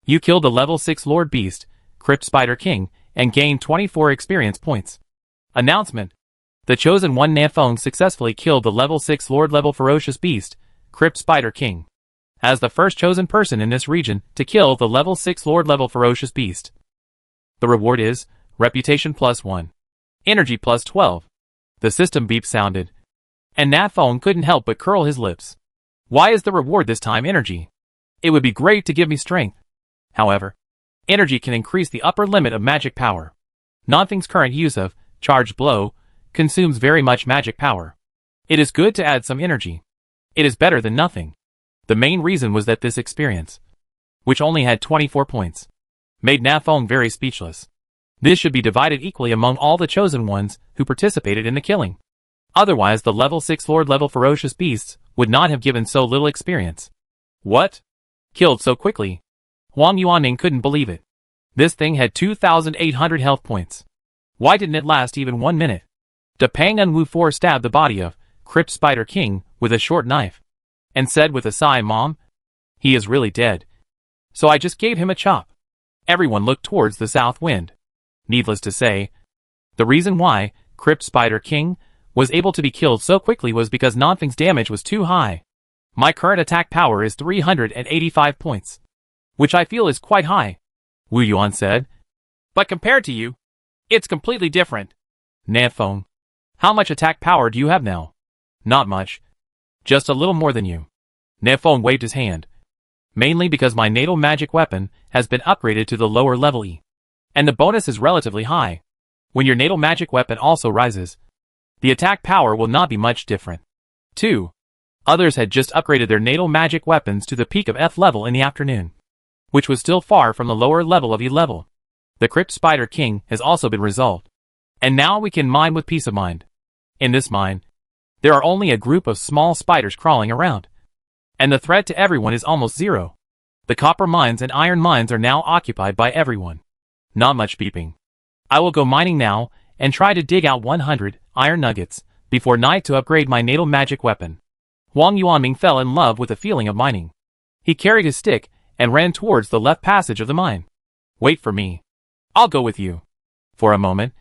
You killed the level 6 Lord Beast, Crypt Spider King, and gained 24 experience points. Announcement. The Chosen One Nefeng successfully killed the level 6 Lord level Ferocious Beast, Crypt Spider King, as the first chosen person in this region to kill the level 6 Lord level Ferocious Beast. The reward is Reputation +1. Energy +12. The system beep sounded, and Nefeng couldn't help but curl his lips. Why is the reward this time energy? It would be great to give me strength. However, energy can increase the upper limit of magic power. Nefeng's current use of Charged Blow consumes very much magic power. It is good to add some energy. It is better than nothing. The main reason was that this experience, which only had 24 points, made Nefeng very speechless. This should be divided equally among all the chosen ones who participated in the killing. Otherwise the level 6 Lord level Ferocious Beasts would not have given so little experience. What? Killed so quickly? Huang Yuanming couldn't believe it. This thing had 2,800 health points. Why didn't it last even 1 minute? Depang and Wu 4 stabbed the body of Crypt Spider King with a short knife, and said with a sigh, "Mom, he is really dead. So I just gave him a chop." Everyone looked towards the south wind. Needless to say, the reason why Crypt Spider King was able to be killed so quickly was because Nefeng's damage was too high. My current attack power is 385 points, which I feel is quite high, Wu Yuan said. But compared to you, it's completely different. Nefeng, how much attack power do you have now? Not much. Just a little more than you. Nefeng waved his hand. Mainly because my natal magic weapon has been upgraded to the lower level E, and the bonus is relatively high. When your natal magic weapon also rises, the attack power will not be much different. 2. Others had just upgraded their natal magic weapons to the peak of F level in the afternoon, which was still far from the lower level of E level. The Crypt Spider King has also been resolved, and now we can mine with peace of mind. In this mine, there are only a group of small spiders crawling around, and the threat to everyone is almost zero. The copper mines and iron mines are now occupied by everyone. Not much beeping. I will go mining now and try to dig out 100 iron nuggets before night to upgrade my natal magic weapon. Huang Yuanming fell in love with the feeling of mining. He carried his stick and ran towards the left passage of the mine. Wait for me. I'll go with you. For a moment,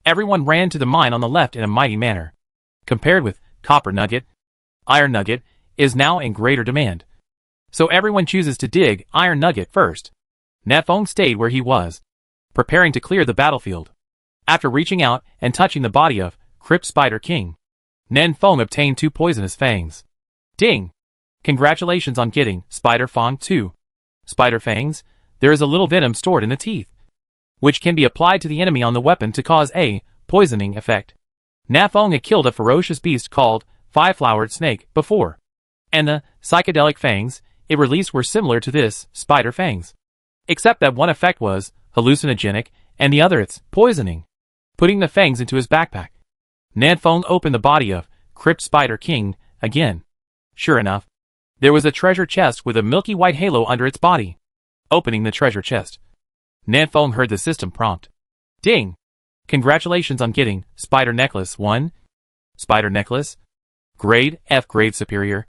everyone ran to the mine on the left in a mighty manner. Compared with copper nugget, iron nugget is now in greater demand. So everyone chooses to dig iron nugget first. Nefeng stayed where he was, preparing to clear the battlefield. After reaching out and touching the body of Crypt Spider King, Nefeng obtained 2 poisonous fangs. Ding! Congratulations on getting Spider Fang 2. Spider Fangs, there is a little venom stored in the teeth, which can be applied to the enemy on the weapon to cause a poisoning effect. Na Feng had killed a ferocious beast called Five-Flowered Snake before, and the psychedelic fangs it released were similar to this Spider Fangs, except that one effect was hallucinogenic and the other its poisoning. Putting the fangs into his backpack, Na Feng opened the body of Crypt Spider King again. Sure enough, there was a treasure chest with a milky white halo under its body. Opening the treasure chest, Na Feng heard the system prompt. Ding! Congratulations on getting Spider Necklace 1. Spider Necklace. Grade F Grade Superior.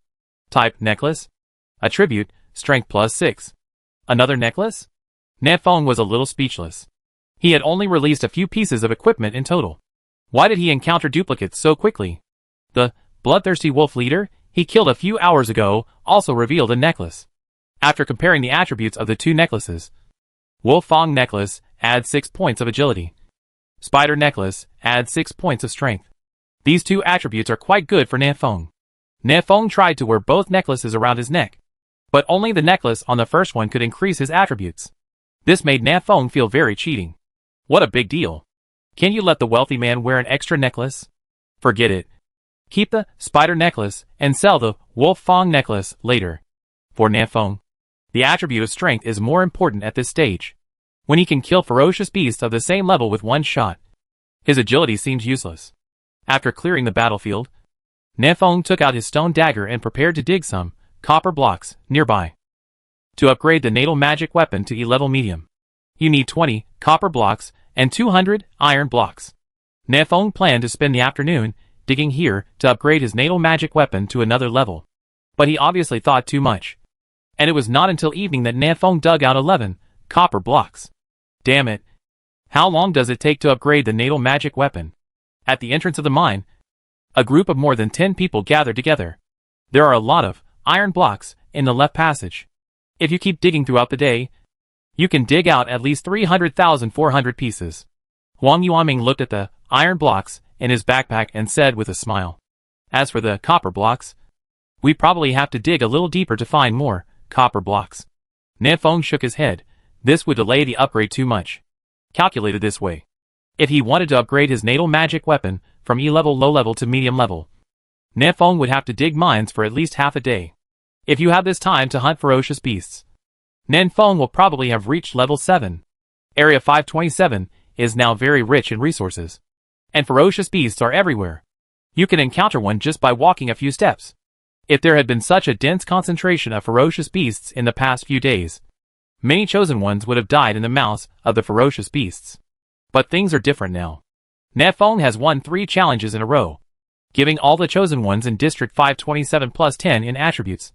Type Necklace. Attribute Strength plus 6. Another necklace? Na Feng was a little speechless. He had only released a few pieces of equipment in total. Why did he encounter duplicates so quickly? The bloodthirsty wolf leader he killed a few hours ago also revealed a necklace. After comparing the attributes of the two necklaces, Wolf Fang Necklace adds 6 points of agility. Spider Necklace adds 6 points of strength. These two attributes are quite good for Na Feng. Na Feng tried to wear both necklaces around his neck, but only the necklace on the first one could increase his attributes. This made Na Feng feel very cheating. What a big deal. Can you let the wealthy man wear an extra necklace? Forget it. Keep the Spider Necklace and sell the Wolf Fang Necklace later. For Na Feng, the attribute of strength is more important at this stage. When he can kill ferocious beasts of the same level with one shot, his agility seems useless. After clearing the battlefield, Na Feng took out his stone dagger and prepared to dig some copper blocks nearby. To upgrade the natal magic weapon to E-level medium, you need 20 copper blocks and 200 iron blocks. Na Feng planned to spend the afternoon digging here to upgrade his natal magic weapon to another level. But he obviously thought too much. And it was not until evening that Na Feng dug out 11 copper blocks. Damn it. How long does it take to upgrade the natal magic weapon? At the entrance of the mine, a group of more than 10 people gathered together. There are a lot of iron blocks in the left passage. If you keep digging throughout the day, you can dig out at least 300,400 pieces. Huang Yuanming looked at the iron blocks in his backpack and said with a smile. As for the copper blocks, we probably have to dig a little deeper to find more copper blocks. Na Feng shook his head. This would delay the upgrade too much. Calculated this way, if he wanted to upgrade his natal magic weapon from E-level low level to medium level, Na Feng would have to dig mines for at least half a day. If you have this time to hunt ferocious beasts, Na Feng will probably have reached level 7. Area 527 is now very rich in resources, and ferocious beasts are everywhere. You can encounter one just by walking a few steps. If there had been such a dense concentration of ferocious beasts in the past few days, many chosen ones would have died in the mouths of the ferocious beasts. But things are different now. Na Feng has won 3 challenges in a row, giving all the chosen ones in District 527 plus 10 in attributes,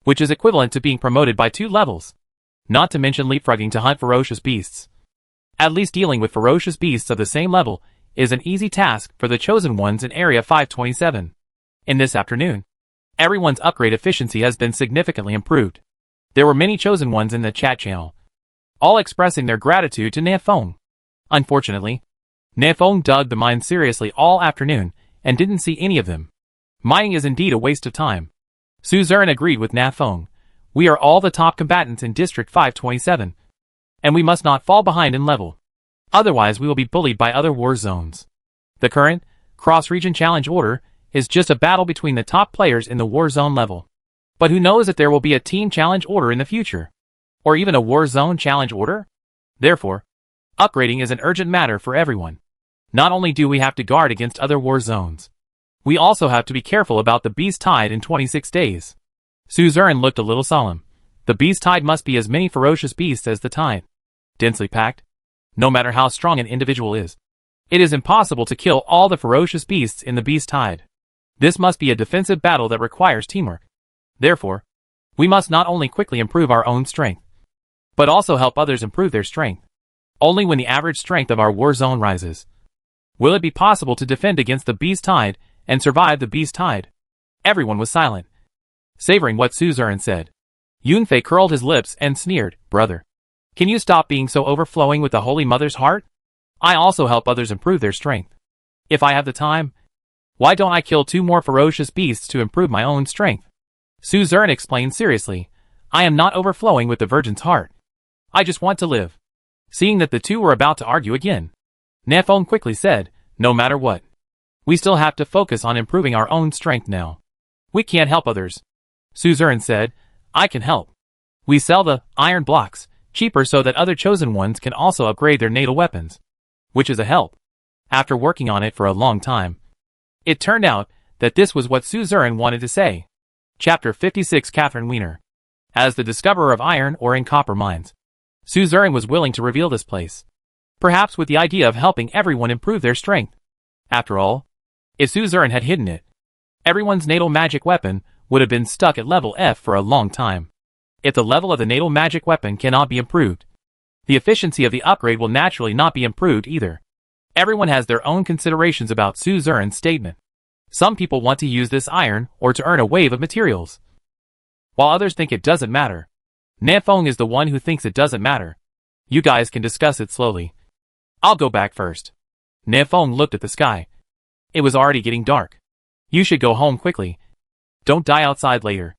which is equivalent to being promoted by 2 levels, not to mention leapfrogging to hunt ferocious beasts. At least dealing with ferocious beasts of the same level is an easy task for the chosen ones in Area 527. In this afternoon, everyone's upgrade efficiency has been significantly improved. There were many chosen ones in the chat channel, all expressing their gratitude to Na Feng. Unfortunately, Na Feng dug the mine seriously all afternoon and didn't see any of them. Mining is indeed a waste of time. Su Zuran agreed with Na Feng. We are all the top combatants in District 527, and we must not fall behind in level. Otherwise we will be bullied by other war zones. The current cross-region challenge order is just a battle between the top players in the war zone level. But who knows if there will be a team challenge order in the future? Or even a war zone challenge order? Therefore, upgrading is an urgent matter for everyone. Not only do we have to guard against other war zones, we also have to be careful about the beast tide in 26 days. Su Zuran looked a little solemn. The beast tide must be as many ferocious beasts as the tide. Densely packed. No matter how strong an individual is, it is impossible to kill all the ferocious beasts in the beast tide. This must be a defensive battle that requires teamwork. Therefore, we must not only quickly improve our own strength, but also help others improve their strength. Only when the average strength of our war zone rises will it be possible to defend against the beast tide and survive the beast tide. Everyone was silent, savoring what Su Zuran said. Yunfei curled his lips and sneered. Brother, can you stop being so overflowing with the Holy Mother's heart? I also help others improve their strength. If I have the time, why don't I kill 2 more ferocious beasts to improve my own strength? Suzerain explained seriously. I am not overflowing with the virgin's heart. I just want to live. Seeing that the two were about to argue again, Nafong quickly said, no matter what, we still have to focus on improving our own strength now. We can't help others. Suzerain said, I can help. We sell the iron blocks cheaper so that other chosen ones can also upgrade their natal weapons, which is a help. After working on it for a long time, it turned out that this was what Suzerain wanted to say. Chapter 56 Catherine Wiener. As the discoverer of iron ore in copper mines, Suzerain was willing to reveal this place, perhaps with the idea of helping everyone improve their strength. After all, if Suzerain had hidden it, everyone's natal magic weapon would have been stuck at level F for a long time. If the level of the natal magic weapon cannot be improved, the efficiency of the upgrade will naturally not be improved either. Everyone has their own considerations about Suzerain's statement. Some people want to use this iron or to earn a wave of materials, while others think it doesn't matter. Nafong is the one who thinks it doesn't matter. You guys can discuss it slowly. I'll go back first. Nafong looked at the sky. It was already getting dark. You should go home quickly. Don't die outside later.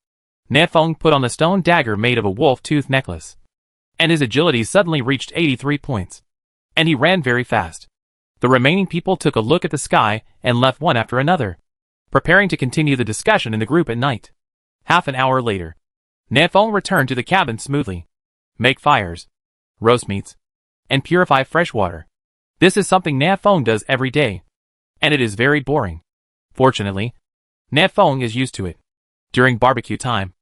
Nafong put on the stone dagger made of a wolf tooth necklace, and his agility suddenly reached 83 points. And he ran very fast. The remaining people took a look at the sky and left one after another, preparing to continue the discussion in the group at night. Half an hour later, Nafong returned to the cabin smoothly. Make fires, roast meats, and purify fresh water. This is something Nafong does every day, and it is very boring. Fortunately, Nafong is used to it. During barbecue time,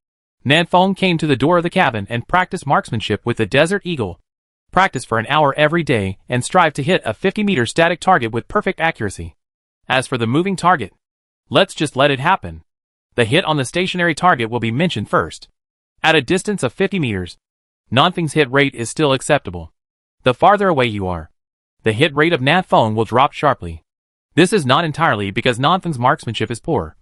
Nafong came to the door of the cabin and practiced marksmanship with the Desert Eagle. Practice for an hour every day and strive to hit a 50-meter static target with perfect accuracy. As for the moving target, let's just let it happen. The hit on the stationary target will be mentioned first. At a distance of 50 meters, Nafong's hit rate is still acceptable. The farther away you are, the hit rate of Nafong will drop sharply. This is not entirely because Nafong's marksmanship is poor,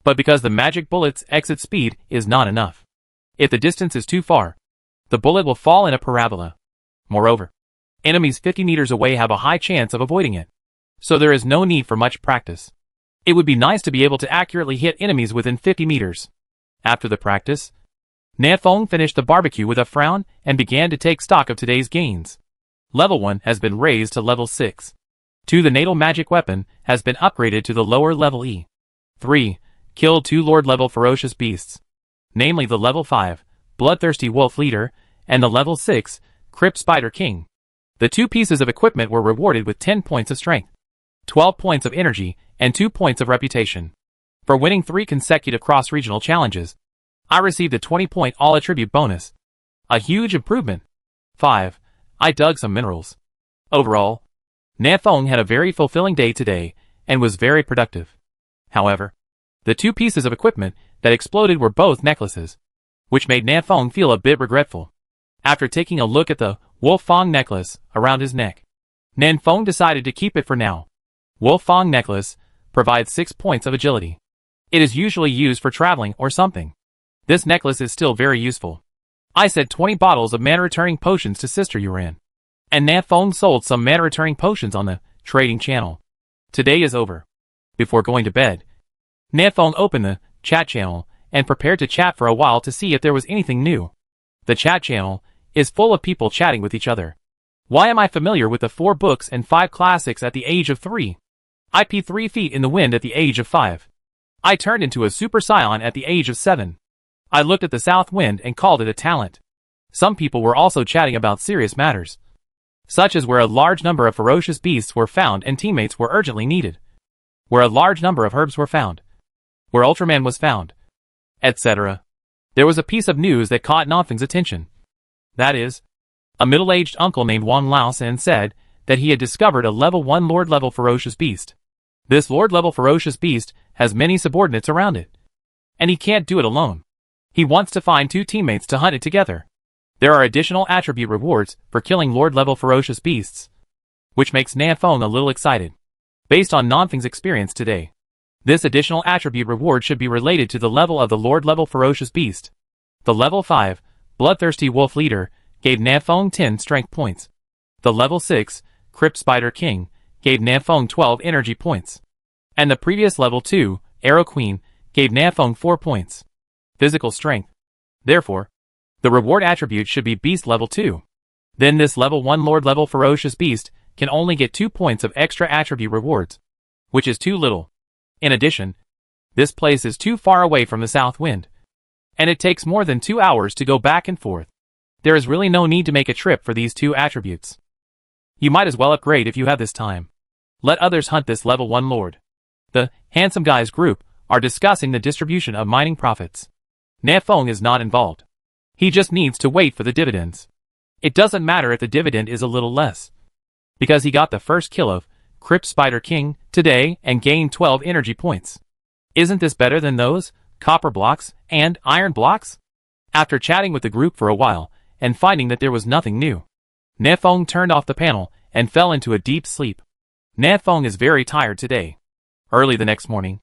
but because the magic bullet's exit speed is not enough. If the distance is too far, the bullet will fall in a parabola. Moreover, enemies 50 meters away have a high chance of avoiding it, so there is no need for much practice. It would be nice to be able to accurately hit enemies within 50 meters. After the practice, Nafong finished the barbecue with a frown and began to take stock of today's gains. Level 1 has been raised to level 6. 2. The natal magic weapon has been upgraded to the lower level E. 3. Killed 2 Lord level ferocious beasts, namely the level 5, Bloodthirsty Wolf Leader, and the level 6, Crypt Spider King. The 2 pieces of equipment were rewarded with 10 points of strength, 12 points of energy, and 2 points of reputation. For winning 3 consecutive cross-regional challenges, I received a 20-point all-attribute bonus. A huge improvement. 5. I dug some minerals. Overall, Nafong had a very fulfilling day today and was very productive. However, the 2 pieces of equipment that exploded were both necklaces, which made Nafong feel a bit regretful. After taking a look at the Wolf Fang necklace around his neck, Nafong decided to keep it for now. Wolf Fang necklace provides 6 points of agility. It is usually used for traveling or something. This necklace is still very useful. I said 20 bottles of mana-returning potions to Sister Uran, and Nafong sold some mana-returning potions on the trading channel. Today is over. Before going to bed, Nafong opened the chat channel and prepared to chat for a while to see if there was anything new. The chat channel is full of people chatting with each other. Why am I familiar with the 4 books and 5 classics at the age of 3? I peed 3 feet in the wind at the age of 5. I turned into a Super Saiyan at the age of 7. I looked at the south wind and called it a talent. Some people were also chatting about serious matters, such as where a large number of ferocious beasts were found and teammates were urgently needed, where a large number of herbs were found, where Ultraman was found, etc. There was a piece of news that caught Nafeng's attention. That is, a middle-aged uncle named Wang Laosan said that he had discovered a level 1 Lord-level ferocious beast. This Lord-level ferocious beast has many subordinates around it, and he can't do it alone. He wants to find 2 teammates to hunt it together. There are additional attribute rewards for killing Lord-level ferocious beasts, which makes Nafong a little excited. Based on Nafeng's experience today, this additional attribute reward should be related to the level of the Lord-level ferocious beast. The level 5, Bloodthirsty Wolf Leader, gave Nafong 10 strength points. The level 6, Crypt Spider King, gave Nafong 12 energy points. And the previous level 2, Arrow Queen, gave Nafong 4 points. physical strength. Therefore, the reward attribute should be beast level 2. Then this level 1 lord level ferocious beast can only get 2 points of extra attribute rewards, which is too little. In addition, this place is too far away from the south wind, and it takes more than 2 hours to go back and forth. There is really no need to make a trip for these 2 attributes. You might as well upgrade if you have this time. Let others hunt this level 1 lord. The Handsome Guys group are discussing the distribution of mining profits. Nefeng is not involved. He just needs to wait for the dividends. It doesn't matter if the dividend is a little less, because he got the first kill of Crypt Spider King today and gained 12 energy points. Isn't this better than those copper blocks and iron blocks? After chatting with the group for a while and finding that there was nothing new, Nefeng turned off the panel and fell into a deep sleep. Nefeng is very tired today. Early the next morning,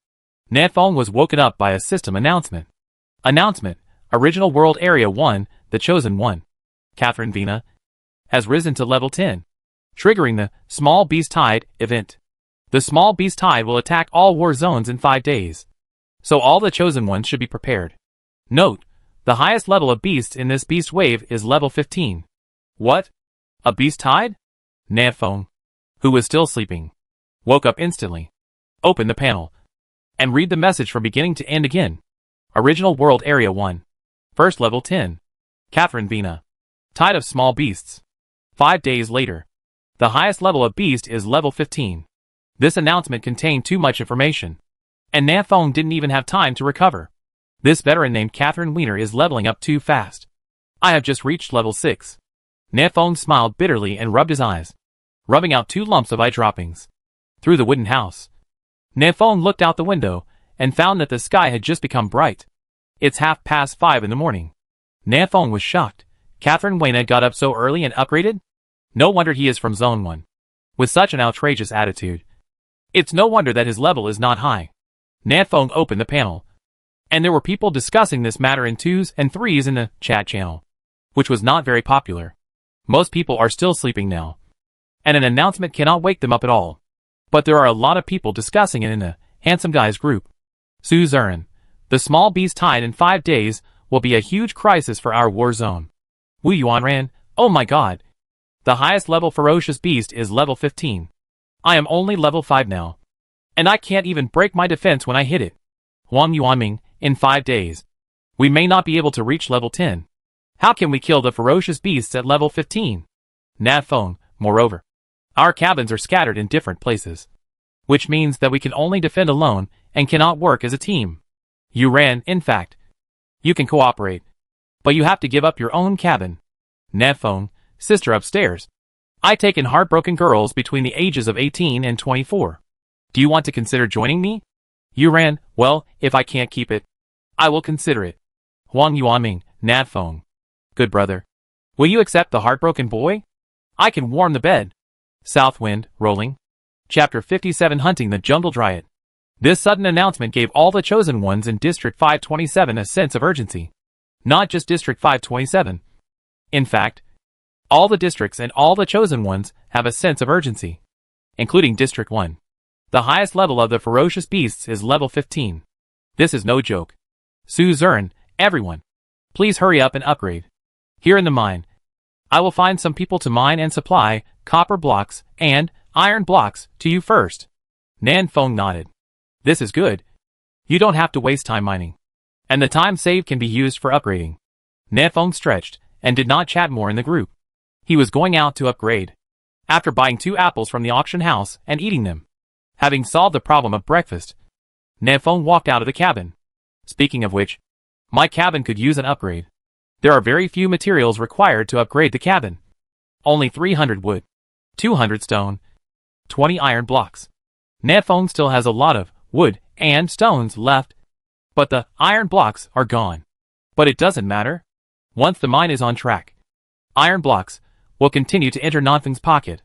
Nefeng was woken up by a system announcement. Announcement: Original World Area 1, the Chosen One, Catherine Vina, has risen to level 10, triggering the Small Beast Tide event. The Small Beast Tide will attack all war zones in 5 days, so all the Chosen Ones should be prepared. Note: the highest level of beasts in this beast wave is level 15. What? A beast tide? Nefeng, who was still sleeping, woke up instantly, opened the panel, and read the message from beginning to end again. Original World Area 1. First level 10. Catherine Vina. Tide of Small Beasts. 5 days later. The highest level of beast is level 15. This announcement contained too much information, and Nefeng didn't even have time to recover. This veteran named Catherine Wiener is leveling up too fast. I have just reached level 6. Nefeng smiled bitterly and rubbed his eyes, rubbing out 2 lumps of eye droppings. Through the wooden house, Nefeng looked out the window and found that the sky had just become bright. It's 5:30 in the morning. Nefeng was shocked. Catherine Wiener got up so early and upgraded? No wonder he is from Zone 1. With such an outrageous attitude, it's no wonder that his level is not high. Nefeng opened the panel, and there were people discussing this matter in 2s and 3s in the chat channel, which was not very popular. Most people are still sleeping now, and an announcement cannot wake them up at all. But there are a lot of people discussing it in the Handsome Guys group. Suzerain, the Small Beast Tide in 5 days will be a huge crisis for our war zone. Wu Yuanran, oh my god. The highest level ferocious beast is level 15. I am only level 5 now, and I can't even break my defense when I hit it. Huang Yuanming, in 5 days, we may not be able to reach level 10. How can we kill the ferocious beasts at level 15? Nefeng, moreover, our cabins are scattered in different places, which means that we can only defend alone and cannot work as a team. Yuran, in fact, you can cooperate, but you have to give up your own cabin. Nefeng, sister upstairs, I take in heartbroken girls between the ages of 18 and 24. Do you want to consider joining me? Yuran, well, if I can't keep it, I will consider it. Huang Yuanming, Nefeng, good brother, will you accept the heartbroken boy? I can warm the bed. Southwind, rolling. Chapter 57, Hunting the Jungle Dryad. This sudden announcement gave all the Chosen Ones in District 527 a sense of urgency. Not just District 527. In fact, all the districts and all the Chosen Ones have a sense of urgency, including District 1. The highest level of the ferocious beasts is level 15. This is no joke. Suzerain, everyone, please hurry up and upgrade. Here in the mine, I will find some people to mine and supply copper blocks and iron blocks to you first. Nefeng nodded. This is good. You don't have to waste time mining, and the time saved can be used for upgrading. Nefeng stretched and did not chat more in the group. He was going out to upgrade, after buying 2 apples from the auction house and eating them. Having solved the problem of breakfast, Nefeng walked out of the cabin. Speaking of which, my cabin could use an upgrade. There are very few materials required to upgrade the cabin. Only 300 wood, 200 stone, 20 iron blocks. Nefeng still has a lot of wood and stones left, but the iron blocks are gone. But it doesn't matter. Once the mine is on track, iron blocks will continue to enter Nefeng's pocket.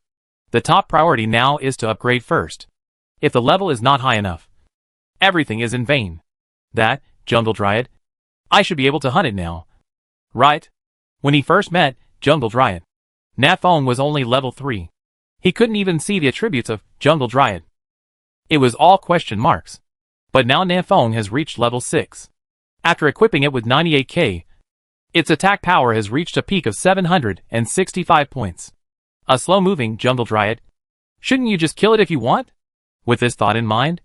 The top priority now is to upgrade first. If the level is not high enough, everything is in vain. That Jungle Dryad, I should be able to hunt it now. Right? When he first met Jungle Dryad, Nefeng was only level 3. He couldn't even see the attributes of Jungle Dryad. It was all question marks. But now Nefeng has reached level 6. After equipping it with 98k, its attack power has reached a peak of 765 points. A slow-moving jungle dryad? Shouldn't you just kill it if you want? With this thought in mind,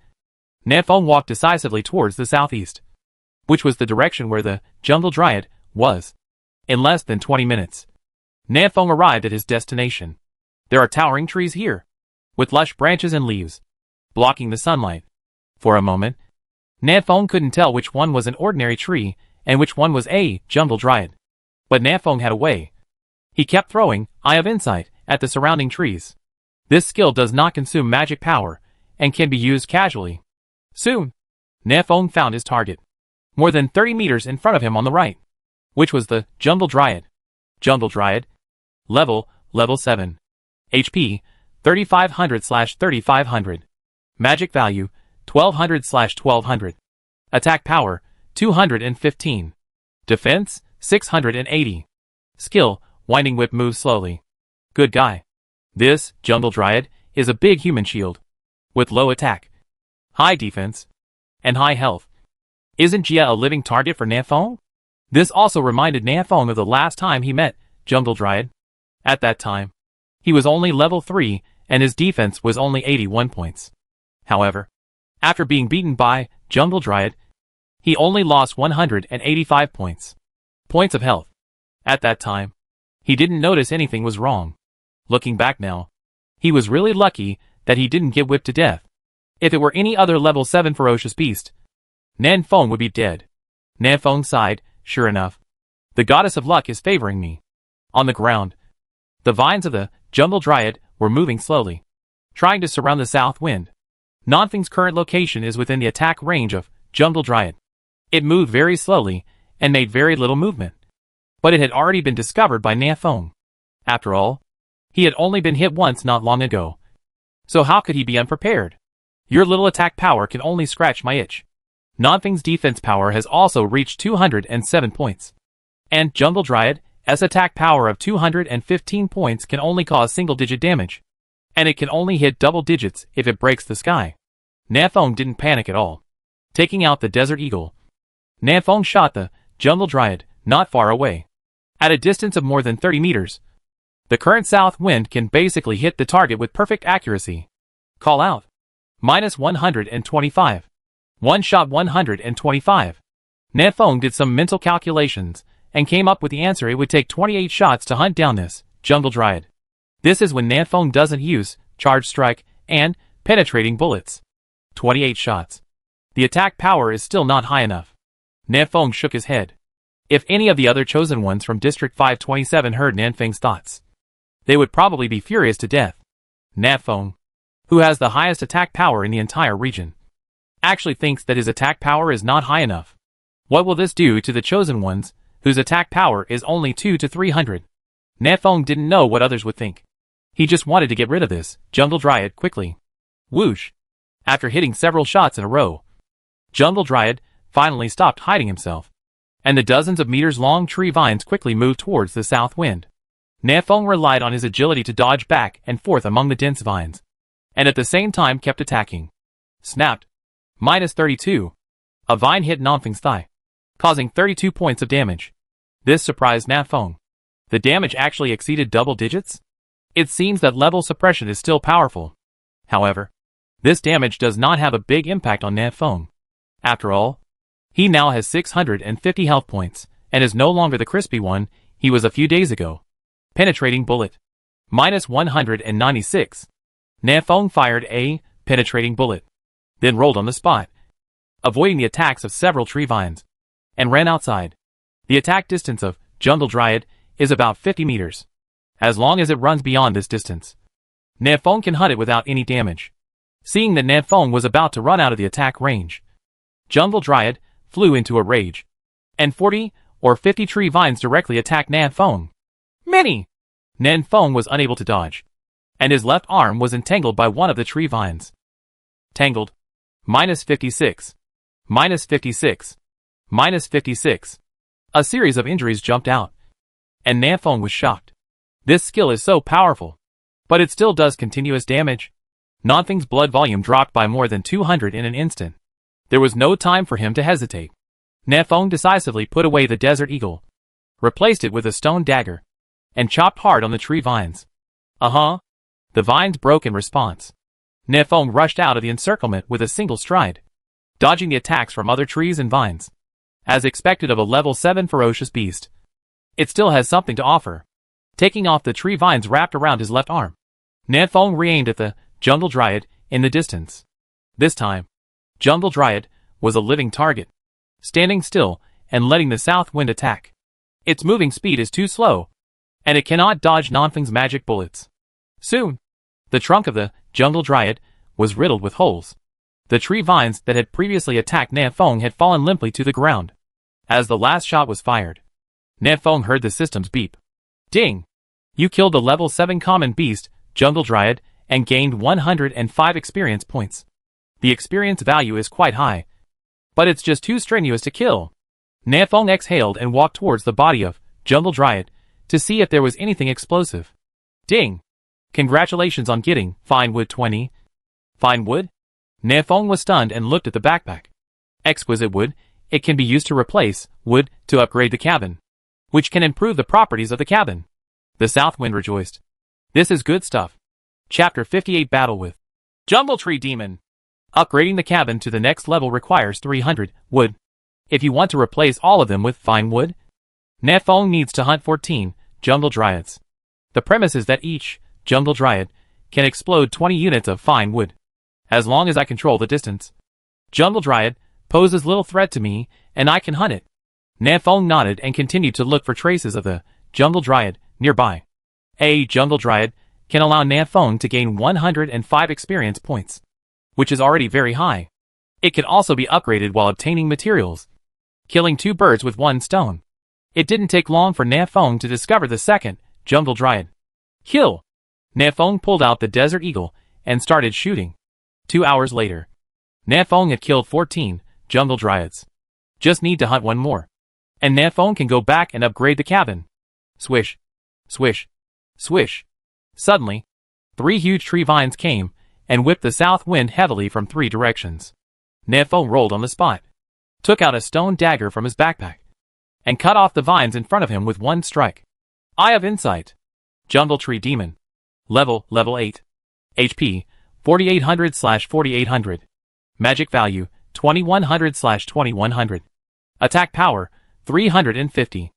Nanfeng walked decisively towards the southeast, which was the direction where the jungle dryad was. In less than 20 minutes, Nanfeng arrived at his destination. There are towering trees here, with lush branches and leaves, blocking the sunlight. For a moment, Nanfeng couldn't tell which one was an ordinary tree and which one was a jungle dryad. But Nanfeng had a way. He kept throwing Eye of Insight at the surrounding trees. This skill does not consume magic power and can be used casually. Soon, Nanfeng found his target, more than 30 meters in front of him on the right, which was the jungle dryad. Jungle dryad. Level 7. HP 3500/3500. Magic value 1200/1200. Attack power 215. Defense 680. Skill Winding Whip moves slowly. Good guy. This jungle dryad is a big human shield, with low attack, high defense, and high health. Isn't Jia a living target for Nanfeng? This also reminded Nanfeng of the last time he met Jungle Dryad. At that time, he was only level 3 and his defense was only 81 points. However, after being beaten by Jungle Dryad, he only lost 185 points. Points of health. At that time, he didn't notice anything was wrong. Looking back now, he was really lucky that he didn't get whipped to death. If it were any other level 7 ferocious beast, Nanfeng would be dead. Nanfeng sighed. Sure enough, the goddess of luck is favoring me. On the ground, the vines of the jungle dryad were moving slowly, trying to surround the south wind. Nanfeng's current location is within the attack range of jungle dryad. It moved very slowly and made very little movement, but it had already been discovered by Nanfeng. After all, he had only been hit once not long ago. So how could he be unprepared? Your little attack power can only scratch my itch. Nanfeng's defense power has also reached 207 points. And Jungle Dryad's attack power of 215 points can only cause single-digit damage. And it can only hit double digits if it breaks the sky. Nanfeng didn't panic at all. Taking out the Desert Eagle, Nanfeng shot the Jungle Dryad not far away. At a distance of more than 30 meters, the current south wind can basically hit the target with perfect accuracy. Call out. -125. One shot 125. Nanfeng did some mental calculations and came up with the answer. It would take 28 shots to hunt down this jungle dryad. This is when Nanfeng doesn't use charge strike and penetrating bullets. 28 shots. The attack power is still not high enough. Nanfeng shook his head. If any of the other chosen ones from District 527 heard Nanfeng's thoughts, they would probably be furious to death. Nanfeng, who has the highest attack power in the entire region, actually thinks that his attack power is not high enough. What will this do to the chosen ones, whose attack power is only 200 to 300? Nanfeng didn't know what others would think. He just wanted to get rid of this jungle dryad quickly. Whoosh! After hitting several shots in a row, Jungle Dryad finally stopped hiding himself, and the dozens of meters-long tree vines quickly moved towards the south wind. Nanfeng relied on his agility to dodge back and forth among the dense vines, and at the same time kept attacking. Snapped. -32. A vine hit Nanfeng's thigh, causing 32 points of damage. This surprised Nanfeng. The damage actually exceeded double digits? It seems that level suppression is still powerful. However, this damage does not have a big impact on Nanfeng. After all, he now has 650 health points, and is no longer the crispy one he was a few days ago. Penetrating bullet. -196. Nanfeng fired a penetrating bullet, then rolled on the spot, avoiding the attacks of several tree vines, and ran outside. The attack distance of Jungle Dryad is about 50 meters. As long as it runs beyond this distance, Nanfeng can hunt it without any damage. Seeing that Nanfeng was about to run out of the attack range, Jungle Dryad flew into a rage, and 40 or 50 tree vines directly attacked Nanfeng. Many! Nanfeng was unable to dodge, and his left arm was entangled by one of the tree vines. Tangled. -56. -56. -56. A series of injuries jumped out, and Nanfeng was shocked. This skill is so powerful, but it still does continuous damage. Nanfeng's blood volume dropped by more than 200 in an instant. There was no time for him to hesitate. Nefong decisively put away the desert eagle, replaced it with a stone dagger, and chopped hard on the tree vines. The vines broke in response. Nefong rushed out of the encirclement with a single stride, dodging the attacks from other trees and vines. As expected of a level 7 ferocious beast, it still has something to offer. Taking off the tree vines wrapped around his left arm, Nefong re-aimed at the jungle dryad in the distance. This time, jungle dryad was a living target, standing still and letting the south wind attack. Its moving speed is too slow, and it cannot dodge Nanfeng's magic bullets. Soon, the trunk of the jungle dryad was riddled with holes. The tree vines that had previously attacked Nefong had fallen limply to the ground. As the last shot was fired, Nefong heard the system's beep. Ding! You killed a level 7 common beast, jungle dryad, and gained 105 experience points. The experience value is quite high, but it's just too strenuous to kill. Nefong exhaled and walked towards the body of jungle dryad to see if there was anything explosive. Ding! Congratulations on getting fine wood 20. Fine wood? Nefong was stunned and looked at the backpack. Exquisite wood. It can be used to replace wood to upgrade the cabin, which can improve the properties of the cabin. The south wind rejoiced. This is good stuff. Chapter 58 Battle with Jungle Tree Demon. Upgrading the cabin to the next level requires 300 wood. If you want to replace all of them with fine wood, Nefong needs to hunt 14 jungle dryads. The premise is that each jungle dryad can explode 20 units of fine wood. As long as I control the distance, jungle dryad poses little threat to me, and I can hunt it. Nefong nodded and continued to look for traces of the jungle dryad nearby. A jungle dryad can allow Nefong to gain 105 experience points, which is already very high. It can also be upgraded while obtaining materials, killing 2 birds with 1 stone. It didn't take long for Nefong to discover the second jungle dryad. Kill! Nefong pulled out the desert eagle and started shooting. 2 hours later, Nefong had killed 14 jungle dryads. Just need to hunt 1 more, and Nefong can go back and upgrade the cabin. Swish, swish, swish. Suddenly, 3 huge tree vines came and whipped the south wind heavily from 3 directions. Nefong rolled on the spot, took out a stone dagger from his backpack, and cut off the vines in front of him with 1 strike. Eye of Insight. Jungle Tree Demon. Level 8. HP 4800/4800. Magic value 2100/2100. Attack power 350.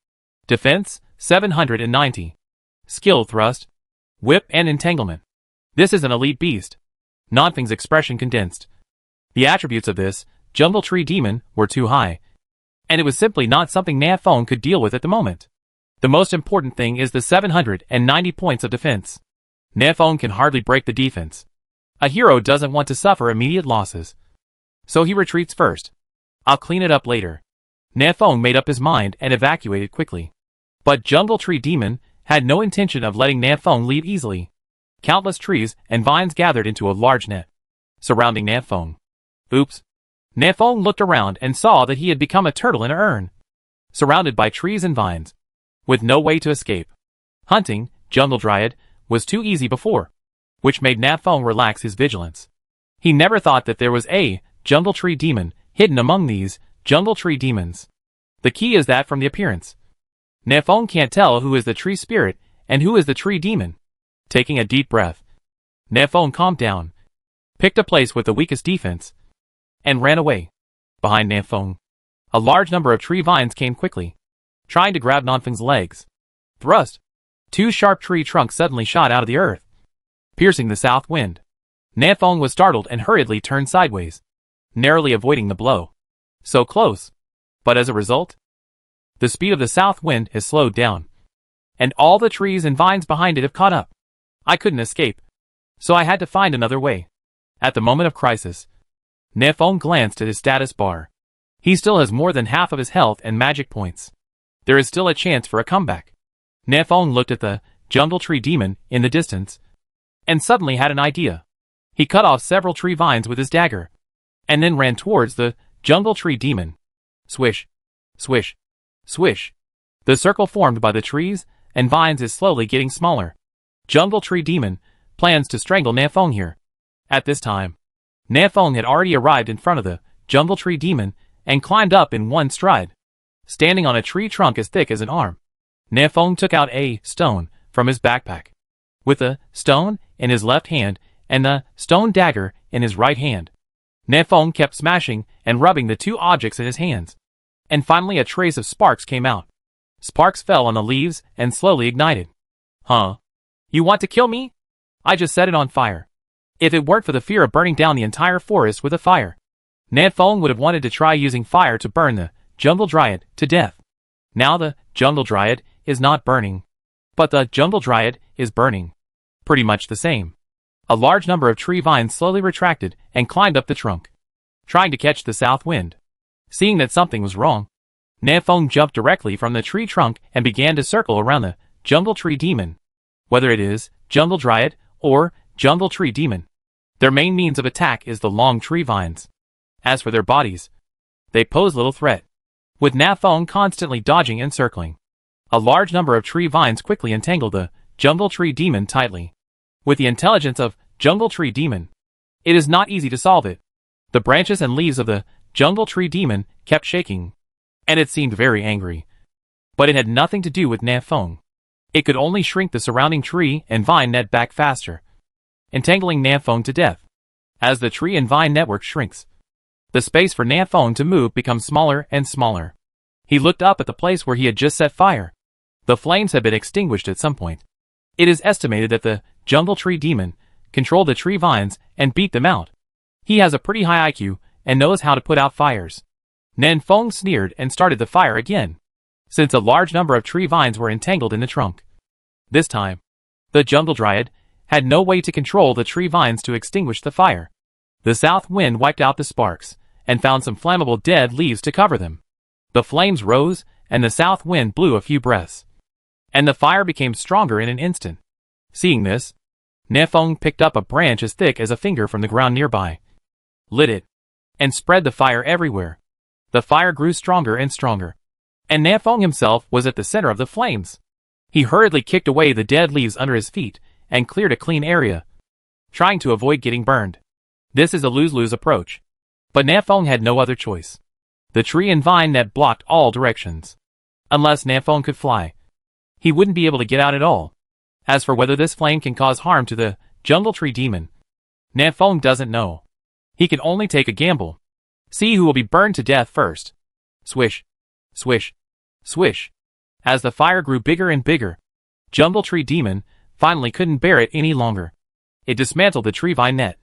Defense 790. Skill Thrust, Whip and Entanglement. This is an elite beast. Nanfeng's expression condensed. The attributes of this Jungle Tree Demon were too high, and it was simply not something Nefong could deal with at the moment. The most important thing is the 790 points of defense. Nefong can hardly break the defense. A hero doesn't want to suffer immediate losses, so he retreats first. I'll clean it up later. Nefong made up his mind and evacuated quickly. But Jungle Tree Demon had no intention of letting Nefong leave easily. Countless trees and vines gathered into a large net, surrounding Nefong. Oops. Nefong looked around and saw that he had become a turtle in an urn, surrounded by trees and vines, with no way to escape. Hunting jungle dryad was too easy before, which made Nefong relax his vigilance. He never thought that there was a jungle tree demon hidden among these jungle tree demons. The key is that from the appearance, Nefong can't tell who is the tree spirit and who is the tree demon. Taking a deep breath, Nefong calmed down, picked a place with the weakest defense, and ran away. Behind Nefong, a large number of tree vines came quickly, trying to grab Nanfeng's legs. Thrust! 2 sharp tree trunks suddenly shot out of the earth, piercing the south wind. Nefong was startled and hurriedly turned sideways, narrowly avoiding the blow. So close! But as a result, the speed of the south wind has slowed down, and all the trees and vines behind it have caught up. I couldn't escape, so I had to find another way. At the moment of crisis, Nefong glanced at his status bar. He still has more than half of his health and magic points. There is still a chance for a comeback. Nefong looked at the jungle tree demon in the distance, and suddenly had an idea. He cut off several tree vines with his dagger, and then ran towards the jungle tree demon. Swish, swish, swish. The circle formed by the trees and vines is slowly getting smaller. Jungle Tree Demon plans to strangle Nefong here. At this time, Nefong had already arrived in front of the Jungle Tree Demon and climbed up in one stride, standing on a tree trunk as thick as an arm. Nefong took out a stone from his backpack, with the stone in his left hand and the stone dagger in his right hand. Nefong kept smashing and rubbing the two objects in his hands, and finally a trace of sparks came out. Sparks fell on the leaves and slowly ignited. Huh? You want to kill me? I just set it on fire. If it weren't for the fear of burning down the entire forest with a fire, Nefong would have wanted to try using fire to burn the jungle dryad to death. Now the jungle dryad is not burning, but the jungle dryad is burning. Pretty much the same. A large number of tree vines slowly retracted and climbed up the trunk, trying to catch the south wind. Seeing that something was wrong, Nefong jumped directly from the tree trunk and began to circle around the jungle tree demon. Whether it is jungle dryad or jungle tree demon, their main means of attack is the long tree vines. As for their bodies, they pose little threat, with Nefong constantly dodging and circling. A large number of tree vines quickly entangled the jungle tree demon tightly. With the intelligence of jungle tree demon, it is not easy to solve it. The branches and leaves of the jungle tree demon kept shaking, and it seemed very angry. But it had nothing to do with Nefong. It could only shrink the surrounding tree and vine net back faster, entangling Nefong to death. As the tree and vine network shrinks, the space for Nefong to move becomes smaller and smaller. He looked up at the place where he had just set fire. The flames had been extinguished at some point. It is estimated that the jungle tree demon controlled the tree vines and beat them out. He has a pretty high IQ and knows how to put out fires. Nefong sneered and started the fire again, since a large number of tree vines were entangled in the trunk. This time, the jungle dryad had no way to control the tree vines to extinguish the fire. The south wind wiped out the sparks and found some flammable dead leaves to cover them. The flames rose and the south wind blew a few breaths, and the fire became stronger in an instant. Seeing this, Nefong picked up a branch as thick as a finger from the ground nearby, lit it, and spread the fire everywhere. The fire grew stronger and stronger, and Nefong himself was at the center of the flames. He hurriedly kicked away the dead leaves under his feet and cleared a clean area, trying to avoid getting burned. This is a lose-lose approach, but Nefong had no other choice. The tree and vine net blocked all directions. Unless Nefong could fly, he wouldn't be able to get out at all. As for whether this flame can cause harm to the jungle tree demon, Nefong doesn't know. He can only take a gamble. See who will be burned to death first. Swish, swish, swish. As the fire grew bigger and bigger, jungle tree demon finally couldn't bear it any longer. It dismantled the tree vine net,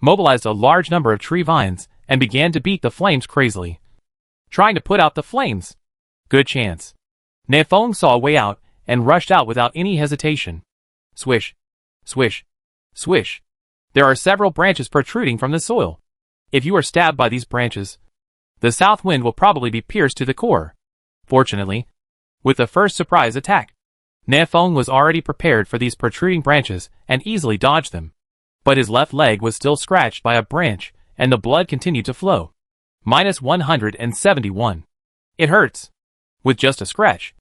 mobilized a large number of tree vines, and began to beat the flames crazily, trying to put out the flames. Good chance. Nefong saw a way out and rushed out without any hesitation. Swish, swish, swish. There are several branches protruding from the soil. If you are stabbed by these branches, the south wind will probably be pierced to the core. Fortunately, with the first surprise attack, Nefong was already prepared for these protruding branches and easily dodged them. But his left leg was still scratched by a branch, and the blood continued to flow. -171. It hurts. With just a scratch,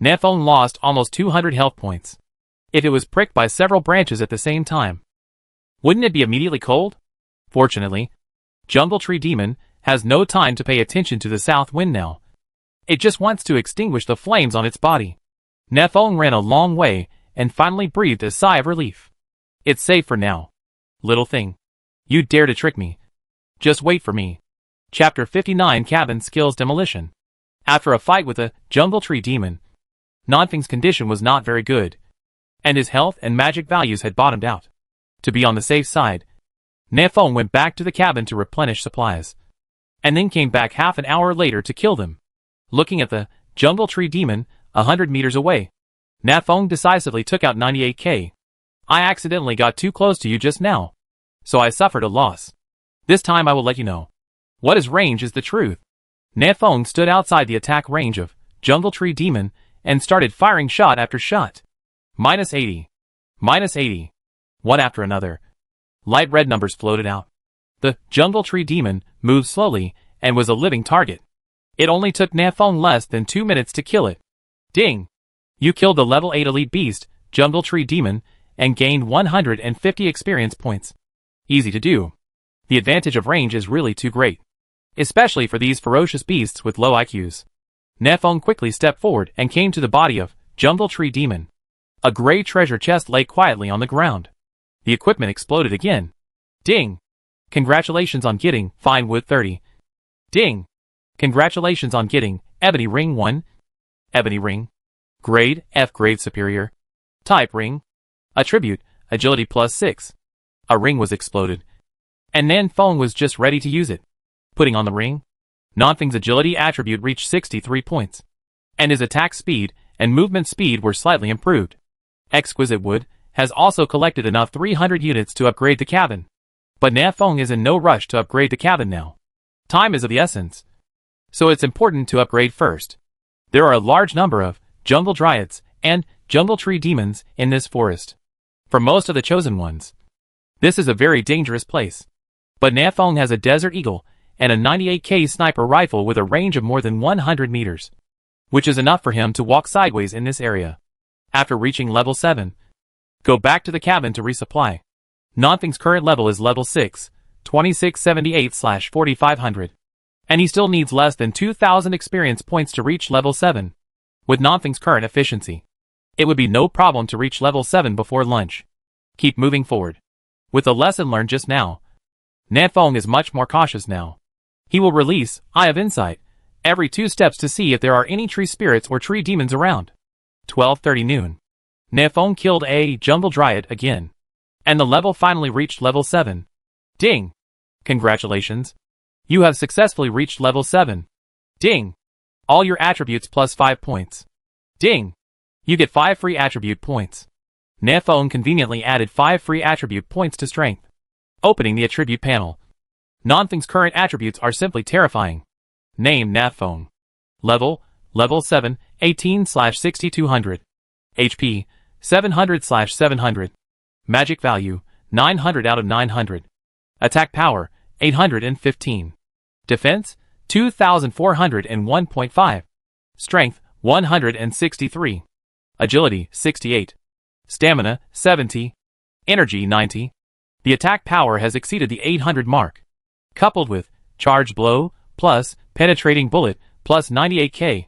Nefong lost almost 200 health points. If it was pricked by several branches at the same time, wouldn't it be immediately cold? Fortunately, Jungle Tree Demon has no time to pay attention to the south wind now. It just wants to extinguish the flames on its body. Nefong ran a long way and finally breathed a sigh of relief. It's safe for now. Little thing. You dare to trick me. Just wait for me. Chapter 59 Cabin Skills Demolition. After a fight with a Jungle Tree Demon, Nonfeng's condition was not very good, and his health and magic values had bottomed out. To be on the safe side, Nefong went back to the cabin to replenish supplies, and then came back half an hour later to kill them. Looking at the Jungle Tree Demon 100 meters away, Nefong decisively took out 98k. I accidentally got too close to you just now, so I suffered a loss. This time I will let you know. What is range is the truth. Nefong stood outside the attack range of Jungle Tree Demon and started firing shot after shot. -80. -80. One after another. Light red numbers floated out. The Jungle Tree Demon moved slowly and was a living target. It only took Nefong less than 2 minutes to kill it. Ding! You killed the level 8 elite beast, Jungle Tree Demon, and gained 150 experience points. Easy to do. The advantage of range is really too great. especially for these ferocious beasts with low IQs. Nefeng quickly stepped forward and came to the body of Jungle Tree Demon. A gray treasure chest lay quietly on the ground. The equipment exploded again. Ding! Congratulations on getting Fine Wood 30. Ding! Congratulations on getting Ebony Ring 1. Ebony Ring. Grade F Grade Superior. Type Ring. Attribute Agility +6. A ring was exploded, and Nefeng was just ready to use it. Putting on the ring, Nefeng's agility attribute reached 63 points, and his attack speed and movement speed were slightly improved. Exquisite Wood has also collected enough 300 units to upgrade the cabin. But Nefeng is in no rush to upgrade the cabin now. Time is of the essence, so it's important to upgrade first. There are a large number of jungle dryads and jungle tree demons in this forest. For most of the chosen ones, this is a very dangerous place. But Nefeng has a Desert Eagle and a 98K sniper rifle with a range of more than 100 meters, which is enough for him to walk sideways in this area. After reaching level 7, go back to the cabin to resupply. Nefeng's current level is level 6, 2678/4500, and he still needs less than 2,000 experience points to reach level 7. With Nefeng's current efficiency, it would be no problem to reach level 7 before lunch. Keep moving forward. With the lesson learned just now, Nefeng is much more cautious now. He will release Eye of Insight every 2 steps to see if there are any tree spirits or tree demons around. 12:30 noon. Nefeng killed a jungle dryad again, and the level finally reached level 7. Ding! Congratulations! You have successfully reached level 7. Ding! All your attributes +5 points. Ding! You get 5 free attribute points. Nefeng conveniently added 5 free attribute points to strength. Opening the attribute panel. Nefeng's current attributes are simply terrifying. Name Nefeng. Level 7, 18/6200. HP 700/700. Magic value 900 out of 900. Attack power 815. Defense 2401.5. Strength 163. Agility 68. Stamina 70. Energy 90. The attack power has exceeded the 800 mark. Coupled with Charge Blow plus Penetrating Bullet plus 98k.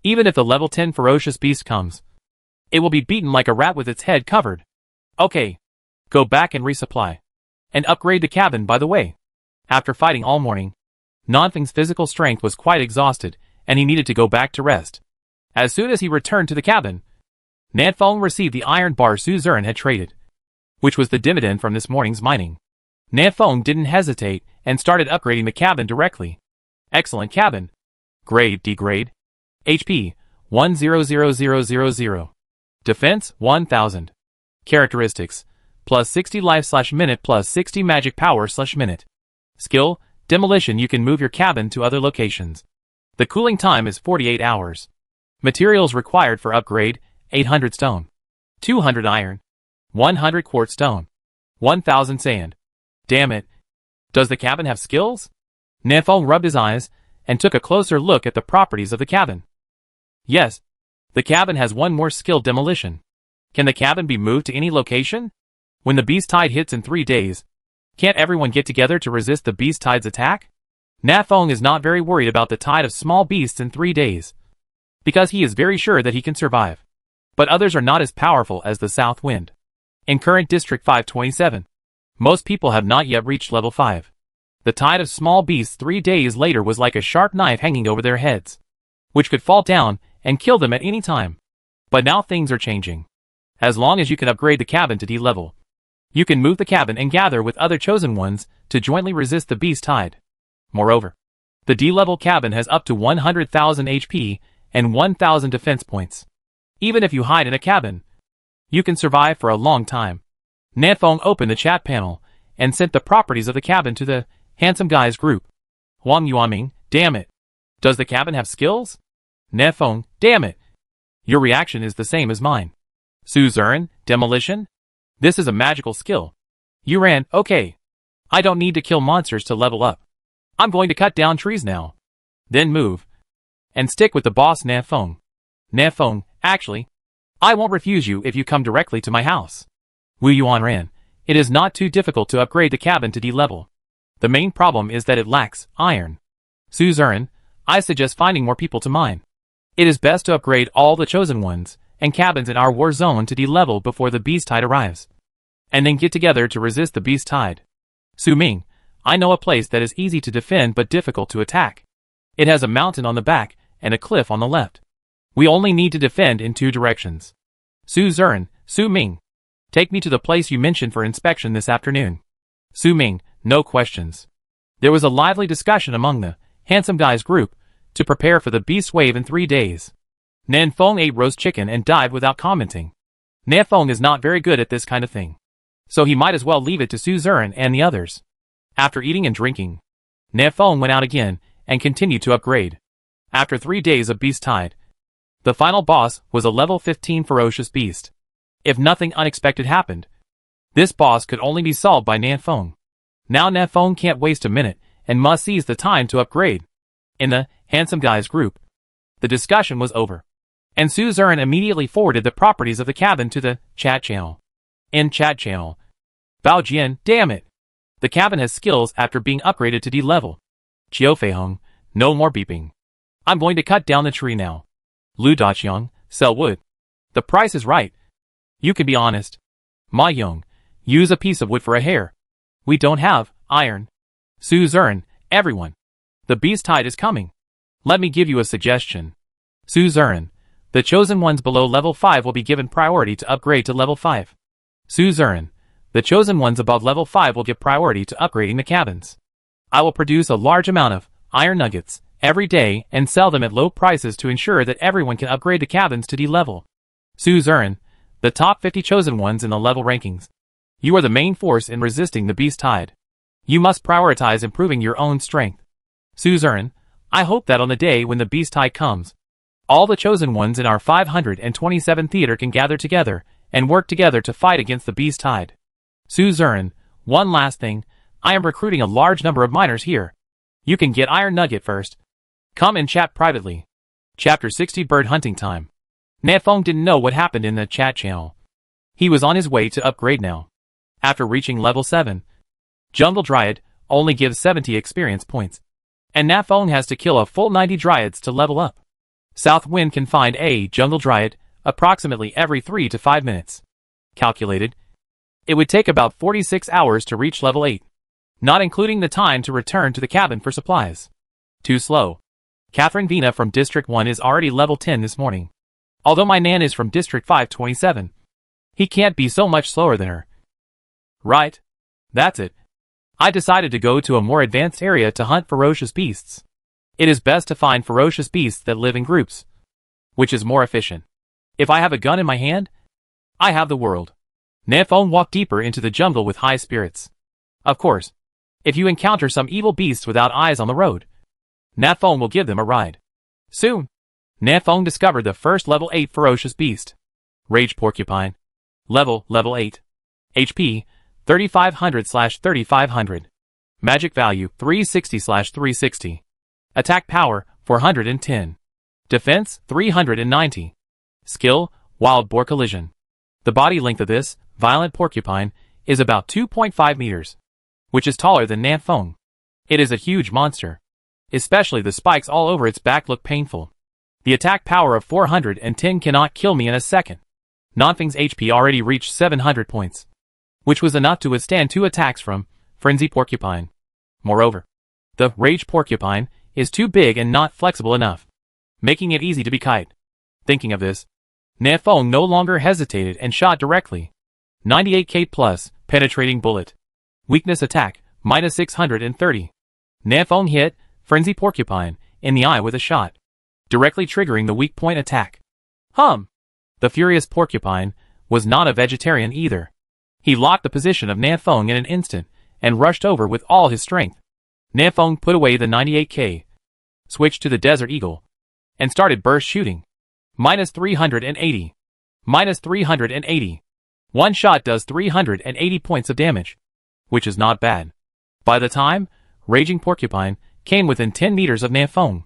Even if the level 10 ferocious beast comes, it will be beaten like a rat with its head covered. Okay. Go back and resupply. And upgrade the cabin by the way. After fighting all morning, Nefeng's physical strength was quite exhausted, and he needed to go back to rest. As soon as he returned to the cabin, Nefeng received the iron bar Suzerain had traded, which was the dividend from this morning's mining. Nefeng didn't hesitate and started upgrading the cabin directly. Excellent cabin. Grade D grade. HP 100000. Defense 1000. Characteristics +60 life/minute +60 magic power/minute. Skill Demolition. You can move your cabin to other locations. The cooling time is 48 hours. Materials required for upgrade 800 stone, 200 iron, 100 quartz stone, 1000 sand. Damn it. Does the cabin have skills? Nefeng rubbed his eyes and took a closer look at the properties of the cabin. Yes. The cabin has one more skill, Demolition. Can the cabin be moved to any location? When the beast tide hits in 3 days, can't everyone get together to resist the beast tide's attack? Nefeng is not very worried about the tide of small beasts in 3 days, because he is very sure that he can survive. But others are not as powerful as the south wind. In current District 527, most people have not yet reached level 5. The tide of small beasts 3 days later was like a sharp knife hanging over their heads, which could fall down and kill them at any time. But now things are changing. As long as you can upgrade the cabin to D level, you can move the cabin and gather with other chosen ones to jointly resist the beast tide. Moreover, the D level cabin has up to 100,000 HP and 1,000 defense points. Even if you hide in a cabin, you can survive for a long time. Nefeng opened the chat panel and sent the properties of the cabin to the handsome guys group. Huang Yuanming, damn it. Does the cabin have skills? Nefeng, damn it. Your reaction is the same as mine. Suzerain, Demolition? This is a magical skill. Yuran, okay. I don't need to kill monsters to level up. I'm going to cut down trees now. Then move. And stick with the boss Nefeng. Nefeng, actually, I won't refuse you if you come directly to my house. Wu Yuanran, it is not too difficult to upgrade the cabin to D level. The main problem is that it lacks iron. Suzerain, I suggest finding more people to mine. It is best to upgrade all the chosen ones and cabins in our war zone to D-level before the beast tide arrives. And then get together to resist the beast tide. Su Ming, I know a place that is easy to defend but difficult to attack. It has a mountain on the back and a cliff on the left. We only need to defend in 2 directions. Suzerain, Su Ming, take me to the place you mentioned for inspection this afternoon. Su Ming, no questions. There was a lively discussion among the handsome guys group to prepare for the beast wave in 3 days. Nan Feng ate roast chicken and died without commenting. Nan Feng is not very good at this kind of thing, so he might as well leave it to Suzerain and the others. After eating and drinking, Nan Feng went out again and continued to upgrade. After 3 days of beast tide, the final boss was a level 15 ferocious beast. If nothing unexpected happened, this boss could only be solved by Nan Feng. Now Nan Feng can't waste a minute and must seize the time to upgrade. In the handsome guys group, the discussion was over, and Suzerain immediately forwarded the properties of the cabin to the chat channel. In chat channel, Bao Jian, damn it! The cabin has skills after being upgraded to D level. Chiu Feihong, no more beeping. I'm going to cut down the tree now. Lu Daqiang, sell wood. The price is right. You can be honest. Ma Yong, use a piece of wood for a hair. We don't have iron. Suzerain, everyone. The beast tide is coming. Let me give you a suggestion. Suzerain, the chosen ones below level 5 will be given priority to upgrade to level 5. Suzerain, the chosen ones above level 5 will get priority to upgrading the cabins. I will produce a large amount of iron nuggets every day and sell them at low prices to ensure that everyone can upgrade the cabins to D level. Suzerain, the top 50 chosen ones in the level rankings. You are the main force in resisting the beast tide. You must prioritize improving your own strength. Suzerain, I hope that on the day when the beast tide comes, all the chosen ones in our 527 theater can gather together and work together to fight against the beast tide. Suzerain, one last thing, I am recruiting a large number of miners here. You can get iron nugget first. Come and chat privately. Chapter 60 Bird Hunting Time. Nan Feng didn't know what happened in the chat channel. He was on his way to upgrade now. After reaching level 7, Jungle Dryad only gives 70 experience points, and Nan Feng has to kill a full 90 Dryads to level up. South Wind can find a Jungle Dryad approximately every 3 to 5 minutes. Calculated, it would take about 46 hours to reach level 8, not including the time to return to the cabin for supplies. Too slow. Catherine Vina from District 1 is already level 10 this morning. Although my Nan is from District 527, he can't be so much slower than her. Right. That's it. I decided to go to a more advanced area to hunt ferocious beasts. It is best to find ferocious beasts that live in groups, which is more efficient. If I have a gun in my hand, I have the world. Nan Feng walked deeper into the jungle with high spirits. Of course, if you encounter some evil beasts without eyes on the road, Nan Feng will give them a ride. Soon, Nan Feng discovered the first level 8 ferocious beast. Rage Porcupine. Level 8. HP, 3500/3500. Magic value, 360/360. Attack power, 410. Defense, 390. Skill, Wild Boar Collision. The body length of this violent porcupine is about 2.5 meters, which is taller than Nan Feng. It is a huge monster. Especially the spikes all over its back look painful. The attack power of 410 cannot kill me in a second. Nanfeng's HP already reached 700 points, which was enough to withstand 2 attacks from Frenzy Porcupine. Moreover, the Rage Porcupine is too big and not flexible enough, making it easy to be kite. Thinking of this, Nan Feng no longer hesitated and shot directly. 98k plus, penetrating bullet. Weakness attack, minus 630. Nan Feng hit Frenzy Porcupine in the eye with a shot, directly triggering the weak point attack. The furious porcupine was not a vegetarian either. He locked the position of Nan Feng in an instant and rushed over with all his strength. Nan Feng put away the 98k, switched to the Desert Eagle, and started burst shooting. Minus 380. Minus 380. One shot does 380 points of damage, which is not bad. By the time Raging Porcupine came within 10 meters of Nan Feng,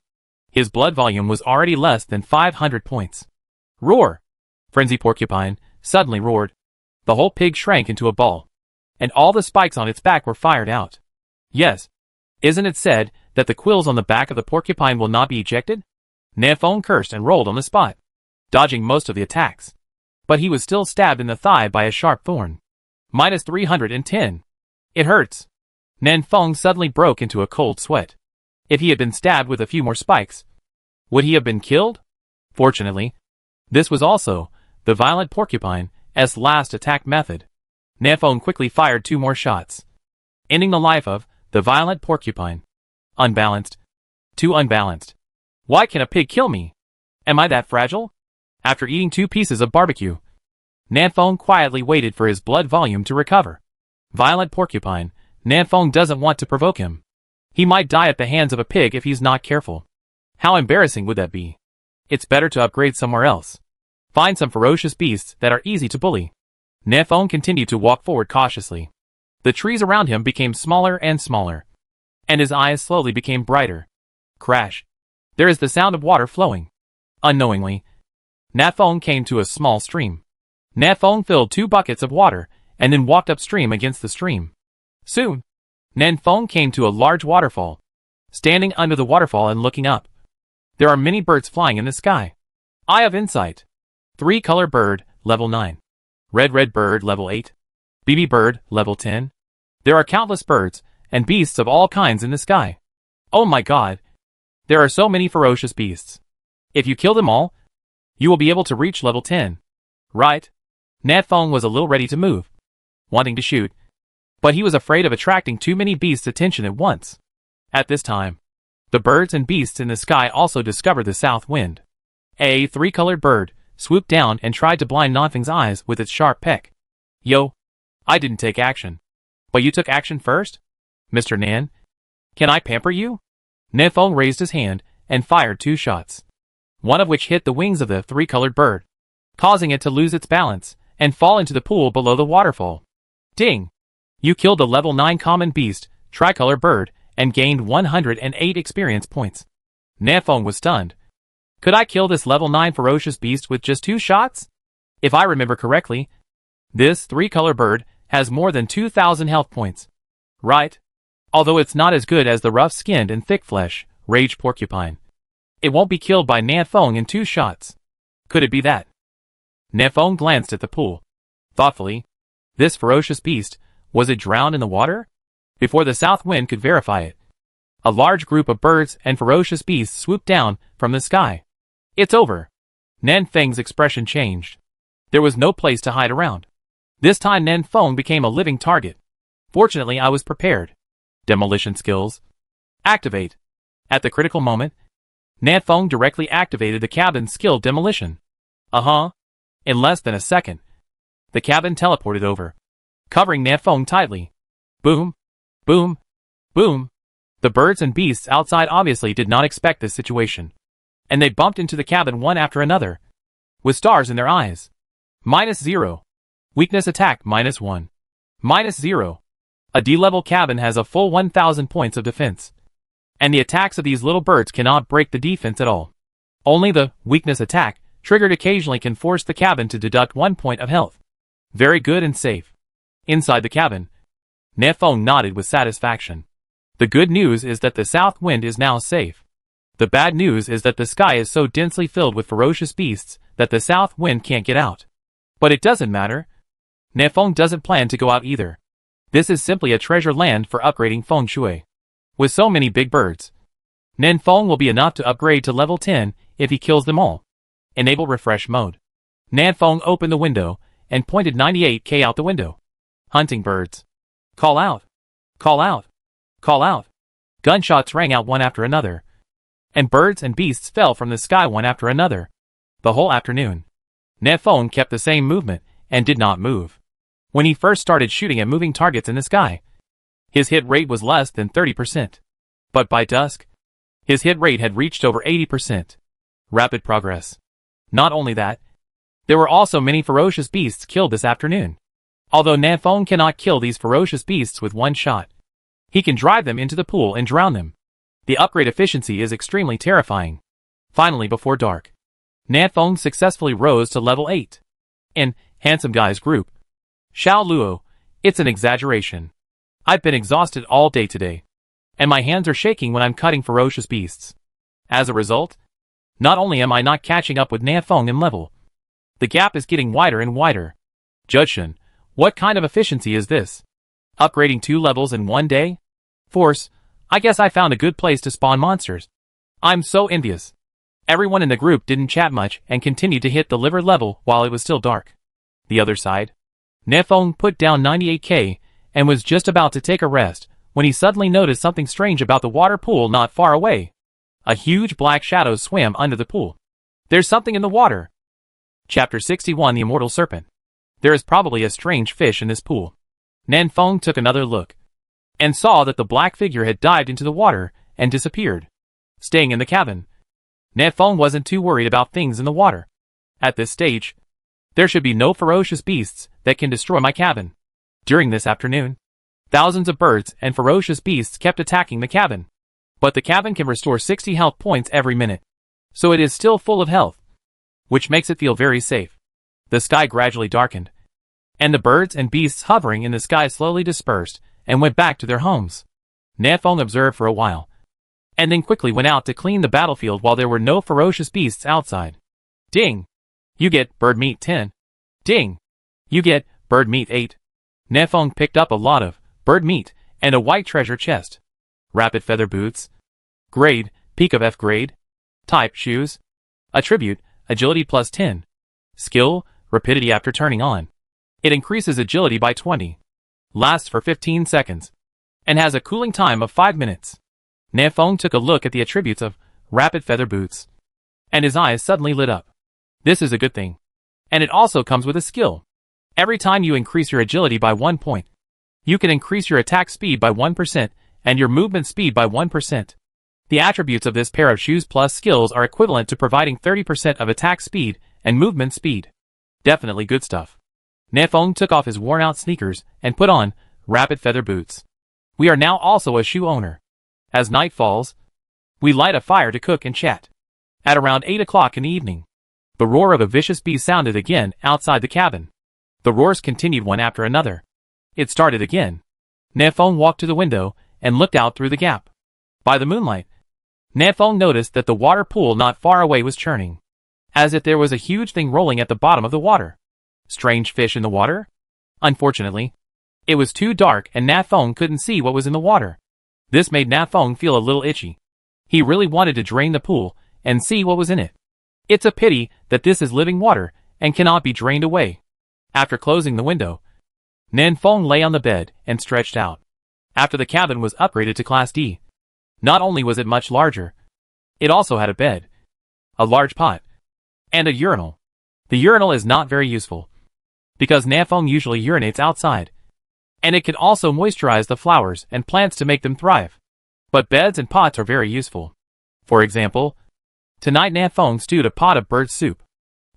his blood volume was already less than 500 points. Roar! Frenzy Porcupine suddenly roared. The whole pig shrank into a ball, and all the spikes on its back were fired out. Yes, Isn't it said that the quills on the back of the porcupine will not be ejected? Nanfeng cursed and rolled on the spot, dodging most of the attacks. But he was still stabbed in the thigh by a sharp thorn. Minus 310. It hurts. Nanfeng suddenly broke into a cold sweat. If he had been stabbed with a few more spikes, would he have been killed? Fortunately, this was also the violent porcupine's last attack method. Nanfeng quickly fired 2 more shots, ending the life of the violent porcupine. Unbalanced. Too unbalanced. Why can a pig kill me? Am I that fragile? After eating 2 pieces of barbecue, Nanfeng quietly waited for his blood volume to recover. Violent porcupine, Nanfeng doesn't want to provoke him. He might die at the hands of a pig if he's not careful. How embarrassing would that be? It's better to upgrade somewhere else. Find some ferocious beasts that are easy to bully. Nanfeng continued to walk forward cautiously. The trees around him became smaller and smaller, and his eyes slowly became brighter. Crash. There is the sound of water flowing. Unknowingly, Nanfeng came to a small stream. Nanfeng filled 2 buckets of water and then walked upstream against the stream. Soon, Nanfeng came to a large waterfall. Standing under the waterfall and looking up, there are many birds flying in the sky. Eye of Insight. 3-color bird, level 9. Red bird, level 8. BB bird, level 10. There are countless birds and beasts of all kinds in the sky. Oh my god. There are so many ferocious beasts. If you kill them all, you will be able to reach level 10. Right? Nanfeng was a little ready to move, wanting to shoot, but he was afraid of attracting too many beasts' attention at once. At this time, the birds and beasts in the sky also discovered the south wind. A 3-colored bird swooped down and tried to blind Nanfeng's eyes with its sharp peck. Yo, I didn't take action. But you took action first? Mr. Nan, can I pamper you? Nanfeng raised his hand and fired 2 shots, one of which hit the wings of the 3-colored bird, causing it to lose its balance and fall into the pool below the waterfall. Ding! You killed the level 9 common beast, tricolor bird, and gained 108 experience points. Nanfeng was stunned. Could I kill this level 9 ferocious beast with just 2 shots? If I remember correctly, this 3-color bird has more than 2,000 health points. Right? Although it's not as good as the rough-skinned and thick-flesh, rage porcupine. It won't be killed by Nanfeng in 2 shots. Could it be that? Nanfeng glanced at the pool. Thoughtfully, this ferocious beast, was it drowned in the water? Before the south wind could verify it, a large group of birds and ferocious beasts swooped down from the sky. It's over. Nanfeng's expression changed. There was no place to hide around. This time Nanfeng became a living target. Fortunately, I was prepared. Demolition skills. Activate. At the critical moment, Nanfeng directly activated the cabin's skill demolition. In less than a second, the cabin teleported over, covering Nanfeng tightly. Boom, boom, boom. The birds and beasts outside obviously did not expect this situation, and they bumped into the cabin one after another, with stars in their eyes. -0. Weakness attack -1. -0. A D-level cabin has a full 1,000 points of defense, and the attacks of these little birds cannot break the defense at all. Only the weakness attack, triggered occasionally, can force the cabin to deduct 1 point of health. Very good and safe. Inside the cabin, Nanfeng nodded with satisfaction. The good news is that the south wind is now safe. The bad news is that the sky is so densely filled with ferocious beasts that the south wind can't get out. But it doesn't matter. Nanfeng doesn't plan to go out either. This is simply a treasure land for upgrading feng shui. With so many big birds, Nanfeng will be enough to upgrade to level 10 if he kills them all. Enable refresh mode. Nanfeng opened the window and pointed 98K out the window. Hunting birds. Call out. Call out. Call out. Gunshots rang out one after another, and birds and beasts fell from the sky one after another. The whole afternoon, Nanfeng kept the same movement and did not move. When he first started shooting at moving targets in the sky, his hit rate was less than 30%. But by dusk, his hit rate had reached over 80%. Rapid progress. Not only that, there were also many ferocious beasts killed this afternoon. Although Nanfeng cannot kill these ferocious beasts with one shot, he can drive them into the pool and drown them. The upgrade efficiency is extremely terrifying. Finally, before dark, Nanfeng successfully rose to level 8. In Handsome Guy's group, Xiao Luo, it's an exaggeration. I've been exhausted all day today. and my hands are shaking when I'm cutting ferocious beasts. As a result, not only am I not catching up with Nafeng in level, the gap is getting wider and wider. Judson, what kind of efficiency is this? Upgrading 2 levels in 1 day? Force, I guess I found a good place to spawn monsters. I'm so envious. Everyone in the group didn't chat much and continued to hit the liver level while it was still dark. The other side. Nafeng put down 98k and was just about to take a rest when he suddenly noticed something strange about the water pool not far away. A huge black shadow swam under the pool. There's something in the water. Chapter 61 The Immortal Serpent. There is probably a strange fish in this pool. Nafeng took another look and saw that the black figure had dived into the water and disappeared. Staying in the cabin, Nafeng wasn't too worried about things in the water. At this stage, there should be no ferocious beasts that can destroy my cabin. During this afternoon, thousands of birds and ferocious beasts kept attacking the cabin. But the cabin can restore 60 health points every minute, so it is still full of health, which makes it feel very safe. The sky gradually darkened, and the birds and beasts hovering in the sky slowly dispersed and went back to their homes. Nafeng observed for a while, and then quickly went out to clean the battlefield while there were no ferocious beasts outside. Ding! You get bird meat 10. Ding! You get bird meat 8. Nafeng picked up a lot of bird meat and a white treasure chest. Rapid feather boots. Grade, peak of F grade. Type, shoes. Attribute, agility plus 10. Skill, rapidity after turning on. It increases agility by 20. Lasts for 15 seconds. And has a cooling time of 5 minutes. Nafeng took a look at the attributes of rapid feather boots, and his eyes suddenly lit up. This is a good thing. And it also comes with a skill. Every time you increase your agility by 1 point, you can increase your attack speed by 1% and your movement speed by 1%. The attributes of this pair of shoes plus skills are equivalent to providing 30% of attack speed and movement speed. Definitely good stuff. Nafeng took off his worn-out sneakers and put on rapid feather boots. We are now also a shoe owner. As night falls, we light a fire to cook and chat. At around 8 o'clock in the evening, the roar of a vicious beast sounded again outside the cabin. The roars continued one after another. It started again. Nafeng walked to the window and looked out through the gap. By the moonlight, Nafeng noticed that the water pool not far away was churning, as if there was a huge thing rolling at the bottom of the water. Strange fish in the water? Unfortunately, it was too dark and Nafeng couldn't see what was in the water. This made Nafeng feel a little itchy. He really wanted to drain the pool and see what was in it. It's a pity that this is living water and cannot be drained away. After closing the window, Nafeng lay on the bed and stretched out. After the cabin was upgraded to Class D, not only was it much larger, it also had a bed, a large pot, and a urinal. The urinal is not very useful, because Nafeng usually urinates outside, and it can also moisturize the flowers and plants to make them thrive. But beds and pots are very useful. For example, tonight Nafeng stewed a pot of bird soup.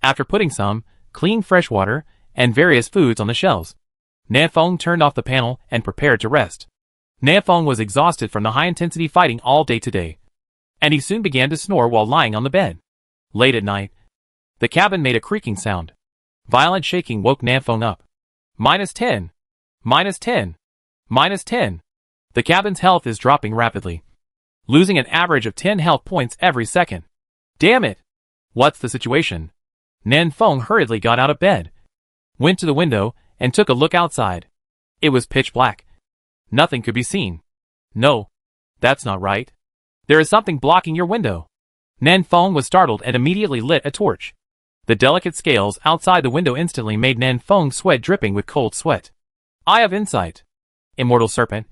After putting some clean fresh water and various foods on the shelves, Nafeng turned off the panel and prepared to rest. Nafeng was exhausted from the high-intensity fighting all day today, and he soon began to snore while lying on the bed. Late at night, the cabin made a creaking sound. Violent shaking woke Nafeng up. -10. -10. -10. The cabin's health is dropping rapidly, losing an average of 10 health points every second. Damn it! What's the situation? Nafeng hurriedly got out of bed, went to the window, and took a look outside. It was pitch black. Nothing could be seen. No, that's not right. There is something blocking your window. Nafeng was startled and immediately lit a torch. The delicate scales outside the window instantly made Nafeng sweat, dripping with cold sweat. Eye of Insight. Immortal Serpent.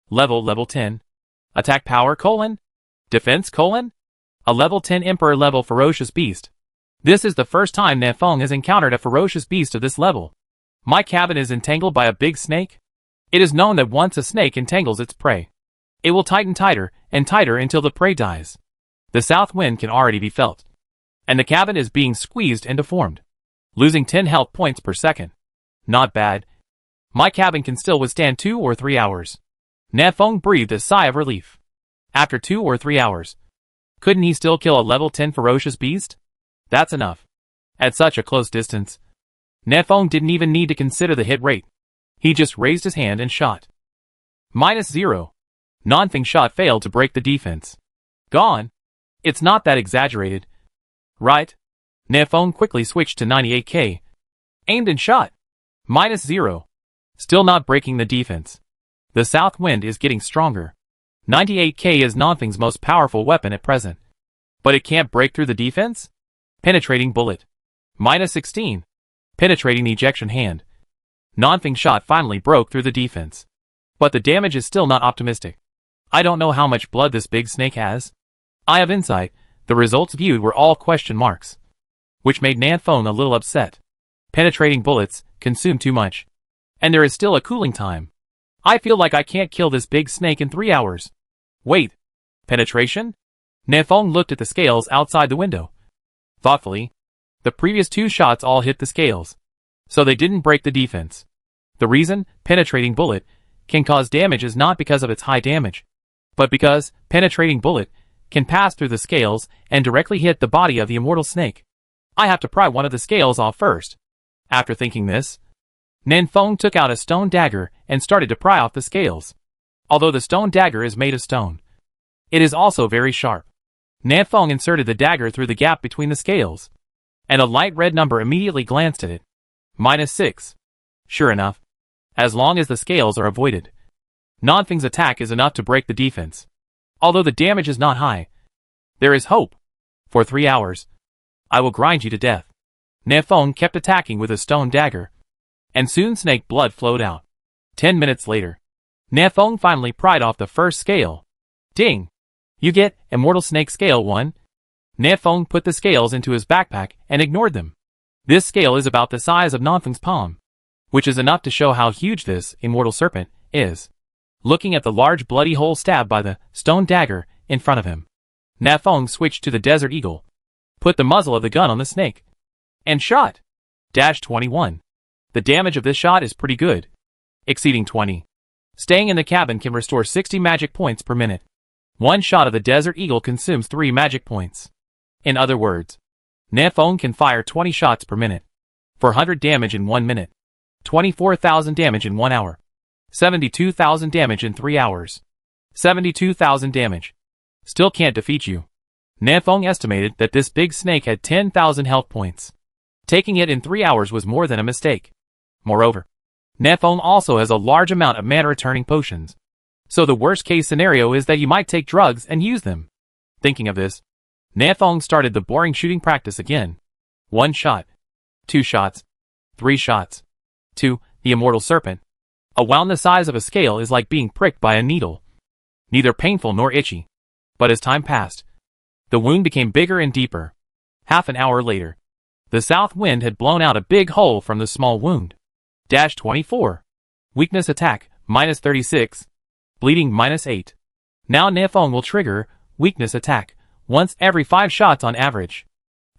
Level 10. Attack power : Defense : a level 10 Emperor level ferocious beast. This is the first time Nafeng has encountered a ferocious beast of this level. My cabin is entangled by a big snake. It is known that once a snake entangles its prey, it will tighten tighter and tighter until the prey dies. The south wind can already be felt, and the cabin is being squeezed and deformed, losing 10 health points per second. Not bad. My cabin can still withstand 2 or 3 hours. Nafeng breathed a sigh of relief. After 2 or 3 hours, couldn't he still kill a level 10 ferocious beast? That's enough. At such a close distance, Nafeng didn't even need to consider the hit rate. He just raised his hand and shot. -0. Nanfeng's shot failed to break the defense. Gone. It's not that exaggerated. Right? Nanfeng quickly switched to 98K. Aimed and shot. -0. Still not breaking the defense. The south wind is getting stronger. 98K is Nanfeng's most powerful weapon at present. But it can't break through the defense? Penetrating bullet. -16. Penetrating ejection hand. Nanfeng's shot finally broke through the defense. But the damage is still not optimistic. I don't know how much blood this big snake has. I have insight, the results viewed were all question marks. Which made Nanfeng a little upset. Penetrating bullets consume too much. And there is still a cooling time. I feel like I can't kill this big snake in 3 hours. Wait. Penetration? Nanfeng looked at the scales outside the window. Thoughtfully. The previous 2 shots all hit the scales. So they didn't break the defense. The reason penetrating bullet can cause damage is not because of its high damage, but because penetrating bullet can pass through the scales and directly hit the body of the immortal snake. I have to pry one of the scales off first. After thinking this, Nanfeng took out a stone dagger and started to pry off the scales. Although the stone dagger is made of stone, it is also very sharp. Nanfeng inserted the dagger through the gap between the scales, and a light red number immediately glanced at it. -6. Sure enough. As long as the scales are avoided, Nanfeng's attack is enough to break the defense. Although the damage is not high, there is hope. For 3 hours, I will grind you to death. Nanfeng kept attacking with a stone dagger, and soon snake blood flowed out. 10 minutes later, Nanfeng finally pried off the first scale. Ding! You get Immortal Snake Scale 1. Nanfeng put the scales into his backpack and ignored them. This scale is about the size of Nanfeng's palm, which is enough to show how huge this immortal serpent is. Looking at the large bloody hole stabbed by the stone dagger in front of him, Nanfeng switched to the Desert Eagle, put the muzzle of the gun on the snake, and shot. -21. The damage of this shot is pretty good, exceeding 20. Staying in the cabin can restore 60 magic points per minute. One shot of the Desert Eagle consumes 3 magic points. In other words, Nanfeng can fire 20 shots per minute, 400 damage in 1 minute, 24,000 damage in 1 hour, 72,000 damage in 3 hours, 72,000 damage. Still can't defeat you. Nanfeng estimated that this big snake had 10,000 health points. Taking it in 3 hours was more than a mistake. Moreover, Nanfeng also has a large amount of mana-returning potions. So the worst-case scenario is that you might take drugs and use them. Thinking of this, Nanfeng started the boring shooting practice again. 1 shot. 2 shots. 3 shots. 2. The immortal serpent. A wound the size of a scale is like being pricked by a needle. Neither painful nor itchy. But as time passed, the wound became bigger and deeper. Half an hour later, the south wind had blown out a big hole from the small wound. -24. Weakness attack, -36. Bleeding -8. Now Nanfeng will trigger weakness attack once every 5 shots on average.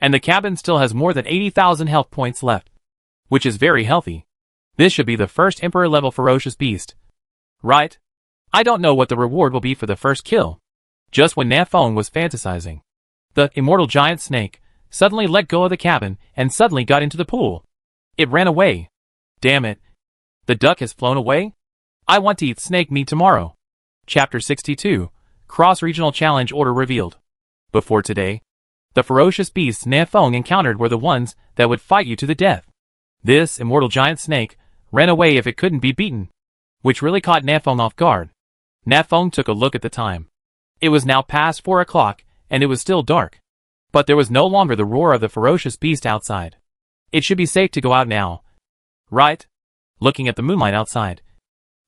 And the cabin still has more than 80,000 health points left, which is very healthy. This should be the first Emperor level ferocious beast. Right? I don't know what the reward will be for the first kill. Just when Nanfeng was fantasizing, the immortal giant snake suddenly let go of the cabin and suddenly got into the pool. It ran away. Damn it. The duck has flown away? I want to eat snake meat tomorrow. Chapter 62. Cross-Regional Challenge Order revealed. Before today, the ferocious beasts Nanfeng encountered were the ones that would fight you to the death. This immortal giant snake ran away if it couldn't be beaten, which really caught Nanfeng off guard. Nanfeng took a look at the time. It was now past 4 o'clock, and it was still dark. But there was no longer the roar of the ferocious beast outside. It should be safe to go out now. Right? Looking at the moonlight outside,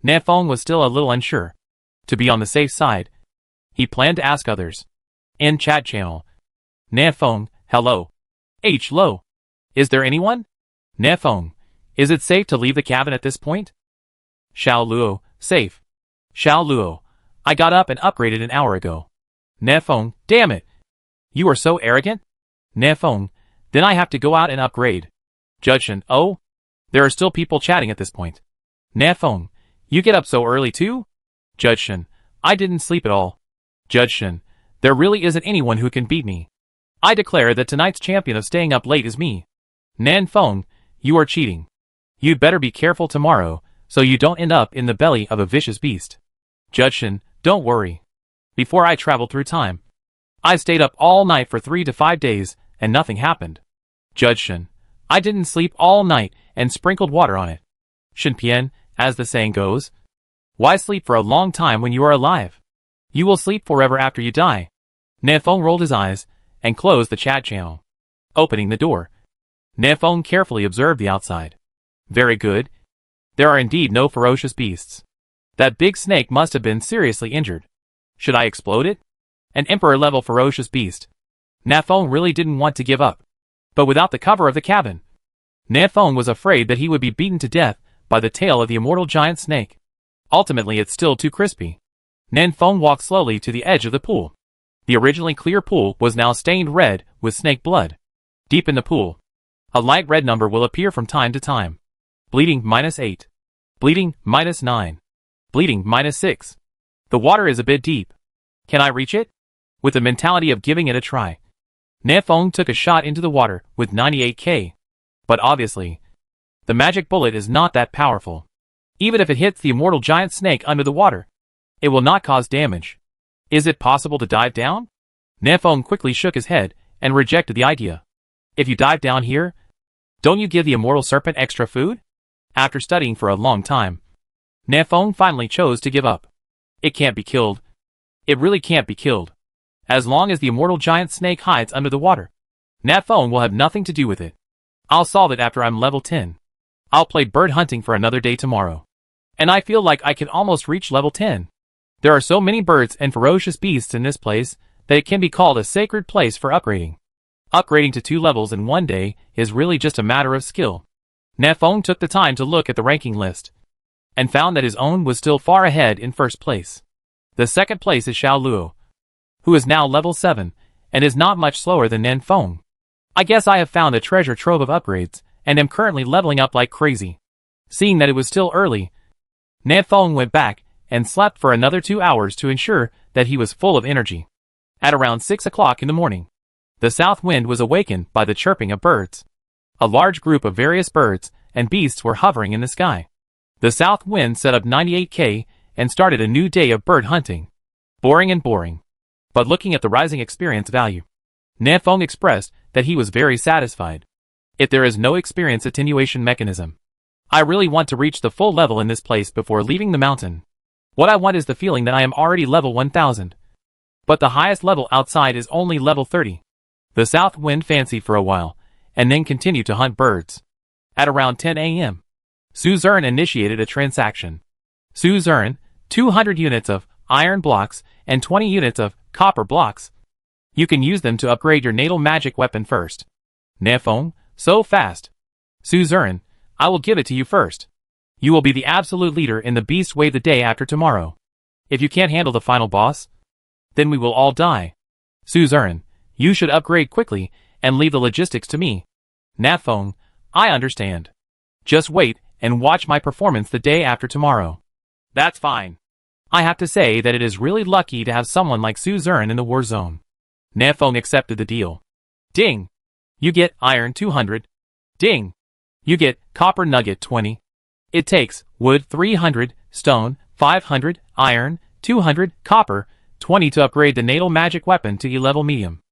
Nanfeng was still a little unsure. To be on the safe side, he planned to ask others. In chat channel. Nanfeng, hello. Hello. Is there anyone? Nanfeng, is it safe to leave the cabin at this point? Xiao Luo, safe. Xiao Luo, I got up and upgraded an hour ago. Nanfeng, damn it. You are so arrogant? Nanfeng, then I have to go out and upgrade. Judson, oh? There are still people chatting at this point. Nanfeng, you get up so early too? Judson, I didn't sleep at all. Judson, there really isn't anyone who can beat me. I declare that tonight's champion of staying up late is me. Nanfeng, you are cheating. You'd better be careful tomorrow, so you don't end up in the belly of a vicious beast. Judson, Don't worry. Before I traveled through time, I stayed up all night for 3 to 5 days, and nothing happened. Judge Shen, I didn't sleep all night and sprinkled water on it. Shen Pian, as the saying goes, why sleep for a long time when you are alive? You will sleep forever after you die. Nefeng rolled his eyes and closed the chat channel. Opening the door, Nefeng carefully observed the outside. Very good. There are indeed no ferocious beasts. That big snake must have been seriously injured. Should I explode it? An emperor-level ferocious beast. Nefeng really didn't want to give up. But without the cover of the cabin, Nefeng was afraid that he would be beaten to death by the tail of the immortal giant snake. Ultimately, it's still too crispy. Nefeng walked slowly to the edge of the pool. The originally clear pool was now stained red with snake blood. Deep in the pool, a light red number will appear from time to time. Bleeding -8. Bleeding -9. Bleeding -6. The water is a bit deep. Can I reach it? With the mentality of giving it a try, Nefeng took a shot into the water with 98k. But obviously, the magic bullet is not that powerful. Even if it hits the immortal giant snake under the water, it will not cause damage. Is it possible to dive down? Nefeng quickly shook his head and rejected the idea. If you dive down here, don't you give the immortal serpent extra food? After studying for a long time, Nefeng finally chose to give up. It can't be killed. It really can't be killed. As long as the immortal giant snake hides under the water, Nefeng will have nothing to do with it. I'll solve it after I'm level 10. I'll play bird hunting for another day tomorrow. And I feel like I can almost reach level 10. There are so many birds and ferocious beasts in this place that it can be called a sacred place for upgrading. Upgrading to 2 levels in one day is really just a matter of skill. Nefeng took the time to look at the ranking list and found that his own was still far ahead in first place. The second place is Xiao Luo, who is now level 7 and is not much slower than Nefeng. I guess I have found a treasure trove of upgrades and am currently leveling up like crazy. Seeing that it was still early, Nefeng went back and slept for another 2 hours to ensure that he was full of energy. At around 6 o'clock in the morning, the south wind was awakened by the chirping of birds. A large group of various birds and beasts were hovering in the sky. The south wind set up 98k and started a new day of bird hunting. Boring and boring. But looking at the rising experience value, Nefeng expressed that he was very satisfied. If there is no experience attenuation mechanism, I really want to reach the full level in this place before leaving the mountain. What I want is the feeling that I am already level 1000. But the highest level outside is only level 30. The south wind fancied for a while, and then continued to hunt birds. At around 10 a.m., Suzerain initiated a transaction. Suzerain, 200 units of iron blocks and 20 units of copper blocks. You can use them to upgrade your natal magic weapon first. Nefeng, so fast. Suzerain, I will give it to you first. You will be the absolute leader in the beast wave the day after tomorrow. If you can't handle the final boss, then we will all die. Suzerain, you should upgrade quickly and leave the logistics to me. Nefeng, I understand. Just wait and watch my performance the day after tomorrow. That's fine. I have to say that it is really lucky to have someone like Suzerain in the war zone. Nefeng accepted the deal. Ding! You get iron 200. Ding! You get copper nugget 20. It takes wood 300, stone 500, iron 200, copper 20 to upgrade the natal magic weapon to E-level medium.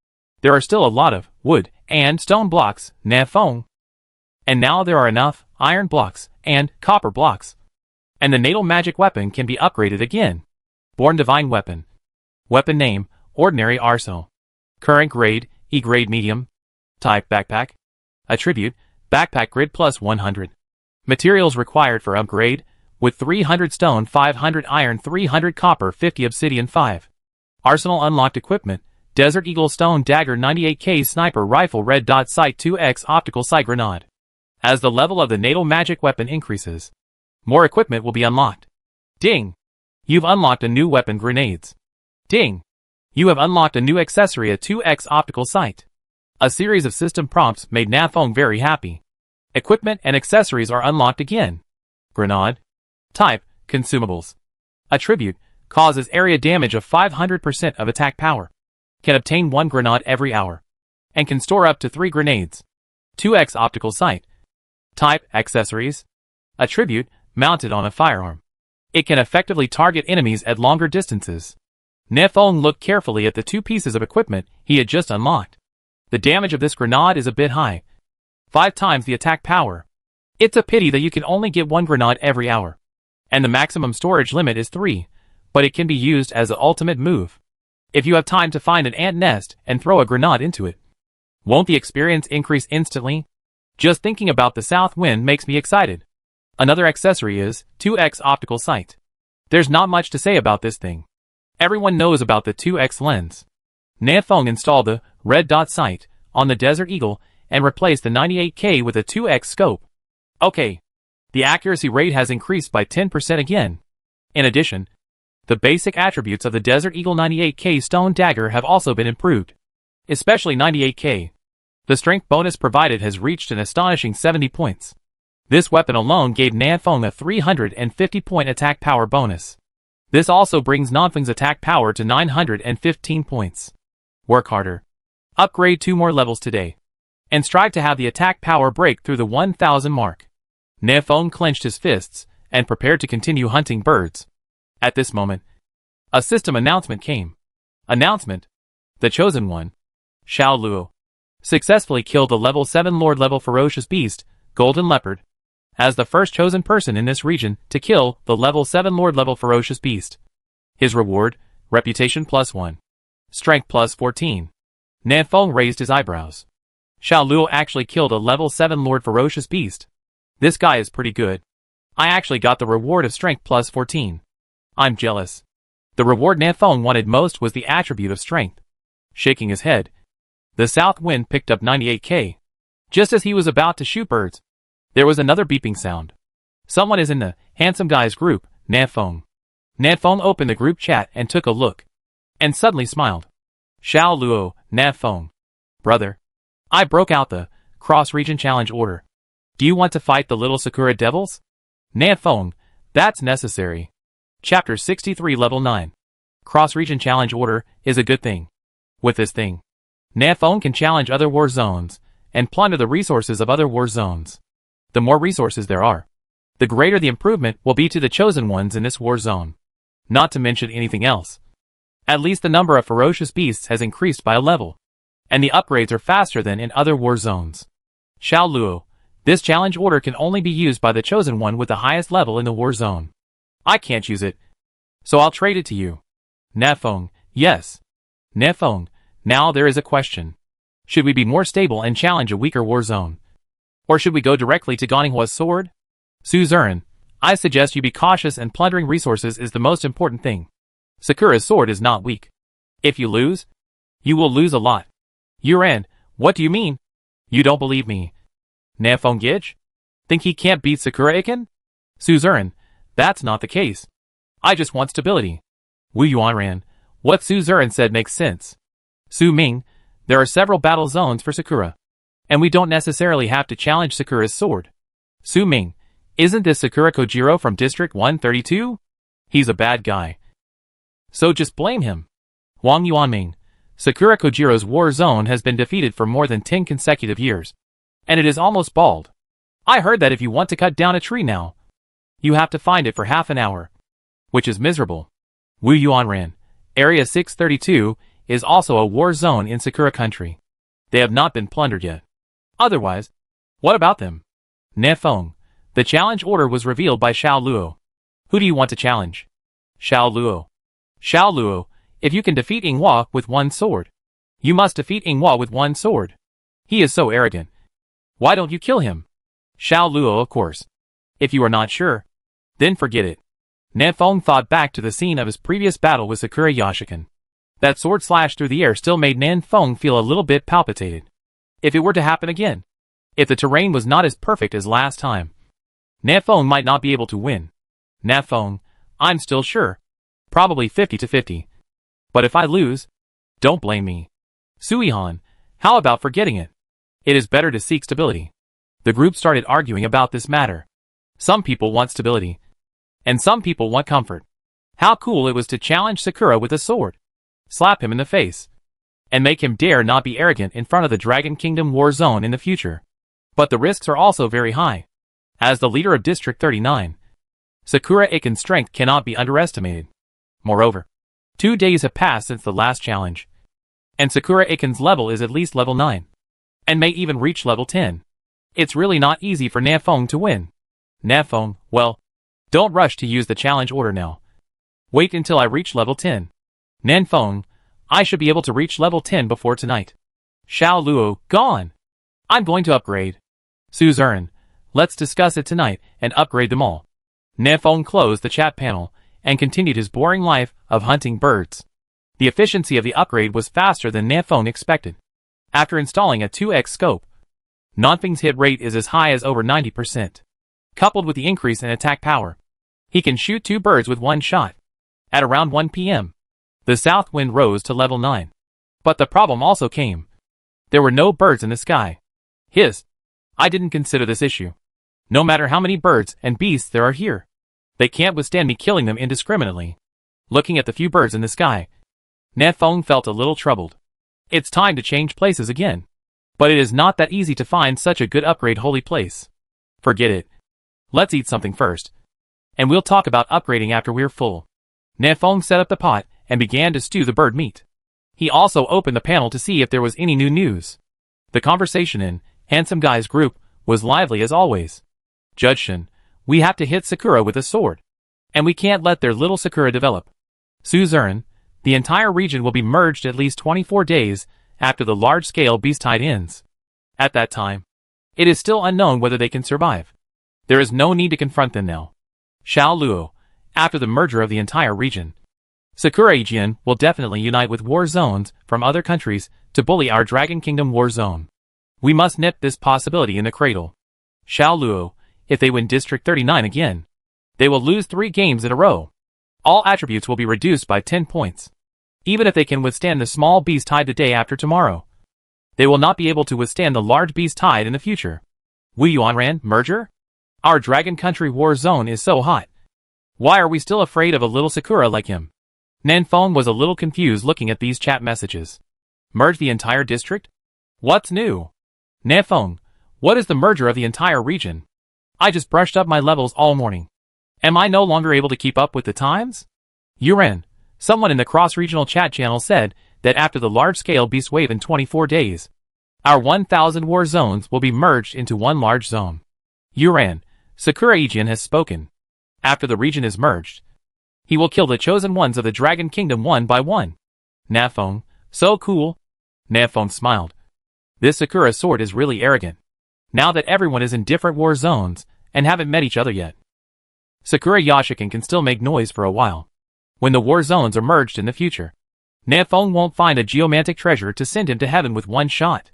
There are still a lot of wood and stone blocks, Nefeng. And now there are enough iron blocks and copper blocks. And the natal magic weapon can be upgraded again. Born Divine Weapon. Weapon name, Ordinary Arsenal. Current grade, E grade medium. Type Backpack. Attribute, Backpack grid plus 100. Materials required for upgrade, with 300 stone 500 iron 300 copper 50 obsidian 5. Arsenal unlocked equipment, Desert Eagle Stone Dagger 98k Sniper Rifle Red Dot Sight 2x Optical Sight Grenade. As the level of the natal magic weapon increases, more equipment will be unlocked. Ding! You've unlocked a new weapon grenades. Ding! You have unlocked a new accessory a 2x Optical Sight. A series of system prompts made Nefeng very happy. Equipment and accessories are unlocked again. Grenade. Type, consumables. Attribute, causes area damage of 500% of attack power. Can obtain 1 grenade every hour. And can store up to 3 grenades. 2x Optical Sight. Type, accessories. Attribute, mounted on a firearm. It can effectively target enemies at longer distances. Nefong looked carefully at the 2 pieces of equipment he had just unlocked. The damage of this grenade is a bit high. 5 times the attack power. It's a pity that you can only get 1 grenade every hour. And the maximum storage limit is 3, but it can be used as the ultimate move. If you have time to find an ant nest and throw a grenade into it. Won't the experience increase instantly? Just thinking about the south wind makes me excited. Another accessory is 2x optical sight. There's not much to say about this thing. Everyone knows about the 2x lens. Nefong installed the red dot sight on the Desert Eagle and replaced the 98K with a 2x scope. Okay. The accuracy rate has increased by 10% again. In addition, the basic attributes of the Desert Eagle 98K stone dagger have also been improved. Especially 98K. The strength bonus provided has reached an astonishing 70 points. This weapon alone gave Nefong a 350-point attack power bonus. This also brings Nefong's attack power to 915 points. Work harder. Upgrade 2 more levels today. And strive to have the attack power break through the 1000 mark. Nefong clenched his fists and prepared to continue hunting birds. At this moment, a system announcement came. Announcement. The Chosen One, Xiao Luo, successfully killed the level 7 Lord level ferocious beast, Golden Leopard, as the first chosen person in this region to kill the level 7 Lord level ferocious beast. His reward, reputation +1. Strength +14. Nefong raised his eyebrows. Xiao Luo actually killed a level 7 Lord ferocious beast. This guy is pretty good. I actually got the reward of strength +14. I'm jealous. The reward Nefong wanted most was the attribute of strength. Shaking his head, the south wind picked up 98K. Just as he was about to shoot birds, there was another beeping sound. Someone is in the handsome guys group, Nefong. Nefong opened the group chat and took a look. And suddenly smiled. Xiao Luo, Nefong. Brother. I broke out the cross-region challenge order. Do you want to fight the little Sakura devils? Nefong, that's necessary. Chapter 63 Level 9. Cross-region challenge order is a good thing. With this thing, Nefong can challenge other war zones and plunder the resources of other war zones. The more resources there are, the greater the improvement will be to the chosen ones in this war zone. Not to mention anything else. At least the number of ferocious beasts has increased by a level, and the upgrades are faster than in other war zones. Xiao Luo, this challenge order can only be used by the chosen one with the highest level in the war zone. I can't use it, so I'll trade it to you. Nefong, yes. Nefong, now there is a question. Should we be more stable and challenge a weaker war zone? Or should we go directly to Ganinghua's sword? Suzerain, I suggest you be cautious, and plundering resources is the most important thing. Sakura's sword is not weak. If you lose, you will lose a lot. Yuran, what do you mean? You don't believe me. Nefong Gij? Think he can't beat Sakura Iken? Suzerain, that's not the case. I just want stability. Wu Yuanran, what Suzerain said makes sense. Su Ming, there are several battle zones for Sakura. And we don't necessarily have to challenge Sakura's sword. Su Ming, isn't this Sakura Kojiro from District 132? He's a bad guy. So just blame him. Wang Yuanming, Sakura Kojiro's war zone has been defeated for more than 10 consecutive years. And it is almost bald. I heard that if you want to cut down a tree now, you have to find it for half an hour. Which is miserable. Wu Yuanran, Area 632, is also a war zone in Sakura country. They have not been plundered yet. Otherwise, what about them? Nefong, the challenge order was revealed by Xiao Luo. Who do you want to challenge? Xiao Luo. Xiao Luo, if you can defeat Yinghua with one sword, you must defeat Yinghua with one sword. He is so arrogant. Why don't you kill him? Xiao Luo, of course. If you are not sure, then forget it. Nefong thought back to the scene of his previous battle with Sakura Yashikin. That sword slash through the air still made Nefong feel a little bit palpitated. If it were to happen again, if the terrain was not as perfect as last time, Nefong might not be able to win. Nefong, I'm still sure. Probably 50-50. But if I lose, don't blame me. Suihan, how about forgetting it? It is better to seek stability. The group started arguing about this matter. Some people want stability, and some people want comfort. How cool it was to challenge Sakura with a sword, slap him in the face, and make him dare not be arrogant in front of the Dragon Kingdom war zone in the future. But the risks are also very high. As the leader of District 39, Sakura Iken's strength cannot be underestimated. Moreover, 2 days have passed since the last challenge, and Sakura Iken's level is at least level 9, and may even reach level 10. It's really not easy for Nafeng to win. Nafeng, well, don't rush to use the challenge order now. Wait until I reach level 10. Nafeng, I should be able to reach level 10 before tonight. Xiao Luo, gone. I'm going to upgrade. Suzerain, let's discuss it tonight and upgrade them all. Nafeng closed the chat panel and continued his boring life of hunting birds. The efficiency of the upgrade was faster than Nafeng expected. After installing a 2x scope, Nafeng's hit rate is as high as over 90%. Coupled with the increase in attack power, he can shoot 2 birds with 1 shot. At around 1 p.m., the south wind rose to level 9. But the problem also came. There were no birds in the sky. I didn't consider this issue. No matter how many birds and beasts there are here, they can't withstand me killing them indiscriminately. Looking at the few birds in the sky, Nafeng felt a little troubled. It's time to change places again. But it is not that easy to find such a good upgrade holy place. Forget it. Let's eat something first. And we'll talk about upgrading after we're full. Nafeng set up the pot and began to stew the bird meat. He also opened the panel to see if there was any new news. The conversation in Handsome Guy's group was lively as always. Judge Shin, we have to hit Sakura with a sword. And we can't let their little Sakura develop. Suzerain, the entire region will be merged at least 24 days after the large-scale beast tide ends. At that time, it is still unknown whether they can survive. There is no need to confront them now. Xiao Luo, after the merger of the entire region, Sakura Ijian will definitely unite with war zones from other countries to bully our Dragon Kingdom war zone. We must nip this possibility in the cradle. Xiao Luo, if they win District 39 again, they will lose 3 games in a row. All attributes will be reduced by 10 points. Even if they can withstand the small beast tide the day after tomorrow, they will not be able to withstand the large beast tide in the future. Wu Yuanran, merger? Our Dragon Country war zone is so hot. Why are we still afraid of a little Sakura like him? Nafeng was a little confused looking at these chat messages. Merge the entire district? What's new? Nafeng, what is the merger of the entire region? I just brushed up my levels all morning. Am I no longer able to keep up with the times? Yuren, someone in the cross-regional chat channel said that after the large-scale beast wave in 24 days, our 1,000 war zones will be merged into one large zone. Yuran, Sakura Ijian has spoken. After the region is merged, he will kill the chosen ones of the Dragon Kingdom one by one. Nafeng, so cool. Nafeng smiled. This Sakura sword is really arrogant. Now that everyone is in different war zones and haven't met each other yet, Sakura Yashikin can still make noise for a while. When the war zones are merged in the future, Nafeng won't find a geomantic treasure to send him to heaven with 1 shot.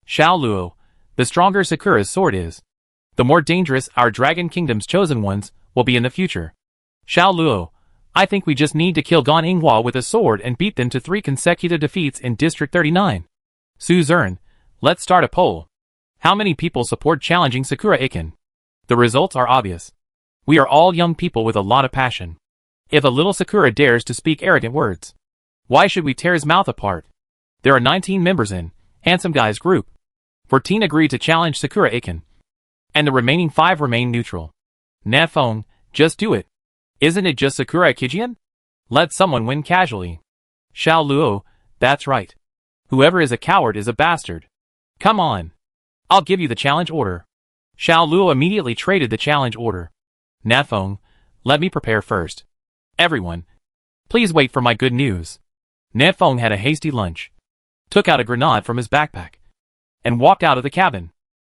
Xiao Luo, the stronger Sakura's sword is, the more dangerous our Dragon Kingdom's chosen ones will be in the future. Xiao Luo, I think we just need to kill Gan Inghua with a sword and beat them to 3 consecutive defeats in District 39. Suzerain, let's start a poll. How many people support challenging Sakura Iken? The results are obvious. We are all young people with a lot of passion. If a little Sakura dares to speak arrogant words, why should we tear his mouth apart? There are 19 members in Handsome Guy's group. 14 agreed to challenge Sakura Iken, and the remaining 5 remain neutral. Nafeng, just do it. Isn't it just Sakura Ikijian? Let someone win casually. Xiao Luo, that's right. Whoever is a coward is a bastard. Come on. I'll give you the challenge order. Xiao Luo immediately traded the challenge order. Nafeng, let me prepare first. Everyone, please wait for my good news. Nafeng had a hasty lunch, took out a grenade from his backpack, and walked out of the cabin.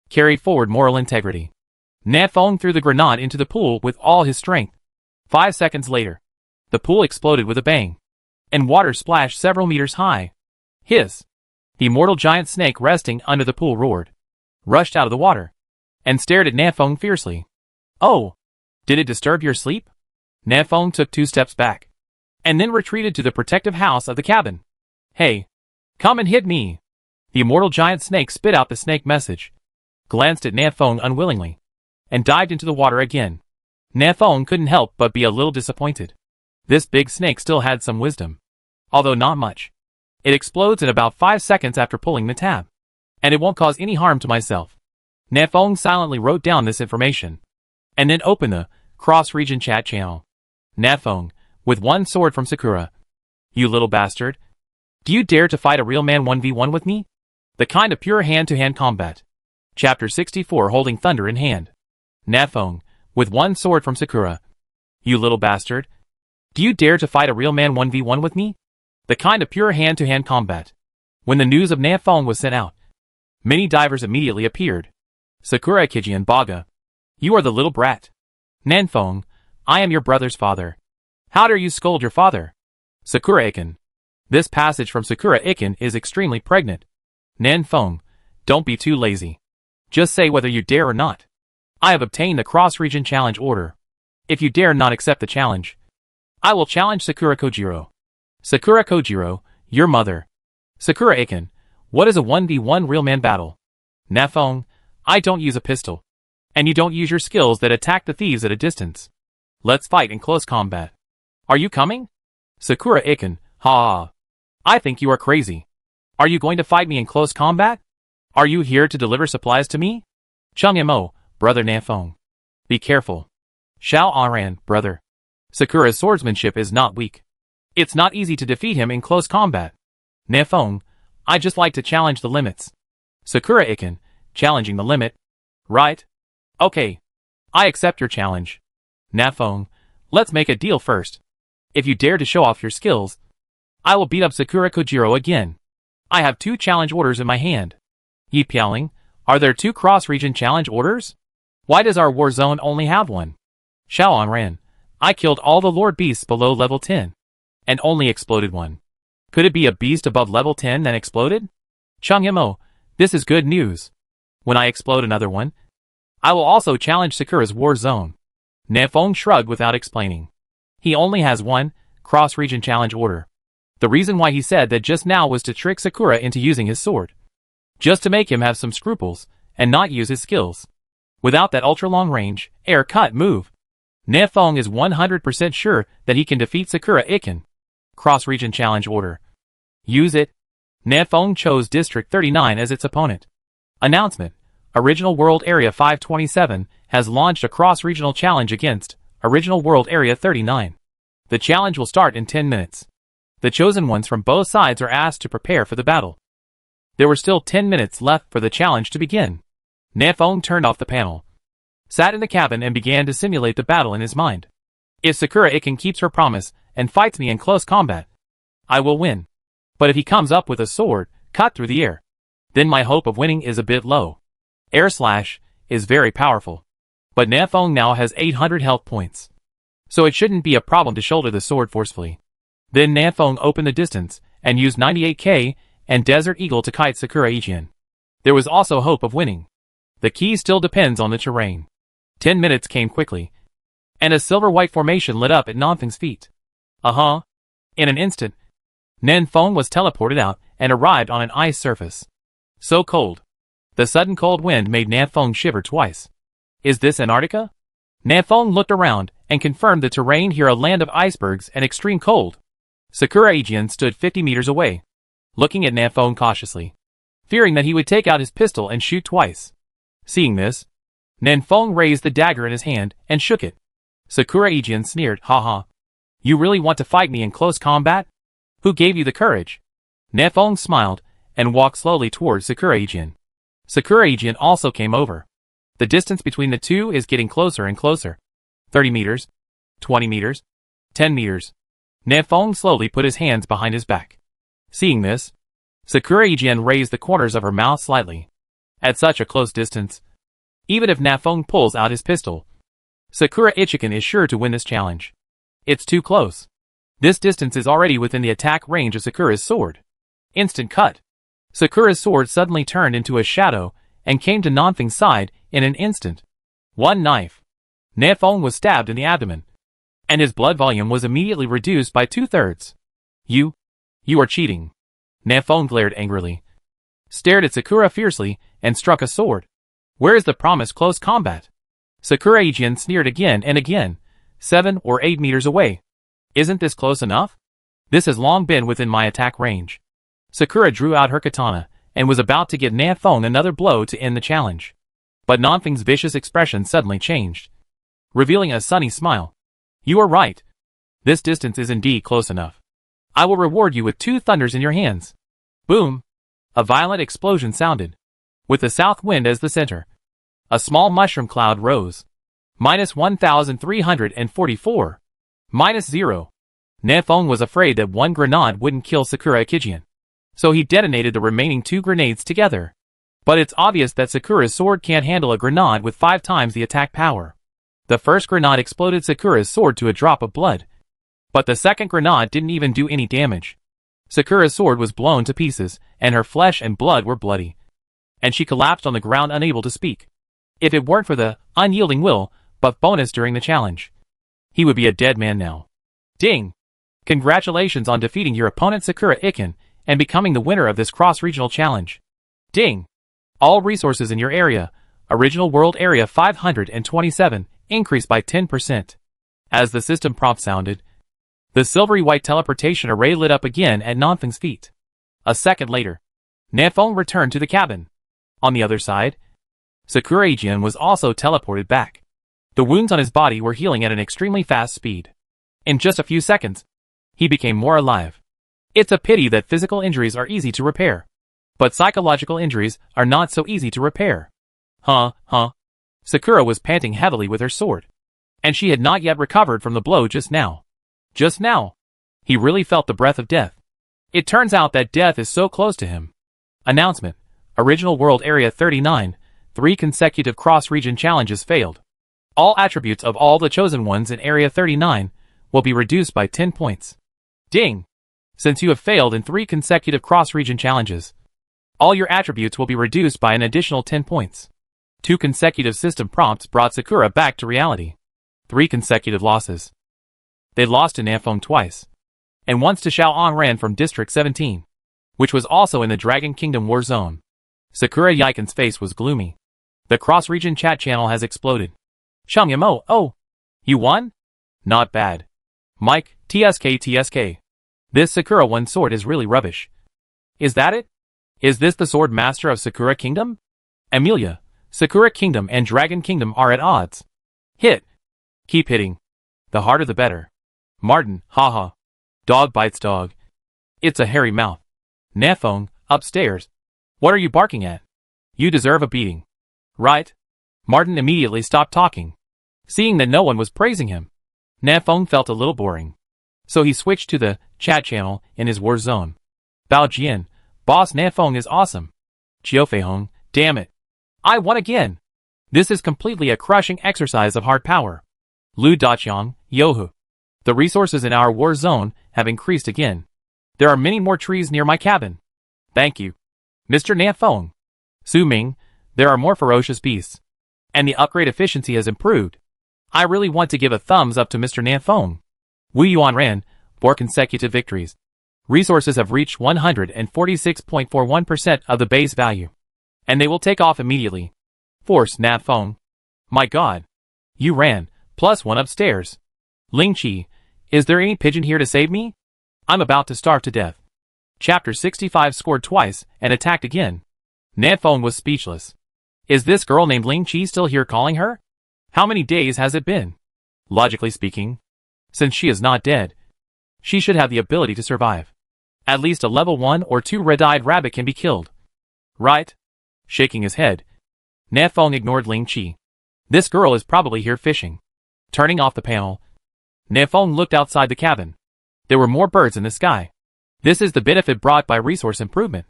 Carried forward moral integrity. Nafeng threw the grenade into the pool with all his strength. 5 seconds later, the pool exploded with a bang, and water splashed several meters high. Hiss! The immortal giant snake resting under the pool roared, rushed out of the water, and stared at Nafeng fiercely. Oh! Did it disturb your sleep? Nafeng took 2 steps back, and then retreated to the protective house of the cabin. Hey! Come and hit me! The immortal giant snake spit out the snake message, glanced at Nafeng unwillingly, and dived into the water again. Nafeng couldn't help but be a little disappointed. This big snake still had some wisdom, although not much. It explodes in about 5 seconds after pulling the tab, and it won't cause any harm to myself. Nafeng silently wrote down this information, and then opened the Cross-region chat channel. Nafeng, with one sword from Sakura. You little bastard. Do you dare to fight a real man 1v1 with me? The kind of pure hand-to-hand combat. Chapter 64 Holding Thunder in Hand. Nafeng, with one sword from Sakura. You little bastard. Do you dare to fight a real man 1v1 with me? The kind of pure hand-to-hand combat. When the news of Nafeng was sent out, many divers immediately appeared. Sakura Ikiji and Baga. You are the little brat. Nafeng, I am your brother's father. How dare you scold your father? Sakura Iken. This passage from Sakura Iken is extremely pregnant. Nafeng, don't be too lazy. Just say whether you dare or not. I have obtained the cross-region challenge order. If you dare not accept the challenge, I will challenge Sakura Kojiro. Sakura Kojiro, your mother. Sakura Iken, what is a 1v1 real man battle? Nafeng, I don't use a pistol. And you don't use your skills that attack the thieves at a distance. Let's fight in close combat. Are you coming? Sakura Iken, ha ha. I think you are crazy. Are you going to fight me in close combat? Are you here to deliver supplies to me? Chung Mo, brother Nafeng. Be careful. Xiao Aran, brother. Sakura's swordsmanship is not weak. It's not easy to defeat him in close combat. Nafeng, I just like to challenge the limits. Sakura Iken, challenging the limit. Right? Okay. I accept your challenge. Nafeng, let's make a deal first. If you dare to show off your skills, I will beat up Sakura Kojiro again. I have 2 challenge orders in my hand. Yi Piaoling, are there 2 cross-region challenge orders? Why does our war zone only have 1? Xiao Anran, I killed all the Lord Beasts below level 10. And only exploded 1. Could it be a beast above level 10 that exploded? Chung Mo, this is good news. When I explode another one, I will also challenge Sakura's war zone. Nafeng shrugged without explaining. He only has 1 cross-region challenge order. The reason why he said that just now was to trick Sakura into using his sword. Just to make him have some scruples, and not use his skills. Without that ultra-long range, air cut move. Nafeng is 100% sure that he can defeat Sakura Iken. Cross-region challenge order. Use it. Nafeng chose District 39 as its opponent. Announcement. Original World Area 527 has launched a cross-regional challenge against Original World Area 39. The challenge will start in 10 minutes. The chosen ones from both sides are asked to prepare for the battle. There were still 10 minutes left for the challenge to begin. Nafeng turned off the panel, sat in the cabin and began to simulate the battle in his mind. If Sakura Iken keeps her promise and fights me in close combat, I will win. But if he comes up with a sword, cut through the air, then my hope of winning is a bit low. Air slash is very powerful. But Nafeng now has 800 health points. So it shouldn't be a problem to shoulder the sword forcefully. Then Nafeng opened the distance and used 98k and Desert Eagle to kite Sakura Iken. There was also hope of winning. The key still depends on the terrain. 10 minutes came quickly, and a silver-white formation lit up at Nafeng's feet. In an instant, Nafeng was teleported out and arrived on an ice surface. So cold. The sudden cold wind made Nafeng shiver twice. Is this Antarctica? Nafeng looked around and confirmed the terrain here a land of icebergs and extreme cold. Sakura Iken stood 50 meters away, looking at Nafeng cautiously, fearing that he would take out his pistol and shoot twice. Seeing this, Nafeng raised the dagger in his hand and shook it. Sakura Iken sneered, haha. You really want to fight me in close combat? Who gave you the courage? Nafeng smiled and walked slowly towards Sakura Iken. Sakura Iken also came over. The distance between the two is getting closer and closer. 30 meters, 20 meters, 10 meters. Nafeng slowly put his hands behind his back. Seeing this, Sakura Iken raised the corners of her mouth slightly. At such a close distance, even if Nafeng pulls out his pistol, Sakura Iken is sure to win this challenge. It's too close. This distance is already within the attack range of Sakura's sword. Instant cut. Sakura's sword suddenly turned into a shadow and came to Nafeng's side in an instant. One knife. Nafeng was stabbed in the abdomen, and his blood volume was immediately reduced by 2/3. You are cheating. Nafeng glared angrily, stared at Sakura fiercely, and struck a sword. Where is the promised close combat? Sakura Iken sneered again and again, 7 or 8 meters away. Isn't this close enough? This has long been within my attack range. Sakura drew out her katana and was about to give Nafeng another blow to end the challenge. But Nafeng's vicious expression suddenly changed. revealing a sunny smile. You are right. This distance is indeed close enough. I will reward you with 2 thunders in your hands. Boom! A violent explosion sounded, with the south wind as the center. A small mushroom cloud rose. -1,344. -0. Nefong was afraid that one grenade wouldn't kill Sakura Akijian, so he detonated the remaining 2 grenades together. But it's obvious that Sakura's sword can't handle a grenade with 5 times the attack power. The first grenade exploded Sakura's sword to a drop of blood, but the second grenade didn't even do any damage. Sakura's sword was blown to pieces, and her flesh and blood were bloody, and she collapsed on the ground unable to speak. If it weren't for the unyielding will buff bonus during the challenge, he would be a dead man now. Ding! Congratulations on defeating your opponent Sakura Iken and becoming the winner of this cross-regional challenge. Ding! All resources in your area, Original World Area 527, increased by 10%. As the system prompt sounded, the silvery white teleportation array lit up again at Nanfeng's feet. A second later, Nefong returned to the cabin. On the other side, Sakura Ijian was also teleported back. The wounds on his body were healing at an extremely fast speed. In just a few seconds, he became more alive. It's a pity that physical injuries are easy to repair, but psychological injuries are not so easy to repair. Sakura was panting heavily with her sword, and she had not yet recovered from the blow just now. Just now, he really felt the breath of death. It turns out that death is so close to him. Announcement: Original World Area 39, 3 consecutive cross-region challenges failed. All attributes of all the chosen ones in Area 39 will be reduced by 10 points. Ding! Since you have failed in 3 consecutive cross-region challenges, all your attributes will be reduced by an additional 10 points. 2 consecutive system prompts brought Sakura back to reality. 3 consecutive losses. They lost to Nefong twice, and once to Xiao Anran from District 17, which was also in the Dragon Kingdom War Zone. Sakura Yiken's face was gloomy. The cross-region chat channel has exploded. Xiaoyamo, oh! You won? Not bad. Mike, TSK. This Sakura One sword is really rubbish. Is that it? Is this the sword master of Sakura Kingdom? Amelia, Sakura Kingdom and Dragon Kingdom are at odds. Hit. Keep hitting. The harder the better. Martin, haha. Dog bites dog. It's a hairy mouth. Nefong, upstairs. What are you barking at? You deserve a beating. Right? Martin immediately stopped talking, seeing that no one was praising him. Nefong felt a little boring, so he switched to the chat channel in his war zone. Bao Jian, Boss Nefong is awesome. Jiufeihong, damn it. I won again. This is completely a crushing exercise of hard power. Lu Daqiang, Yohu. The resources in our war zone have increased again. There are many more trees near my cabin. Thank you. Mr. Nefong. Su Ming, there are more ferocious beasts, and the upgrade efficiency has improved. I really want to give a thumbs up to Mr. Nefong. Wu Yuanran, 4 consecutive victories. Resources have reached 146.41% of the base value, and they will take off immediately. Force Nefong. My god. You ran, +1 upstairs. Ling Qi, is there any pigeon here to save me? I'm about to starve to death. Chapter 65 scored twice and attacked again. Nefong was speechless. Is this girl named Ling Qi still here calling her? How many days has it been? Logically speaking, since she is not dead, she should have the ability to survive. At least a level 1 or 2 red-eyed rabbit can be killed. Right? Shaking his head, Nefong ignored Ling Qi. This girl is probably here fishing. Turning off the panel, Nefong looked outside the cabin. There were more birds in the sky. This is the benefit brought by resource improvement.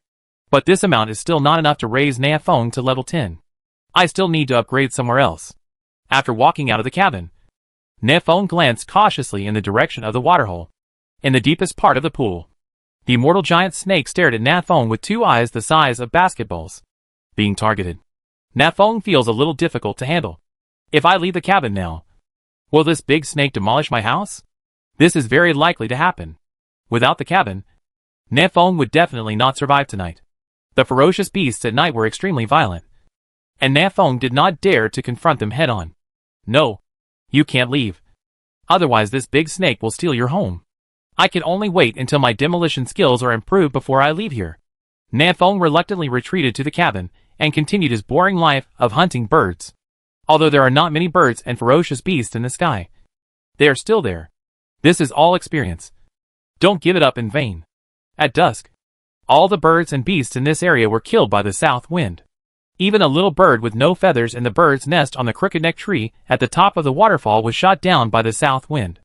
But this amount is still not enough to raise Nefong to level 10. I still need to upgrade somewhere else. After walking out of the cabin, Nefong glanced cautiously in the direction of the waterhole. In the deepest part of the pool, the immortal giant snake stared at Nefong with 2 eyes the size of basketballs. Being targeted, Nefong feels a little difficult to handle. If I leave the cabin now, will this big snake demolish my house? This is very likely to happen. Without the cabin, Nefong would definitely not survive tonight. The ferocious beasts at night were extremely violent, and Nefong did not dare to confront them head-on. No, you can't leave. Otherwise this big snake will steal your home. I can only wait until my demolition skills are improved before I leave here. Nefong reluctantly retreated to the cabin and continued his boring life of hunting birds. Although there are not many birds and ferocious beasts in the sky, they are still there. This is all experience. Don't give it up in vain. At dusk, all the birds and beasts in this area were killed by the south wind. Even a little bird with no feathers in the bird's nest on the crooked neck tree at the top of the waterfall was shot down by the south wind.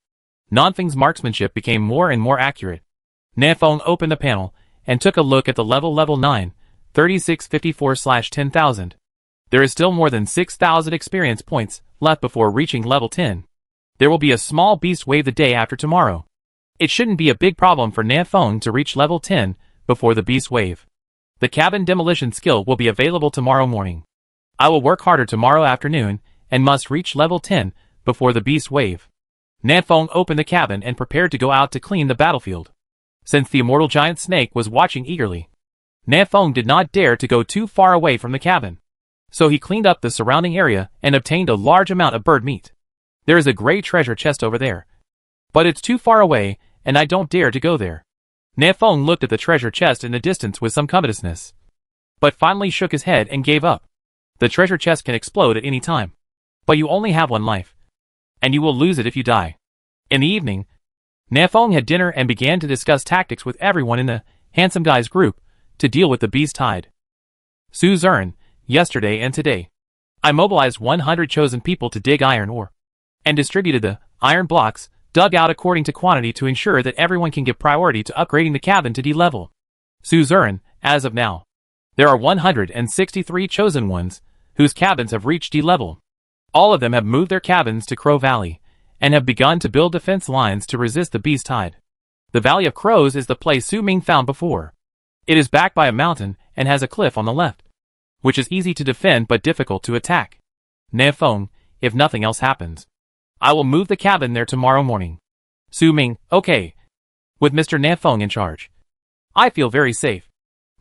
Nanfeng's marksmanship became more and more accurate. Nanfeng opened the panel and took a look at the level 9, 3654/10,000. There is still more than 6,000 experience points left before reaching level 10. There will be a small beast wave the day after tomorrow. It shouldn't be a big problem for Nanfeng to reach level 10 before the beast wave. The cabin demolition skill will be available tomorrow morning. I will work harder tomorrow afternoon and must reach level 10 before the beast wave. Nanfeng opened the cabin and prepared to go out to clean the battlefield. Since the immortal giant snake was watching eagerly, Nanfeng did not dare to go too far away from the cabin. So he cleaned up the surrounding area and obtained a large amount of bird meat. There is a great treasure chest over there, but it's too far away and I don't dare to go there. Nanfeng looked at the treasure chest in the distance with some covetousness, but finally shook his head and gave up. The treasure chest can explode at any time, but you only have one life, and you will lose it if you die. In the evening, Nanfeng had dinner and began to discuss tactics with everyone in the handsome guys group to deal with the beast tide. Suzerain, yesterday and today, I mobilized 100 chosen people to dig iron ore, and distributed the iron blocks dug out according to quantity to ensure that everyone can give priority to upgrading the cabin to D-level. Suzerain, as of now, there are 163 chosen ones whose cabins have reached D-level. All of them have moved their cabins to Crow Valley and have begun to build defense lines to resist the beast tide. The Valley of Crows is the place Su Ming found before. It is backed by a mountain and has a cliff on the left, which is easy to defend but difficult to attack. Nanfeng, if nothing else happens, I will move the cabin there tomorrow morning. Su Ming, okay. With Mr. Nanfeng in charge, I feel very safe.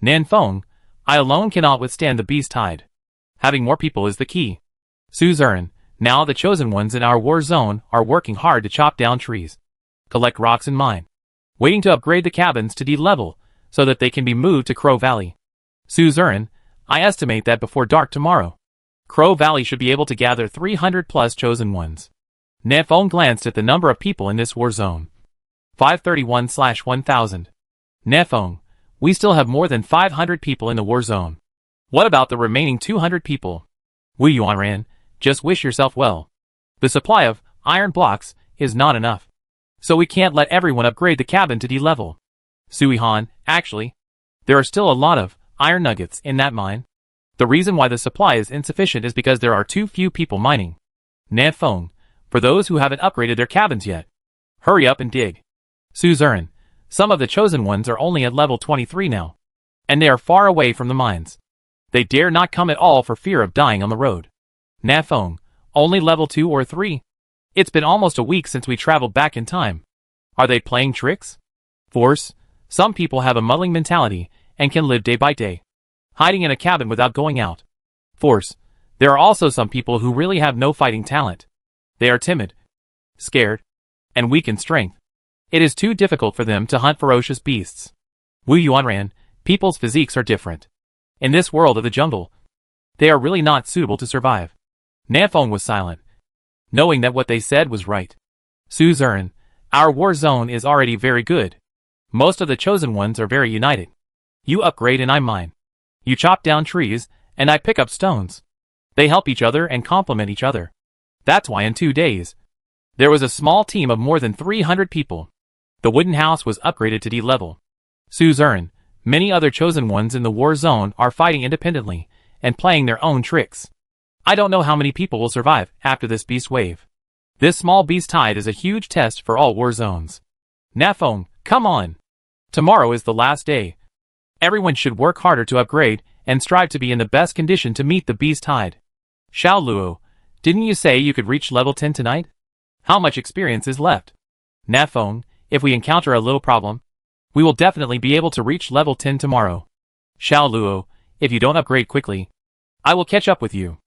Nanfeng, I alone cannot withstand the beast tide. Having more people is the key. Suzerain, now the chosen ones in our war zone are working hard to chop down trees, collect rocks and mine, waiting to upgrade the cabins to D-level so that they can be moved to Crow Valley. Suzerain, I estimate that before dark tomorrow, Crow Valley should be able to gather 300 plus chosen ones. Nanfeng glanced at the number of people in this war zone. 531/1000. Nanfeng, we still have more than 500 people in the war zone. What about the remaining 200 people? Wu Yuanran, just wish yourself well. The supply of iron blocks is not enough, so we can't let everyone upgrade the cabin to D-level. Sui Han, actually, there are still a lot of iron nuggets in that mine. The reason why the supply is insufficient is because there are too few people mining. Nanfeng, for those who haven't upgraded their cabins yet, hurry up and dig. Suzerain, some of the chosen ones are only at level 23 now, and they are far away from the mines. They dare not come at all for fear of dying on the road. Nanfeng, only level 2 or 3? It's been almost a week since we traveled back in time. Are they playing tricks? Force, some people have a muddling mentality and can live day by day, hiding in a cabin without going out. Force, there are also some people who really have no fighting talent. They are timid, scared, and weak in strength. It is too difficult for them to hunt ferocious beasts. Wu Yuanran, people's physiques are different. In this world of the jungle, they are really not suitable to survive. Nanfeng was silent, knowing that what they said was right. Suzerain, our war zone is already very good. Most of the chosen ones are very united. You upgrade and I mine. You chop down trees, and I pick up stones. They help each other and complement each other. That's why in 2 days, there was a small team of more than 300 people. The wooden house was upgraded to D-level. Suzerain, many other chosen ones in the war zone are fighting independently and playing their own tricks. I don't know how many people will survive after this beast wave. This small beast tide is a huge test for all war zones. Nanfeng, come on. Tomorrow is the last day. Everyone should work harder to upgrade and strive to be in the best condition to meet the beast tide. Xiao Luo, didn't you say you could reach level 10 tonight? How much experience is left? Nanfeng, if we encounter a little problem, we will definitely be able to reach level 10 tomorrow. Xiao Luo, if you don't upgrade quickly, I will catch up with you.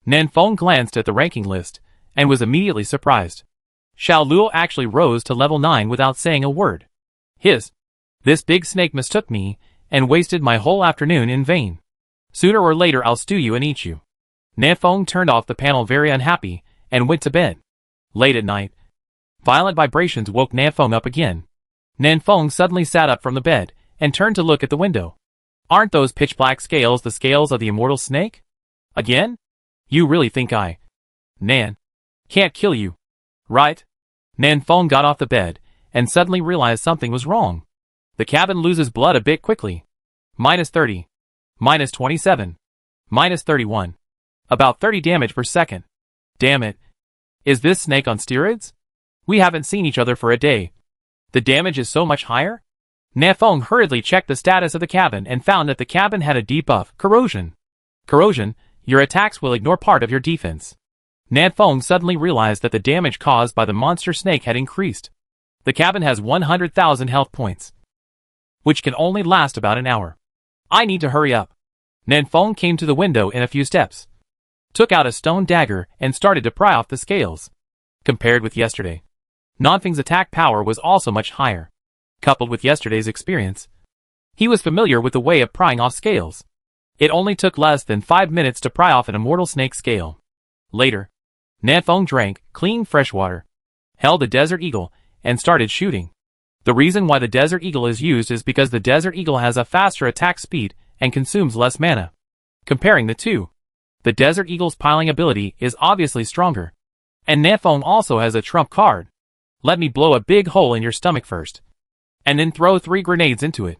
Nanfeng glanced at the ranking list and was immediately surprised. Xiao Luo actually rose to level 9 without saying a word. This big snake mistook me and wasted my whole afternoon in vain. Sooner or later I'll stew you and eat you. Nanfeng turned off the panel very unhappy, and went to bed. Late at night, violent vibrations woke Nanfeng up again. Nanfeng suddenly sat up from the bed, and turned to look at the window. Aren't those pitch-black scales the scales of the immortal snake? Again? You really think I... Nan. Can't kill you. Right? Nanfeng got off the bed, and suddenly realized something was wrong. The cabin loses blood a bit quickly. -30. -27. -31. About 30 damage per second. Damn it. Is this snake on steroids? We haven't seen each other for a day. The damage is so much higher? Nanfeng hurriedly checked the status of the cabin and found that the cabin had a debuff, corrosion. Corrosion, your attacks will ignore part of your defense. Nanfeng suddenly realized that the damage caused by the monster snake had increased. The cabin has 100,000 health points, which can only last about an hour. I need to hurry up. Nanfeng came to the window in a few steps, took out a stone dagger, and started to pry off the scales. Compared with yesterday, Nanfeng's attack power was also much higher. Coupled with yesterday's experience, he was familiar with the way of prying off scales. It only took less than 5 minutes to pry off an immortal snake scale. Later, Nanfeng drank clean fresh water, held a desert eagle, and started shooting. The reason why the desert eagle is used is because the desert eagle has a faster attack speed and consumes less mana. Comparing the two, the desert eagle's piling ability is obviously stronger. And Nanfeng also has a trump card. Let me blow a big hole in your stomach first, and then throw 3 grenades into it.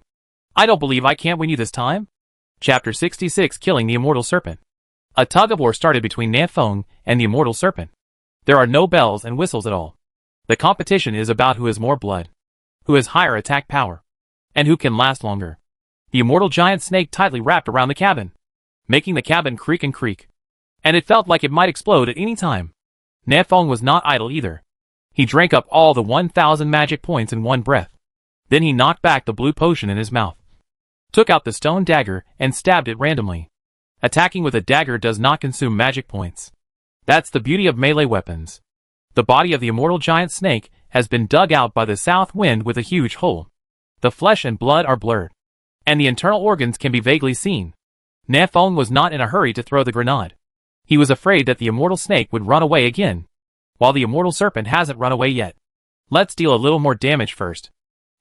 I don't believe I can't win you this time. Chapter 66, Killing the Immortal Serpent. A tug-of-war started between Nanfeng and the Immortal Serpent. There are no bells and whistles at all. The competition is about who has more blood, who has higher attack power, and who can last longer. The immortal giant snake tightly wrapped around the cabin, making the cabin creak and creak, and it felt like it might explode at any time. Nanfeng was not idle either. He drank up all the 1,000 magic points in one breath. Then he knocked back the blue potion in his mouth, took out the stone dagger, and stabbed it randomly. Attacking with a dagger does not consume magic points. That's the beauty of melee weapons. The body of the immortal giant snake has been dug out by the south wind with a huge hole. The flesh and blood are blurred, and the internal organs can be vaguely seen. Nanfeng was not in a hurry to throw the grenade. He was afraid that the immortal snake would run away again, while the immortal serpent hasn't run away yet. Let's deal a little more damage first.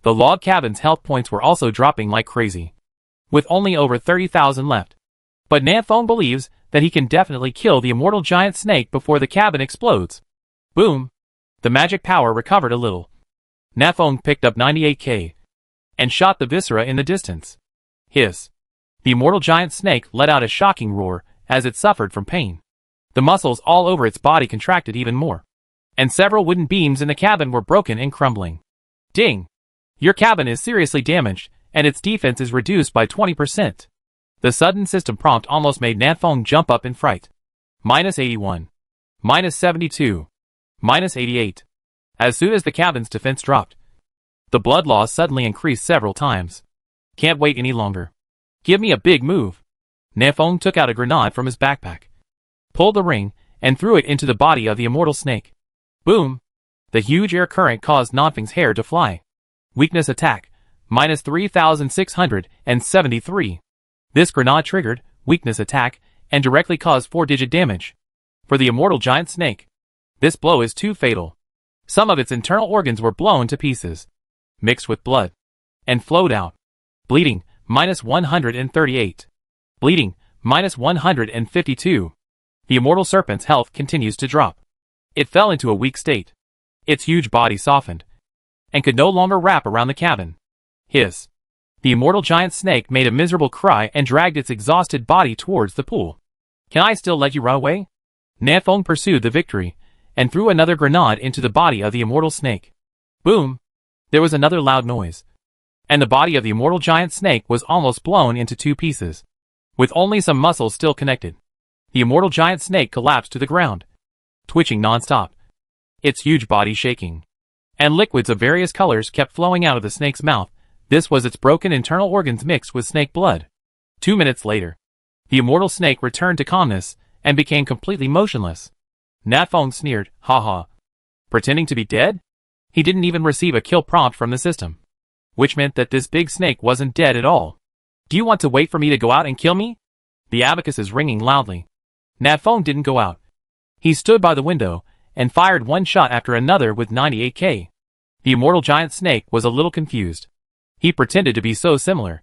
The log cabin's health points were also dropping like crazy, with only over 30,000 left. But Nanfeng believes that he can definitely kill the immortal giant snake before the cabin explodes. Boom! The magic power recovered a little. Nanfeng picked up 98k and shot the viscera in the distance. Hiss! The immortal giant snake let out a shocking roar as it suffered from pain. The muscles all over its body contracted even more, and several wooden beams in the cabin were broken and crumbling. Ding! Your cabin is seriously damaged, and its defense is reduced by 20%. The sudden system prompt almost made Nanfeng jump up in fright. -81. -72. -88. As soon as the cabin's defense dropped, the blood loss suddenly increased several times. Can't wait any longer. Give me a big move. Nanfeng took out a grenade from his backpack, pulled the ring, and threw it into the body of the immortal snake. Boom! The huge air current caused Nanfeng's hair to fly. Weakness attack, -3,673. This grenade triggered weakness attack and directly caused 4-digit damage. For the immortal giant snake, this blow is too fatal. Some of its internal organs were blown to pieces, mixed with blood, and flowed out. Bleeding, -138. Bleeding, -152. The immortal serpent's health continues to drop. It fell into a weak state. Its huge body softened, and could no longer wrap around the cabin. Hiss! The immortal giant snake made a miserable cry and dragged its exhausted body towards the pool. Can I still let you run away? Nanfeng pursued the victory, and threw another grenade into the body of the immortal snake. Boom! There was another loud noise, and the body of the immortal giant snake was almost blown into 2 pieces, with only some muscles still connected. The immortal giant snake collapsed to the ground, twitching non-stop, its huge body shaking, and liquids of various colors kept flowing out of the snake's mouth. This was its broken internal organs mixed with snake blood. 2 minutes later, the immortal snake returned to calmness and became completely motionless. Nanfeng sneered, haha. Pretending to be dead? He didn't even receive a kill prompt from the system, which meant that this big snake wasn't dead at all. Do you want to wait for me to go out and kill me? The abacus is ringing loudly. Nat Feng didn't go out. He stood by the window and fired one shot after another with 98k. The immortal giant snake was a little confused. He pretended to be so similar.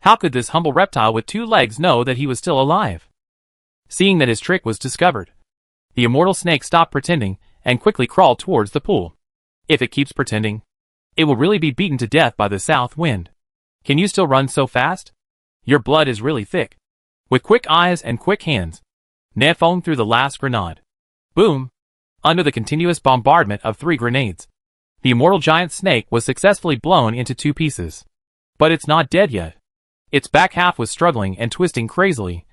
How could this humble reptile with 2 legs know that he was still alive? Seeing that his trick was discovered, the immortal snake stopped pretending and quickly crawled towards the pool. If it keeps pretending, it will really be beaten to death by the south wind. Can you still run so fast? Your blood is really thick. With quick eyes and quick hands, Nat Feng threw the last grenade. Boom! Under the continuous bombardment of 3 grenades, the immortal giant snake was successfully blown into 2 pieces. But it's not dead yet. Its back half was struggling and twisting crazily,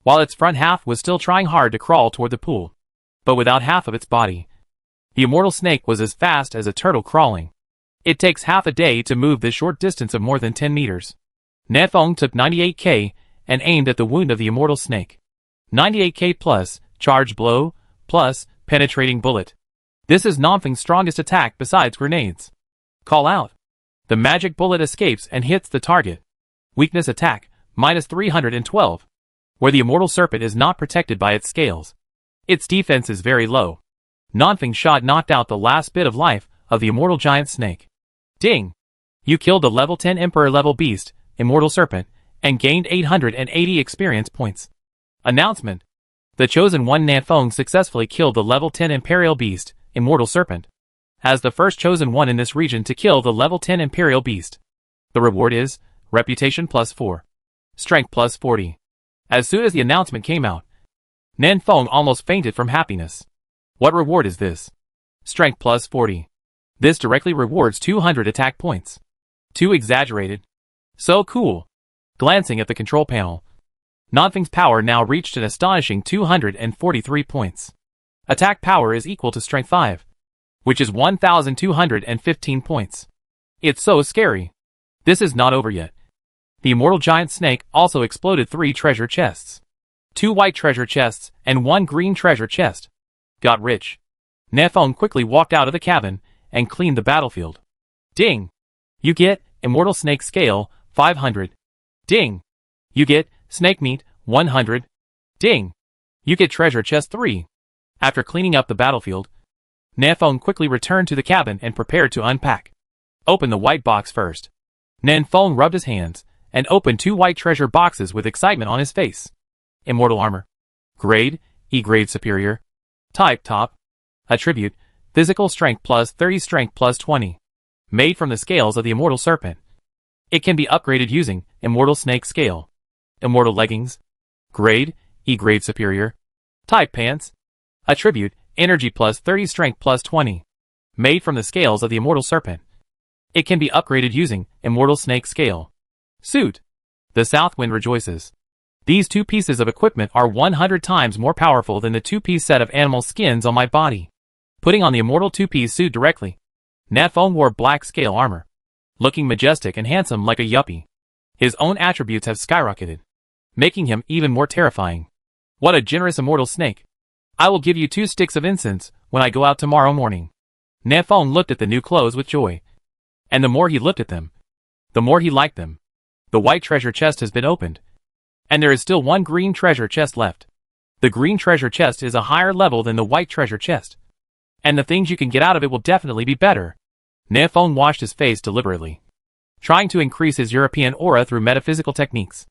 while its front half was still trying hard to crawl toward the pool. But without half of its body, the immortal snake was as fast as a turtle crawling. It takes half a day to move this short distance of more than 10 meters. Nat Feng took 98k and aimed at the wound of the immortal snake. 98k plus, charge blow, plus, penetrating bullet. This is Nanfeng's strongest attack besides grenades. Call out. The magic bullet escapes and hits the target. Weakness attack, minus 312. Where the immortal serpent is not protected by its scales, its defense is very low. Nanfeng's shot knocked out the last bit of life of the immortal giant snake. Ding! You killed the level 10 Emperor level beast, immortal serpent, and gained 880 experience points. Announcement. The Chosen One Nat Feng successfully killed the level 10 Imperial Beast, Immortal Serpent, as the first Chosen One in this region to kill the level 10 Imperial Beast. The reward is, Reputation plus 4. Strength plus 40. As soon as the announcement came out, Nat Feng almost fainted from happiness. What reward is this? Strength plus 40. This directly rewards 200 attack points. Too exaggerated. So cool. Glancing at the control panel, Nanfeng's power now reached an astonishing 243 points. Attack power is equal to Strength 5, which is 1,215 points. It's so scary. This is not over yet. The immortal giant snake also exploded 3 treasure chests. 2 white treasure chests and 1 green treasure chest. Got rich. Nat Feng quickly walked out of the cabin and cleaned the battlefield. Ding! You get Immortal Snake Scale, 500. Ding! You get Snake Meat, 100. Ding! You get Treasure Chest 3. After cleaning up the battlefield, Nat Feng quickly returned to the cabin and prepared to unpack. Open the white box first. Nat Feng rubbed his hands and opened 2 white treasure boxes with excitement on his face. Immortal Armor. Grade, E-Grade Superior. Type Top. Attribute, Physical Strength plus 30 Strength plus 20. Made from the scales of the Immortal Serpent. It can be upgraded using Immortal Snake Scale. Immortal Leggings. Grade, E-Grade Superior. Type Pants. Attribute, Energy plus 30 Strength plus 20. Made from the scales of the Immortal Serpent. It can be upgraded using Immortal Snake Scale. Suit. The South Wind rejoices. These 2 pieces of equipment are 100 times more powerful than the 2-piece set of animal skins on my body. Putting on the immortal 2-piece suit directly, Nat Feng wore black scale armor, looking majestic and handsome like a yuppie. His own attributes have skyrocketed, making him even more terrifying. What a generous immortal snake. I will give you 2 sticks of incense when I go out tomorrow morning. Nat Feng looked at the new clothes with joy. And the more he looked at them, the more he liked them. The white treasure chest has been opened, and there is still 1 green treasure chest left. The green treasure chest is a higher level than the white treasure chest, and the things you can get out of it will definitely be better. Nat Feng washed his face deliberately, trying to increase his European aura through metaphysical techniques.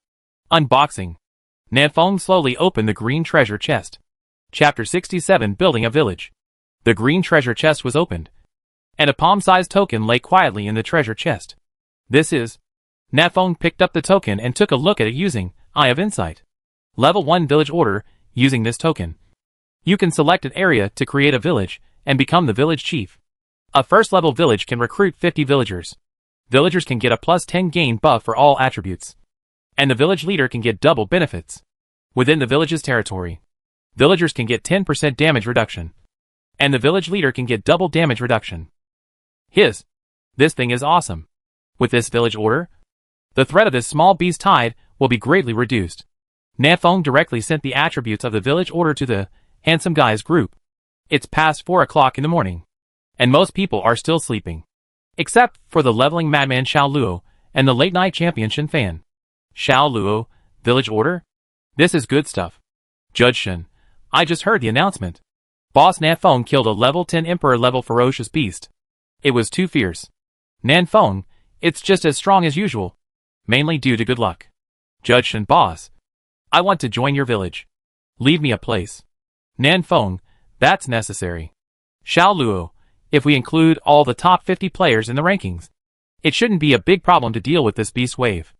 Unboxing. Nat Feng slowly opened the green treasure chest. Chapter 67, Building a Village. The green treasure chest was opened, and a palm-sized token lay quietly in the treasure chest. This is... Nat Feng picked up the token and took a look at it using Eye of Insight. Level 1 Village Order. Using this token, you can select an area to create a village and become the village chief. A first-level village can recruit 50 villagers. Villagers can get a plus 10 gain buff for all attributes. And the village leader can get double benefits. Within the village's territory, villagers can get 10% damage reduction. And the village leader can get double damage reduction. This thing is awesome. With this village order, the threat of this small beast tide will be greatly reduced. Nat Feng directly sent the attributes of the village order to the Handsome Guys group. It's past 4 o'clock in the morning, and most people are still sleeping. Except for the leveling madman Xiao Luo and the late-night champion Shen Fan. Xiao Luo, village order? This is good stuff. Judge Shen, I just heard the announcement. Boss Nanfeng killed a level 10 Emperor-level ferocious beast. It was too fierce. Nanfeng, it's just as strong as usual. Mainly due to good luck. Judge Shen boss. I want to join your village. Leave me a place. Nanfeng, that's necessary. Xiao Luo, if we include all the top 50 players in the rankings, it shouldn't be a big problem to deal with this beast wave.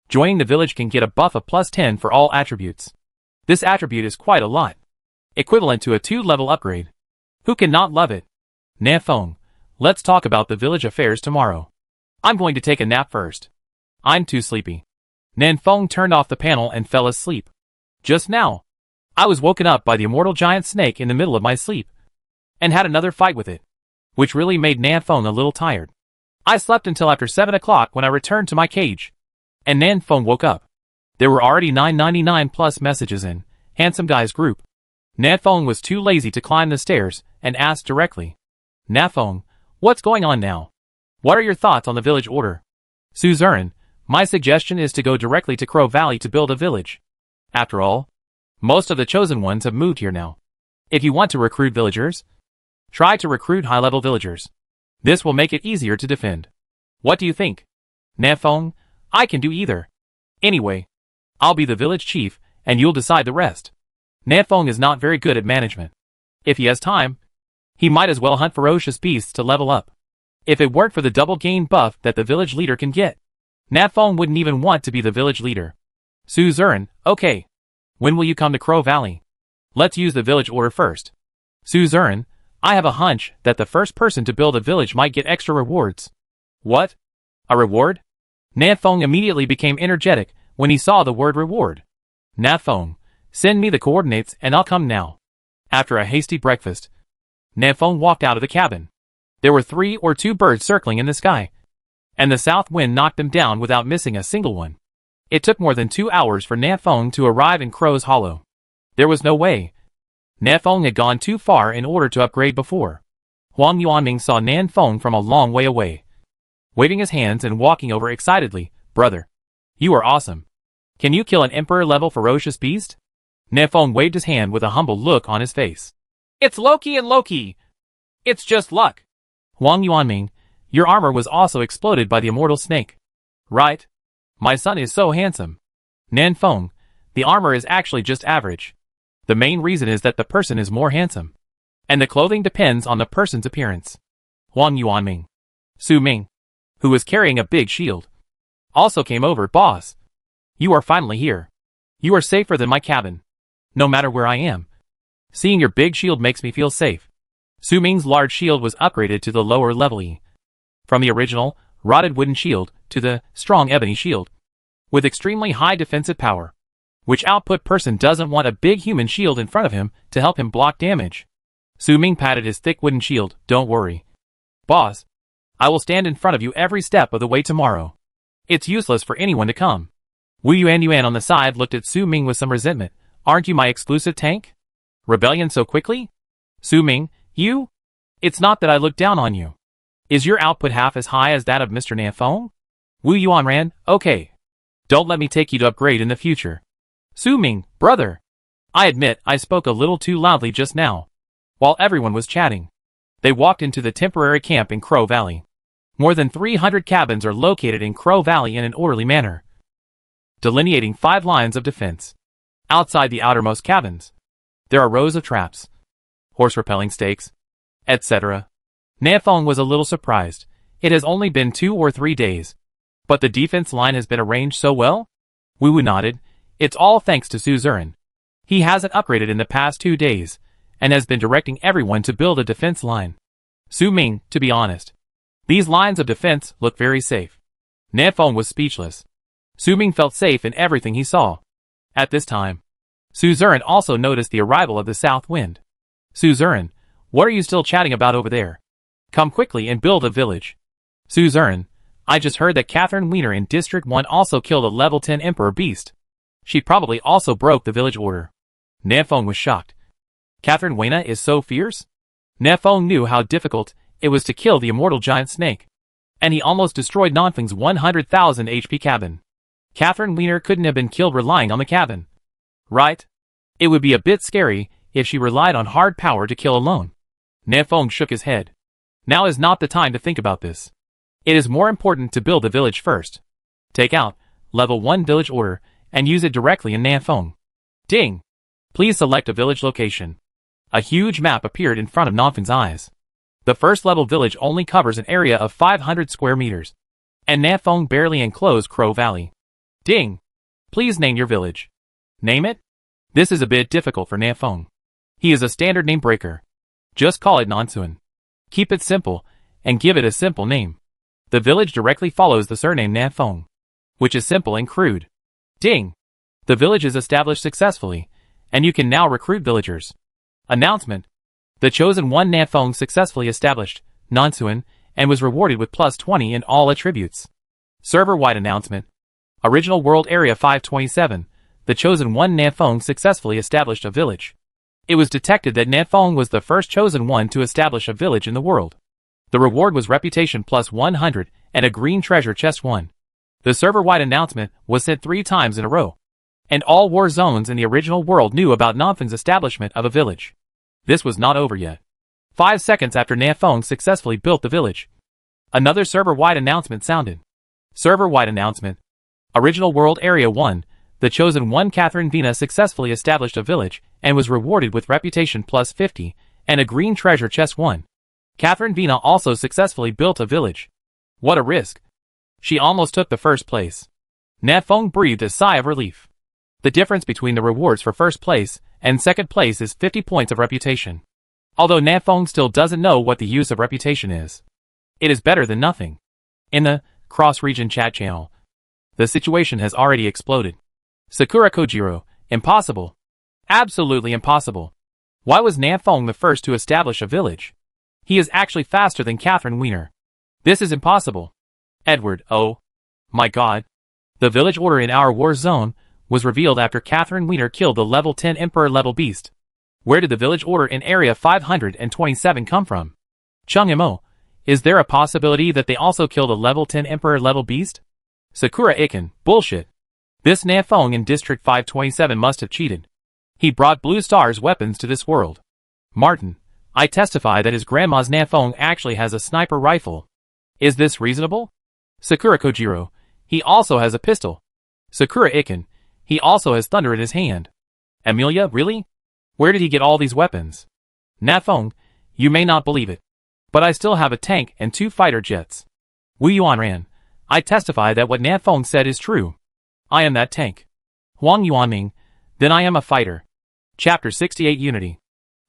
Joining the village can get a buff of +10 for all attributes. This attribute is quite a lot. Equivalent to a 2-level upgrade. Who can not love it? Nanfeng, let's talk about the village affairs tomorrow. I'm going to take a nap first. I'm too sleepy. Nanfeng turned off the panel and fell asleep. Just now, I was woken up by the immortal giant snake in the middle of my sleep, and had another fight with it, which really made Nanfeng a little tired. I slept until after 7 o'clock when I returned to my cage, and Nanfeng woke up. There were already 999 plus messages in Handsome Guy's group. Nanfeng was too lazy to climb the stairs and asked directly, Nanfeng, what's going on now? What are your thoughts on the village order? Suzerain, my suggestion is to go directly to Crow Valley to build a village. After all, most of the chosen ones have moved here now. If you want to recruit villagers, try to recruit high-level villagers. This will make it easier to defend. What do you think? Nanfeng, I can do either. Anyway, I'll be the village chief, and you'll decide the rest. Nanfeng is not very good at management. If he has time, he might as well hunt ferocious beasts to level up. If it weren't for the double gain buff that the village leader can get, Nanfeng wouldn't even want to be the village leader. Suzerain, okay. When will you come to Crow Valley? Let's use the village order first. Suzerain, I have a hunch that the first person to build a village might get extra rewards. What? A reward? Nanfeng immediately became energetic when he saw the word reward. Nanfeng, send me the coordinates and I'll come now. After a hasty breakfast, Nanfeng walked out of the cabin. There were 3 or 2 birds circling in the sky, and the south wind knocked them down without missing a single one. It took more than 2 hours for Nanfeng to arrive in Crow's Hollow. There was no way. Nanfeng had gone too far in order to upgrade before. Huang Yuanming saw Nanfeng from a long way away, waving his hands and walking over excitedly. Brother, you are awesome. Can you kill an Emperor-level ferocious beast? Nanfeng waved his hand with a humble look on his face. It's Loki and Loki. It's just luck. Huang Yuanming, your armor was also exploded by the immortal snake. Right? My son is so handsome. Nanfeng, the armor is actually just average. The main reason is that the person is more handsome, and the clothing depends on the person's appearance. Huang Yuanming. Su Ming, who was carrying a big shield, also came over. Boss, you are finally here. You are safer than my cabin. No matter where I am, seeing your big shield makes me feel safe. Su Ming's large shield was upgraded to the lower level E, from the original, rotted wooden shield, to the strong ebony shield, with extremely high defensive power, which output person doesn't want a big human shield in front of him to help him block damage. Su Ming patted his thick wooden shield. Don't worry. Boss, I will stand in front of you every step of the way tomorrow. It's useless for anyone to come. Wu Yuan on the side looked at Su Ming with some resentment. Aren't you my exclusive tank? Rebellion so quickly? Su Ming, you? It's not that I look down on you. Is your output half as high as that of Mr. Nanfeng? Wu Yuan, okay. Don't let me take you to upgrade in the future. Su Ming, brother. I admit I spoke a little too loudly just now. While everyone was chatting, they walked into the temporary camp in Crow Valley. More than 300 cabins are located in Crow Valley in an orderly manner, delineating 5 lines of defense. Outside the outermost cabins, there are rows of traps, horse-repelling stakes, etc. Nanfeng was a little surprised. It has only been 2 or 3 days, but the defense line has been arranged so well? Wu Wu nodded. It's all thanks to Suzerain. He hasn't upgraded in the past 2 days, and has been directing everyone to build a defense line. Su Ming, to be honest, these lines of defense look very safe. Nanfeng was speechless. Su Ming felt safe in everything he saw. At this time, Suzerain also noticed the arrival of the south wind. Suzerain, what are you still chatting about over there? Come quickly and build a village. Suzerain, I just heard that Catherine Wiener in District 1 also killed a level 10 Emperor beast. She probably also broke the village order. Nanfeng was shocked. Catherine Wiener is so fierce? Nanfeng knew how difficult it was to kill the immortal giant snake, and he almost destroyed Nanfeng's 100,000 HP cabin. Catherine Wiener couldn't have been killed relying on the cabin, right? It would be a bit scary if she relied on hard power to kill alone. Nefeng shook his head. Now is not the time to think about this. It is more important to build the village first. Take out Level 1 village order and use it directly in Nefeng. Ding! Please select a village location. A huge map appeared in front of Nefeng's eyes. The first level village only covers an area of 500 square meters. And Nefeng barely enclosed Crow Valley. Ding! Please name your village. Name it? This is a bit difficult for Nefeng. He is a standard name breaker. Just call it Nansuan. Keep it simple, and give it a simple name. The village directly follows the surname Nefeng, which is simple and crude. Ding! The village is established successfully, and you can now recruit villagers. Announcement. The chosen one Nefeng successfully established, Nansuan, and was rewarded with plus 20 in all attributes. Server-wide announcement. Original World Area 527, the chosen one Nefeng successfully established a village. It was detected that Nefeng was the first chosen one to establish a village in the world. The reward was reputation plus 100 and a green treasure chest 1. The server-wide announcement was sent 3 times in a row. And all war zones in the original world knew about Nefeng's establishment of a village. This was not over yet. 5 seconds after Nefeng successfully built the village, another server-wide announcement sounded. Server-wide announcement. Original World Area 1, the chosen one Catherine Vina successfully established a village and was rewarded with reputation plus 50 and a green treasure chest 1. Catherine Vina also successfully built a village. What a risk. She almost took the first place. Nefeng breathed a sigh of relief. The difference between the rewards for first place and second place is 50 points of reputation. Although Nefeng still doesn't know what the use of reputation is. It is better than nothing. In the cross-region chat channel, the situation has already exploded. Sakura Kojiro, impossible. Absolutely impossible. Why was Nefeng the first to establish a village? He is actually faster than Catherine Wiener. This is impossible. Edward, oh my god. The village order in our war zone was revealed after Catherine Wiener killed the level 10 Emperor level beast. Where did the village order in area 527 come from? Chung Mo, is there a possibility that they also killed a level 10 Emperor level beast? Sakura Iken, bullshit. This Nefeng in District 527 must have cheated. He brought Blue Star's weapons to this world. Martin, I testify that his grandma's Nefeng actually has a sniper rifle. Is this reasonable? Sakura Kojiro, he also has a pistol. Sakura Iken, he also has thunder in his hand. Amelia, really? Where did he get all these weapons? Nefeng, you may not believe it, but I still have a tank and 2 fighter jets. Wu Yuanran, I testify that what Nefeng said is true. I am that tank. Huang Yuanming, then I am a fighter. Chapter 68 Unity.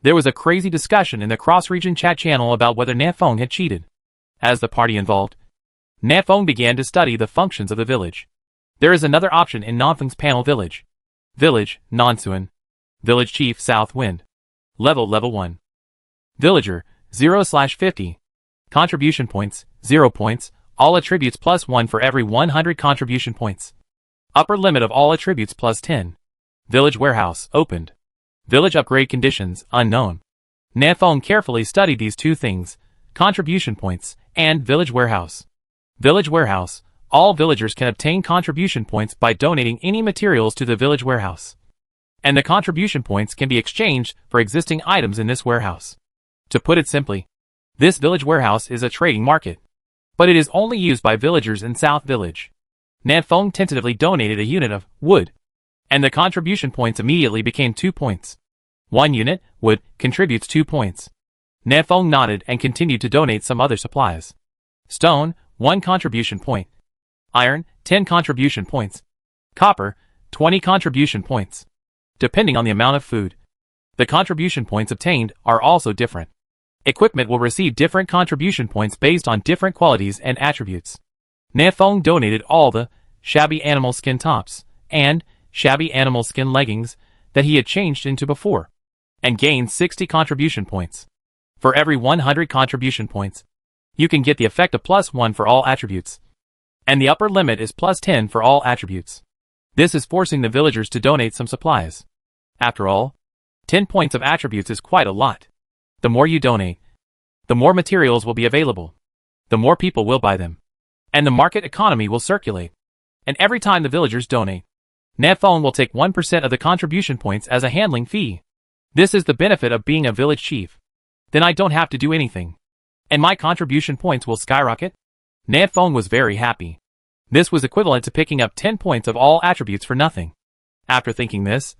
There was a crazy discussion in the cross-region chat channel about whether Nefeng had cheated. As the party involved, Nefeng began to study the functions of the village. There is another option in Nefeng's panel village. Village, Nansuan. Village Chief, South Wind. Level 1. Villager, 0/50. Contribution points, 0 points. All attributes plus 1 for every 100 contribution points. Upper limit of all attributes plus 10. Village warehouse, opened. Village upgrade conditions, unknown. Nefeng carefully studied these 2 things, contribution points, and village warehouse. Village warehouse, all villagers can obtain contribution points by donating any materials to the village warehouse. And the contribution points can be exchanged for existing items in this warehouse. To put it simply, this village warehouse is a trading market. But it is only used by villagers in South Village. Nefeng tentatively donated a unit of wood, and the contribution points immediately became 2 points. 1 unit, wood, contributes 2 points. Nefeng nodded and continued to donate some other supplies. Stone, 1 contribution point. Iron, 10 contribution points. Copper, 20 contribution points. Depending on the amount of food, the contribution points obtained are also different. Equipment will receive different contribution points based on different qualities and attributes. Nefeng donated all the shabby animal skin tops and shabby animal skin leggings that he had changed into before, and gained 60 contribution points. For every 100 contribution points, you can get the effect of plus 1 for all attributes. And the upper limit is plus 10 for all attributes. This is forcing the villagers to donate some supplies. After all, 10 points of attributes is quite a lot. The more you donate, the more materials will be available. The more people will buy them. And the market economy will circulate. And every time the villagers donate, Nefeng will take 1% of the contribution points as a handling fee. This is the benefit of being a village chief. Then I don't have to do anything. And my contribution points will skyrocket? Nanfeng was very happy. This was equivalent to picking up 10 points of all attributes for nothing. After thinking this,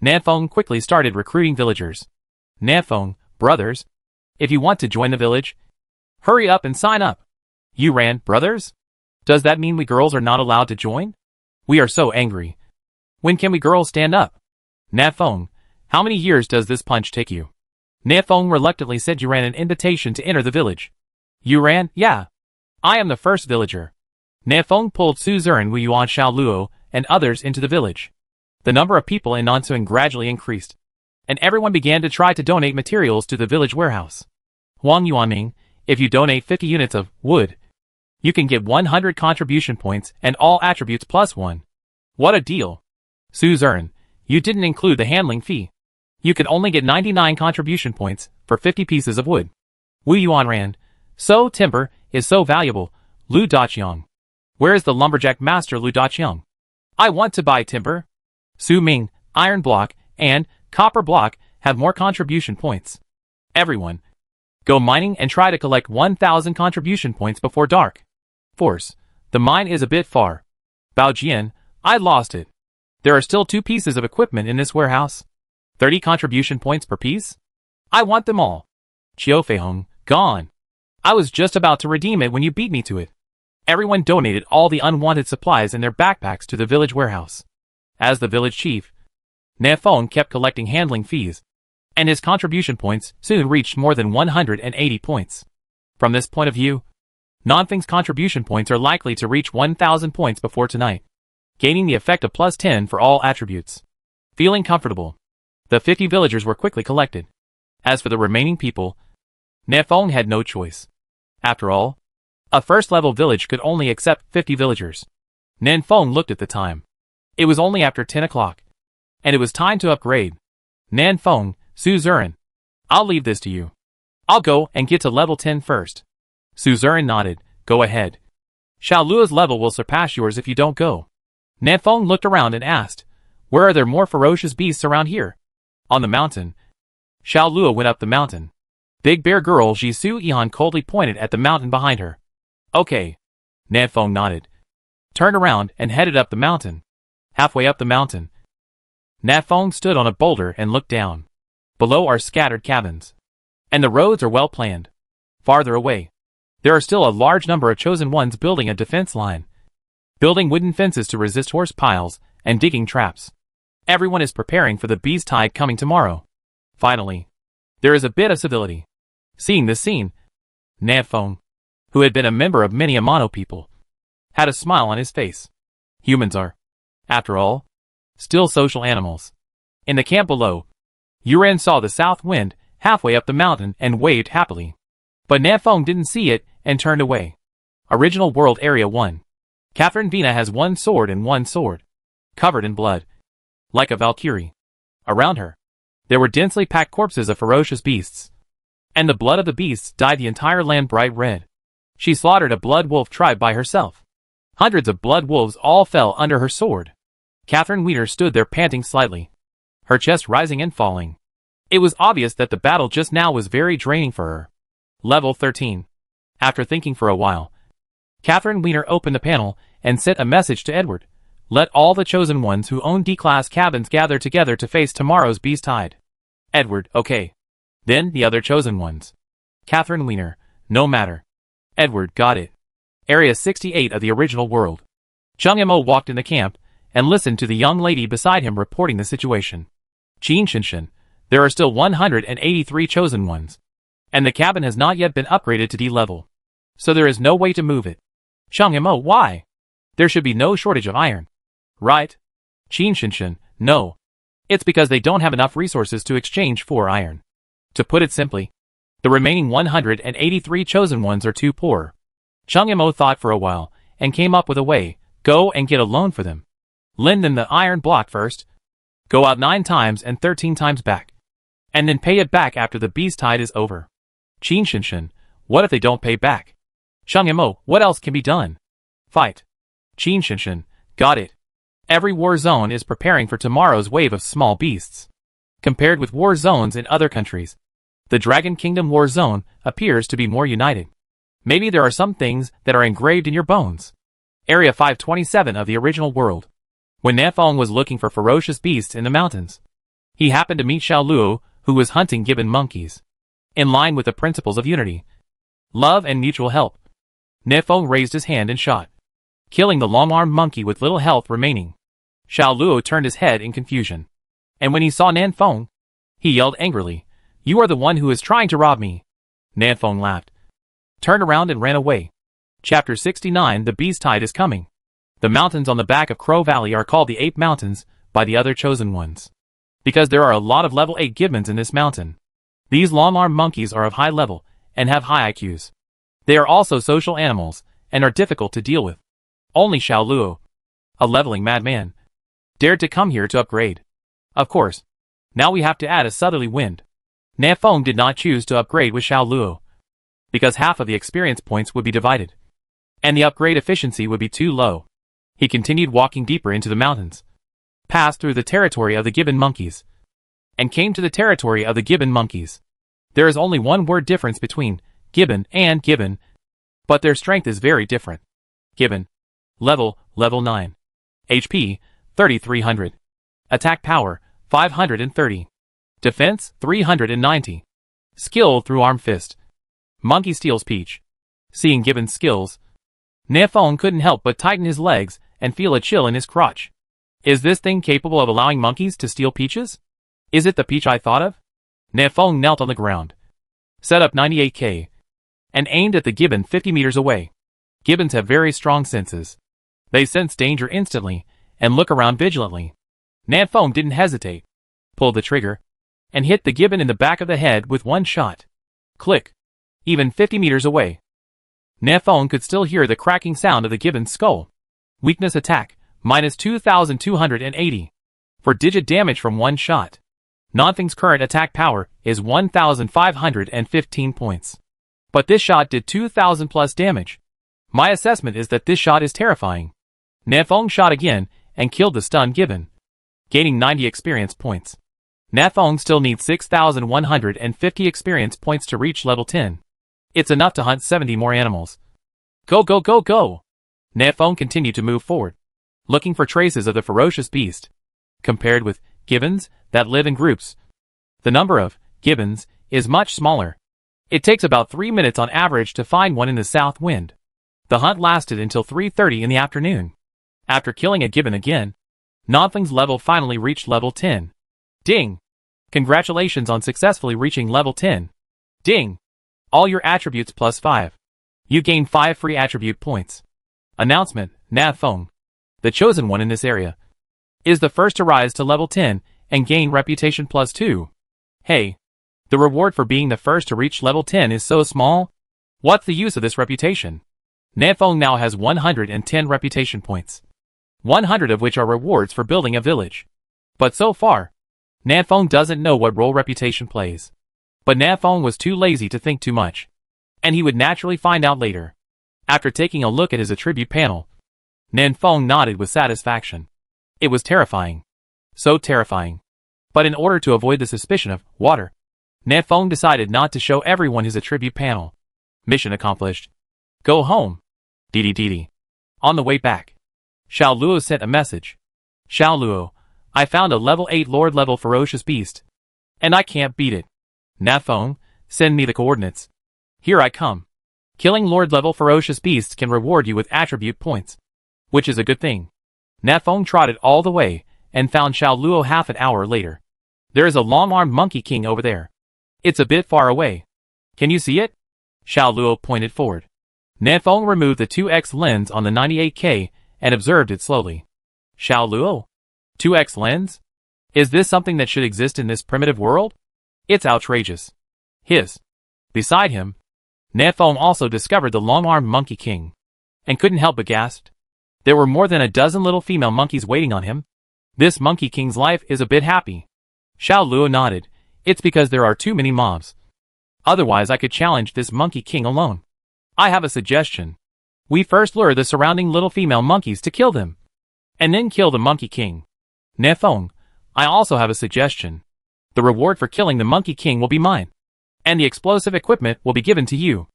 Nanfeng quickly started recruiting villagers. Nanfeng, brothers, if you want to join the village, hurry up and sign up. Yuran, brothers? Does that mean we girls are not allowed to join? We are so angry. When can we girls stand up? Nanfeng, how many years does this punch take you? Nanfeng reluctantly sent Yuran an invitation to enter the village. Yuran, yeah. I am the first villager. Nanfeng pulled Su Zuran, Wu Yuan, Xiao Luo, and others into the village. The number of people in Nansuan gradually increased, and everyone began to try to donate materials to the village warehouse. Huang Yuanming, if you donate 50 units of wood, you can get 100 contribution points and all attributes plus 1. What a deal! Su Zuran, you didn't include the handling fee. You could only get 99 contribution points for 50 pieces of wood. Wu Yuanran, so timber is so valuable. Lu Daqiang, where is the lumberjack master Lu Daqiang? I want to buy timber. Su Ming, iron block, and copper block have more contribution points. Everyone, go mining and try to collect 1,000 contribution points before dark. Force, the mine is a bit far. Bao Jian, I lost it. There are still 2 pieces of equipment in this warehouse. 30 contribution points per piece? I want them all. Qiu Feihong, gone. I was just about to redeem it when you beat me to it. Everyone donated all the unwanted supplies in their backpacks to the village warehouse. As the village chief, Nanfeng kept collecting handling fees, and his contribution points soon reached more than 180 points. From this point of view, Nanfeng's contribution points are likely to reach 1,000 points before tonight, gaining the effect of plus 10 for all attributes. Feeling comfortable, the 50 villagers were quickly collected. As for the remaining people, Nanfeng had no choice. After all, a first-level village could only accept 50 villagers. Nanfeng looked at the time. It was only after 10 o'clock, and it was time to upgrade. Nanfeng, Su Zuran, I'll leave this to you. I'll go and get to level 10 first. Su Zuran nodded, go ahead. Xiao Luo's level will surpass yours if you don't go. Nanfeng looked around and asked, where are there more ferocious beasts around here? On the mountain. Xiao Luo went up the mountain. Big bear girl Jisoo Ihan coldly pointed at the mountain behind her. Okay. Nanfeng nodded, turned around and headed up the mountain. Halfway up the mountain, Nanfeng stood on a boulder and looked down. Below are scattered cabins, and the roads are well planned. Farther away, there are still a large number of chosen ones building a defense line, building wooden fences to resist horse piles, and digging traps. Everyone is preparing for the beast tide coming tomorrow. Finally, there is a bit of civility. Seeing this scene, Nanfeng, who had been a member of many Amano people, had a smile on his face. Humans are, after all, still social animals. In the camp below, Yuran saw the south wind halfway up the mountain and waved happily. But Nanfeng didn't see it and turned away. Original World Area 1. Catherine Vina has 1 sword and 1 sword, covered in blood, like a Valkyrie. Around her, there were densely packed corpses of ferocious beasts, and the blood of the beasts dyed the entire land bright red. She slaughtered a blood wolf tribe by herself. Hundreds of blood wolves all fell under her sword. Catherine Wiener stood there panting slightly, her chest rising and falling. It was obvious that the battle just now was very draining for her. Level 13. After thinking for a while, Catherine Wiener opened the panel and sent a message to Edward. Let all the chosen ones who own D-class cabins gather together to face tomorrow's beast tide. Edward, okay. Then the other chosen ones. Catherine Wiener, no matter. Edward, got it. Area 68 of the original world. Chung Mo walked in the camp and listened to the young lady beside him reporting the situation. Qin Shinshin, there are still 183 chosen ones, and the cabin has not yet been upgraded to D level, so there is no way to move it. Chung Mo, why? There should be no shortage of iron. Right? Qin Shinshin, no. It's because they don't have enough resources to exchange for iron. To put it simply, the remaining 183 chosen ones are too poor. Chung Mo thought for a while and came up with a way. Go and get a loan for them. Lend them the iron block first. Go out 9 times and 13 times back, and then pay it back after the beast tide is over. Qin Shinshin, what if they don't pay back? Chung Mo, what else can be done? Fight. Qin Shinshin, got it. Every war zone is preparing for tomorrow's wave of small beasts. Compared with war zones in other countries, the Dragon Kingdom war zone appears to be more united. Maybe there are some things that are engraved in your bones. Area 527 of the original world. When Nefong was looking for ferocious beasts in the mountains, he happened to meet Xiao Luo, who was hunting gibbon monkeys. In line with the principles of unity, love and mutual help, Nefong raised his hand and shot, killing the long-armed monkey with little health remaining. Xiao Luo turned his head in confusion, and when he saw Nefong, he yelled angrily, "You are the one who is trying to rob me." Nefong laughed, turned around and ran away. Chapter 69. The Beast Tide is coming. The mountains on the back of Crow Valley are called the Ape Mountains by the other chosen ones, because there are a lot of level 8 gibbons in this mountain. These long-armed monkeys are of high level and have high IQs. They are also social animals and are difficult to deal with. Only Xiao Luo, a leveling madman, dared to come here to upgrade. Of course, now we have to add a southerly wind. Nefong did not choose to upgrade with Xiao Luo, because half of the experience points would be divided, and the upgrade efficiency would be too low. He continued walking deeper into the mountains, passed through the territory of the gibbon monkeys, and came to the territory of the gibbon monkeys. There is only one word difference between gibbon and gibbon, but their strength is very different. Gibbon. Level 9. HP, 3300. Attack power, 530. Defense, 390. Skill through arm fist. Monkey steals peach. Seeing Gibbon's skills, Nefong couldn't help but tighten his legs and feel a chill in his crotch. Is this thing capable of allowing monkeys to steal peaches? Is it the peach I thought of? Nefong knelt on the ground, set up 98K, and aimed at the gibbon 50 meters away. Gibbons have very strong senses. They sense danger instantly and look around vigilantly. Nefong didn't hesitate, pulled the trigger, and hit the gibbon in the back of the head with one shot. Click. Even 50 meters away, Nefong could still hear the cracking sound of the gibbon's skull. Weakness attack, minus 2,280. For digit damage from one shot. Nonthing's current attack power is 1,515 points. But this shot did 2,000 plus damage. My assessment is that this shot is terrifying. Nefong shot again and killed the stunned gibbon, gaining 90 experience points. Nefong still needs 6,150 experience points to reach level 10. It's enough to hunt 70 more animals. Go go go go! Nefong continued to move forward, looking for traces of the ferocious beast. Compared with gibbons that live in groups, the number of gibbons is much smaller. It takes about 3 minutes on average to find one in the south wind. The hunt lasted until 3:30 in the afternoon. After killing a gibbon again, Nonthing's level finally reached level 10. Ding! Congratulations on successfully reaching level 10. Ding! All your attributes plus 5. You gain 5 free attribute points. Announcement: Nefong, the chosen one in this area, is the first to rise to level 10 and gain reputation plus 2. Hey, the reward for being the first to reach level 10 is so small. What's the use of this reputation? Nefong now has 110 reputation points, 100 of which are rewards for building a village. But so far, Nefong doesn't know what role reputation plays. But Nefong was too lazy to think too much, and he would naturally find out later. After taking a look at his attribute panel, Nefong nodded with satisfaction. It was terrifying. So terrifying. But in order to avoid the suspicion of water, Nefong decided not to show everyone his attribute panel. Mission accomplished. Go home. Dee. On the way back, Xiao Luo sent a message. Xiao Luo, I found a level 8 Lord level ferocious beast, and I can't beat it. Nefong, send me the coordinates. Here I come. Killing Lord level ferocious beasts can reward you with attribute points, which is a good thing. Nefong trotted all the way and found Xiao Luo half an hour later. There is a long-armed monkey king over there. It's a bit far away. Can you see it? Xiao Luo pointed forward. Nefong removed the 2x lens on the 98K and observed it slowly. Xiao Luo? 2x lens? Is this something that should exist in this primitive world? It's outrageous. Hiss. Beside him, Nefong also discovered the long-armed monkey king, and couldn't help but gasp. There were more than a dozen little female monkeys waiting on him. This monkey king's life is a bit happy. Xiao Luo nodded. It's because there are too many mobs. Otherwise I could challenge this monkey king alone. I have a suggestion. We first lure the surrounding little female monkeys to kill them, and then kill the monkey king. Nefong, I also have a suggestion. The reward for killing the Monkey King will be mine. And the explosive equipment will be given to you.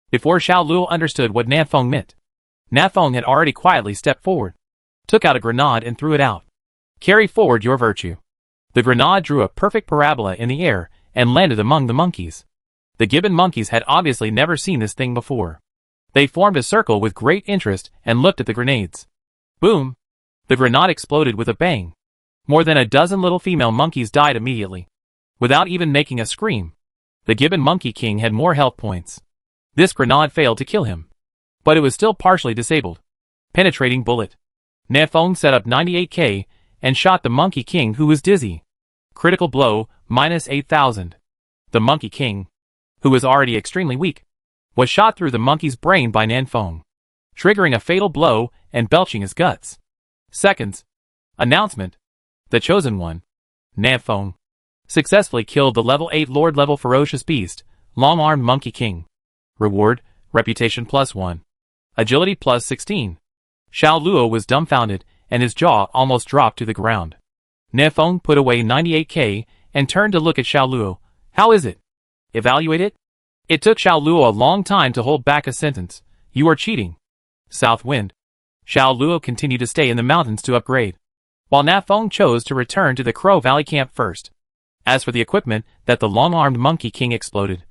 Before Xiao Luo understood what Nanfeng meant, Nanfeng had already quietly stepped forward, took out a grenade and threw it out. Carry forward your virtue. The grenade drew a perfect parabola in the air and landed among the monkeys. The gibbon monkeys had obviously never seen this thing before. They formed a circle with great interest and looked at the grenades. Boom! The grenade exploded with a bang. More than a dozen little female monkeys died immediately, without even making a scream. The gibbon monkey king had more health points. This grenade failed to kill him, but it was still partially disabled. Penetrating bullet. Nanfeng set up 98k and shot the monkey king, who was dizzy. Critical blow, minus 8,000. The monkey king, who was already extremely weak, was shot through the monkey's brain by Nanfeng, triggering a fatal blow and belching his guts. Seconds. Announcement. The chosen one, Nanfeng, successfully killed the level 8 Lord level ferocious beast, long-armed monkey king. Reward, reputation +1. Agility +16. Xiao Luo was dumbfounded and his jaw almost dropped to the ground. Nanfeng put away 98k and turned to look at Xiao Luo. How is it? Evaluate it? It took Xiao Luo a long time to hold back a sentence. You are cheating. South wind. Xiao Luo continued to stay in the mountains to upgrade, while Nanfeng chose to return to the Crow Valley camp first. As for the equipment that the long-armed monkey king exploded,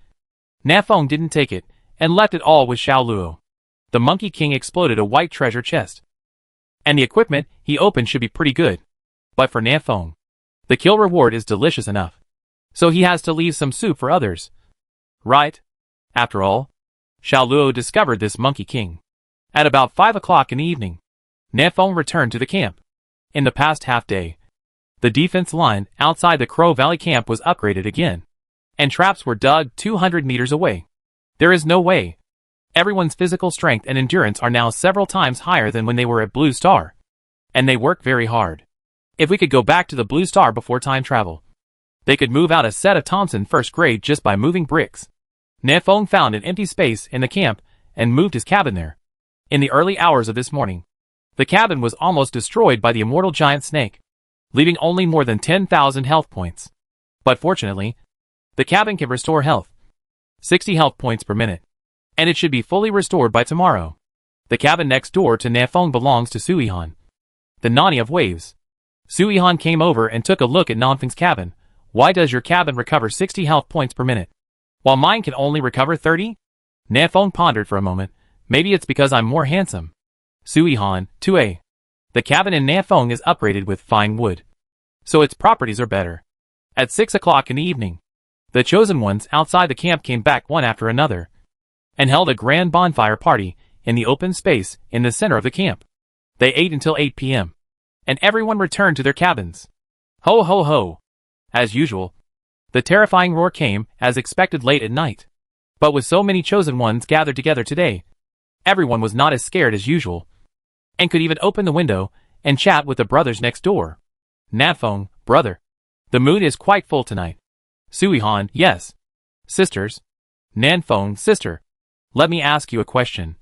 Nanfeng didn't take it and left it all with Xiao Luo. The monkey king exploded a white treasure chest, and the equipment he opened should be pretty good. But for Nanfeng, the kill reward is delicious enough, so he has to leave some soup for others. Right? After all, Xiao Luo discovered this monkey king at about 5 o'clock in the evening. Nanfeng returned to the camp. In the past half day, the defense line outside the Crow Valley camp was upgraded again, and traps were dug 200 meters away. There is no way. Everyone's physical strength and endurance are now several times higher than when they were at Blue Star, and they work very hard. If we could go back to the Blue Star before time travel, they could move out a set of Thompson first grade just by moving bricks. Nanfeng found an empty space in the camp and moved his cabin there. In the early hours of this morning, the cabin was almost destroyed by the immortal giant snake, leaving only more than 10,000 health points. But fortunately, the cabin can restore health, 60 health points per minute, and it should be fully restored by tomorrow. The cabin next door to Nanfeng belongs to Suihan, the Nani of Waves. Suihan came over and took a look at Nanfeng's cabin. Why does your cabin recover 60 health points per minute, while mine can only recover 30? Nanfeng pondered for a moment. Maybe it's because I'm more handsome. Suihan, 2A. The cabin in Nanfeng is upgraded with fine wood, so its properties are better. At 6 o'clock in the evening, the chosen ones outside the camp came back one after another, and held a grand bonfire party in the open space in the center of the camp. They ate until 8 p.m., and everyone returned to their cabins. Ho ho ho! As usual, the terrifying roar came, as expected, late at night. But with so many chosen ones gathered together today, everyone was not as scared as usual, and could even open the window and chat with the brothers next door. Nanfeng, brother, the moon is quite full tonight. Suihan, yes. Sisters. Nanfeng, sister. Let me ask you a question.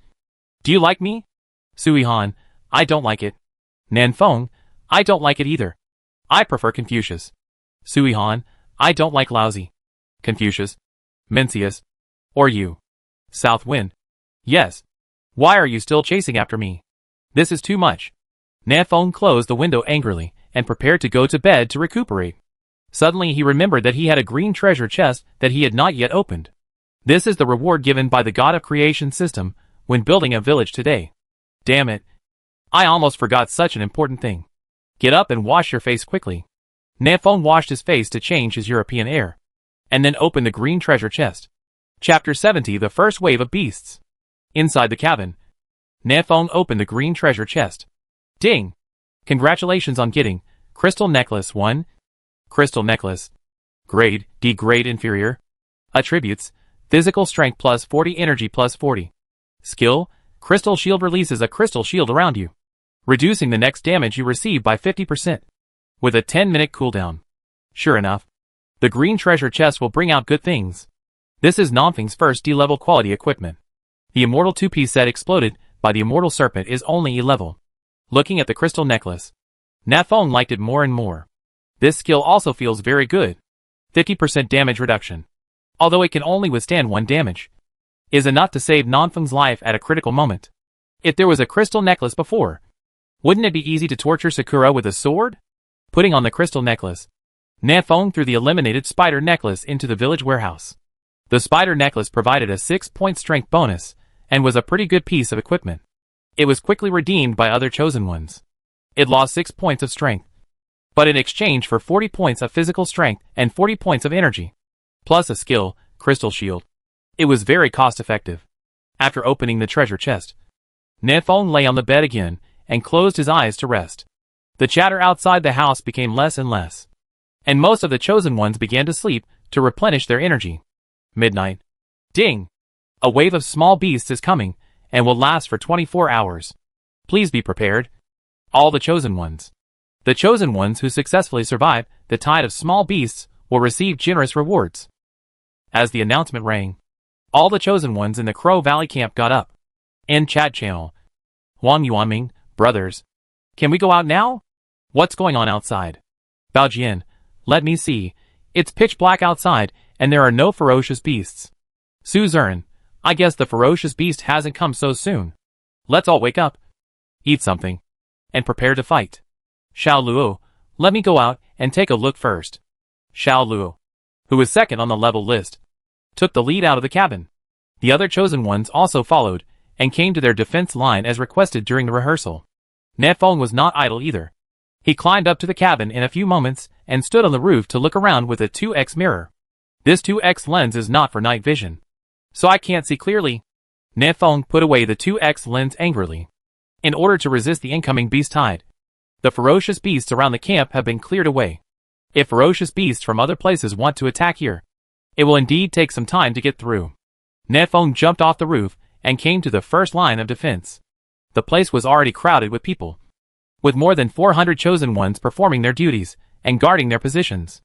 Do you like me? Suihan, I don't like it. Nanfeng, I don't like it either. I prefer Confucius. Suihan, I don't like lousy. Confucius. Mencius. Or you. South wind. Yes. Why are you still chasing after me? This is too much. Nanfeng closed the window angrily and prepared to go to bed to recuperate. Suddenly he remembered that he had a green treasure chest that he had not yet opened. This is the reward given by the God of Creation system when building a village today. Damn it. I almost forgot such an important thing. Get up and wash your face quickly. Nanfeng washed his face to change his European air, and then opened the green treasure chest. Chapter 70. The First Wave of Beasts. Inside the cabin, Nanfeng opened the green treasure chest. Ding! Congratulations on getting Crystal Necklace 1. Crystal Necklace. Grade, D grade inferior. Attributes, Physical Strength plus 40, Energy plus 40. Skill, Crystal Shield releases a crystal shield around you, reducing the next damage you receive by 50%, with a 10-minute cooldown. Sure enough, the green treasure chest will bring out good things. This is Nanfeng's first D-level quality equipment. The Immortal 2-piece set exploded by the Immortal Serpent is only E-level. Looking at the crystal necklace, Nanfeng liked it more and more. This skill also feels very good. 50% damage reduction. Although it can only withstand 1 damage. Is enough to save Nanfeng's life at a critical moment. If there was a crystal necklace before, wouldn't it be easy to torture Sakura with a sword? Putting on the crystal necklace, Nanfeng threw the eliminated spider necklace into the village warehouse. The spider necklace provided a 6-point strength bonus, and was a pretty good piece of equipment. It was quickly redeemed by other chosen ones. It lost 6 points of strength, but in exchange for 40 points of physical strength and 40 points of energy, plus a skill, crystal shield. It was very cost-effective. After opening the treasure chest, Nanfeng lay on the bed again and closed his eyes to rest. The chatter outside the house became less and less, and most of the chosen ones began to sleep to replenish their energy. Midnight. Ding! A wave of small beasts is coming and will last for 24 hours. Please be prepared. All the chosen ones. The chosen ones who successfully survive the tide of small beasts will receive generous rewards. As the announcement rang, all the chosen ones in the Crow Valley camp got up. End chat channel. Wang Yuanming, brothers. Can we go out now? What's going on outside? Baojian, let me see. It's pitch black outside, and there are no ferocious beasts. Su Zern, I guess the ferocious beast hasn't come so soon. Let's all wake up, eat something, and prepare to fight. Xiao Luo, let me go out and take a look first. Xiao Luo, who was second on the level list, took the lead out of the cabin. The other chosen ones also followed, and came to their defense line as requested during the rehearsal. Nanfeng was not idle either. He climbed up to the cabin in a few moments and stood on the roof to look around with a 2x mirror. This 2x lens is not for night vision, so I can't see clearly. Nanfeng put away the 2x lens angrily. In order to resist the incoming beast tide, the ferocious beasts around the camp have been cleared away. If ferocious beasts from other places want to attack here, it will indeed take some time to get through. Nanfeng jumped off the roof and came to the first line of defense. The place was already crowded with people, with more than 400 chosen ones performing their duties and guarding their positions.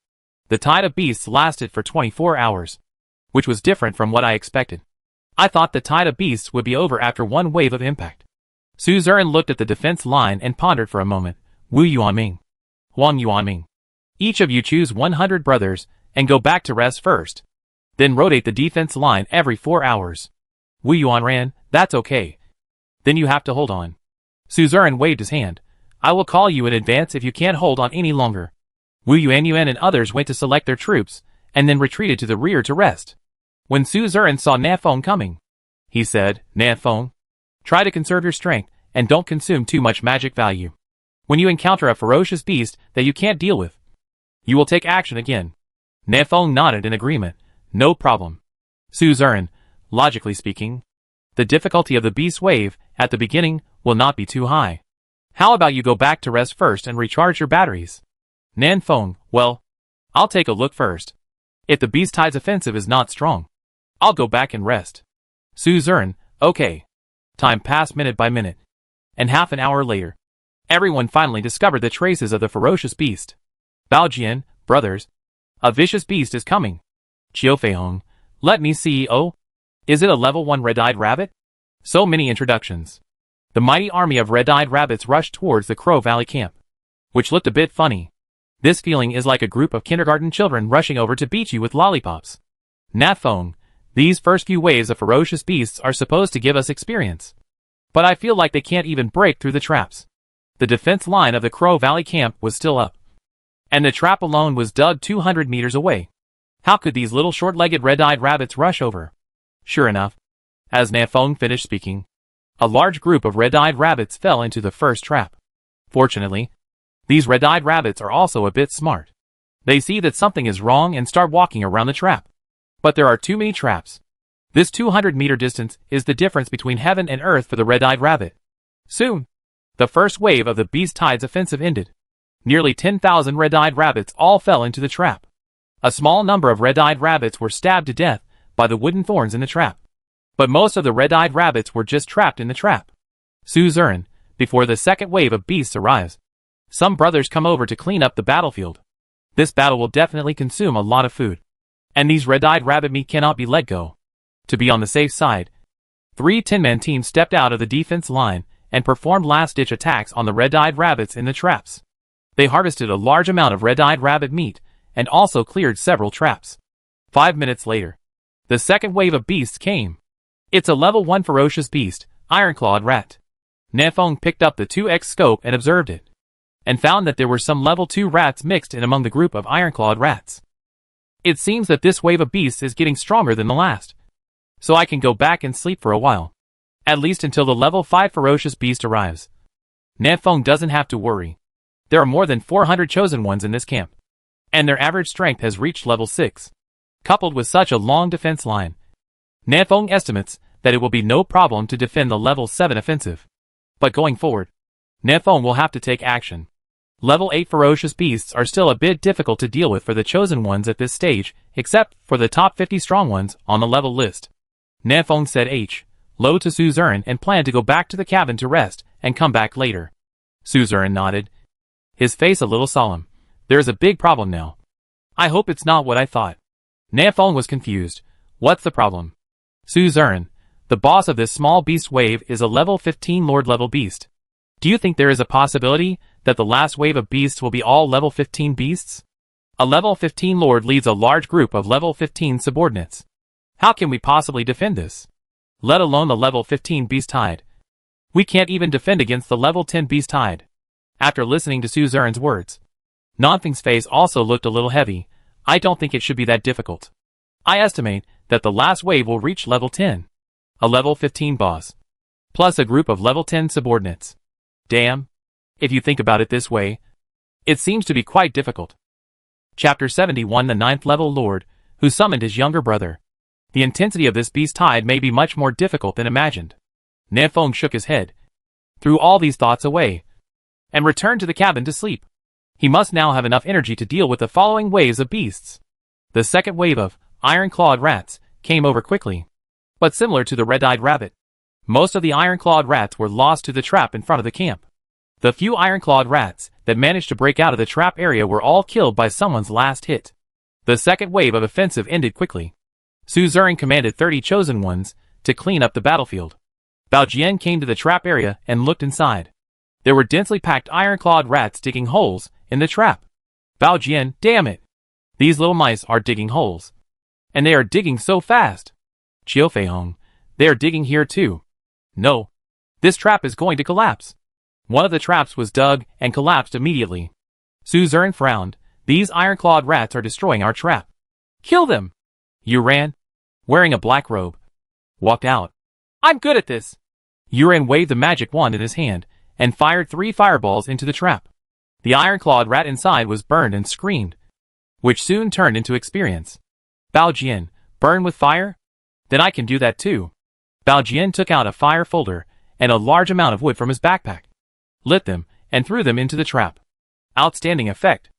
The tide of beasts lasted for 24 hours, which was different from what I expected. I thought the tide of beasts would be over after one wave of impact. Su Zern looked at the defense line and pondered for a moment. Wu Yuanming, Wang Yuanming, each of you choose 100 brothers and go back to rest first. Then rotate the defense line every 4 hours. Wu Yuanran, that's okay. Then you have to hold on. Su Zern waved his hand. I will call you in advance if you can't hold on any longer. Wu Yuanyuan and others went to select their troops, and then retreated to the rear to rest. When Su Zern saw Nanfeng coming, he said, Nanfeng, try to conserve your strength, and don't consume too much magic value. When you encounter a ferocious beast that you can't deal with, you will take action again. Nanfeng nodded in agreement. No problem. Su Zern, logically speaking, the difficulty of the beast wave at the beginning will not be too high. How about you go back to rest first and recharge your batteries? Nanfeng, well, I'll take a look first. If the beast tide's offensive is not strong, I'll go back and rest. Su Zern, okay. Time passed minute by minute, and half an hour later, everyone finally discovered the traces of the ferocious beast. Baojian, brothers, a vicious beast is coming. Qiu Feihong, let me see. Oh, is it a level 1 red-eyed rabbit? So many introductions. The mighty army of red-eyed rabbits rushed towards the Crow Valley camp, which looked a bit funny. This feeling is like a group of kindergarten children rushing over to beat you with lollipops. Nanfeng, these first few waves of ferocious beasts are supposed to give us experience, but I feel like they can't even break through the traps. The defense line of the Crow Valley camp was still up, and the trap alone was dug 200 meters away. How could these little short-legged red-eyed rabbits rush over? Sure enough, as Nanfeng finished speaking, a large group of red-eyed rabbits fell into the first trap. Fortunately, these red-eyed rabbits are also a bit smart. They see that something is wrong and start walking around the trap. But there are too many traps. This 200-meter distance is the difference between heaven and earth for the red-eyed rabbit. Soon, the first wave of the beast tide's offensive ended. Nearly 10,000 red-eyed rabbits all fell into the trap. A small number of red-eyed rabbits were stabbed to death by the wooden thorns in the trap. But most of the red-eyed rabbits were just trapped in the trap. Su Zern, before the second wave of beasts arrives, some brothers come over to clean up the battlefield. This battle will definitely consume a lot of food, and these red-eyed rabbit meat cannot be let go. To be on the safe side, 3 10-man teams stepped out of the defense line and performed last-ditch attacks on the red-eyed rabbits in the traps. They harvested a large amount of red-eyed rabbit meat and also cleared several traps. 5 minutes later, the second wave of beasts came. It's a level 1 ferocious beast, Iron-Clawed Rat. Nefeng picked up the 2x scope and observed it, and found that there were some level 2 rats mixed in among the group of Iron-Clawed Rats. It seems that this wave of beasts is getting stronger than the last, so I can go back and sleep for a while, at least until the level 5 ferocious beast arrives. Nefeng doesn't have to worry. There are more than 400 chosen ones in this camp, and their average strength has reached level 6. Coupled with such a long defense line, Nefeng estimates that it will be no problem to defend the level 7 offensive. But going forward, Nefeng will have to take action. Level 8 ferocious beasts are still a bit difficult to deal with for the chosen ones at this stage, except for the top 50 strong ones on the level list. Nefeng said low to Suzerain and planned to go back to the cabin to rest and come back later. Suzerain nodded, his face a little solemn. There is a big problem now. I hope it's not what I thought. Nefeng was confused. What's the problem? Suzerain, the boss of this small beast wave, is a level 15 Lord level beast. Do you think there is a possibility that the last wave of beasts will be all level 15 beasts? A level 15 Lord leads a large group of level 15 subordinates. How can we possibly defend this? Let alone the level 15 beast tide. We can't even defend against the level 10 beast tide. After listening to Suzerain's words, Nonfeng's face also looked a little heavy. I don't think it should be that difficult. I estimate that the last wave will reach level 10. A level 15 boss, plus a group of level 10 subordinates. Damn. If you think about it this way, it seems to be quite difficult. Chapter 71. The 9th level Lord, who summoned his younger brother. The intensity of this beast tide may be much more difficult than imagined. Nefeng shook his head, threw all these thoughts away, and returned to the cabin to sleep. He must now have enough energy to deal with the following waves of beasts. The second wave of Iron-Clawed Rats came over quickly, but similar to the red-eyed rabbit, most of the Iron-Clawed Rats were lost to the trap in front of the camp. The few Iron-Clawed Rats that managed to break out of the trap area were all killed by someone's last hit. The second wave of offensive ended quickly. Suzerain commanded 30 chosen ones to clean up the battlefield. Bao Jian came to the trap area and looked inside. There were densely packed Iron-Clawed Rats digging holes in the trap. Bao Jian, damn it! These little mice are digging holes. And they are digging so fast. Qiu Feihong, they are digging here too. No. This trap is going to collapse. One of the traps was dug and collapsed immediately. Suzerain frowned. These Iron-Clawed Rats are destroying our trap. Kill them! Yuran, wearing a black robe, walked out. I'm good at this. Yuran waved the magic wand in his hand and fired 3 fireballs into the trap. The Iron-Clawed Rat inside was burned and screamed, which soon turned into experience. Bao Jian, burn with fire? Then I can do that too. Bao Jian took out a fire folder and a large amount of wood from his backpack, lit them, and threw them into the trap. Outstanding effect.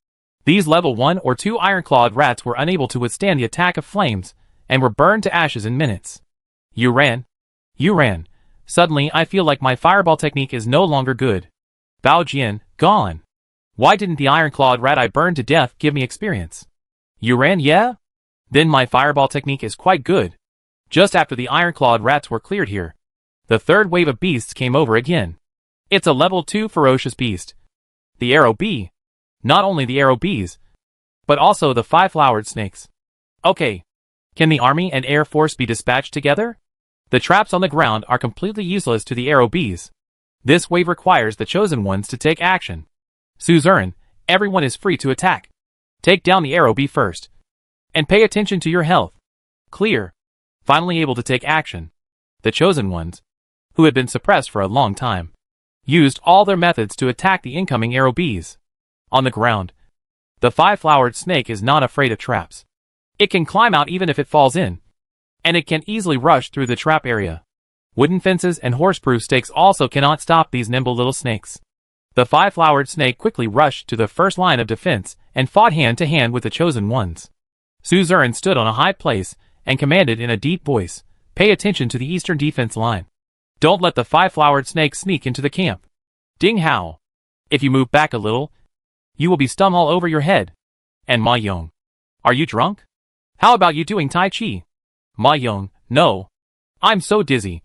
These level 1 or 2 Iron-Clawed Rats were unable to withstand the attack of flames and were burned to ashes in minutes. Yuran, suddenly I feel like my fireball technique is no longer good. Bao Jian, gone. Why didn't the Iron-Clawed Rat I burned to death give me experience? Yuran, yeah? Then my fireball technique is quite good. Just after the Iron-Clawed Rats were cleared here, the third wave of beasts came over again. It's a level 2 ferocious beast. The Arrow Bee. Not only the Arrow Bees, but also the 5-flowered snakes. Okay. Can the army and air force be dispatched together? The traps on the ground are completely useless to the Arrow Bees. This wave requires the chosen ones to take action. Suzerain, everyone is free to attack. Take down the Arrow Bee first. And pay attention to your health. Clear. Finally able to take action. The chosen ones, who had been suppressed for a long time, used all their methods to attack the incoming Arrow Bees. On the ground, the 5-flowered snake is not afraid of traps. It can climb out even if it falls in, and it can easily rush through the trap area. Wooden fences and horseproof stakes also cannot stop these nimble little snakes. The 5-flowered snake quickly rushed to the first line of defense and fought hand to hand with the chosen ones. Suzerain stood on a high place and commanded in a deep voice, pay attention to the eastern defense line. Don't let the 5-flowered snake sneak into the camp. Ding Hao. If you move back a little, you will be stung all over your head. And Ma Yong, are you drunk? How about you doing Tai Chi? Ma Yong, no. I'm so dizzy.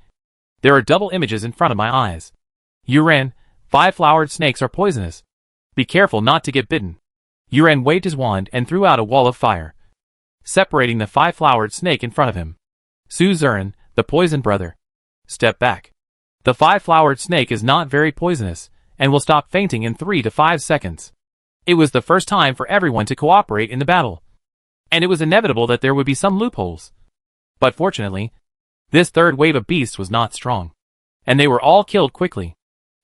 There are double images in front of my eyes. Yuran, 5-flowered snakes are poisonous. Be careful not to get bitten. Yuan waved his wand and threw out a wall of fire, separating the five-flowered snake in front of him. Suzerain, the poison brother. Step back. The five-flowered snake is not very poisonous, and will stop fainting in 3 to 5 seconds. It was the first time for everyone to cooperate in the battle, and it was inevitable that there would be some loopholes. But fortunately, this third wave of beasts was not strong, and they were all killed quickly.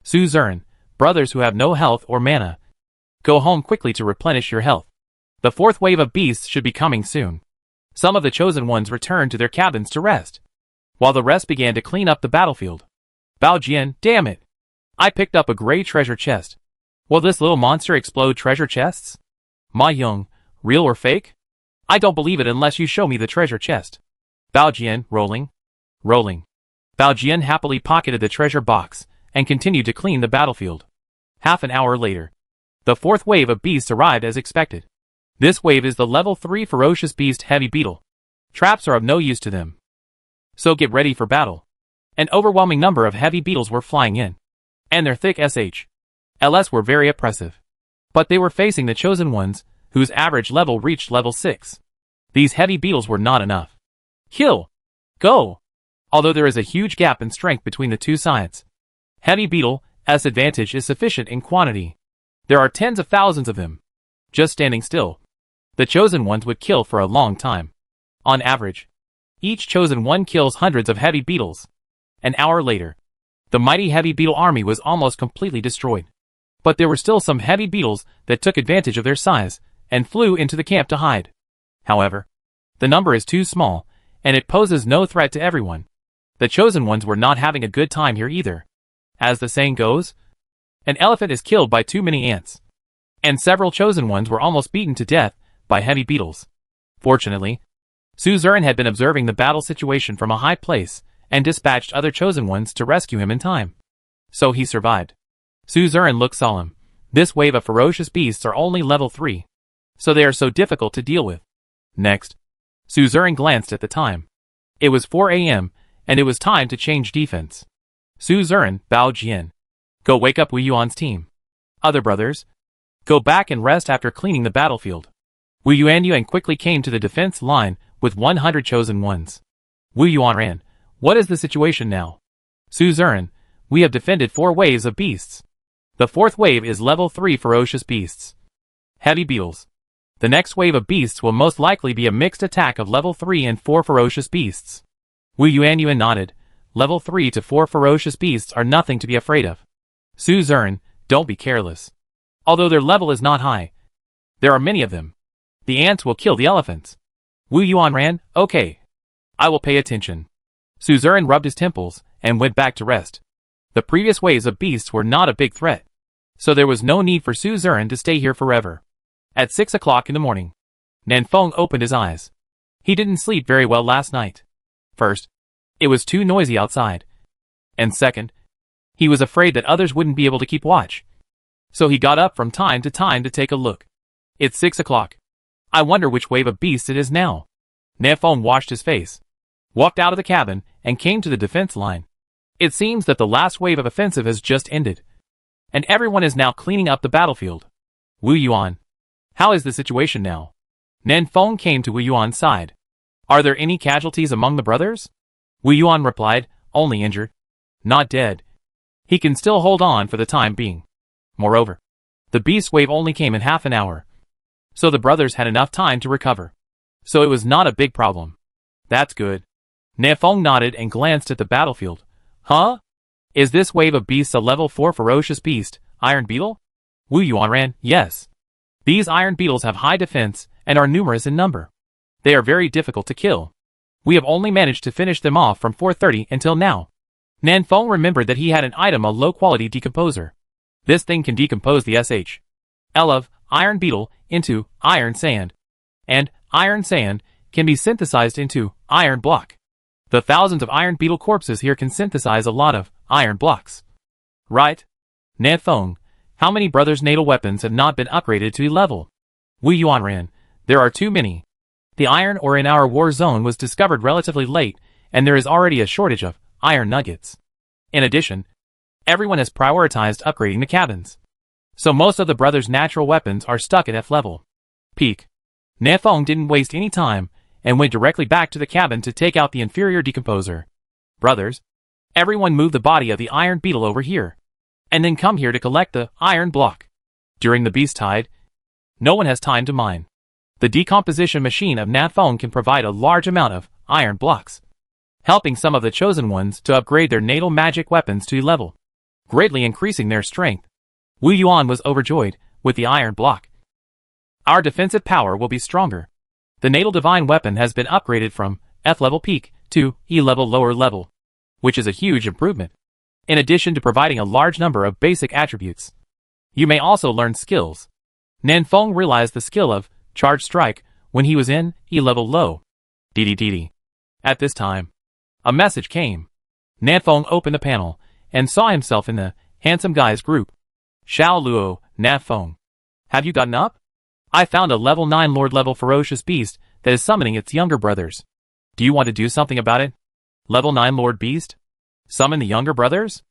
Suzerain, brothers who have no health or mana, go home quickly to replenish your health. The fourth wave of beasts should be coming soon. Some of the chosen ones returned to their cabins to rest, while the rest began to clean up the battlefield. Bao Jian, damn it! I picked up a gray treasure chest. Will this little monster explode treasure chests? Ma Young, real or fake? I don't believe it unless you show me the treasure chest. Bao Jian, rolling. Rolling. Bao Jian happily pocketed the treasure box and continued to clean the battlefield. Half an hour later, the fourth wave of beasts arrived as expected. This wave is the level 3 ferocious beast heavy beetle. Traps are of no use to them, so get ready for battle. An overwhelming number of heavy beetles were flying in, and their thick SHLs were very oppressive. But they were facing the chosen ones, whose average level reached level 6. These heavy beetles were not enough. Kill! Go! Although there is a huge gap in strength between the two sides, heavy beetle's advantage is sufficient in quantity. There are tens of thousands of them, just standing still. The chosen ones would kill for a long time. On average, each chosen one kills hundreds of heavy beetles. An hour later, the mighty heavy beetle army was almost completely destroyed. But there were still some heavy beetles that took advantage of their size and flew into the camp to hide. However, the number is too small, and it poses no threat to everyone. The chosen ones were not having a good time here either. As the saying goes, an elephant is killed by too many ants. And several chosen ones were almost beaten to death by heavy beetles. Fortunately, Suzerain had been observing the battle situation from a high place and dispatched other chosen ones to rescue him in time. So he survived. Suzerain looked solemn. This wave of ferocious beasts are only level 3, so they are so difficult to deal with. Next, Suzerain glanced at the time. It was 4 a.m., and it was time to change defense. Suzerain, Bao Jian. Go wake up Wu Yuan's team. Other brothers, go back and rest after cleaning the battlefield. Wu Yuan quickly came to the defense line with 100 chosen ones. Wu Yuan ran. What is the situation now? Suzerain, we have defended 4 waves of beasts. The fourth wave is level 3 ferocious beasts. Heavy beetles. The next wave of beasts will most likely be a mixed attack of level 3 and 4 ferocious beasts. Wu Yuan nodded. Level 3 to 4 ferocious beasts are nothing to be afraid of. Suzerain, don't be careless. Although their level is not high, there are many of them. The ants will kill the elephants. Wu Yuan ran. Okay. I will pay attention. Suzerain rubbed his temples and went back to rest. The previous waves of beasts were not a big threat, so there was no need for Suzerain to stay here forever. At 6 o'clock in the morning, Nanfeng opened his eyes. He didn't sleep very well last night. First, it was too noisy outside. And second, he was afraid that others wouldn't be able to keep watch. So he got up from time to time to take a look. It's 6 o'clock. I wonder which wave of beasts it is now. Nanfeng washed his face, walked out of the cabin, and came to the defense line. It seems that the last wave of offensive has just ended, and everyone is now cleaning up the battlefield. Wu Yuan, how is the situation now? Nanfeng came to Wu Yuan's side. Are there any casualties among the brothers? Wu Yuan replied, only injured. Not dead. He can still hold on for the time being. Moreover, the beast wave only came in half an hour, so the brothers had enough time to recover. So it was not a big problem. That's good. Nanfeng nodded and glanced at the battlefield. Huh? Is this wave of beasts a level 4 ferocious beast, iron beetle? Wu Yuan ran. Yes. These iron beetles have high defense and are numerous in number. They are very difficult to kill. We have only managed to finish them off from 4:30 until now. Nanfeng remembered that he had an item, a low-quality decomposer. This thing can decompose the SHL of iron beetle into iron sand, and iron sand can be synthesized into iron block. The thousands of iron beetle corpses here can synthesize a lot of iron blocks. Right? Nanfeng, how many brothers' natal weapons have not been upgraded to level? Wu Yuan ran. There are too many. The iron ore in our war zone was discovered relatively late, and there is already a shortage of iron nuggets. In addition, everyone has prioritized upgrading the cabins. so most of the brothers' natural weapons are stuck at F level. Peak. Nafeng didn't waste any time, and went directly back to the cabin to take out the inferior decomposer. Brothers, everyone move the body of the iron beetle over here, and then come here to collect the iron block. During the beast tide, no one has time to mine. The decomposition machine of Nafeng can provide a large amount of iron blocks, helping some of the chosen ones to upgrade their natal magic weapons to level, greatly increasing their strength. Wu Yuan was overjoyed with the iron block. Our defensive power will be stronger. The natal divine weapon has been upgraded from F level peak to E level lower level, which is a huge improvement, in addition to providing a large number of basic attributes. You may also learn skills. Nafeng realized the skill of Charge Strike when he was in E level low. DDDD. At this time, a message came. Nafeng opened the panel and saw himself in the handsome guys group. Xiao Luo, Nafeng. Have you gotten up? I found a level 9 Lord level ferocious beast that is summoning its younger brothers. Do you want to do something about it? Level 9 Lord beast? Summon the younger brothers?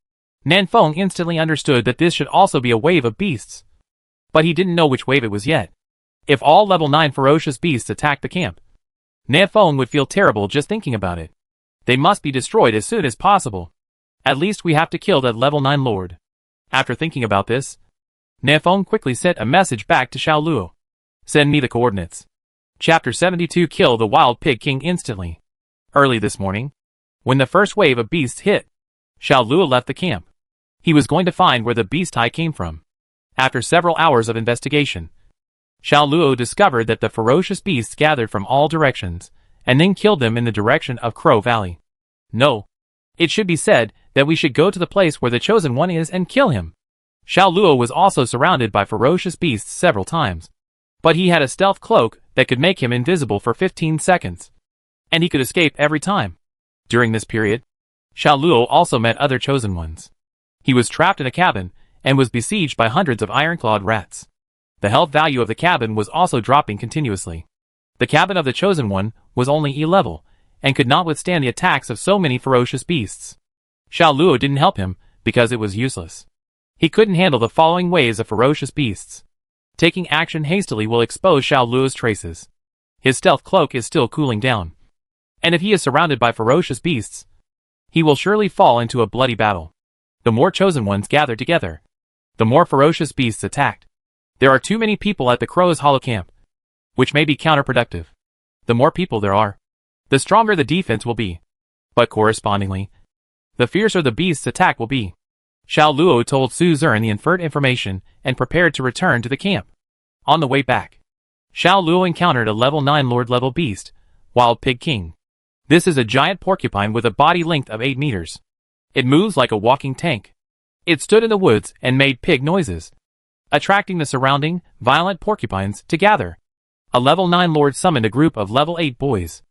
Nafeng instantly understood that this should also be a wave of beasts. But he didn't know which wave it was yet. If all level 9 ferocious beasts attacked the camp, Nafeng would feel terrible just thinking about it. They must be destroyed as soon as possible. At least we have to kill that level 9 lord. After thinking about this, Nafeng quickly sent a message back to Xiao Luo. Send me the coordinates. Chapter 72. Kill the Wild Pig King instantly. Early this morning, when the first wave of beasts hit, Xiao Luo left the camp. He was going to find where the beast eye came from. After several hours of investigation, Xiao Luo discovered that the ferocious beasts gathered from all directions, and then killed them in the direction of Crow Valley. No. It should be said that we should go to the place where the Chosen One is and kill him. Xiao Luo was also surrounded by ferocious beasts several times, but he had a stealth cloak that could make him invisible for 15 seconds, and he could escape every time. During this period, Xiao Luo also met other Chosen Ones. He was trapped in a cabin and was besieged by hundreds of iron-clawed rats. The health value of the cabin was also dropping continuously. The cabin of the Chosen One was only E level, and could not withstand the attacks of so many ferocious beasts. Xiao Luo didn't help him, because it was useless. He couldn't handle the following waves of ferocious beasts. Taking action hastily will expose Xiao Luo's traces. His stealth cloak is still cooling down, and if he is surrounded by ferocious beasts, he will surely fall into a bloody battle. The more Chosen Ones gathered together, the more ferocious beasts attacked. There are too many people at the Crow's Hollow camp, which may be counterproductive. The more people there are, the stronger the defense will be. But correspondingly, the fiercer the beast's attack will be. Xiao Luo told Su Zern the inferred information and prepared to return to the camp. On the way back, Xiao Luo encountered a level 9 Lord level beast, Wild Pig King. This is a giant porcupine with a body length of 8 meters. It moves like a walking tank. It stood in the woods and made pig noises, attracting the surrounding, violent porcupines to gather. A level 9 lord summoned a group of level 8 boys.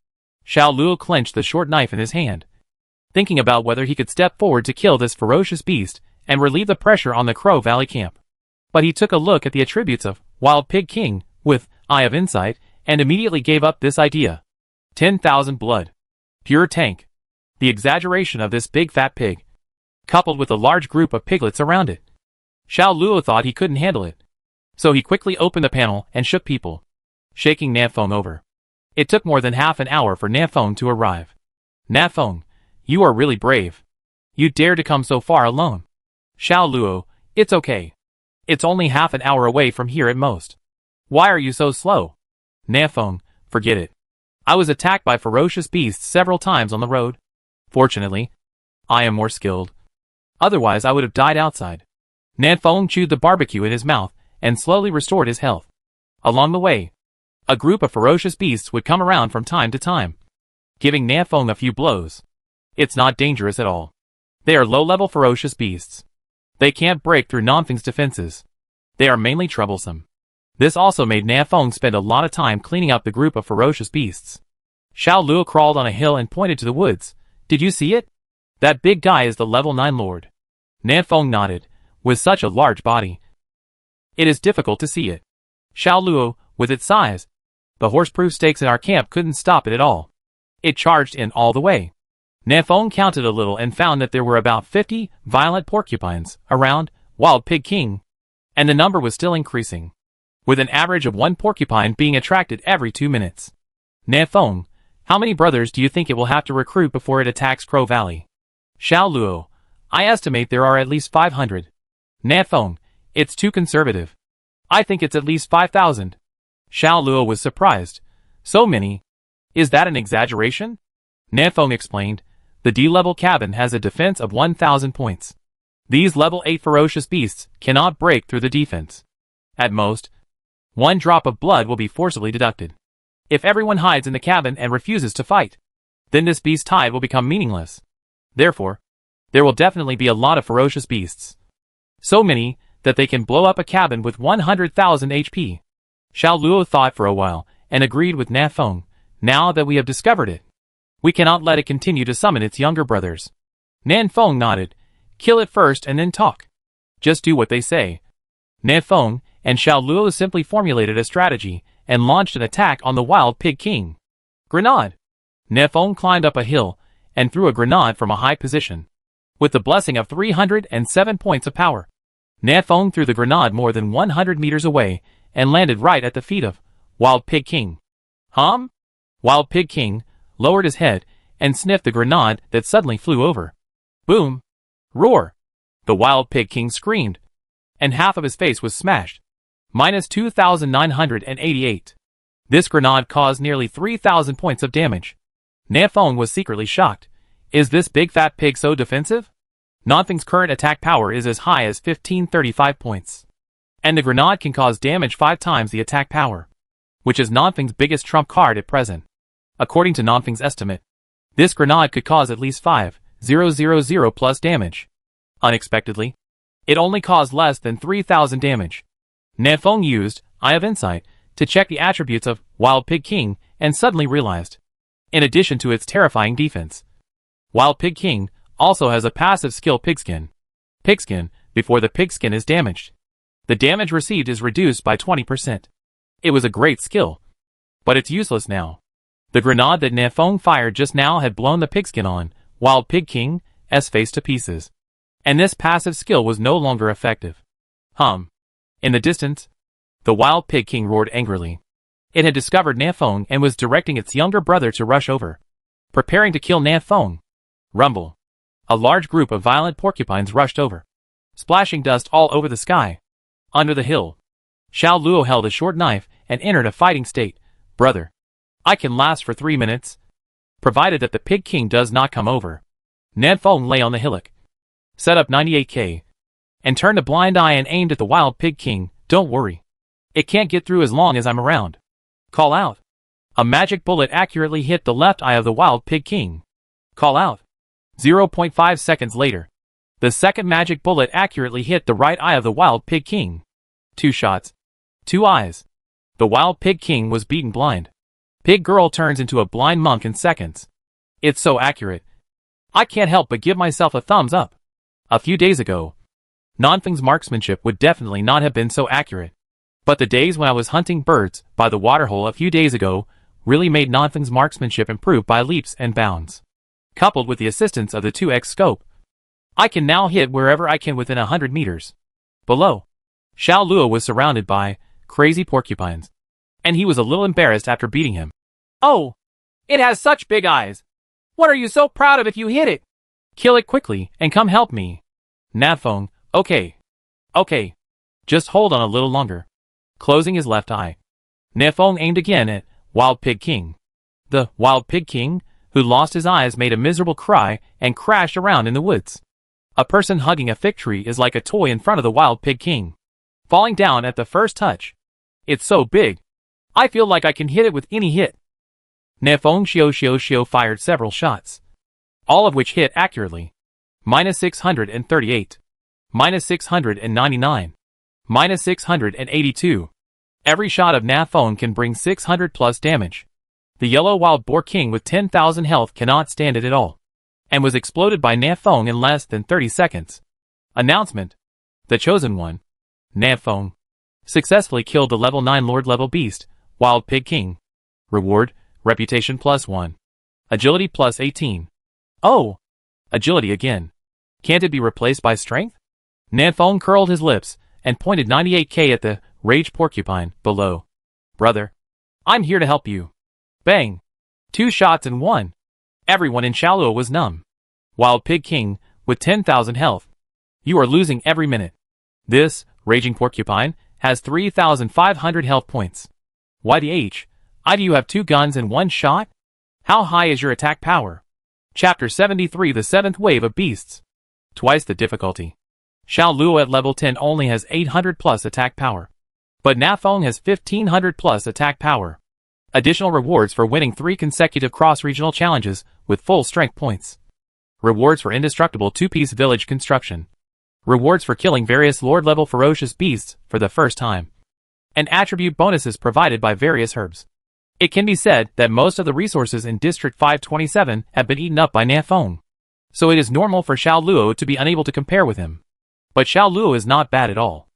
Xiao Luo clenched the short knife in his hand, thinking about whether he could step forward to kill this ferocious beast and relieve the pressure on the Crow Valley camp. But he took a look at the attributes of Wild Pig King with Eye of Insight and immediately gave up this idea. 10,000 blood. Pure tank. The exaggeration of this big fat pig, coupled with a large group of piglets around it. Xiao Luo thought he couldn't handle it, so he quickly opened the panel and shook people, shaking Nafeng over. It took more than half an hour for Nafeng to arrive. Nafeng, you are really brave. You dared to come so far alone. Xiao Luo, it's okay. It's only half an hour away from here at most. Why are you so slow? Nafeng, forget it. I was attacked by ferocious beasts several times on the road. Fortunately, I am more skilled. Otherwise I would have died outside. Nafeng chewed the barbecue in his mouth and slowly restored his health. Along the way, a group of ferocious beasts would come around from time to time, giving Nafeng a few blows. It's not dangerous at all. They are low-level ferocious beasts. They can't break through Nafeng's defenses. They are mainly troublesome. This also made Nafeng spend a lot of time cleaning up the group of ferocious beasts. Xiao Luo crawled on a hill and pointed to the woods. Did you see it? That big guy is the level 9 lord. Nafeng nodded. With such a large body, it is difficult to see it. Xiao Luo, with its size, the horseproof stakes in our camp couldn't stop it at all. It charged in all the way. Nafeng counted a little and found that there were about 50 violent porcupines around Wild Pig King. And the number was still increasing, with an average of 1 porcupine being attracted every 2 minutes. Nefeng, how many brothers do you think it will have to recruit before it attacks Crow Valley? Xiao Luo, I estimate there are at least 500. Nefeng, it's too conservative. I think it's at least 5,000. Xiao Luo was surprised. So many? Is that an exaggeration? Nefeng explained, the D-level cabin has a defense of 1,000 points. These level 8 ferocious beasts cannot break through the defense. At most, 1 drop of blood will be forcibly deducted. If everyone hides in the cabin and refuses to fight, then this beast tide will become meaningless. Therefore, there will definitely be a lot of ferocious beasts. So many that they can blow up a cabin with 100,000 HP. Xiao Luo thought for a while and agreed with Nefeng. Now that we have discovered it, we cannot let it continue to summon its younger brothers. Nefeng nodded. Kill it first and then talk. Just do what they say. Nefeng and Xiao Luo simply formulated a strategy and launched an attack on the Wild Pig King. Grenade. Nefeng climbed up a hill and threw a grenade from a high position. With the blessing of 307 points of power, Nefeng threw the grenade more than 100 meters away and landed right at the feet of Wild Pig King. Wild Pig King lowered his head and sniffed the grenade that suddenly flew over. Boom! Roar! The Wild Pig King screamed, and half of his face was smashed. Minus 2,988. This grenade caused nearly 3,000 points of damage. Nefeng was secretly shocked. Is this big fat pig so defensive? Nonfeng's current attack power is as high as 1535 points. And the grenade can cause damage 5 times the attack power, which is Nonfeng's biggest trump card at present. According to Nonfeng's estimate, this grenade could cause at least 5,000 plus damage. Unexpectedly, it only caused less than 3,000 damage. Nefeng used Eye of Insight to check the attributes of Wild Pig King and suddenly realized, in addition to its terrifying defense, Wild Pig King also has a passive skill Pigskin. Pigskin, before the pigskin is damaged, the damage received is reduced by 20%. It was a great skill, but it's useless now. The grenade that Nefeng fired just now had blown the pigskin on Wild Pig King's face to pieces, and this passive skill was no longer effective. In the distance, the Wild Pig King roared angrily. It had discovered Nefeng and was directing its younger brother to rush over, preparing to kill Nefeng. Rumble. A large group of violent porcupines rushed over, splashing dust all over the sky. Under the hill, Xiao Luo held a short knife and entered a fighting state. Brother, I can last for 3 minutes, provided that the Pig King does not come over. Nefeng lay on the hillock, set up 98k, and turned a blind eye and aimed at the Wild Pig King. Don't worry. It can't get through as long as I'm around. Call out. A magic bullet accurately hit the left eye of the Wild Pig King. Call out. 0.5 seconds later, the second magic bullet accurately hit the right eye of the Wild Pig King. 2 shots. 2 eyes. The Wild Pig King was beaten blind. Pig Girl turns into a blind monk in seconds. It's so accurate. I can't help but give myself a thumbs up. A few days ago, Nonfeng's marksmanship would definitely not have been so accurate. But the days when I was hunting birds by the waterhole a few days ago really made Nonfeng's marksmanship improve by leaps and bounds. Coupled with the assistance of the 2x scope, I can now hit wherever I can within 100 meters. Below, Xiao Luo was surrounded by crazy porcupines, and he was a little embarrassed after beating him. Oh, it has such big eyes. What are you so proud of if you hit it? Kill it quickly and come help me. Nefeng, okay. Just hold on a little longer. Closing his left eye, Nefeng aimed again at Wild Pig King. The Wild Pig King, who lost his eyes, made a miserable cry and crashed around in the woods. A person hugging a fig tree is like a toy in front of the Wild Pig King, falling down at the first touch. It's so big. I feel like I can hit it with any hit. Nefeng Xiao fired several shots, all of which hit accurately. Minus 638. Minus 699. Minus 682. Every shot of Nefeng can bring 600 plus damage. The yellow wild boar king with 10,000 health cannot stand it at all, and was exploded by Nefeng in less than 30 seconds. Announcement. The chosen one, Nefeng, successfully killed the level 9 lord level beast, Wild Pig King. Reward, reputation +1. Agility +18. Oh! Agility again. Can't it be replaced by strength? Nefeng curled his lips and pointed 98K at the rage porcupine below. Brother, I'm here to help you. Bang! 2 shots and 1. Everyone in Xiaoluo was numb. Wild Pig King, with 10,000 health. You are losing every minute. This raging porcupine has 3,500 health points. Why the H? I do you have 2 guns and 1 shot? How high is your attack power? Chapter 73 The 7th Wave of Beasts. Twice the difficulty. Xiaoluo at level 10 only has 800 plus attack power. But Nafeng has 1500 plus attack power. Additional rewards for winning 3 consecutive cross-regional challenges with full strength points. Rewards for indestructible 2-piece village construction. Rewards for killing various lord-level ferocious beasts for the first time. And attribute bonuses provided by various herbs. It can be said that most of the resources in District 527 have been eaten up by Nafeng. So it is normal for Xiaoluo to be unable to compare with him. But Xiaoluo is not bad at all.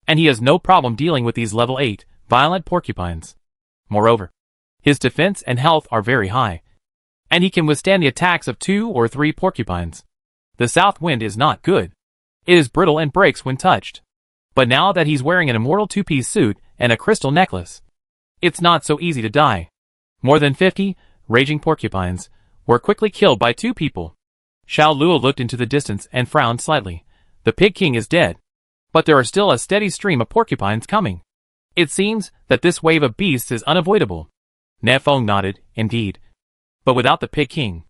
And he has no problem dealing with these level 8 violent porcupines. Moreover, his defense and health are very high. And he can withstand the attacks of 2 or 3 porcupines. The south wind is not good. It is brittle and breaks when touched. But now that he's wearing an immortal 2-piece suit and a crystal necklace, it's not so easy to die. More than 50 raging porcupines were quickly killed by 2 people. Xiaoluo looked into the distance and frowned slightly. The Pig King is dead. But there are still a steady stream of porcupines coming. It seems that this wave of beasts is unavoidable. Nafeng nodded, indeed. But without the Pig King,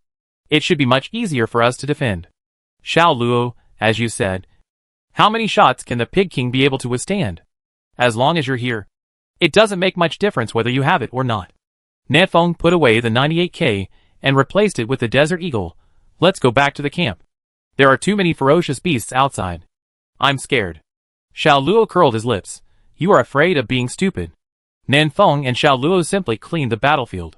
it should be much easier for us to defend. Xiaoluo, as you said, how many shots can the Pig King be able to withstand? As long as you're here, it doesn't make much difference whether you have it or not. Nafeng put away the 98K and replaced it with the Desert Eagle. Let's go back to the camp. There are too many ferocious beasts outside. I'm scared. Xiaoluo curled his lips. You are afraid of being stupid. Nafeng and Xiaoluo simply cleaned the battlefield.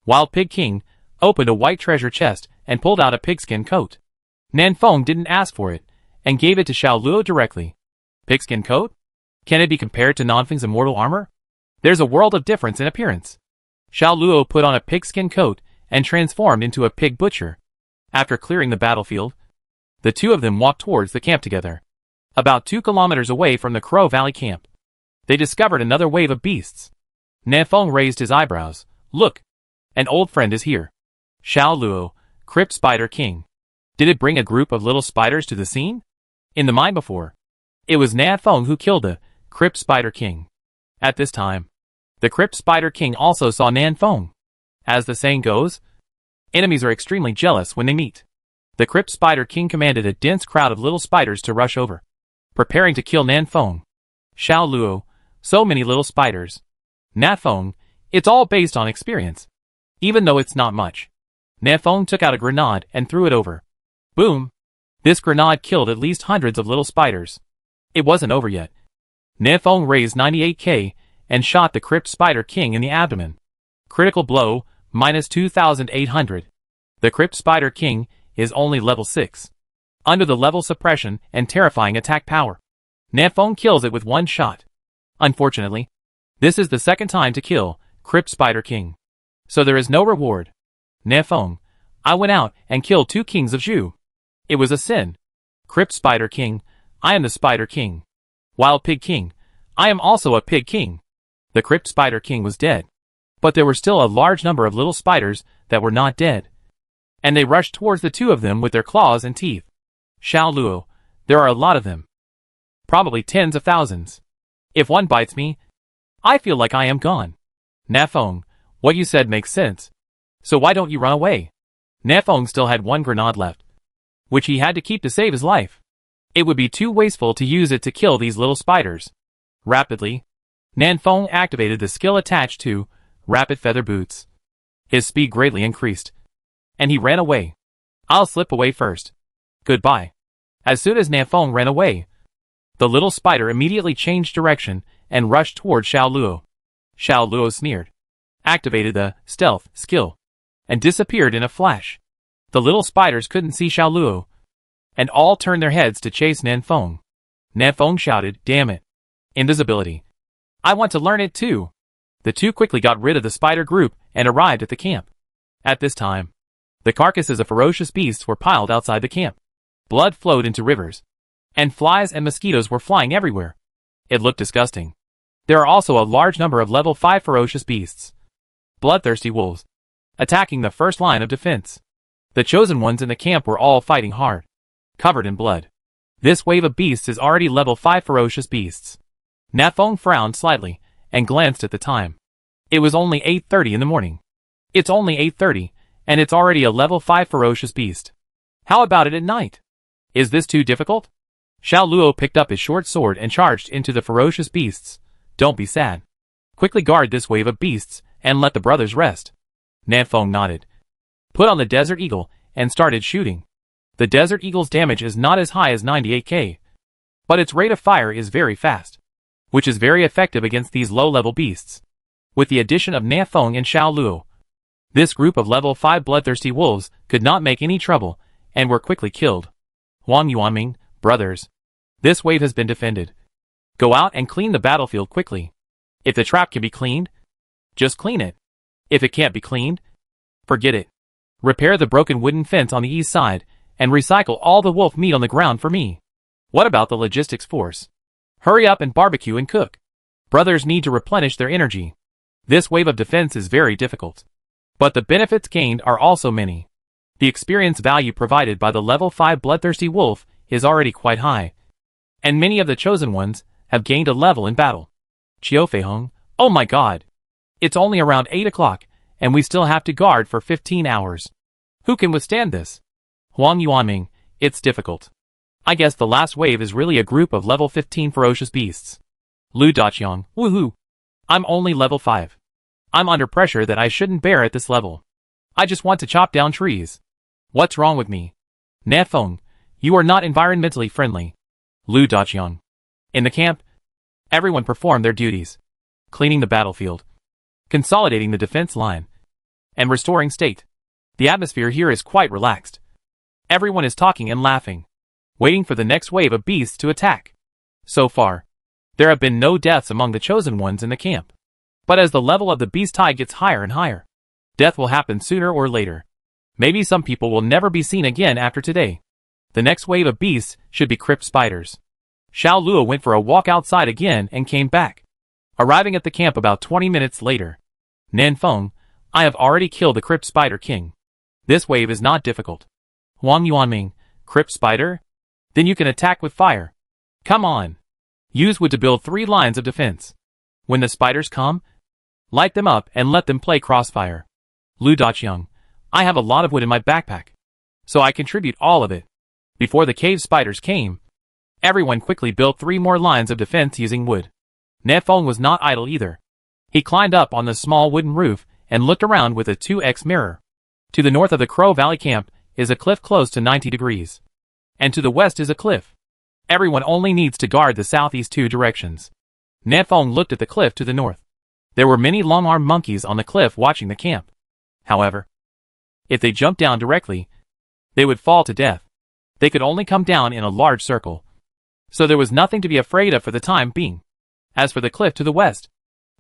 Wild Pig King opened a white treasure chest and pulled out a pigskin coat. Nafeng didn't ask for it and gave it to Xiaoluo directly. Pigskin coat? Can it be compared to Nanfeng's immortal armor? There's a world of difference in appearance. Xiaoluo put on a pigskin coat and transformed into a pig butcher. After clearing the battlefield, the two of them walked towards the camp together. About 2 kilometers away from the Crow Valley camp, they discovered another wave of beasts. Nafeng raised his eyebrows. Look, an old friend is here. Xiaoluo, Crypt Spider King. Did it bring a group of little spiders to the scene? In the mine before, it was Nafeng who killed the Crypt Spider King. At this time, the Crypt Spider King also saw Nafeng. As the saying goes, enemies are extremely jealous when they meet. The Crypt Spider King commanded a dense crowd of little spiders to rush over, preparing to kill Nafeng. Xiaoluo, so many little spiders. Nafeng, it's all based on experience. Even though it's not much. Nafeng took out a grenade and threw it over. Boom! This grenade killed at least hundreds of little spiders. It wasn't over yet. Nafeng raised 98K and shot the Crypt Spider King in the abdomen. Critical blow, minus 2,800. The Crypt Spider King is only level 6. Under the level suppression and terrifying attack power, Nafeng kills it with 1 shot. Unfortunately, this is the second time to kill Crypt Spider King. So there is no reward. Nafeng, I went out and killed 2 kings of Zhu. It was a sin. Crypt Spider King, I am the Spider King. Wild Pig King, I am also a Pig King. The Crypt Spider King was dead. But there were still a large number of little spiders that were not dead. And they rushed towards the 2 of them with their claws and teeth. Xiaoluo, there are a lot of them. Probably tens of thousands. If one bites me, I feel like I am gone. Nafeng, what you said makes sense. So why don't you run away? Nafeng still had 1 grenade left, which he had to keep to save his life. It would be too wasteful to use it to kill these little spiders. Rapidly, Nafeng activated the skill attached to Rapid Feather Boots. His speed greatly increased, and he ran away. I'll slip away first. Goodbye. As soon as Nafeng ran away, the little spider immediately changed direction and rushed toward Xiaoluo. Xiaoluo sneered, activated the stealth skill, and disappeared in a flash. The little spiders couldn't see Xiaoluo, and all turned their heads to chase Nafeng. Nafeng shouted, damn it. Invisibility. I want to learn it too. The 2 quickly got rid of the spider group and arrived at the camp. At this time, the carcasses of ferocious beasts were piled outside the camp. Blood flowed into rivers, and flies and mosquitoes were flying everywhere. It looked disgusting. There are also a large number of level 5 ferocious beasts, bloodthirsty wolves, attacking the first line of defense. The chosen ones in the camp were all fighting hard, covered in blood. This wave of beasts is already level 5 ferocious beasts. Nafeng frowned slightly and glanced at the time. It was only 8:30 in the morning. It's only 8:30, and it's already a level 5 ferocious beast. How about it at night? Is this too difficult? Xiao Luo picked up his short sword and charged into the ferocious beasts. Don't be sad. Quickly guard this wave of beasts and let the brothers rest. Nafeng nodded, put on the Desert Eagle, and started shooting. The Desert Eagle's damage is not as high as 98k, but its rate of fire is very fast, which is very effective against these low-level beasts. With the addition of Nafeng and Xiao Luo, this group of level 5 bloodthirsty wolves could not make any trouble and were quickly killed. Wang Yuanming, brothers, this wave has been defended. Go out and clean the battlefield quickly. If the trap can be cleaned, just clean it. If it can't be cleaned, forget it. Repair the broken wooden fence on the east side and recycle all the wolf meat on the ground for me. What about the logistics force? Hurry up and barbecue and cook. Brothers need to replenish their energy. This wave of defense is very difficult, but the benefits gained are also many. The experience value provided by the level 5 bloodthirsty wolf is already quite high, and many of the chosen ones have gained a level in battle. Qiu Feihong, oh my god! It's only around 8 o'clock, and we still have to guard for 15 hours. Who can withstand this? Huang Yuanming, it's difficult. I guess the last wave is really a group of level 15 ferocious beasts. Lu Daqiang, woohoo! I'm only level 5. I'm under pressure that I shouldn't bear at this level. I just want to chop down trees. What's wrong with me? Nafeng, you are not environmentally friendly. Lu Daqiang. In the camp, everyone performed their duties, cleaning the battlefield, consolidating the defense line, and restoring state. The atmosphere here is quite relaxed. Everyone is talking and laughing, waiting for the next wave of beasts to attack. So far, there have been no deaths among the chosen ones in the camp. But as the level of the beast tide gets higher and higher, death will happen sooner or later. Maybe some people will never be seen again after today. The next wave of beasts should be crypt spiders. Xiao Luo went for a walk outside again and came back, arriving at the camp about 20 minutes later. Nafeng, I have already killed the crypt spider king. This wave is not difficult. Huang Yuanming, crypt spider? Then you can attack with fire. Come on. Use wood to build 3 lines of defense. When the spiders come, light them up and let them play crossfire. Lu Daqiang, I have a lot of wood in my backpack, so I contribute all of it. Before the cave spiders came, everyone quickly built 3 more lines of defense using wood. Nafeng was not idle either. He climbed up on the small wooden roof and looked around with a 2x mirror. To the north of the Crow Valley camp is a cliff close to 90 degrees. And to the west is a cliff. Everyone only needs to guard the southeast 2 directions. Nafeng looked at the cliff to the north. There were many long-armed monkeys on the cliff watching the camp. However, if they jumped down directly, they would fall to death. They could only come down in a large circle. So there was nothing to be afraid of for the time being. As for the cliff to the west,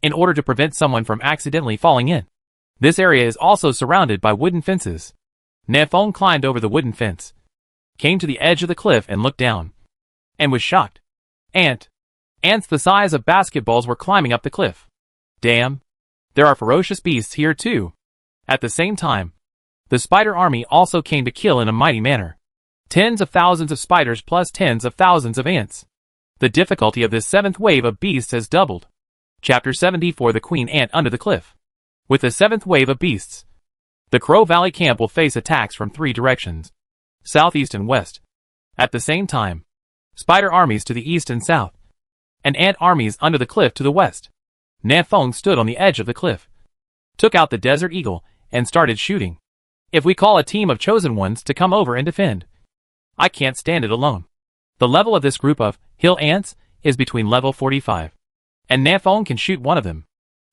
in order to prevent someone from accidentally falling in, this area is also surrounded by wooden fences. Nafeng climbed over the wooden fence, came to the edge of the cliff and looked down, and was shocked. Ants the size of basketballs were climbing up the cliff. Damn, there are ferocious beasts here too. At the same time, the spider army also came to kill in a mighty manner. Tens of thousands of spiders plus tens of thousands of ants. The difficulty of this 7th wave of beasts has doubled. Chapter 74 The Queen Ant Under the Cliff. With the 7th wave of beasts, the Crow Valley camp will face attacks from 3 directions, southeast and west. At the same time, spider armies to the east and south, and ant armies under the cliff to the west. Nafeng stood on the edge of the cliff, took out the Desert Eagle, and started shooting. If we call a team of chosen ones to come over and defend, I can't stand it alone. The level of this group of hill ants is between level 45, and Nafeng can shoot one of them.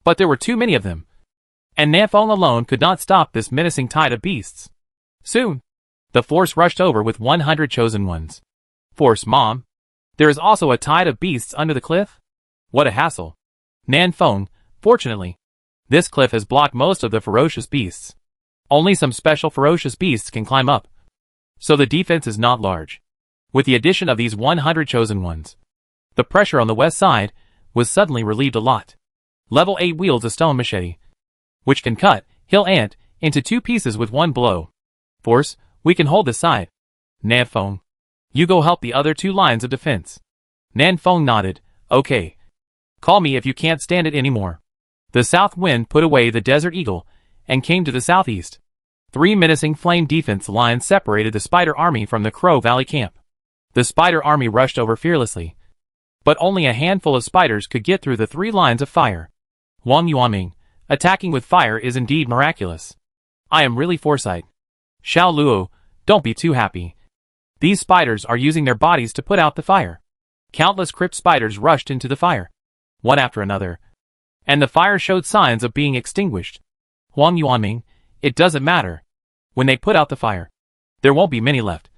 But there were too many of them, and Nafeng alone could not stop this menacing tide of beasts. Soon, the force rushed over with 100 chosen ones. Force, Mom. There is also a tide of beasts under the cliff? What a hassle. Nafeng, fortunately, this cliff has blocked most of the ferocious beasts. Only some special ferocious beasts can climb up, so the defense is not large. With the addition of these 100 chosen ones, The pressure on the west side was suddenly relieved a lot. Level 8 wields a stone machete, which can cut hill ant into 2 pieces with 1 blow. Force, we can hold this side. Nanfeng, you go help the other 2 lines of defense. Nanfeng nodded, okay. Call me if you can't stand it anymore. The south wind put away the desert eagle and came to the southeast. 3 menacing flame defense lines separated the spider army from the Crow Valley camp. The spider army rushed over fearlessly, but only a handful of spiders could get through the 3 lines of fire. Wang Yuanming, attacking with fire is indeed miraculous. I am really foresight. Xiao Luo, don't be too happy. These spiders are using their bodies to put out the fire. Countless crypt spiders rushed into the fire, one after another, and the fire showed signs of being extinguished. Wang Yuanming, it doesn't matter. When they put out the fire, there won't be many left.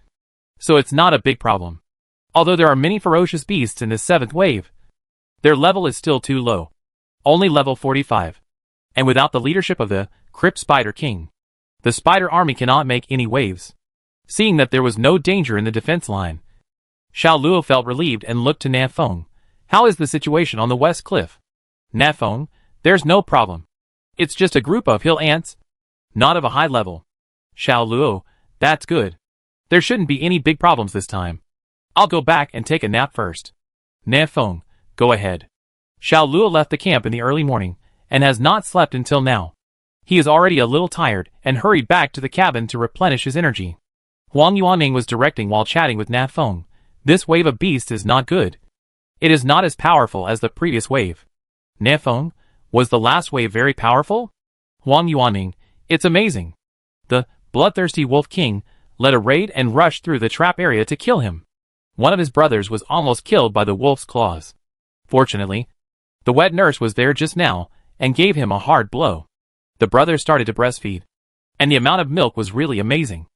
So it's not a big problem. Although there are many ferocious beasts in this 7th wave, their level is still too low. Only level 45. And without the leadership of the Crypt Spider King, the spider army cannot make any waves. Seeing that there was no danger in the defense line, Xiao Luo felt relieved and looked to Nanfeng. How is the situation on the west cliff? Nanfeng, there's no problem. It's just a group of hill ants, not of a high level. Xiao Luo, that's good. There shouldn't be any big problems this time. I'll go back and take a nap first. Nanfeng, go ahead. Xiao Luo left the camp in the early morning, and has not slept until now. He is already a little tired, and hurried back to the cabin to replenish his energy. Wang Yuanming was directing while chatting with Nanfeng. This wave of beasts is not good. It is not as powerful as the previous wave. Nanfeng, was the last wave very powerful? Wang Yuanming, it's amazing. The bloodthirsty Wolf King led a raid and rushed through the trap area to kill him. One of his brothers was almost killed by the wolf's claws. Fortunately, the wet nurse was there just now and gave him a hard blow. The brother started to breastfeed, and the amount of milk was really amazing.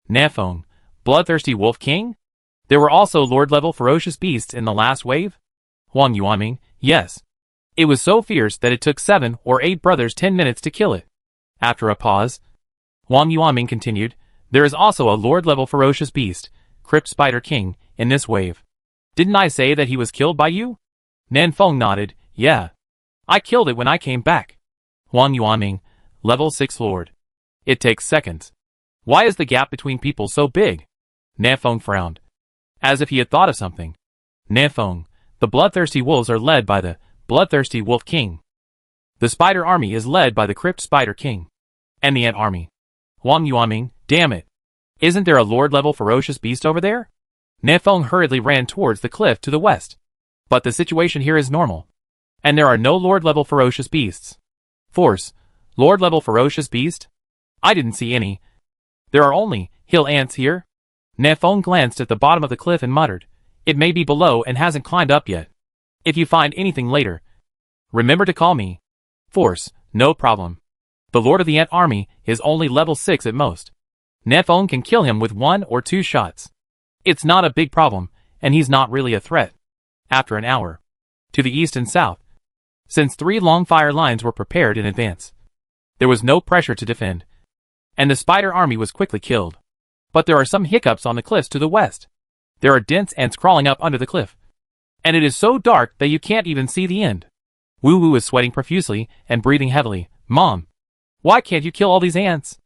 Nanfeng, bloodthirsty Wolf King? There were also Lord-level ferocious beasts in the last wave? Wang Yuanming, yes. It was so fierce that it took 7 or 8 brothers 10 minutes to kill it. After a pause, Wang Yuanming continued, there is also a Lord-level ferocious beast, Crypt Spider King, in this wave. Didn't I say that he was killed by you? Nanfeng nodded, yeah. I killed it when I came back. Wang Yuanming, level 6 Lord. It takes seconds. Why is the gap between people so big? Nanfeng frowned, as if he had thought of something. Nanfeng, the bloodthirsty wolves are led by the bloodthirsty Wolf King. The spider army is led by the Crypt Spider King. And the ant army. Wang Yuanming, damn it. Isn't there a Lord-level ferocious beast over there? Nanfeng hurriedly ran towards the cliff to the west. But the situation here is normal. And there are no Lord-level ferocious beasts. Force, Lord-level ferocious beast? I didn't see any. There are only hill ants here. Nanfeng glanced at the bottom of the cliff and muttered, it may be below and hasn't climbed up yet. If you find anything later, remember to call me. Force, no problem. The Lord of the Ant Army is only level 6 at most. Nanfeng can kill him with 1 or 2 shots. It's not a big problem, and he's not really a threat. After an hour, to the east and south, since 3 long fire lines were prepared in advance, there was no pressure to defend, and the spider army was quickly killed. But there are some hiccups on the cliffs to the west. There are dense ants crawling up under the cliff, and it is so dark that you can't even see the end. Wu Wu is sweating profusely and breathing heavily. Mom, why can't you kill all these ants?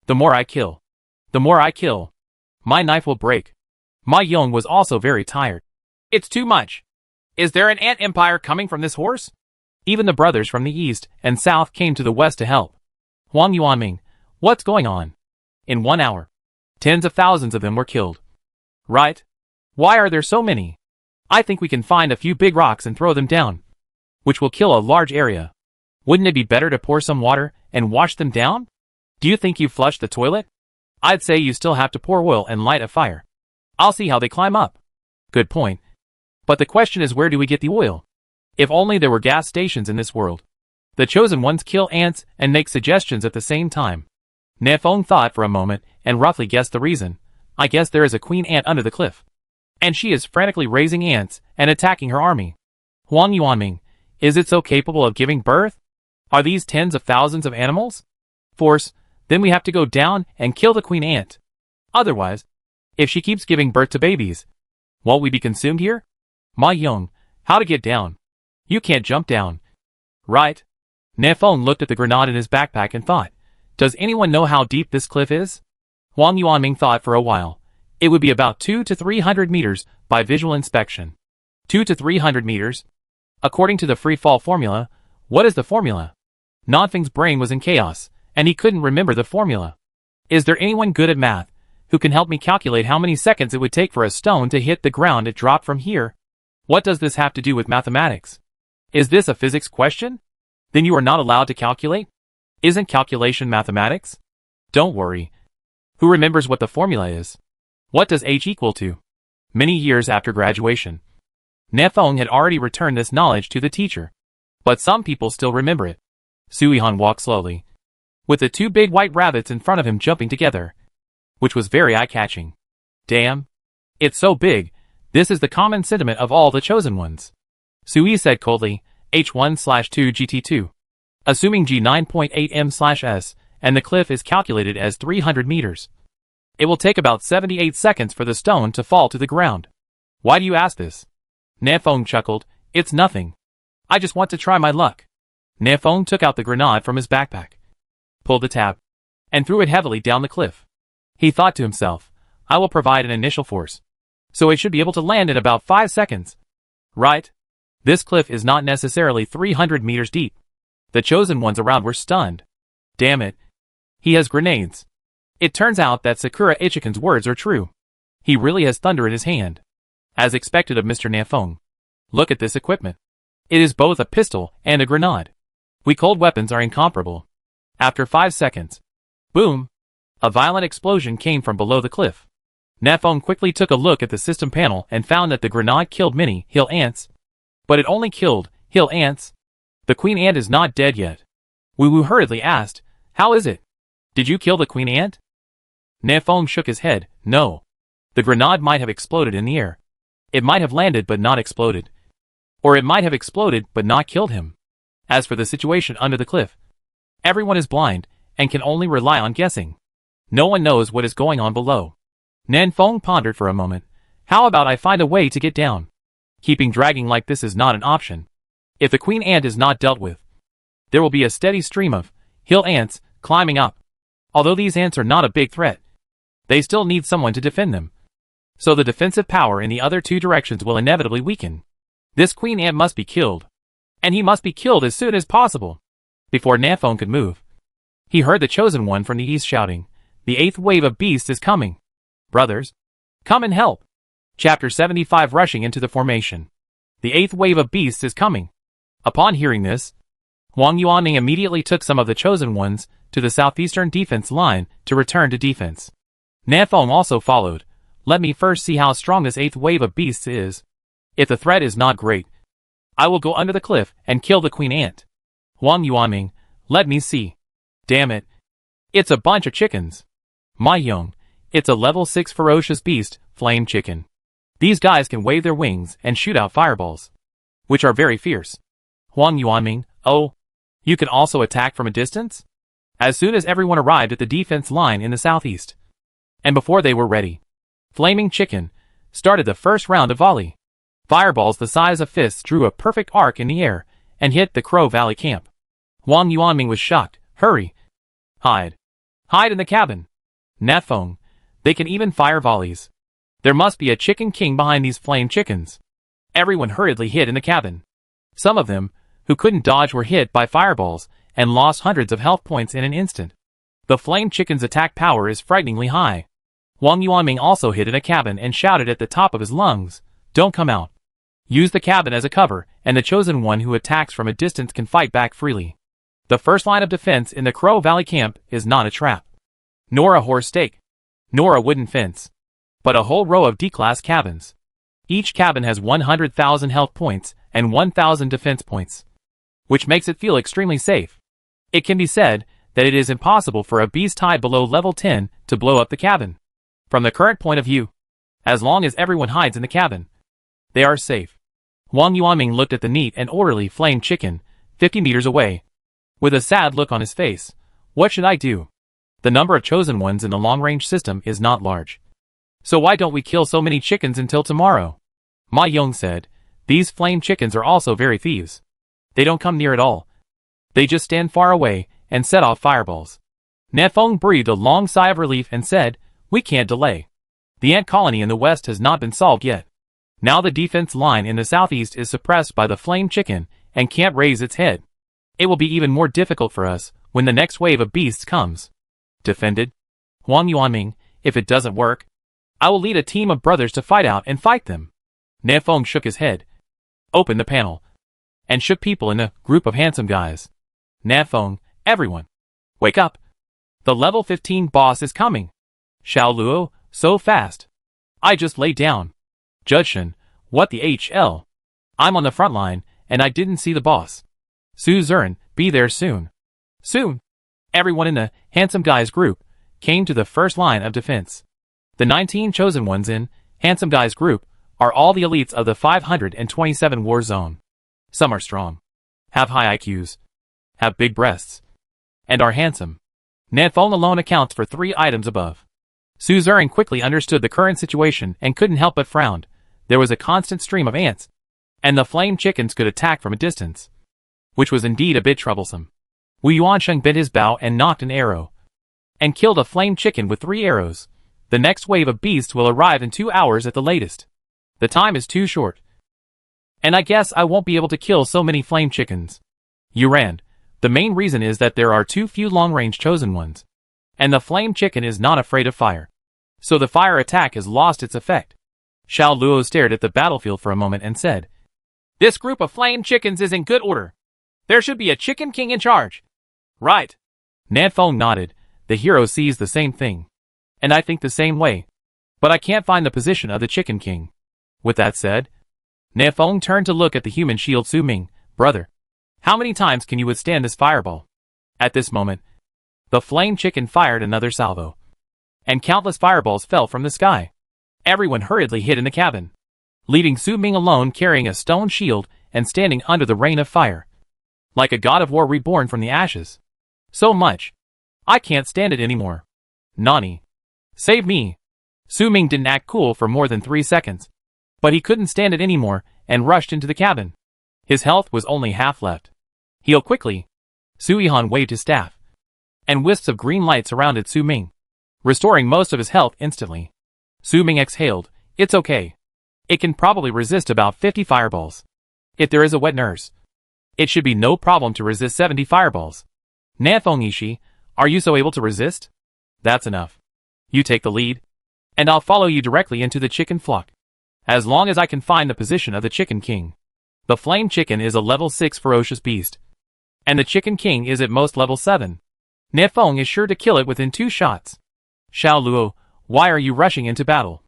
The more I kill, my knife will break. Ma Yong was also very tired. It's too much. Is there an ant empire coming from this horse? Even the brothers from the east and south came to the west to help. Wang Yuanming, what's going on? In 1 hour, tens of thousands of them were killed. Right? Why are there so many? I think we can find a few big rocks and throw them down, which will kill a large area. Wouldn't it be better to pour some water and wash them down? Do you think you flushed the toilet? I'd say you still have to pour oil and light a fire. I'll see how they climb up. Good point. But the question is, where do we get the oil? If only there were gas stations in this world. The chosen ones kill ants and make suggestions at the same time. Nanfeng thought for a moment and roughly guessed the reason. I guess there is a queen ant under the cliff, and she is frantically raising ants and attacking her army. Wang Yuanming, is it so capable of giving birth? Are these tens of thousands of animals? Force, then we have to go down and kill the queen ant. Otherwise, if she keeps giving birth to babies, won't we be consumed here? Ma Yong, How to get down? You can't jump down. Right? Nefeng looked at the grenade in his backpack and thought, does anyone know how deep this cliff is? Huang Yuanming thought for a while. It would be about 200 to 300 meters by visual inspection. 200 to 300 meters? According to the free fall formula, what is the formula? Nonfeng's brain was in chaos, and he couldn't remember the formula. Is there anyone good at math who can help me calculate how many seconds it would take for a stone to hit the ground it dropped from here? What does this have to do with mathematics? Is this a physics question? Then you are not allowed to calculate? Isn't calculation mathematics? Don't worry. Who remembers what the formula is? What does h equal to? Many years after graduation, Nefeng had already returned this knowledge to the teacher. But some people still remember it. Suihan walked slowly, with the two big white rabbits in front of him jumping together, which was very eye-catching. Damn. It's so big. This is the common sentiment of all the chosen ones. Sui said coldly, H1/2 GT2. Assuming G9.8 m/s, and the cliff is calculated as 300 meters. It will take about 78 seconds for the stone to fall to the ground. Why do you ask this? Nefeng chuckled, it's nothing. I just want to try my luck. Nefeng took out the grenade from his backpack, pulled the tab, and threw it heavily down the cliff. He thought to himself, I will provide an initial force, so it should be able to land in about 5 seconds. Right? This cliff is not necessarily 300 meters deep. The chosen ones around were stunned. Damn it. He has grenades. It turns out that Sakura Ichikan's words are true. He really has thunder in his hand. As expected of Mr. Nefeng. Look at this equipment. It is both a pistol and a grenade. We cold weapons are incomparable. After 5 seconds. Boom! A violent explosion came from below the cliff. Nefeng quickly took a look at the system panel and found that the grenade killed many hill ants. But it only killed hill ants. The queen ant is not dead yet. Wu Wu hurriedly asked, how is it? Did you kill the queen ant? Nefeng shook his head, no. The grenade might have exploded in the air. It might have landed but not exploded. Or it might have exploded but not killed him. As for the situation under the cliff, everyone is blind and can only rely on guessing. No one knows what is going on below. Nefeng pondered for a moment. How about I find a way to get down? Keeping dragging like this is not an option. If the queen ant is not dealt with, there will be a steady stream of hill ants climbing up. Although these ants are not a big threat, they still need someone to defend them. So the defensive power in the other two directions will inevitably weaken. This queen ant must be killed. And he must be killed as soon as possible. Before Nefeng could move, he heard the chosen one from the east shouting, the 8th wave of beasts is coming. Brothers, come and help. Chapter 75 Rushing into the formation. The 8th wave of beasts is coming. Upon hearing this, Huang Yuanming immediately took some of the chosen ones to the southeastern defense line to return to defense. Nefeng also followed. Let me first see how strong this 8th wave of beasts is. If the threat is not great, I will go under the cliff and kill the queen ant. Huang Yuanming, let me see. Damn it. It's a bunch of chickens. My young, it's a level 6 ferocious beast, flame chicken. These guys can wave their wings and shoot out fireballs, which are very fierce. Huang Yuanming, oh, you can also attack from a distance? As soon as everyone arrived at the defense line in the southeast, and before they were ready, Flaming Chicken started the first round of volley. Fireballs the size of fists drew a perfect arc in the air and hit the Crow Valley camp. Huang Yuanming was shocked. Hurry! Hide! Hide in the cabin! Nefeng, they can even fire volleys. There must be a chicken king behind these flame chickens. Everyone hurriedly hid in the cabin. Some of them, who couldn't dodge, were hit by fireballs and lost hundreds of health points in an instant. The flame chicken's attack power is frighteningly high. Huang Yuanming also hid in a cabin and shouted at the top of his lungs, don't come out. Use the cabin as a cover, and the chosen one who attacks from a distance can fight back freely. The first line of defense in the Crow Valley camp is not a trap, nor a horse stake, nor a wooden fence, but a whole row of D-class cabins. Each cabin has 100,000 health points and 1,000 defense points, which makes it feel extremely safe. It can be said that it is impossible for a beast tied below level 10 to blow up the cabin. From the current point of view, as long as everyone hides in the cabin, they are safe. Huang Yuanming looked at the neat and orderly flame chicken, 50 meters away, with a sad look on his face. What should I do? The number of chosen ones in the long-range system is not large. So why don't we kill so many chickens until tomorrow? Ma Yong said, These flame chickens are also very thieves. They don't come near at all. They just stand far away and set off fireballs. Nefeng breathed a long sigh of relief and said, "We can't delay. The ant colony in the west has not been solved yet. Now the defense line in the southeast is suppressed by the flame chicken and can't raise its head. It will be even more difficult for us when the next wave of beasts comes." Defended. Huang Yuanming, if it doesn't work, I will lead a team of brothers to fight out and fight them. Nefeng shook his head, opened the panel, and shook people in a group of handsome guys. Nefeng, everyone, wake up. The level 15 boss is coming. Xiao Luo, so fast. I just lay down. Judson, what the HL? I'm on the front line, and I didn't see the boss. Su Zern, be there soon. Soon. Everyone in the handsome guys group came to the first line of defense. The 19 chosen ones in handsome guys group are all the elites of the 527 war zone. Some are strong, have high IQs, have big breasts, and are handsome. Nefeng alone accounts for 3 items above. Su Zern quickly understood the current situation and couldn't help but frown. There was a constant stream of ants, and the flame chickens could attack from a distance, which was indeed a bit troublesome. Wu Yuansheng bent his bow and knocked an arrow, and killed a flame chicken with 3 arrows. The next wave of beasts will arrive in 2 hours at the latest. The time is too short, and I guess I won't be able to kill so many flame chickens. Yuran, the main reason is that there are too few long-range chosen ones, and the flame chicken is not afraid of fire, so the fire attack has lost its effect. Xiao Luo stared at the battlefield for a moment and said, "This group of flame chickens is in good order. There should be a chicken king in charge." Right. Nefeng nodded. The hero sees the same thing, and I think the same way, but I can't find the position of the chicken king. With that said, Nefeng turned to look at the human shield. Su Ming, brother, how many times can you withstand this fireball? At this moment, the flame chicken fired another salvo, and countless fireballs fell from the sky. Everyone hurriedly hid in the cabin, leaving Su Ming alone carrying a stone shield and standing under the rain of fire, like a god of war reborn from the ashes. So much. I can't stand it anymore. Nani, save me. Su Ming didn't act cool for more than 3 seconds, but he couldn't stand it anymore and rushed into the cabin. His health was only half left. Heal quickly. Su Yihan waved his staff, and wisps of green light surrounded Su Ming, restoring most of his health instantly. Su Ming exhaled. It's okay. It can probably resist about 50 fireballs. If there is a wet nurse, it should be no problem to resist 70 fireballs. Nefeng Ishi, are you so able to resist? That's enough. You take the lead, and I'll follow you directly into the chicken flock, as long as I can find the position of the chicken king. The flame chicken is a level 6 ferocious beast, and the chicken king is at most level 7. Nefeng is sure to kill it within 2 shots. Xiao Luo, why are you rushing into battle?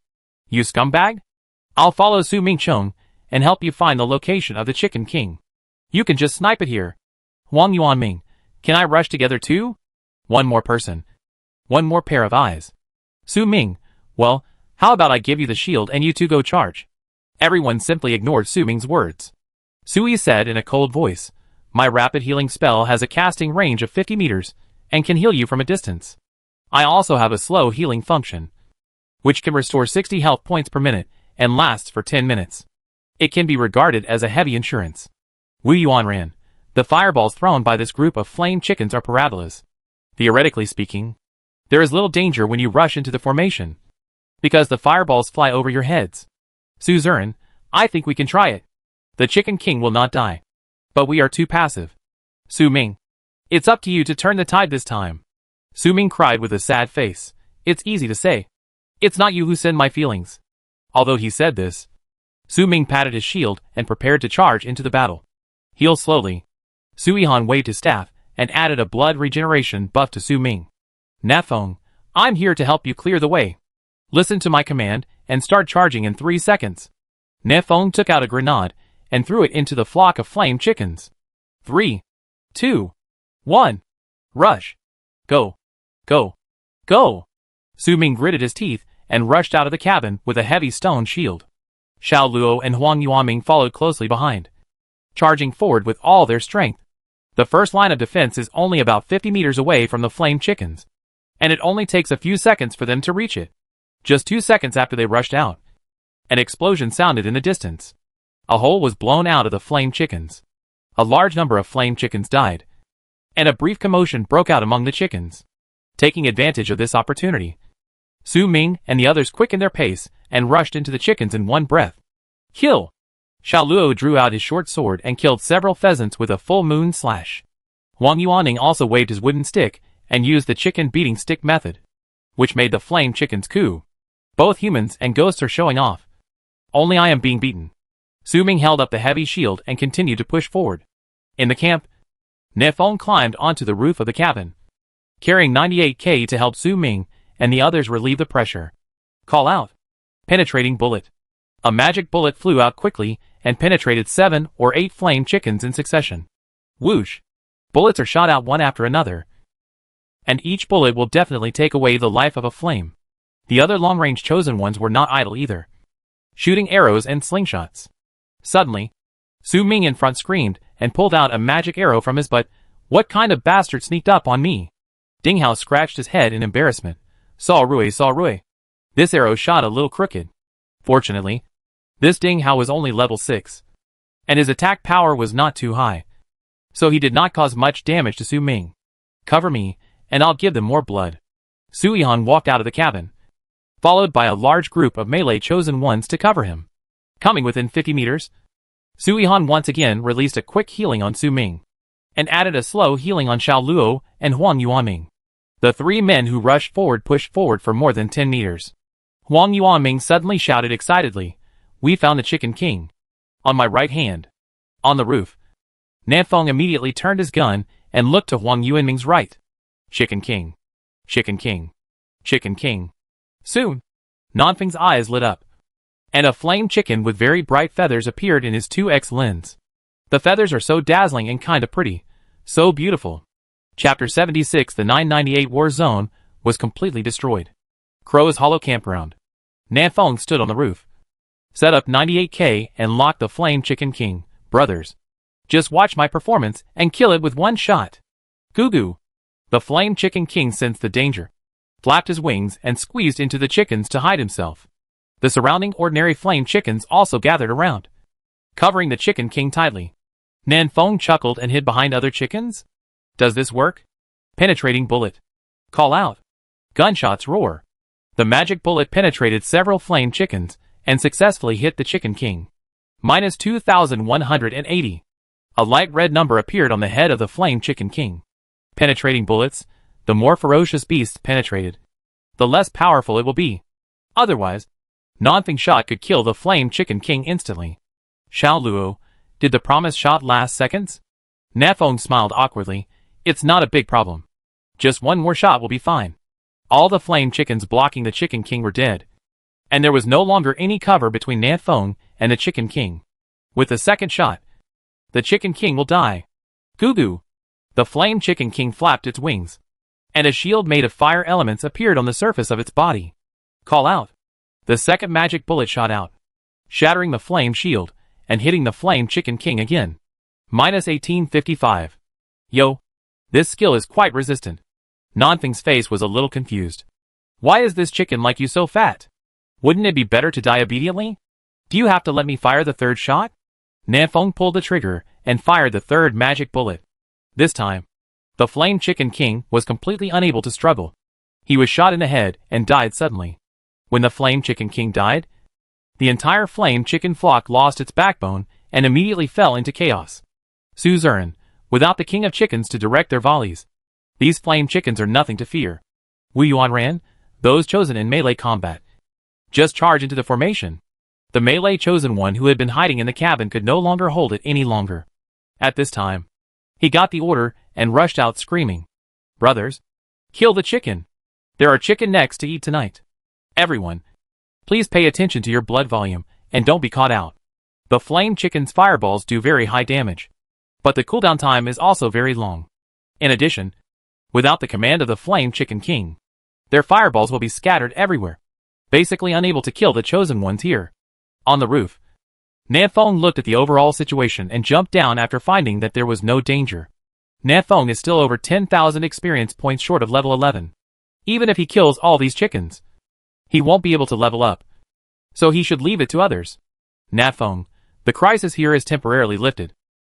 You scumbag? I'll follow Su Mingcheng and help you find the location of the chicken king. You can just snipe it here. Huang Yuanming, can I rush together too? One more person. One more pair of eyes. Su Ming, well, how about I give you the shield and you two go charge? Everyone simply ignored Su Ming's words. Sui said in a cold voice, my rapid healing spell has a casting range of 50 meters and can heal you from a distance. I also have a slow healing function, which can restore 60 health points per minute and lasts for 10 minutes. It can be regarded as a heavy insurance. Wu Yuan ran. The fireballs thrown by this group of flame chickens are parabolas. Theoretically speaking, there is little danger when you rush into the formation, because the fireballs fly over your heads. Su Zern, I think we can try it. The chicken king will not die, but we are too passive. Su Ming, it's up to you to turn the tide this time. Su Ming cried with a sad face. It's easy to say. It's not you who send my feelings. Although he said this, Su Ming patted his shield and prepared to charge into the battle. Heal slowly. Su Yihan waved his staff and added a blood regeneration buff to Su Ming. Nefeng, I'm here to help you clear the way. Listen to my command and start charging in 3 seconds. Nefeng took out a grenade and threw it into the flock of flame chickens. 3, 2, 1. Rush. Go. Go. Go. Su Ming gritted his teeth and rushed out of the cabin with a heavy stone shield. Xiao Luo and Huang Yuanming followed closely behind, charging forward with all their strength. The first line of defense is only about 50 meters away from the flame chickens, and it only takes a few seconds for them to reach it. Just 2 seconds after they rushed out, an explosion sounded in the distance. A hole was blown out of the flame chickens. A large number of flame chickens died, and a brief commotion broke out among the chickens. Taking advantage of this opportunity, Su Ming and the others quickened their pace and rushed into the chickens in one breath. Kill! Xiao Luo drew out his short sword and killed several pheasants with a full moon slash. Huang Yuanming also waved his wooden stick and used the chicken beating stick method, which made the flame chickens coo. Both humans and ghosts are showing off. Only I am being beaten. Su Ming held up the heavy shield and continued to push forward. In the camp, Ne Feng climbed onto the roof of the cabin, carrying 98K to help Su Ming and the others relieve the pressure. Call out. Penetrating bullet. A magic bullet flew out quickly and penetrated 7 or 8 flame chickens in succession. Whoosh. Bullets are shot out one after another, and each bullet will definitely take away the life of a flame. The other long-range chosen ones were not idle either, shooting arrows and slingshots. Suddenly, Su Ming in front screamed and pulled out a magic arrow from his butt. What kind of bastard sneaked up on me? Ding Hao scratched his head in embarrassment. Saw Rui. This arrow shot a little crooked. Fortunately, this Ding Hao was only level 6, and his attack power was not too high, so he did not cause much damage to Su Ming. Cover me, and I'll give them more blood. Su Yihan walked out of the cabin, followed by a large group of melee chosen ones to cover him. Coming within 50 meters, Su Yihan once again released a quick healing on Su Ming, and added a slow healing on Xiao Luo and Huang Yuanming. The 3 men who rushed forward pushed forward for more than 10 meters. Huang Yuanming suddenly shouted excitedly, "We found the Chicken King! On my right hand!" On the roof, Ne Feng immediately turned his gun and looked to Huang Yuanming's right. Chicken King! Chicken King! Chicken King! Soon, Nanfeng's eyes lit up, and a flame chicken with very bright feathers appeared in his 2x lens. The feathers are so dazzling and kinda pretty, so beautiful. Chapter 76. The 998 War Zone was completely destroyed. Crow's Hollow Campground. Ne Feng stood on the roof, set up 98K and locked the Flame Chicken King. Brothers, just watch my performance and kill it with one shot. Goo goo. The Flame Chicken King sensed the danger, flapped his wings and squeezed into the chickens to hide himself. The surrounding ordinary flame chickens also gathered around, covering the Chicken King tightly. Nan Feng chuckled and hid behind other chickens. Does this work? Penetrating bullet. Call out. Gunshots roar. The magic bullet penetrated several flame chickens and successfully hit the Chicken King. Minus 2,180. A light red number appeared on the head of the Flame Chicken King. Penetrating bullets. The more ferocious beasts penetrated, the less powerful it will be. Otherwise, Nanfeng shot could kill the Flame Chicken King instantly. Xiao Luo, did the promised shot last seconds? Ne Feng smiled awkwardly. It's not a big problem. Just one more shot will be fine. All the flame chickens blocking the Chicken King were dead, and there was no longer any cover between Ne Feng and the Chicken King. With the second shot, the Chicken King will die. Goo goo. The Flame Chicken King flapped its wings, and a shield made of fire elements appeared on the surface of its body. Call out. The second magic bullet shot out, shattering the flame shield and hitting the Flame Chicken King again. Minus 1855. Yo. This skill is quite resistant. Nanfeng's face was a little confused. Why is this chicken like you so fat? Wouldn't it be better to die immediately? Do you have to let me fire the third shot? Ne Feng pulled the trigger and fired the third magic bullet. This time, the Flame Chicken King was completely unable to struggle. He was shot in the head and died suddenly. When the Flame Chicken King died, the entire flame chicken flock lost its backbone and immediately fell into chaos. Suzerain, without the King of Chickens to direct their volleys, these flame chickens are nothing to fear. Wu Yuanran, those chosen in melee combat, just charge into the formation. The melee chosen one who had been hiding in the cabin could no longer hold it any longer. At this time, he got the order and rushed out screaming, "Brothers, kill the chicken! There are chicken necks to eat tonight. Everyone, please pay attention to your blood volume and don't be caught out." The flame chicken's fireballs do very high damage, but the cooldown time is also very long. In addition, without the command of the Flame Chicken King, their fireballs will be scattered everywhere, basically unable to kill the chosen ones here. On the roof, Ne Feng looked at the overall situation and jumped down after finding that there was no danger. Ne Feng is still over 10,000 experience points short of level 11. Even if he kills all these chickens, he won't be able to level up, so he should leave it to others. Ne Feng, The crisis here is temporarily lifted.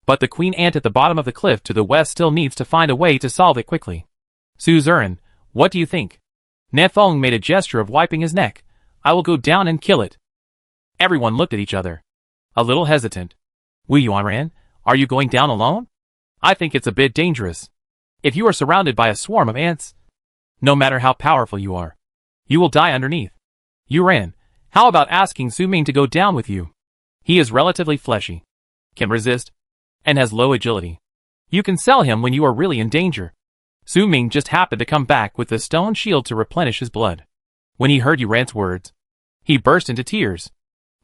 But the queen ant at the bottom of the cliff to the west still needs to find a way to solve it quickly. Suzerain, what do you think? Nefeng made a gesture of wiping his neck. I will go down and kill it. Everyone looked at each other. A little hesitant. Wu Yuanran, are you going down alone? I think it's a bit dangerous. If you are surrounded by a swarm of ants, no matter how powerful you are, you will die underneath. Yuran, how about asking Su Ming to go down with you? He is relatively fleshy, can resist, and has low agility. You can sell him when you are really in danger. Su Ming just happened to come back with the stone shield to replenish his blood. When he heard Yuran's words, he burst into tears.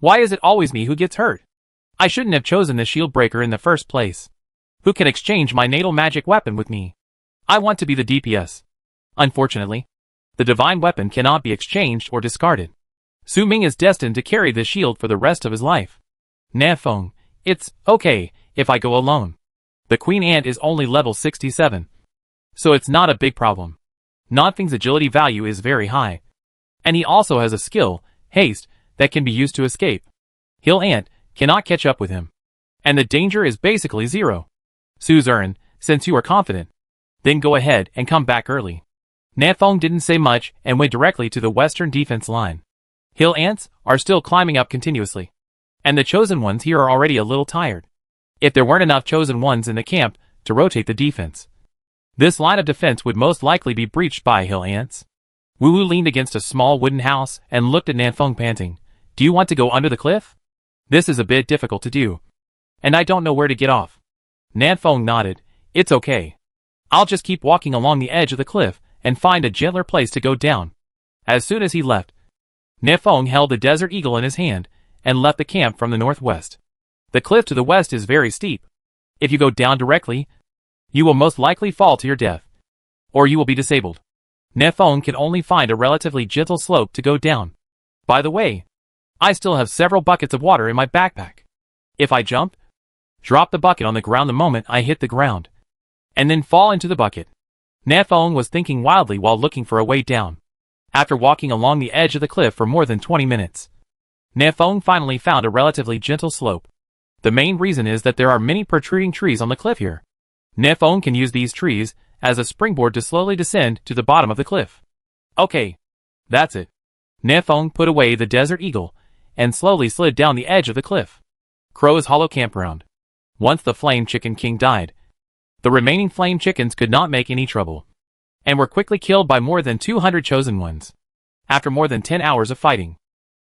Why is it always me who gets hurt? I shouldn't have chosen the shield breaker in the first place. Who can exchange my natal magic weapon with me? I want to be the DPS. Unfortunately, the divine weapon cannot be exchanged or discarded. Su Ming is destined to carry the shield for the rest of his life. Nefeng, it's okay if I go alone. The queen ant is only level 67. So it's not a big problem. Nefeng's agility value is very high. And he also has a skill, haste, that can be used to escape. Hill ant cannot catch up with him. And the danger is basically zero. Suzerain, since you are confident, then go ahead and come back early. Nefeng didn't say much and went directly to the western defense line. Hill ants are still climbing up continuously. And the chosen ones here are already a little tired. If there weren't enough chosen ones in the camp to rotate the defense, this line of defense would most likely be breached by hill ants. Wu Wu leaned against a small wooden house and looked at Nefeng panting. Do you want to go under the cliff? This is a bit difficult to do. And I don't know where to get off. Nefeng nodded. It's okay. I'll just keep walking along the edge of the cliff and find a gentler place to go down. As soon as he left, Nefeng held the desert eagle in his hand and left the camp from the northwest. The cliff to the west is very steep. If you go down directly, you will most likely fall to your death. Or you will be disabled. Nefeng can only find a relatively gentle slope to go down. By the way, I still have several buckets of water in my backpack. If I jump, drop the bucket on the ground the moment I hit the ground, and then fall into the bucket. Nefeng was thinking wildly while looking for a way down. After walking along the edge of the cliff for more than 20 minutes, Nefeng finally found a relatively gentle slope. The main reason is that there are many protruding trees on the cliff here. Nefeng can use these trees as a springboard to slowly descend to the bottom of the cliff. Okay, that's it. Nefeng put away the desert eagle and slowly slid down the edge of the cliff. Crow's Hollow Campground. Once the Flame Chicken King died, the remaining flame chickens could not make any trouble, and were quickly killed by more than 200 chosen ones. After more than 10 hours of fighting,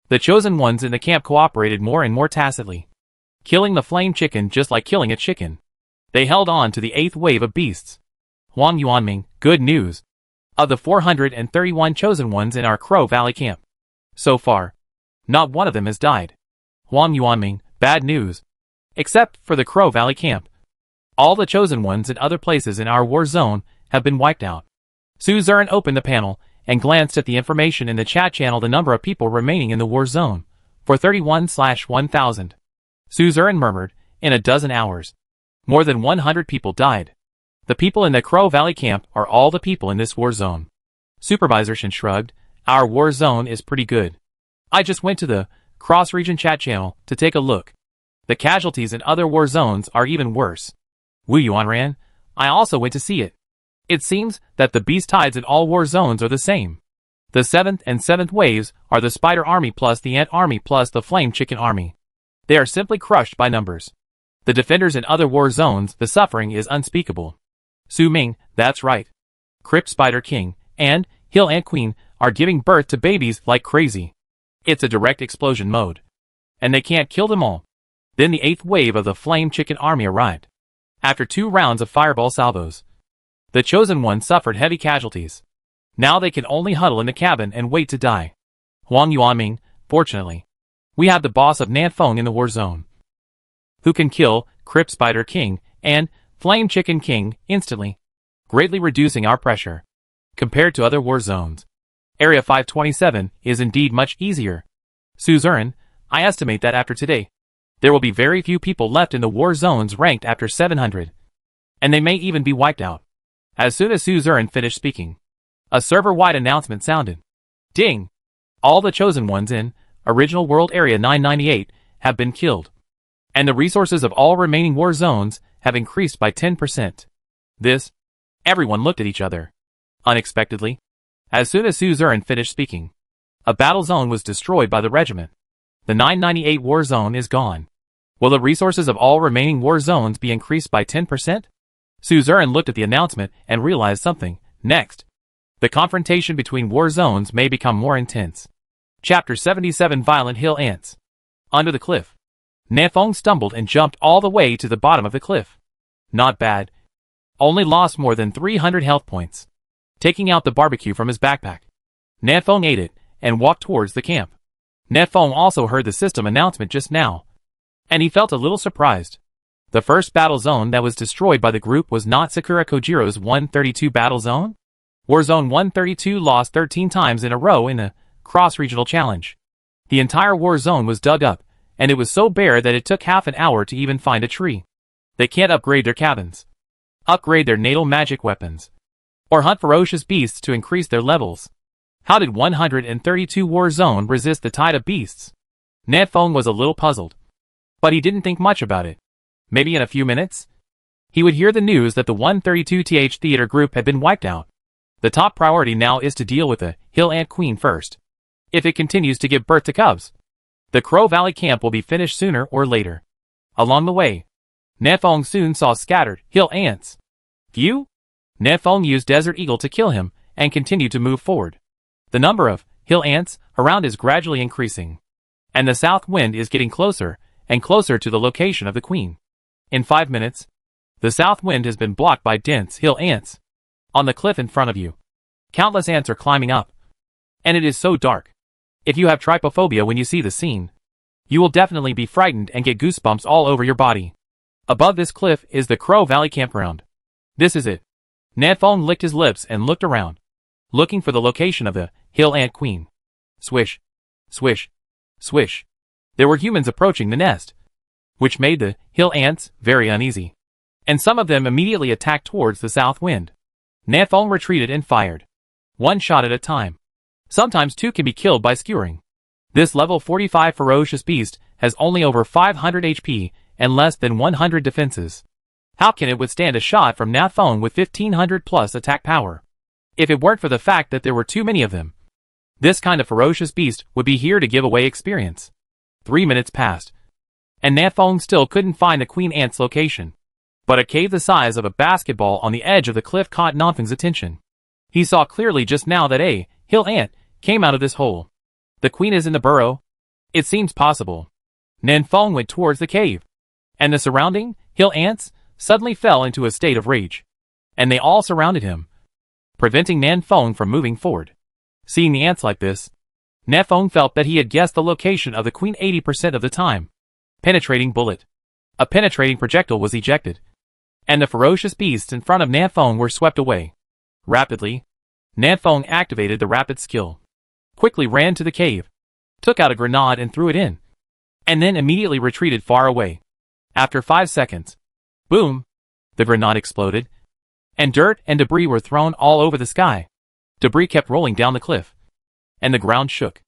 the chosen ones in the camp cooperated more and more tacitly, killing the flame chicken just like killing a chicken. They held on to the 8th wave of beasts. Huang Yuanming, good news. Of the 431 chosen ones in our Crow Valley camp, so far, not one of them has died. Huang Yuanming, bad news. Except for the Crow Valley camp. All the chosen ones in other places in our war zone have been wiped out. Suzerain opened the panel and glanced at the information in the chat channel. The number of people remaining in the war zone for 31/1000. Suzerain murmured, in a dozen hours, more than 100 people died. The people in the Crow Valley camp are all the people in this war zone. Supervisor Shin shrugged, our war zone is pretty good. I just went to the cross-region chat channel to take a look. The casualties in other war zones are even worse. Wu Yuanran, I also went to see it. It seems that the beast tides in all war zones are the same. The 7th and 7th waves are the spider army plus the ant army plus the flame chicken army. They are simply crushed by numbers. The defenders in other war zones, the suffering is unspeakable. Su Ming, that's right. Crypt Spider King and Hill Ant Queen are giving birth to babies like crazy. It's a direct explosion mode. And they can't kill them all. Then the 8th wave of the Flame Chicken Army arrived. After 2 rounds of fireball salvos, the chosen ones suffered heavy casualties. Now they can only huddle in the cabin and wait to die. Huang Yuanming, fortunately, we have the boss of Nefeng in the war zone, who can kill Crypt Spider King and Flame Chicken King instantly, greatly reducing our pressure. Compared to other war zones, Area 527 is indeed much easier. Suzerain, I estimate that after today, there will be very few people left in the war zones ranked after 700. And they may even be wiped out. As soon as Suzerain finished speaking, a server-wide announcement sounded. Ding! All the chosen ones in Original World Area 998 have been killed. and the resources of all remaining war zones have increased by 10%. Everyone looked at each other. Unexpectedly, as soon as Suzerain finished speaking, a battle zone was destroyed by the regiment. The 998 war zone is gone. Will the resources of all remaining war zones be increased by 10%? Suzerain looked at the announcement and realized something. Next, the confrontation between war zones may become more intense. Chapter 77 Violent Hill Ants. Under the cliff. Nanfeng stumbled and jumped all the way to the bottom of the cliff. Not bad. Only lost more than 300 health points. Taking out the barbecue from his backpack, Nanfeng ate it and walked towards the camp. Nanfeng also heard the system announcement just now, and he felt a little surprised. The first battle zone that was destroyed by the group was not Sakura Kojiro's 132 battle zone? Warzone 132 lost 13 times in a row in the cross-regional challenge. The entire war zone was dug up, and it was so bare that it took half an hour to even find a tree. They can't upgrade their cabins, upgrade their natal magic weapons, or hunt ferocious beasts to increase their levels. How did 132 war zone resist the tide of beasts? Nanfeng was a little puzzled, but he didn't think much about it. Maybe in a few minutes, he would hear the news that the 132th theater group had been wiped out. The top priority now is to deal with the Hill Ant Queen first. If it continues to give birth to cubs, the Crow Valley camp will be finished sooner or later. Along the way, Nanfeng soon saw scattered hill ants. Phew! Nanfeng used Desert Eagle to kill him and continued to move forward. The number of hill ants around is gradually increasing, and the south wind is getting closer and closer to the location of the queen. In 5 minutes, the south wind has been blocked by dense hill ants. On the cliff in front of you, countless ants are climbing up, and it is so dark. If you have trypophobia when you see the scene, you will definitely be frightened and get goosebumps all over your body. Above this cliff is the Crow Valley campground. This is it. Nanfeng licked his lips and looked around, looking for the location of the Hill Ant Queen. Swish, swish, swish. There were humans approaching the nest, which made the hill ants very uneasy, and some of them immediately attacked towards the south wind. Nanfeng retreated and fired, one shot at a time. Sometimes two can be killed by skewering. This level 45 ferocious beast has only over 500 HP and less than 100 defenses. How can it withstand a shot from Nanfeng with 1500 plus attack power? If it weren't for the fact that there were too many of them, this kind of ferocious beast would be here to give away experience. 3 minutes passed, and Nanfeng still couldn't find the queen ant's location. But a cave the size of a basketball on the edge of the cliff caught Nanfeng's attention. He saw clearly just now that a hill ant came out of this hole. The queen is in the burrow? It seems possible. Nanfeng went towards the cave, and the surrounding hill ants suddenly fell into a state of rage, and they all surrounded him, preventing Nanfeng from moving forward. Seeing the ants like this, Nanfeng felt that he had guessed the location of the queen 80% of the time. Penetrating bullet. A penetrating projectile was ejected, and the ferocious beasts in front of Nanfeng were swept away. Rapidly, Nanfeng activated the rapid skill, quickly ran to the cave, took out a grenade and threw it in, and then immediately retreated far away. After 5 seconds, boom, the grenade exploded, and dirt and debris were thrown all over the sky. Debris kept rolling down the cliff, and the ground shook.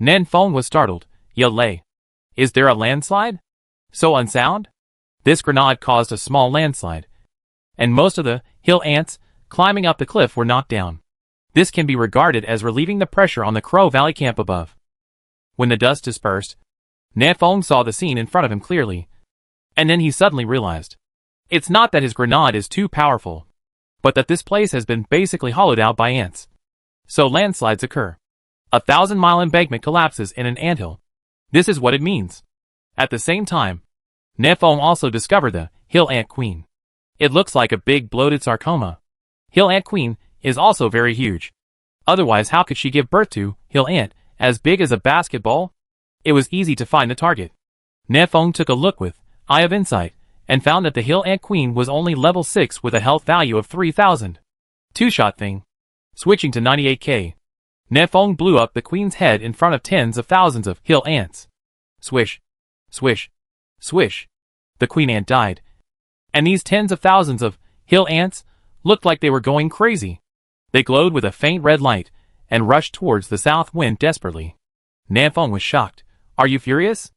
Nanfeng was startled. Yalay. Is there a landslide? So unsound? This grenade caused a small landslide, and most of the hill ants climbing up the cliff were knocked down. This can be regarded as relieving the pressure on the Crow Valley camp above. When the dust dispersed, Nanfeng saw the scene in front of him clearly, and then he suddenly realized. It's not that his grenade is too powerful, but that this place has been basically hollowed out by ants. So landslides occur. 1,000-mile embankment collapses in an anthill. This is what it means. At the same time, Nanfeng also discovered the Hill Ant Queen. It looks like a big bloated sarcoma. Hill Ant Queen is also very huge. Otherwise, how could she give birth to Hill Ant as big as a basketball? It was easy to find the target. Nanfeng took a look with Eye of Insight and found that the Hill Ant Queen was only level 6 with a health value of 3000. Two-shot thing. Switching to 98k. Nanfeng blew up the queen's head in front of tens of thousands of hill ants. Swish. Swish. Swish. The queen ant died. And these tens of thousands of hill ants looked like they were going crazy. They glowed with a faint red light and rushed towards the south wind desperately. Nanfeng was shocked. Are you furious?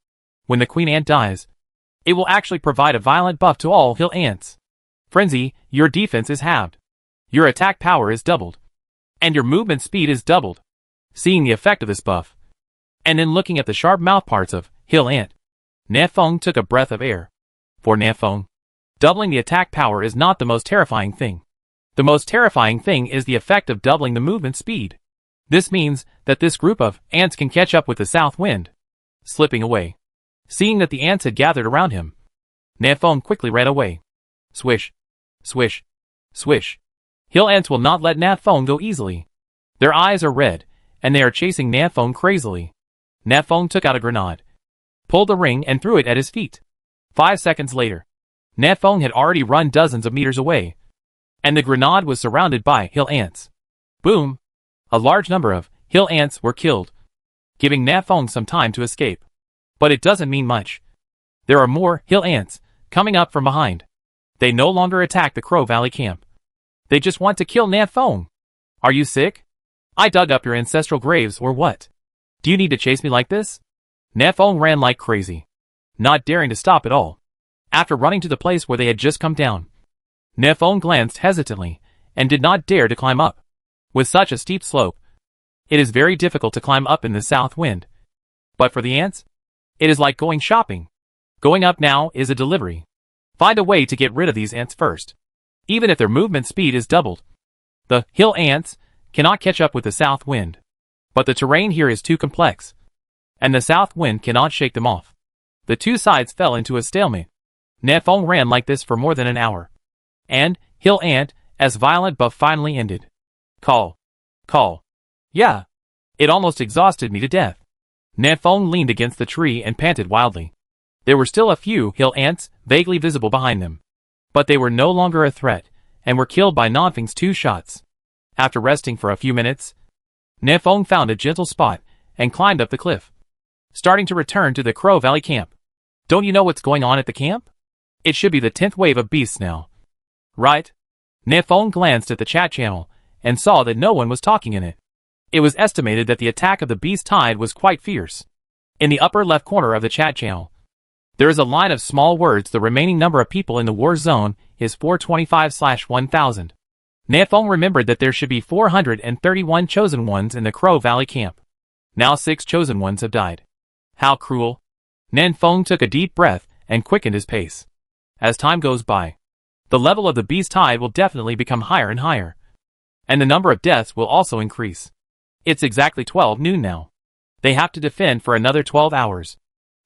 When the queen ant dies, It will actually provide a violent buff to all hill ants. Frenzy, your defense is halved. Your attack power is doubled. And your movement speed is doubled. Seeing the effect of this buff, and then looking at the sharp mouth parts of hill ant, Nefeng took a breath of air. For Nefeng, doubling the attack power is not the most terrifying thing. The most terrifying thing is the effect of doubling the movement speed. This means that this group of ants can catch up with the south wind. Slipping away. Seeing that the ants had gathered around him, Nefeng quickly ran away. Swish. Swish. Swish. Hill ants will not let Nefeng go easily. Their eyes are red, and they are chasing Nefeng crazily. Nefeng took out a grenade, pulled a ring and threw it at his feet. 5 seconds later, Nefeng had already run dozens of meters away, and the grenade was surrounded by hill ants. Boom! A large number of hill ants were killed, giving Nefeng some time to escape. But it doesn't mean much. There are more hill ants coming up from behind. They no longer attack the Crow Valley camp. They just want to kill Nefeng. Are you sick? I dug up your ancestral graves or what? Do you need to chase me like this? Nefeng ran like crazy, not daring to stop at all. After running to the place where they had just come down, Nefeng glanced hesitantly and did not dare to climb up. With such a steep slope, it is very difficult to climb up in the south wind. But for the ants, it is like going shopping. Going up now is a delivery. Find a way to get rid of these ants first. Even if their movement speed is doubled, the hill ants cannot catch up with the south wind. But the terrain here is too complex, and the south wind cannot shake them off. The two sides fell into a stalemate. Nefeng ran like this for more than an hour. And, hill ant, as violent buff finally ended. Call. Call. Yeah. It almost exhausted me to death. Nefeng leaned against the tree and panted wildly. There were still a few hill ants vaguely visible behind them. But they were no longer a threat, and were killed by Nefeng's 2 shots. After resting for a few minutes, Nefeng found a gentle spot and climbed up the cliff, starting to return to the Crow Valley camp. Don't you know what's going on at the camp? It should be the 10th wave of beasts now. Right? Nefeng glanced at the chat channel and saw that no one was talking in it. It was estimated that the attack of the beast tide was quite fierce. In the upper left corner of the chat channel, there is a line of small words. The remaining number of people in the war zone is 425/1000. Nefeng remembered that there should be 431 chosen ones in the Crow Valley camp. Now 6 chosen ones have died. How cruel. Nefeng took a deep breath and quickened his pace. As time goes by, the level of the beast tide will definitely become higher and higher. And the number of deaths will also increase. It's exactly 12 noon now. They have to defend for another 12 hours.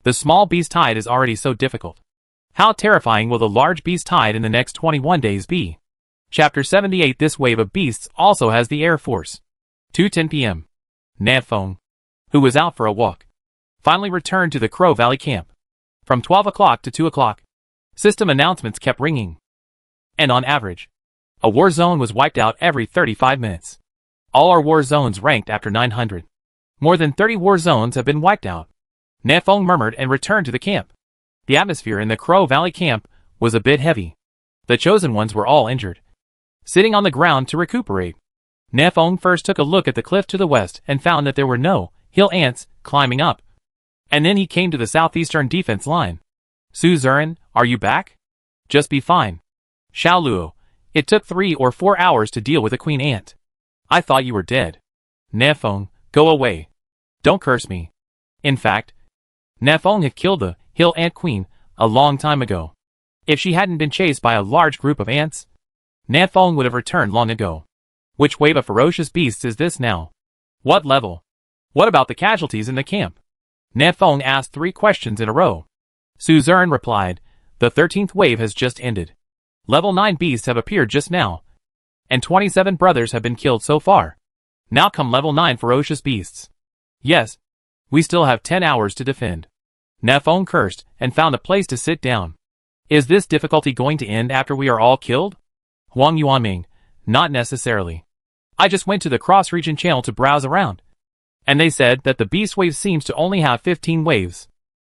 The small beast tide is already so difficult. How terrifying will the large beast tide in the next 21 days be? Chapter 78. This wave of beasts also has the Air Force. 2:10 p.m. Nefeng, who was out for a walk, finally returned to the Crow Valley camp. From 12 o'clock to 2 o'clock, system announcements kept ringing. And on average, a war zone was wiped out every 35 minutes. All our war zones ranked after 900. More than 30 war zones have been wiped out. Nefeng murmured and returned to the camp. The atmosphere in the Crow Valley camp was a bit heavy. The chosen ones were all injured, sitting on the ground to recuperate. Nefeng first took a look at the cliff to the west and found that there were no hill ants climbing up. And then he came to the southeastern defense line. Suzerain, are you back? Just be fine. Xiaoluo, it took 3 or 4 hours to deal with a queen ant. I thought you were dead. Nefeng, go away. Don't curse me. In fact, Nefeng had killed the hill ant queen a long time ago. If she hadn't been chased by a large group of ants, Nefeng would have returned long ago. Which wave of ferocious beasts is this now? What level? What about the casualties in the camp? Nefeng asked 3 questions in a row. Suzerain replied, the 13th wave has just ended. Level 9 beasts have appeared just now, and 27 brothers have been killed so far. Now come level 9 ferocious beasts. Yes, we still have 10 hours to defend. Nefeng cursed and found a place to sit down. Is this difficulty going to end after we are all killed? Huang Yuanming, not necessarily. I just went to the cross-region channel to browse around, and they said that the beast wave seems to only have 15 waves.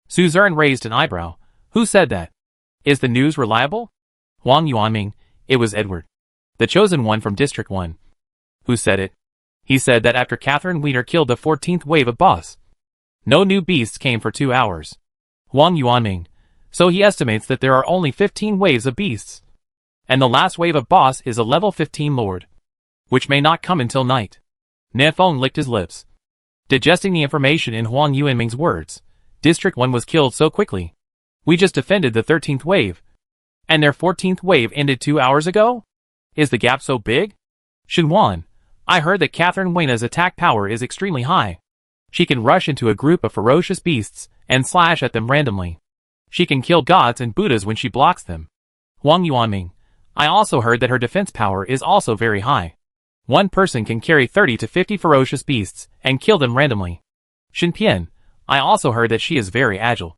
Suzerain raised an eyebrow. Who said that? Is the news reliable? Huang Yuanming, it was Edward, the chosen one from District 1. Who said it? He said that after Catherine Wiener killed the 14th wave of boss, no new beasts came for 2 hours. Huang Yuanming, So he estimates that there are only 15 waves of beasts. And the last wave of boss is a level 15 lord, which may not come until night. Nefeng licked his lips, digesting the information in Huang Yuanming's words. District 1 was killed so quickly. We just defended the 13th wave. And their 14th wave ended 2 hours ago? Is the gap so big? Xinhuan, I heard that Catherine Weina's attack power is extremely high. She can rush into a group of ferocious beasts and slash at them randomly. She can kill gods and Buddhas when she blocks them. Huang Yuanming, I also heard that her defense power is also very high. One person can carry 30 to 50 ferocious beasts and kill them randomly. Xinpian, I also heard that she is very agile.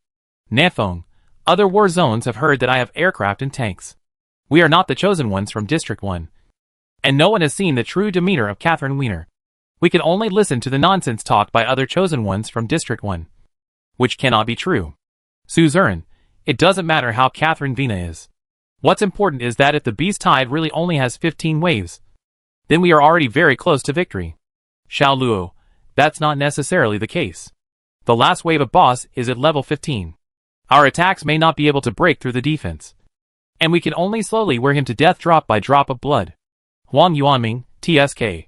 Nefeng, other war zones have heard that I have aircraft and tanks. We are not the chosen ones from District 1. And no one has seen the true demeanor of Catherine Weiner. We can only listen to the nonsense talked by other chosen ones from District 1. Which cannot be true. Suzerain, it doesn't matter how Catherine Vina is. What's important is that if the beast tide really only has 15 waves, then we are already very close to victory. Xiao Luo, that's not necessarily the case. The last wave of boss is at level 15. Our attacks may not be able to break through the defense. And we can only slowly wear him to death drop by drop of blood. Huang Yuanming, TSK.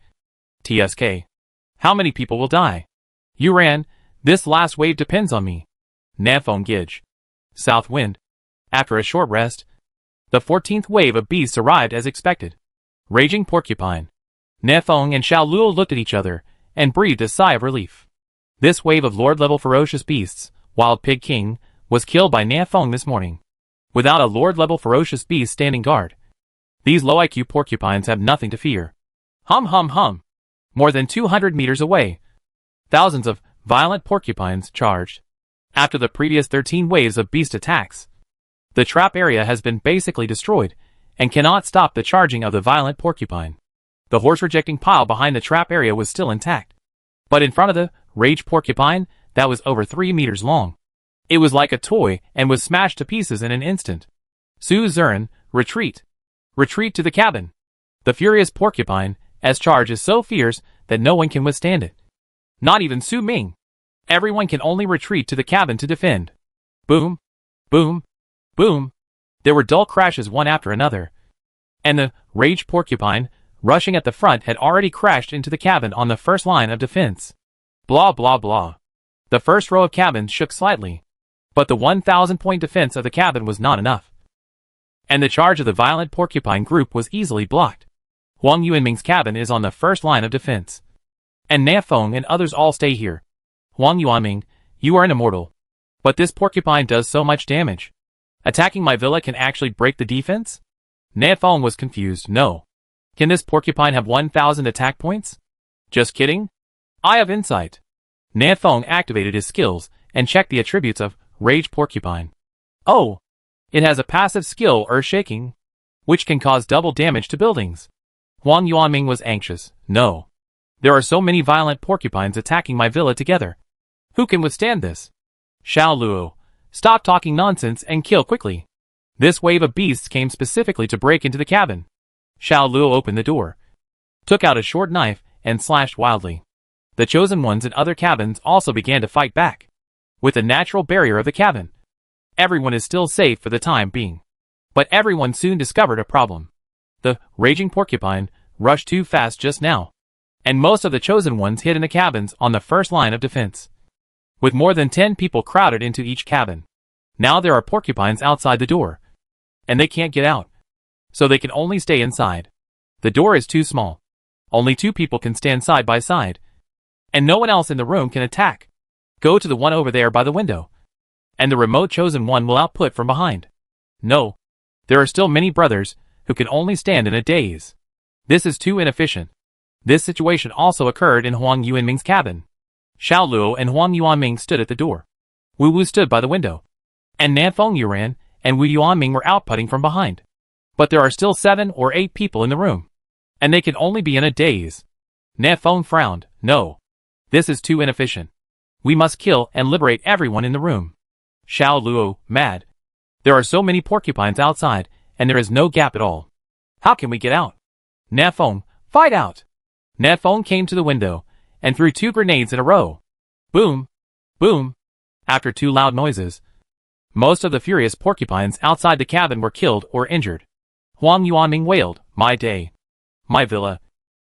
TSK. How many people will die? Yuran, this last wave depends on me. Nafeng Gij. South Wind. After a short rest, the 14th wave of beasts arrived as expected. Raging Porcupine. Nefeng and Xiao Luo looked at each other and breathed a sigh of relief. This wave of Lord-level ferocious beasts, Wild Pig King, was killed by Nefeng this morning. Without a Lord-level ferocious beast standing guard, these low-IQ porcupines have nothing to fear. Hum hum hum. More than 200 meters away, thousands of violent porcupines charged. After the previous 13 waves of beast attacks, the trap area has been basically destroyed and cannot stop the charging of the violent porcupine. The horse-rejecting pile behind the trap area was still intact. But in front of the rage porcupine, that was over 3 meters long, it was like a toy and was smashed to pieces in an instant. Su Zern, retreat. Retreat to the cabin. The furious porcupine, as charge is so fierce that no one can withstand it. Not even Su Ming. Everyone can only retreat to the cabin to defend. Boom. Boom. Boom. There were dull crashes one after another. And the rage porcupine, rushing at the front, had already crashed into the cabin on the first line of defense. Blah blah blah. The first row of cabins shook slightly. But the 1,000-point defense of the cabin was not enough. And the charge of the violent porcupine group was easily blocked. Huang Yuanming's cabin is on the first line of defense. And Nafeng and others all stay here. Huang Yuanming, you are an immortal. But this porcupine does so much damage. Attacking my villa can actually break the defense? Nafeng was confused. No. Can this porcupine have 1,000 attack points? Just kidding? I have insight. Nafeng activated his skills and checked the attributes of Rage Porcupine. Oh! It has a passive skill, Earth Shaking, which can cause double damage to buildings. Huang Yuanming was anxious. No. There are so many violent porcupines attacking my villa together. Who can withstand this? Xiao Luo, stop talking nonsense and kill quickly. This wave of beasts came specifically to break into the cabin. Xiao Luo opened the door, took out a short knife, and slashed wildly. The chosen ones in other cabins also began to fight back. With the natural barrier of the cabin, everyone is still safe for the time being. But everyone soon discovered a problem. The raging porcupine rushed too fast just now, and most of the chosen ones hid in the cabins on the first line of defense. With more than 10 people crowded into each cabin, now there are porcupines outside the door, and they can't get out, so they can only stay inside. The door is too small. Only 2 people can stand side by side, and no one else in the room can attack. Go to the one over there by the window, and the remote chosen one will output from behind. No. There are still many brothers who can only stand in a daze. This is too inefficient. This situation also occurred in Huang Yuanming's cabin. Xiao Luo and Huang Yuanming stood at the door. Wu Wu stood by the window, and Nafeng Yuran and Wu Yuanming were outputting from behind. But there are still 7 or 8 people in the room, and they can only be in a daze. Nafeng frowned. No. This is too inefficient. We must kill and liberate everyone in the room. Xiao Luo, mad. There are so many porcupines outside, and there is no gap at all. How can we get out? Nafeng, fight out! Nafeng came to the window, and threw 2 grenades in a row. Boom! Boom! After 2 loud noises, Most of the furious porcupines outside the cabin were killed or injured. Huang Yuanming wailed, "My day. My villa.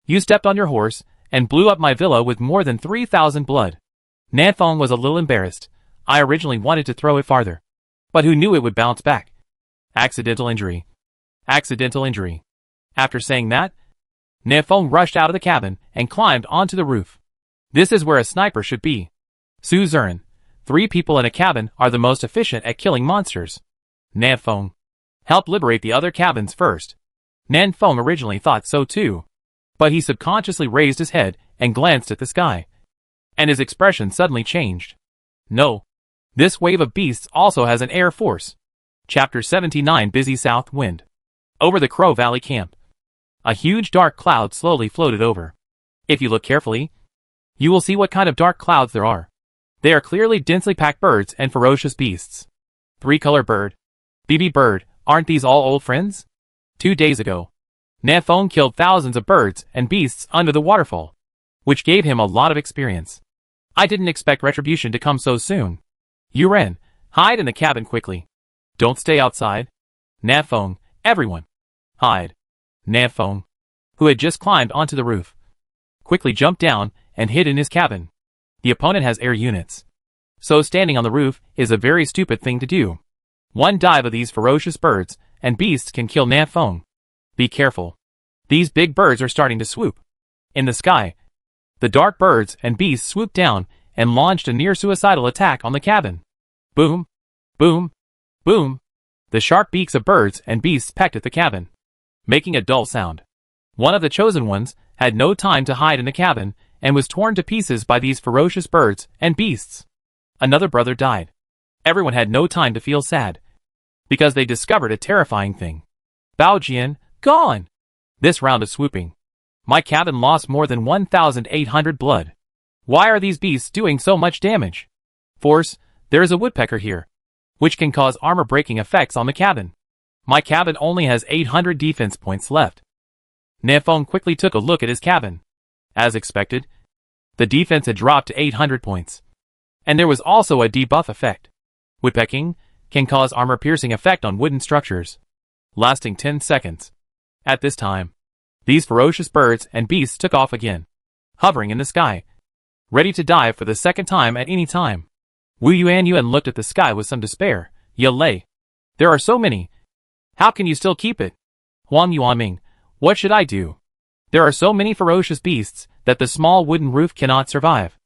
You stepped on your horse and blew up my villa with more than 3,000 blood." Nanfeng was a little embarrassed. "I originally wanted to throw it farther. But who knew it would bounce back? Accidental injury. Accidental injury." After saying that, Nanfeng rushed out of the cabin and climbed onto the roof. This is where a sniper should be. Su Zuran, 3 people in a cabin are the most efficient at killing monsters. Nanfeng helped liberate the other cabins first. Nanfeng originally thought so too. But he subconsciously raised his head and glanced at the sky. And his expression suddenly changed. No. This wave of beasts also has an air force. Chapter 79 Busy South Wind. Over the Crow Valley camp. A huge dark cloud slowly floated over. If you look carefully, you will see what kind of dark clouds there are. They are clearly densely packed birds and ferocious beasts. 3-color bird. BB bird, aren't these all old friends? 2 days ago, Nanfeng killed thousands of birds and beasts under the waterfall, which gave him a lot of experience. I didn't expect retribution to come so soon. Yuren, hide in the cabin quickly. Don't stay outside. Nanfeng, everyone, hide. Nanfeng, who had just climbed onto the roof, quickly jumped down and hid in his cabin. The opponent has air units, so standing on the roof is a very stupid thing to do. One dive of these ferocious birds and beasts can kill Nanfeng. Be careful. These big birds are starting to swoop. In the sky, the dark birds and beasts swooped down and launched a near-suicidal attack on the cabin. Boom, boom, boom. The sharp beaks of birds and beasts pecked at the cabin, making a dull sound. One of the chosen ones had no time to hide in the cabin and was torn to pieces by these ferocious birds and beasts. Another brother died. Everyone had no time to feel sad, because they discovered a terrifying thing. Bao Jian, gone! This round of swooping, my cabin lost more than 1,800 blood. Why are these beasts doing so much damage? Force, there is a woodpecker here, which can cause armor-breaking effects on the cabin. My cabin only has 800 defense points left. Nanfeng quickly took a look at his cabin. As expected, the defense had dropped to 800 points. And there was also a debuff effect. Woodpecking can cause armor-piercing effect on wooden structures, lasting 10 seconds. At this time, these ferocious birds and beasts took off again, hovering in the sky, ready to dive for the second time at any time. Wu Yuanyuan looked at the sky with some despair. "Ye Lei, there are so many. How can you still keep it?" Huang Yuanming, "What should I do? There are so many ferocious beasts that the small wooden roof cannot survive."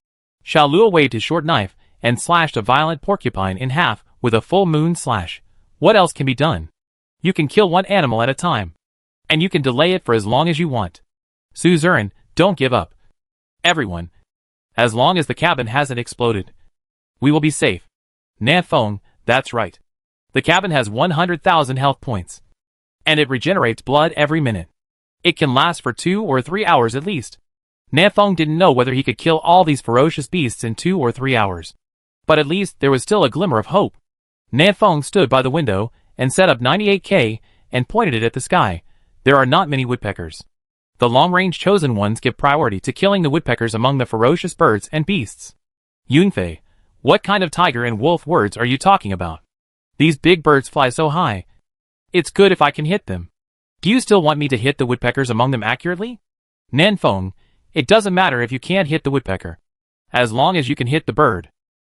Xiao Luo waved his short knife and slashed a violent porcupine in half with a full moon slash. What else can be done? You can kill one animal at a time, and you can delay it for as long as you want. Su Zuran, don't give up. Everyone, as long as the cabin hasn't exploded, we will be safe. Nanfeng, that's right. The cabin has 100,000 health points, and it regenerates blood every minute. It can last for 2 or 3 hours at least. Nanfeng didn't know whether he could kill all these ferocious beasts in 2 or 3 hours, but at least there was still a glimmer of hope. Nanfeng stood by the window and set up 98K and pointed it at the sky. There are not many woodpeckers. The long-range chosen ones give priority to killing the woodpeckers among the ferocious birds and beasts. Yunfei, what kind of tiger and wolf words are you talking about? These big birds fly so high. It's good if I can hit them. Do you still want me to hit the woodpeckers among them accurately? Nanfeng, it doesn't matter if you can't hit the woodpecker, as long as you can hit the bird.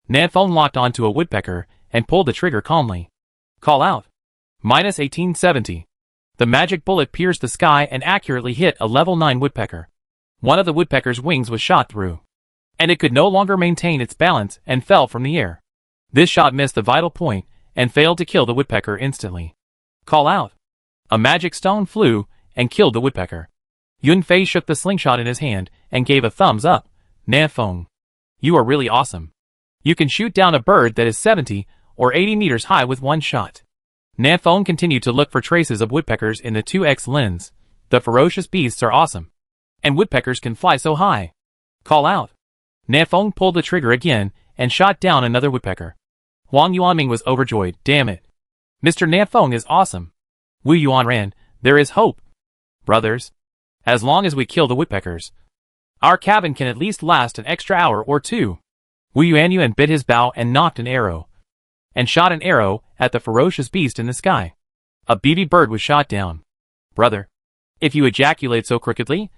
Nanfeng locked onto a woodpecker and pulled the trigger calmly. Call out. Minus 1870. The magic bullet pierced the sky and accurately hit a level 9 woodpecker. One of the woodpecker's wings was shot through, and it could no longer maintain its balance and fell from the air. This shot missed the vital point and failed to kill the woodpecker instantly. Call out. A magic stone flew and killed the woodpecker. Yunfei shook the slingshot in his hand and gave a thumbs up. Nanfeng, you are really awesome. You can shoot down a bird that is 70 or 80 meters high with one shot. Nanfeng continued to look for traces of woodpeckers in the 2x lens. The ferocious beasts are awesome, and woodpeckers can fly so high. Call out. Nanfeng pulled the trigger again and shot down another woodpecker. Huang Yuanming was overjoyed. Damn it. Mr. Nanfeng is awesome. Wu Yuanran, there is hope. Brothers, as long as we kill the woodpeckers, our cabin can at least last an extra hour or 2. Wu Yuanyuan bit his bow and knocked an arrow. and shot an arrow at the ferocious beast in the sky. A baby bird was shot down. Brother, if you ejaculate so crookedly,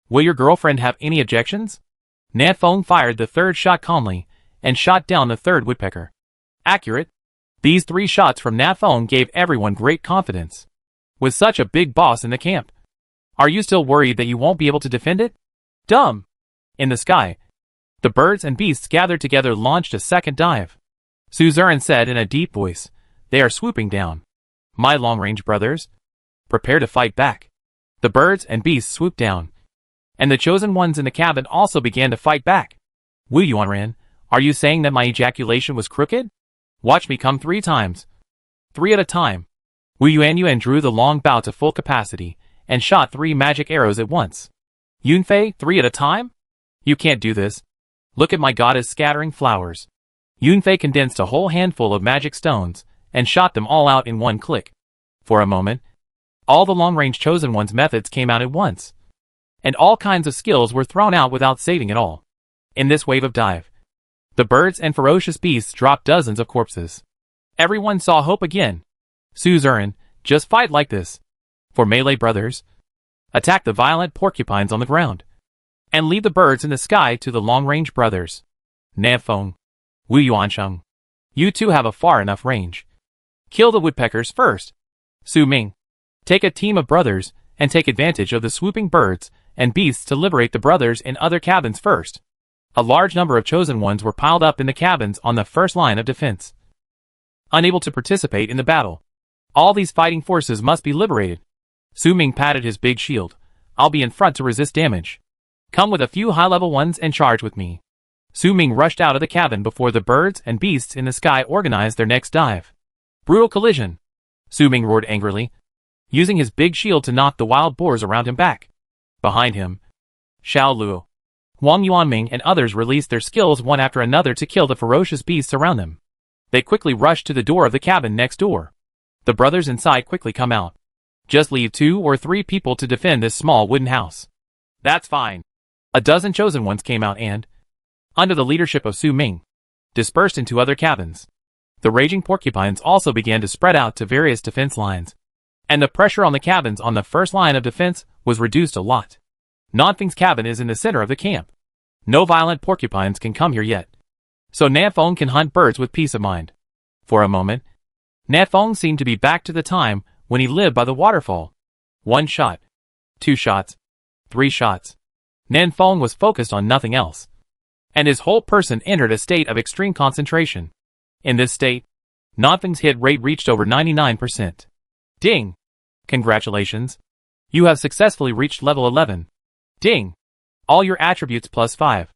will your girlfriend have any objections? Nanfeng fired the third shot calmly, and shot down the third woodpecker. Accurate. These 3 shots from Nanfeng gave everyone great confidence. With such a big boss in the camp, are you still worried that you won't be able to defend it? Dumb! In the sky, the birds and beasts gathered together launched a second dive. Suzerain said in a deep voice, "They are swooping down. My long-range brothers, prepare to fight back." The birds and beasts swooped down, and the chosen ones in the cabin also began to fight back. Wu Yuanren, are you saying that my ejaculation was crooked? Watch me come 3 times. 3 at a time. Wu Yuanyuan drew the long bow to full capacity, and shot 3 magic arrows at once. Yunfei, 3 at a time? You can't do this. Look at my goddess scattering flowers. Yunfei condensed a whole handful of magic stones, and shot them all out in one click. For a moment, all the long-range chosen one's methods came out at once, and all kinds of skills were thrown out without saving at all. In this wave of dive, the birds and ferocious beasts dropped dozens of corpses. Everyone saw hope again. Suzerain, just fight like this. For melee brothers, attack the violent porcupines on the ground, and leave the birds in the sky to the long-range brothers. Nanfeng, Wu Yuansheng, you two have a far enough range. Kill the woodpeckers first. Su Ming, take a team of brothers, and take advantage of the swooping birds and beasts to liberate the brothers in other cabins first. A large number of chosen ones were piled up in the cabins on the first line of defense, unable to participate in the battle. All these fighting forces must be liberated. Su Ming patted his big shield. I'll be in front to resist damage. Come with a few high-level ones and charge with me. Su Ming rushed out of the cabin before the birds and beasts in the sky organized their next dive. Brutal collision. Su Ming roared angrily, using his big shield to knock the wild boars around him back. Behind him, Xiao Luo, Wang Yuanming and others released their skills one after another to kill the ferocious beasts around them. They quickly rushed to the door of the cabin next door. The brothers inside quickly come out. Just leave 2 or 3 people to defend this small wooden house. That's fine. A dozen chosen ones came out and, under the leadership of Su Ming, dispersed into other cabins. The raging porcupines also began to spread out to various defense lines, and the pressure on the cabins on the first line of defense was reduced a lot. Nanfeng's cabin is in the center of the camp. No violent porcupines can come here yet, so Nanfeng can hunt birds with peace of mind. For a moment, Nanfeng seemed to be back to the time when he lived by the waterfall. 1 shot, 2 shots, 3 shots. Nanfeng was focused on nothing else, and his whole person entered a state of extreme concentration. In this state, Nanfeng's hit rate reached over 99%. Ding! Congratulations! You have successfully reached level 11. Ding! All your attributes plus 5.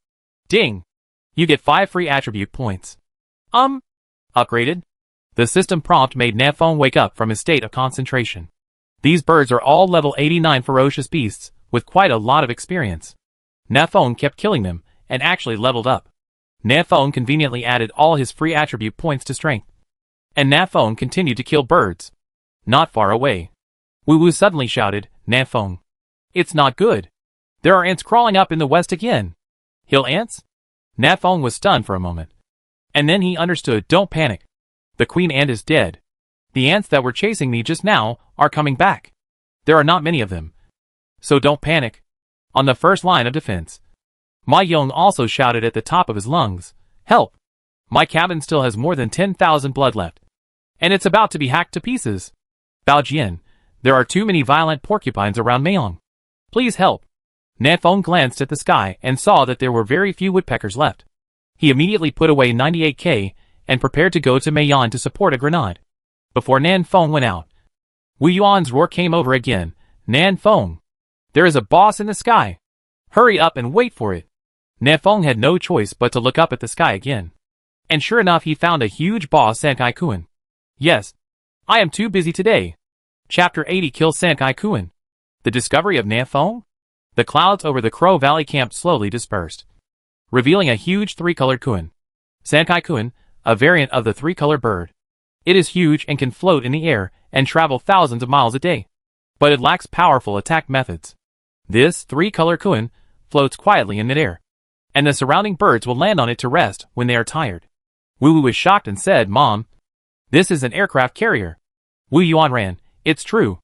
Ding! You get 5 free attribute points. Upgraded? The system prompt made Nanfeng wake up from his state of concentration. These birds are all level 89 ferocious beasts, with quite a lot of experience. Nanfeng kept killing them, and actually leveled up. Nanfeng conveniently added all his free attribute points to strength. And Nanfeng continued to kill birds. Not far away, Wu Wu suddenly shouted, Nanfeng, it's not good. There are ants crawling up in the west again. Hill ants? Nanfeng was stunned for a moment. And then he understood. Don't panic. The queen ant is dead. The ants that were chasing me just now are coming back. There are not many of them. So don't panic. On the first line of defense, Ma Yong also shouted at the top of his lungs, help! My cabin still has more than 10,000 blood left, and it's about to be hacked to pieces. Bao Jian, there are too many violent porcupines around Meiyong. Please help. Nanfeng glanced at the sky and saw that there were very few woodpeckers left. He immediately put away 98k and prepared to go to Meiyong to support a grenade. Before Nanfeng went out, Wu Yuan's roar came over again. Nanfeng, there is a boss in the sky. Hurry up and wait for it. Nanfeng had no choice but to look up at the sky again. And sure enough, he found a huge boss, Sankai Kun. Yes, I am too busy today. Chapter 80 Kill Sankai Kun. The discovery of Nanfeng? The clouds over the Crow Valley camp slowly dispersed, revealing a huge 3-colored kun. Sankai kun, a variant of the 3-color bird. It is huge and can float in the air and travel thousands of miles a day. But it lacks powerful attack methods. This 3-color kun floats quietly in midair, and the surrounding birds will land on it to rest when they are tired. Wu Wu was shocked and said, Mom, This is an aircraft carrier. Wu Yuan ran. It's true.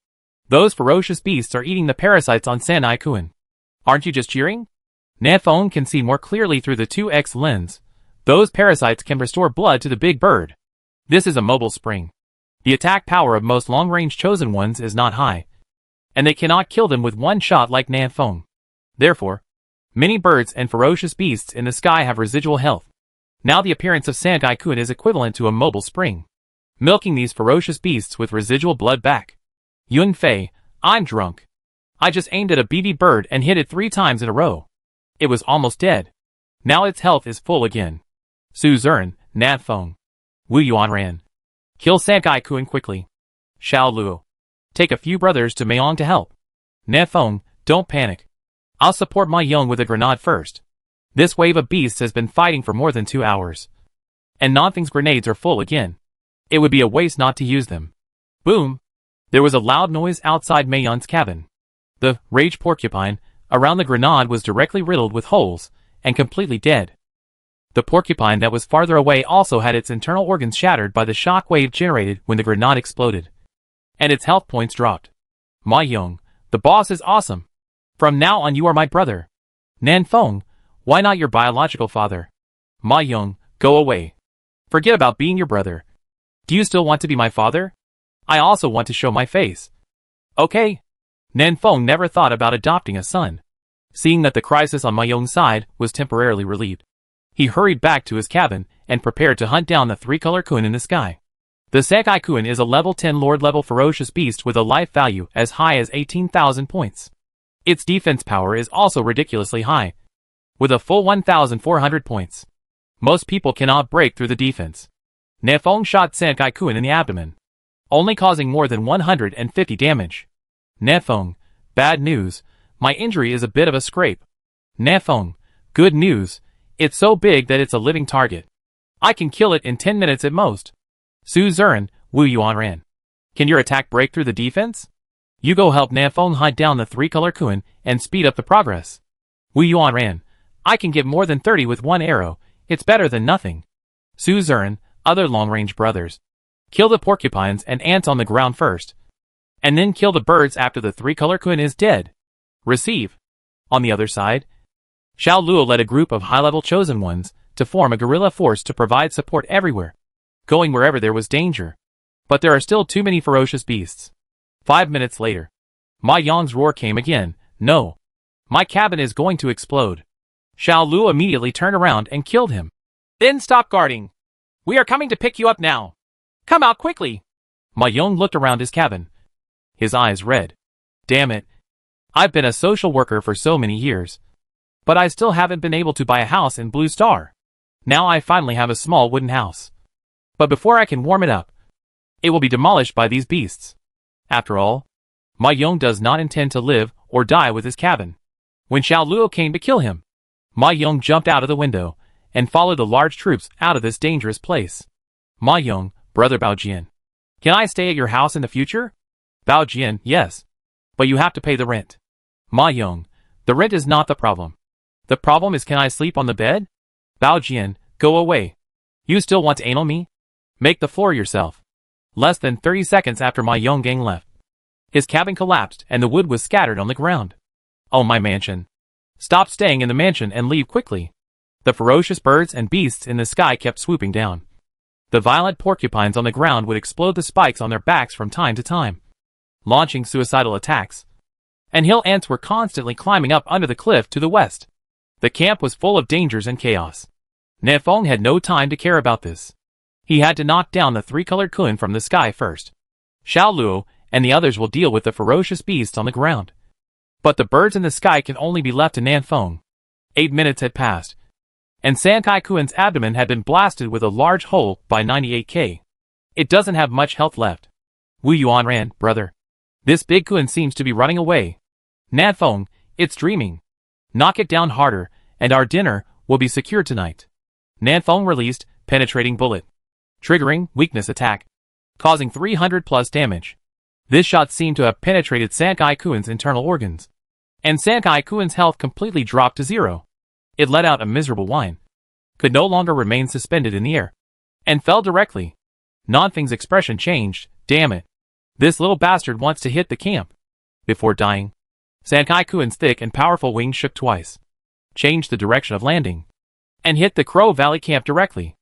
Those ferocious beasts are eating the parasites on Sanai Kun. Aren't you just cheering? Nafeng can see more clearly through the 2x lens. Those parasites can restore blood to the big bird. This is a mobile spring. The attack power of most long-range chosen ones is not high, and they cannot kill them with one shot like Nafeng. Therefore, many birds and ferocious beasts in the sky have residual health. Now the appearance of Sankai Kun is equivalent to a mobile spring, milking these ferocious beasts with residual blood back. Yun Fei, I'm drunk. I just aimed at a BB bird and hit it 3 times in a row. It was almost dead. Now its health is full again. Su Zern, Nafeng. Wu Yuan ran. Kill Sankai Kun quickly. Xiao Luo. Take a few brothers to Mayong to help. Nafeng, don't panic. I'll support my young with a grenade first. This wave of beasts has been fighting for more than 2 hours. And Nanfeng's grenades are full again. It would be a waste not to use them. Boom! There was a loud noise outside Mayon's cabin. The rage porcupine around the grenade was directly riddled with holes and completely dead. The porcupine that was farther away also had its internal organs shattered by the shock wave generated when the grenade exploded. And its health points dropped. Ma Yong, the boss is awesome. From now on you are my brother. Nanfeng, why not your biological father? Ma Yong, go away. Forget about being your brother. Do you still want to be my father? I also want to show my face. Okay. Nanfeng never thought about adopting a son. Seeing that the crisis on Ma Yong's side was temporarily relieved, he hurried back to his cabin and prepared to hunt down the 3-color Kun in the sky. The Sankai Kun is a level 10 Lord-level ferocious beast with a life value as high as 18,000 points. Its defense power is also ridiculously high, with a full 1,400 points. Most people cannot break through the defense. Nafeng shot Sankai Kun in the abdomen, only causing more than 150 damage. Nafeng, bad news, my injury is a bit of a scrape. Nafeng, good news, it's so big that it's a living target. I can kill it in 10 minutes at most. Su Zern, Wu Yuan ran. Can your attack break through the defense? You go help Nafeng hunt down the 3-color Kun and speed up the progress. Wu Yuan ran. I can get more than 30 with 1 arrow, it's better than nothing. Su Zern, other long-range brothers. Kill the porcupines and ants on the ground first, and then kill the birds after the 3-color Kun is dead. Receive. On the other side, Xiao Luo led a group of high-level chosen ones to form a guerrilla force to provide support everywhere, going wherever there was danger. But there are still too many ferocious beasts. 5 minutes later, Ma Yong's roar came again. No. My cabin is going to explode. Xiao Luo immediately turned around and killed him. Then stop guarding. We are coming to pick you up now. Come out quickly. Ma Yong looked around his cabin, his eyes red. Damn it. I've been a social worker for so many years, but I still haven't been able to buy a house in Blue Star. Now I finally have a small wooden house. But before I can warm it up, it will be demolished by these beasts. After all, Ma Yong does not intend to live or die with his cabin. When Xiao Luo came to kill him, Ma Yong jumped out of the window and followed the large troops out of this dangerous place. Ma Yong, brother Bao Jian, can I stay at your house in the future? Bao Jian, yes. But you have to pay the rent. Ma Yong, the rent is not the problem. The problem is, can I sleep on the bed? Bao Jian, go away. You still want to anal me? Make the floor yourself. Less than 30 seconds after Ma Yong gang left, his cabin collapsed and the wood was scattered on the ground. Oh, my mansion. Stop staying in the mansion and leave quickly. The ferocious birds and beasts in the sky kept swooping down. The violent porcupines on the ground would explode the spikes on their backs from time to time, launching suicidal attacks. And hill ants were constantly climbing up under the cliff to the west. The camp was full of dangers and chaos. Nafeng had no time to care about this. He had to knock down the 3-colored Kun from the sky first. Xiao Luo and the others will deal with the ferocious beasts on the ground. But the birds in the sky can only be left to Nafeng. 8 minutes had passed, and Sankai Kun's abdomen had been blasted with a large hole by 98k. It doesn't have much health left. Wu Yuan ran, brother. This big Kun seems to be running away. Nafeng, it's dreaming. Knock it down harder, and our dinner will be secure tonight. Nafeng released penetrating bullet, triggering weakness attack, causing 300 plus damage. This shot seemed to have penetrated Sankai Kun's internal organs, and Sankai Kun's health completely dropped to 0. It let out a miserable whine, could no longer remain suspended in the air, and fell directly. Nanfeng's expression changed. Damn it. This little bastard wants to hit the camp. Before dying, Sankai Kuen's thick and powerful wings shook twice, changed the direction of landing, and hit the Crow Valley camp directly.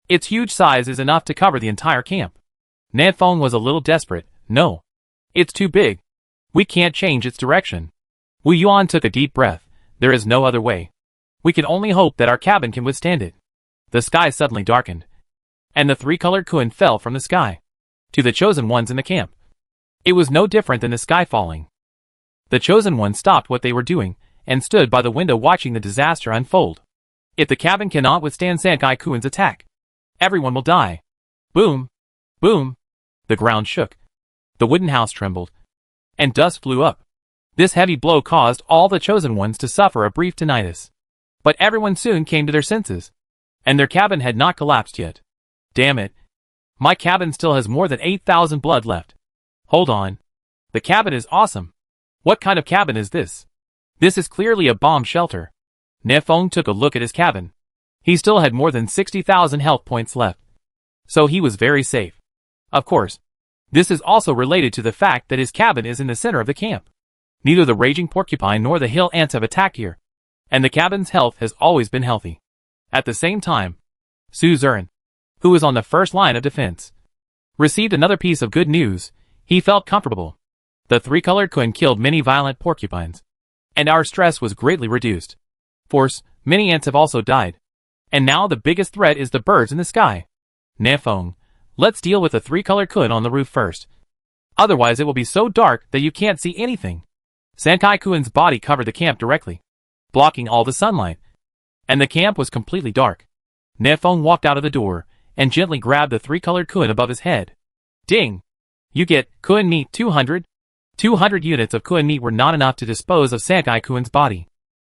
Its huge size is enough to cover the entire camp. Nanfeng was a little desperate. No. It's too big. We can't change its direction. Wu Yuan took a deep breath. There is no other way. We can only hope that our cabin can withstand it. The sky suddenly darkened, and the three-colored Kuen fell from the sky to the chosen ones in the camp. It was no different than the sky falling. The chosen ones stopped what they were doing and stood by the window watching the disaster unfold. If the cabin cannot withstand Sankai Kuen's attack, everyone will die. Boom! Boom! The ground shook. The wooden house trembled, and dust flew up. This heavy blow caused all the chosen ones to suffer a brief tinnitus. But everyone soon came to their senses, and their cabin had not collapsed yet. Damn it. My cabin still has more than 8,000 blood left. Hold on. The cabin is awesome. What kind of cabin is this? This is clearly a bomb shelter. Nanfeng took a look at his cabin. He still had more than 60,000 health points left, so he was very safe. Of course, this is also related to the fact that his cabin is in the center of the camp. Neither the raging porcupine nor the hill ants have attacked here, and the cabin's health has always been healthy. At the same time, Su Zuran, who was on the first line of defense, received another piece of good news. He felt comfortable. The three-colored Kuen killed many violent porcupines, and our stress was greatly reduced. Force, many ants have also died, and now the biggest threat is the birds in the sky. Nanfeng, let's deal with the three-colored Kuen on the roof first. Otherwise it will be so dark that you can't see anything. Sankai Kuen's body covered the camp directly, blocking all the sunlight, and the camp was completely dark. Nanfeng walked out of the door and gently grabbed the three-colored Kuen above his head. Ding! You get Kuen meat 200. 200 units of Kuen meat were not enough to dispose of Sankai Kuen's body.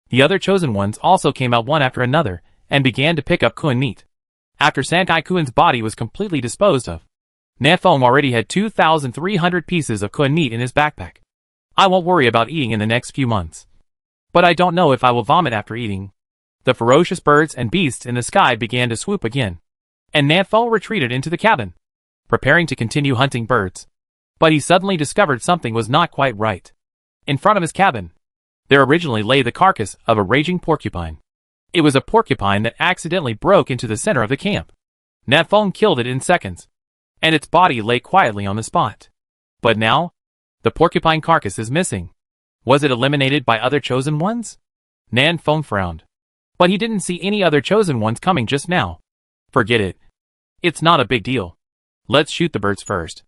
The other chosen ones also came out one after another and began to pick up Kuen meat. After Sankai Kuen's body was completely disposed of, Nanfeng already had 2,300 pieces of Kuen meat in his backpack. I won't worry about eating in the next few months. But I don't know if I will vomit after eating. The ferocious birds and beasts in the sky began to swoop again, and Nanfeng retreated into the cabin, preparing to continue hunting birds. But he suddenly discovered something was not quite right. In front of his cabin, there originally lay the carcass of a raging porcupine. It was a porcupine that accidentally broke into the center of the camp. Nanfeng killed it in seconds, and its body lay quietly on the spot. But now, the porcupine carcass is missing. Was it eliminated by other chosen ones? Nanfeng frowned. But he didn't see any other chosen ones coming just now. Forget it. It's not a big deal. Let's shoot the birds first.